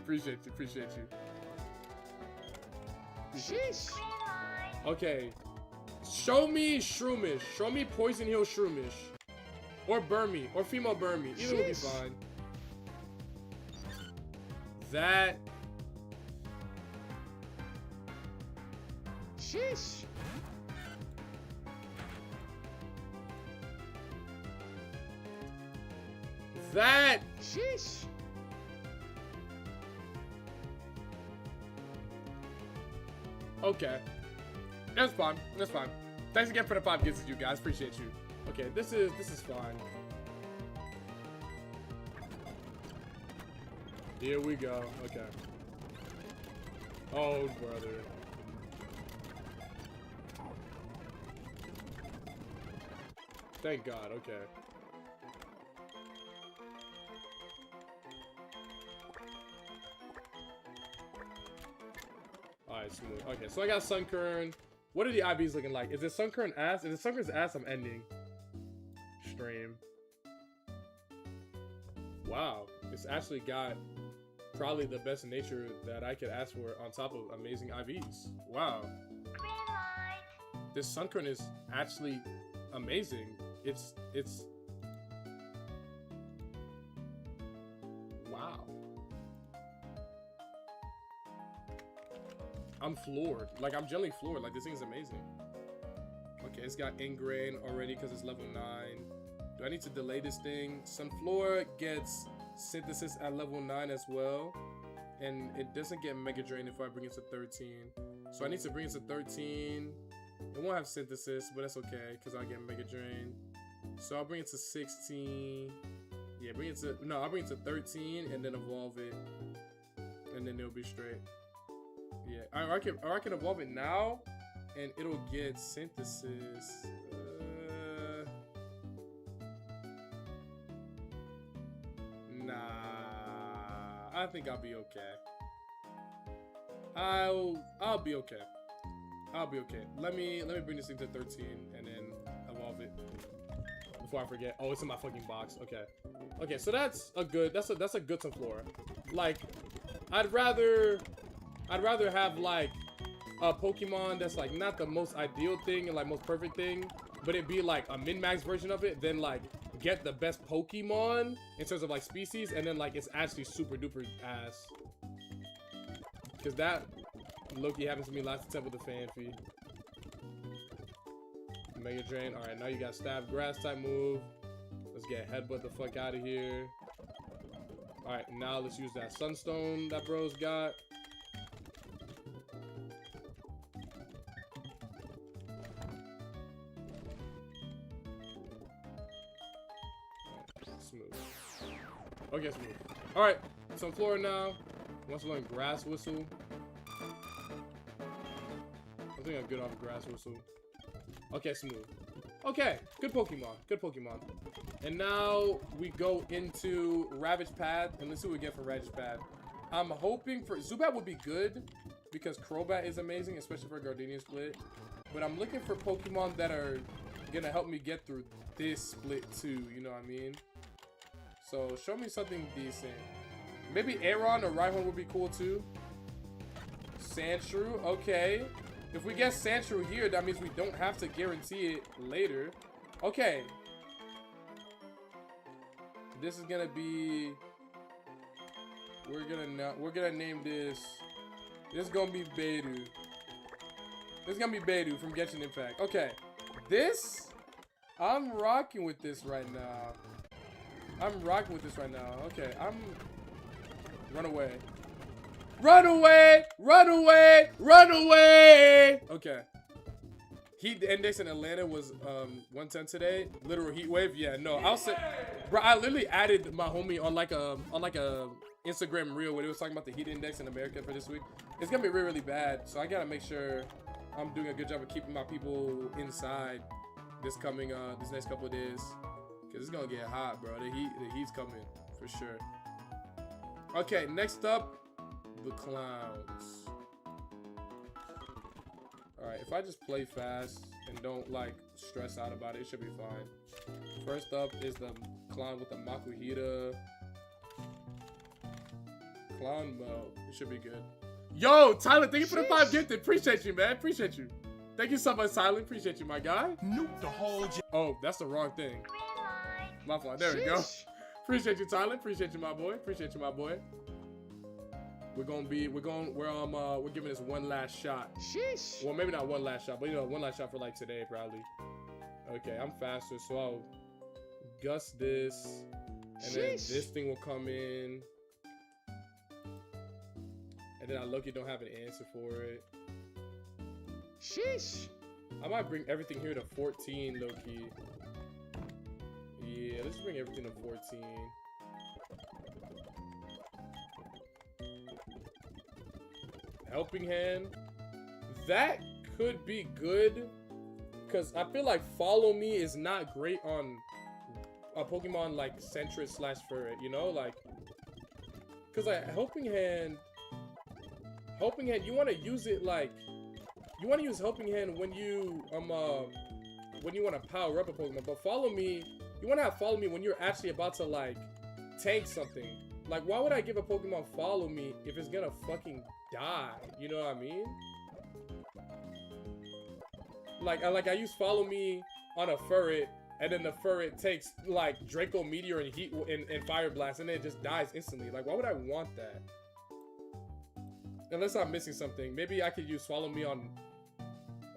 Appreciate you. Sheesh. Okay. Show me Shroomish. Show me Poison Hill Shroomish. Or Burmy. Or female Burmy. Either will be fine. That. Sheesh. That. Sheesh. Okay. That's fine. That's fine. Thanks again for the 5 gifts, you guys. Appreciate you. Okay, this is fine. Here we go. Okay. Oh, brother. Thank God. Okay. Alright, smooth. Okay, so I got Sunkern. What are the IVs looking like? Is it Sunkern ass? If it's Sunkern's ass, I'm ending stream. Wow. It's actually got probably the best nature that I could ask for on top of amazing IVs. Wow. This Sunkern is actually amazing. it's wow. I'm floored. Like, I'm generally floored. Like, this thing's amazing. Okay, it's got ingrain already because it's level 9. Do I need to delay this thing? Sunflora gets synthesis at level 9 as well. And it doesn't get Mega Drain if I bring it to 13. So I need to bring it to 13. It won't have synthesis, but that's okay because I'll get Mega Drain. So I'll bring it to 16. Yeah, bring it to... No, I'll bring it to 13 and then evolve it. And then it'll be straight. Yeah, or I can evolve it now, and it'll get synthesis. Nah, I think I'll be okay. I'll be okay. I'll be okay. Let me bring this thing to 13 and then evolve it before I forget. Oh, it's in my fucking box. Okay. Okay, so that's a good Sunflora. Like, I'd rather have like a Pokemon that's like not the most ideal thing and like most perfect thing, but it'd be like a min-max version of it, then like get the best Pokemon in terms of like species, and then like it's actually super duper ass. Cause that Loki happens to me last attempt with the Fanfi. Mega Drain. Alright, now you got Stab Grass type move. Let's get Headbutt the fuck out of here. Alright, now let's use that Sunstone that bro's got. Smooth. Okay, smooth. Alright, Sunflora now. Wants to learn Grass Whistle. I think I'm good off of Grass Whistle. Okay, smooth. Okay, good Pokemon. Good Pokemon. And now we go into Ravage Pad, and let's see what we get from Ravage Pad. I'm hoping for Zubat would be good because Crobat is amazing, especially for a Gardenia split. But I'm looking for Pokemon that are gonna help me get through this split too. You know what I mean? So show me something decent. Maybe Aeron or Rhyhorn would be cool too. Sandshrew, okay. If we get Sandshrew here, that means we don't have to guarantee it later. Okay. This is gonna be... We're gonna name this... This is gonna be Beidou. This is gonna be Beidou from Genshin Impact. Okay. This... I'm rocking with this right now. Okay, Run away. Run away! Run away! Run away! Okay. Heat index in Atlanta was 110 today. Literal heat wave. Yeah, no. I'll say, bro. I literally added my homie on like a Instagram reel where they was talking about the heat index in America for this week. It's gonna be really, really bad. So I gotta make sure I'm doing a good job of keeping my people inside this next couple of days, cause it's gonna get hot, bro. The heat's coming for sure. Okay, next up, the clowns. Alright, if I just play fast and don't like stress out about it, it should be fine. First up is the clown with the Makuhita. Clown mode. It should be good. Yo, Tyler, thank you for the 5 gifted. Appreciate you, man. Appreciate you. Thank you so much, Tyler. Appreciate you, my guy. Nuke the whole... Oh, that's the wrong thing. My fault. There we go. Appreciate you, Tyler. Appreciate you, my boy. Appreciate you, my boy. We're giving this one last shot. Sheesh. Well, maybe not one last shot, but you know, one last shot for like today, probably. Okay, I'm faster, so I'll gust this, and then this thing will come in, and then I lucky don't have an answer for it. Sheesh. I might bring everything here to 14, low-key. Yeah, let's bring everything to 14. Helping Hand. That could be good, because I feel like Follow Me is not great on a Pokemon like Centris / Furret, you know? Like, because like Helping Hand, you want to use it like, you want to use Helping Hand when you want to power up a Pokemon, but Follow Me, you want to have Follow Me when you're actually about to like tank something. Like, why would I give a Pokemon Follow Me if it's gonna fucking die? You know what I mean? Like I use Follow Me on a Furret and then the Furret takes like Draco Meteor and Heat and Fire Blast, and then it just dies instantly. Like, why would I want that? Unless I'm missing something. Maybe I could use Follow Me on...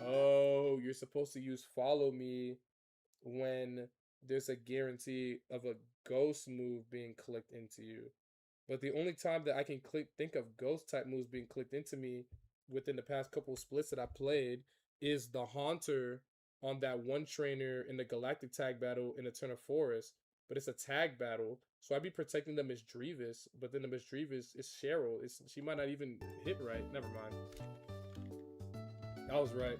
Oh, you're supposed to use Follow Me when there's a guarantee of a ghost move being clicked into you. But the only time that I can think of ghost type moves being clicked into me within the past couple of splits that I played is the Haunter on that one trainer in the Galactic Tag Battle in Eternal Forest. But it's a tag battle, so I'd be protecting the Miss Drevis, but then the Miss Drevis is Cheryl. She might not even hit right. Never mind. I was right.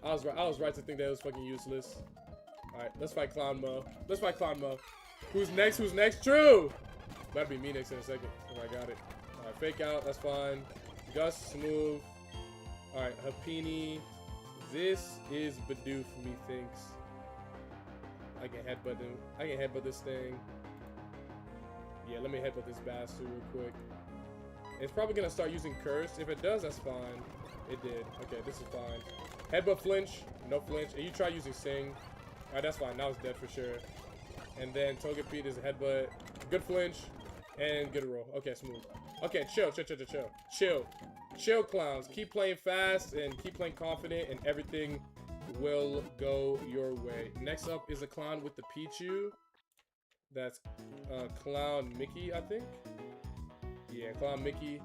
I was right to think that it was fucking useless. Alright, let's fight Clown Mo. Let's fight Clown Mo. Who's next? Who's next? True! That'll be me next in a second. Oh, I got it. Alright, fake out. That's fine. Gus, smooth. Alright, Hapini. This is Bidoof, methinks. I can headbutt him. I can headbutt this thing. Yeah, let me headbutt this bastard real quick. It's probably gonna start using Curse. If it does, that's fine. It did. Okay, this is fine. Headbutt flinch. No flinch. And you try using Sing. Alright, that's fine. Now it's dead for sure. And then Togepi is a headbutt. Good flinch. And good roll. Okay, smooth. Okay, chill. Chill, clowns. Keep playing fast and keep playing confident, and everything will go your way. Next up is a clown with the Pichu. That's Clown Mickey, I think. Yeah, Clown Mickey.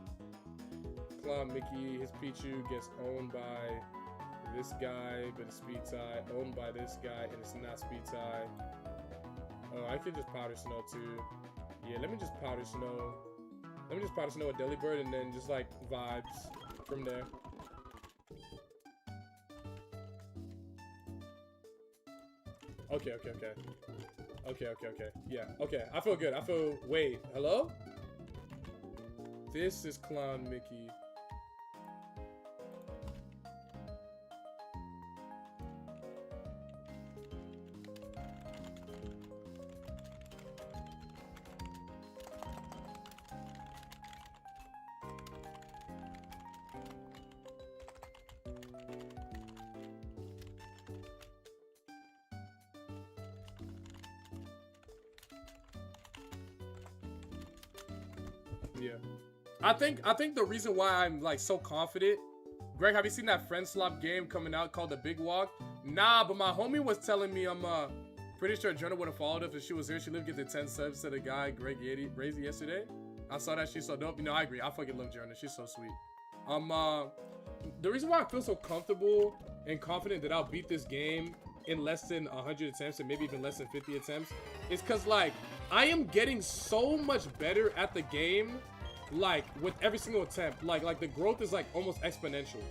His Pichu gets owned by this guy, but it's speed tie. Owned by this guy, and it's not speed tie. Oh, I could just Powder Snow too. Yeah, let me just Powder Snow. Let me just Powder Snow a Delibird and then just like vibes from there. Okay. Yeah, okay. I feel good. Wait, hello? This is Clown Mickey. Yeah. I think the reason why I'm like so confident, Greg, have you seen that Friend Slop game coming out called The Big Walk? Nah, but my homie was telling me I'm pretty sure Jonah would have followed up if she was here. She lived get the 10 subs to the guy Greg Razy yesterday. I saw that. She's so dope. You know, I agree. I fucking love Jonah. She's so sweet. The reason why I feel so comfortable and confident that I'll beat this game in less than 100 attempts and maybe even less than 50 attempts is because like I am getting so much better at the game, like with every single attempt. Like the growth is like almost exponential.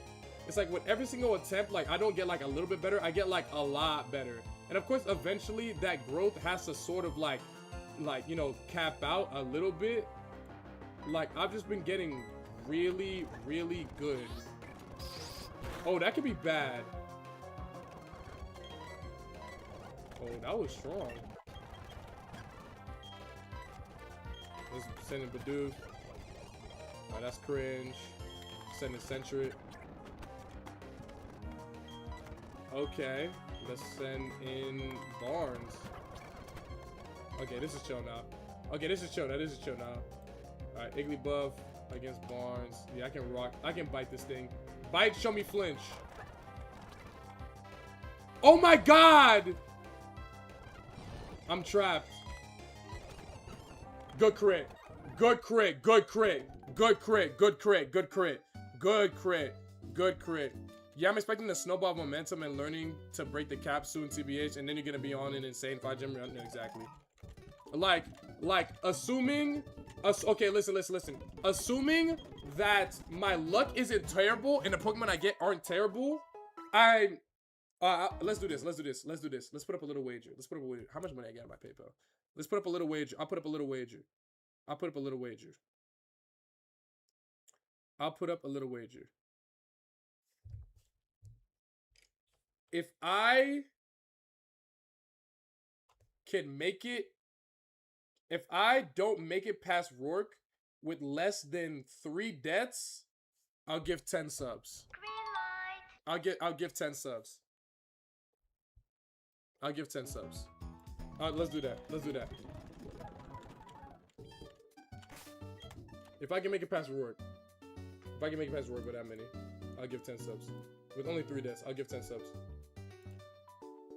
It's like with every single attempt, like I don't get like a little bit better, I get like a lot better. And of course eventually that growth has to sort of like you know, cap out a little bit. Like I've just been getting really good. Oh, that could be bad. Oh, that was strong. Let's send in Bidoof. Oh, that's cringe. Send in Centric. Okay, let's send in Barnes. Okay, this is chill now. Okay, this is chill now. Alright, Igglybuff against Barnes. Yeah, I can rock. I can bite this thing. Bite, show me flinch. Oh my god! I'm trapped. Good crit. Good crit. Yeah, I'm expecting the snowball of momentum and learning to break the cap soon, TBH, and then you're gonna be on an insane 5 gem run. No, exactly. Like, assuming... Okay, listen. Assuming that my luck isn't terrible and the Pokemon I get aren't terrible, let's do this. Let's put up a little wager. How much money I got on my PayPal? Let's put up a little wager. I'll put up a little wager. If I can make it, if I don't make it past Rourke with less than 3 deaths, I'll give 10 subs. I'll give 10 subs. I'll give 10 subs. Let's do that. Let's do that. If I can make it past Rourke. If I can make it past Rourke with that many, I'll give 10 subs. With only 3 deaths, I'll give 10 subs.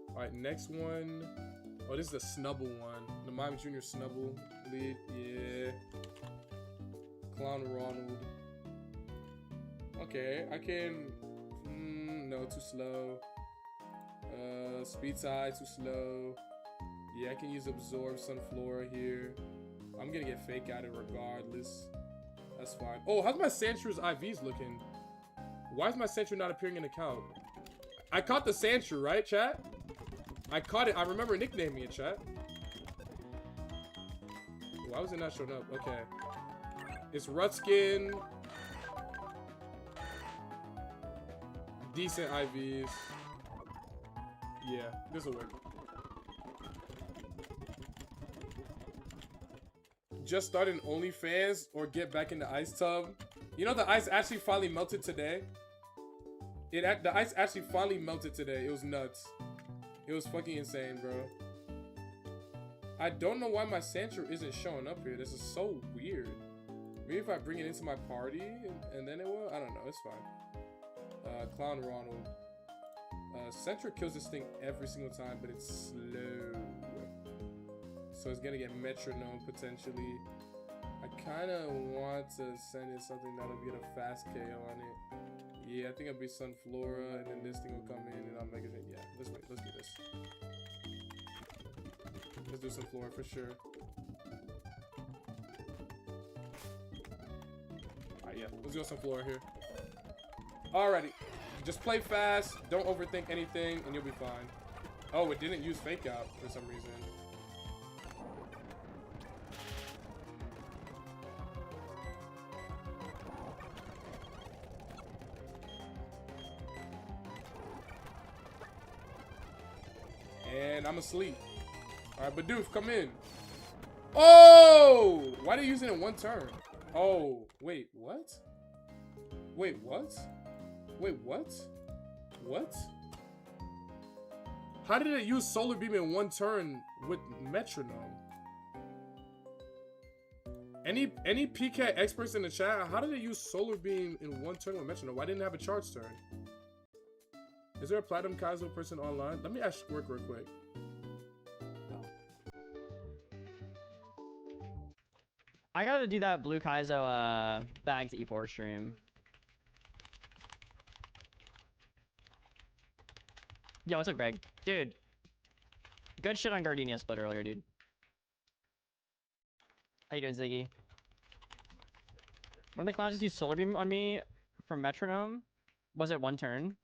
Alright, next one. Oh, this is the Snubble one. The Miami Jr. Snubble lead. Yeah. Clown Ronald. Okay, I can... no, too slow. Speed side, too slow. Yeah, I can use Absorb Sunflora here. I'm gonna get Fake Outed regardless. That's fine. Oh, how's my Sandshrews IVs looking? Why is my Sandshrew not appearing in the count? I caught the Sandshrew, right, chat? I caught it. I remember nicknaming it, chat. Why was it not showing up? Okay. It's Rutskin. Decent IVs. Yeah, this will work. Just started OnlyFans or get back in the ice tub. You know, the ice actually finally melted today. The ice actually finally melted today. It was nuts. It was fucking insane, bro. I don't know why my Sandshrew isn't showing up here. This is so weird. Maybe if I bring it into my party and then it will? I don't know. It's fine. Clown Ronald. Sandshrew kills this thing every single time, but it's slow. So it's gonna get Metronome potentially. I kind of want to send it something that'll get a fast KO on it. Yeah, I think it'll be Sunflora, and then this thing will come in, and I'll make it. Yeah, let's wait. Let's do this. Let's do Sunflora for sure. Alright, yeah, let's go Sunflora here. Alrighty, just play fast. Don't overthink anything, and you'll be fine. Oh, it didn't use Fake Out for some reason. And I'm asleep. Alright, Bidoof, come in. Oh! Why are they using it in one turn? Oh, wait, what? Wait, what? Wait, what? What? How did it use Solar Beam in one turn with Metronome? Any PK experts in the chat? How did it use Solar Beam in one turn with Metronome? Why didn't it have a charge turn? Is there a Platinum KAIZO person online? Let me ask Squirk real quick. I gotta do that blue KAIZO bags E4 stream. Yo, what's up, Greg? Dude, good shit on Gardenia split earlier, dude. How you doing, Ziggy? When the clowns just used Solar Beam on me from Metronome, was it one turn?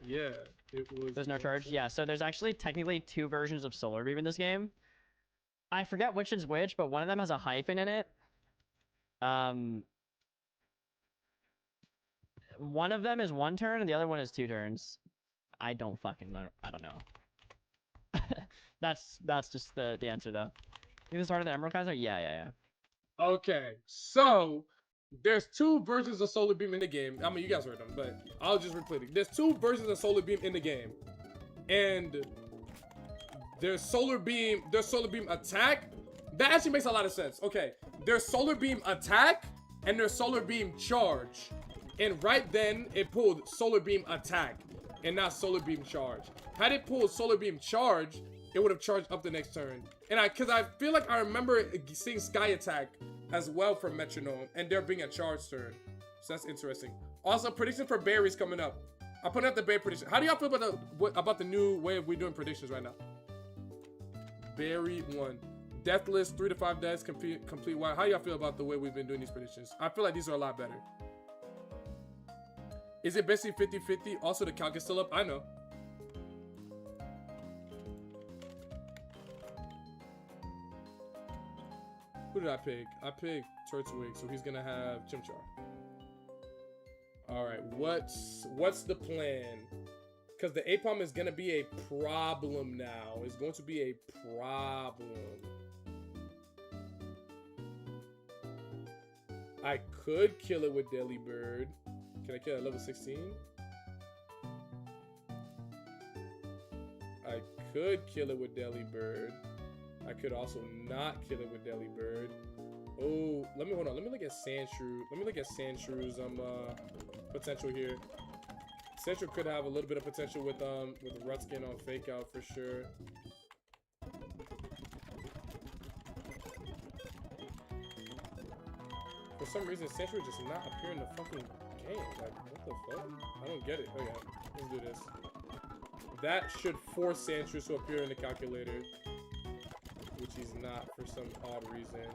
Yeah, it was. There's no charge? Yeah, so there's actually technically 2 versions of Solar Beam in this game. I forget which is which, but one of them has a hyphen in it. One of them is 1 turn, and the other one is 2 turns. I don't fucking know. I don't know. that's just the answer, though. You the start of the Emerald KAIZO? Yeah. Okay, so there's 2 versions of Solar Beam in the game. I mean, you guys heard them, but I'll just replay it. There's 2 versions of Solar Beam in the game, and there's Solar Beam attack. That actually makes a lot of sense. Okay, there's Solar Beam attack and there's Solar Beam charge, and right then it pulled Solar Beam attack and not Solar Beam charge. Had it pulled Solar Beam charge, it would have charged up the next turn. And because I feel like I remember seeing Sky Attack as well from Metronome, and there being a charge turn. So that's interesting. Also, prediction for berries coming up. I'm putting up the berry prediction. How do y'all feel about the new way of we doing predictions right now? Berry 1. Deathless, 3 to 5 deaths, complete wild. How y'all feel about the way we've been doing these predictions? I feel like these are a lot better. Is it basically 50-50? Also, the calc is still up. I know. Who did I pick? I picked Turtwig, so he's gonna have Chimchar. All right, what's the plan? Because the Apom is gonna be a problem now. It's going to be a problem. I could kill it with Delibird. Can I kill it at level 16? I could kill it with Delibird. I could also not kill it with Delibird. Oh, hold on. Let me look at Sandshrew. Let me look at Sandshrew's potential here. Sandshrew could have a little bit of potential with Rutskin on Fake Out for sure. For some reason, Sandshrew just not appear in the fucking game. Like, what the fuck? I don't get it. Okay, let's do this. That should force Sandshrew to appear in the calculator, which he's not for some odd reason.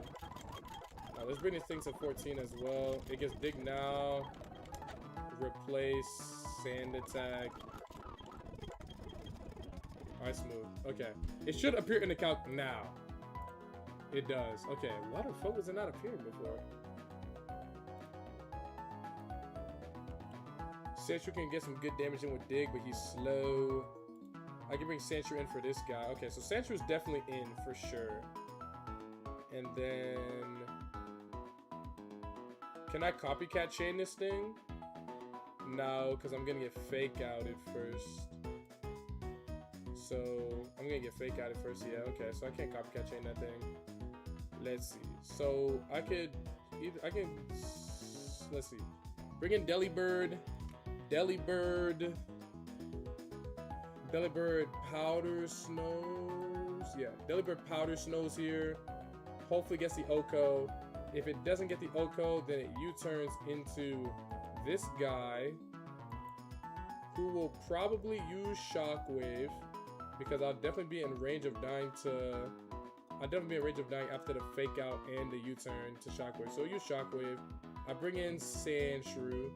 Now, let's bring this thing to 14 as well. It gets Dig now. Replace Sand Attack. Alright, smooth. Okay. It should appear in the calc now. It does. Okay. Why the fuck was it not appearing before? Sandshrew can get some good damage in with Dig, but he's slow. I can bring Sandshrew in for this guy. Okay, so Sandshrew's definitely in for sure. And then... Can I copycat chain this thing? No, because I'm going to get Fake Outed first. So, I'm going to get Fake Outed first. Yeah, okay, so I can't copycat chain that thing. Let's see. So, let's see. Bring in Delibird. Delibird Powder Snows. Yeah, Delibird Powder Snows here. Hopefully gets the Oko. If it doesn't get the Oko, then it U-turns into this guy, who will probably use Shockwave, because I'll definitely be in range of dying after the Fake Out and the U-turn to Shockwave. So use Shockwave. I bring in Sandshrew.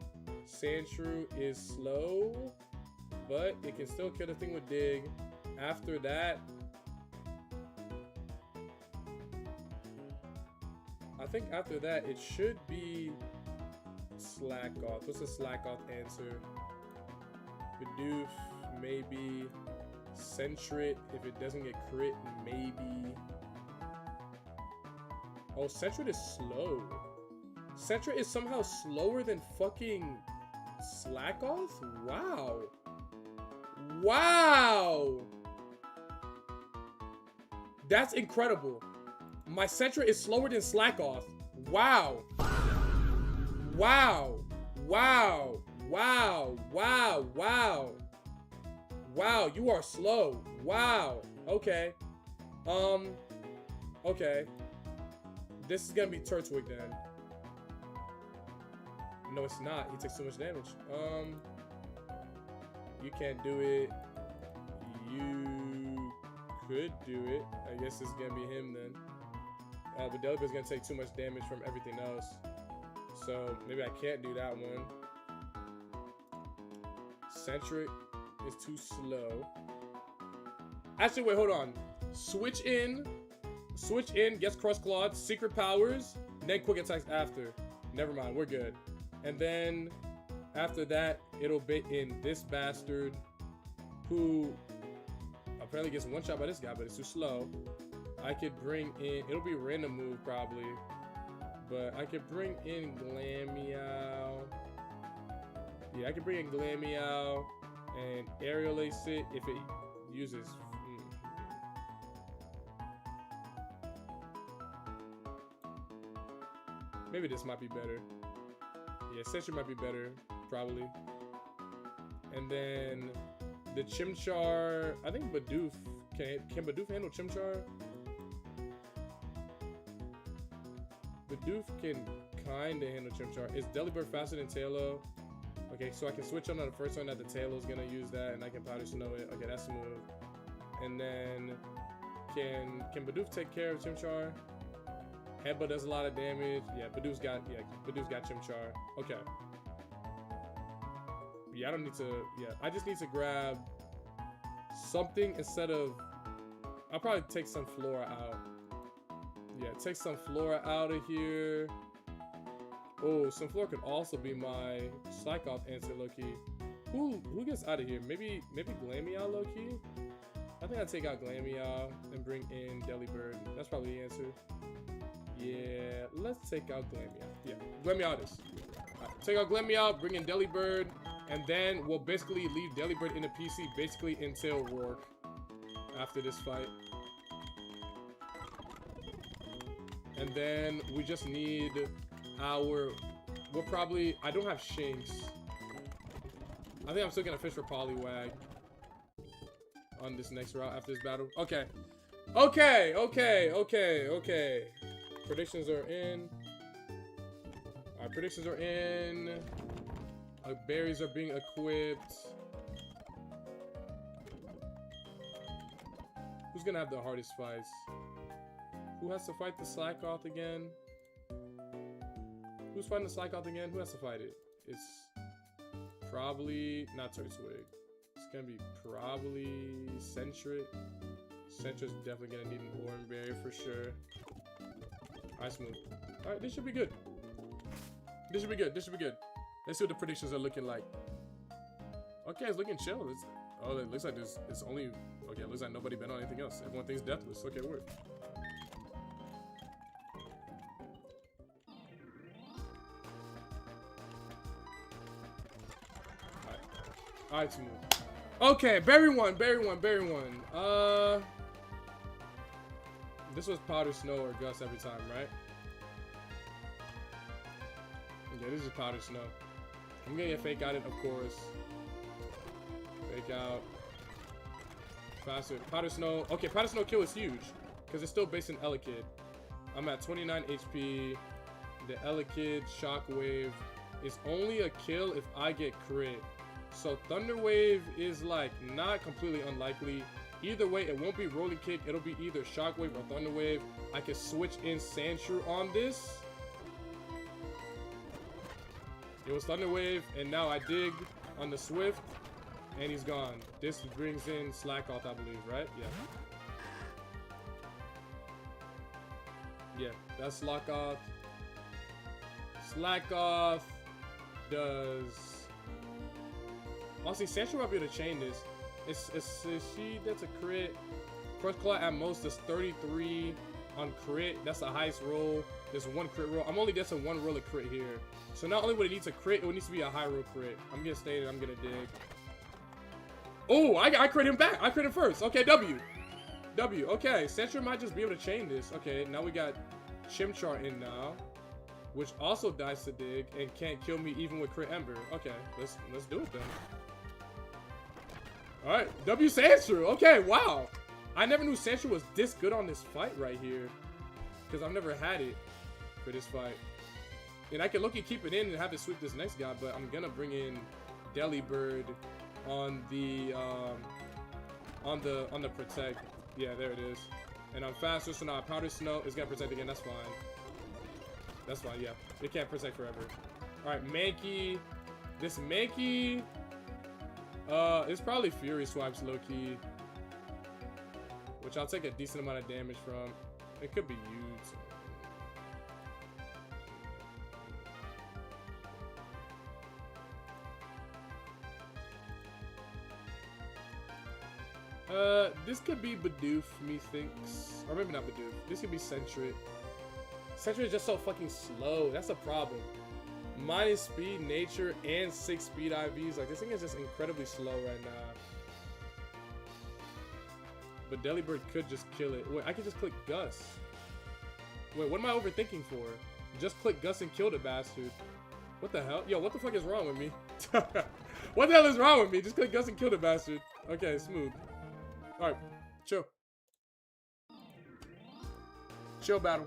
Sandshrew is slow, but it can still kill the thing with Dig. After that, I think after that, it should be Slack Off. What's the Slack Off answer? Bidoof, maybe. Sentret, if it doesn't get crit, maybe. Oh, Sentret is slow. Sentret is somehow slower than fucking Slack Off? Wow. Wow! That's incredible. My Sentret is slower than Slack Off. Wow. Wow. Wow. Wow. Wow. Wow. Wow, you are slow. Wow. Okay. Okay. This is gonna be Turtwig then. No, it's not. He takes too much damage. You can't do it. You could do it. I guess it's gonna be him then. But Deliber's gonna take too much damage from everything else. So maybe I can't do that one. Centric is too slow. Actually, wait, hold on. Switch in, gets Cross Clawed, Secret Powers, then Quick Attacks after. Never mind, we're good. And then after that, it'll be in this bastard who apparently gets one shot by this guy, but it's too slow. I could bring in, it'll be a random move probably, but I could bring in Glameow. Yeah, I could bring in Glameow and Aerial Ace it if it uses. Maybe this might be better. Yeah, Sentry might be better, probably. And then the Chimchar, I think Bidoof, can Bidoof handle Chimchar? Bidoof can kinda handle Chimchar. Is Delibird faster than Tailo? Okay, so I can switch on the first one that the Tailo's gonna use that, and I can Powder Snow it. Okay, that's smooth. And then can Bidoof take care of Chimchar? Headbutt does a lot of damage. Yeah, Bidoof's got Chimchar. Okay. Yeah, I don't need to. Yeah, I just need to grab something instead of. I'll probably take some Flora out. Yeah, take some Flora out of here. Oh, some Flora could also be my Slack Off answer, low-key. Who gets out of here? Maybe Glameow, low-key? I think I'd take out Glameow and bring in Delibird. That's probably the answer. Yeah, let's take out Glameow. Yeah, Glameow this. Right, take out Glameow, bring in Delibird, and then we'll basically leave Delibird in the PC basically until Rourke. after this fight. And then we just need our... We'll probably... I don't have Shanks. I think I'm still gonna fish for Poliwag on this next route after this battle. Okay. Okay, okay, okay, okay. Predictions are in. Our predictions are in. Our berries are being equipped. Who's gonna have the hardest fights? Who has to fight the Slackoth again? Who's fighting the Slackoth again? Who has to fight it? It's probably not Turtwig. It's gonna be probably Sentret. Sentret's definitely gonna need an Orange Berry for sure. Alright, smooth. Alright, this should be good. This should be good. This should be good. Let's see what the predictions are looking like. Okay, it's looking chill. Oh, it looks like it's only... Okay, it looks like nobody bet on anything else. Everyone thinks Deathless. Okay, word. Alright, smooth. Okay, berry one. This was Powder Snow or Gus every time, right? Okay, this is Powder Snow. I'm gonna get Fake Outed, of course. Fake Out. Faster. Powder Snow. Okay, Powder Snow kill is huge because it's still based in Elekid. I'm at 29 HP. The Elekid Shockwave is only a kill if I get crit. So Thunder Wave is like not completely unlikely. Either way, it won't be Rolling Kick. It'll be either Shockwave or Thunder Wave. I can switch in Sandshrew on this. It was Thunder Wave, and now I dig on the Swift, and he's gone. This brings in Slackoth, I believe, right? Yeah. Yeah, that's Slackoth. Slackoth does... Honestly, Sandshrew might be able to chain this. It's she that's a crit. Crush Claw at most is 33 on crit. That's the highest roll. There's one crit roll. I'm only guessing one roll of crit here. So not only would it need to crit, it would need to be a high roll crit. I'm gonna stay there. I'm gonna dig. Oh, I crit him back. I crit him first. Okay, W. Okay, Sandshrew might just be able to chain this. Okay, now we got Chimchar in now, which also dies to dig and can't kill me even with crit Ember. Okay, let's do it then. All right, W Sandshrew. Okay, wow. I never knew Sandshrew was this good on this fight right here, because I've never had it for this fight. And I can look and keep it in and have it sweep this next guy, but I'm gonna bring in Delibird on the protect. Yeah, there it is. And I'm faster, so now Powder Snow is gonna protect again. That's fine. That's fine. Yeah, it can't protect forever. All right, Mankey. This Mankey. It's probably Fury Swipes low-key, which I'll take a decent amount of damage from. It could be used. This could be Bidoof, methinks. Or maybe not Bidoof. This could be Sentret. Sentret is just so fucking slow. That's a problem. Minus speed, nature, and 6 speed IVs. Like, this thing is just incredibly slow right now. But Delibird could just kill it. Wait, I could just click Gus. Wait, what am I overthinking for? Just click Gus and kill the bastard. What the hell? Yo, what the fuck is wrong with me? What the hell is wrong with me? Just click Gus and kill the bastard. Okay, smooth. Alright, chill. Chill battle.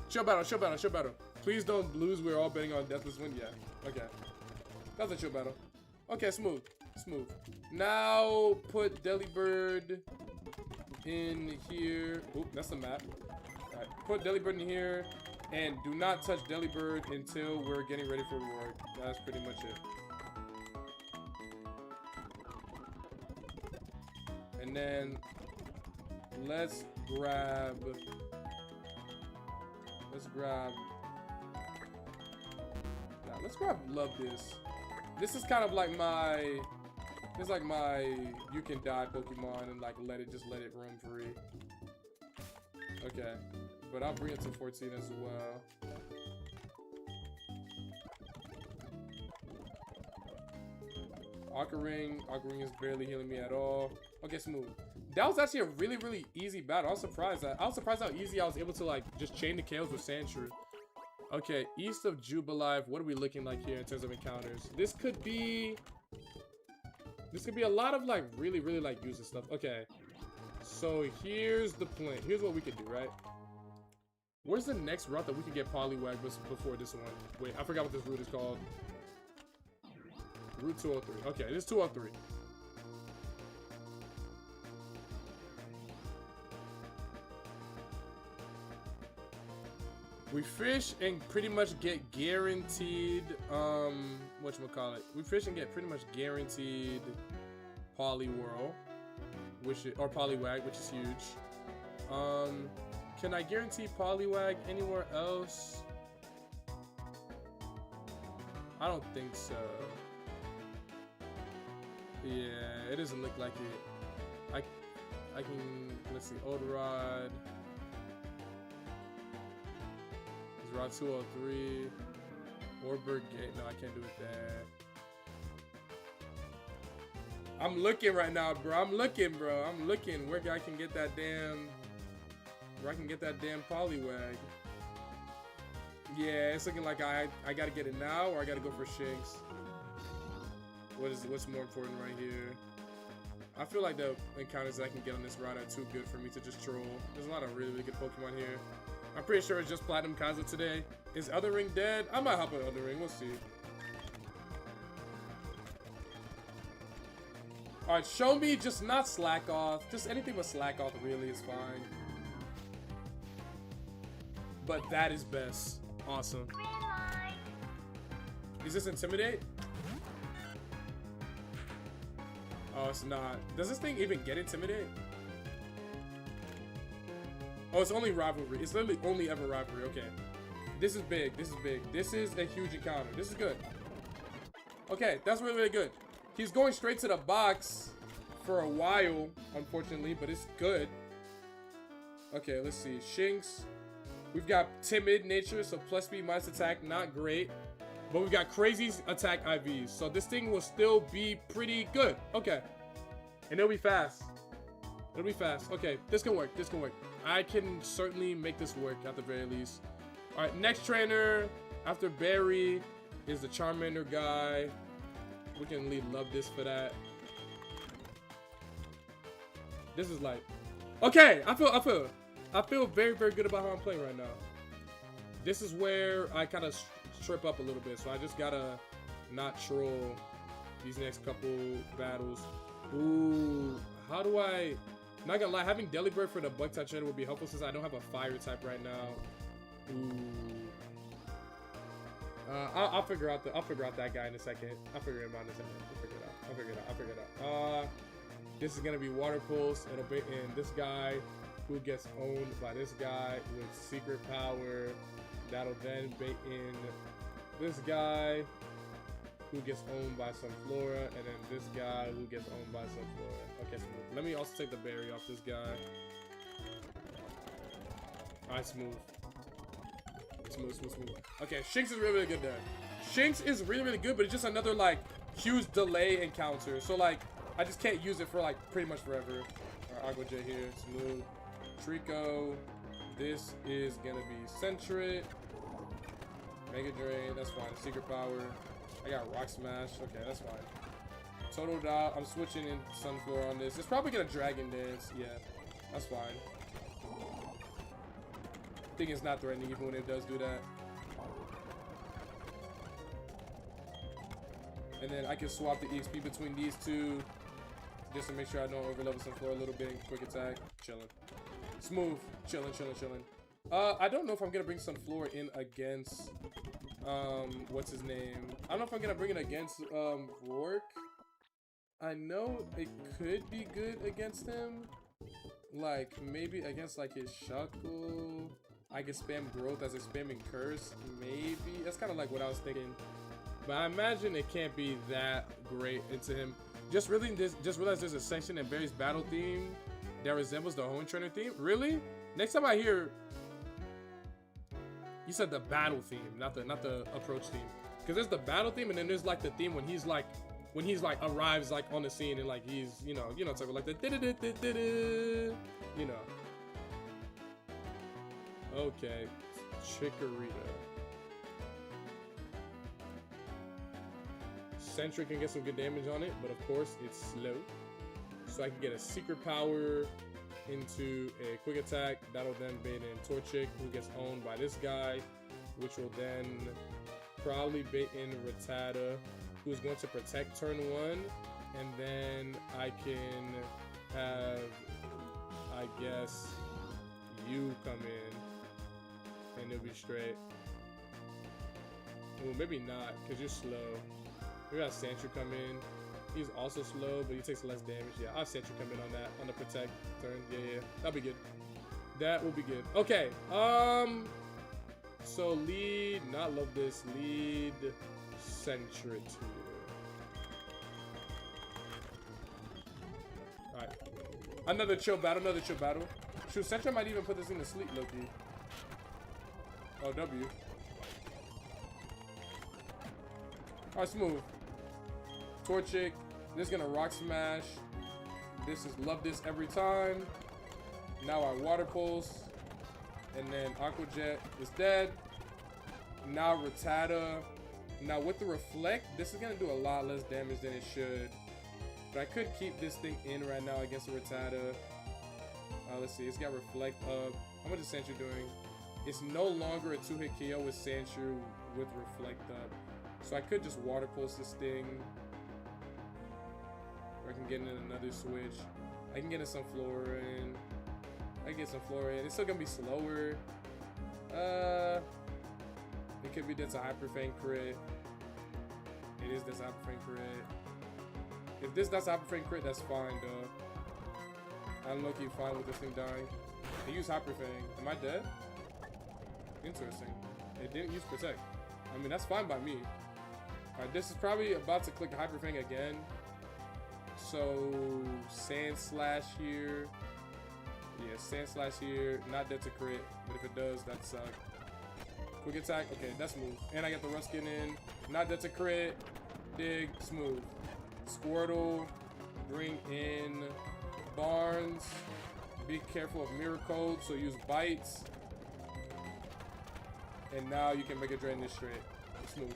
Chill battle. Please don't lose. We're all betting on Deathless win. Yeah. Okay. That's a chill battle. Okay, smooth. Now put Delibird in here. Oop, that's the map. Alright, put Delibird in here. And do not touch Delibird until we're getting ready for Roar. That's pretty much it. And then let's grab Love This. This is kind of like my you can die Pokemon and like let it roam free. Okay. But I'll bring it to 14 as well. Aqua Ring is barely healing me at all. Okay, smooth. That was actually a really, really easy battle. I was surprised how easy I was able to like just chain the KOs with Sandshrew. Okay, east of Jubilife, what are we looking like here in terms of encounters? This could be a lot of like really, really like useless stuff. Okay, so here's the plan. Here's what we could do, right? Where's the next route that we could get Poliwag before this one? Wait, I forgot what this route is called. Route 203. Okay, this is 203. We fish and pretty much get guaranteed, whatchamacallit. We fish and get pretty much guaranteed Poliwhirl, or Poliwag, which is huge. Can I guarantee Poliwag anywhere else? I don't think so. Yeah, it doesn't look like it. I can, let's see, Odorod. Route 203. Orberg Gate. No, I can't do it there. I'm looking right now, bro. I'm looking where I can get that damn... Where I can get that damn Poliwag. Yeah, it's looking like I gotta get it now, or I gotta go for Shinx. What's more important right here? I feel like the encounters that I can get on this route are too good for me to just troll. There's a lot of really, really good Pokemon here. I'm pretty sure it's just Platinum KAIZO today. Is Elden Ring dead? I might hop on Elden Ring. We'll see. Alright, show me just not slack off. Just anything but slack off really is fine. But that is best. Awesome. Is this Intimidate? Oh, it's not. Does this thing even get Intimidate? Oh, it's only rivalry. It's literally only ever rivalry. Okay. This is big. This is big. This is a huge encounter. This is good. Okay, that's really, really good. He's going straight to the box for a while, unfortunately, but it's good. Okay, let's see. Shinx. We've got timid nature, so plus speed minus attack, not great. But we've got crazy attack IVs, so this thing will still be pretty good. Okay. And it'll be fast. It'll be fast. Okay, this can work. This can work. I can certainly make this work at the very least. All right, next trainer after Barry is the Charmander guy. We can love this for that. This is like, okay. I feel very, very good about how I'm playing right now. This is where I kind of trip up a little bit, so I just gotta not troll these next couple battles. Ooh, how do I? Not gonna lie, having Delibird for the bug type trainer would be helpful since I don't have a fire type right now. Ooh. I'll figure out that guy in a second. I'll figure him out in a second. I'll figure it out. This is gonna be Water Pulse. It'll be in this guy who gets owned by this guy with secret power. That'll then bait in this guy who gets owned by some Flora, and then this guy who gets owned by some Flora. Okay, smooth. Let me also take the berry off this guy. Alright, smooth. Smooth. Okay, Shinx is really, really good there. Shinx is really, really good, but it's just another, like, huge delay encounter. So, like, I just can't use it for, like, pretty much forever. Alright, Aqua J here. Smooth. Trico. This is gonna be Sentret. Mega Drain. That's fine. Secret Power. I got Rock Smash. Okay, that's fine. Total Dot. I'm switching in Sunflower on this. It's probably gonna Dragon Dance. Yeah, that's fine. I think it's not threatening even when it does do that. And then I can swap the EXP between these two just to make sure I don't overlevel Sunflower a little bit and quick attack. Chilling. Smooth. Chilling. I don't know if I'm gonna bring Sunflower in against what's his name? I don't know if I'm gonna bring it against Rourke. I know it could be good against him. Like maybe against like his Shuckle. I can spam Growth as a spamming Curse. Maybe. That's kind of like what I was thinking. But I imagine it can't be that great into him. Just realized there's a section in Barry's battle theme that resembles the Hone Trainer theme. Really? Next time I hear, you said the battle theme, not the approach theme. Because there's the battle theme, and then there's like the theme when he's like when he's like arrives like on the scene and like he's talking like the you know. Okay, Chikorita. Sentry can get some good damage on it, but of course it's slow. So I can get a secret power into a quick attack. That'll then bait in Torchic, who gets owned by this guy, which will then probably bait in Rattata, who's going to protect turn 1, and then I can have, I guess, you come in, and it'll be straight. Well, maybe not, because you're slow. We got Sentry come in. He's also slow, but he takes less damage. Yeah, I'll Sentry come in on that, on the protect turn. Yeah, that'll be good. That will be good. Okay, so lead, not love this, lead Sentry. Alright. Another chill battle, Shoot, Sentry might even put this in the sleep, Loki. Oh, W. Alright, smooth. Torchic. This is gonna rock smash. This is love this every time. Now I water pulse. And then Aqua Jet is dead. Now Rattata. Now with the reflect, this is gonna do a lot less damage than it should. But I could keep this thing in right now against the Rattata. Let's see, it's got reflect up. How much is Sandshrew doing? It's no longer a 2-hit KO with Sandshrew with reflect up. So I could just water pulse this thing. Or I can get in another switch. I can get in some Florin. I can get some Florin. It's still gonna be slower. It could be that's a Hyper Fang crit. It is that's a Hyper Fang crit. If this that's a Hyper Fang crit, that's fine though. I'm lucky fine with this thing dying. They use Hyper Fang. Am I dead? Interesting. It didn't use Protect. I mean, that's fine by me. Alright, this is probably about to click Hyper Fang again. So, Sand Slash here. Yeah, Sand Slash here. Not dead to crit, but if it does, that sucks. Quick attack. Okay, that's smooth. And I got the Ruskin in. Not dead to crit. Dig. Smooth. Squirtle. Bring in Barnes. Be careful of Mirror Code, so use Bites. And now you can make a drain this straight. Smooth.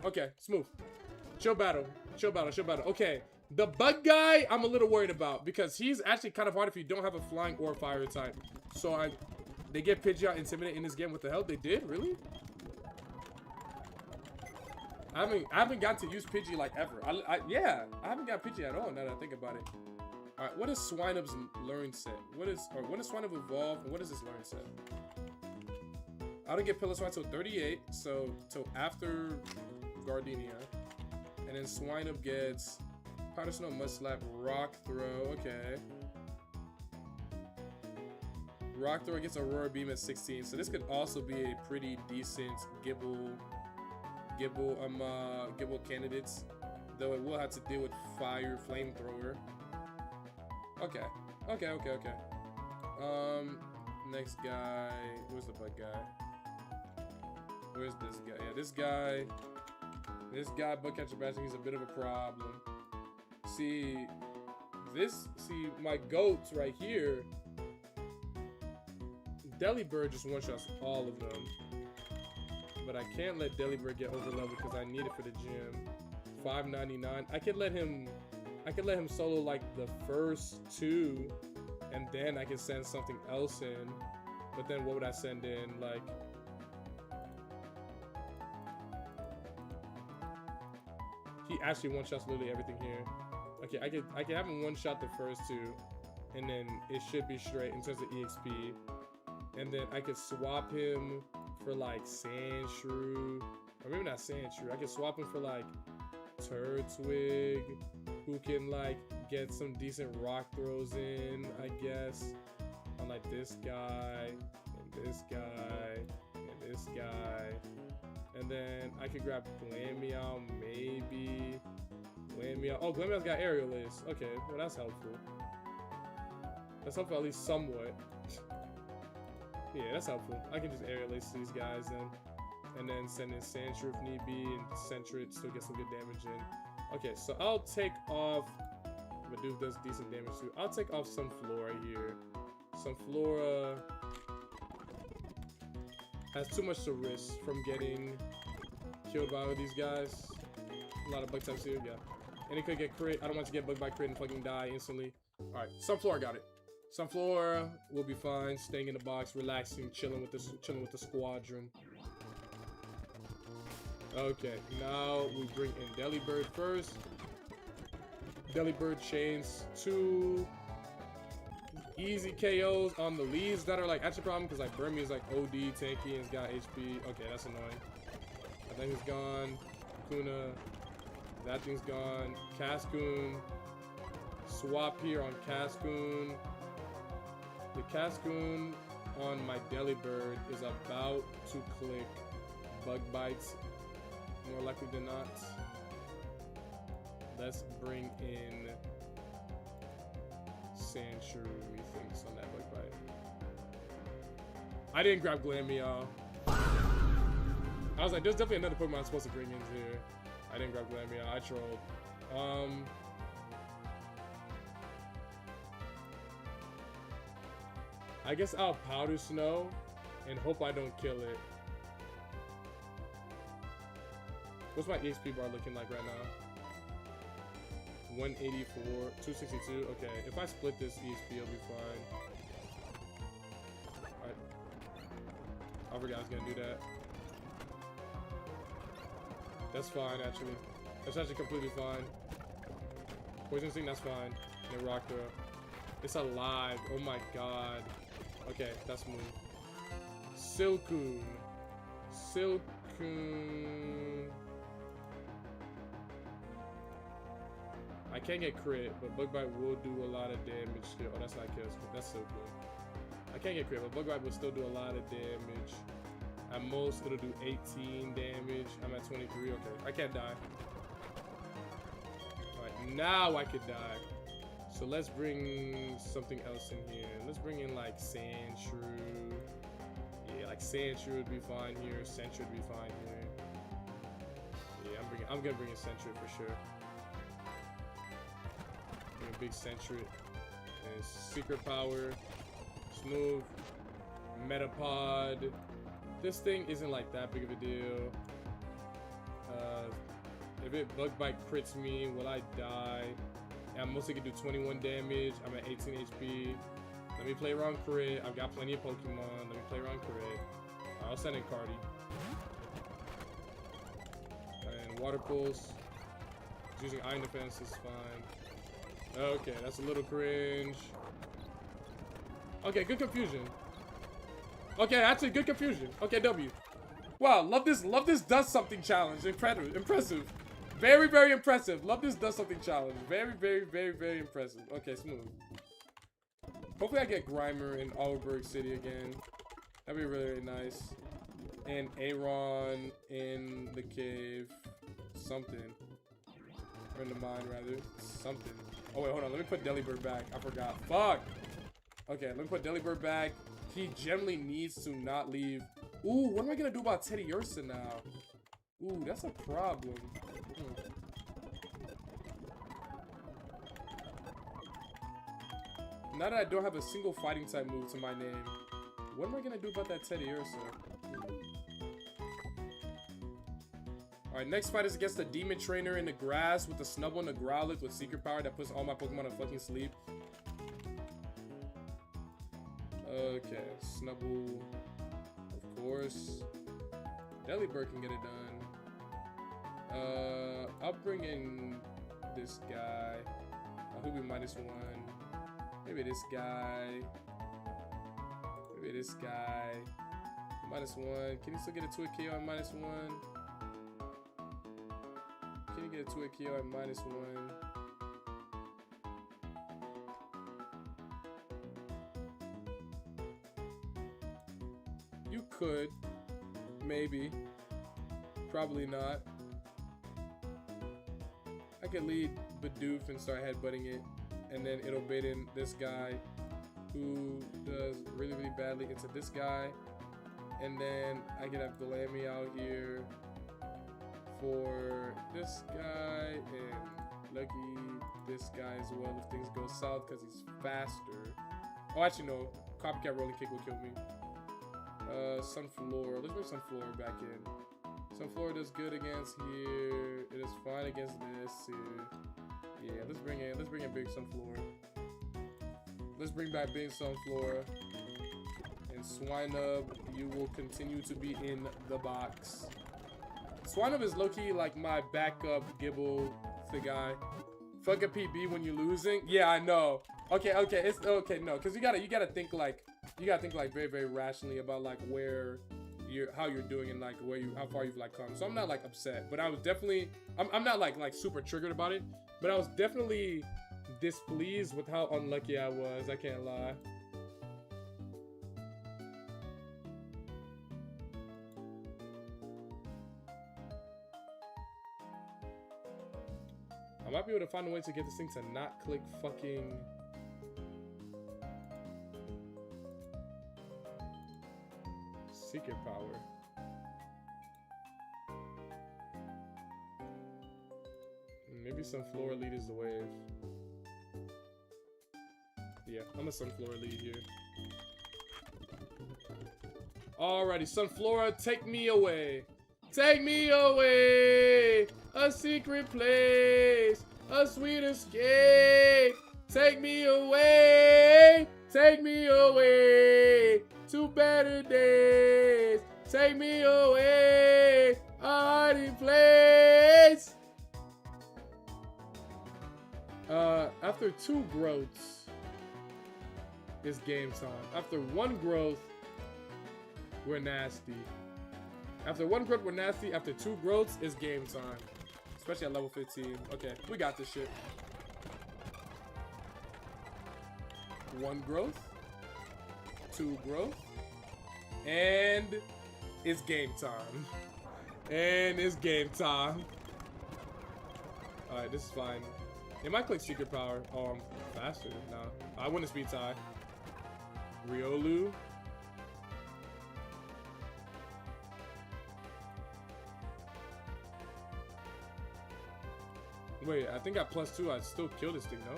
Okay, smooth. Chill battle. Chill battle. Chill battle. Okay. The bug guy, I'm a little worried about because he's actually kind of hard if you don't have a flying or fire type. So they get Pidgeot Intimidate in this game. What the hell? They did? Really? I haven't got to use Pidgey like ever. Yeah, I haven't got Pidgey at all now that I think about it. All right, what is Swinub's learn set? When does Swinub evolve? And what is this learn set? I don't get Pillar Swine till 38, so till after Gardenia. And then Swinub gets Powder Snow, Mud Slap, Rock Throw. Okay. Rock Throw gets Aurora Beam at 16, so this could also be a pretty decent Gibble candidates, though it will have to deal with Fire Flamethrower. Okay. Next guy. Where's the bug guy? Where's this guy? Yeah, this guy, Bug Catcher Bastion, he's a bit of a problem. See, my goats right here. Delibird just one-shots all of them. But I can't let Delibird get over level because I need it for the gym. 599. I could let him solo like the first 2, and then I can send something else in. But then what would I send in? Like, he actually one-shots literally everything here. Okay, I can have him one-shot the first 2, and then it should be straight in terms of EXP. And then I could swap him for like Sandshrew, or maybe not Sandshrew. I could swap him for like Turtwig, who can like get some decent rock throws in, I guess, on like this guy, and this guy, and this guy. And then I could grab Glameow, maybe. Glameow. Oh, Glameow's got Aerial Ace. Okay, well that's helpful. That's helpful at least somewhat. Yeah, that's helpful. I can just Aerial Ace these guys and then send in Sandshrew if need be, and Sentret still get some good damage in. Okay, so I'll take off. Bidoof does decent damage too. I'll take off some flora here. Some flora has too much to risk from getting killed by all these guys. A lot of bug types here, yeah. And it could get crit. I don't want to get bugged by crit and fucking die instantly. Alright, Sunflora got it. Sunflora will be fine, staying in the box, relaxing, chilling with the squadron. Okay, now we bring in Delibird first. Delibird chains 2 easy KOs on the leads that are like actually problem because like Burmy is like OD tanky and it's got HP. Okay, that's annoying. I think he's gone. Kuna, that thing's gone. Cascoon, swap here on Cascoon. The Cascoon on my Delibird is about to click Bug Bites, more likely than not. Let's bring in Sandshrew, methinks, on that Bug Bite. I didn't grab Glammy, y'all. I was like, there's definitely another Pokemon I'm supposed to bring in here. I didn't grab Glammy, I trolled. I guess I'll Powder Snow and hope I don't kill it. What's my EXP bar looking like right now? 184, 262. Okay, if I split this EXP, it'll be fine. Alright. I forgot I was gonna do that. That's fine, actually. That's actually completely fine. Poison Sting, that's fine. And then Rock Throw. It's alive. Oh my god. Okay, that's smooth. Silcoon. Silcoon. I can't get crit, but Bug Bite will do a lot of damage still. Oh, that's not kills. That's so cool. I can't get crit, but Bug Bite will still do a lot of damage. At most, it'll do 18 damage. I'm at 23. Okay, I can't die. Alright, now I could die. So let's bring something else in here. Let's bring in like Sandshrew. Yeah, like Sandshrew would be fine here. Sentry would be fine here. Yeah, I'm gonna bring in Sentry for sure. Bring a big Sentry. And Secret Power. Smooth. Metapod. This thing isn't like that big of a deal. If it Bug Bite crits me, will I die? I'm mostly gonna do 21 damage. I'm at 18 HP. Let me play around crit. I've got plenty of Pokemon. Let me play around crit. I'll send in Cardi. And Water Pulse. Using Iron Defense is fine. Okay, that's a little cringe. Okay, good confusion. Okay, actually good confusion. Okay, W. Wow, love this does something challenge. Impressive. Very, very impressive. Love this does something challenge. Very, very, very, very impressive. Okay, smooth. Hopefully I get Grimer in Alberg City again. That'd be really, really nice. And Aron in the cave. Something. Or in the mine, rather. Something. Oh, wait, hold on. Let me put Delibird back. I forgot. Fuck! Okay, let me put Delibird back. He generally needs to not leave. Ooh, what am I gonna do about Teddy Ursa now? Ooh, that's a problem. Now that I don't have a single fighting type move to my name, what am I gonna do about that Teddy Ursa? Alright, next fight is against the Demon Trainer in the grass with the Snubble and the Growlithe with Secret Power that puts all my Pokemon to fucking sleep. Okay, Snubble, of course. Delibird can get it done. I'll bring in this guy. He'll be -1. Maybe this guy. Maybe this guy. -1. Can he still get a 2-hit KO at -1? Can he get a 2-hit KO at -1? You could. Maybe. Probably not. I could lead Bidoof and start headbutting it, and then it'll bait in this guy who does really, really badly into this guy, and then I can have Glammy out here for this guy and Lucky this guy as well if things go south because he's faster. Oh, actually no. Copycat rolling kick will kill me. Sunflower. Let's bring Sunflower back in. Sunflower does good against here. It is fine against this here. Yeah, let's bring in big Sunflower. Let's bring back big Sunflower. And Swinub, you will continue to be in the box. Swinub is low-key like my backup Gibble the guy. Fuck a PB when you're losing. Yeah, I know. Okay, it's okay, no, because you gotta think like very, very rationally about like how you're doing and like how far you've like come. So I'm not like upset, but I was definitely I'm not like super triggered about it, but I was definitely displeased with how unlucky I was. I can't lie. I might be able to find a way to get this thing to not click fucking secret power. Maybe Sunflower lead is the wave. Yeah, I'm a Sunflower lead here. Alrighty, Sunflower, take me away. Take me away. A secret place. A sweet escape. Take me away. Take me away. To better days. Take me away. A hiding place. After 2 growths, it's game time. After 1 growth, we're nasty. After 1 growth, we're nasty. After 2 growths, it's game time. Especially at level 15. Okay, we got this shit. 1 growth. 2 growth. And it's game time. And it's game time. Alright, this is fine. It might click secret power. Oh, I'm faster. No, I win a speed tie. Riolu. Wait, I think at +2 I'd still kill this thing, no?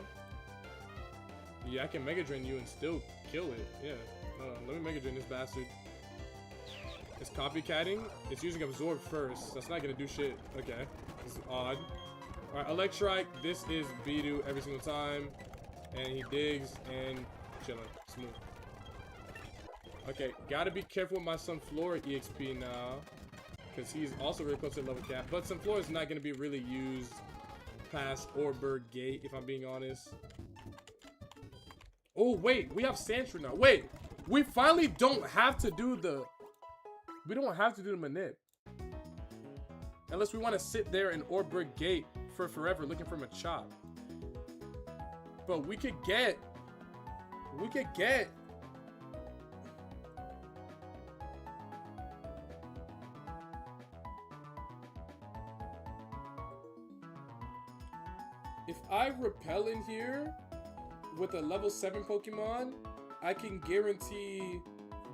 Yeah, I can Mega Drain you and still kill it. Yeah. Let me Mega Drain this bastard. It's copycatting. It's using Absorb first. That's not gonna do shit. Okay. This is odd. Alright, Electrike. This is Bidoof every single time. And he digs and chilling. Smooth. Okay, gotta be careful with my Sunflower EXP now. Because he's also really close to level cap. But Sunflower is not gonna be really used past Oreburgh Gate, if I'm being honest. Oh, wait. We have Sandshrew now. Wait. We finally don't have to do the... We don't have to do the manip. Unless we want to sit there in Oreburgh Gate for forever looking for Machop. But we could get... If I repel in here with a level 7 Pokemon, I can guarantee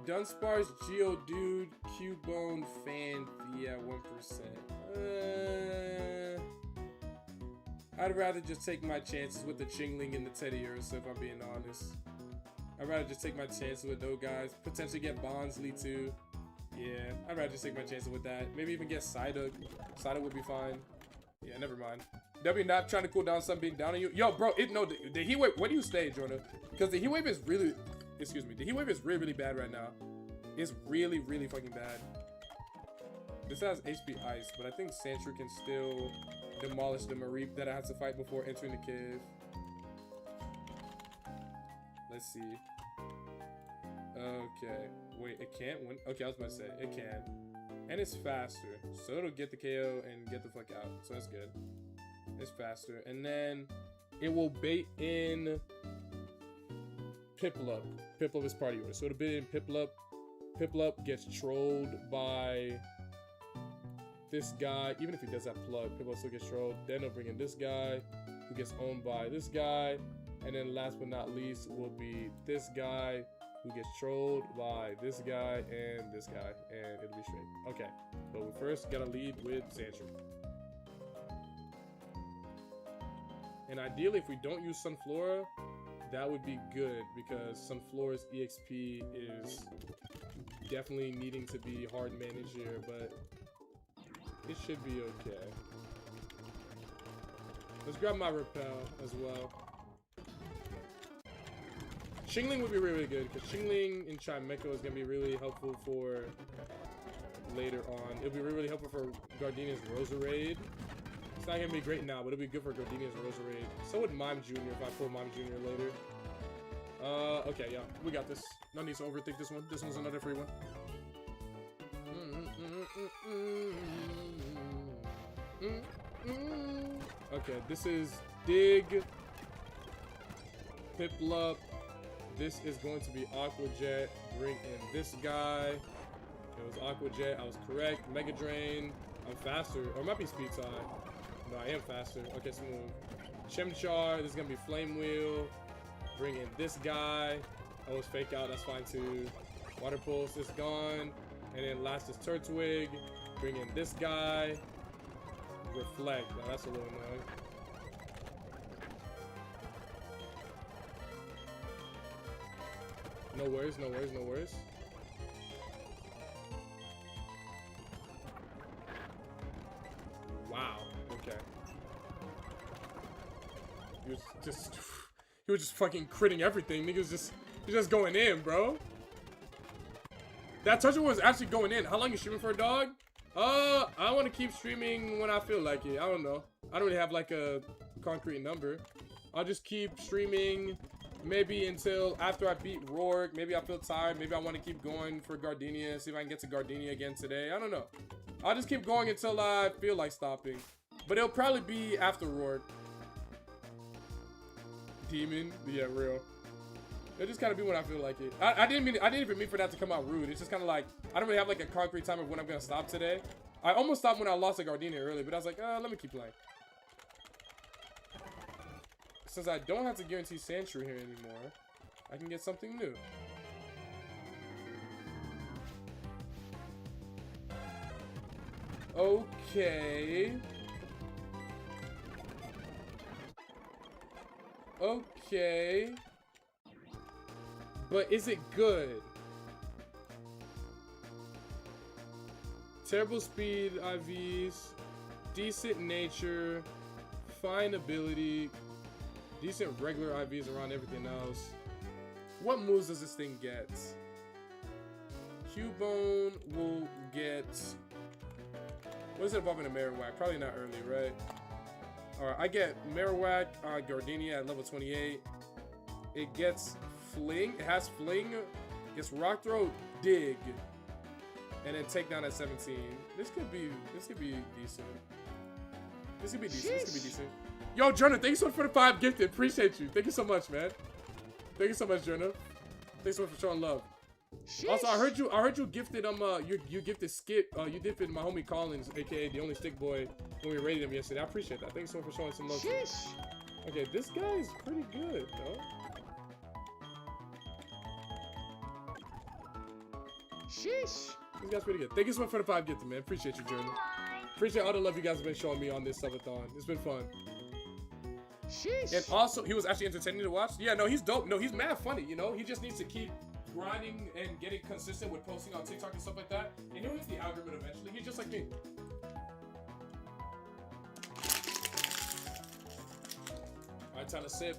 Dunsparce, Geodude, Cubone, Phanpy at 1%. I'd rather just take my chances with the Chingling and the Teddiursa, if I'm being honest. I'd rather just take my chances with those guys. Potentially get Bonsly too. Yeah, I'd rather just take my chances with that. Maybe even get Psyduck. Psyduck would be fine. Yeah, never mind. W not trying to cool down something being down on you. Yo, bro, the heat wave. Where do you stay, Jordan? Because the heat wave is really, excuse me, the heat wave is really, really bad right now. It's really, really fucking bad. This has HP Ice, but I think Sandshrew can still demolish the Mareep that I have to fight before entering the cave. Let's see. Okay, wait, it can't win. Okay, I was about to say it can, and it's faster, so it'll get the KO and get the fuck out. So that's good. It's faster, and then it will bait in Piplup. Piplup is party order, so it'll bait in Piplup. Piplup gets trolled by this guy. Even if he does that plug, Piplup still gets trolled. Then they'll bring in this guy, who gets owned by this guy, and then last but not least will be this guy, who gets trolled by this guy and this guy, and it'll be straight. Okay, but we first gotta lead with Sandshrew. And ideally, if we don't use Sunflora, that would be good, because Sunflora's EXP is definitely needing to be hard managed here, but it should be okay. Let's grab my Repel as well. Shingling would be really good, because Shingling in Chimecho is going to be really helpful for later on. It'll be really helpful for Gardenia's Roserade. It's not going to be great now, but it'll be good for Gardenia's Roserade. So would Mime Jr. if I pull Mime Jr. later. Okay, yeah, we got this. No need to overthink this one. This one's another free one. Okay, this is Dig, Piplup. This is going to be Aqua Jet. Bring in this guy. It was Aqua Jet. I was correct. Mega Drain. I'm faster. Or it might be Speed Tie. No, I am faster. Okay, smooth. Chimchar. This is going to be Flame Wheel. Bring in this guy. I was Fake Out. That's fine too. Water Pulse is gone. And then last is Turtwig. Bring in this guy. Reflect. Now that's a little annoying. No worries, no worries, no worries. Wow. Okay. He was just fucking critting everything. Niggas just going in, bro. That toucher was actually going in. How long you streaming for, a dog? I want to keep streaming when I feel like it. I don't know. I don't really have like a concrete number. I'll just keep streaming maybe until after I beat Rourke. Maybe I feel tired. Maybe I want to keep going for Gardenia. See if I can get to Gardenia again today. I don't know. I'll just keep going until I feel like stopping. But it'll probably be after Rourke. Demon? Yeah, real. It just kind of be when I feel like it. I didn't even mean for that to come out rude. It's just kind of like, I don't really have like a concrete time of when I'm going to stop today. I almost stopped when I lost to Gardenia early, but I was like, let me keep playing. Since I don't have to guarantee Sandshrew here anymore, I can get something new. Okay. Okay. But is it good? Terrible speed IVs, decent nature, fine ability, decent regular IVs around everything else. What moves does this thing get? Cubone will get... What is it above in a Marowak? Probably not early, right? Alright, I get Marowak, Gardenia at level 28. It gets Fling. It has Fling. It gets Rock Throw, Dig. And then Takedown at 17. This could be decent. This could be decent. This could be decent. Yo, Jonah, thank you so much for the 5 gifted. Appreciate you. Thank you so much, man. Thank you so much, Jonah. Thanks so much for showing love. Sheesh. Also, I heard you gifted you gifted Skip. You gifted my homie Collins, aka the only stick boy, when we raided him yesterday. I appreciate that. Thanks so much for showing some love. Sheesh. Okay, this guy's pretty good, though. Sheesh. This guy's pretty good. Thank you so much for the 5 gifted, man. Appreciate you, Jordan. Appreciate all the love you guys have been showing me on this subathon. It's been fun. Sheesh. And also, he was actually entertaining to watch. Yeah, no, he's dope. No, he's mad funny, you know? He just needs to keep grinding and getting consistent with posting on TikTok and stuff like that. And he'll hit the algorithm eventually. He's just like me. Alright, time to sip.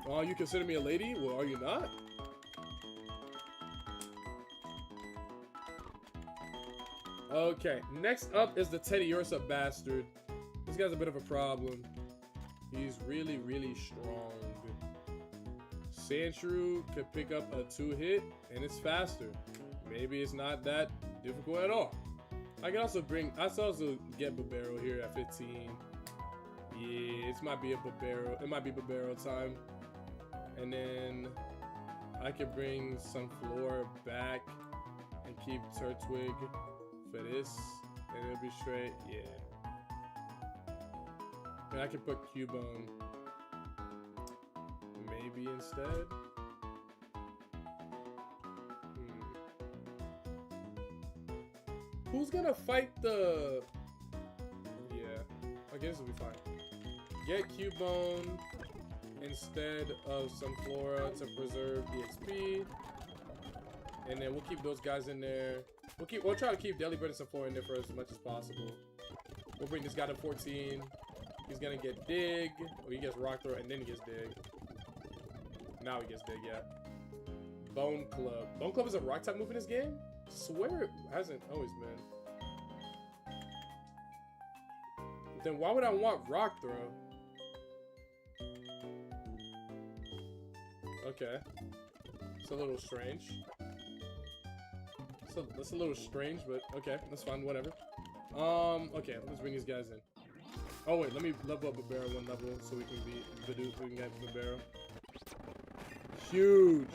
Oh, you consider me a lady? Well, are you not? Okay, next up is the Teddiursa bastard. This guy's a bit of a problem. He's really, really strong. Sandshrew could pick up a 2-hit, and it's faster. Maybe it's not that difficult at all. I can also get Babero here at 15. Yeah, this might be a Babero. It might be Babero time. And then I could bring Sunflora back and keep Turtwig for this, and it'll be straight. Yeah. And I can put Cubone maybe instead. Who's gonna fight the... Yeah, I guess it'll be fine. Get Cubone instead of some Flora to preserve EXP. And then we'll keep those guys in there. We'll try to keep Delibird and some Flora in there for as much as possible. We'll bring this guy to 14. He's gonna get Dig. Oh, he gets Rock Throw and then he gets Dig. Now he gets Dig, yeah. Bone Club. Bone Club is a rock type move in this game? Swear it hasn't always been. Then why would I want Rock Throw? Okay. It's a little strange. So that's a little strange, but okay, that's fine, whatever. Okay, let's bring these guys in. Oh wait, let me level up Babero 1 level so we can be Bidoof, we can get Babero. Huge!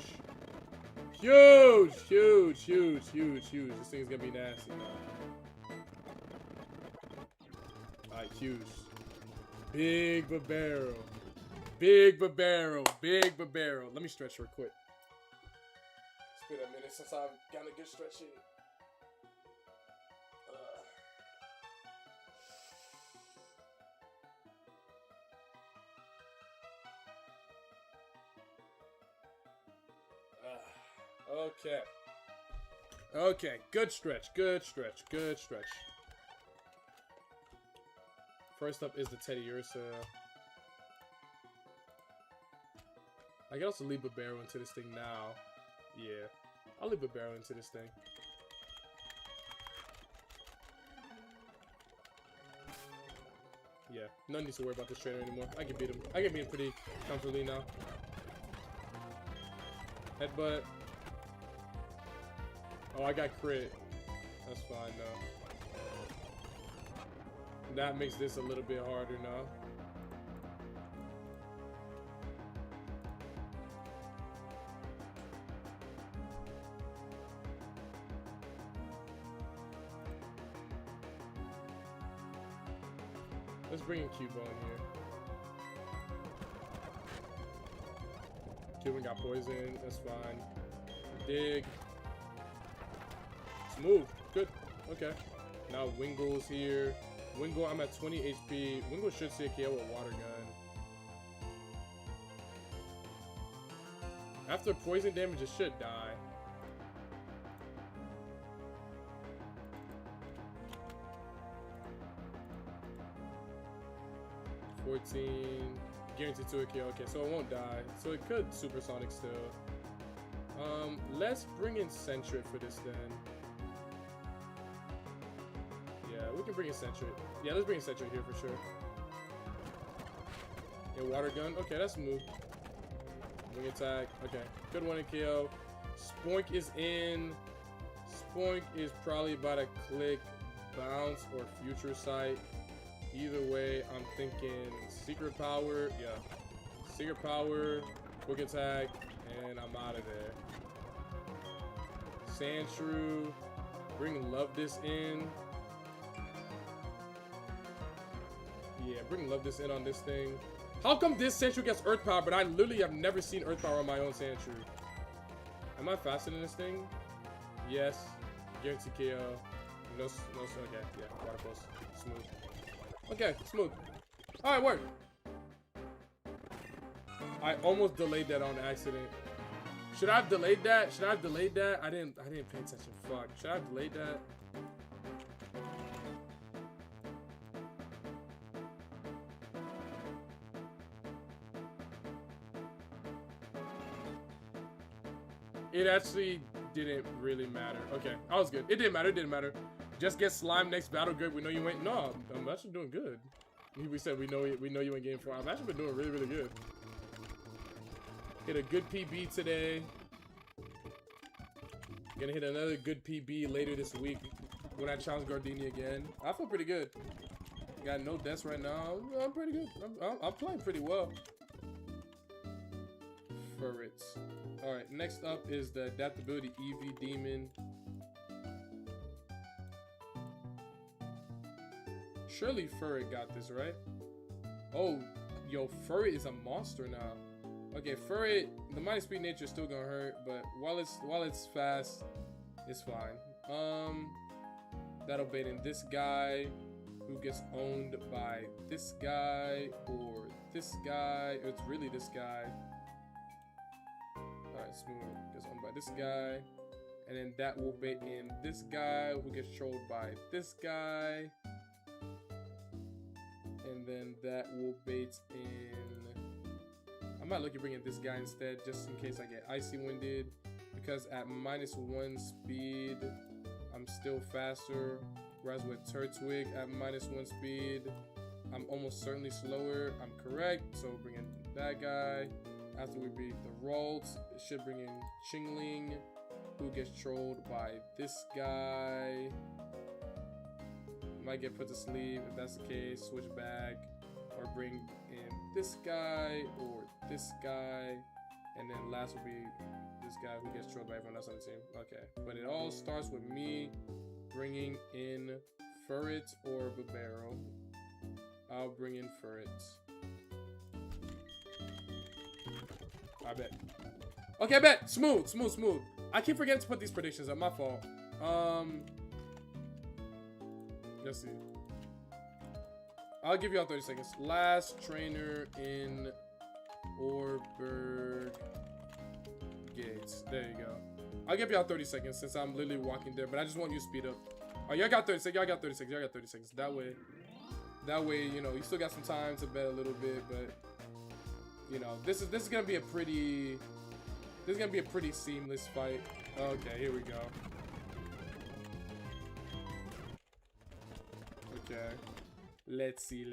Huge! Huge, huge, huge, huge. This thing's gonna be nasty now. Alright, huge. Big Babero. Big Babero. Big Babero. Let me stretch real quick. It's been a minute since I've gotten a good stretch in. Okay. Okay, good stretch, good stretch, good stretch. First up is the Teddy Ursa. I can also leave Babero into this thing now. Yeah, I'll leave Babero into this thing. Yeah, no need to worry about this trainer anymore. I can beat him. I can beat him pretty comfortably now. Headbutt. Oh, I got crit. That's fine, though. That makes this a little bit harder now. Let's bring in Cubone here. Cubone got poison. That's fine. Dig. Smooth. Good. Okay. Now Wingle's here. Wingle, I'm at 20 HP. Wingle should see a KO with Water Gun. After poison damage, it should die. Guaranteed to a KO. Okay, so it won't die. So it could supersonic still. Let's bring in Sentret for this then. Yeah, we can bring in Sentret. Yeah, let's bring in Sentret here for sure. Yeah, Water Gun. Okay, that's smooth. Wing attack. Okay, good one in KO. Spoink is in. Spoink is probably about to click Bounce or Future Sight. Either way, I'm thinking Secret Power. Yeah, Secret Power, Quick Attack, and I'm out of there. Sandshrew, bring Love This in. Yeah, bring Love This in on this thing. How come this Sandshrew gets Earth Power, but I literally have never seen Earth Power on my own Sandshrew? Am I faster than this thing? Yes. Guarantee KO. No, okay, yeah, Water Pulse. Smooth. Okay, smooth. Alright, work. I almost delayed that on accident. Should I have delayed that? Should I have delayed that? I didn't pay attention. Fuck. Should I have delayed that? It actually didn't really matter. Okay, I was good. It didn't matter. It didn't matter. Just get slime next battle. Good. We know you ain't. No, I'm actually doing good. We said we know you in game 4. I've actually been doing really, really good. Hit a good PB today. Gonna hit another good PB later this week when I challenge Gardenia again. I feel pretty good. Got no deaths right now. I'm pretty good. I'm playing pretty well. Ferrets. All right. Next up is the adaptability EV Demon. Surely Furret got this, right? Oh, yo, Furret is a monster now. Okay, Furret, the minus speed nature is still gonna hurt, but while it's fast, it's fine. That'll bait in this guy, who gets owned by this guy or this guy. It's really this guy. Alright, Smooth gets owned by this guy. And then that will bait in this guy who gets trolled by this guy. And then that will bait in... I might look at bringing this guy instead, just in case I get Icy Winded. Because at -1 speed, I'm still faster. Whereas with Turtwig at -1 speed, I'm almost certainly slower. I'm correct, so bring in that guy. After we beat the Ralts, it should bring in Chingling, who gets trolled by this guy. Might get put to sleep. If that's the case, switch back. Or bring in this guy or this guy. And then last will be this guy who gets trolled by everyone else on the team. Okay, but it all starts with me bringing in Furret or Babero. I'll bring in Furret. I bet. Okay, I bet. Smooth. I keep forgetting to put these predictions up. My fault. Let's see. I'll give y'all 30 seconds. Last trainer in Orberg Gates. There you go. I'll give y'all 30 seconds since I'm literally walking there, but I just want you to speed up. Oh, y'all got 30 seconds. Y'all got 30 seconds. Y'all got 30 seconds. That way, you know, you still got some time to bet a little bit, but you know, this is gonna be a pretty seamless fight. Okay, here we go. Okay. Let's see.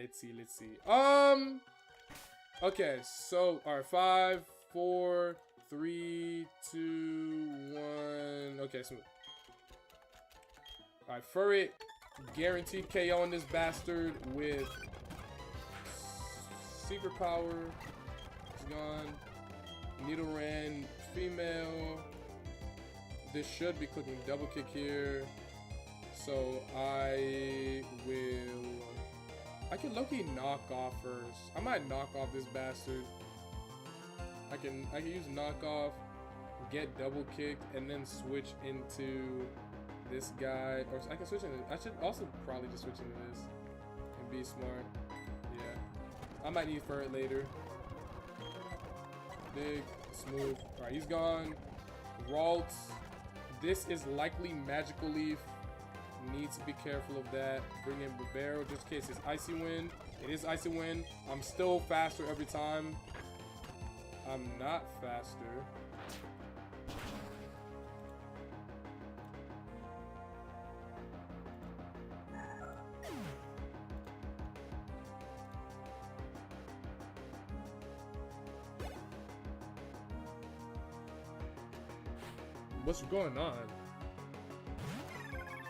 Okay, so alright, 5, 4, 3, 2, 1. Okay, smooth. Alright, Furret, guaranteed KO on this bastard with secret power. It's gone. Nidoran, female. This should be clicking double kick here. So I can low-key knock off first. I might knock off this bastard. I can use knockoff, get double kicked, and then switch into this guy. Or I can switch into, I should also probably just switch into this and be smart. Yeah. I might need Furret later. Big, smooth. Alright, he's gone. Ralts. This is likely Magical Leaf. Need to be careful of that. Bring in Babero just in case it's Icy Wind. It is Icy Wind. I'm still faster every time. I'm not faster. What's going on?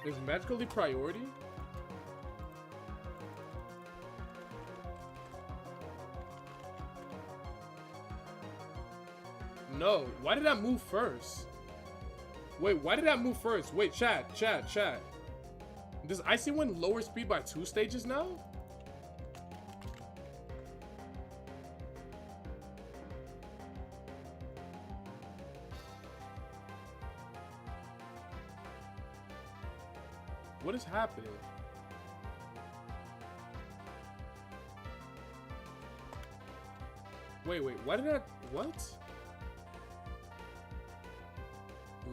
Is Magical Leaf priority? No. Why did that move first? Wait, why did that move first? Wait, chat. Does Icy Wind lower speed by 2 stages now? What is happening? Wait, why did that, what?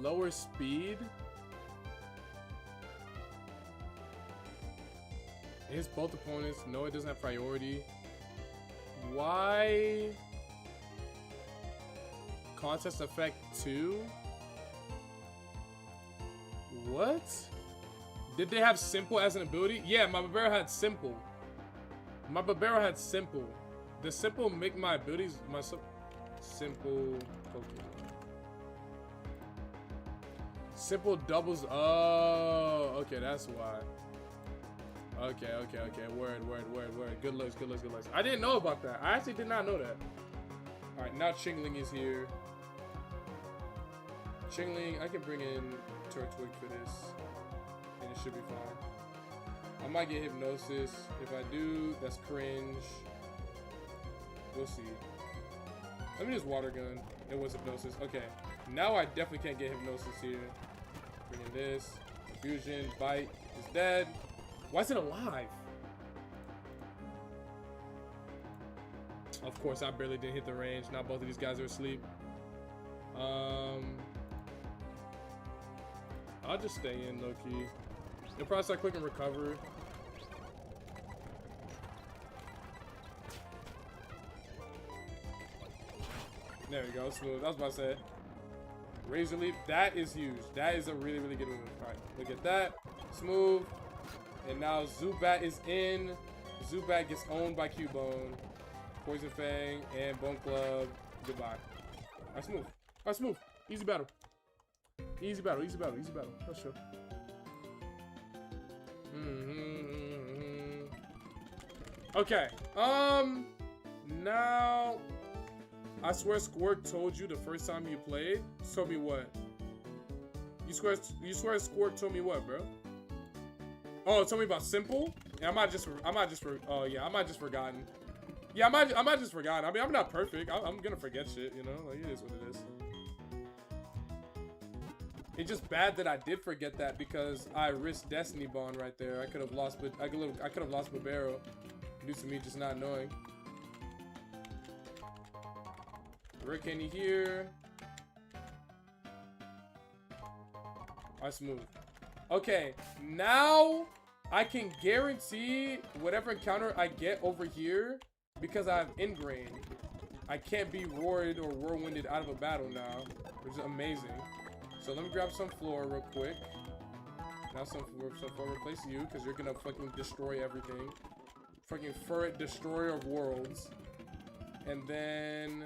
Lower speed? It hits both opponents. No, it doesn't have priority. Why? Contest effect 2? What? Did they have simple as an ability? Yeah, my Babero had simple. The simple make my abilities simple Pokemon. Simple doubles. Oh, okay, that's why. Okay. Word. Good looks. I didn't know about that. I actually did not know that. All right, now Chingling is here. Chingling, I can bring in Turtwig for this. And it should be fine. I might get Hypnosis. If I do, that's cringe. We'll see. Let me just water gun. It was hypnosis. Okay. Now I definitely can't get hypnosis here. Bring in this. Confusion. Bite. It's dead. Why is it alive? Of course, I barely didn't hit the range. Now both of these guys are asleep. I'll just stay in low-key. You'll probably start clicking recover. There we go, smooth. I was about to say. Razor leap, that is huge. That is a really, really good move. Alright, look at that. Smooth. And now Zubat is in. Zubat gets owned by Cubone. Poison Fang and Bone Club. Goodbye. Alright, smooth. Alright, smooth. Easy battle. Easy battle, easy battle, easy battle. Let's show. Okay. Now I swear Squirt told you the first time you played. Told me what? You swear Squirt told me what, bro? Oh, told me about simple? Yeah, I might just forgotten. Yeah, I might just forgotten. I mean, I'm not perfect. I'm gonna forget shit, you know? Like, it is what it is. It's just bad that I did forget that because I risked Destiny Bond right there. I could have lost, but I could have lost Barbaro due to me just not knowing. Hurricane here. Alright, smooth. Okay, now I can guarantee whatever encounter I get over here because I have Ingrain. I can't be roared or whirlwinded out of a battle now, which is amazing. So let me grab some floor real quick. Now some floor replace you because you're gonna fucking destroy everything. Fucking Furret Destroyer of Worlds. And then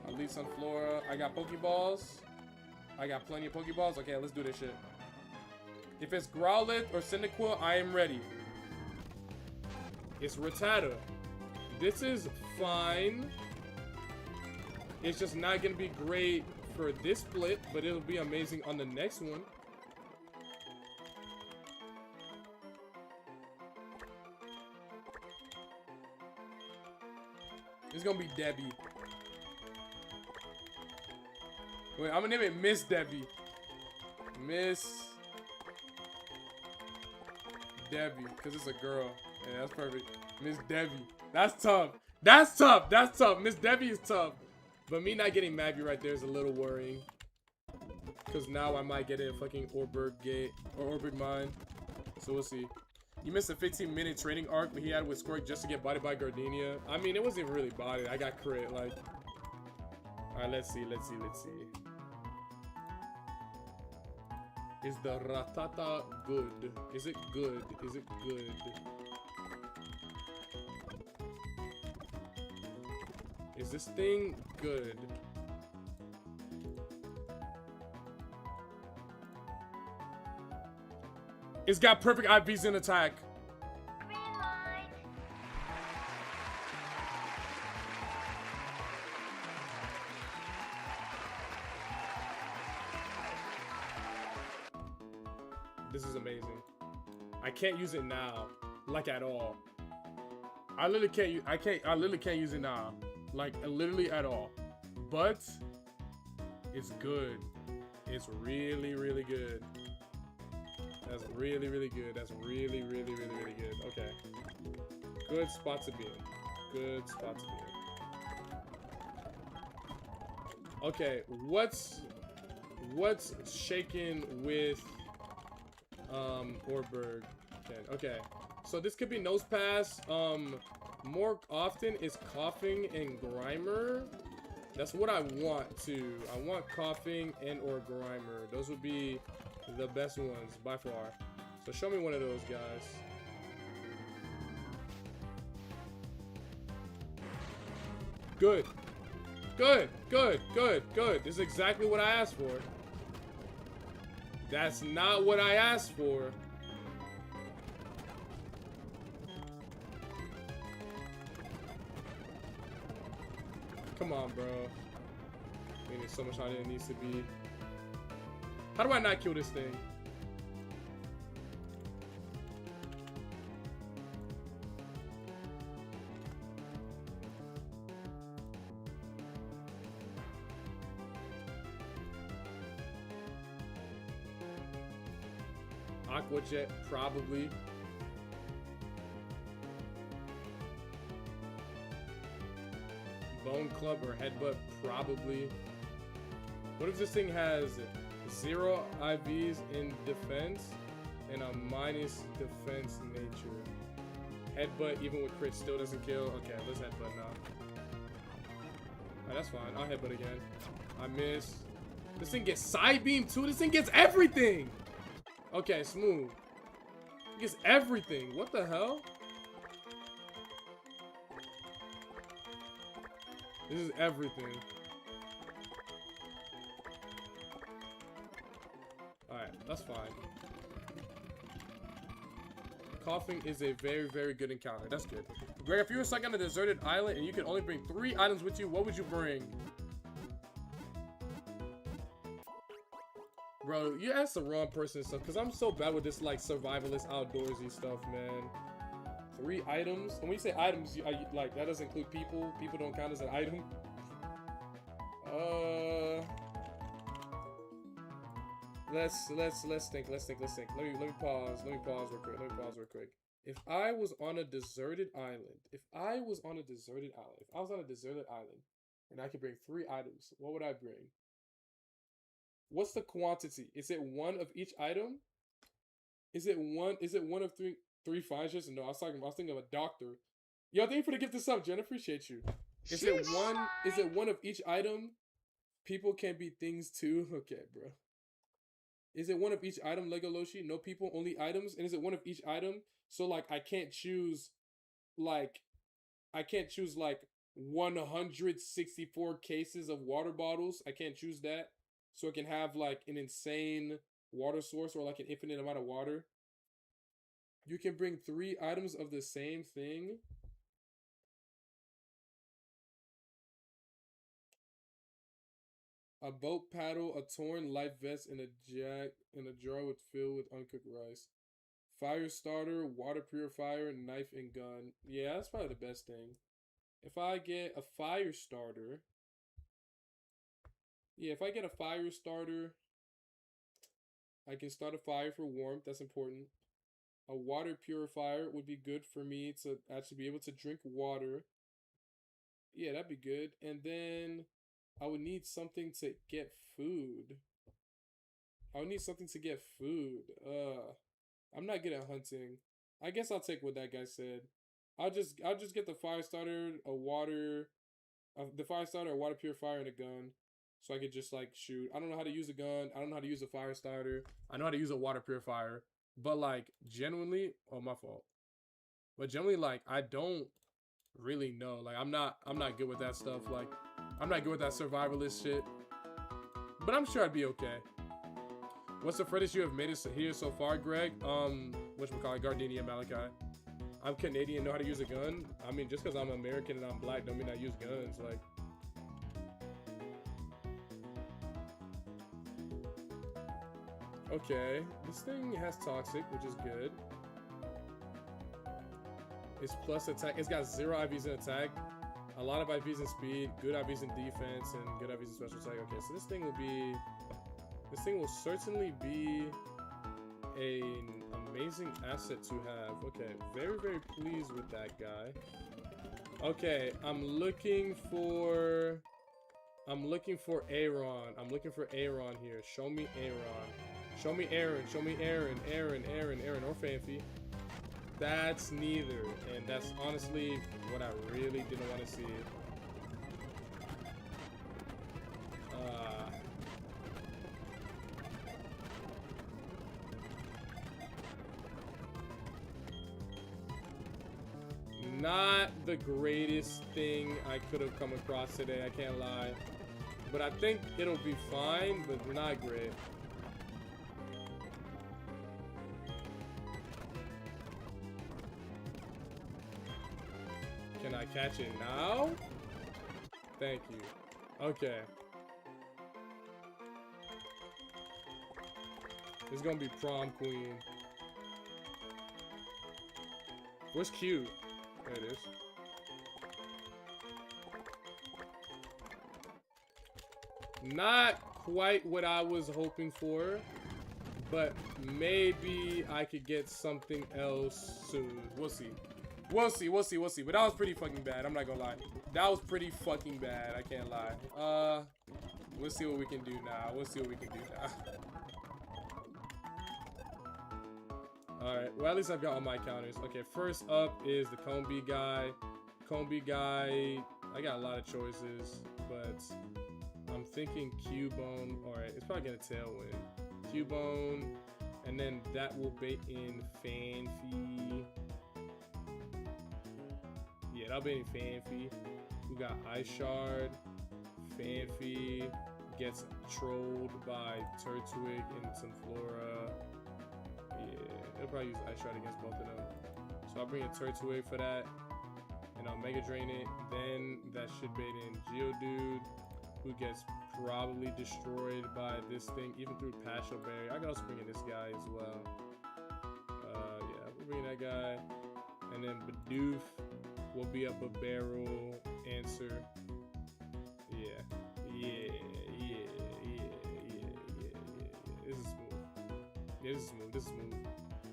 I'll leave some flora. I got Pokeballs. I got plenty of Pokeballs. Okay, let's do this shit. If it's Growlithe or Cyndaquil, I am ready. It's Rattata. This is fine. It's just not gonna be great for this split, but it'll be amazing on the next one. It's gonna be Debbie. Wait, I'm gonna name it Miss Debbie. Miss Debbie, because it's a girl. Yeah, that's perfect. Miss Debbie. That's tough. That's tough. That's tough. Miss Debbie is tough. But me not getting Maggie right there is a little worrying. Because now I might get a fucking Orberg Gate or Orberg Mine. So we'll see. You missed a 15-minute training arc he had with Scorch just to get bodied by Gardenia. I mean, it wasn't really bodied. I got crit. Like, alright, let's see. Let's see. Let's see. Is the Rattata good? Is it good? Is it good? Is this thing good? It's got perfect IVs in attack. Green light. This is amazing. I can't use it now, like at all. I literally can't use it now, like literally at all. But it's good. It's really, really good. That's really, really good. That's really, really, really, really good. Okay. Good spot to be in. Good spot to be in. Okay, what's shaking with Orberg? Okay. So this could be Nose Pass. More often is Coughing and Grimer. That's what I want too. I want Coughing and or Grimer. Those would be the best ones by far. So show me one of those guys. Good. Good, good, good, good. This is exactly what I asked for. That's not what I asked for. Come on, bro. I mean, it's so much harder than it needs to be. How do I not kill this thing? Aqua Jet, probably. Bone Club or Headbutt, probably. What if this thing has 0 IVs in defense and a minus defense nature? Headbutt, even with crit, still doesn't kill. Okay, let's headbutt now. Alright, that's fine. I'll headbutt again. I miss. This thing gets side beam too. This thing gets everything. Okay, smooth. It gets everything. What the hell? This is everything. Alright, that's fine. Coughing is a very, very good encounter. That's good. Greg, if you were stuck on a deserted island and you could only bring 3 items with you, what would you bring? Bro, you asked the wrong person and stuff, because I'm so bad with this, like, survivalist, outdoorsy stuff, man. 3 items? And when you say items, like, that doesn't include people. People don't count as an item. Let's think. Let me pause real quick. If I was on a deserted island, and I could bring 3 items, what would I bring? What's the quantity? Is it 1 of each item? Is it one of 3 fighters? No, I was thinking of a doctor. Yo, thank you for the gift of sub, Jen. Appreciate you. Is it one of each item? People can be things too. Okay, bro. Is it 1 of each item, Lego Loshi? No people, only items. And is it 1 of each item? So like I can't choose like 164 cases of water bottles. I can't choose that. So it can have like an insane water source or like an infinite amount of water. You can bring 3 items of the same thing. A boat paddle, a torn life vest, and a jar filled with uncooked rice. Fire starter, water purifier, knife, and gun. Yeah, that's probably the best thing. If I get a fire starter... Yeah, if I get a fire starter, I can start a fire for warmth. That's important. A water purifier would be good for me to actually be able to drink water. Yeah, that'd be good. And then I would need something to get food. I'm not good at hunting. I guess I'll take what that guy said. I'll just get the fire starter, a water purifier, and a gun. So I could just like shoot. I don't know how to use a gun. I don't know how to use a fire starter. I know how to use a water purifier. But like genuinely, oh my fault. But generally, like I don't really know. Like I'm not good with that stuff. Like I'm not good with that survivalist shit. But I'm sure I'd be okay. What's the furthest you have made it here so far, Greg? Whatchamacallit, Gardenia, Malachi. I'm Canadian, know how to use a gun. I mean, just because I'm American and I'm black don't mean I use guns. Like. Okay, this thing has toxic, which is good. It's plus attack. It's got 0 IVs in attack, a lot of IVs in speed, good IVs in defense, and good IVs in special attack. Okay, so this thing will certainly be an amazing asset to have. Okay, very, very pleased with that guy. Okay, I'm looking for Aaron. I'm looking for Aaron here. Show me Aaron. Show me Aaron. Show me Aaron. Aaron, or Fanfi. That's neither. And that's honestly what I really didn't want to see. Not the greatest thing I could have come across today, I can't lie. But I think it'll be fine, but not great. Can I catch it now? Thank you. Okay. This is gonna be prom queen. Where's Q? There it is. Not quite what I was hoping for, But maybe I could get something else soon. We'll see. We'll see. We'll see. We'll see. But that was pretty fucking bad. I'm not gonna lie. That was pretty fucking bad. I can't lie. We'll see what we can do now. We'll see what we can do now. Alright, well at least I've got all my counters. Okay, first up is the Combi guy. Combi guy, I got a lot of choices, but I'm thinking Cubone. Alright, it's probably gonna tailwind. Cubone, and then that will bait in Fanfi. Yeah, that'll bait in Fanfi. We got Ice Shard. Fanfi gets trolled by Turtwig and Sunflora. Yeah, they'll probably use Ice Shard against both of them. So I'll bring in Turtwig for that, and I'll Mega Drain it. Then that should bait in Geodude, who gets probably destroyed by this thing, even through Passion Berry. I can also bring in this guy as well. Yeah, we'll bring in that guy. And then Bidoof will be a Barrel answer. Yeah. This is smooth. Yeah, this is smooth.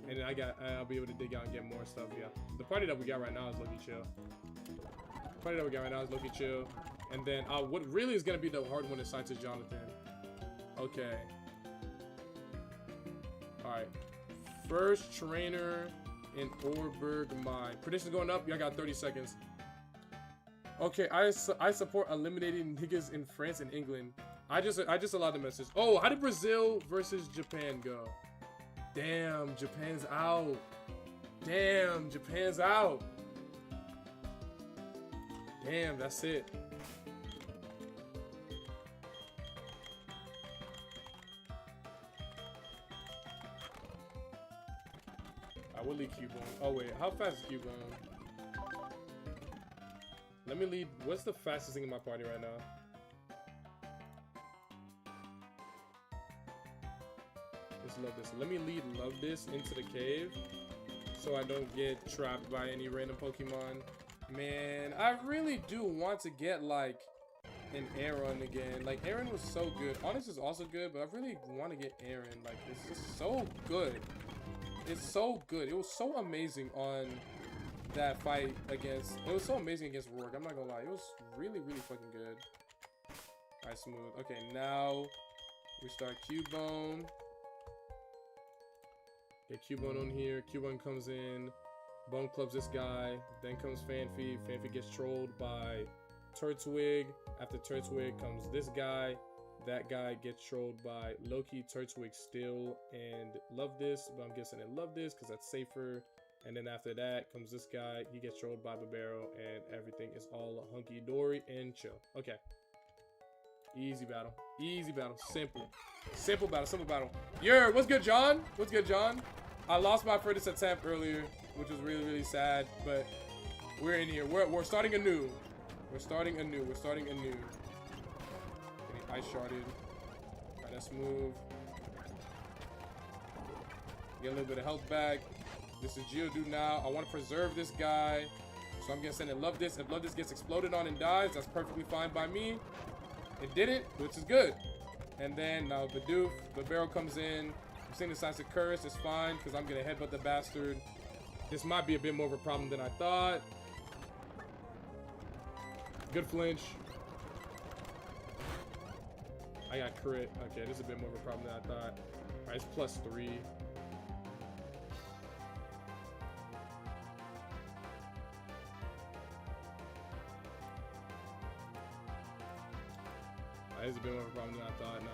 And then I'll be able to dig out and get more stuff, yeah. The party that we got right now is low-key chill. And then what really is gonna be the hard one is Scientist Jonathan. Okay. Alright. First trainer in Orberg Mine. Predictions going up, y'all got 30 seconds. Okay, I support eliminating niggas in France and England. I just allowed the message. Oh, how did Brazil versus Japan go? Damn, Japan's out. Damn, Japan's out. Damn, that's it. I will lead Cubone. Oh wait, how fast is Cubone? Let me lead. What's the fastest thing in my party right now? Just love this. Let me lead Love This into the cave so I don't get trapped by any random Pokemon. Man, I really do want to get like an Aaron again. Like Aaron was so good. Honest is also good, but I really want to get Aaron. Like it's just so good. It's so good. It was so amazing on that fight against. It was so amazing against Rourke. I'm not gonna lie. It was really, really fucking good. Alright, smooth. Okay, now we start Cubone. Get Cubone on here. Cubone comes in. Bone clubs this guy. Then comes Fanfi. Fanfi gets trolled by Turtwig. After Turtwig comes this guy. That guy gets trolled by Loki, Turtwig still, and Love This. But I'm guessing it Love This because that's safer. And then after that comes this guy. He gets trolled by Barbaro, and everything is all hunky-dory and chill. Okay. Easy battle. Easy battle. Simple. Simple battle. Simple battle. Yer, what's good, John? What's good, John? I lost my first attempt earlier, which was really, really sad. But we're in here. We're starting anew. We're starting anew. We're starting anew. Getting ice sharded. Alright, let's move. Get a little bit of health back. This is Geodude now. I want to preserve this guy. So I'm going to send in Love This. If Love This gets exploded on and dies, that's perfectly fine by me. It didn't, which is good. And then now Bidoof. The barrel comes in. I'm seeing the signs of curse. It's fine because I'm going to headbutt the bastard. This might be a bit more of a problem than I thought. Good flinch. I got crit. Okay, this is a bit more of a problem than I thought. Alright, it's +3. This is a bit more of a problem than I thought now.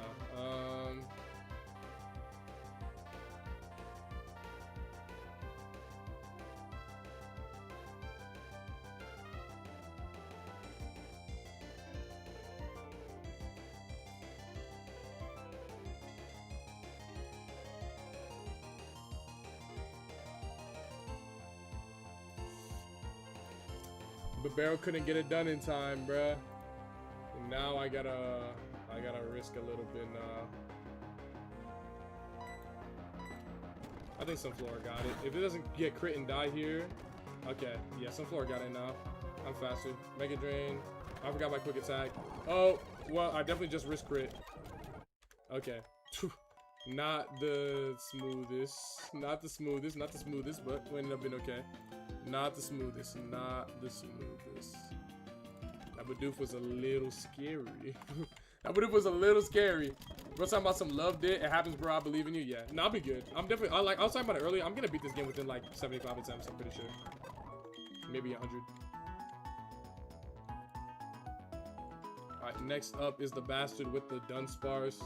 But Barrel couldn't get it done in time, bruh. And now I gotta risk a little bit now. I think Sunflora got it. If it doesn't get crit and die here, okay. Yeah, Sunflora got it now. I'm faster. Mega Drain. I forgot my quick attack. Oh, well, I definitely just risked crit. Okay. Not the smoothest. Not the smoothest. Not the smoothest, but we ended up being okay. Not the smoothest. Not the smoothest. That Bidoof was a little scary. That Bidoof was a little scary. We're talking about some love it. It happens, bro. I believe in you. Yeah. No, I'll be good. I'm definitely. I was talking about it earlier. I'm gonna beat this game within like 75 attempts. I'm pretty sure. Maybe 100. All right. Next up is the bastard with the Dunsparce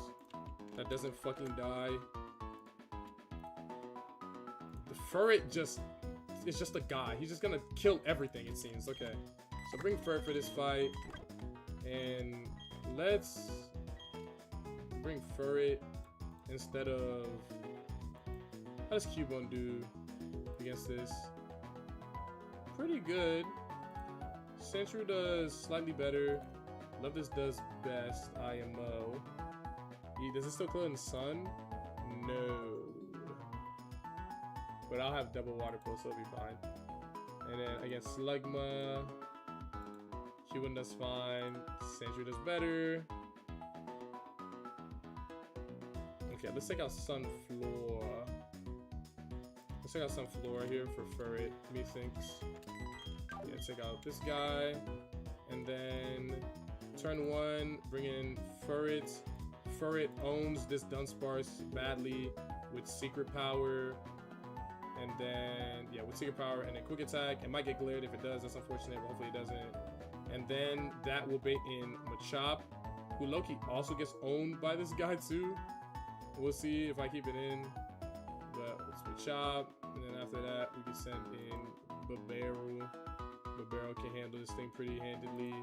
that doesn't fucking die. The Furret just is just a guy. He's just gonna kill everything, it seems. Okay. So bring Furret for this fight. And let's bring Furret instead of... How does Cubone do against this? Pretty good. Sentry does slightly better. Love this does best. IMO. Does it still kill in the sun? No. But I'll have double water pulse, so it'll be fine. And then against Slugma, Cubone does fine. Sentry does better. Okay, let's take out Sunflora. Let's take out Sunflora here for Furret, methinks. Yeah, take out this guy. And then turn 1, bring in Furret. Furret owns this Dunsparce badly with Secret Power. And then, yeah, with Secret Power and then Quick Attack. It might get glared. If it does, that's unfortunate, but hopefully it doesn't. And then that will bait in Machop, who low-key also gets owned by this guy too. We'll see if I keep it in. But it's Machop. And then after that, we can send in Babero. Babero can handle this thing pretty handedly.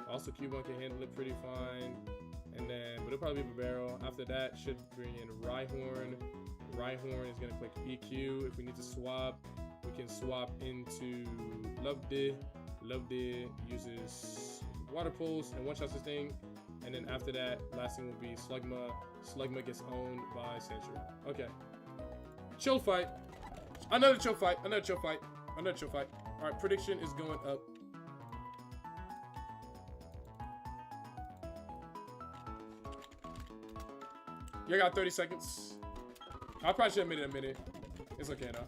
Also, Cubone can handle it pretty fine. And then, but it'll probably be Babero. After that, should bring in Rhyhorn. Rhyhorn is going to click EQ. If we need to swap, we can swap into Lovedid. Lovedid uses Water Pulse and one-shots this thing. And then after that, last thing will be Slugma. Slugma gets owned by Sentry. Okay. Chill fight. Another chill fight. Another chill fight. Another chill fight. All right, prediction is going up. You got 30 seconds. I probably should have made it a minute. It's okay though.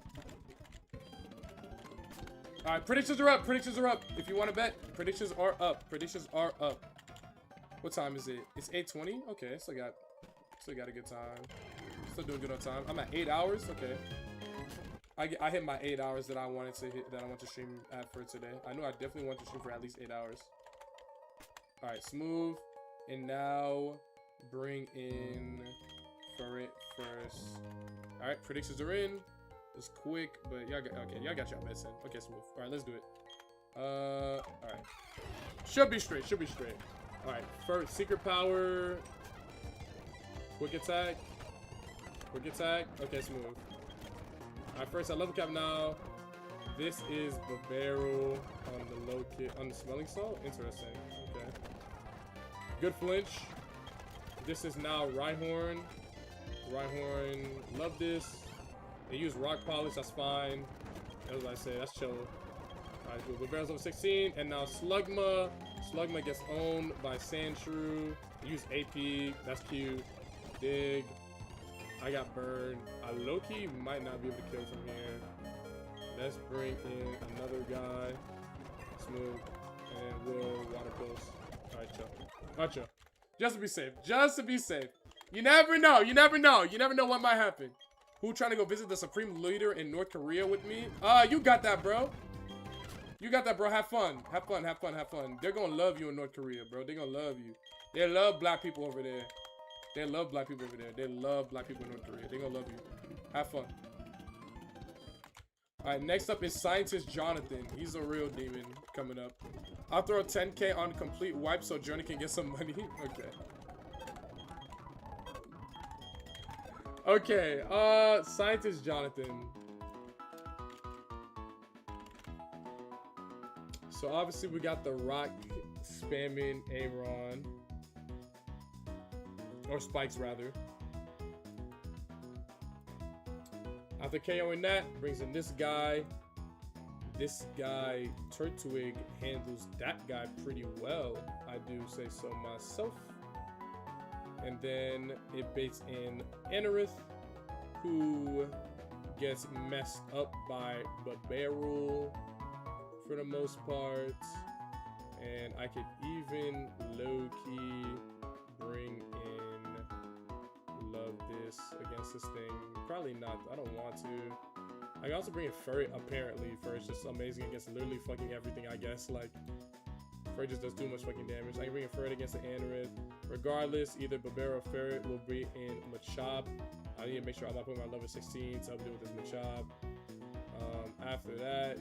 All right, predictions are up. Predictions are up. If you want to bet, predictions are up. Predictions are up. What time is it? It's 8:20. Okay, still got a good time. Still doing good on time. I'm at 8 hours. Okay. I hit my 8 hours that I wanted to hit. That I want to stream at for today. I know I definitely want to stream for at least 8 hours. All right, smooth. And now bring in Furret first. All right, predictions are in. It's quick, but y'all got okay. Y'all got y'all bets in. Okay, smooth. All right, let's do it. All right. Should be straight. Should be straight. All right. First, Secret Power. Quick attack. Quick attack. Okay, smooth. All right, first I level cap now. This is Babero on the low kit on the smelling salt. Interesting. Okay. Good flinch. This is now Rhyhorn. Rhyhorn, love this. They use rock polish, that's fine. As I say, that's chill. Alright, so Babero's over 16, and now Slugma. Slugma gets owned by Sandshrew. Use AP, that's cute. Dig. I got burned. I low-key might not be able to kill from here. Let's bring in another guy. Smooth. And we'll water pulse. Alright, chill. Alright, chill. Just to be safe. Just to be safe. You never know. You never know. You never know what might happen. Who trying to go visit the supreme leader in North Korea with me? You got that, bro. You got that, bro. Have fun. Have fun. Have fun. Have fun. They're gonna love you in North Korea, bro. They're gonna love you. They love black people over there. They love black people over there. They love black people in North Korea. They're gonna love you. Have fun. Alright, next up is Scientist Jonathan. He's a real demon coming up. I'll throw 10K on complete wipe so Journey can get some money. Okay. Okay, Scientist Jonathan. So obviously we got the rock spamming Aaron. Or Spikes rather. After KOing that, brings in this guy. This guy, Turtwig, handles that guy pretty well. I do say so myself. And then it baits in Anorith, who gets messed up by Babarul for the most part. And I could even low-key bring in Love This against this thing. Probably not. I don't want to. I can also bring in Furry, apparently. Furry's just amazing against literally fucking everything, I guess. Like, Furry just does too much fucking damage. I can bring in Furry against the Anorith. Regardless, either Babera or Ferret will bring in Machop. I need to make sure I'm not putting my level 16 to help deal with this Machop. After that,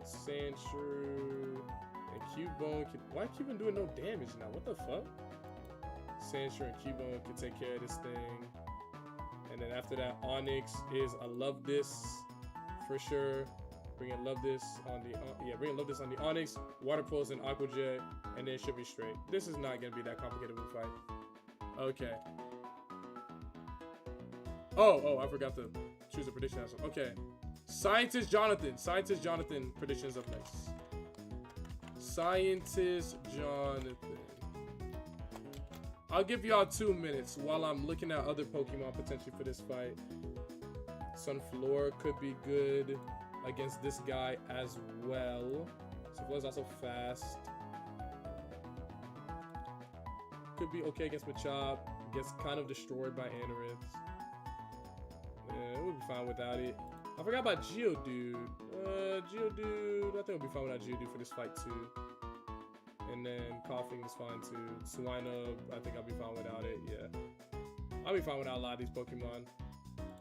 Sandshrew and Cubone can... Why Cubone doing no damage now? What the fuck? Sandshrew and Cubone can take care of this thing. And then after that, Onyx is I Love This for sure. Bringing Love This on the bringing Love This on the Onyx, Water Pulse and Aqua Jet, and then it should be straight. This is not gonna be that complicated of a fight. Okay. Oh, I forgot to choose a prediction. Okay. Scientist Jonathan predictions up next. Scientist Jonathan. I'll give y'all 2 minutes while I'm looking at other Pokemon potentially for this fight. Sunflora could be good against this guy as well. Sunflora's also fast. Could be okay against Machop. Gets kind of destroyed by Anorith. We'll be fine without it. I forgot about Geodude. Geodude, I think we'll be fine without Geodude for this fight too. And then Coughing is fine too. Swinub, I think I'll be fine without it, yeah. I'll be fine without a lot of these Pokemon.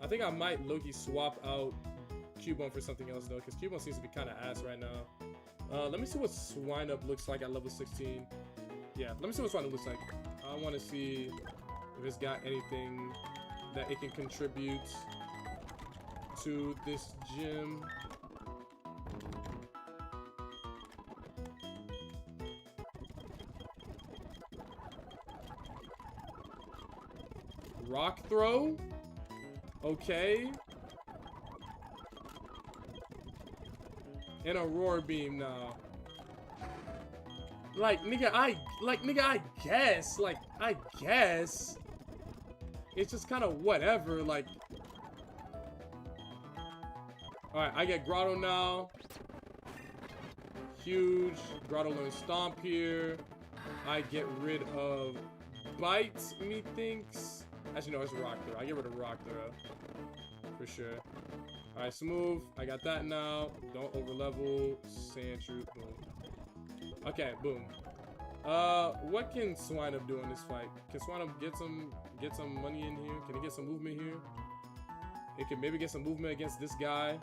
I think I might low-key swap out Cubone for something else though, because Cubone seems to be kind of ass right now. Let me see what Swinub looks like at level 16. Yeah, let me see what Swinub looks like. I want to see if it's got anything that it can contribute to this gym. Rock Throw? Okay. And a Roar Beam now. Like, nigga, I guess. It's just kind of whatever, like. Alright, I get Grotto now. Huge. Grotto learns Stomp here. I get rid of Bite, methinks. Actually, no, it's Rock Throw. I get rid of Rock Throw. For sure. Alright, Smooth. I got that now. Don't overlevel. Sandshrew. Boom. Okay, boom. What can Swinub do in this fight? Can Swinub get some money in here? Can he get some movement here? It can maybe get some movement against this guy.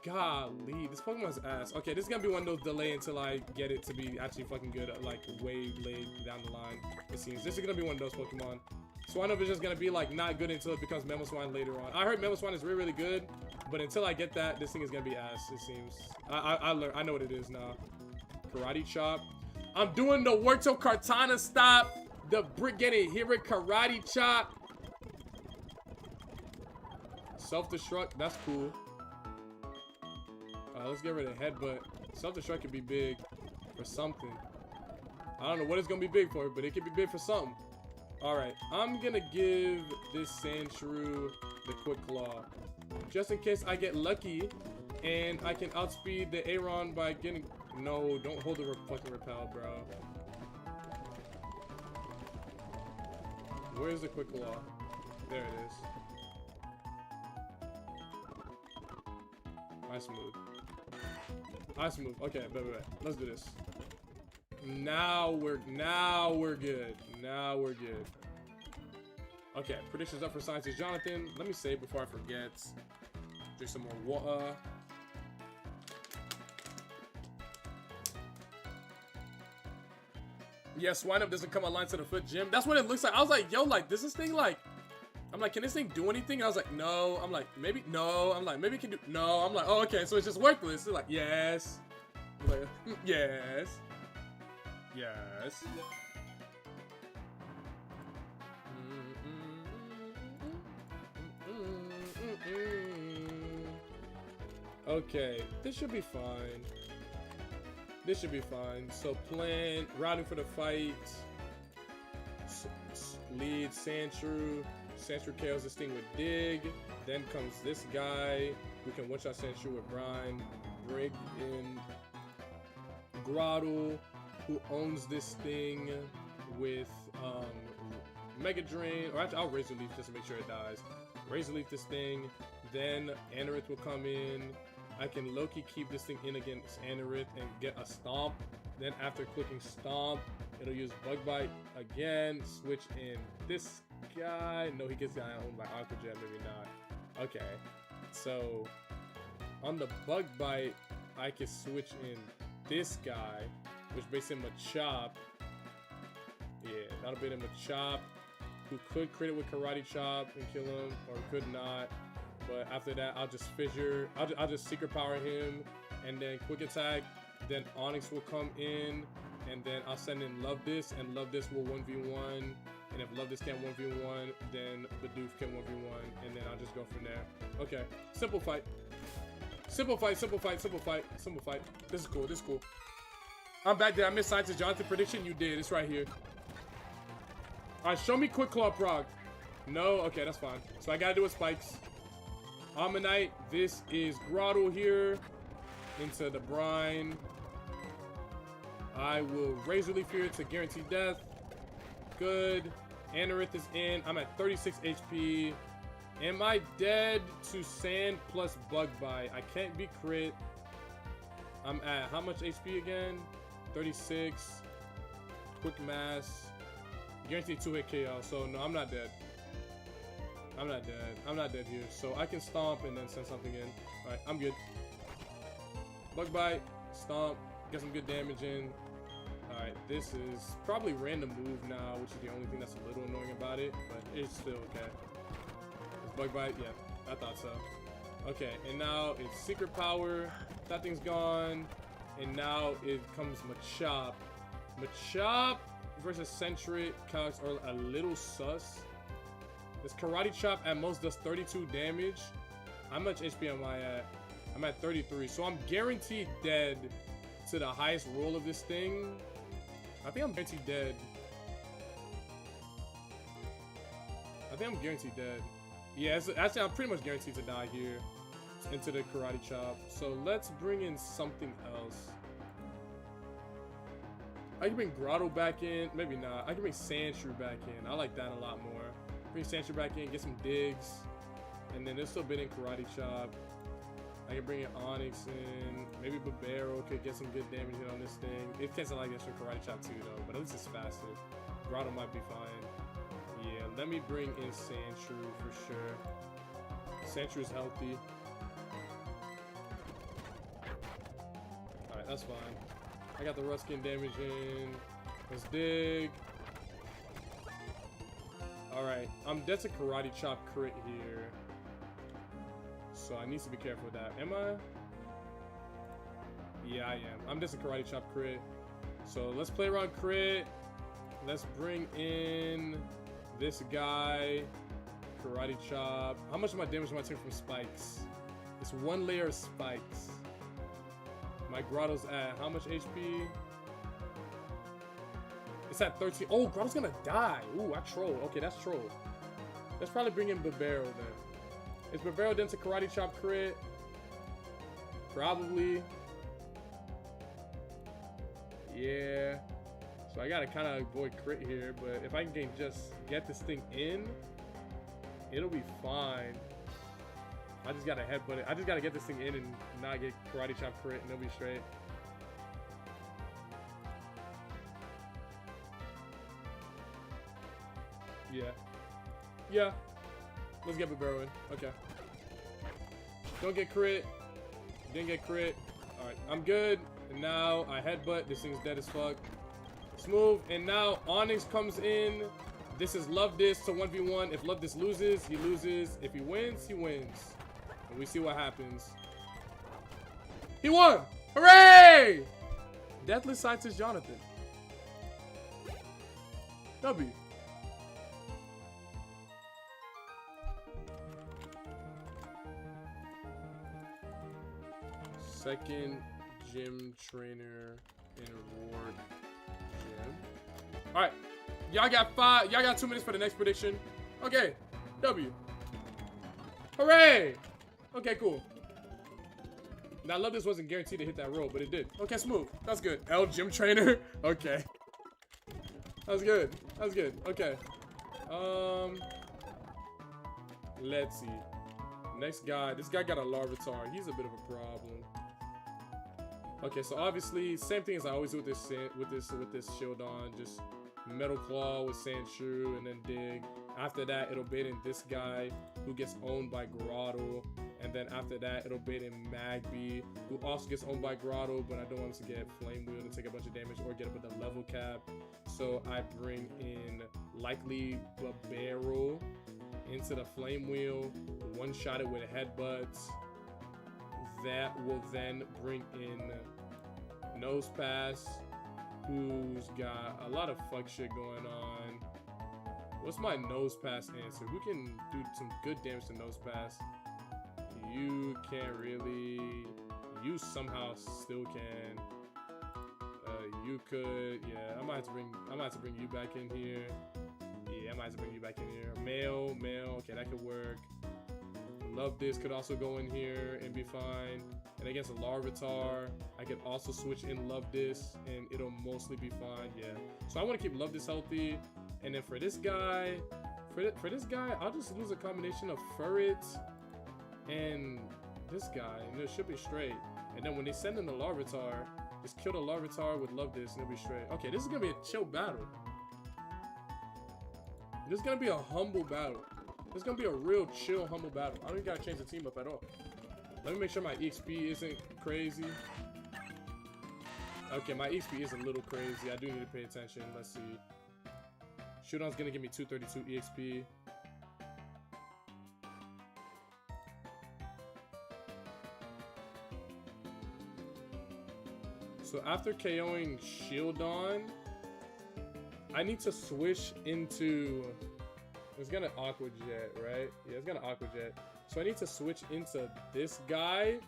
Golly, this Pokemon's ass. Okay, this is gonna be one of those delay until I get it to be actually fucking good, like way laid down the line. It seems this is gonna be one of those Pokemon. Swinub is just gonna be like not good until it becomes Mamoswine later on. I heard Mamoswine is really, really good, but until I get that, this thing is gonna be ass. It seems. I know what it is now. Karate Chop. I'm doing the Warto Kartana stop. The brick getting hit with Karate Chop. Self-destruct. That's cool. Let's get rid of Headbutt. Self-destruct could be big for something. I don't know what it's gonna be big for, but it could be big for something. Alright, I'm gonna give this Sandshrew the Quick Claw. Just in case I get lucky and I can outspeed the Aron by getting... No, don't hold the fucking Repel, bro. Where's the Quick Claw? There it is. Nice move. Nice move. Okay, wait. Let's do this. Now we're good. Now we're good. Okay, predictions up for Scientist Jonathan. Let me save before I forget. Drink some more water. Yes, Windup doesn't come online to the foot gym. That's what it looks like. I was like, yo, like, does this thing like... I'm like, can this thing do anything? And I was like, no. I'm like, maybe, no. I'm like, maybe it can do, no. I'm like, oh, okay, so it's just worthless. It's like, yes. I'm like, yes. Yes. Okay, this should be fine. This should be fine. So plan, routing for the fight. lead Sandshrew. Sandshrew KOs this thing with Dig. Then comes this guy who can one-shot Sandshrew with Brine. Bring in Grottle, who owns this thing with Mega Drain. Or actually, I'll Razor Leaf just to make sure it dies. Razor Leaf this thing. Then Anorith will come in. I can low-key keep this thing in against Anorith and get a Stomp. Then after clicking Stomp, it'll use Bug Bite again. Switch in this guy. No, he gets owned by Aqua Jet, maybe not. Okay, so on the Bug Bite, I can switch in this guy, which makes him a Chop. Yeah, that'll be him a Chop, who could crit it with Karate Chop and kill him, or could not. But after that, I'll just Fissure. I'll just Secret Power him, and then Quick Attack. Then Onyx will come in, and then I'll send in Love This, and Love This will 1v1. And if Love This can't 1v1, then Bidoof can 1v1, and then I'll just go from there. Okay, simple fight. Simple fight, simple fight, simple fight, simple fight. This is cool, this is cool. I'm back there. I missed Science's Jonathan prediction. You did. It's right here. Alright, show me Quick Claw proc. No? Okay, that's fine. So I gotta do it spikes. Ammonite. This is Grottle here. Into the Brine. I will Razor Leaf here to guarantee death. Good. Anorith is in. I'm at 36 HP. Am I dead to Sand plus Bug Bite? I can't be crit. I'm at how much HP again? 36. Quick Mass. Guaranteed 2-hit KO. So no, I'm not dead. I'm not dead. I'm not dead here. So I can Stomp and then send something in. Alright, I'm good. Bug Bite. Stomp. Get some good damage in. Alright, this is probably random move now, which is the only thing that's a little annoying about it, but it's still okay. It's Bug Bite? Yeah, I thought so. Okay, and now it's Secret Power. That thing's gone. And now it comes Machop. Machop versus Sentret calcs are a little sus. This Karate Chop at most does 32 damage. How much HP am I at? I'm at 33, so I'm guaranteed dead to the highest roll of this thing. I think I'm guaranteed dead. I think I'm guaranteed dead. Yeah, actually, I'm pretty much guaranteed to die here into the Karate Chop. So let's bring in something else. I can bring Grottle back in. Maybe not. I can bring Sandshrew back in. I like that a lot more. Bring Sandshrew back in, get some digs. And then there's still been in Karate Chop. I can bring in Onyx in. Maybe Babero could get some good damage in on this thing. It cancels like this for Karate Chop too, though. But at least it's faster. Grottle might be fine. Yeah, let me bring in Sandshrew for sure. Sandshrew is healthy. Alright, that's fine. I got the Ruskin damage in. Let's dig. Alright, I'm dead to Karate Chop crit here. So I need to be careful with that. Am I? Yeah, I am. I'm just a Karate Chop crit. So let's play around crit. Let's bring in this guy. Karate Chop. How much of my damage am I taking from spikes? It's 1 layer of spikes. My Grotto's at how much HP? It's at 13. Oh, Grotto's gonna die. Ooh, I troll. Okay, that's troll. Let's probably bring in Babero then. Is Babero then to Karate Chop crit? Probably. Yeah. So I gotta kind of avoid crit here, but if I can just get this thing in, it'll be fine. I just gotta headbutt it. I just gotta get this thing in and not get Karate Chop crit, and it'll be straight. Yeah. Yeah. Let's get Babero in. Okay. Don't get crit. Didn't get crit. Alright, I'm good. And now I headbutt. This thing's dead as fuck. Smooth. And now Onyx comes in. This is Love This to 1v1. If Love This loses, he loses. If he wins, he wins. And we see what happens. He won! Hooray! Deathless Scientist Jonathan. W. Second gym trainer in reward gym. Alright. Y'all got 5. Y'all got 2 minutes for the next prediction. Okay. W. Hooray! Okay, cool. Now, I love this wasn't guaranteed to hit that roll, but it did. Okay, smooth. That's good. L gym trainer. Okay. That's good. That's good. Okay. Let's see. Next guy. This guy got a Larvitar. He's a bit of a problem. Okay, so obviously, same thing as I always do with this shield on. Just Metal Claw with Sandshrew and then dig. After that, it'll bait in this guy who gets owned by Grotto. And then after that, it'll bait in Magby, who also gets owned by Grotto, but I don't want him to get Flame Wheel to take a bunch of damage or get up with the level cap. So I bring in likely Babero into the Flame Wheel, one-shot it with Headbutts. That will then bring in Nose Pass, who's got a lot of fuck shit going on. What's my Nose Pass answer? Who can do some good damage to Nose Pass? You can't really. You somehow still can. You could. Yeah, I might have to bring you back in here. Yeah, I might have to bring you back in here. Male. Okay, that could work. Love this could also go in here and be fine. And against a Larvitar, I could also switch in Love This and it'll mostly be fine. Yeah. So I want to keep Love This healthy. And then for this guy, I'll just lose a combination of Furret and this guy, and it should be straight. And then when they send in the Larvitar, just kill the Larvitar with Love This and it'll be straight. Okay, this is gonna be a chill battle. This is gonna be a humble battle. This is gonna be a real chill, humble battle. I don't even gotta change the team up at all. Let me make sure my EXP isn't crazy. Okay, my EXP is a little crazy. I do need to pay attention. Let's see. Shoodown's gonna give me 232 EXP. So after KOing Shieldon, I need to switch into... It's gonna Aqua Jet, right? Yeah, it's gonna Aqua Jet. So I need to switch into this guy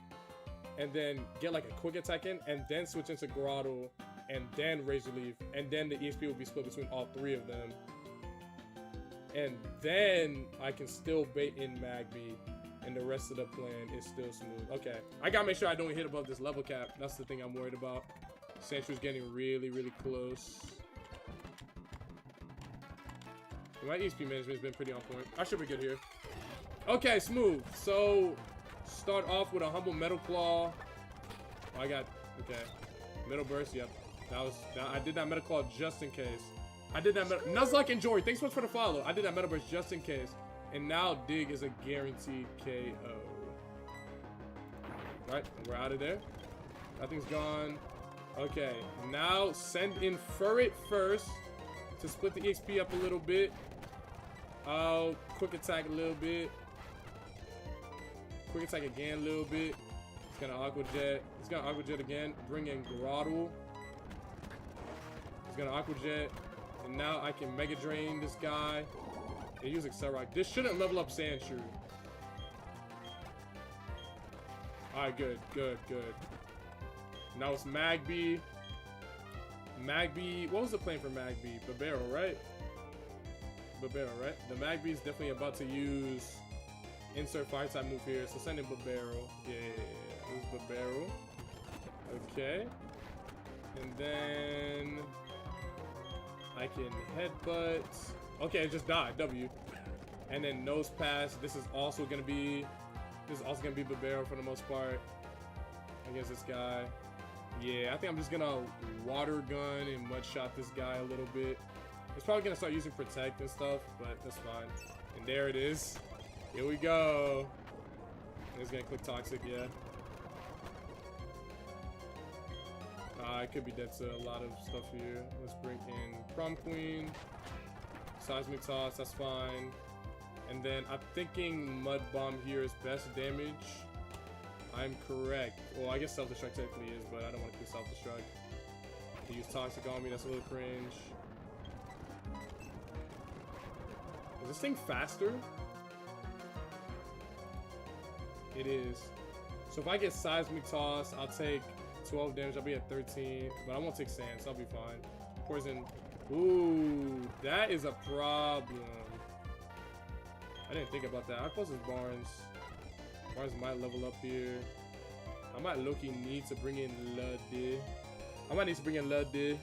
and then get like a quick attack in and then switch into Grotto and then Razor Leaf and then the EXP will be split between all 3 of them. And then I can still bait in Magby and the rest of the plan is still smooth. Okay, I gotta make sure I don't hit above this level cap. That's the thing I'm worried about. Sandshrews getting really, really close. My EXP management has been pretty on point. I should be good here. Okay, smooth. So, start off with a humble Metal Claw. Oh, I got, okay. Metal Burst, yep. I did that Metal Claw just in case. I did that Nuzlocke and Jory, thanks so much for the follow. I did that Metal Burst just in case. And now Dig is a guaranteed KO. Right, we're out of there. Nothing's gone. Okay, now send in Furret first to split the EXP up a little bit. I'll quick attack a little bit. Quick attack again a little bit. It's gonna Aqua Jet. It's gonna Aqua Jet again. Bring in Grotto. It's gonna Aqua Jet. And now I can Mega Drain this guy. And use Accelerock. This shouldn't level up Sandshrew. Alright, good. Now it's Magby. What was the plan for Magby? Babero, right? The Magby is definitely about to use insert fire type move here. So send in Babero. Yeah. This is Babero. Okay. And then I can headbutt. Okay, it just died. W. And then Nose Pass. This is also gonna be Babero for the most part. Against this guy. Yeah, I think I'm just gonna water gun and mud shot this guy a little bit. It's probably gonna start using Protect and stuff, but that's fine. And there it is. Here we go. And it's gonna click Toxic, yeah. I could be dead to a lot of stuff here. Let's bring in Prom Queen. Seismic Toss, that's fine. And then I'm thinking Mud Bomb here is best damage. I'm correct. Well, I guess Self-Destruct technically is, but I don't want to do Self-Destruct. To use Toxic on me, that's a little cringe. Is this thing faster? It is. So if I get Seismic Toss, I'll take 12 damage. I'll be at 13, but I won't take Sand, so I'll be fine. Poison Ooh, that is a problem. I didn't think about that. I suppose it's Barnes. Barnes might level up here. I might low-key need to bring in Luddy. I might need to bring in Luddy.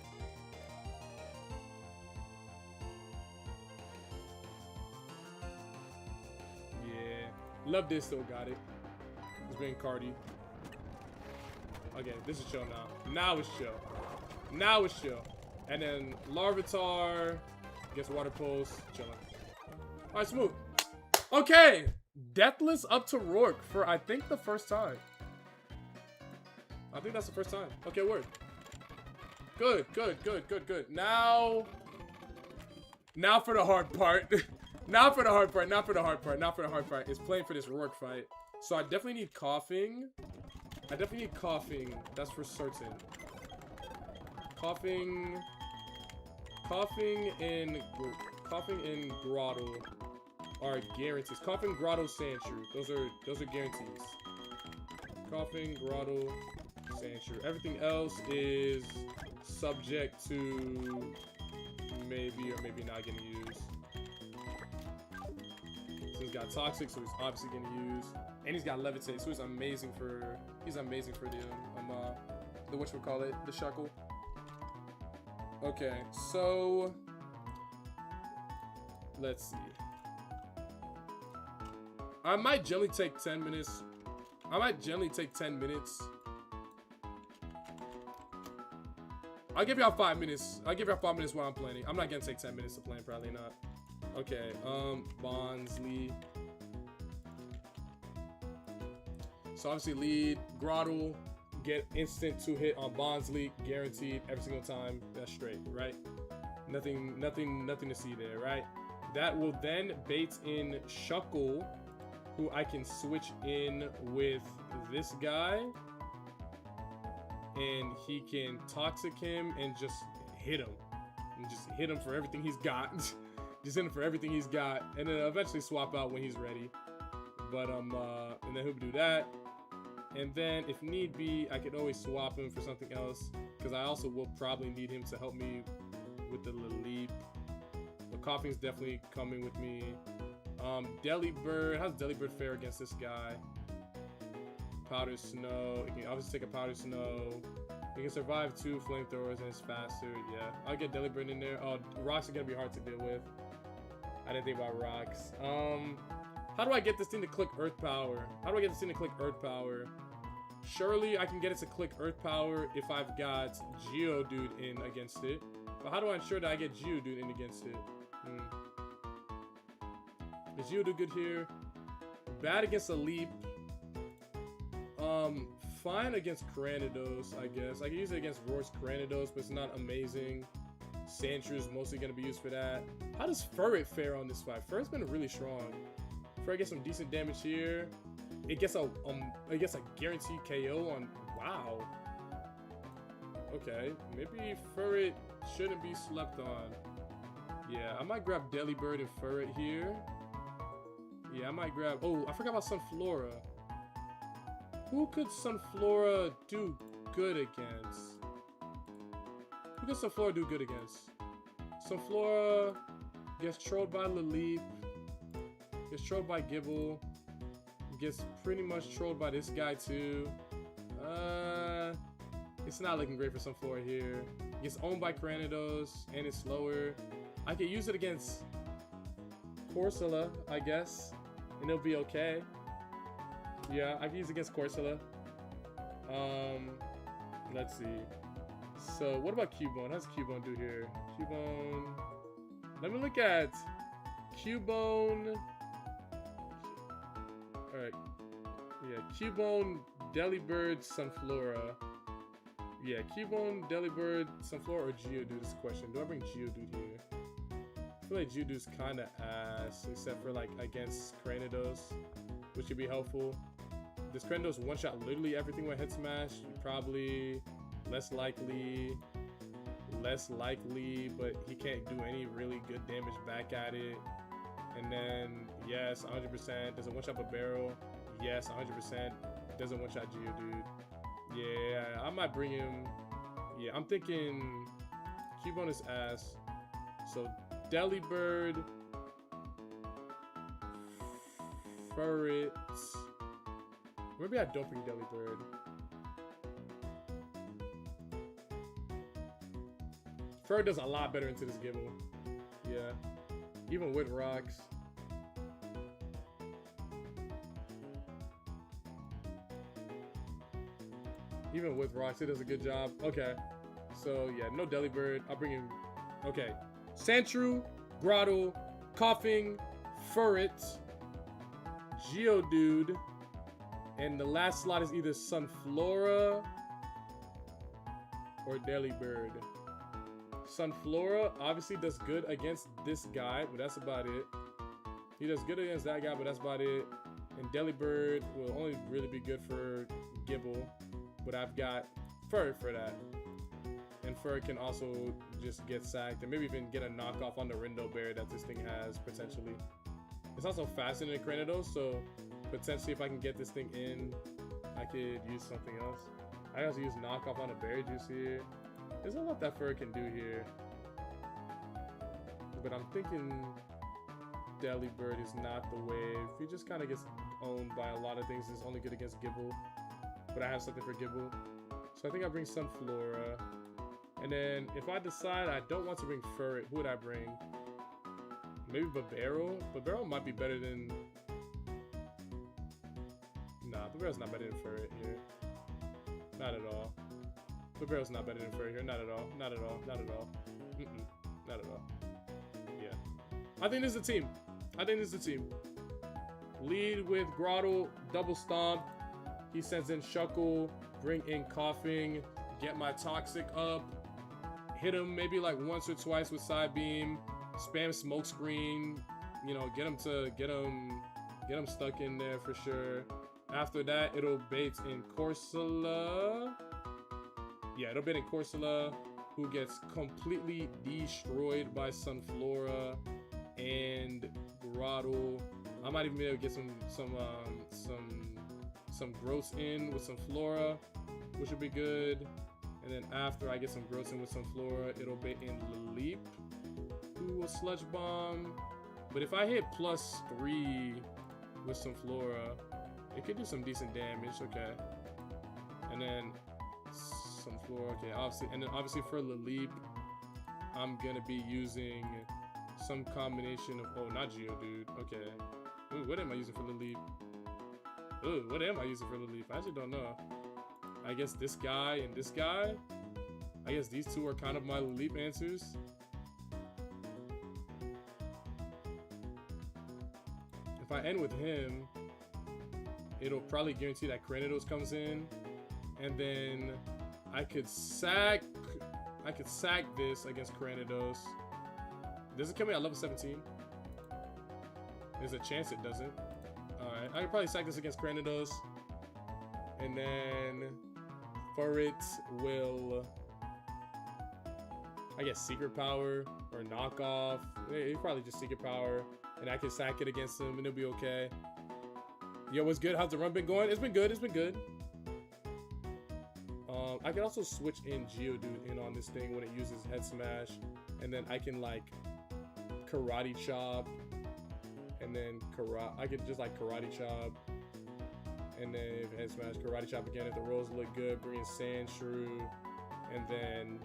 Yeah. Love this still got it. Let's bring Cardi. Okay, this is chill now. Now it's chill. Now it's chill. And then Larvitar gets Water Pulse. Chilling. Alright, smooth. Okay. Deathless up to Rourke for, I think, the first time. I think that's the first time. Okay, word. Good, good, good, good, good. Now for the hard part. Now for the hard part. Now for the hard part. Now for the hard part. It's playing for this Rourke fight. So I definitely need coughing. I definitely need coughing. That's for certain. Coughing and Grotto are guarantees. Coughing, Grotto, Sandshrew. Those are guarantees. Coughing, Grotto, Sandshrew. Everything else is subject to maybe or maybe not getting used. So he's got Toxic, so he's obviously getting used, and he's got Levitate, so he's amazing for the whatchamacallit, the Shuckle. Okay, so let's see. I might generally take 10 minutes. I'll give y'all 5 minutes. I'll give y'all 5 minutes while I'm planning. I'm not gonna take 10 minutes to plan, probably not. Okay, Bonsly. So obviously lead, Grotto, get instant 2-hit on Bonsly, guaranteed every single time. That's straight, right? Nothing to see there, right? That will then bait in Shuckle, who I can switch in with this guy, and he can Toxic him and just hit him. And just hit him for everything he's got. Just hit him for everything he's got, and then eventually swap out when he's ready. But and then he'll do that. And then if need be, I could always swap him for something else, because I also will probably need him to help me with the Leap. But Coughing's definitely coming with me. Delibird, how's Delibird fare against this guy? Powder Snow, he can obviously take a Powder Snow. He can survive 2 flamethrowers and it's faster, yeah. I'll get Delibird in there. Oh, rocks are gonna be hard to deal with. I didn't think about rocks. How do I get this thing to click Earth Power? Surely I can get it to click Earth Power if I've got Geodude in against it. But how do I ensure that I get Geodude in against it? Is Geodude good here? Bad against a Leap. Fine against Cranidos, I guess. I can use it against Roar's Cranidos, but it's not amazing. Sandshrew is mostly going to be used for that. How does Furret fare on this fight? Furret's been really strong. Furret gets some decent damage here. It gets a guaranteed KO on. Wow. Okay, maybe Furret shouldn't be slept on. Yeah, I might grab Delibird and Furret here. Yeah, I might grab. Oh, I forgot about Sunflora. Who could Sunflora do good against? Sunflora gets trolled by Laleep, gets trolled by Gibble, gets pretty much trolled by this guy too. It's not looking great for Sunflora here. Gets owned by Cranidos and it's slower. I could use it against Corsola, I guess, and it'll be okay. Yeah, I can use it against Corsola. Let's see. So, what about Cubone? How does Cubone do here? Cubone. Let me look at Cubone. Alright. Yeah, Cubone, Delibird, Sunflora. Yeah, Cubone, Delibird, Sunflora, or Geodude is the question. Do I bring Geodude here? I feel like Geodude's kind of ass, except for like against Cranidos, which would be helpful. This Cranidos one-shot literally everything with Head Smash. Probably less likely, but he can't do any really good damage back at it. And then, yes, 100%. Does it one-shot a barrel? Yes, 100%. Doesn't one-shot Geodude. Yeah, I might bring him. Yeah, I'm thinking Cubone is ass. So Delibird, Ferret. Maybe I don't bring Delibird. Ferret does a lot better into this Gibble. Yeah. Even with rocks. Even with rocks, it does a good job. Okay. So, yeah, no Delibird. I'll bring in... Okay. Sandshrew, Grotto, Coughing, Ferret, Geodude, and the last slot is either Sunflora or Delibird. Sunflora obviously does good against this guy, but that's about it. He does good against that guy, but that's about it. And Delibird will only really be good for Gibble, but I've got Ferret for that. And Ferret can also just get sacked and maybe even get a knockoff on the Rindo Bear that this thing has potentially. It's also faster than Cranidos, so potentially if I can get this thing in, I could use something else. I also use knockoff on a Berry Juice here. There's a lot that Ferret can do here. But I'm thinking Delibird is not the wave. He just kind of gets owned by a lot of things. It's only good against Gibble. But I have something for Gibble. So I think I'll bring Sunflora. And then if I decide I don't want to bring Ferret, who would I bring? Maybe Babero? Babero might be better than... Nah, Babero's not better than Ferret here. Not at all. Babero's not better than Ferret here. Not at all. Not at all. Not at all. Not at all. Yeah. I think this is a team. I think this is a team. Lead with Grotto, double stomp. He sends in Shuckle, bring in Coughing, get my Toxic up, hit him maybe like once or twice with Side Beam, spam Smokescreen, you know, get him stuck in there for sure. After that, it'll bait in Corsola. Yeah, it'll bait in Corsola, who gets completely destroyed by Sunflora and Grotto. I might even be able to get some growths in with some Flora, which would be good. And then after I get some growths in with some Flora, it'll bait in Leap, who will Sludge Bomb. But if I hit +3 with some Flora, it could do some decent damage. Okay. And then some Flora. Okay, obviously, and then obviously for Leap, I'm gonna be using some combination of not Geodude. Okay. Ooh, what am I using for Leap? Ooh, what am I using for Leap? I actually don't know. I guess this guy and this guy. I guess these two are kind of my Leap answers. If I end with him, it'll probably guarantee that Cranidos comes in, and then I could sack this against Cranidos. Does it come in at level 17? There's a chance it doesn't. Alright, I could probably sack this against Cranidos. And then Ferret will, I guess, Secret Power or Knockoff. It's probably just Secret Power. And I can sack it against him and it'll be okay. Yo, what's good? How's the run been going? It's been good. It's been good. I can also switch in Geodude in on this thing when it uses Head Smash. And then I can, like, Karate Chop. And then I could just, like, Karate Chop. And then if Head Smash, Karate Chop again. If the rolls look good, bring in Sandshrew. And then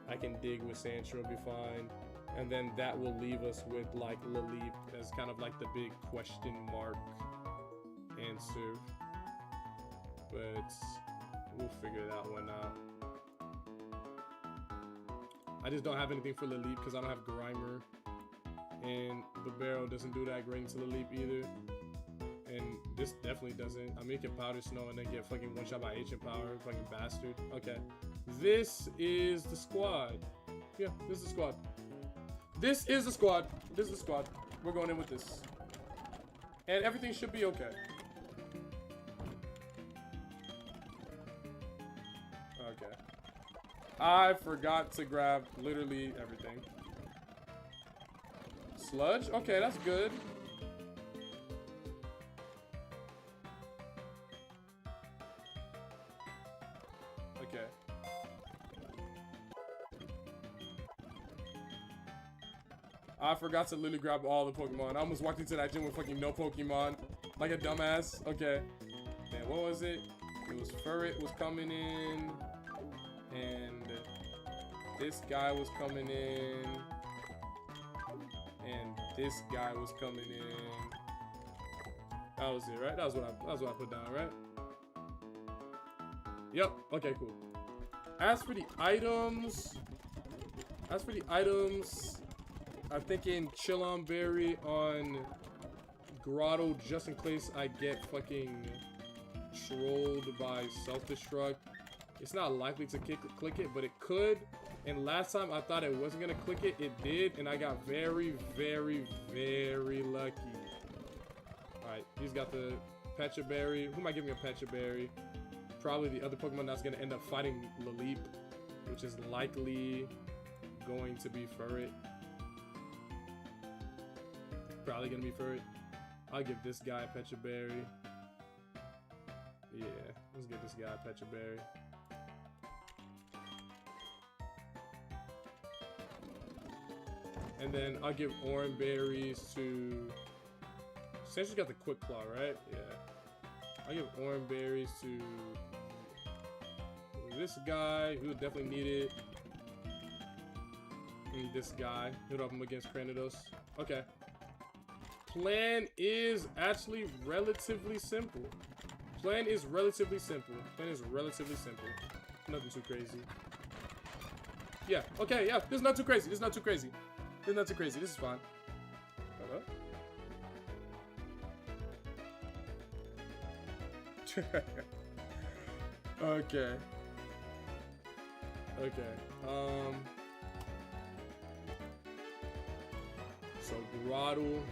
I can dig with Sandshrew and be fine. And then that will leave us with, like, Leap as kind of like the big question mark answer. But we'll figure that one out. I just don't have anything for Leap because I don't have Grimer. And Babero doesn't do that great into Leap either. And this definitely doesn't. I mean, it can Powder Snow and then get fucking one shot by Ancient Power. Fucking bastard. Okay. This is the squad. Yeah, this is the squad. This is the squad. This is the squad. We're going in with this. And everything should be okay. Okay. I forgot to grab literally everything. Sludge? Okay, that's good. Okay. I forgot to literally grab all the Pokemon. I almost walked into that gym with fucking no Pokemon. Like a dumbass. Okay. Man, what was it? It was Furret was coming in. And this guy was coming in. And this guy was coming in. That was it, right? That was what I put down, right? Yep. Okay, cool. As for the items, I'm thinking Chillon Berry on Grotto just in case I get fucking trolled by self-destruct. It's not likely to click it, but it could. And last time I thought it wasn't gonna click it, it did, and I got very, very, very lucky. Alright, he's got the Pecha Berry. Who am I giving a Pecha Berry? Probably the other Pokemon that's gonna end up fighting Laleep, which is likely going to be Furret. Probably gonna be Furret. I'll give this guy a Pecha Berry. Yeah, let's give this guy a Pecha Berry. And then I'll give Orange Berries to... Since you got the Quick Claw, right? Yeah. I'll give Orange Berries to this guy, who would definitely need it. And this guy, hit up him against Cranidos. Okay. Plan is actually relatively simple. Plan is relatively simple. Nothing too crazy. Yeah, okay, yeah. This is not too crazy. This is fine. Okay. So Grotto.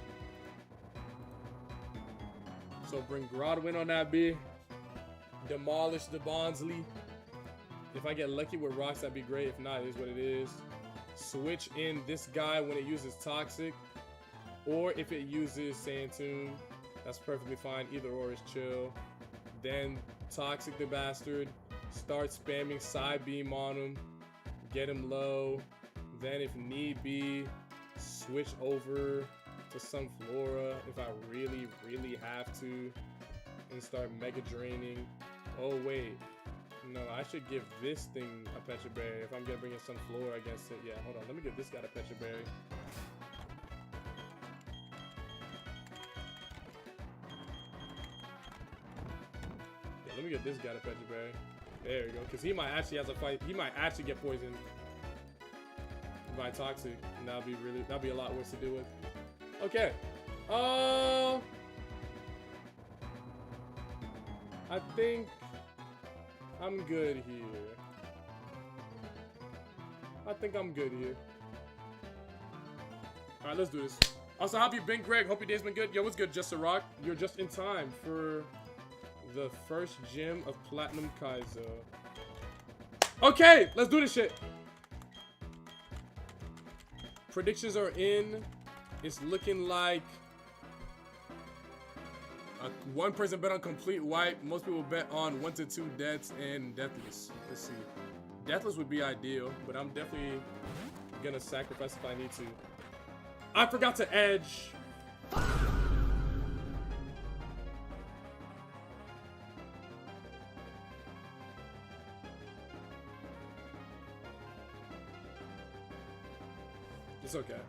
So bring Grotto in on that B. Demolish the Bonsley. If I get lucky with rocks, that'd be great. If not, it is what it is. Switch in this guy when it uses Toxic. Or if it uses Sand Tomb, that's perfectly fine. Either or is chill. Then Toxic the bastard. Start spamming Side Beam on him. Get him low. Then if need be, switch over to some Flora if I really, really have to. And start Mega Draining. Oh wait. No, I should give this thing a Pecha Berry if I'm gonna bring in some Flora against it. Yeah, hold on. Let me give this guy a Pecha Berry. Yeah, let me get this guy a Pecha Berry. There we go. Because he might actually have a fight. He might actually get poisoned by Toxic. And that'd be a lot worse to deal with. Okay. I think I'm good here. Alright, let's do this. Also, how have you been, Greg? Hope your day's been good. Yo, what's good, Just a Rock? You're just in time for the first gym of Platinum KAIZO. Okay, let's do this shit. Predictions are in. It's looking like one person bet on complete wipe. Most people bet on 1 to 2 deaths and deathless. Let's see. Deathless would be ideal, but I'm definitely gonna sacrifice if I need to. I forgot to edge. It's okay.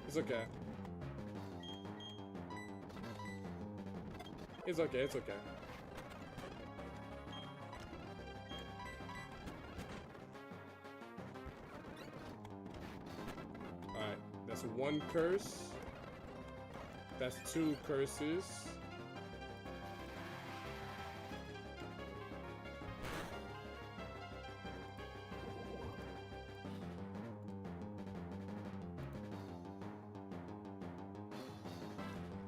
It's okay. It's okay, it's okay. Alright, that's 1 curse. That's 2 curses.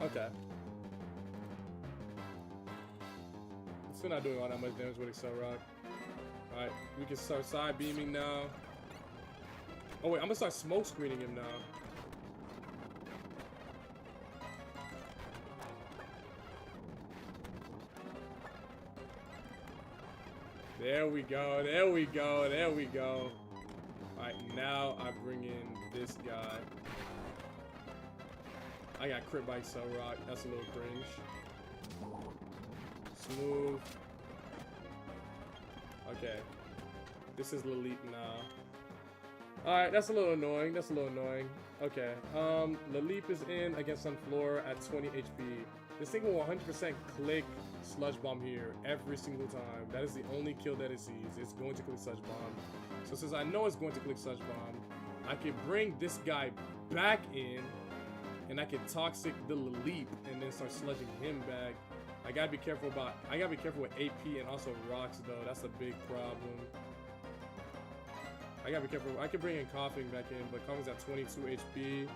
Okay. Still not doing all that much damage with Excel Rock. Alright, we can start side beaming now. Oh wait, I'm gonna start smoke screening him now. There we go. There we go. There we go. Alright, now I bring in this guy. I got crit by Cell Rock. That's a little cringe. Smooth. Okay. This is Lilith now. Alright, that's a little annoying. That's a little annoying. Okay. Lilith is in against Sunflower at 20 HP. This thing will 100% click Sludge Bomb here every single time. That is the only kill that it sees. It's going to click Sludge Bomb. So since I know it's going to click Sludge Bomb, I can bring this guy back in, and I can Toxic the Lilith and then start sludging him back. I gotta be careful with AP and also rocks though. That's a big problem. I gotta be careful. I can bring in Coughing back in, but Coughing's at 22 HP.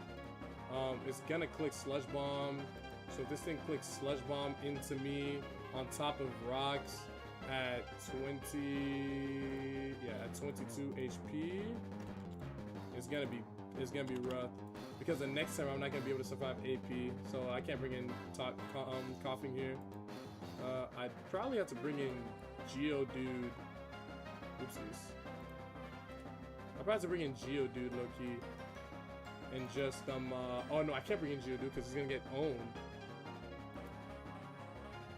It's gonna click Sludge Bomb. So if this thing clicks Sludge Bomb into me on top of rocks at 22 HP, it's gonna be rough. Because the next time I'm not gonna be able to survive AP, so I can't bring in Coughing here. I'd probably have to bring in Geodude. Oopsies. I'd probably have to bring in Geodude low key, and just oh no, I can't bring in Geodude because he's gonna get owned.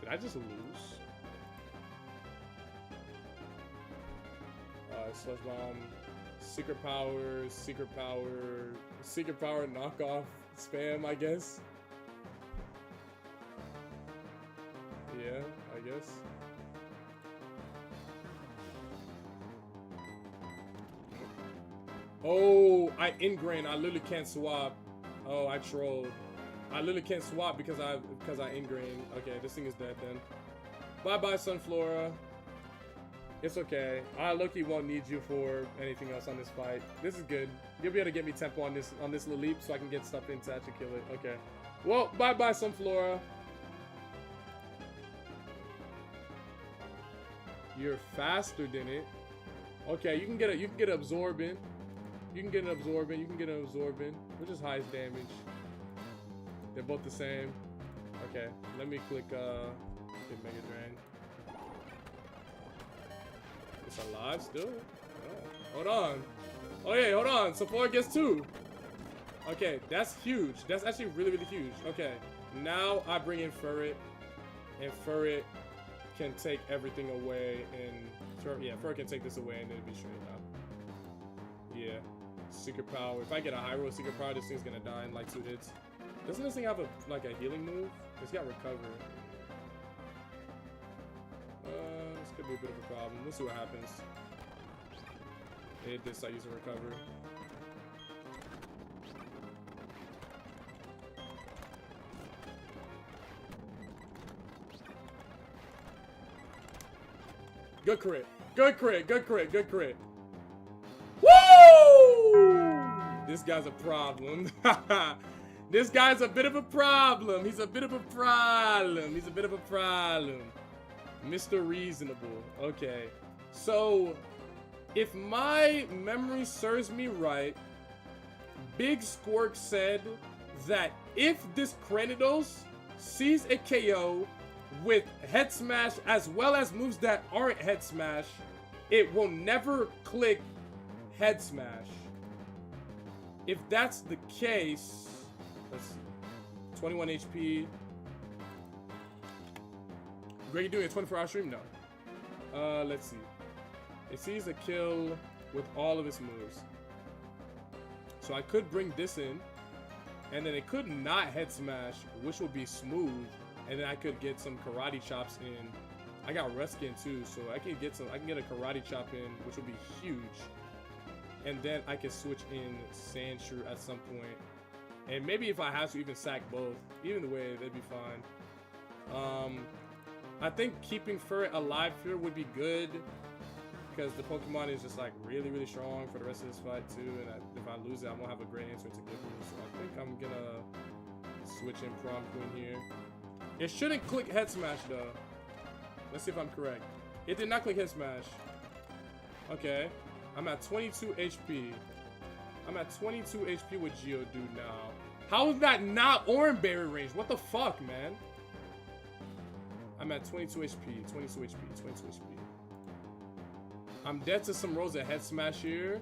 Did I just lose? Sludge Bomb, Secret Power, knockoff spam, I guess. Yeah, I guess. Oh, I ingrain. I literally can't swap. Oh, I trolled. I literally can't swap because I ingrain. Okay, this thing is dead then. Bye bye, Sunflora. It's okay. I low-key won't need you for anything else on this fight. This is good. You'll be able to get me tempo on this Lilith so I can get stuff in to actually kill it. Okay. Well, bye bye, Sunflora. You're faster than it. Okay, you can get absorbent. You can get an absorbent. Which is highest damage? They're both the same. Okay, let me click Mega Drain. It's alive still? Oh, hold on. Oh yeah, hold on. Sephora gets 2. Okay, that's huge. That's actually really, really huge. Okay, now I bring in Furret, and Furret can take everything away, and Furret can take this away, and then it'll be straight up. Yeah, Secret Power. If I get a high roll Secret Power, this thing's gonna die in like 2 hits. Doesn't this thing have a healing move? It's got Recover. This could be a bit of a problem. Let's see what happens. It did start using Recover. Good crit. Good crit. Good crit. Good crit. Woo! This guy's a problem. This guy's a bit of a problem. He's a bit of a problem. He's a bit of a problem. Mr. Reasonable. Okay. So, if my memory serves me right, Big Squirk said that if this Cranidos sees a KO with Head Smash as well as moves that aren't Head Smash, it will never click Head Smash. If that's the case, let's see. 21 HP. Greg, you doing a 24-hour stream? No. Let's see. It sees a kill with all of its moves. So I could bring this in, and then it could not Head Smash, which would be smooth, and then I could get some Karate Chops in. I got Reskin too, so I can get a Karate Chop in, which would be huge. And then I can switch in Sandshrew at some point. And maybe if I have to even sack both, either way, that'd be fine. I think keeping Furret alive here would be good, because the Pokemon is just like really, really strong for the rest of this fight too. And if I lose it, I won't have a great answer to give him. So I think I'm gonna switch in Prom Queen here. It shouldn't click Head Smash though. Let's see if I'm correct. It did not click Head Smash. Okay. I'm at 22 HP. I'm at 22 HP with Geodude now. How is that not Orange Berry range? What the fuck, man? I'm at 22 HP. 22 HP. 22 HP. I'm dead to some rolls of head smash here.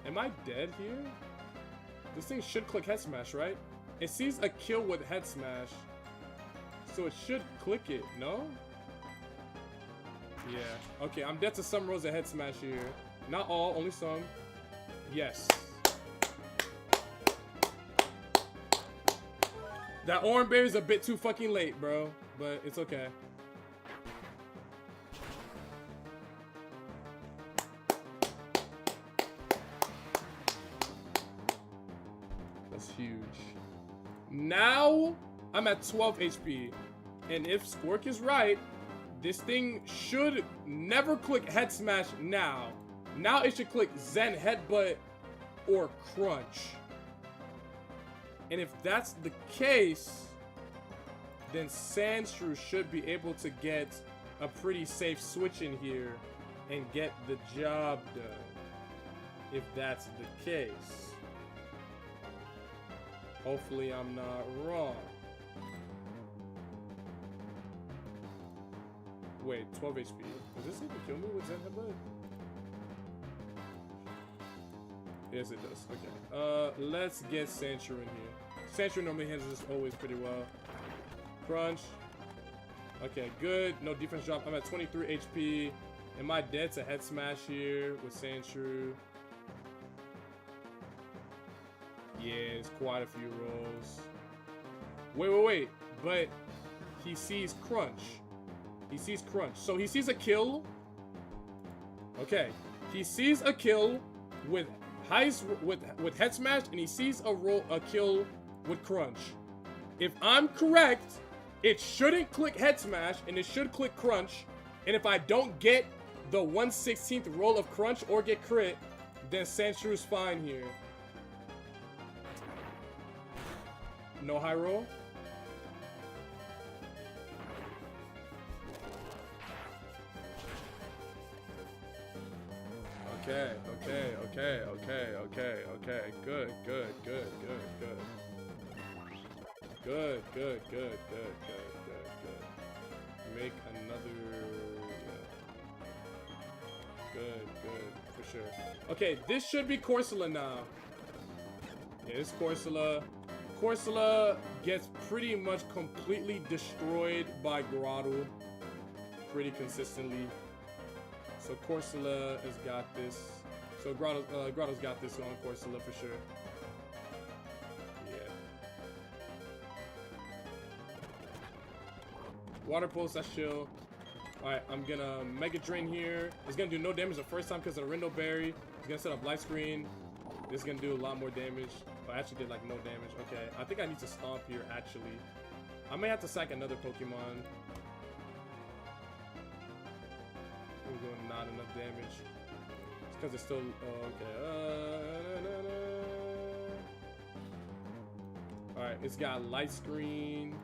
Am I dead here? This thing should click head smash, right? It sees a kill with head smash. So it should click it, no? Yeah. Okay, I'm dead to some rows of head smash here. Not all, only some. Yes. That orange berry is a bit too fucking late, bro. But it's okay. That's huge. Now I'm at 12 HP. And if Scork is right, this thing should never click head smash now. Now it should click Zen headbutt or crunch. And if that's the case, then Sandshrew should be able to get a pretty safe switch in here and get the job done. If that's the case. Hopefully I'm not wrong. Wait, 12 HP. Does this even kill me with Zen headbutt? Yes, it does. Okay. Let's get Sandshrew in here. Sandshrew normally handles this always pretty well. Crunch. Okay, good. No defense drop. I'm at 23 HP. Am I dead to head smash here with Sandshrew? Yeah, it's quite a few rolls. Wait. But he sees crunch. He sees crunch. So he sees a kill. Okay. He sees a kill with with head smash, and he sees a kill with crunch. If I'm correct, it shouldn't click head smash and it should click crunch. And if I don't get the 1/16th roll of crunch or get crit, then Sandshrew's fine here. No high roll. Okay. Good. Make another. Good, for sure. Okay, this should be Corsola now. Yeah, it's Corsola. Corsola gets pretty much completely destroyed by Grottle pretty consistently. So Corsola has got this. So Grottle's got this on Corsola for sure. Yeah. Water Pulse, that's chill. Alright, I'm gonna Mega Drain here. It's gonna do no damage the first time because of the Rindo Berry. It's gonna set up Light Screen. This is gonna do a lot more damage. Oh, I actually did like no damage. Okay, I think I need to Stomp here actually. I may have to sack another Pokemon. We're doing not enough damage. It's because it's still. Oh, okay. Alright, it's got Light Screen.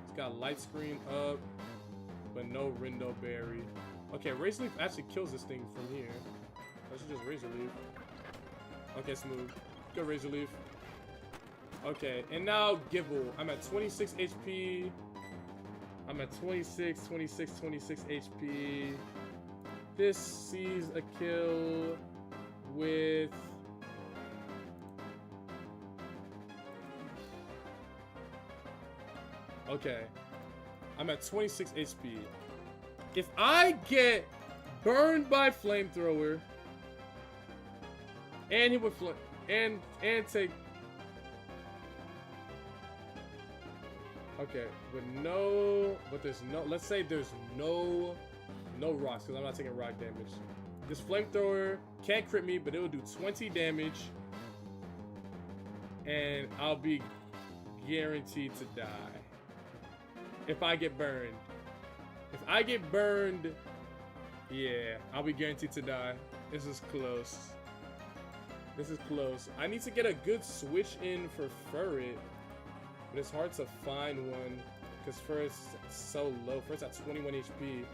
It's got Light Screen up, but no Rindo Berry. Okay, Razor Leaf actually kills this thing from here. I should just Razor Leaf. Okay, smooth. Good Razor Leaf. Okay, and now Gibble. I'm at 26 HP. I'm at 26 HP. This sees a kill with... Okay. I'm at 26 HP. If I get burned by Flamethrower and he would and take... Okay, but there's no, let's say there's no rocks, because I'm not taking rock damage. This Flamethrower can't crit me, but it will do 20 damage. And I'll be guaranteed to die. If I get burned. If I get burned, yeah, I'll be guaranteed to die. This is close. This is close. I need to get a good switch in for Furret. But it's hard to find one because Furret's so low. Furret's at 21 HP.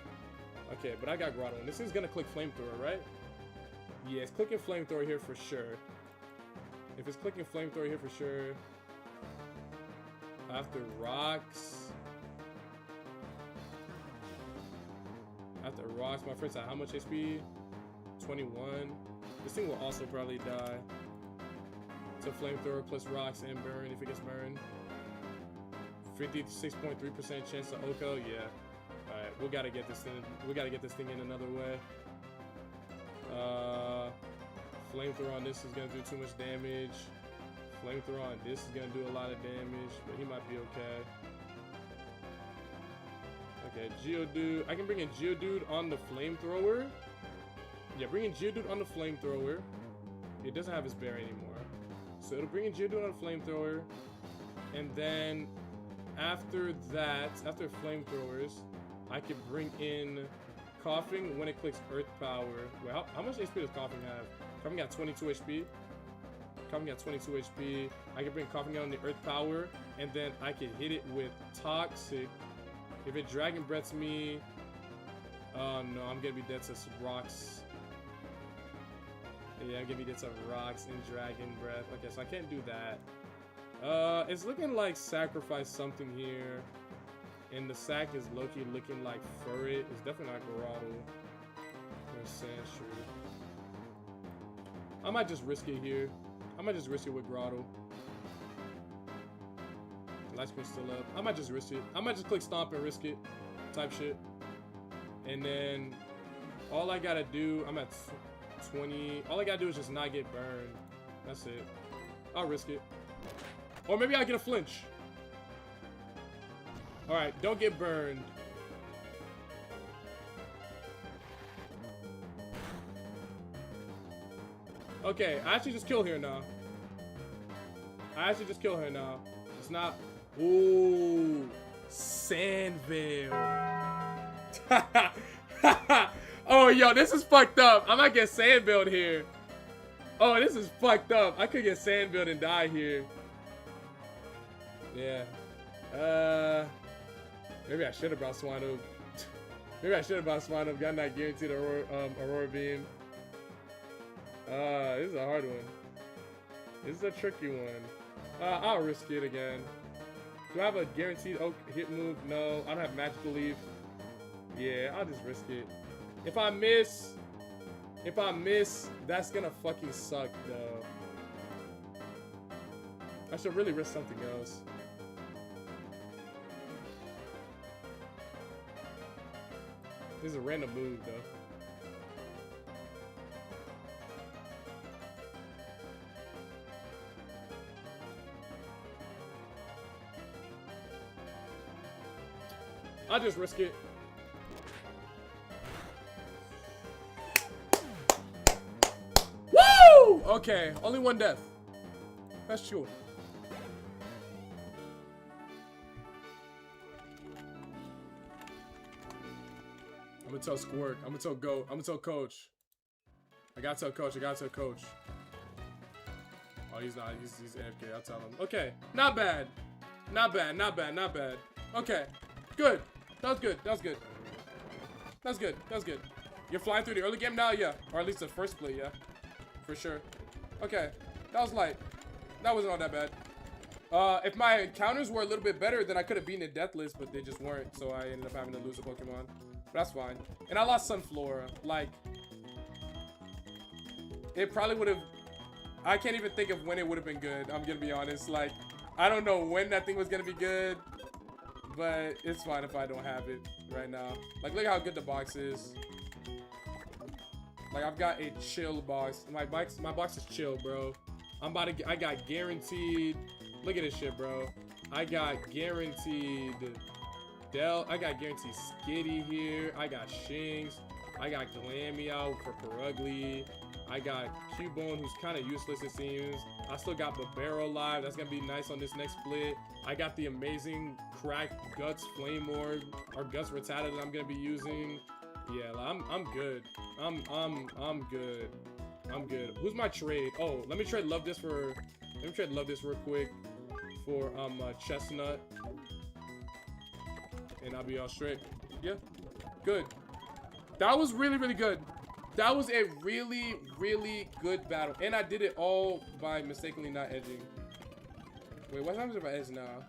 Okay, but I got Grotto. And this is gonna click Flamethrower, right? Yeah, it's clicking Flamethrower here for sure. If it's clicking Flamethrower here for sure. After Rocks. rocks. My friend said how much HP? 21. This thing will also probably die. It's a flamethrower plus rocks and burn if it gets burned. 56.3% chance to Oko. Yeah. Alright, we gotta get this thing. We gotta get this thing in another way. Flamethrower on this is gonna do too much damage. Flamethrower on this is gonna do a lot of damage, but he might be okay. Okay, Geodude. I can bring in Geodude on the flamethrower. Yeah, bring in Geodude on the flamethrower. It doesn't have his bear anymore, so it'll bring in Geodude on the flamethrower, and then after that, after flamethrowers, I can bring in Coughing when it clicks Earth Power. Wait, how much HP does Coughing have? Coughing got 22 HP. Coughing got 22 HP. I can bring Coughing out on the Earth Power, and then I can hit it with Toxic. If it Dragon Breaths me, oh no, I'm gonna be dead to rocks. Yeah, I'm gonna be dead to rocks and Dragon Breath. Okay, so I can't do that. It's looking like sacrifice something here. And the sack is low-key looking like Furret. It's definitely not Grotto or Sandshrew. I might just risk it here. I might just risk it with Grotto. Light screen's still up. I might just risk it. I might just click Stomp and risk it. Type shit. And then all I gotta do, I'm at 20. All I gotta do is just not get burned. That's it. I'll risk it. Or maybe I'll get a flinch. Alright, don't get burned. Okay, I actually just kill her now. It's not... Ooh, Sandvale. Oh, yo, this is fucked up. I might get Sandvale here. Oh, this is fucked up. I could get Sandvale and die here. Yeah. Maybe I should have brought Swinub. Maybe I should have brought Swinub. Got not guaranteed Aurora Beam. This is a hard one. This is a tricky one. I'll risk it again. Do I have a guaranteed hit move? No. I don't have Magical Leaf. Yeah, I'll just risk it. If I miss, that's gonna fucking suck, though. I should really risk something else. This is a random move, though. I'll just risk it. Woo! Okay, only one death. That's true. I'm gonna tell Squirt. I'm gonna tell Goat. I'm gonna tell Coach. I gotta tell Coach. Oh, he's not. He's AFK. I'll tell him. Okay, not bad. Okay, good. That was good. You're flying through the early game now, yeah, or at least the first split, yeah, for sure. Okay, that was light. That wasn't all that bad. If my encounters were a little bit better, then I could have beaten the death list, but they just weren't, so I ended up having to lose a Pokemon. But that's fine. And I lost Sunflora. Like, it probably would have... I can't even think of when it would have been good. I'm gonna be honest. Like, I don't know when that thing was gonna be good, but it's fine if I don't have it right now. Like, look how good the box is. Like, I've got a chill box. My box is chill, bro. I got guaranteed. Look at this shit, bro. I got guaranteed I got guaranteed Skitty here. I got Shinx. I got Glammy out for Perugly. I got Cubone, who's kind of useless, it seems. I still got Babero live. That's gonna be nice on this next split. I got the amazing cracked Guts Flame Orb or Guts Rattata that I'm gonna be using. Yeah, I'm good. I'm good. Who's my trade? Oh, let me trade Love This real quick for Chestnut. And I'll be all straight. Yeah. Good. That was really, really good. That was a really, really good battle. And I did it all by mistakenly not edging. Wait, what happens if I edge now?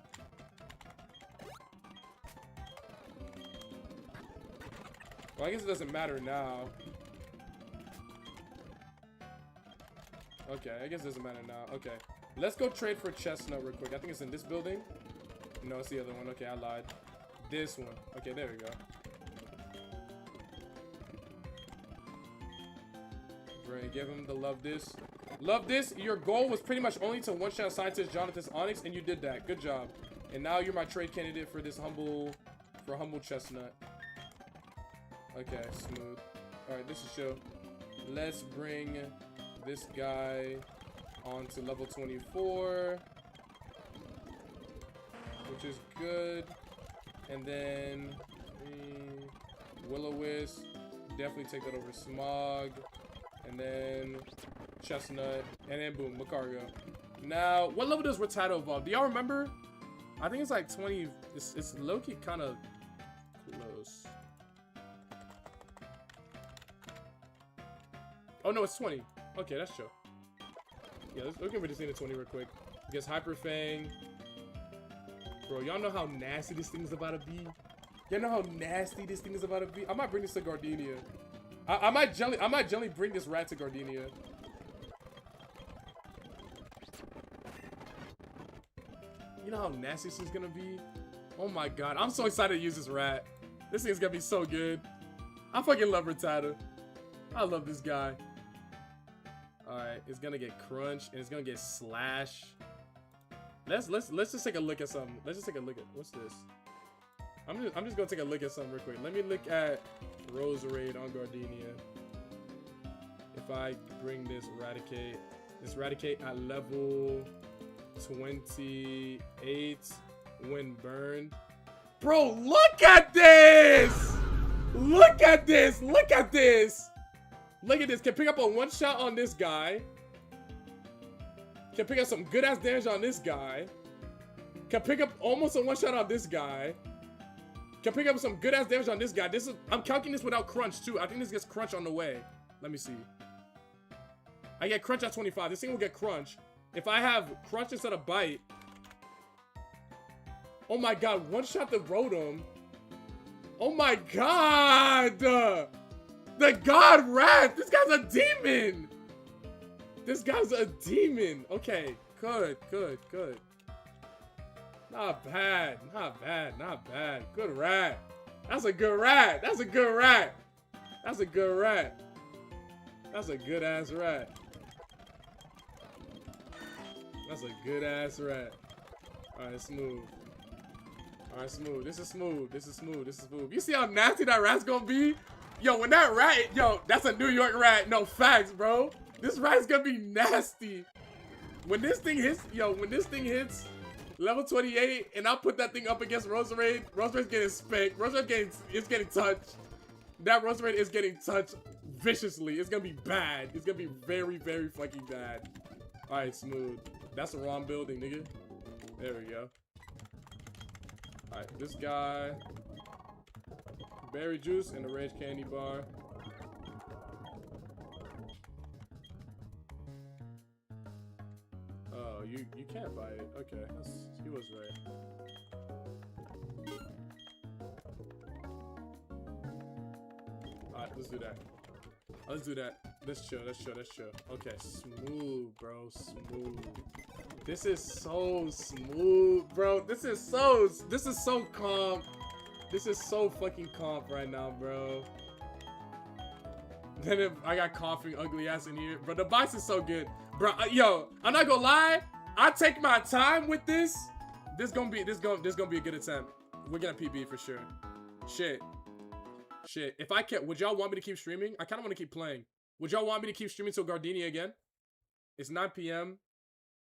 Well, I guess it doesn't matter now. Okay, I guess it doesn't matter now. Okay. Let's go trade for Chestnut real quick. I think it's in this building. No, it's the other one. Okay, I lied. This one. Okay, there we go. Great, give him the love this. Love this. Your goal was pretty much only to one-shot Scientist Jonathan's Onyx, and you did that. Good job. And now you're my trade candidate for this humble Chestnut. Okay, smooth. Alright, this is chill. Let's bring this guy on to level 24, which is good. And then Will-O-Wisp, definitely take that over Smog, and then Chestnut, and then boom, Macargo. Now, what level does Rattata evolve? Do y'all remember? I think it's like 20. It's low-key kind of close. Oh no, it's 20. Okay, that's chill. Yeah, let's get rid of this thing to 20 real quick. Because Hyper Fang. Bro, y'all know how nasty this thing is about to be? Y'all know how nasty this thing is about to be? I might bring this to Gardenia. I might gently bring this rat to Gardenia. You know how nasty this is gonna be? Oh my god, I'm so excited to use this rat. This thing's gonna be so good. I fucking love Rattata. I love this guy. Alright, it's gonna get Crunch and it's gonna get Slash. Let's just take a look at something. Let's just take a look at what's this? I'm just gonna take a look at something real quick. Let me look at Roserade on Gardenia. If I bring this Eradicate at level 28 when burned. Bro, look at this! Look at this! Look at this! Look at this. Can pick up a one-shot on this guy. Can pick up some good-ass damage on this guy. Can pick up almost a one-shot on this guy. Can pick up some good-ass damage on this guy. I'm calculating this without Crunch, too. I think this gets Crunch on the way. Let me see. I get Crunch at 25. This thing will get Crunch. If I have Crunch instead of Bite. Oh my god, one-shot the Rotom. Oh my god! The God Rat! This guy's a demon! This guy's a demon! Okay, good. Not bad. Good rat. That's a good rat. That's a good rat. That's a good rat. That's a good ass rat. That's a good ass rat. Alright, smooth. Alright, smooth. This is smooth. You see how nasty that rat's gonna be? Yo, when that rat, yo, that's a New York rat. No, facts, bro. This rat's gonna be nasty. When this thing hits, level 28, and I put that thing up against Roserade's getting spanked. Roserade is getting touched. That Roserade is getting touched viciously. It's gonna be bad. It's gonna be very, very fucking bad. Alright, smooth. That's the wrong building, nigga. There we go. Alright, this guy. Berry juice and a Rage candy bar. Oh, you can't buy it. Okay, he was right. Alright, let's do that. Let's do that. Let's chill. Okay, smooth, bro. Smooth. This is so smooth, bro. This is so calm. This is so fucking comp right now, bro. Then if I got coughing ugly ass in here. Bro, the box is so good. Bro, yo, I'm not gonna lie. I take my time with this. This gonna be a good attempt. We're gonna PB for sure. Shit. If I can't, would y'all want me to keep streaming? I kinda wanna keep playing. Would y'all want me to keep streaming till Gardenia again? It's 9 p.m.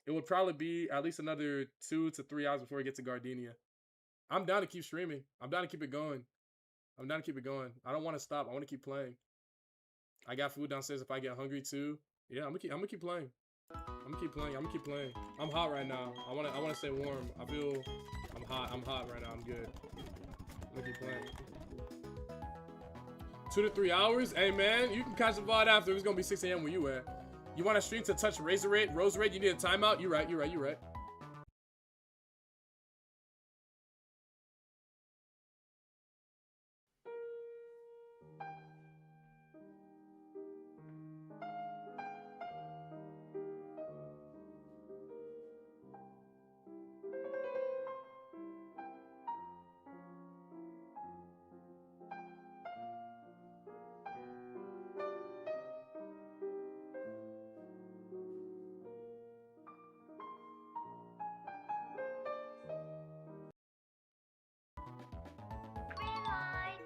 It would probably be at least another 2 to 3 hours before we get to Gardenia. I'm down to keep streaming. I'm down to keep it going. I don't want to stop. I want to keep playing. I got food downstairs if I get hungry too. Yeah, I'm gonna keep playing. I'm gonna keep playing. I'm hot right now. I wanna stay warm. I'm hot right now. I'm good. I'm gonna keep playing. 2 to 3 hours? Hey man, you can catch the VOD after. It's gonna be 6 a.m. where you at. You wanna stream to touch Roserade? You need a timeout? You right. Green light.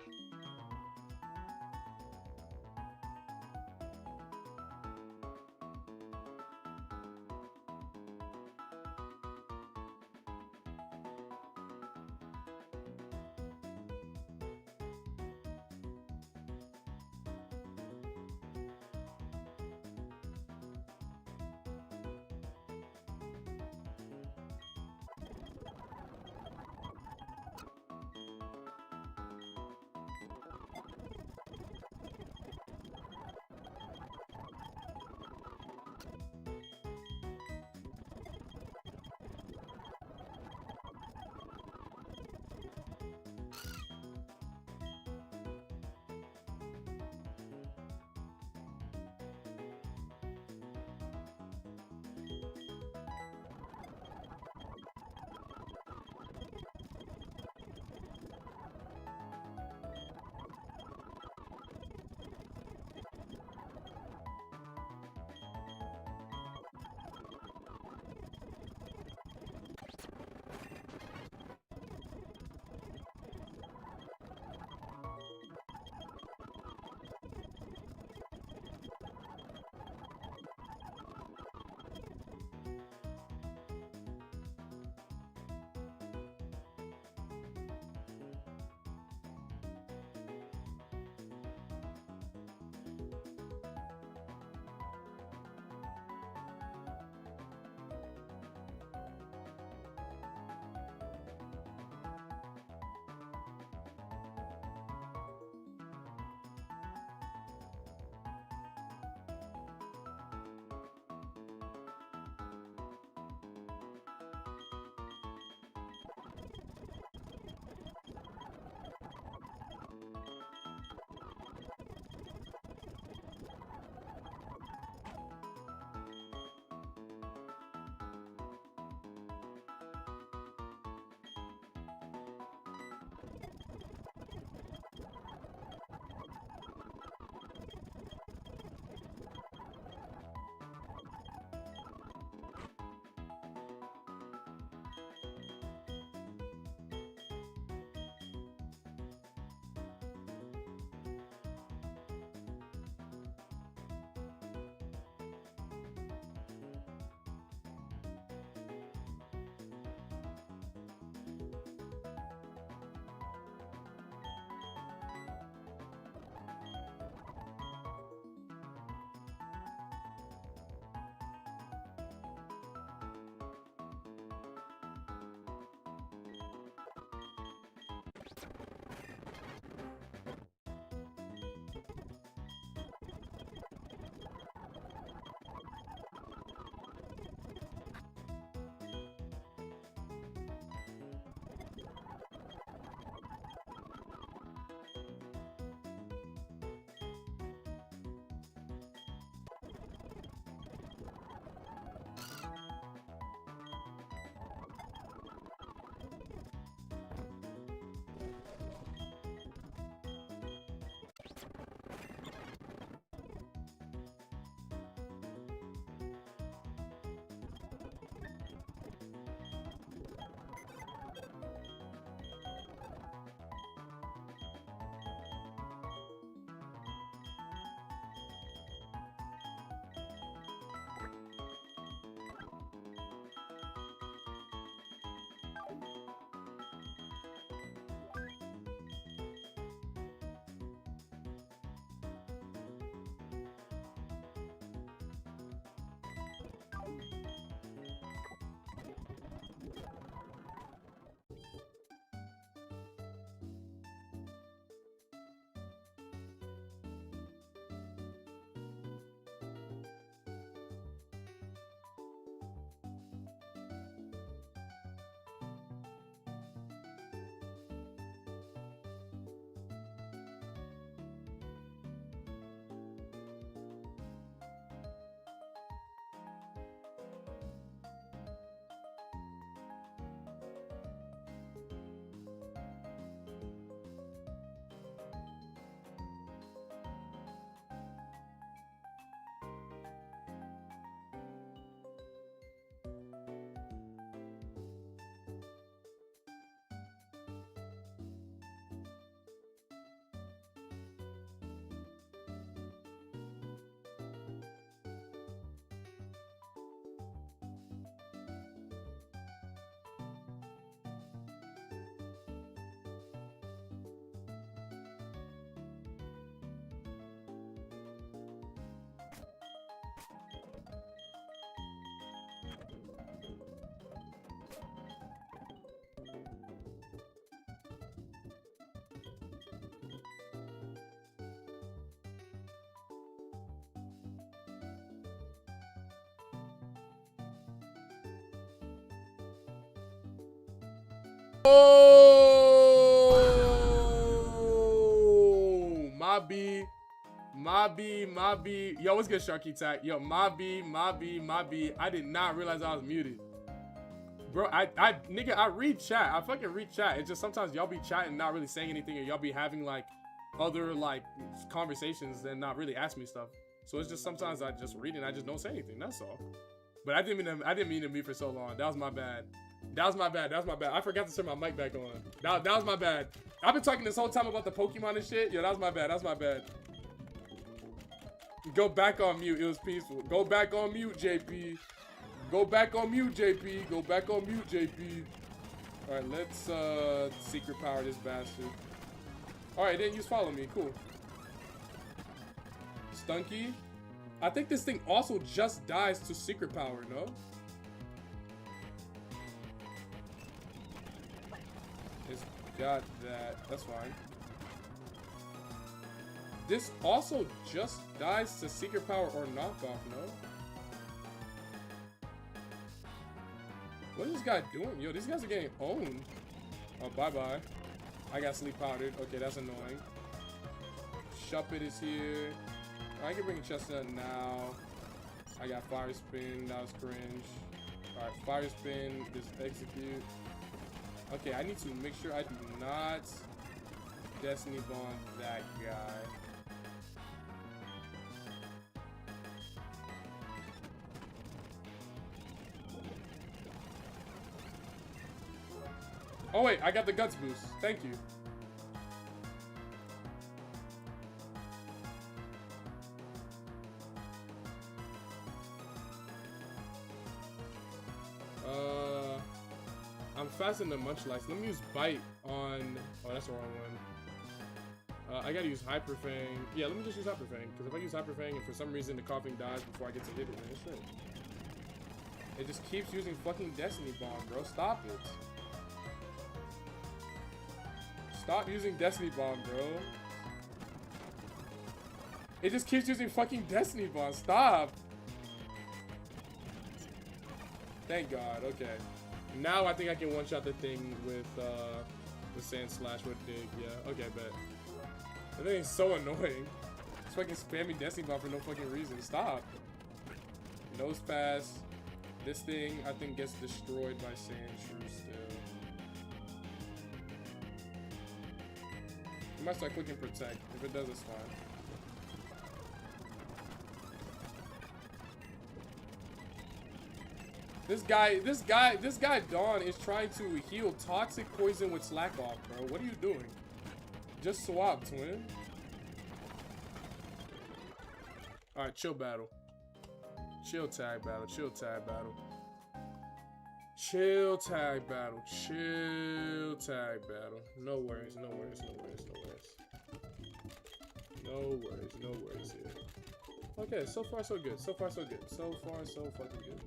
Oh, my B. Yo, what's good, Sharky Tack? Yo, my B. I did not realize I was muted. Bro, nigga, I read chat. I fucking read chat. It's just sometimes y'all be chatting, not really saying anything, or y'all be having like other like conversations and not really ask me stuff. So it's just sometimes I just read and I just don't say anything. That's all. But I didn't mean to mute for so long. That was my bad. I forgot to turn my mic back on. That was my bad. I've been talking this whole time about the Pokemon and shit. Yo, that was my bad. Go back on mute. It was peaceful. Go back on mute, JP. Go back on mute, JP. Alright, let's secret power this bastard. Alright, then use follow me. Cool. Stunky. I think this thing also just dies to secret power, no? It's got that. That's fine. This also just dies to secret power or knockoff, no? What is this guy doing? Yo, these guys are getting owned. Oh, bye-bye. I got sleep powdered. Okay, that's annoying. Shuppet is here. I can bring a chestnut now. I got fire spin. That was cringe. Alright, fire spin. Just execute. Okay, I need to make sure I do not Destiny Bond that guy. Oh wait, I got the guts boost. Thank you. I'm faster than Munchlax. Let me use Bite on... Oh, that's the wrong one. I gotta use Hyper Fang. Yeah, let me just use Hyper Fang. Because if I use Hyper Fang and for some reason the coughing dies before I get to hit it, then it's shit. It just keeps using fucking Destiny Bomb, bro. Stop it. Stop using Destiny Bomb, bro. It just keeps using fucking Destiny Bomb. Stop. Thank God. Okay. Now I think I can one-shot the thing with Sand Slash with Dig. Yeah. Okay, bet. That thing is so annoying. It's fucking spamming Destiny Bomb for no fucking reason. Stop. Nose Pass. This thing, I think, gets destroyed by Sand Shrew still. I might start clicking Protect. If it does, it's fine. This guy Dawn is trying to heal Toxic Poison with Slack Off, bro. What are you doing? Just swap, twin. Alright, chill battle. Chill tag battle. Chill tag battle. Chill tag battle. Chill tag battle. No worries, no worries, no worries, no worries. No worries, no worries here. Okay, so far so good. So far so good. So far so fucking good.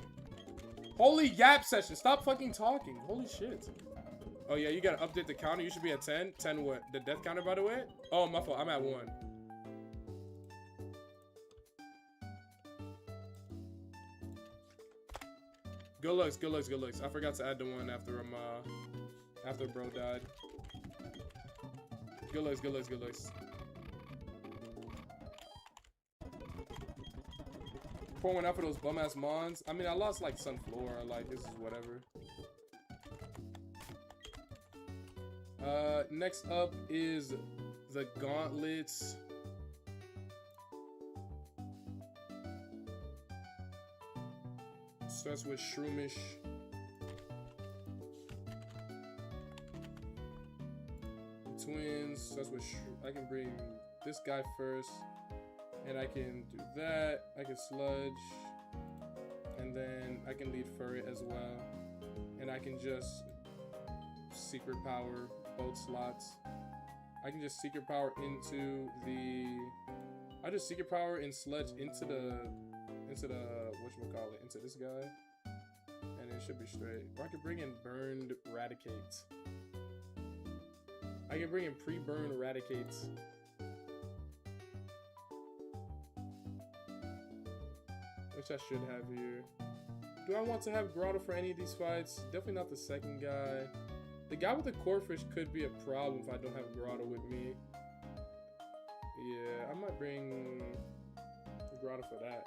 Holy yap session. Stop fucking talking. Holy shit. Oh yeah, you gotta update the counter. You should be at 10. 10 what? The death counter, by the way? Oh, my fault. I'm at 1. Good looks, good looks, good looks. I forgot to add the one after after bro died. Good looks, good looks, good looks. Pour one out for those bum ass mons. I mean, I lost like Sunflora. Like, this is whatever. Next up is the gauntlets. Starts with Shroomish. Twins. Starts with I can bring this guy first. And I can do that. I can sludge. And then I can lead Furry as well. And I can just secret power both slots. I can just secret power into the... I just secret power and sludge into the whatchamacallit, into this guy. And it should be straight. Or I can bring in Burned Radicates. I can bring in pre-burned Radicates. Which I should have here. Do I want to have Grotto for any of these fights? Definitely not the second guy. The guy with the core fish could be a problem if I don't have Grotto with me. Yeah, I might bring Grotto for that.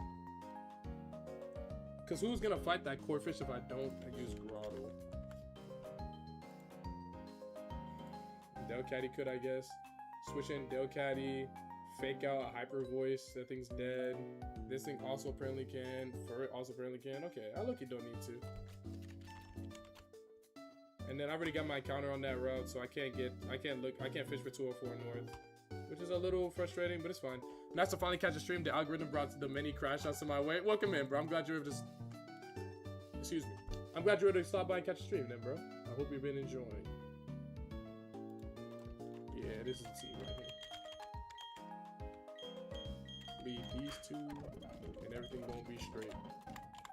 Because who's going to fight that core fish if I don't use Grotto? Delcatty could, I guess. Switch in Delcatty. Fake out a hyper voice. That thing's dead. This thing also apparently can. Furret also apparently can. Okay, I look, you don't need to. And then I already got my counter on that route, so I can't fish for 204 north, which is a little frustrating, but it's fine. Nice to finally catch a stream. The algorithm brought the many crash outs to my way. Welcome in, bro. I'm glad you're able to. Excuse me. I'm glad you're able to stop by and catch a stream, then, bro. I hope you've been enjoying. Yeah, this is the team right here. Lead these two, and everything gonna be straight.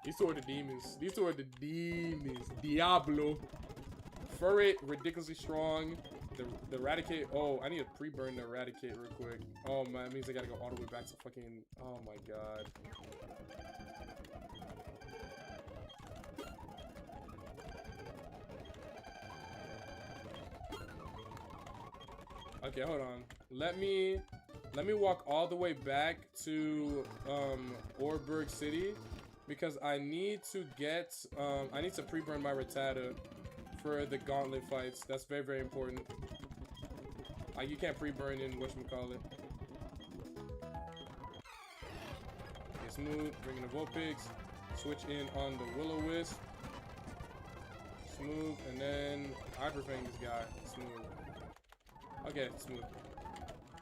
These two are the demons. These two are the demons. Diablo. Furret, ridiculously strong. The Eradicate. Oh, I need to pre-burn the Eradicate real quick. Oh, man, that means I gotta go all the way back to fucking. Oh, my God. Okay, hold on. Let me walk all the way back to Orberg City because I need to get I need to pre-burn my Rattata for the gauntlet fights. That's very, very important. You can't pre-burn in whatchamacallit. Okay, smooth. Bringing the Vulpix. Switch in on the Will-O-Wisp. Smooth. And then Hyperfang this guy. Smooth. Okay, smooth.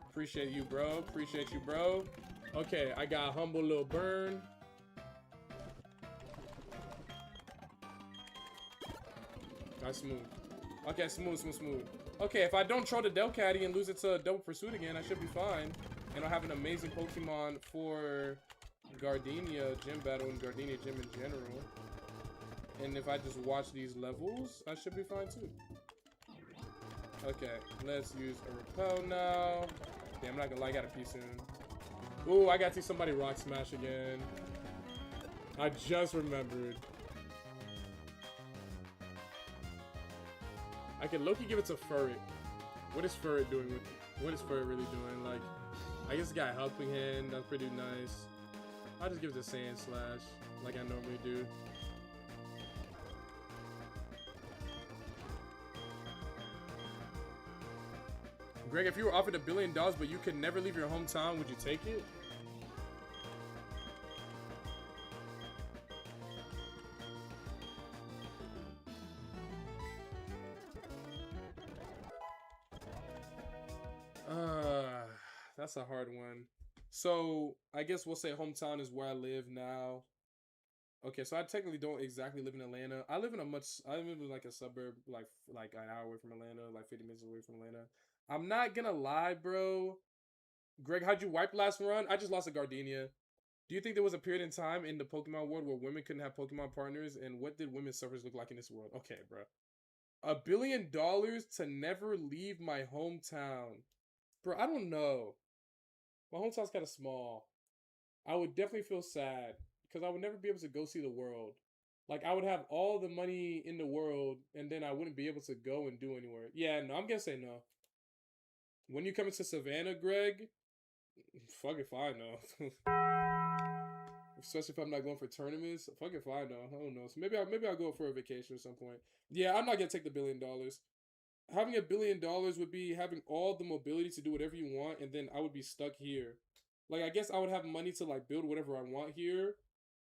Appreciate you, bro. Appreciate you, bro. Okay, I got a humble little burn. Nice, smooth. Okay, smooth. Okay, if I don't throw the Delcatty and lose it to double pursuit again, I should be fine. And I'll have an amazing Pokemon for Gardenia Gym Battle and Gardenia Gym in general. And if I just watch these levels, I should be fine too. Okay, let's use a Repel now. Damn, I'm not gonna lie, I gotta pee soon. Ooh, I gotta see somebody Rock Smash again. I just remembered. I can low-key give it to Furret. What is Furret doing with it? What is Furret really doing? Like, I guess it got Helping Hand. That's pretty nice. I'll just give it to Sand Slash, like I normally do. Greg, if you were offered $1 billion but you could never leave your hometown, would you take it? That's a hard one. So I guess we'll say hometown is where I live now. Okay, so I technically don't exactly live in Atlanta. I live in like a suburb, like an hour away from Atlanta, like 50 minutes away from Atlanta. I'm not gonna lie, bro. Greg, how'd you wipe last run? I just lost a Gardenia. Do you think there was a period in time in the Pokemon world where women couldn't have Pokemon partners? And what did women's suffrage look like in this world? Okay, bro. $1 billion to never leave my hometown. Bro, I don't know. My hometown's kind of small. I would definitely feel sad because I would never be able to go see the world. Like, I would have all the money in the world and then I wouldn't be able to go and do anywhere. Yeah, no, I'm gonna say no. When you come into Savannah, Greg, fucking fine, no. Especially if I'm not going for tournaments, fucking fine, no. I don't know. So maybe I'll go for a vacation at some point. Yeah, I'm not gonna take the $1 billion. Having $1 billion would be having all the mobility to do whatever you want, and then I would be stuck here. Like, I guess I would have money to, like, build whatever I want here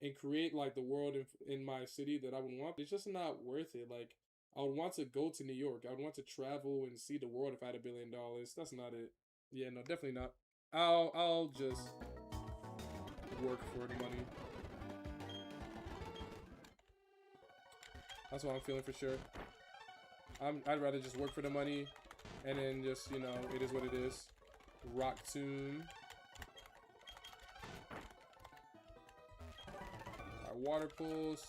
and create, like, the world in my city that I would want. It's just not worth it. Like, I would want to go to New York. I would want to travel and see the world if I had $1 billion. That's not it. Yeah, no, definitely not. I'll just work for the money. That's what I'm feeling for sure. I'd rather just work for the money and then just, you know, it is what it is. Rock Tomb. Our Water Pulse.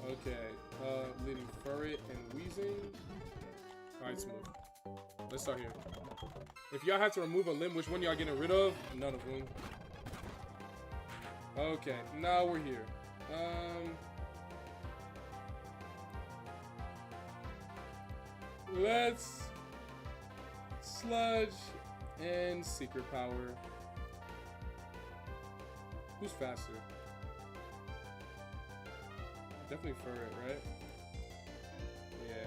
Okay, leading Furret and Wheezing. Alright, smooth. Let's start here. If y'all have to remove a limb, which one y'all getting rid of? None of them. Okay, now we're here. Let's sludge and secret power. Who's faster? Definitely Furret, right? Yeah.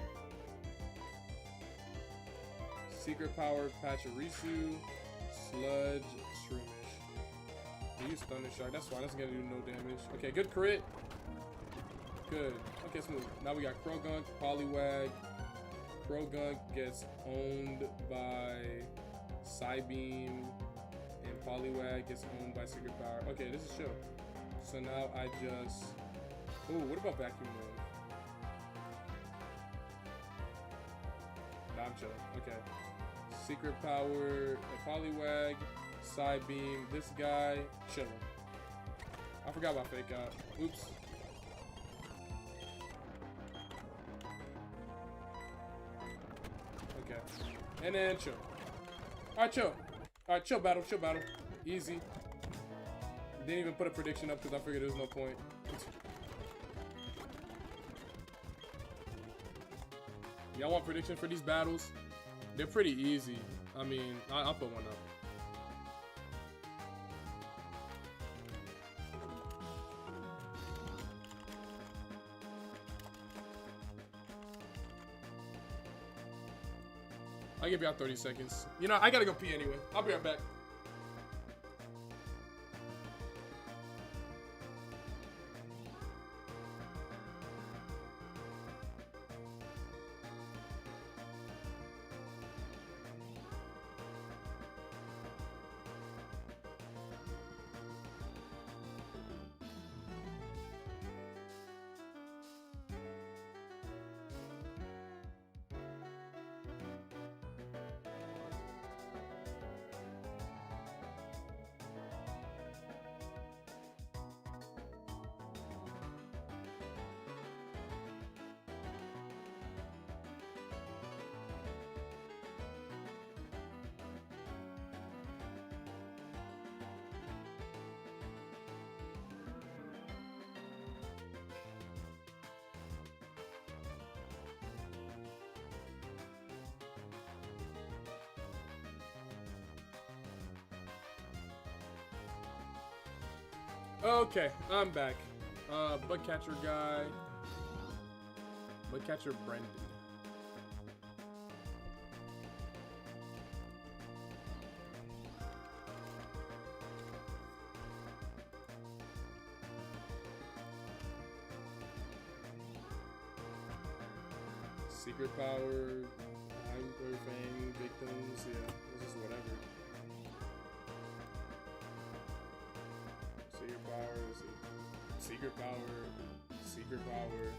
Secret power, Pachirisu, sludge, Shroomish. We use Thunder Shock. That's fine. That's gonna do no damage. Okay, good crit. Good. Okay, smooth. Now we got Krogunk, Poliwag. Krogunk gets owned by Psybeam, and Poliwag gets owned by Secret Power. Okay, this is chill. So now I just... Ooh, what about Vacuum Move? Nah, I'm chilling. Okay. Secret Power, Poliwag, Psybeam, this guy, chilling. I forgot about Fake Out. Oops. Okay. And then chill. Alright, chill. Alright, chill battle, chill battle. Easy. Didn't even put a prediction up because I figured there was no point. Y'all want predictions for these battles? They're pretty easy. I mean, I'll put one up. I'll give y'all 30 seconds. You know, I gotta go pee anyway. I'll be right back. Okay, I'm back. Bug catcher guy. Bug catcher Brendan. Secret power, Fang, victims, yeah, this is whatever. Secret power, secret power,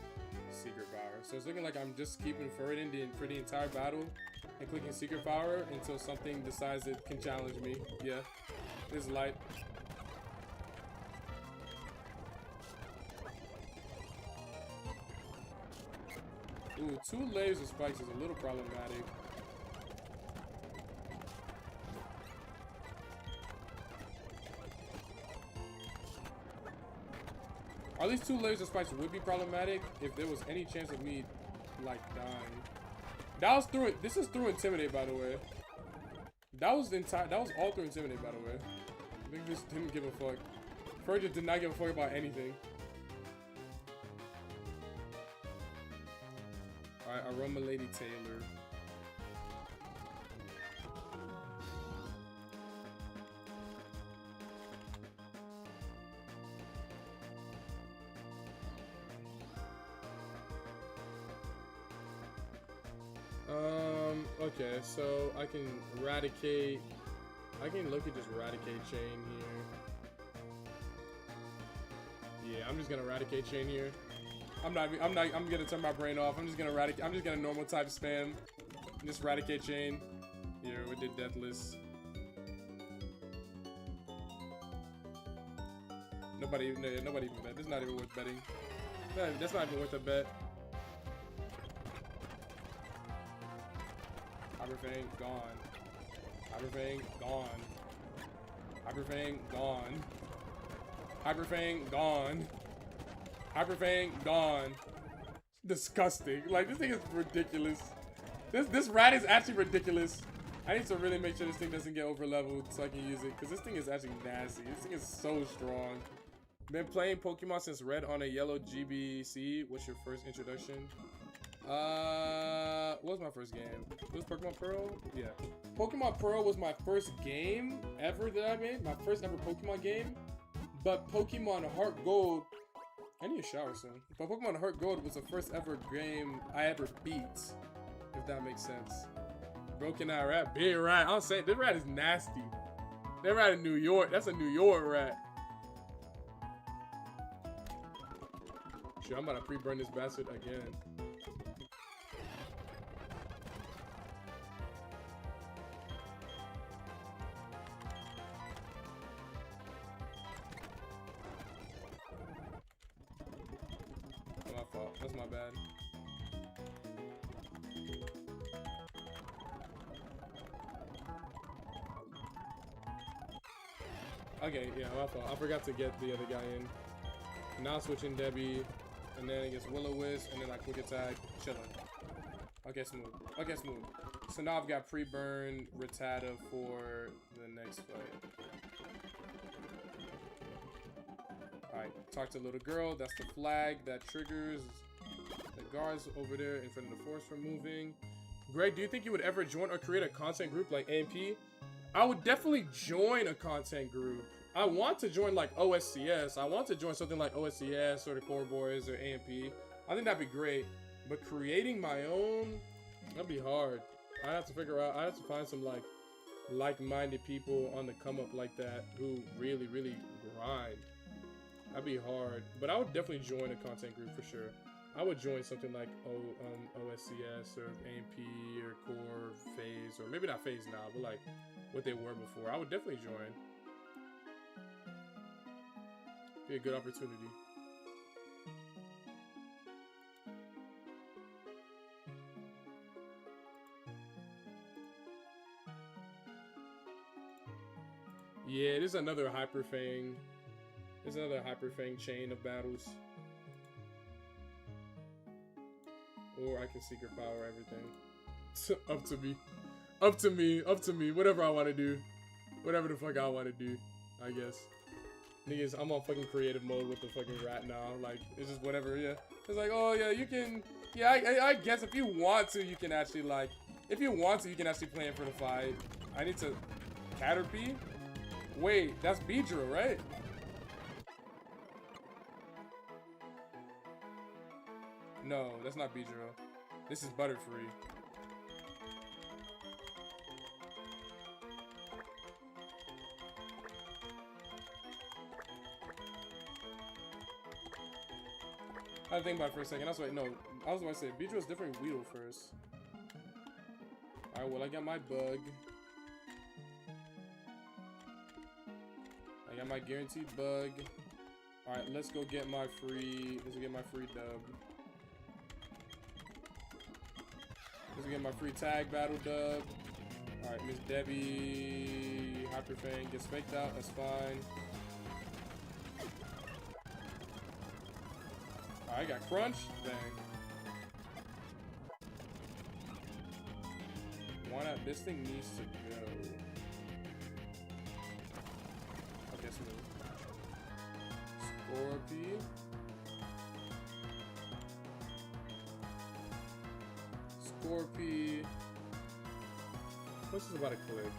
secret power. So it's looking like I'm just keeping Furret for the entire battle and clicking secret power until something decides it can challenge me. Yeah, this is light. Ooh, 2 layers of spikes is a little problematic. Or at least 2 layers of spikes would be problematic if there was any chance of me, like, dying. That was through it. This is through Intimidate, by the way. That was all through Intimidate, by the way. I think this didn't give a fuck. Furret did not give a fuck about anything. Alright, Aroma Lady Taylor. Okay, so I can eradicate. I can look at just eradicate chain here. Yeah, I'm just gonna eradicate chain here. I'm gonna turn my brain off. I'm just gonna eradicate. I'm just gonna normal type spam. Just eradicate chain. Here, we did deathless. Nobody even bet. This is not even worth betting. That's not even worth a bet. Hyperfang gone. Hyperfang gone. Hyperfang gone. Hyperfang gone. Hyperfang gone. Disgusting. Like, this thing is ridiculous. This rat is actually ridiculous. I need to really make sure this thing doesn't get over leveled so I can use it, because this thing is actually nasty. This thing is so strong. Been playing Pokemon since Red on a yellow GBC. What's your first introduction? What was my first game? It was Pokemon Pearl? Yeah. Pokemon Pearl was my first game ever that I made. My first ever Pokemon game. But Pokemon Heart Gold, I need a shower soon. But Pokemon Heart Gold was the first ever game I ever beat. If that makes sense. Broken Eye Rat, big rat. I'm saying, this rat is nasty. That rat in New York, that's a New York rat. Shit, I'm about to pre-burn this bastard again. That's my fault, that's my bad. Okay, yeah, my fault. I forgot to get the other guy in. Now switching Debbie, and then it gets Will-O-Wisp, and then I quick attack, chilling. Okay, smooth. Okay, smooth. So now I've got pre-burn Rattata for the next fight. Alright, talk to little girl. That's the flag that triggers the guards over there in front of the force from moving. Greg, do you think you would ever join or create a content group like AMP? I would definitely join a content group. I want to join like OSCS. I want to join something like OSCS or the Core Boys or AMP. I think that'd be great. But creating my own, that'd be hard. I have to figure out, I have to find some like-minded people on the come up like that who really, really grind. That'd be hard. But I would definitely join a content group for sure. I would join something like OSCS or AMP or Core, FaZe, or maybe not FaZe now, but like what they were before. I would definitely join. Be a good opportunity. Yeah, this is another Hyper Fang. There's another Hyper Fang chain of battles. Or I can secret power everything. Up to me. Up to me. Up to me. Whatever I want to do. Whatever the fuck I want to do. I guess. Niggas, I'm on fucking creative mode with the fucking rat now. Like, it's just whatever, yeah. It's like, oh yeah, you can... Yeah, I guess if you want to, you can actually like... If you want to, you can actually plan for the fight. I need to... Caterpie? Wait, that's Beedrill, right? No, that's not Beedrill. This is Butterfree. I had to think about it for a second. I was like, no, I was about to say Beedrill's different than Weedle first. Alright, well, I got my bug. I got my guaranteed bug. Alright, let's go get my free. Let's get my free dub. Let's get my free tag battle dub. Alright, Miss Debbie Hyper Fang gets faked out, that's fine. Alright, I got crunch. Dang. Why not? This thing needs to go. Okay, smooth. Scorpy. Scorpy. What's this about to click?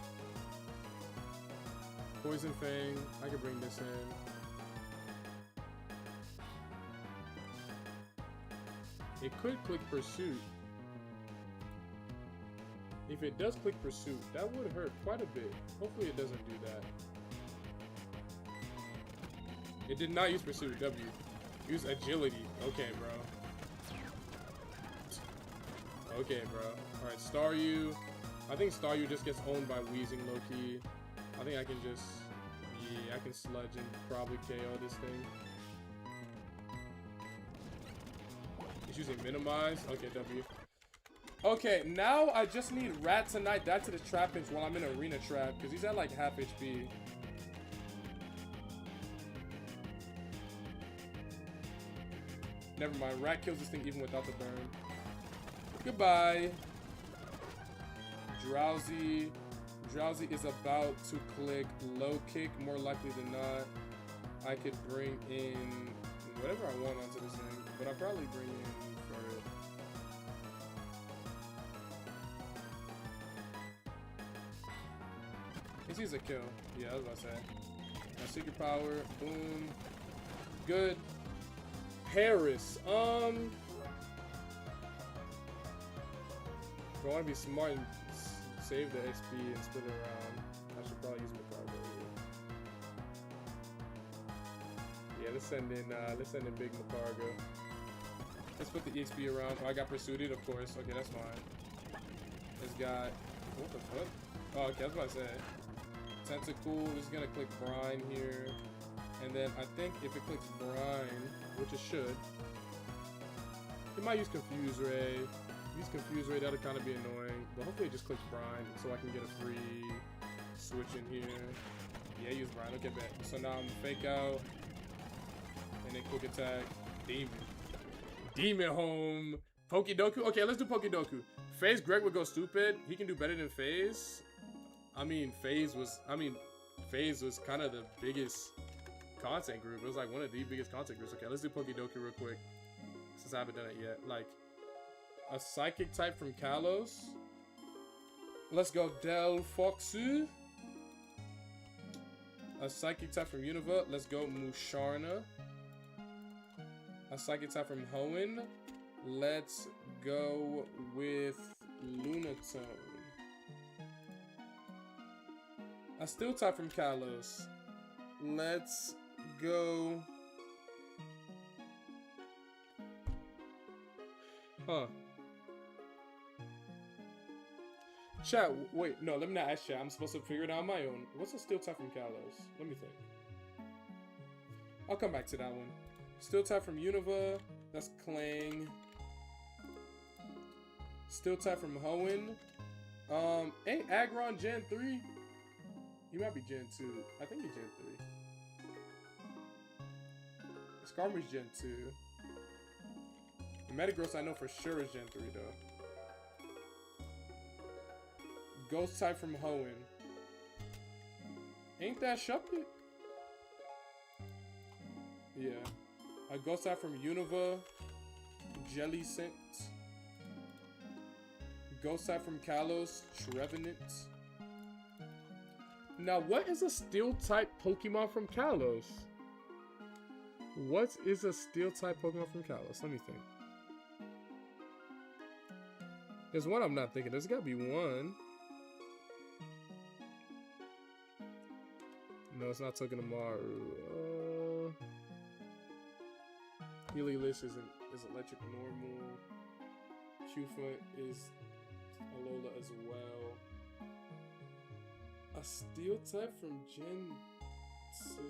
Poison Fang. I can bring this in. It could click Pursuit. If it does click Pursuit, that would hurt quite a bit. Hopefully it doesn't do that. It did not use Pursuit, W. Use Agility. Okay, bro. Okay, bro. Alright, Staryu. I think Staryu just gets owned by Weezing low-key. I think I can just... Yeah, I can sludge and probably KO this thing. He's using Minimize. Okay, W. Okay, now I just need Rat Tonight die to the Trap Pinch while I'm in Arena Trap, because he's at like half HP. Never mind, Rat kills this thing even without the burn. Goodbye. Drowsy. Drowsy is about to click low kick, more likely than not. I could bring in whatever I want onto this thing, but I'll probably bring in Furry. He sees a kill. Yeah, I was about to say. My secret power, boom. Good. Harris, do I want to be smart and save the XP and split it around? I should probably use my cargo here. Yeah, let's send in Big Macargo. Let's put the XP around. Oh, I got pursued, of course. Okay, that's fine. This guy, what the fuck? Oh, okay, I was about to say. Tentacle, this is gonna click Brine here. And then I think if it clicks Brine, which it should, it might use Confuse Ray. Use Confuse Ray, that'll kind of be annoying. But hopefully it just clicks Brine so I can get a free switch in here. Yeah, use Brine. Okay, bet. So now I'm fake out. And then quick attack. Demon. Demon home. Pokedoku. Okay, let's do Pokedoku. FaZe Greg would go stupid. He can do better than FaZe. FaZe was kind of the biggest content group. It was like one of the biggest content groups. Okay, let's do Pokedoku real quick since I haven't done it yet. Like a psychic type from Kalos. Let's go Del Foxu. A psychic type from Unova. Let's go Musharna. A psychic type from Hoenn. Let's go with Lunatone. A steel type from Kalos. Let's go. Huh. Chat, wait, no, let me not ask chat. I'm supposed to figure it out on my own. What's a steel type from Kalos? Let me think. I'll come back to that one. Steel type from Unova. That's Clang. Steel type from Hoenn. Ain't Aggron Gen 3? He might be Gen 2. I think he's Gen 3. Skarmory's Gen 2. Metagross I know for sure is Gen 3 though. Ghost type from Hoenn. Ain't that Shuppet? Yeah. A ghost type from Unova. Jellicent. Ghost type from Kalos. Trevenant. Now, what is a steel type Pokemon from Kalos? What is a steel type Pokemon from Kalos? Let me think. There's one I'm not thinking. There's gotta be one. No, it's not Togedemaru. Heliolisk is electric normal. Qfont is Alola as well. A steel type from Gen 6.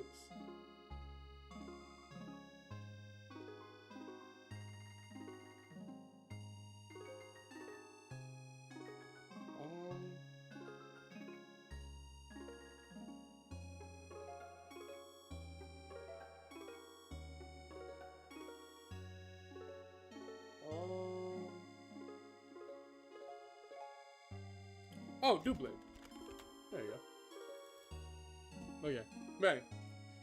Oh, Doublade. There you go. Okay, bang.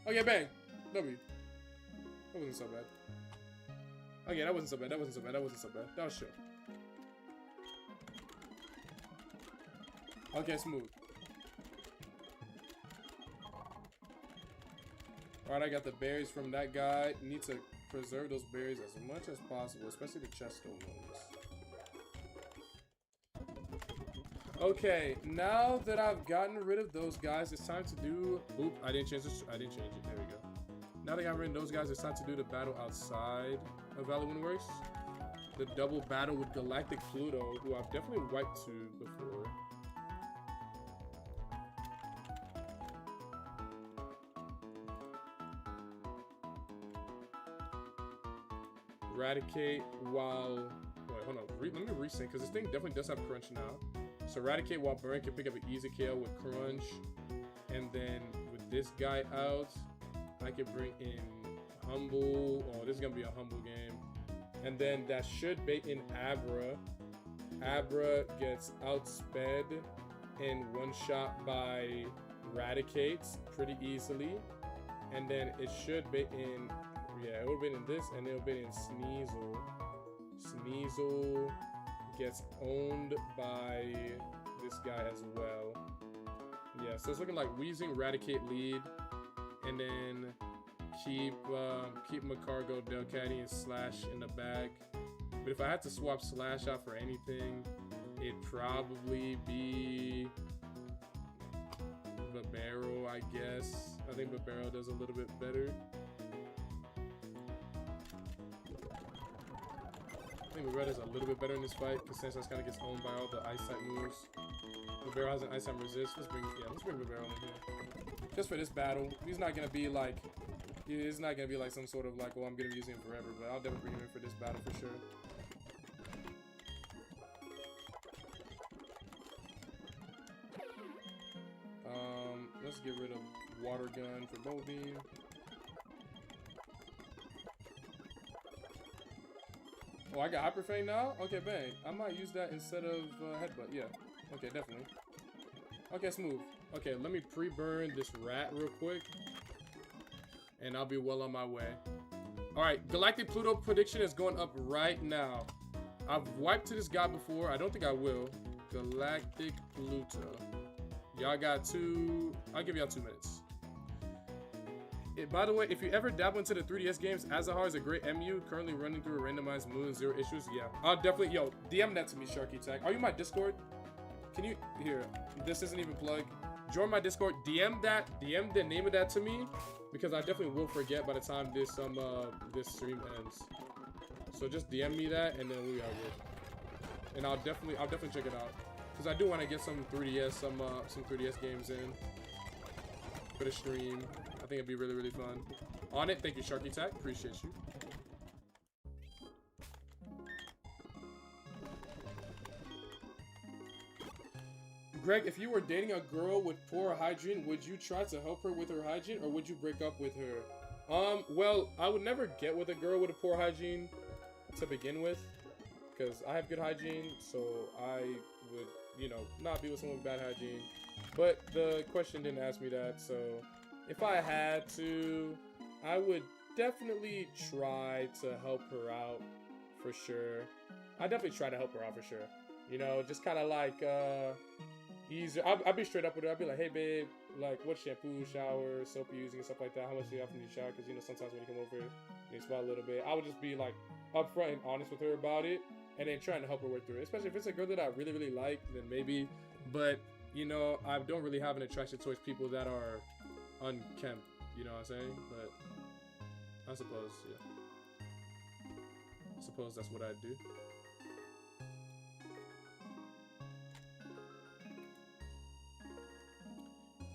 Okay, bang. W. That wasn't so bad. Okay, that wasn't so bad. That wasn't so bad. That wasn't so bad. That was chill. Okay, smooth. Alright, I got the berries from that guy. Need to preserve those berries as much as possible, especially the Chesto ones. Okay, now that I've gotten rid of those guys, it's time to do... Oop, I didn't change this. I didn't change it. There we go. Now that I got rid of those guys, it's time to do the battle outside of Valley Windworks. The double battle with Galactic Pluto, who I've definitely wiped to before. Eradicate while... Wait, hold on. Let me resync, because this thing definitely does have Crunch now. So Eradicate while Burn can pick up an easy KO with Crunch. And then with this guy out, I can bring in Humble. Oh, this is going to be a Humble game. And then that should bait in Abra. Abra gets outsped and one shot by Radicates pretty easily. And then it should be in, yeah, it would have been in this, and it would have been in Sneasel. Sneasel gets owned by this guy as well. Yeah, so it's looking like Weezing, Radicate lead, and then keep Macargo, Delcatty, and Slash in the back. But if I had to swap Slash out for anything, it'd probably be Babero, I guess. I think Babero does a little bit better. I think Babero does a little bit better in this fight because Sanchez kind of gets owned by all the ice type moves. Babero has an ice type resist. Let's bring Babero in here. Just for this battle. He's not gonna be like, it's not gonna be like some sort of like, well, I'm gonna be using him forever, but I'll definitely bring him in for this battle for sure. Let's get rid of Water Gun for Bovine. Oh, I got Hyper Feint now? Okay, bang. I might use that instead of Headbutt. Yeah. Okay, definitely. Okay, smooth. Okay, let me pre-burn this rat real quick. And I'll be well on my way. Alright, Galactic Pluto prediction is going up right now. I've wiped to this guy before. I don't think I will. Galactic Pluto. Y'all got 2. I'll give y'all 2 minutes. By the way, if you ever dabble into the 3DS games, Azahar is a great MU currently running through a randomized moon, 0 issues. Yeah, I'll definitely, yo, DM that to me, Sharky Tag. Are you my Discord? Can you, here, this isn't even plugged. Join my Discord, DM the name of that to me, because I definitely will forget by the time this this stream ends. So just DM me that, and then we are good. And I'll definitely check it out. Because I do want to get some 3DS, some 3DS games in for the stream. I think it'd be really, really fun. On it, thank you, Sharky Tech. Appreciate you. Greg, if you were dating a girl with poor hygiene, would you try to help her with her hygiene, or would you break up with her? Well, I would never get with a girl with a poor hygiene to begin with, because I have good hygiene, so I would, you know, not be with someone with bad hygiene. But the question didn't ask me that, so if I had to, I would definitely try to help her out for sure. I definitely try to help her out for sure. You know, just kind of like easier. I'll be straight up with her. I'll be like, hey babe, like what shampoo, shower, soap you using, and stuff like that. How much do you have from your shower? Because you know sometimes when you come over, you smell a little bit. I would just be like upfront and honest with her about it, and then trying to help her work through it. Especially if it's a girl that I really, really like, then maybe. But you know, I don't really have an attraction towards people that are unkempt. You know what I'm saying? But I suppose, yeah. I suppose that's what I'd do.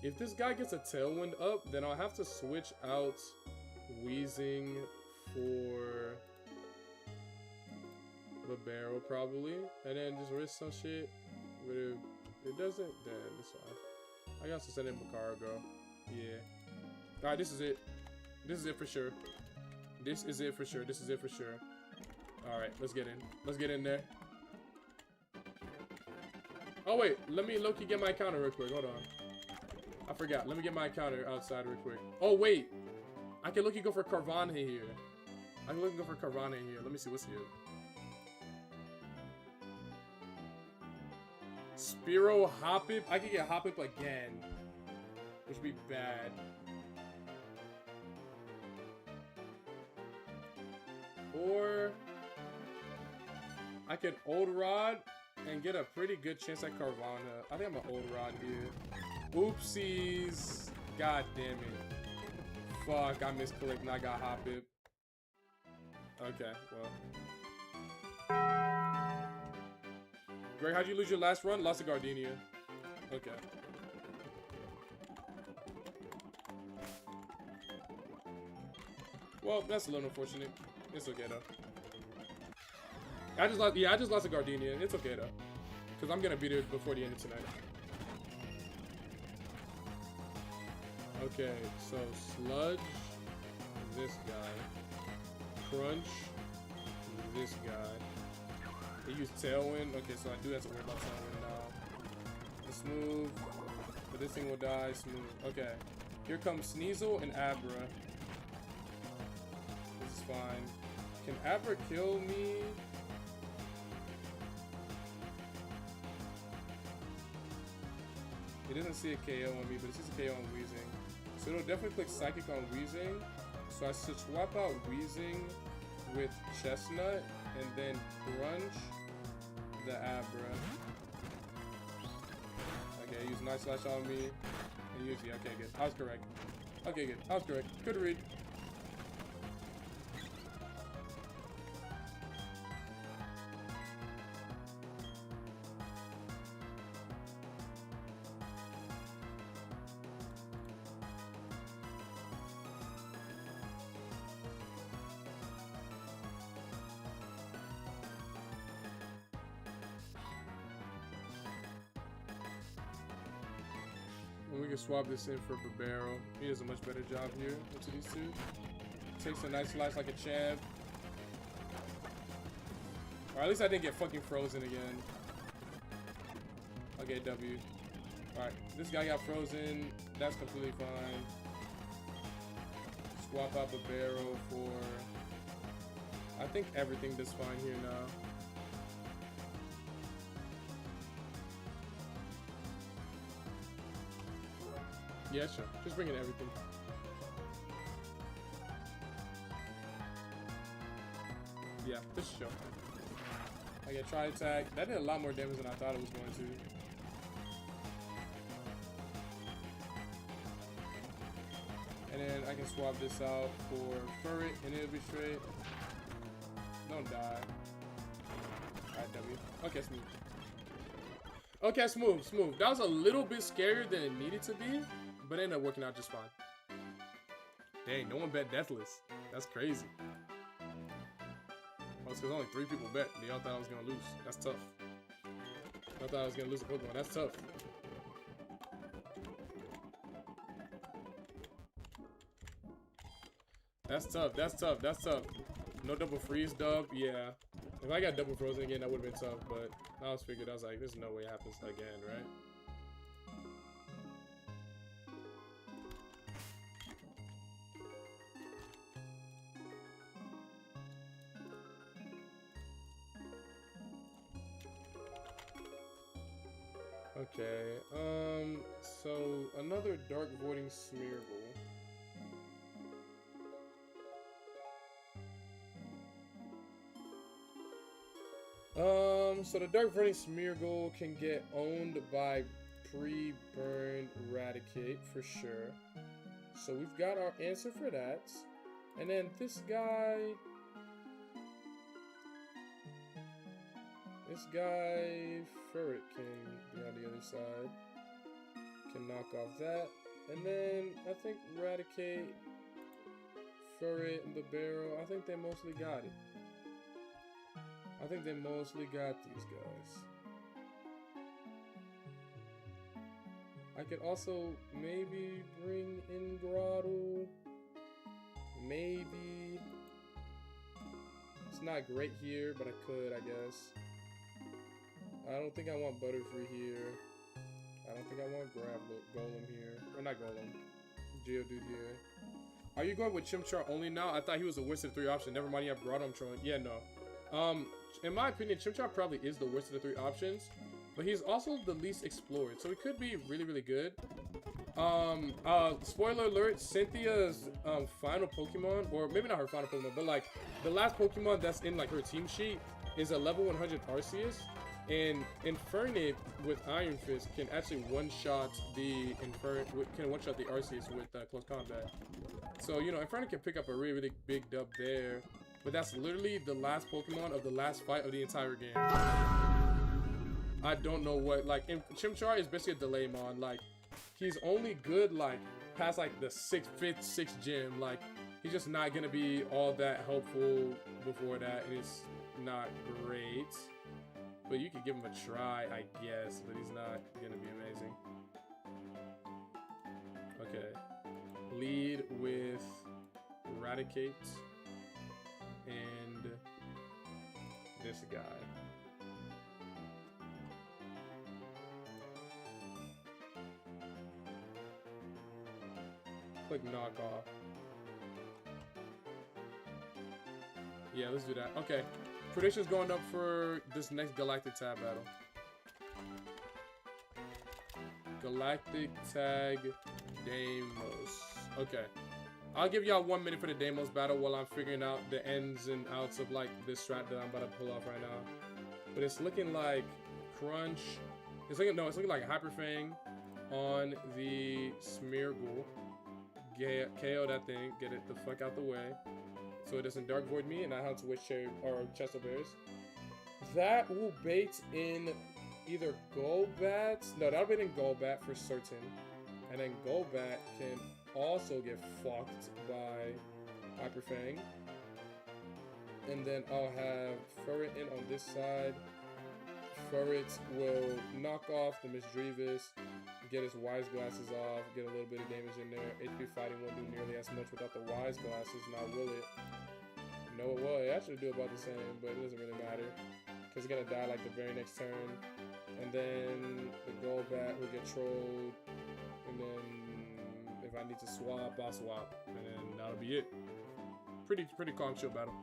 If this guy gets a Tailwind up, then I'll have to switch out Weezing for Babero probably, and then just risk some shit. But if it doesn't, then it's fine. I guess to send in Macargo. Yeah. Alright, this is it. This is it for sure. This is it for sure. This is it for sure. Alright, let's get in. Let's get in there. Oh wait, let me low-key get my counter real quick. Hold on. I forgot. Let me get my counter outside real quick. Oh wait, I can look. You go for Carvana here. I can look and go for Carvana here. Let me see what's here. Spiro Hoppip. I can get Hoppip again, which would be bad. Or I could Old Rod and get a pretty good chance at Carvana. I think I'm an Old Rod here. Oopsies. God damn it. Fuck, I misclicked and I got Hoppip. Okay, well. Greg, how'd you lose your last run? Lost to Gardenia. Okay. Well, that's a little unfortunate. It's okay though. I just lost to Gardenia. It's okay though. Because I'm gonna beat it before the end of tonight. Okay, so Sludge, this guy. Crunch, this guy. They use Tailwind. Okay, so I do have to worry about Tailwind now. The smooth. But this thing will die. Smooth. Okay. Here comes Sneasel and Abra. This is fine. Can Abra kill me? It doesn't see a KO on me, but it sees a KO on Weezing. So it'll definitely click Psychic on Weezing. So I should swap out Weezing with Chestnut and then Crunch the Abra. Okay, use Night Slash on me. And use okay, good. I was correct. Okay, good. I was correct. Good read. We can swap this in for Barbaro. He does a much better job here into these two. Takes a nice slice like a champ. Or at least I didn't get fucking frozen again. Okay, W. Alright, this guy got frozen. That's completely fine. Swap out Barbaro for... I think everything does fine here now. Yeah, sure. Just bring in everything. Yeah, this is sure. I get try attack. That did a lot more damage than I thought it was going to. And then I can swap this out for Furret and it'll be straight. Don't die. Alright, W. Okay, smooth. Okay, smooth. That was a little bit scarier than it needed to be. But it ended up working out just fine. Dang, no one bet Deathless. That's crazy. Oh, it's because only 3 people bet. They all thought I was going to lose. That's tough. I thought I was going to lose a Pokemon. That's tough. That's tough. No double freeze dub. Yeah. If I got double frozen again, that would have been tough. But I was figured. I was like, there's no way it happens again, right? Okay, so another Dark Voiding Smeargle. So the Dark Voiding Smeargle can get owned by pre-burned Raticate for sure. So we've got our answer for that. And then this guy... This guy, Furret, can be on the other side. Can knock off that. And then, I think Raticate, Furret, and Barbaro, I think they mostly got it. I think they mostly got these guys. I could also maybe bring in Grotto. Maybe. It's not great here, but I could, I guess. I don't think I want Butterfree here. I don't think I want Golem here. Or not Golem. Geodude here. Are you going with Chimchar only now? I thought he was the worst of the 3 options. Never mind, you have Grotto, I'm trolling. Yeah, no. In my opinion, Chimchar probably is the worst of the 3 options. But he's also the least explored. So he could be really, really good. Spoiler alert, Cynthia's final Pokemon, or maybe not her final Pokemon, but like the last Pokemon that's in like her team sheet is a level 100 Arceus. And Infernape with Iron Fist can actually one-shot the Arceus with Close Combat. So, you know, Infernape can pick up a really, really big dub there. But that's literally the last Pokemon of the last fight of the entire game. I don't know what, like, Chimchar is basically a delay mon. Like, he's only good, like, past, like, the 5th, 6th gym. Like, he's just not gonna be all that helpful before that. And it's not great. But you could give him a try, I guess, but he's not gonna be amazing. Okay. Lead with Raticate and this guy. Click knockoff. Yeah, let's do that. Okay. Predictions going up for this next Galactic Tag battle. Galactic Tag Deimos. Okay. I'll give y'all 1 minute for the Deimos battle while I'm figuring out the ins and outs of like this strat that I'm about to pull off right now. But it's looking like Crunch. It's looking like Hyperfang on the Smeargle. KO that thing, get it the fuck out the way, so it doesn't Dark Void me, and I have to wish Chesto Bears. That will bait in either Golbat. No, that'll bait in Golbat for certain, and then Golbat can also get fucked by Hyperfang. And then I'll have Furret in on this side. Furret will knock off the Misdreavus, get his Wise Glasses off, get a little bit of damage in there. HP fighting won't do nearly as much without the Wise Glasses, now will it? No, it will. It actually do about the same, but it doesn't really matter, because it's going to die like the very next turn. And then the Golbat will get trolled, and then if I need to swap, I'll swap, and then that'll be it. Pretty calm, chill battle.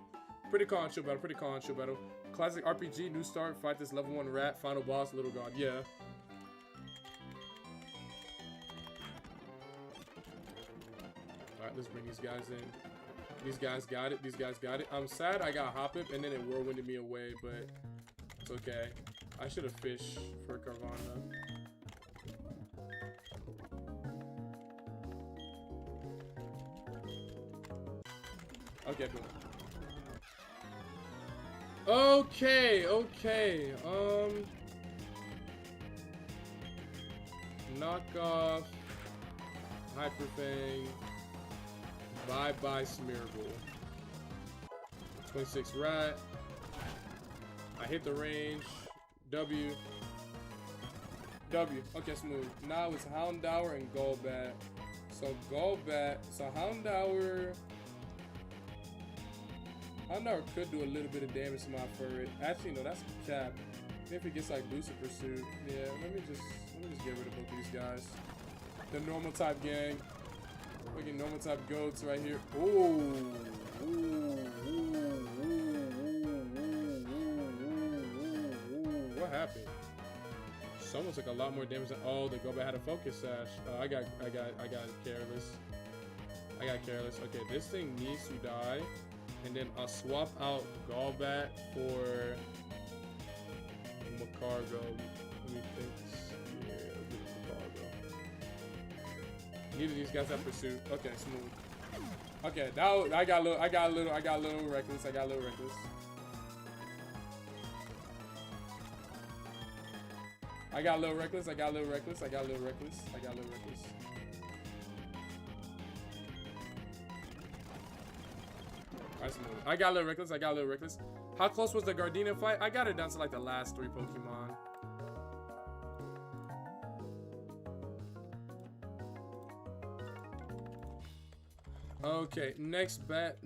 Pretty calm, chill battle. Classic RPG, new start, fight this level 1 rat, final boss, Little God. Yeah. Alright, let's bring these guys in. These guys got it. I'm sad I got Hop It and then it whirlwinded me away, but it's okay. I should have fished for Carvana. Okay, boom. Okay. Knock off Hyperfang. Bye-bye Smeargle. 26 rat. I hit the range. W. Okay, smooth. Now it's Houndour and Golbat. So Houndour could do a little bit of damage to my Furret. Actually, no, that's cap. If it gets like Booster Pursuit. Yeah, let me just get rid of both these guys. The normal type gang. Fucking normal type goats right here. What happened? Someone took a lot more damage than the Golbat had a focus sash. I got careless. Okay, this thing needs to die. And then I'll swap out Golbat for Macargo. Let me think. Yeah, I'll give it Macargo. Neither of these guys have pursuit. Okay, smooth. Okay, now I got a little reckless. I got a little reckless. I got a little reckless. How close was the Gardenia fight? I got it down to like the last 3 Pokemon. Okay, next bet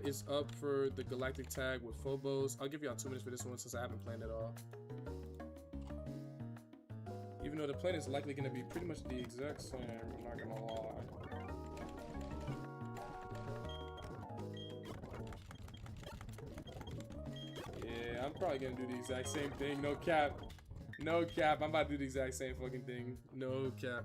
is up for the Galactic Tag with Phobos. I'll give y'all 2 minutes for this one since I haven't planned it all. Even though the plan is likely going to be pretty much the exact same, I'm not going to lie. I'm probably gonna do the exact same thing. No cap. I'm about to do the exact same fucking thing. No cap.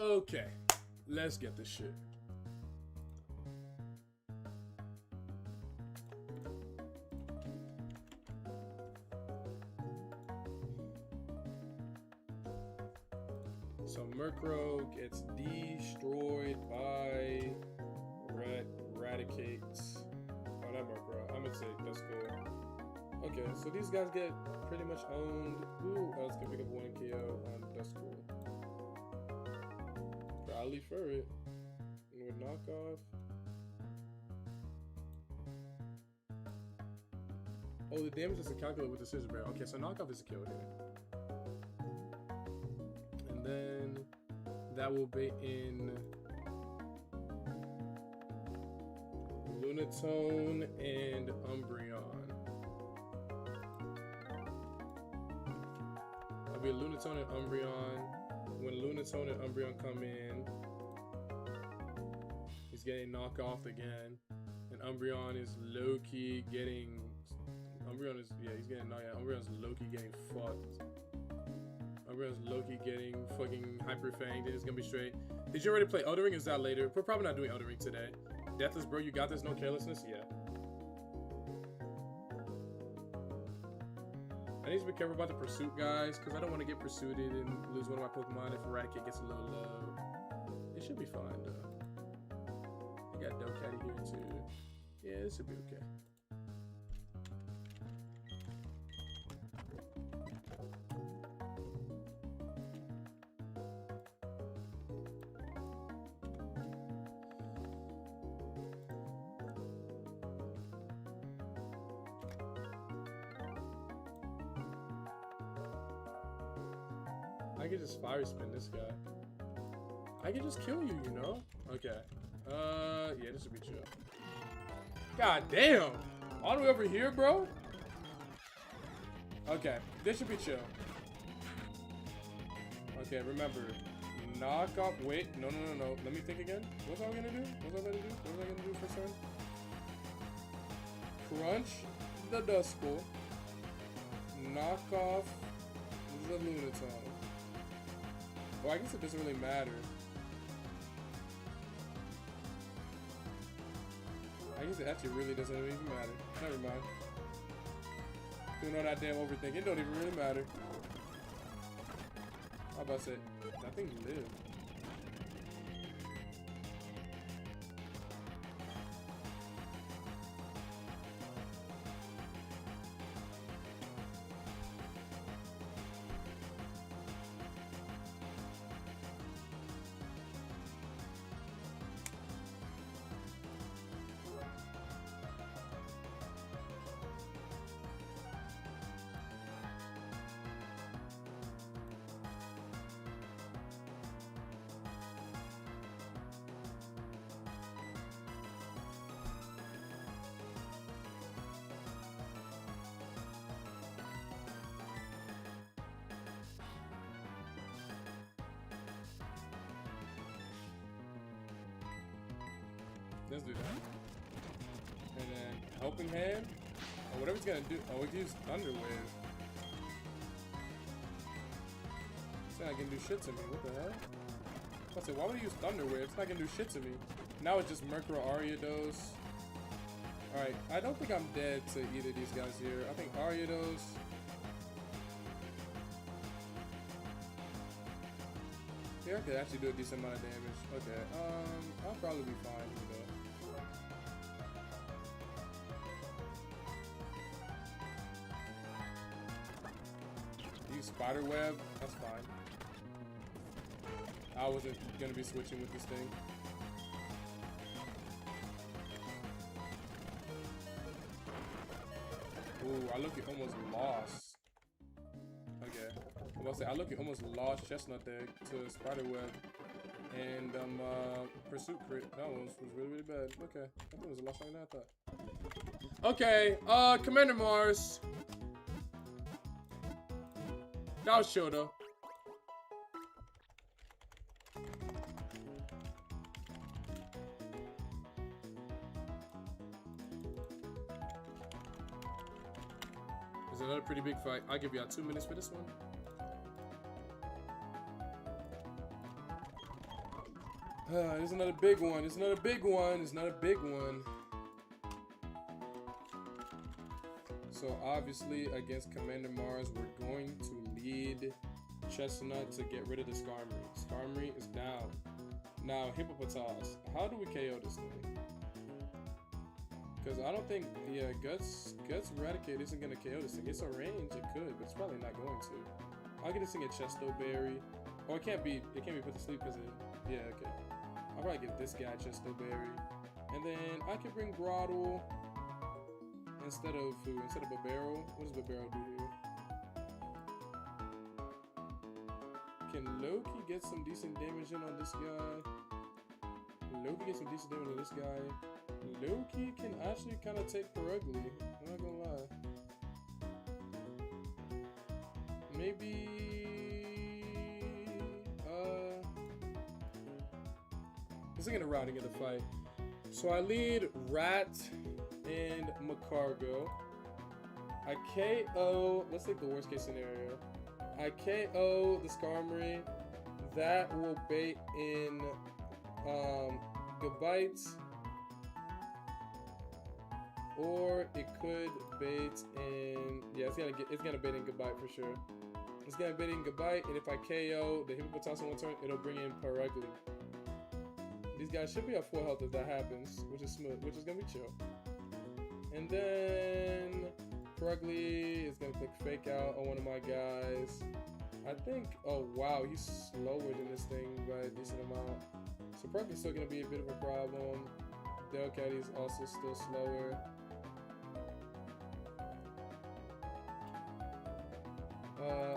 Okay, let's get this shit. So Murkrow gets destroyed by Raticates. Oh, that Murkrow. I'm gonna say that's cool. Okay, so these guys get pretty much owned. Who else can pick up 1 KO on Duskull? Probably Furret. And with knockoff. Oh, the damage is calculated with the scissor barrel. Okay, so knockoff is a kill here. And then that will be in Lunatone and Umbreon. That'll be Lunatone and Umbreon. When Lunatone and Umbreon come in, he's getting knocked off again. And Umbreon is low-key getting... Umbreon is... Yeah, he's getting knocked out. Umbreon's low-key getting fucked. Umbreon's low-key getting fucking hyper-fanged. It's gonna be straight. Did you already play Elden Ring? Is that later? We're probably not doing Elden Ring today. Deathless, bro, you got this? No carelessness? Yeah. I need to be careful about the pursuit, guys, because I don't want to get pursuited and lose one of my Pokemon if Eradicate gets a little low. It should be fine, though. I got Delcatty here, too. Yeah, this should be okay. I could just fire spin this guy. I could just kill you, you know? Okay. Yeah, this should be chill. God damn! All the way over here, bro? Okay, this should be chill. Okay, remember, knock off. Wait, no. Let me think again. What's I gonna do? What was I gonna do first turn? Crunch the Duskull. Knock off the Lunatone. Well, I guess it doesn't really matter. I guess it actually really doesn't even matter. Never mind. Doing all that damn overthinking, it don't even really matter. How about to say, that thing lived. Let's do that. And then helping hand. Or whatever he's gonna do. Oh, we can use Thunder Wave. It's not gonna do shit to me. What the hell? I said, why would he use Thunder Wave? It's not gonna do shit to me. Now it's just Murkrow Ariados. Alright, I don't think I'm dead to either of these guys here. I think Ariados. Yeah, I could actually do a decent amount of damage. Okay, I'll probably be fine with that. Use Spider Web, that's fine. I wasn't gonna be switching with this thing. Ooh, I look at almost lost. Okay. I'm about to say, I look at almost lost Chestnut there to Spider Web. And Pursuit Crit. That one was really, really bad. Okay. I think it was a lot stronger than I thought. Okay, Commander Mars. That was chill though. It's another pretty big fight. I'll give y'all 2 minutes for this one. There's another big one. It's another big one. It's another big one. So obviously against Commander Mars, we're going to lead Chestnut to get rid of the Skarmory. Skarmory is down. Now Hippopotas. How do we KO this thing? Because I don't think, yeah, Guts Eradicate isn't gonna KO this thing. It's a range, it could, but it's probably not going to. I'll get this thing a Chesto Berry. Oh, it can't be put to sleep because it, yeah, okay. I'll probably give this guy Chesto Berry. And then I can bring Groddle. instead of food, instead of a barrel. What does Babero do here? Can Loki get some decent damage in on this guy? Loki get some decent damage on this guy. Loki can actually kind of take Perugly. I'm not gonna lie. Maybe let's get a routing of the fight. So I lead Rat and Macargo. I KO. Let's take the worst case scenario. I KO the Skarmory. That will bait in Gabites. Or it could bait in, yeah, it's gonna bait in Gabite for sure. It's gonna bait in Gabite, and if I KO the Hippopotas in one turn, it'll bring in Perugly. These guys should be at full health if that happens, which is smooth, which is gonna be chill. And then Perugly is gonna click Fake Out on one of my guys. I think, oh wow, he's slower than this thing by a decent amount. So Perugly's still gonna be a bit of a problem. Delcatty's also still slower.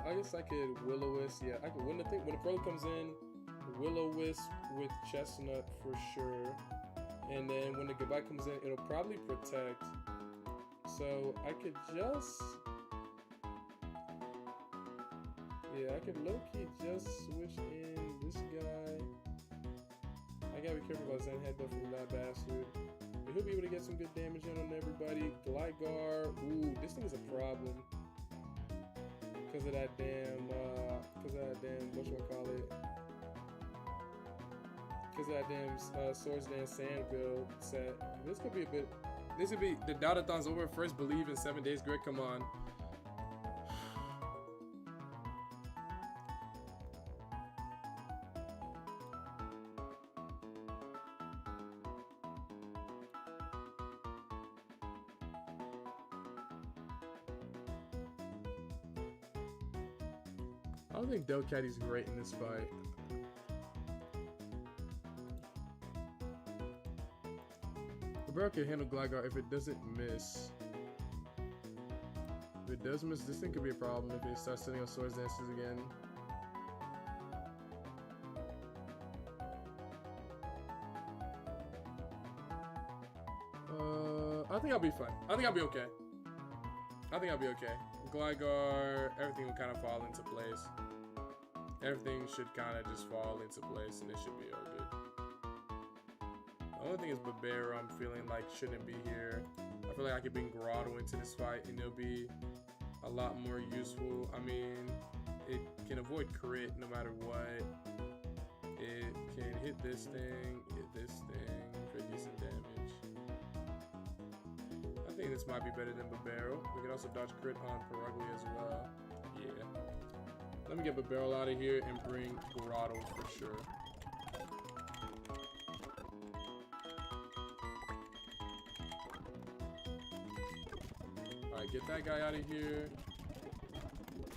I guess I could Will-O-Wisp. Yeah, I could. When the Pearl comes in, Will-O-Wisp with Chestnut for sure. And then when the Goodbye comes in, it'll probably protect. So I could just, yeah, I could low-key just switch in this guy. I gotta be careful about Zen Head though from that bastard. But he'll be able to get some good damage in on everybody. Gligar, ooh, this thing is a problem. Because of that damn, whatchamacallit. Because of that damn Swords Dance Sandville set. This could be a bit, this would be, the Doubtathon's over. First believe in 7 days, Greg, come on. I don't think Delcatty's great in this fight. Babero can handle Gligar if it doesn't miss. If it does miss, this thing could be a problem if it starts sending out Swords Dances again. I think I'll be fine. I think I'll be okay. I think I'll be okay. Gligar, everything will kind of fall into place. Everything should kind of just fall into place and it should be all good. The only thing is Babero, I'm feeling like shouldn't be here. I feel like I could bring Grotto into this fight and it'll be a lot more useful. I mean, it can avoid crit no matter what. It can hit this thing for decent damage. I think this might be better than Babero. We can also dodge crit on Perugly as well. Yeah. Let me get Babero out of here and bring Grotto for sure. Alright, get that guy out of here.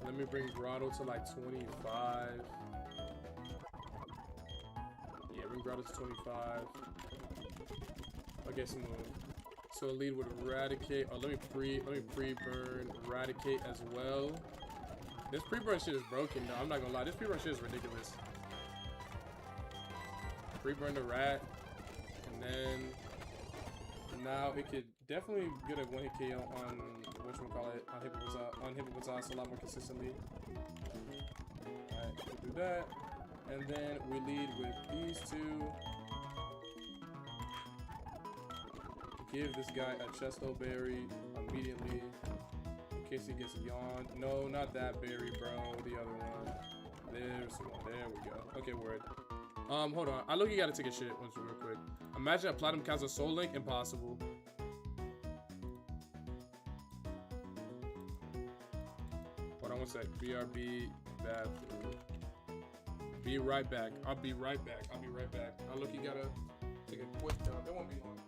Let me bring Grotto to like 25. Yeah, bring Grotto to 25. Okay, smooth. So lead with Eradicate. Oh, let me pre-burn Eradicate as well. This pre-burn shit is broken though. I'm not gonna lie. This pre-burn shit is ridiculous. Pre-burn the rat, and then now it could definitely get a one-hit KO on whatchamacallit, on Hippopotas a lot more consistently. Alright, we'll do that. And then we lead with these two. Give this guy a Chesto Berry immediately in case he gets yawned. No, not that berry, bro. The other one. There's one. There we go. Okay, word. Hold on. I look, you gotta take a shit once real quick. Imagine a Platinum KAIZO Soul Link. Impossible. Hold on one sec. BRB bathroom. Be right back. I'll be right back. I'll be right back. I look, you gotta take a quick dump. That won't be long.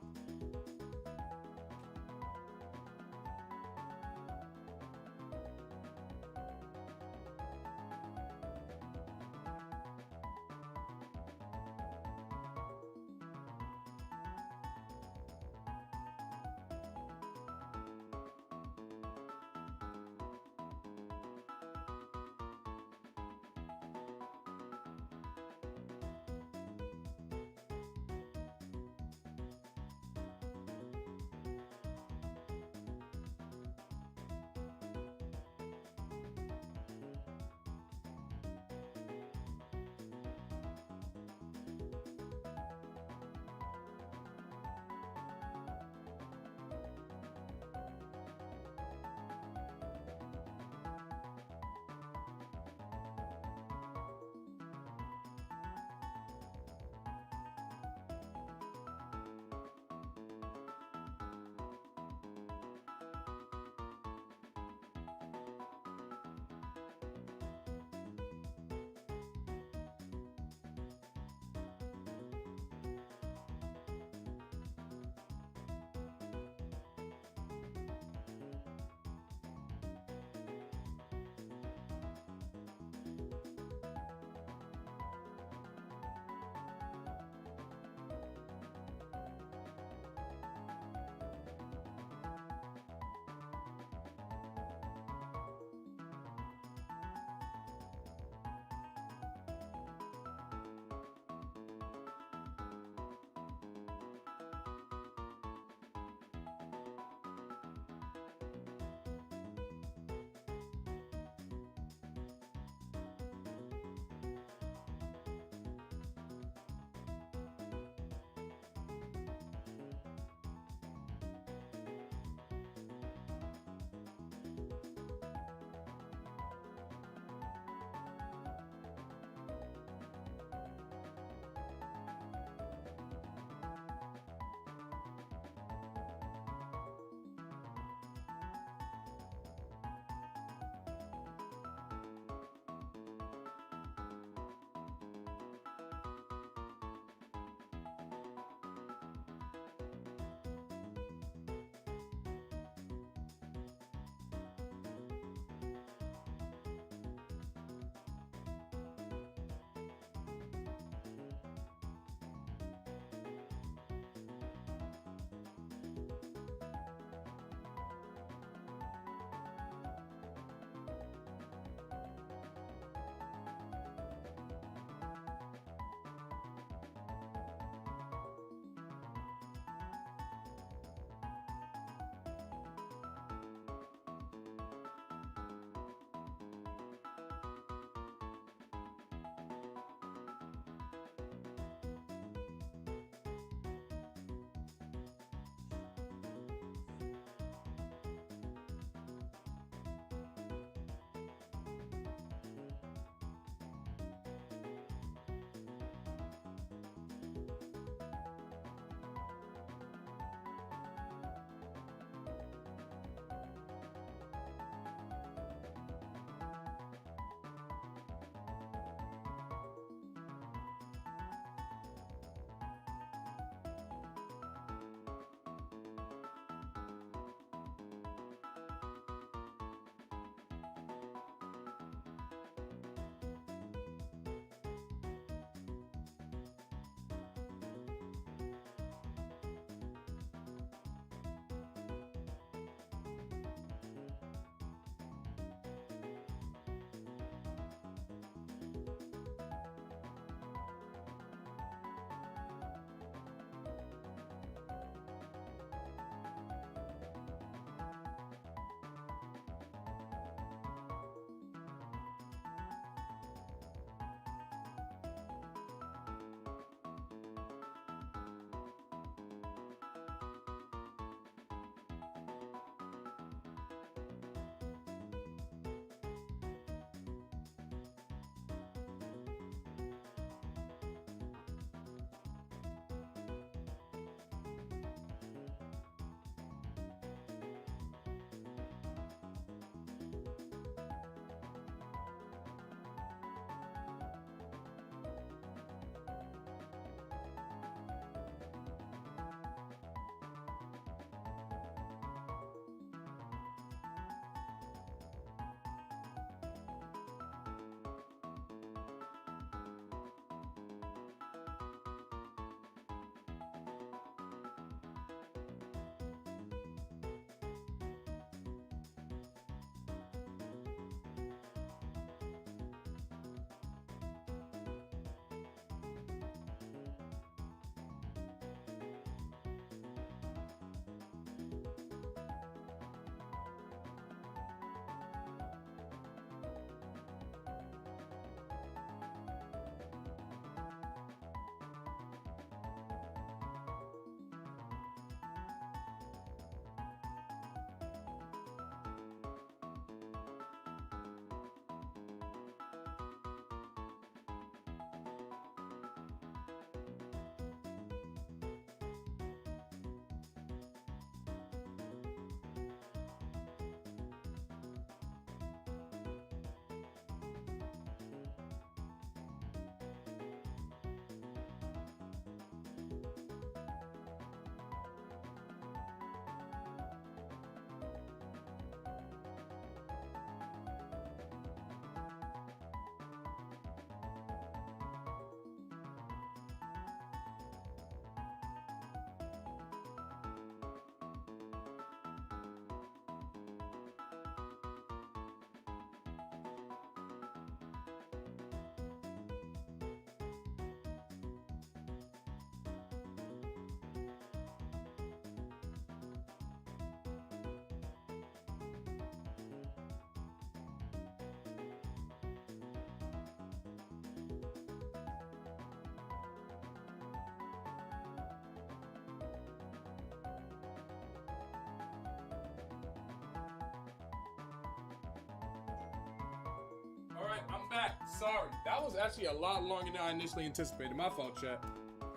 Sorry. That was actually a lot longer than I initially anticipated. My fault, chat.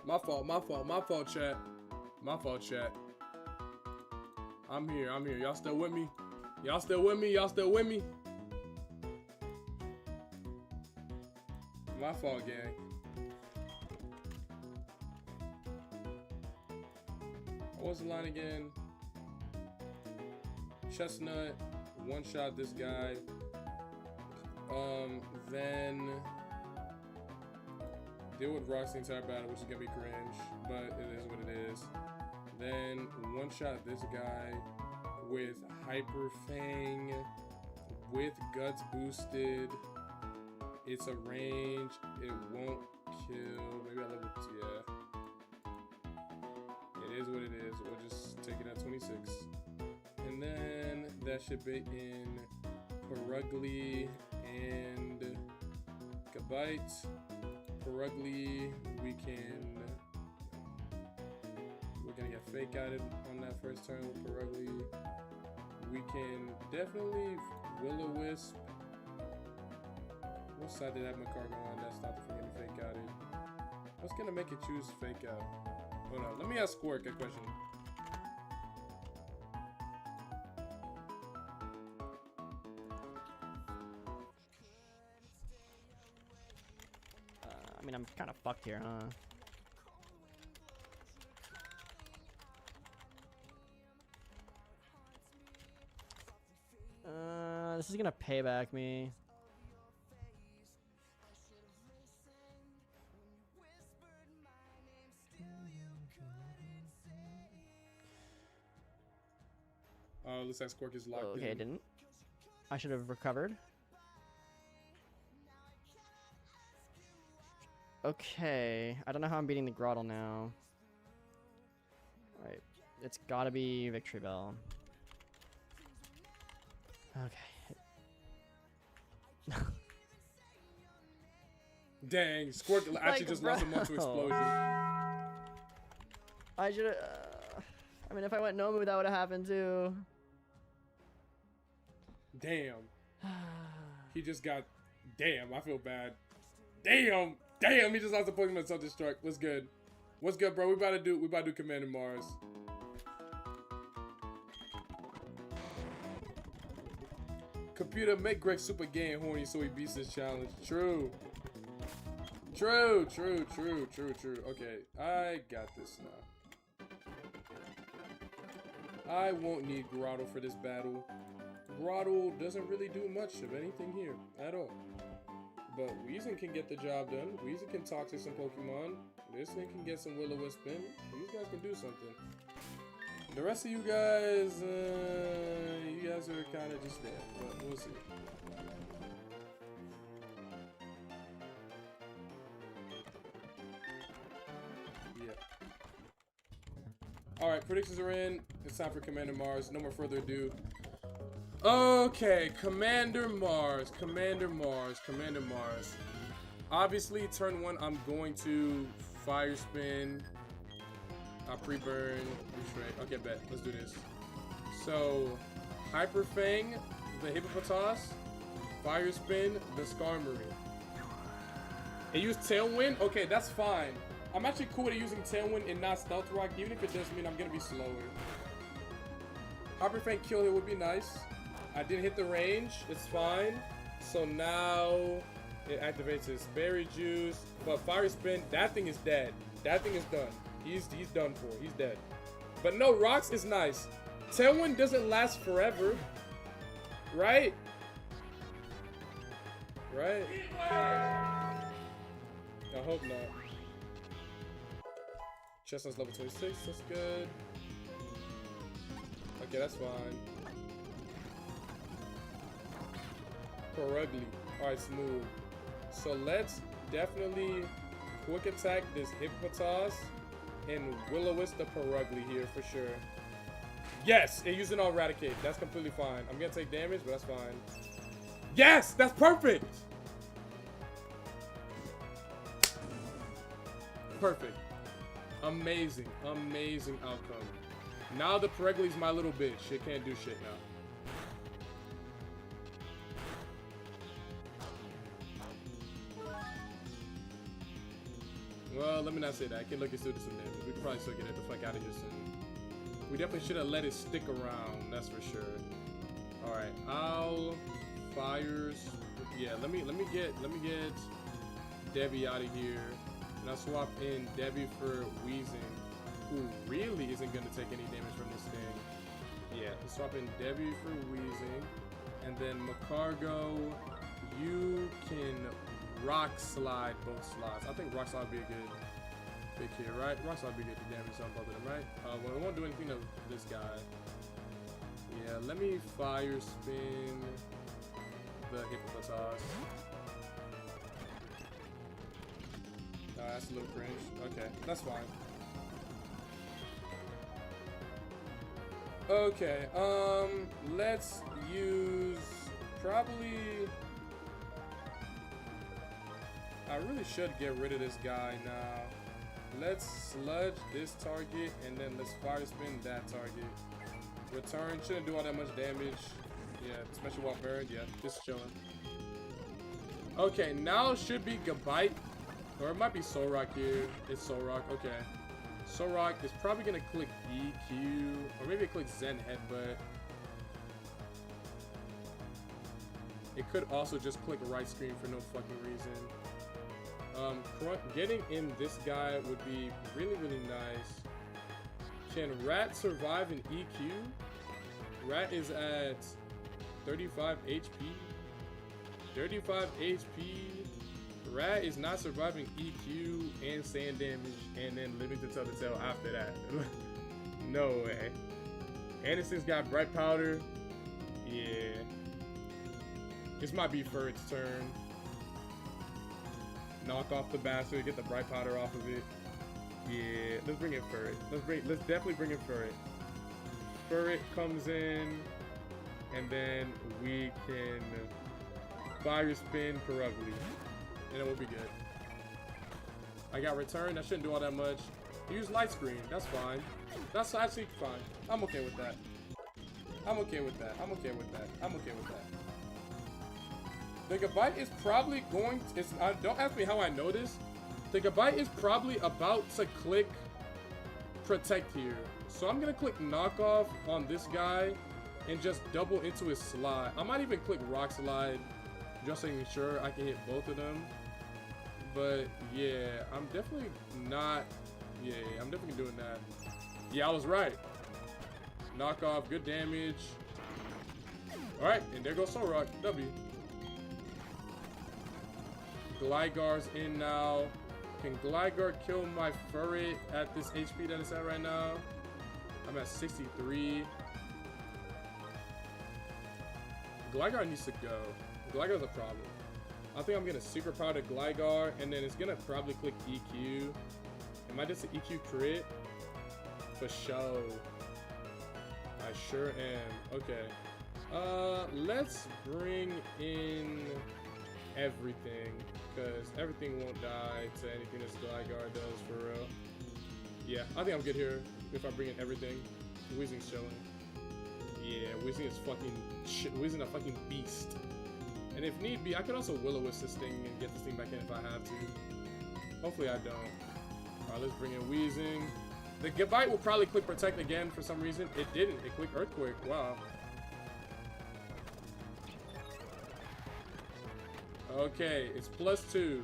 My fault, chat. My fault, chat. I'm here. Y'all still with me? Y'all still with me? My fault, gang. What was the line again? Chestnut, one shot this guy. Then deal with Rocks the entire battle, which is gonna be cringe, but it is what it is. Then one shot this guy with Hyper Fang, with Guts boosted. It's a range. It won't kill. Maybe I level 2. Yeah. It is what it is. We'll just take it at 26. And then that should be in Perugly and Gabite. Perugly, we're gonna get fake outed on that first turn with Perugly. We can definitely Will-O-Wisp. What side did I have my cargo on that stopped it from getting fake outed? What's gonna make it choose fake out? Hold on, let me ask Squirk a question. I mean, I'm kind of fucked here, huh? This is gonna payback me. Oh, looks like Squirk is locked in. Okay, I didn't. I should have recovered. Okay, I don't know how I'm beating the Grottle now. Alright, it's gotta be Victory Bell. Okay. Dang, Squirk actually just lost him up to explosion. I should have. I mean, if I went no move, that would have happened too. Damn. He just got. Damn, I feel bad. Damn, he just lost the Pokemon self-destruct. What's good? What's good, bro? We about to do Commander Mars. Computer, make Greg super gay and horny so he beats this challenge. True. Okay, I got this now. I won't need Grottle for this battle. Grottle doesn't really do much of anything here at all. But Weezing can get the job done. Weezing can talk to some Pokemon. This thing can get some Will-O-Wisp in. These guys can do something. The rest of you guys are kind of just there, but we'll see. Yeah. All right, predictions are in. It's time for Commander Mars. No more further ado. Okay, Commander Mars. Obviously, turn 1, I'm going to Fire Spin. Pre-burn, restrain. Okay, bet. Let's do this. So, Hyper Fang, the Hippopotas, Fire Spin, the Skarmory. It used Tailwind? Okay, that's fine. I'm actually cool with using Tailwind and not Stealth Rock, even if it does mean I'm gonna be slower. Hyper Fang kill it would be nice. I didn't hit the range, it's fine. So now it activates his Berry Juice. But Fire Spin, that thing is dead. That thing is done. He's done for. He's dead. But no, Rocks is nice. Tailwind doesn't last forever. Right? Right? I hope not. Chestnut's level 26. That's good. Okay, that's fine. Perugly. Alright, smooth. So let's definitely quick attack this Hippopotas and Will-O-Wisp the Perugly here for sure. Yes! It used an Eradicate. That's completely fine. I'm gonna take damage, but that's fine. Yes! That's perfect! Perfect. Amazing. Amazing outcome. Now the Perugly's my little bitch. It can't do shit now. well, let me not say that. I can look and still do some damage. We can probably still get it the fuck out of here soon. We definitely should have let it stick around. That's for sure. All right, Owl, fires. Yeah, let me get Debbie out of here, and I'll swap in Debbie for Wheezing, who really isn't gonna take any damage from this thing. Yeah, let's swap in Debbie for Wheezing, and then Macargo, you can rock slide both slots. I think rock slide would be a good pick here, right? Rock slide would be good to damage on both of them, right? Well, it won't do anything to this guy. Yeah, let me fire spin the Hippopotas. That's a little cringe. Okay, that's fine. Okay, let's use probably. I really should get rid of this guy now. Let's sludge this target and then let's fire spin that target. Return shouldn't do all that much damage. Yeah, especially while burned. Yeah, just chilling. Okay, now should be Gabite. Or it might be Solrock here. It's Solrock. Okay. Solrock is probably going to click EQ. Or maybe it clicks Zen Headbutt. It could also just click right screen for no fucking reason. Getting in this guy would be really, really nice. Can Rat survive an EQ? Rat is at 35 HP. 35 HP. Rat is not surviving EQ and sand damage and then living to tell the tale after that. No way. Anderson's got Bright Powder. Yeah. This might be Furret's turn. Knock off the bastard, get the Bright Powder off of it. Yeah, let's bring in Furret. Let's definitely bring in Furret. Furret comes in, and then we can fire spin corruptly, and it will be good. I got return. That shouldn't do all that much. Use light screen. That's fine. That's actually fine. I'm okay with that. I'm okay with that. I'm okay with that. I'm okay with that. The Gabite is probably going to, don't ask me how I know this. The Gabite is probably about to click Protect here. So I'm going to click Knock Off on this guy and just double into his slide. I might even click Rock Slide just to ensure I can hit both of them. But yeah, I'm definitely not, yeah, I'm definitely doing that. Yeah, I was right. Knock Off, good damage. Alright, and there goes Solrock, W. Gligar's in now. Can Gligar kill my Furret at this HP that it's at right now? I'm at 63. Gligar needs to go. Gligar's a problem. I think I'm gonna Super Powder Gligar, and then it's gonna probably click EQ. Am I just an EQ crit? For sure. I sure am. Okay. Let's bring in everything, because everything won't die to anything this Gligar does for real. Yeah, I think I'm good here if I bring in everything. Weezing's chilling. Yeah, Weezing is fucking shit. Weezing a fucking beast. And if need be, I could also Will-O-Wisp this thing and get this thing back in if I have to. Hopefully I don't. Alright, let's bring in Weezing. The Gabite will probably click Protect again for some reason. It didn't. It clicked Earthquake. Wow. Okay, it's +2.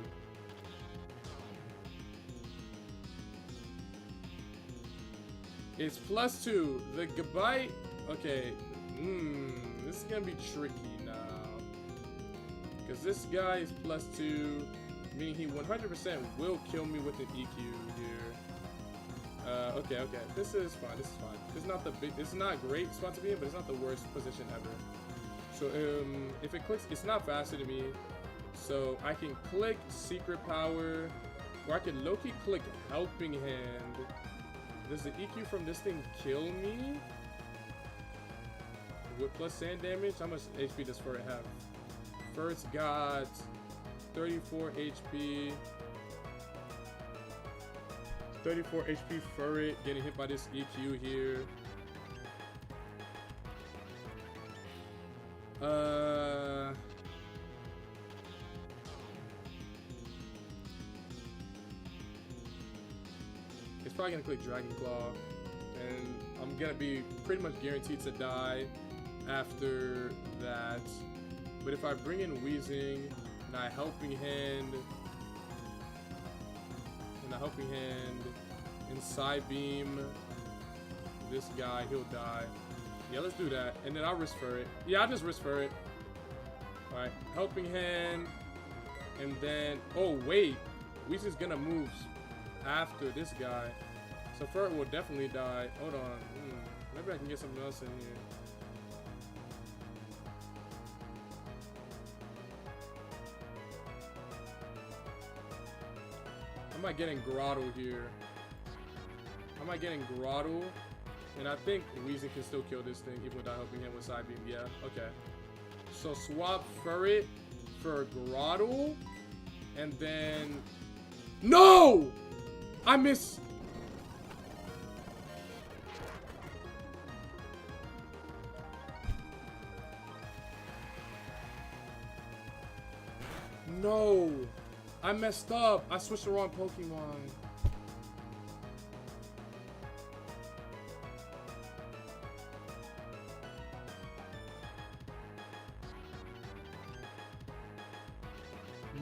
It's +2. The Gabite. Okay. This is gonna be tricky now. Because this guy is +2, meaning he 100% will kill me with an EQ here. Okay. This is fine. This is fine. This is not a great spot to be in, but it's not the worst position ever. So if it clicks, it's not faster than me. So I can click Secret Power, or I can low-key click Helping Hand. Does the EQ from this thing kill me? With plus sand damage? How much HP does Furret have? Furret's got 34 HP. 34 HP Furret getting hit by this EQ here. probably gonna click Dragon Claw, and I'm gonna be pretty much guaranteed to die after that. But if I bring in Wheezing and I Helping Hand, and Side Beam this guy, he'll die. Yeah, let's do that, and then I'll risk for it. Yeah, I'll just risk for it. All right, Helping Hand, and then oh wait, Weezing's gonna move after this guy, so Furt will definitely die. Hold on, maybe I can get something else in here. I might get in Grotto here. And I think Weezing can still kill this thing even without helping him with Side Beam. Yeah, okay. So swap Furret for Grotto, and then no! I miss. No! I messed up. I switched the wrong Pokemon.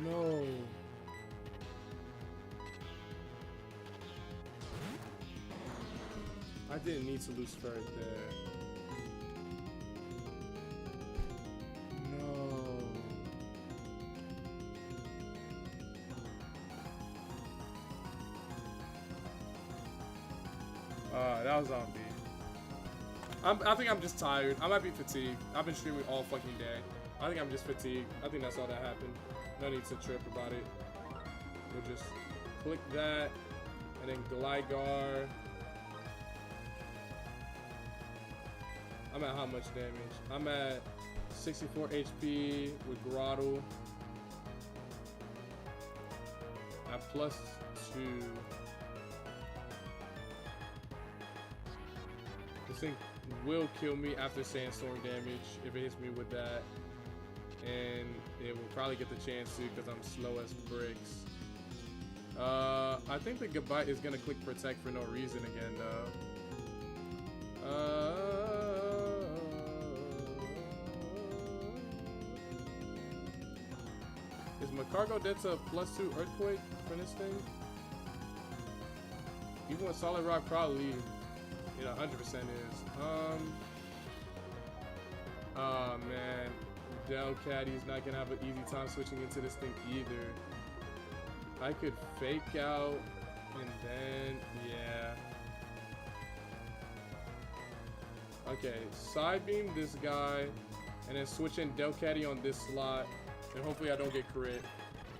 No. I didn't need to lose Furret there. No. That was on me. I think I'm just tired. I might be fatigued. I've been streaming all fucking day. I think I'm just fatigued. I think that's all that happened. No need to trip about it. We'll just click that, and then Gligar. I'm at how much damage? I'm at 64 HP with Grotto. At +2. This thing will kill me after Sandstorm damage if it hits me with that. And it will probably get the chance to because I'm slow as bricks. I think the Gabite is gonna click Protect for no reason again though. Is Macargo dead to +2 Earthquake for this thing? Even with Solid Rock, probably it 100% is. Oh man, Delcatty's not gonna have an easy time switching into this thing either. I could fake out and then yeah. Okay, Side Beam this guy, and then switch in Delcatty on this slot, and hopefully I don't get crit.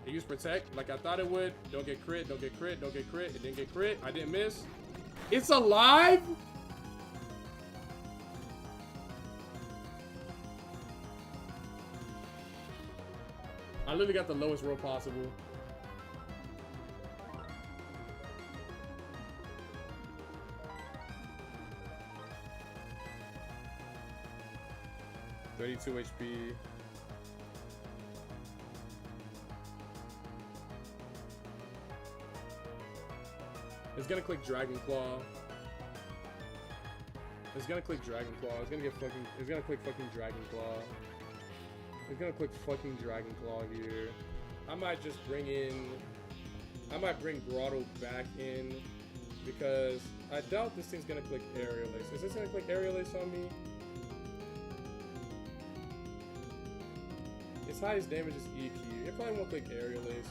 It used Protect like I thought it would. Don't get crit, don't get crit, don't get crit. It didn't get crit. I didn't miss. It's alive? I literally got the lowest roll possible. (32 HP). It's gonna click Dragon Claw. It's gonna click Dragon Claw. It's gonna get fucking. It's gonna click fucking Dragon Claw. It's gonna click fucking Dragon Claw here. I might just bring in. I might bring Grotto back in because I doubt this thing's gonna click Aerial Ace. Is this gonna click Aerial Ace on me? Its highest damage is EQ. It probably won't click Aerial Ace.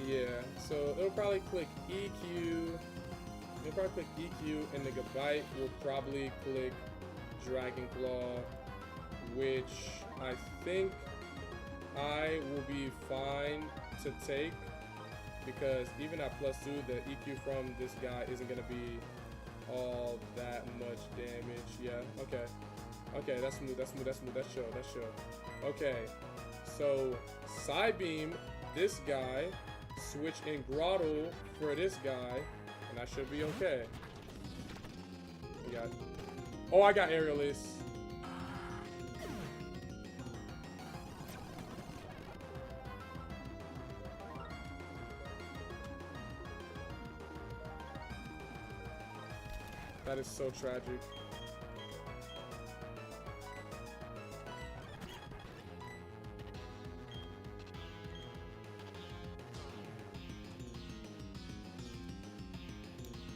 Yeah, so it'll probably click EQ. It'll probably click EQ, and the Gabite will probably click Dragon Claw, which I think I will be fine to take because even at +2, the EQ from this guy isn't gonna be all that much damage. Yeah, okay. Okay, that's smooth, that's smooth, that's smooth, that's chill, that's chill. Okay, so Side Beam this guy, switch in Grotto for this guy, and I should be okay. We got. Oh, I got Aerial Ace. That is so tragic.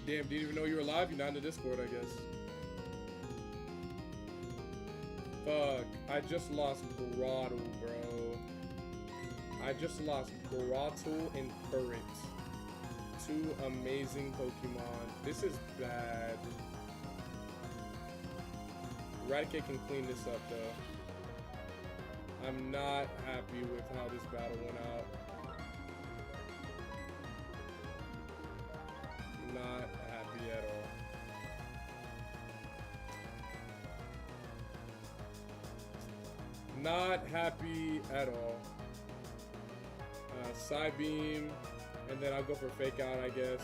Damn, didn't even know you were live? You're not in the Discord, I guess. Fuck, I just lost Grotto, bro. I just lost Grotto and Current. Two amazing Pokemon. This is bad. Eradicate can clean this up, though. I'm not happy with how this battle went out. Not happy at all. Not happy at all. Side beam, and then I'll go for fake out, I guess.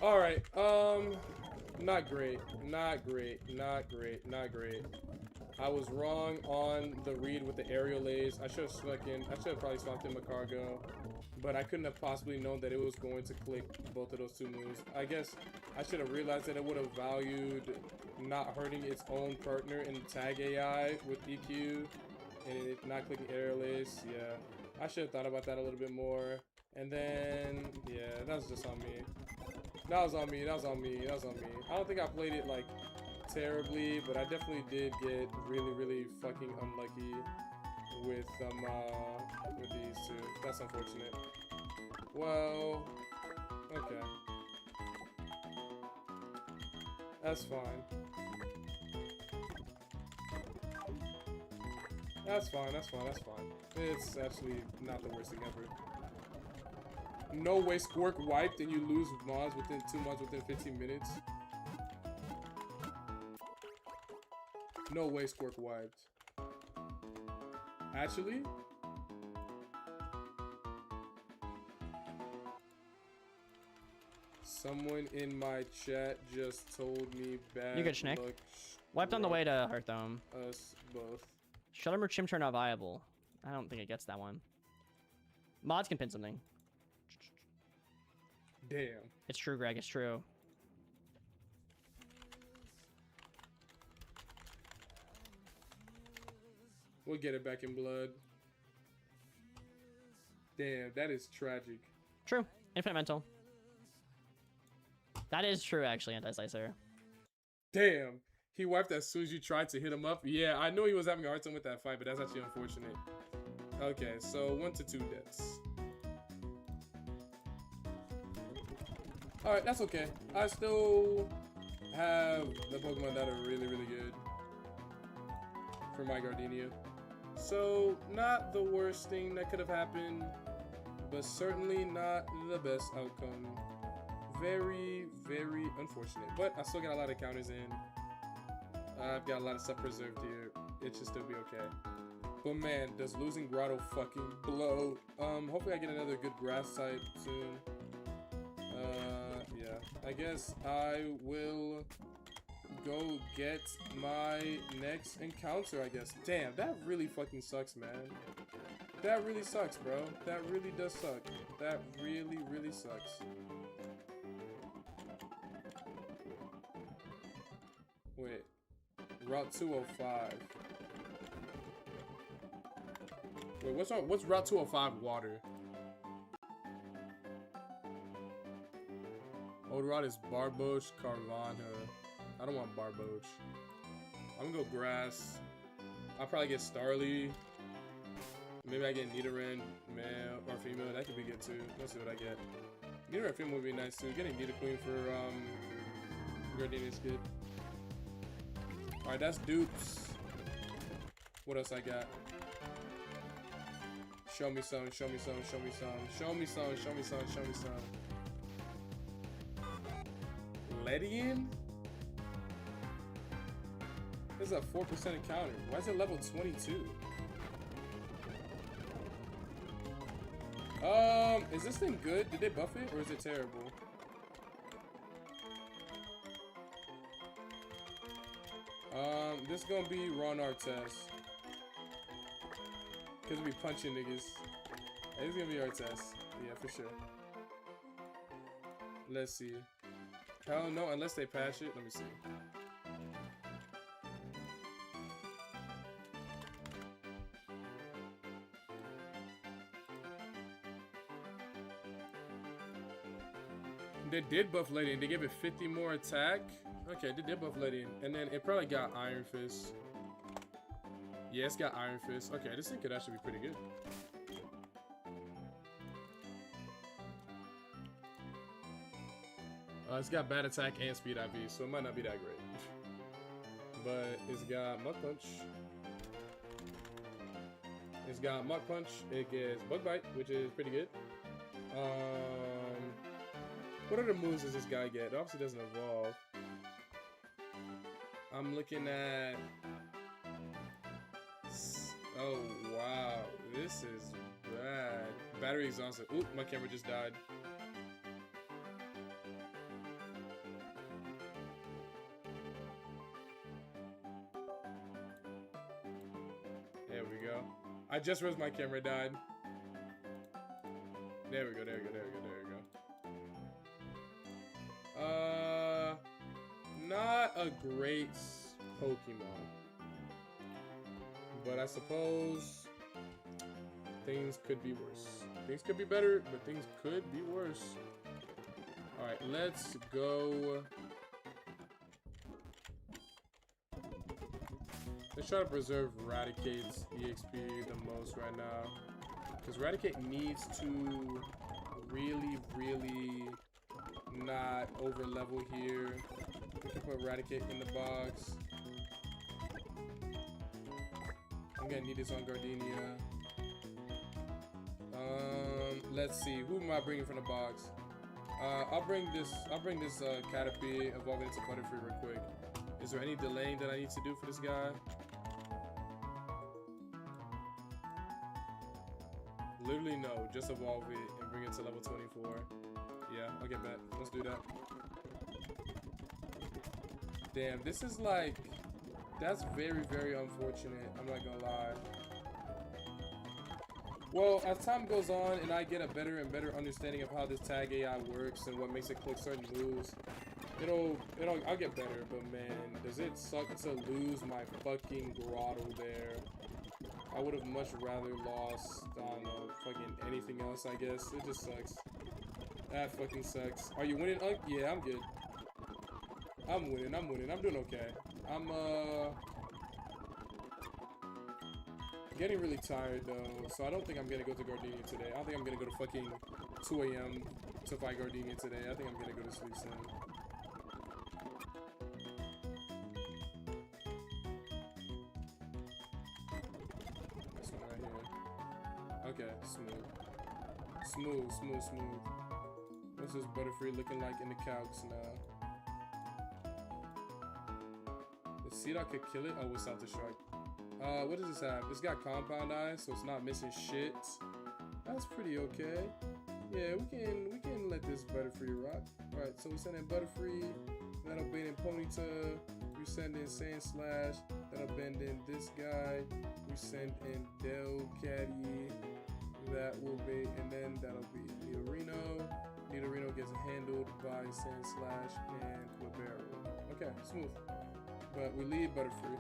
Alright, not great, not great, not great, not great. I was wrong on the read with the aerial lays. I should have snuck in. I should have probably swapped in Macargo, but I couldn't have possibly known that it was going to click both of those two moves. I guess I should have realized that it would have valued not hurting its own partner in the tag AI with EQ and it not clicking aerial lays. Yeah, I should have thought about that a little bit more. And then, yeah, that was just on me. That was on me, that was on me, that was on me. I don't think I played it, like, terribly, but I definitely did get really, really fucking unlucky with these two. That's unfortunate. Well, okay. That's fine. That's fine, that's fine, that's fine. It's actually not the worst thing ever. No way Squirk wiped and you lose mods within 2 months within 15 minutes. No way Squirk wiped. Actually? Someone in my chat just told me bad. You good, Schnick? Wiped on the way to Hearthome. Us both. Shuttermer Chimchar not viable. I don't think it gets that one. Mods can pin something. Damn. It's true, Greg. It's true. We'll get it back in blood. Damn, that is tragic. True. Infinite Mental. That is true, actually, Anti-Slicer. Damn. He wiped as soon as you tried to hit him up. Yeah, I know he was having a hard time with that fight, but that's actually unfortunate. Okay, so 1 to 2 deaths. Alright, that's okay. I still have the Pokemon that are really, really good for my Gardenia. So, not the worst thing that could have happened, but certainly not the best outcome. Very, very unfortunate. But I still got a lot of counters in. I've got a lot of stuff preserved here. It should still be okay. But man, does losing Grotto fucking blow. Hopefully I get another good grass type soon. Yeah. I guess I will go get my next encounter, I guess. Damn, that really fucking sucks, man. That really sucks, bro. That really does suck. That really, really sucks. Wait. Route 205. Wait, what's Route 205 water? Old route is Barboach, Carvana. I don't want Barboach. I'm gonna go grass. I'll probably get Starly. Maybe I get Nidoran, male or female. That could be good too. Let's see what I get. Nidoran female would be nice too. Getting Nidoqueen for Gardenia is good. Alright, that's dupes. What else I got? Show me some, show me some, show me some, show me some, show me some, show me some. Ledian? This is a 4% encounter. Why is it level 22? Is this thing good? Did they buff it or is it terrible? This gonna be Ron Artest. Cause we punching niggas. It's gonna be Artest. Yeah, for sure. Let's see. Hell no, unless they patch it. Let me see. They did buff Lady and they gave it 50 more attack. Okay, they did buff Lady and then it probably got Iron Fist. Yeah, it's got Iron Fist. Okay, this thing could actually be pretty good. It's got bad attack and speed IV, so it might not be that great. But it's got Mud Punch. It's got Mud Punch. It gets Bug Bite, which is pretty good. What other moves does this guy get? It obviously doesn't evolve. I'm looking at... Oh, wow. This is bad. Battery exhausted. Oop, my camera just died. There we go. I just realized my camera died. There we go, there we go, there we go, there we go. Not a great Pokemon. But I suppose things could be worse. Things could be better, but things could be worse. Alright, let's go. Let's try to preserve Raticate's EXP the most right now. Because Raticate needs to really, really not over level here. We can put Raticate in the box. I'm gonna need this on Gardenia. Let's see. Who am I bringing from the box? I'll bring this Caterpie evolving into Butterfree real quick. Is there any delaying that I need to do for this guy? Literally no. Just evolve it and bring it to level 24. Yeah, I'll get back. Let's do that. Damn, this is like... That's very, very unfortunate. I'm not gonna lie. Well, as time goes on and I get a better and better understanding of how this tag AI works and what makes it click certain moves, I'll get better. But man, does it suck to lose my fucking grotto there? I would have much rather lost, I don't know, fucking anything else, I guess. It just sucks. That fucking sucks. Are you winning, Unk? Yeah, I'm good. I'm winning, I'm winning. I'm doing okay. I'm, getting really tired, though, so I don't think I'm gonna go to Gardenia today. I don't think I'm gonna go to fucking 2 a.m. to fight Gardenia today. I think I'm gonna go to sleep soon. This one right here. Okay, smooth. Smooth, smooth, smooth. What's this Butterfree looking like in the calcs now? The Seedot could kill it? Oh, what's out the shark? What does this have? It's got Compound Eyes, so it's not missing shit. That's pretty okay. Yeah, we can let this Butterfree rock. Alright, so we send in Butterfree, that'll bend in Ponyta, we send in Sandslash, that'll bend in this guy, we send in Delcatty, that will be, and then that'll be Nidorino. Nidorino gets handled by Sandslash and Libero. Okay, smooth. But we leave Butterfree.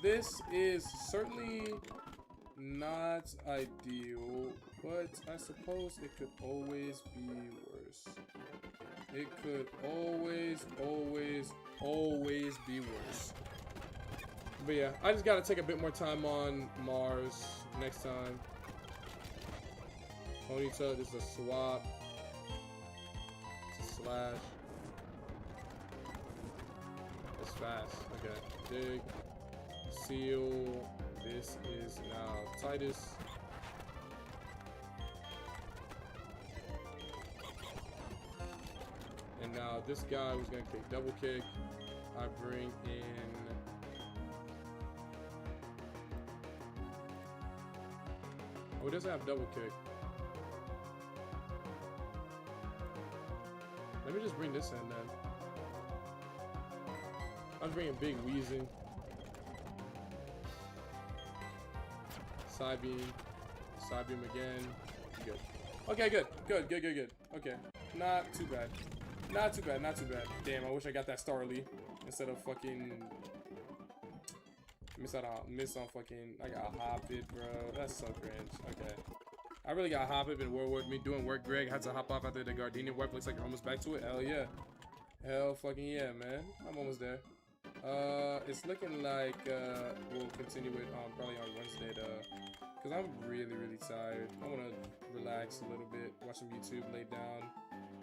This is certainly not ideal, but I suppose it could always be worse. It could always, always, always be worse. But yeah, I just gotta take a bit more time on Mars next time. Ponyta, this is a swap. It's a slash. It's fast. Okay, dig. Seal. This is now Titus. And now this guy was gonna kick double kick. I bring in oh, it doesn't have double kick. Let me just bring this in then. I'm bringing big wheezing. Side beam. Side beam again. Good. Okay, good. Good. Okay. Not too bad. Not too bad. Damn, I wish I got that star early instead of fucking miss on fucking. I got hop it, bro. That's so cringe. Okay. I really got hop it. Been me doing work, Greg. Had to hop off after the Gardenia wipe. Looks like you're almost back to it. Hell yeah. Hell fucking yeah, man. I'm almost there. It's looking like we'll continue it probably on Wednesday because I'm really tired. I want to relax a little bit, watch some YouTube, lay down,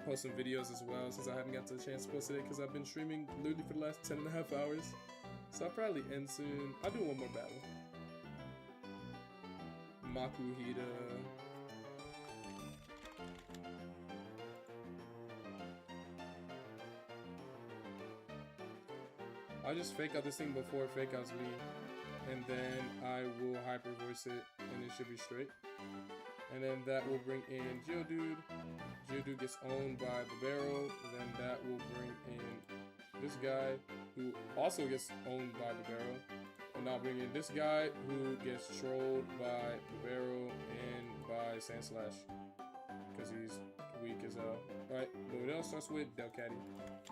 post some videos as well since I haven't got the chance to post it because I've been streaming literally for the last 10.5 hours. So I'll probably end soon. I'll do one more battle. Makuhita. I'll just fake out this thing before it fake outs me, and then I will hyper voice it, and it should be straight. And then that will bring in Geodude. Geodude gets owned by Barbaro. Then that will bring in this guy, who also gets owned by Barbaro. And I'll bring in this guy, who gets trolled by Barbaro and by Sandslash, because he's weak as hell. Alright, but it all starts with Delcatty.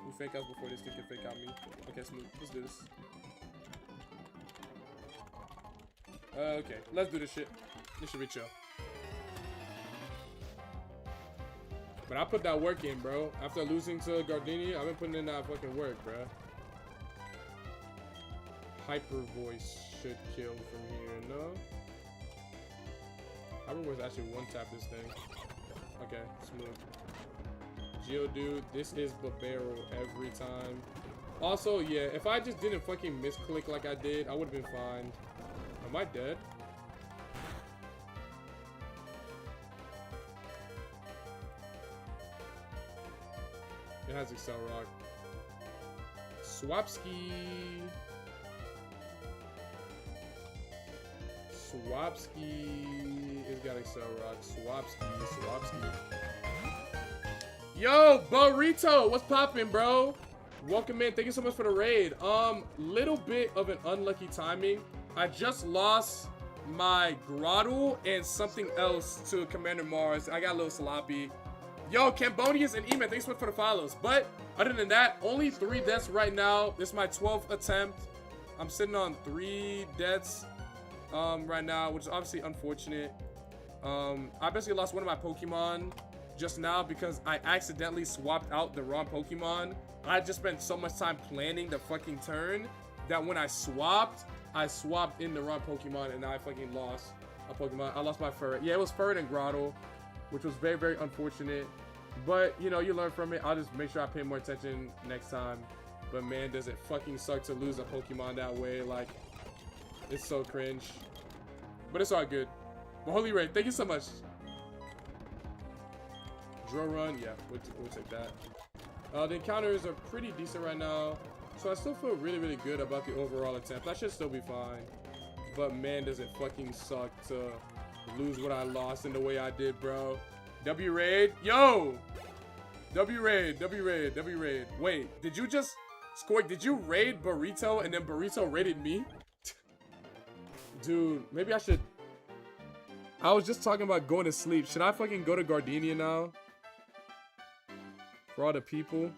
We fake outs before this thing can fake out me. Okay, smooth. Let's do this. Okay, let's do this shit. This should be chill. But I put that work in, bro. After losing to Gardenia, I've been putting in that fucking work, bro. Hyper Voice should kill from here, no? Hyper Voice actually one-tap this thing. Okay, smooth. Geodude, this is Barbaro every time. Also, yeah, if I just didn't fucking misclick like I did, I would have been fine. Am I dead? It has Excel Rock. Swapski. It's got Excel Rock. Swapski. Yo, Burrito, what's poppin', bro? Welcome in. Thank you so much for the raid. Little bit of an unlucky timing. I just lost my Grottle and something else to Commander Mars. I got a little sloppy. Yo, Cambodians and Eman, thanks so much for the follows. But other than that, only 3 deaths right now. This is my 12th attempt. I'm sitting on 3 deaths right now, which is obviously unfortunate. I basically lost one of my Pokemon just now because I accidentally swapped out the wrong Pokemon. I just spent so much time planning the fucking turn that when I swapped in the wrong Pokemon and I fucking lost a Pokemon. I lost my Furret. Yeah, it was Furret and Grottle, which was very unfortunate. But, you know, you learn from it. I'll just make sure I pay more attention next time. But man, does it fucking suck to lose a Pokemon that way. Like, it's so cringe. But it's all good. But Holy Ray, thank you so much. Draw run, yeah, we'll take that. The encounters are pretty decent right now, so I still feel really good about the overall attempt. I should still be fine, but man, does it fucking suck to lose what I lost in the way I did, bro. W raid, yo, W raid. Wait, did you just Scorch? Did you raid Burrito and then Burrito raided me? Dude, maybe I should. I was just talking about going to sleep. Should I fucking go to Gardenia now? For all the people.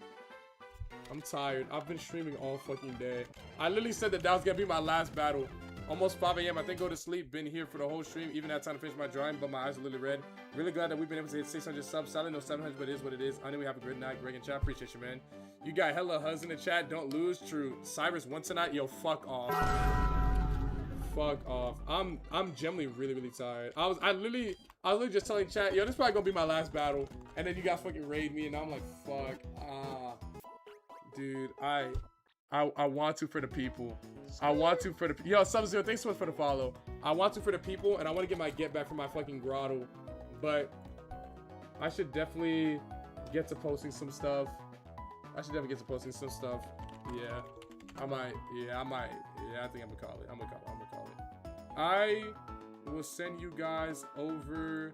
I'm tired. I've been streaming all fucking day. I literally said that was gonna be my last battle. Almost 5 a.m. I think go to sleep. Been here for the whole stream. Even had time to finish my drawing, but my eyes are literally red. Really glad that we've been able to hit 600 subs. Sadly, no 700, but it is what it is. I know we have a good night. Greg and chat. Appreciate you, man. You got hella huzz in the chat. Don't lose. True. Cyrus won tonight. Yo, fuck off. Fuck off. I'm genuinely really tired. I was literally just telling chat, yo, this is probably gonna be my last battle. And then you guys fucking raid me, and I'm like, fuck. Dude, I want to for the people. I want to for the yo, Sub-Zero, thanks so much for the follow. I want to for the people, and I want to get my get back for my fucking Grottle. But I should definitely get to posting some stuff. Yeah, I might. Yeah, I think I'm gonna call it. I will send you guys over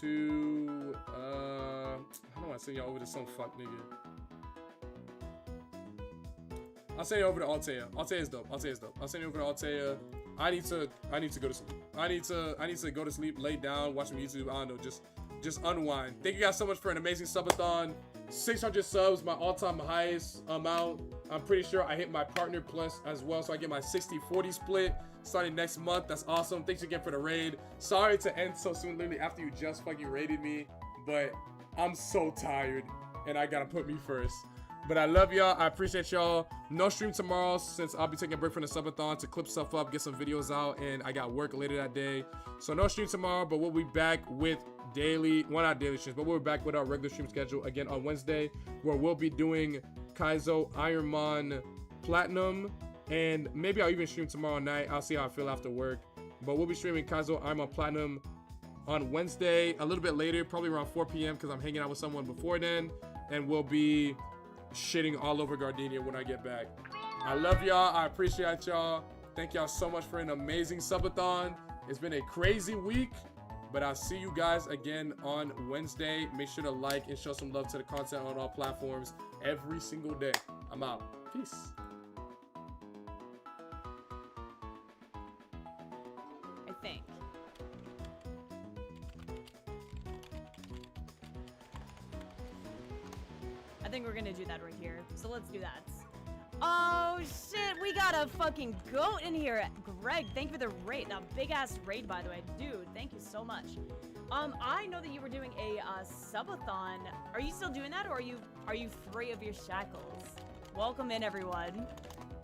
to I don't want to send y'all over to some fuck nigga. I'll send you over to Altea. Altea is dope. Altea is dope. I'll send you over to Altea. I need to go to sleep. I need to go to sleep, lay down, watch some YouTube. I don't know, just unwind. Thank you guys so much for an amazing subathon. 600 subs, my all-time highest amount. I'm pretty sure I hit my partner plus as well, so I get my 60-40 split starting next month. That's awesome. Thanks again for the raid. Sorry to end so soon, literally after you just fucking raided me, but I'm so tired and I gotta put me first. But I love y'all. I appreciate y'all. No stream tomorrow since I'll be taking a break from the subathon to clip stuff up, get some videos out, and I got work later that day. So no stream tomorrow, but we'll be back with daily, well, not daily streams, but we'll be back with our regular stream schedule again on Wednesday, where we'll be doing KAIZO Ironman Platinum, and maybe I'll even stream tomorrow night. I'll see how I feel after work. But we'll be streaming KAIZO Ironman Platinum on Wednesday, a little bit later, probably around 4 p.m. because I'm hanging out with someone before then, and we'll be shitting all over Gardenia when I get back. I love y'all. I appreciate y'all. Thank y'all so much for an amazing subathon. It's been a crazy week, but I'll see you guys again on Wednesday. Make sure to like and show some love to the content on all platforms every single day. I'm out. Peace. I think. I think we're gonna do that right here. So let's do that. Oh shit, we got a fucking goat in here. Greg, thank you for the raid. That big ass raid, by the way. Dude, thank you so much. I know that you were doing a subathon. Are you still doing that, or are you free of your shackles? Welcome in, everyone.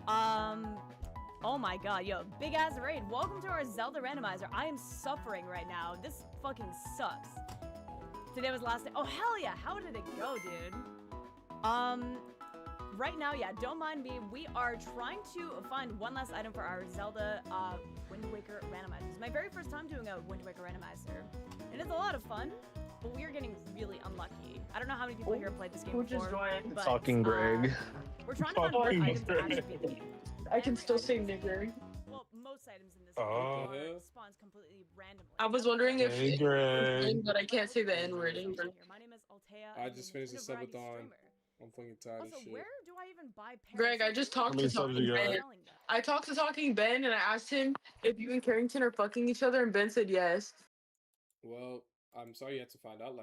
Oh my god, yo, big ass raid. Welcome to our Zelda randomizer. I am suffering right now. This fucking sucks. Today was last day. Oh hell yeah, how did it go, dude? Right now, yeah, don't mind me. We are trying to find one last item for our Zelda Wind Waker randomizer. It's my very first time doing a Wind Waker randomizer. It is a lot of fun, but we are getting really unlucky. I don't know how many people here have played this game before. But, Fucking Greg. We're trying to find more items to actually be I can still say nigger. Well, most items in this game spawns completely randomly. I was wondering if Hey, Greg. but I can't say the N-word. My name is Altea. I just finished the subathon. I'm fucking tired Also, of shit. where do I even buy Greg, I just talked How many to subs Talking you got? Ben. I talked to Talking Ben and I asked him if you and Carrington are fucking each other, and Ben said yes. Well, I'm sorry you had to find out like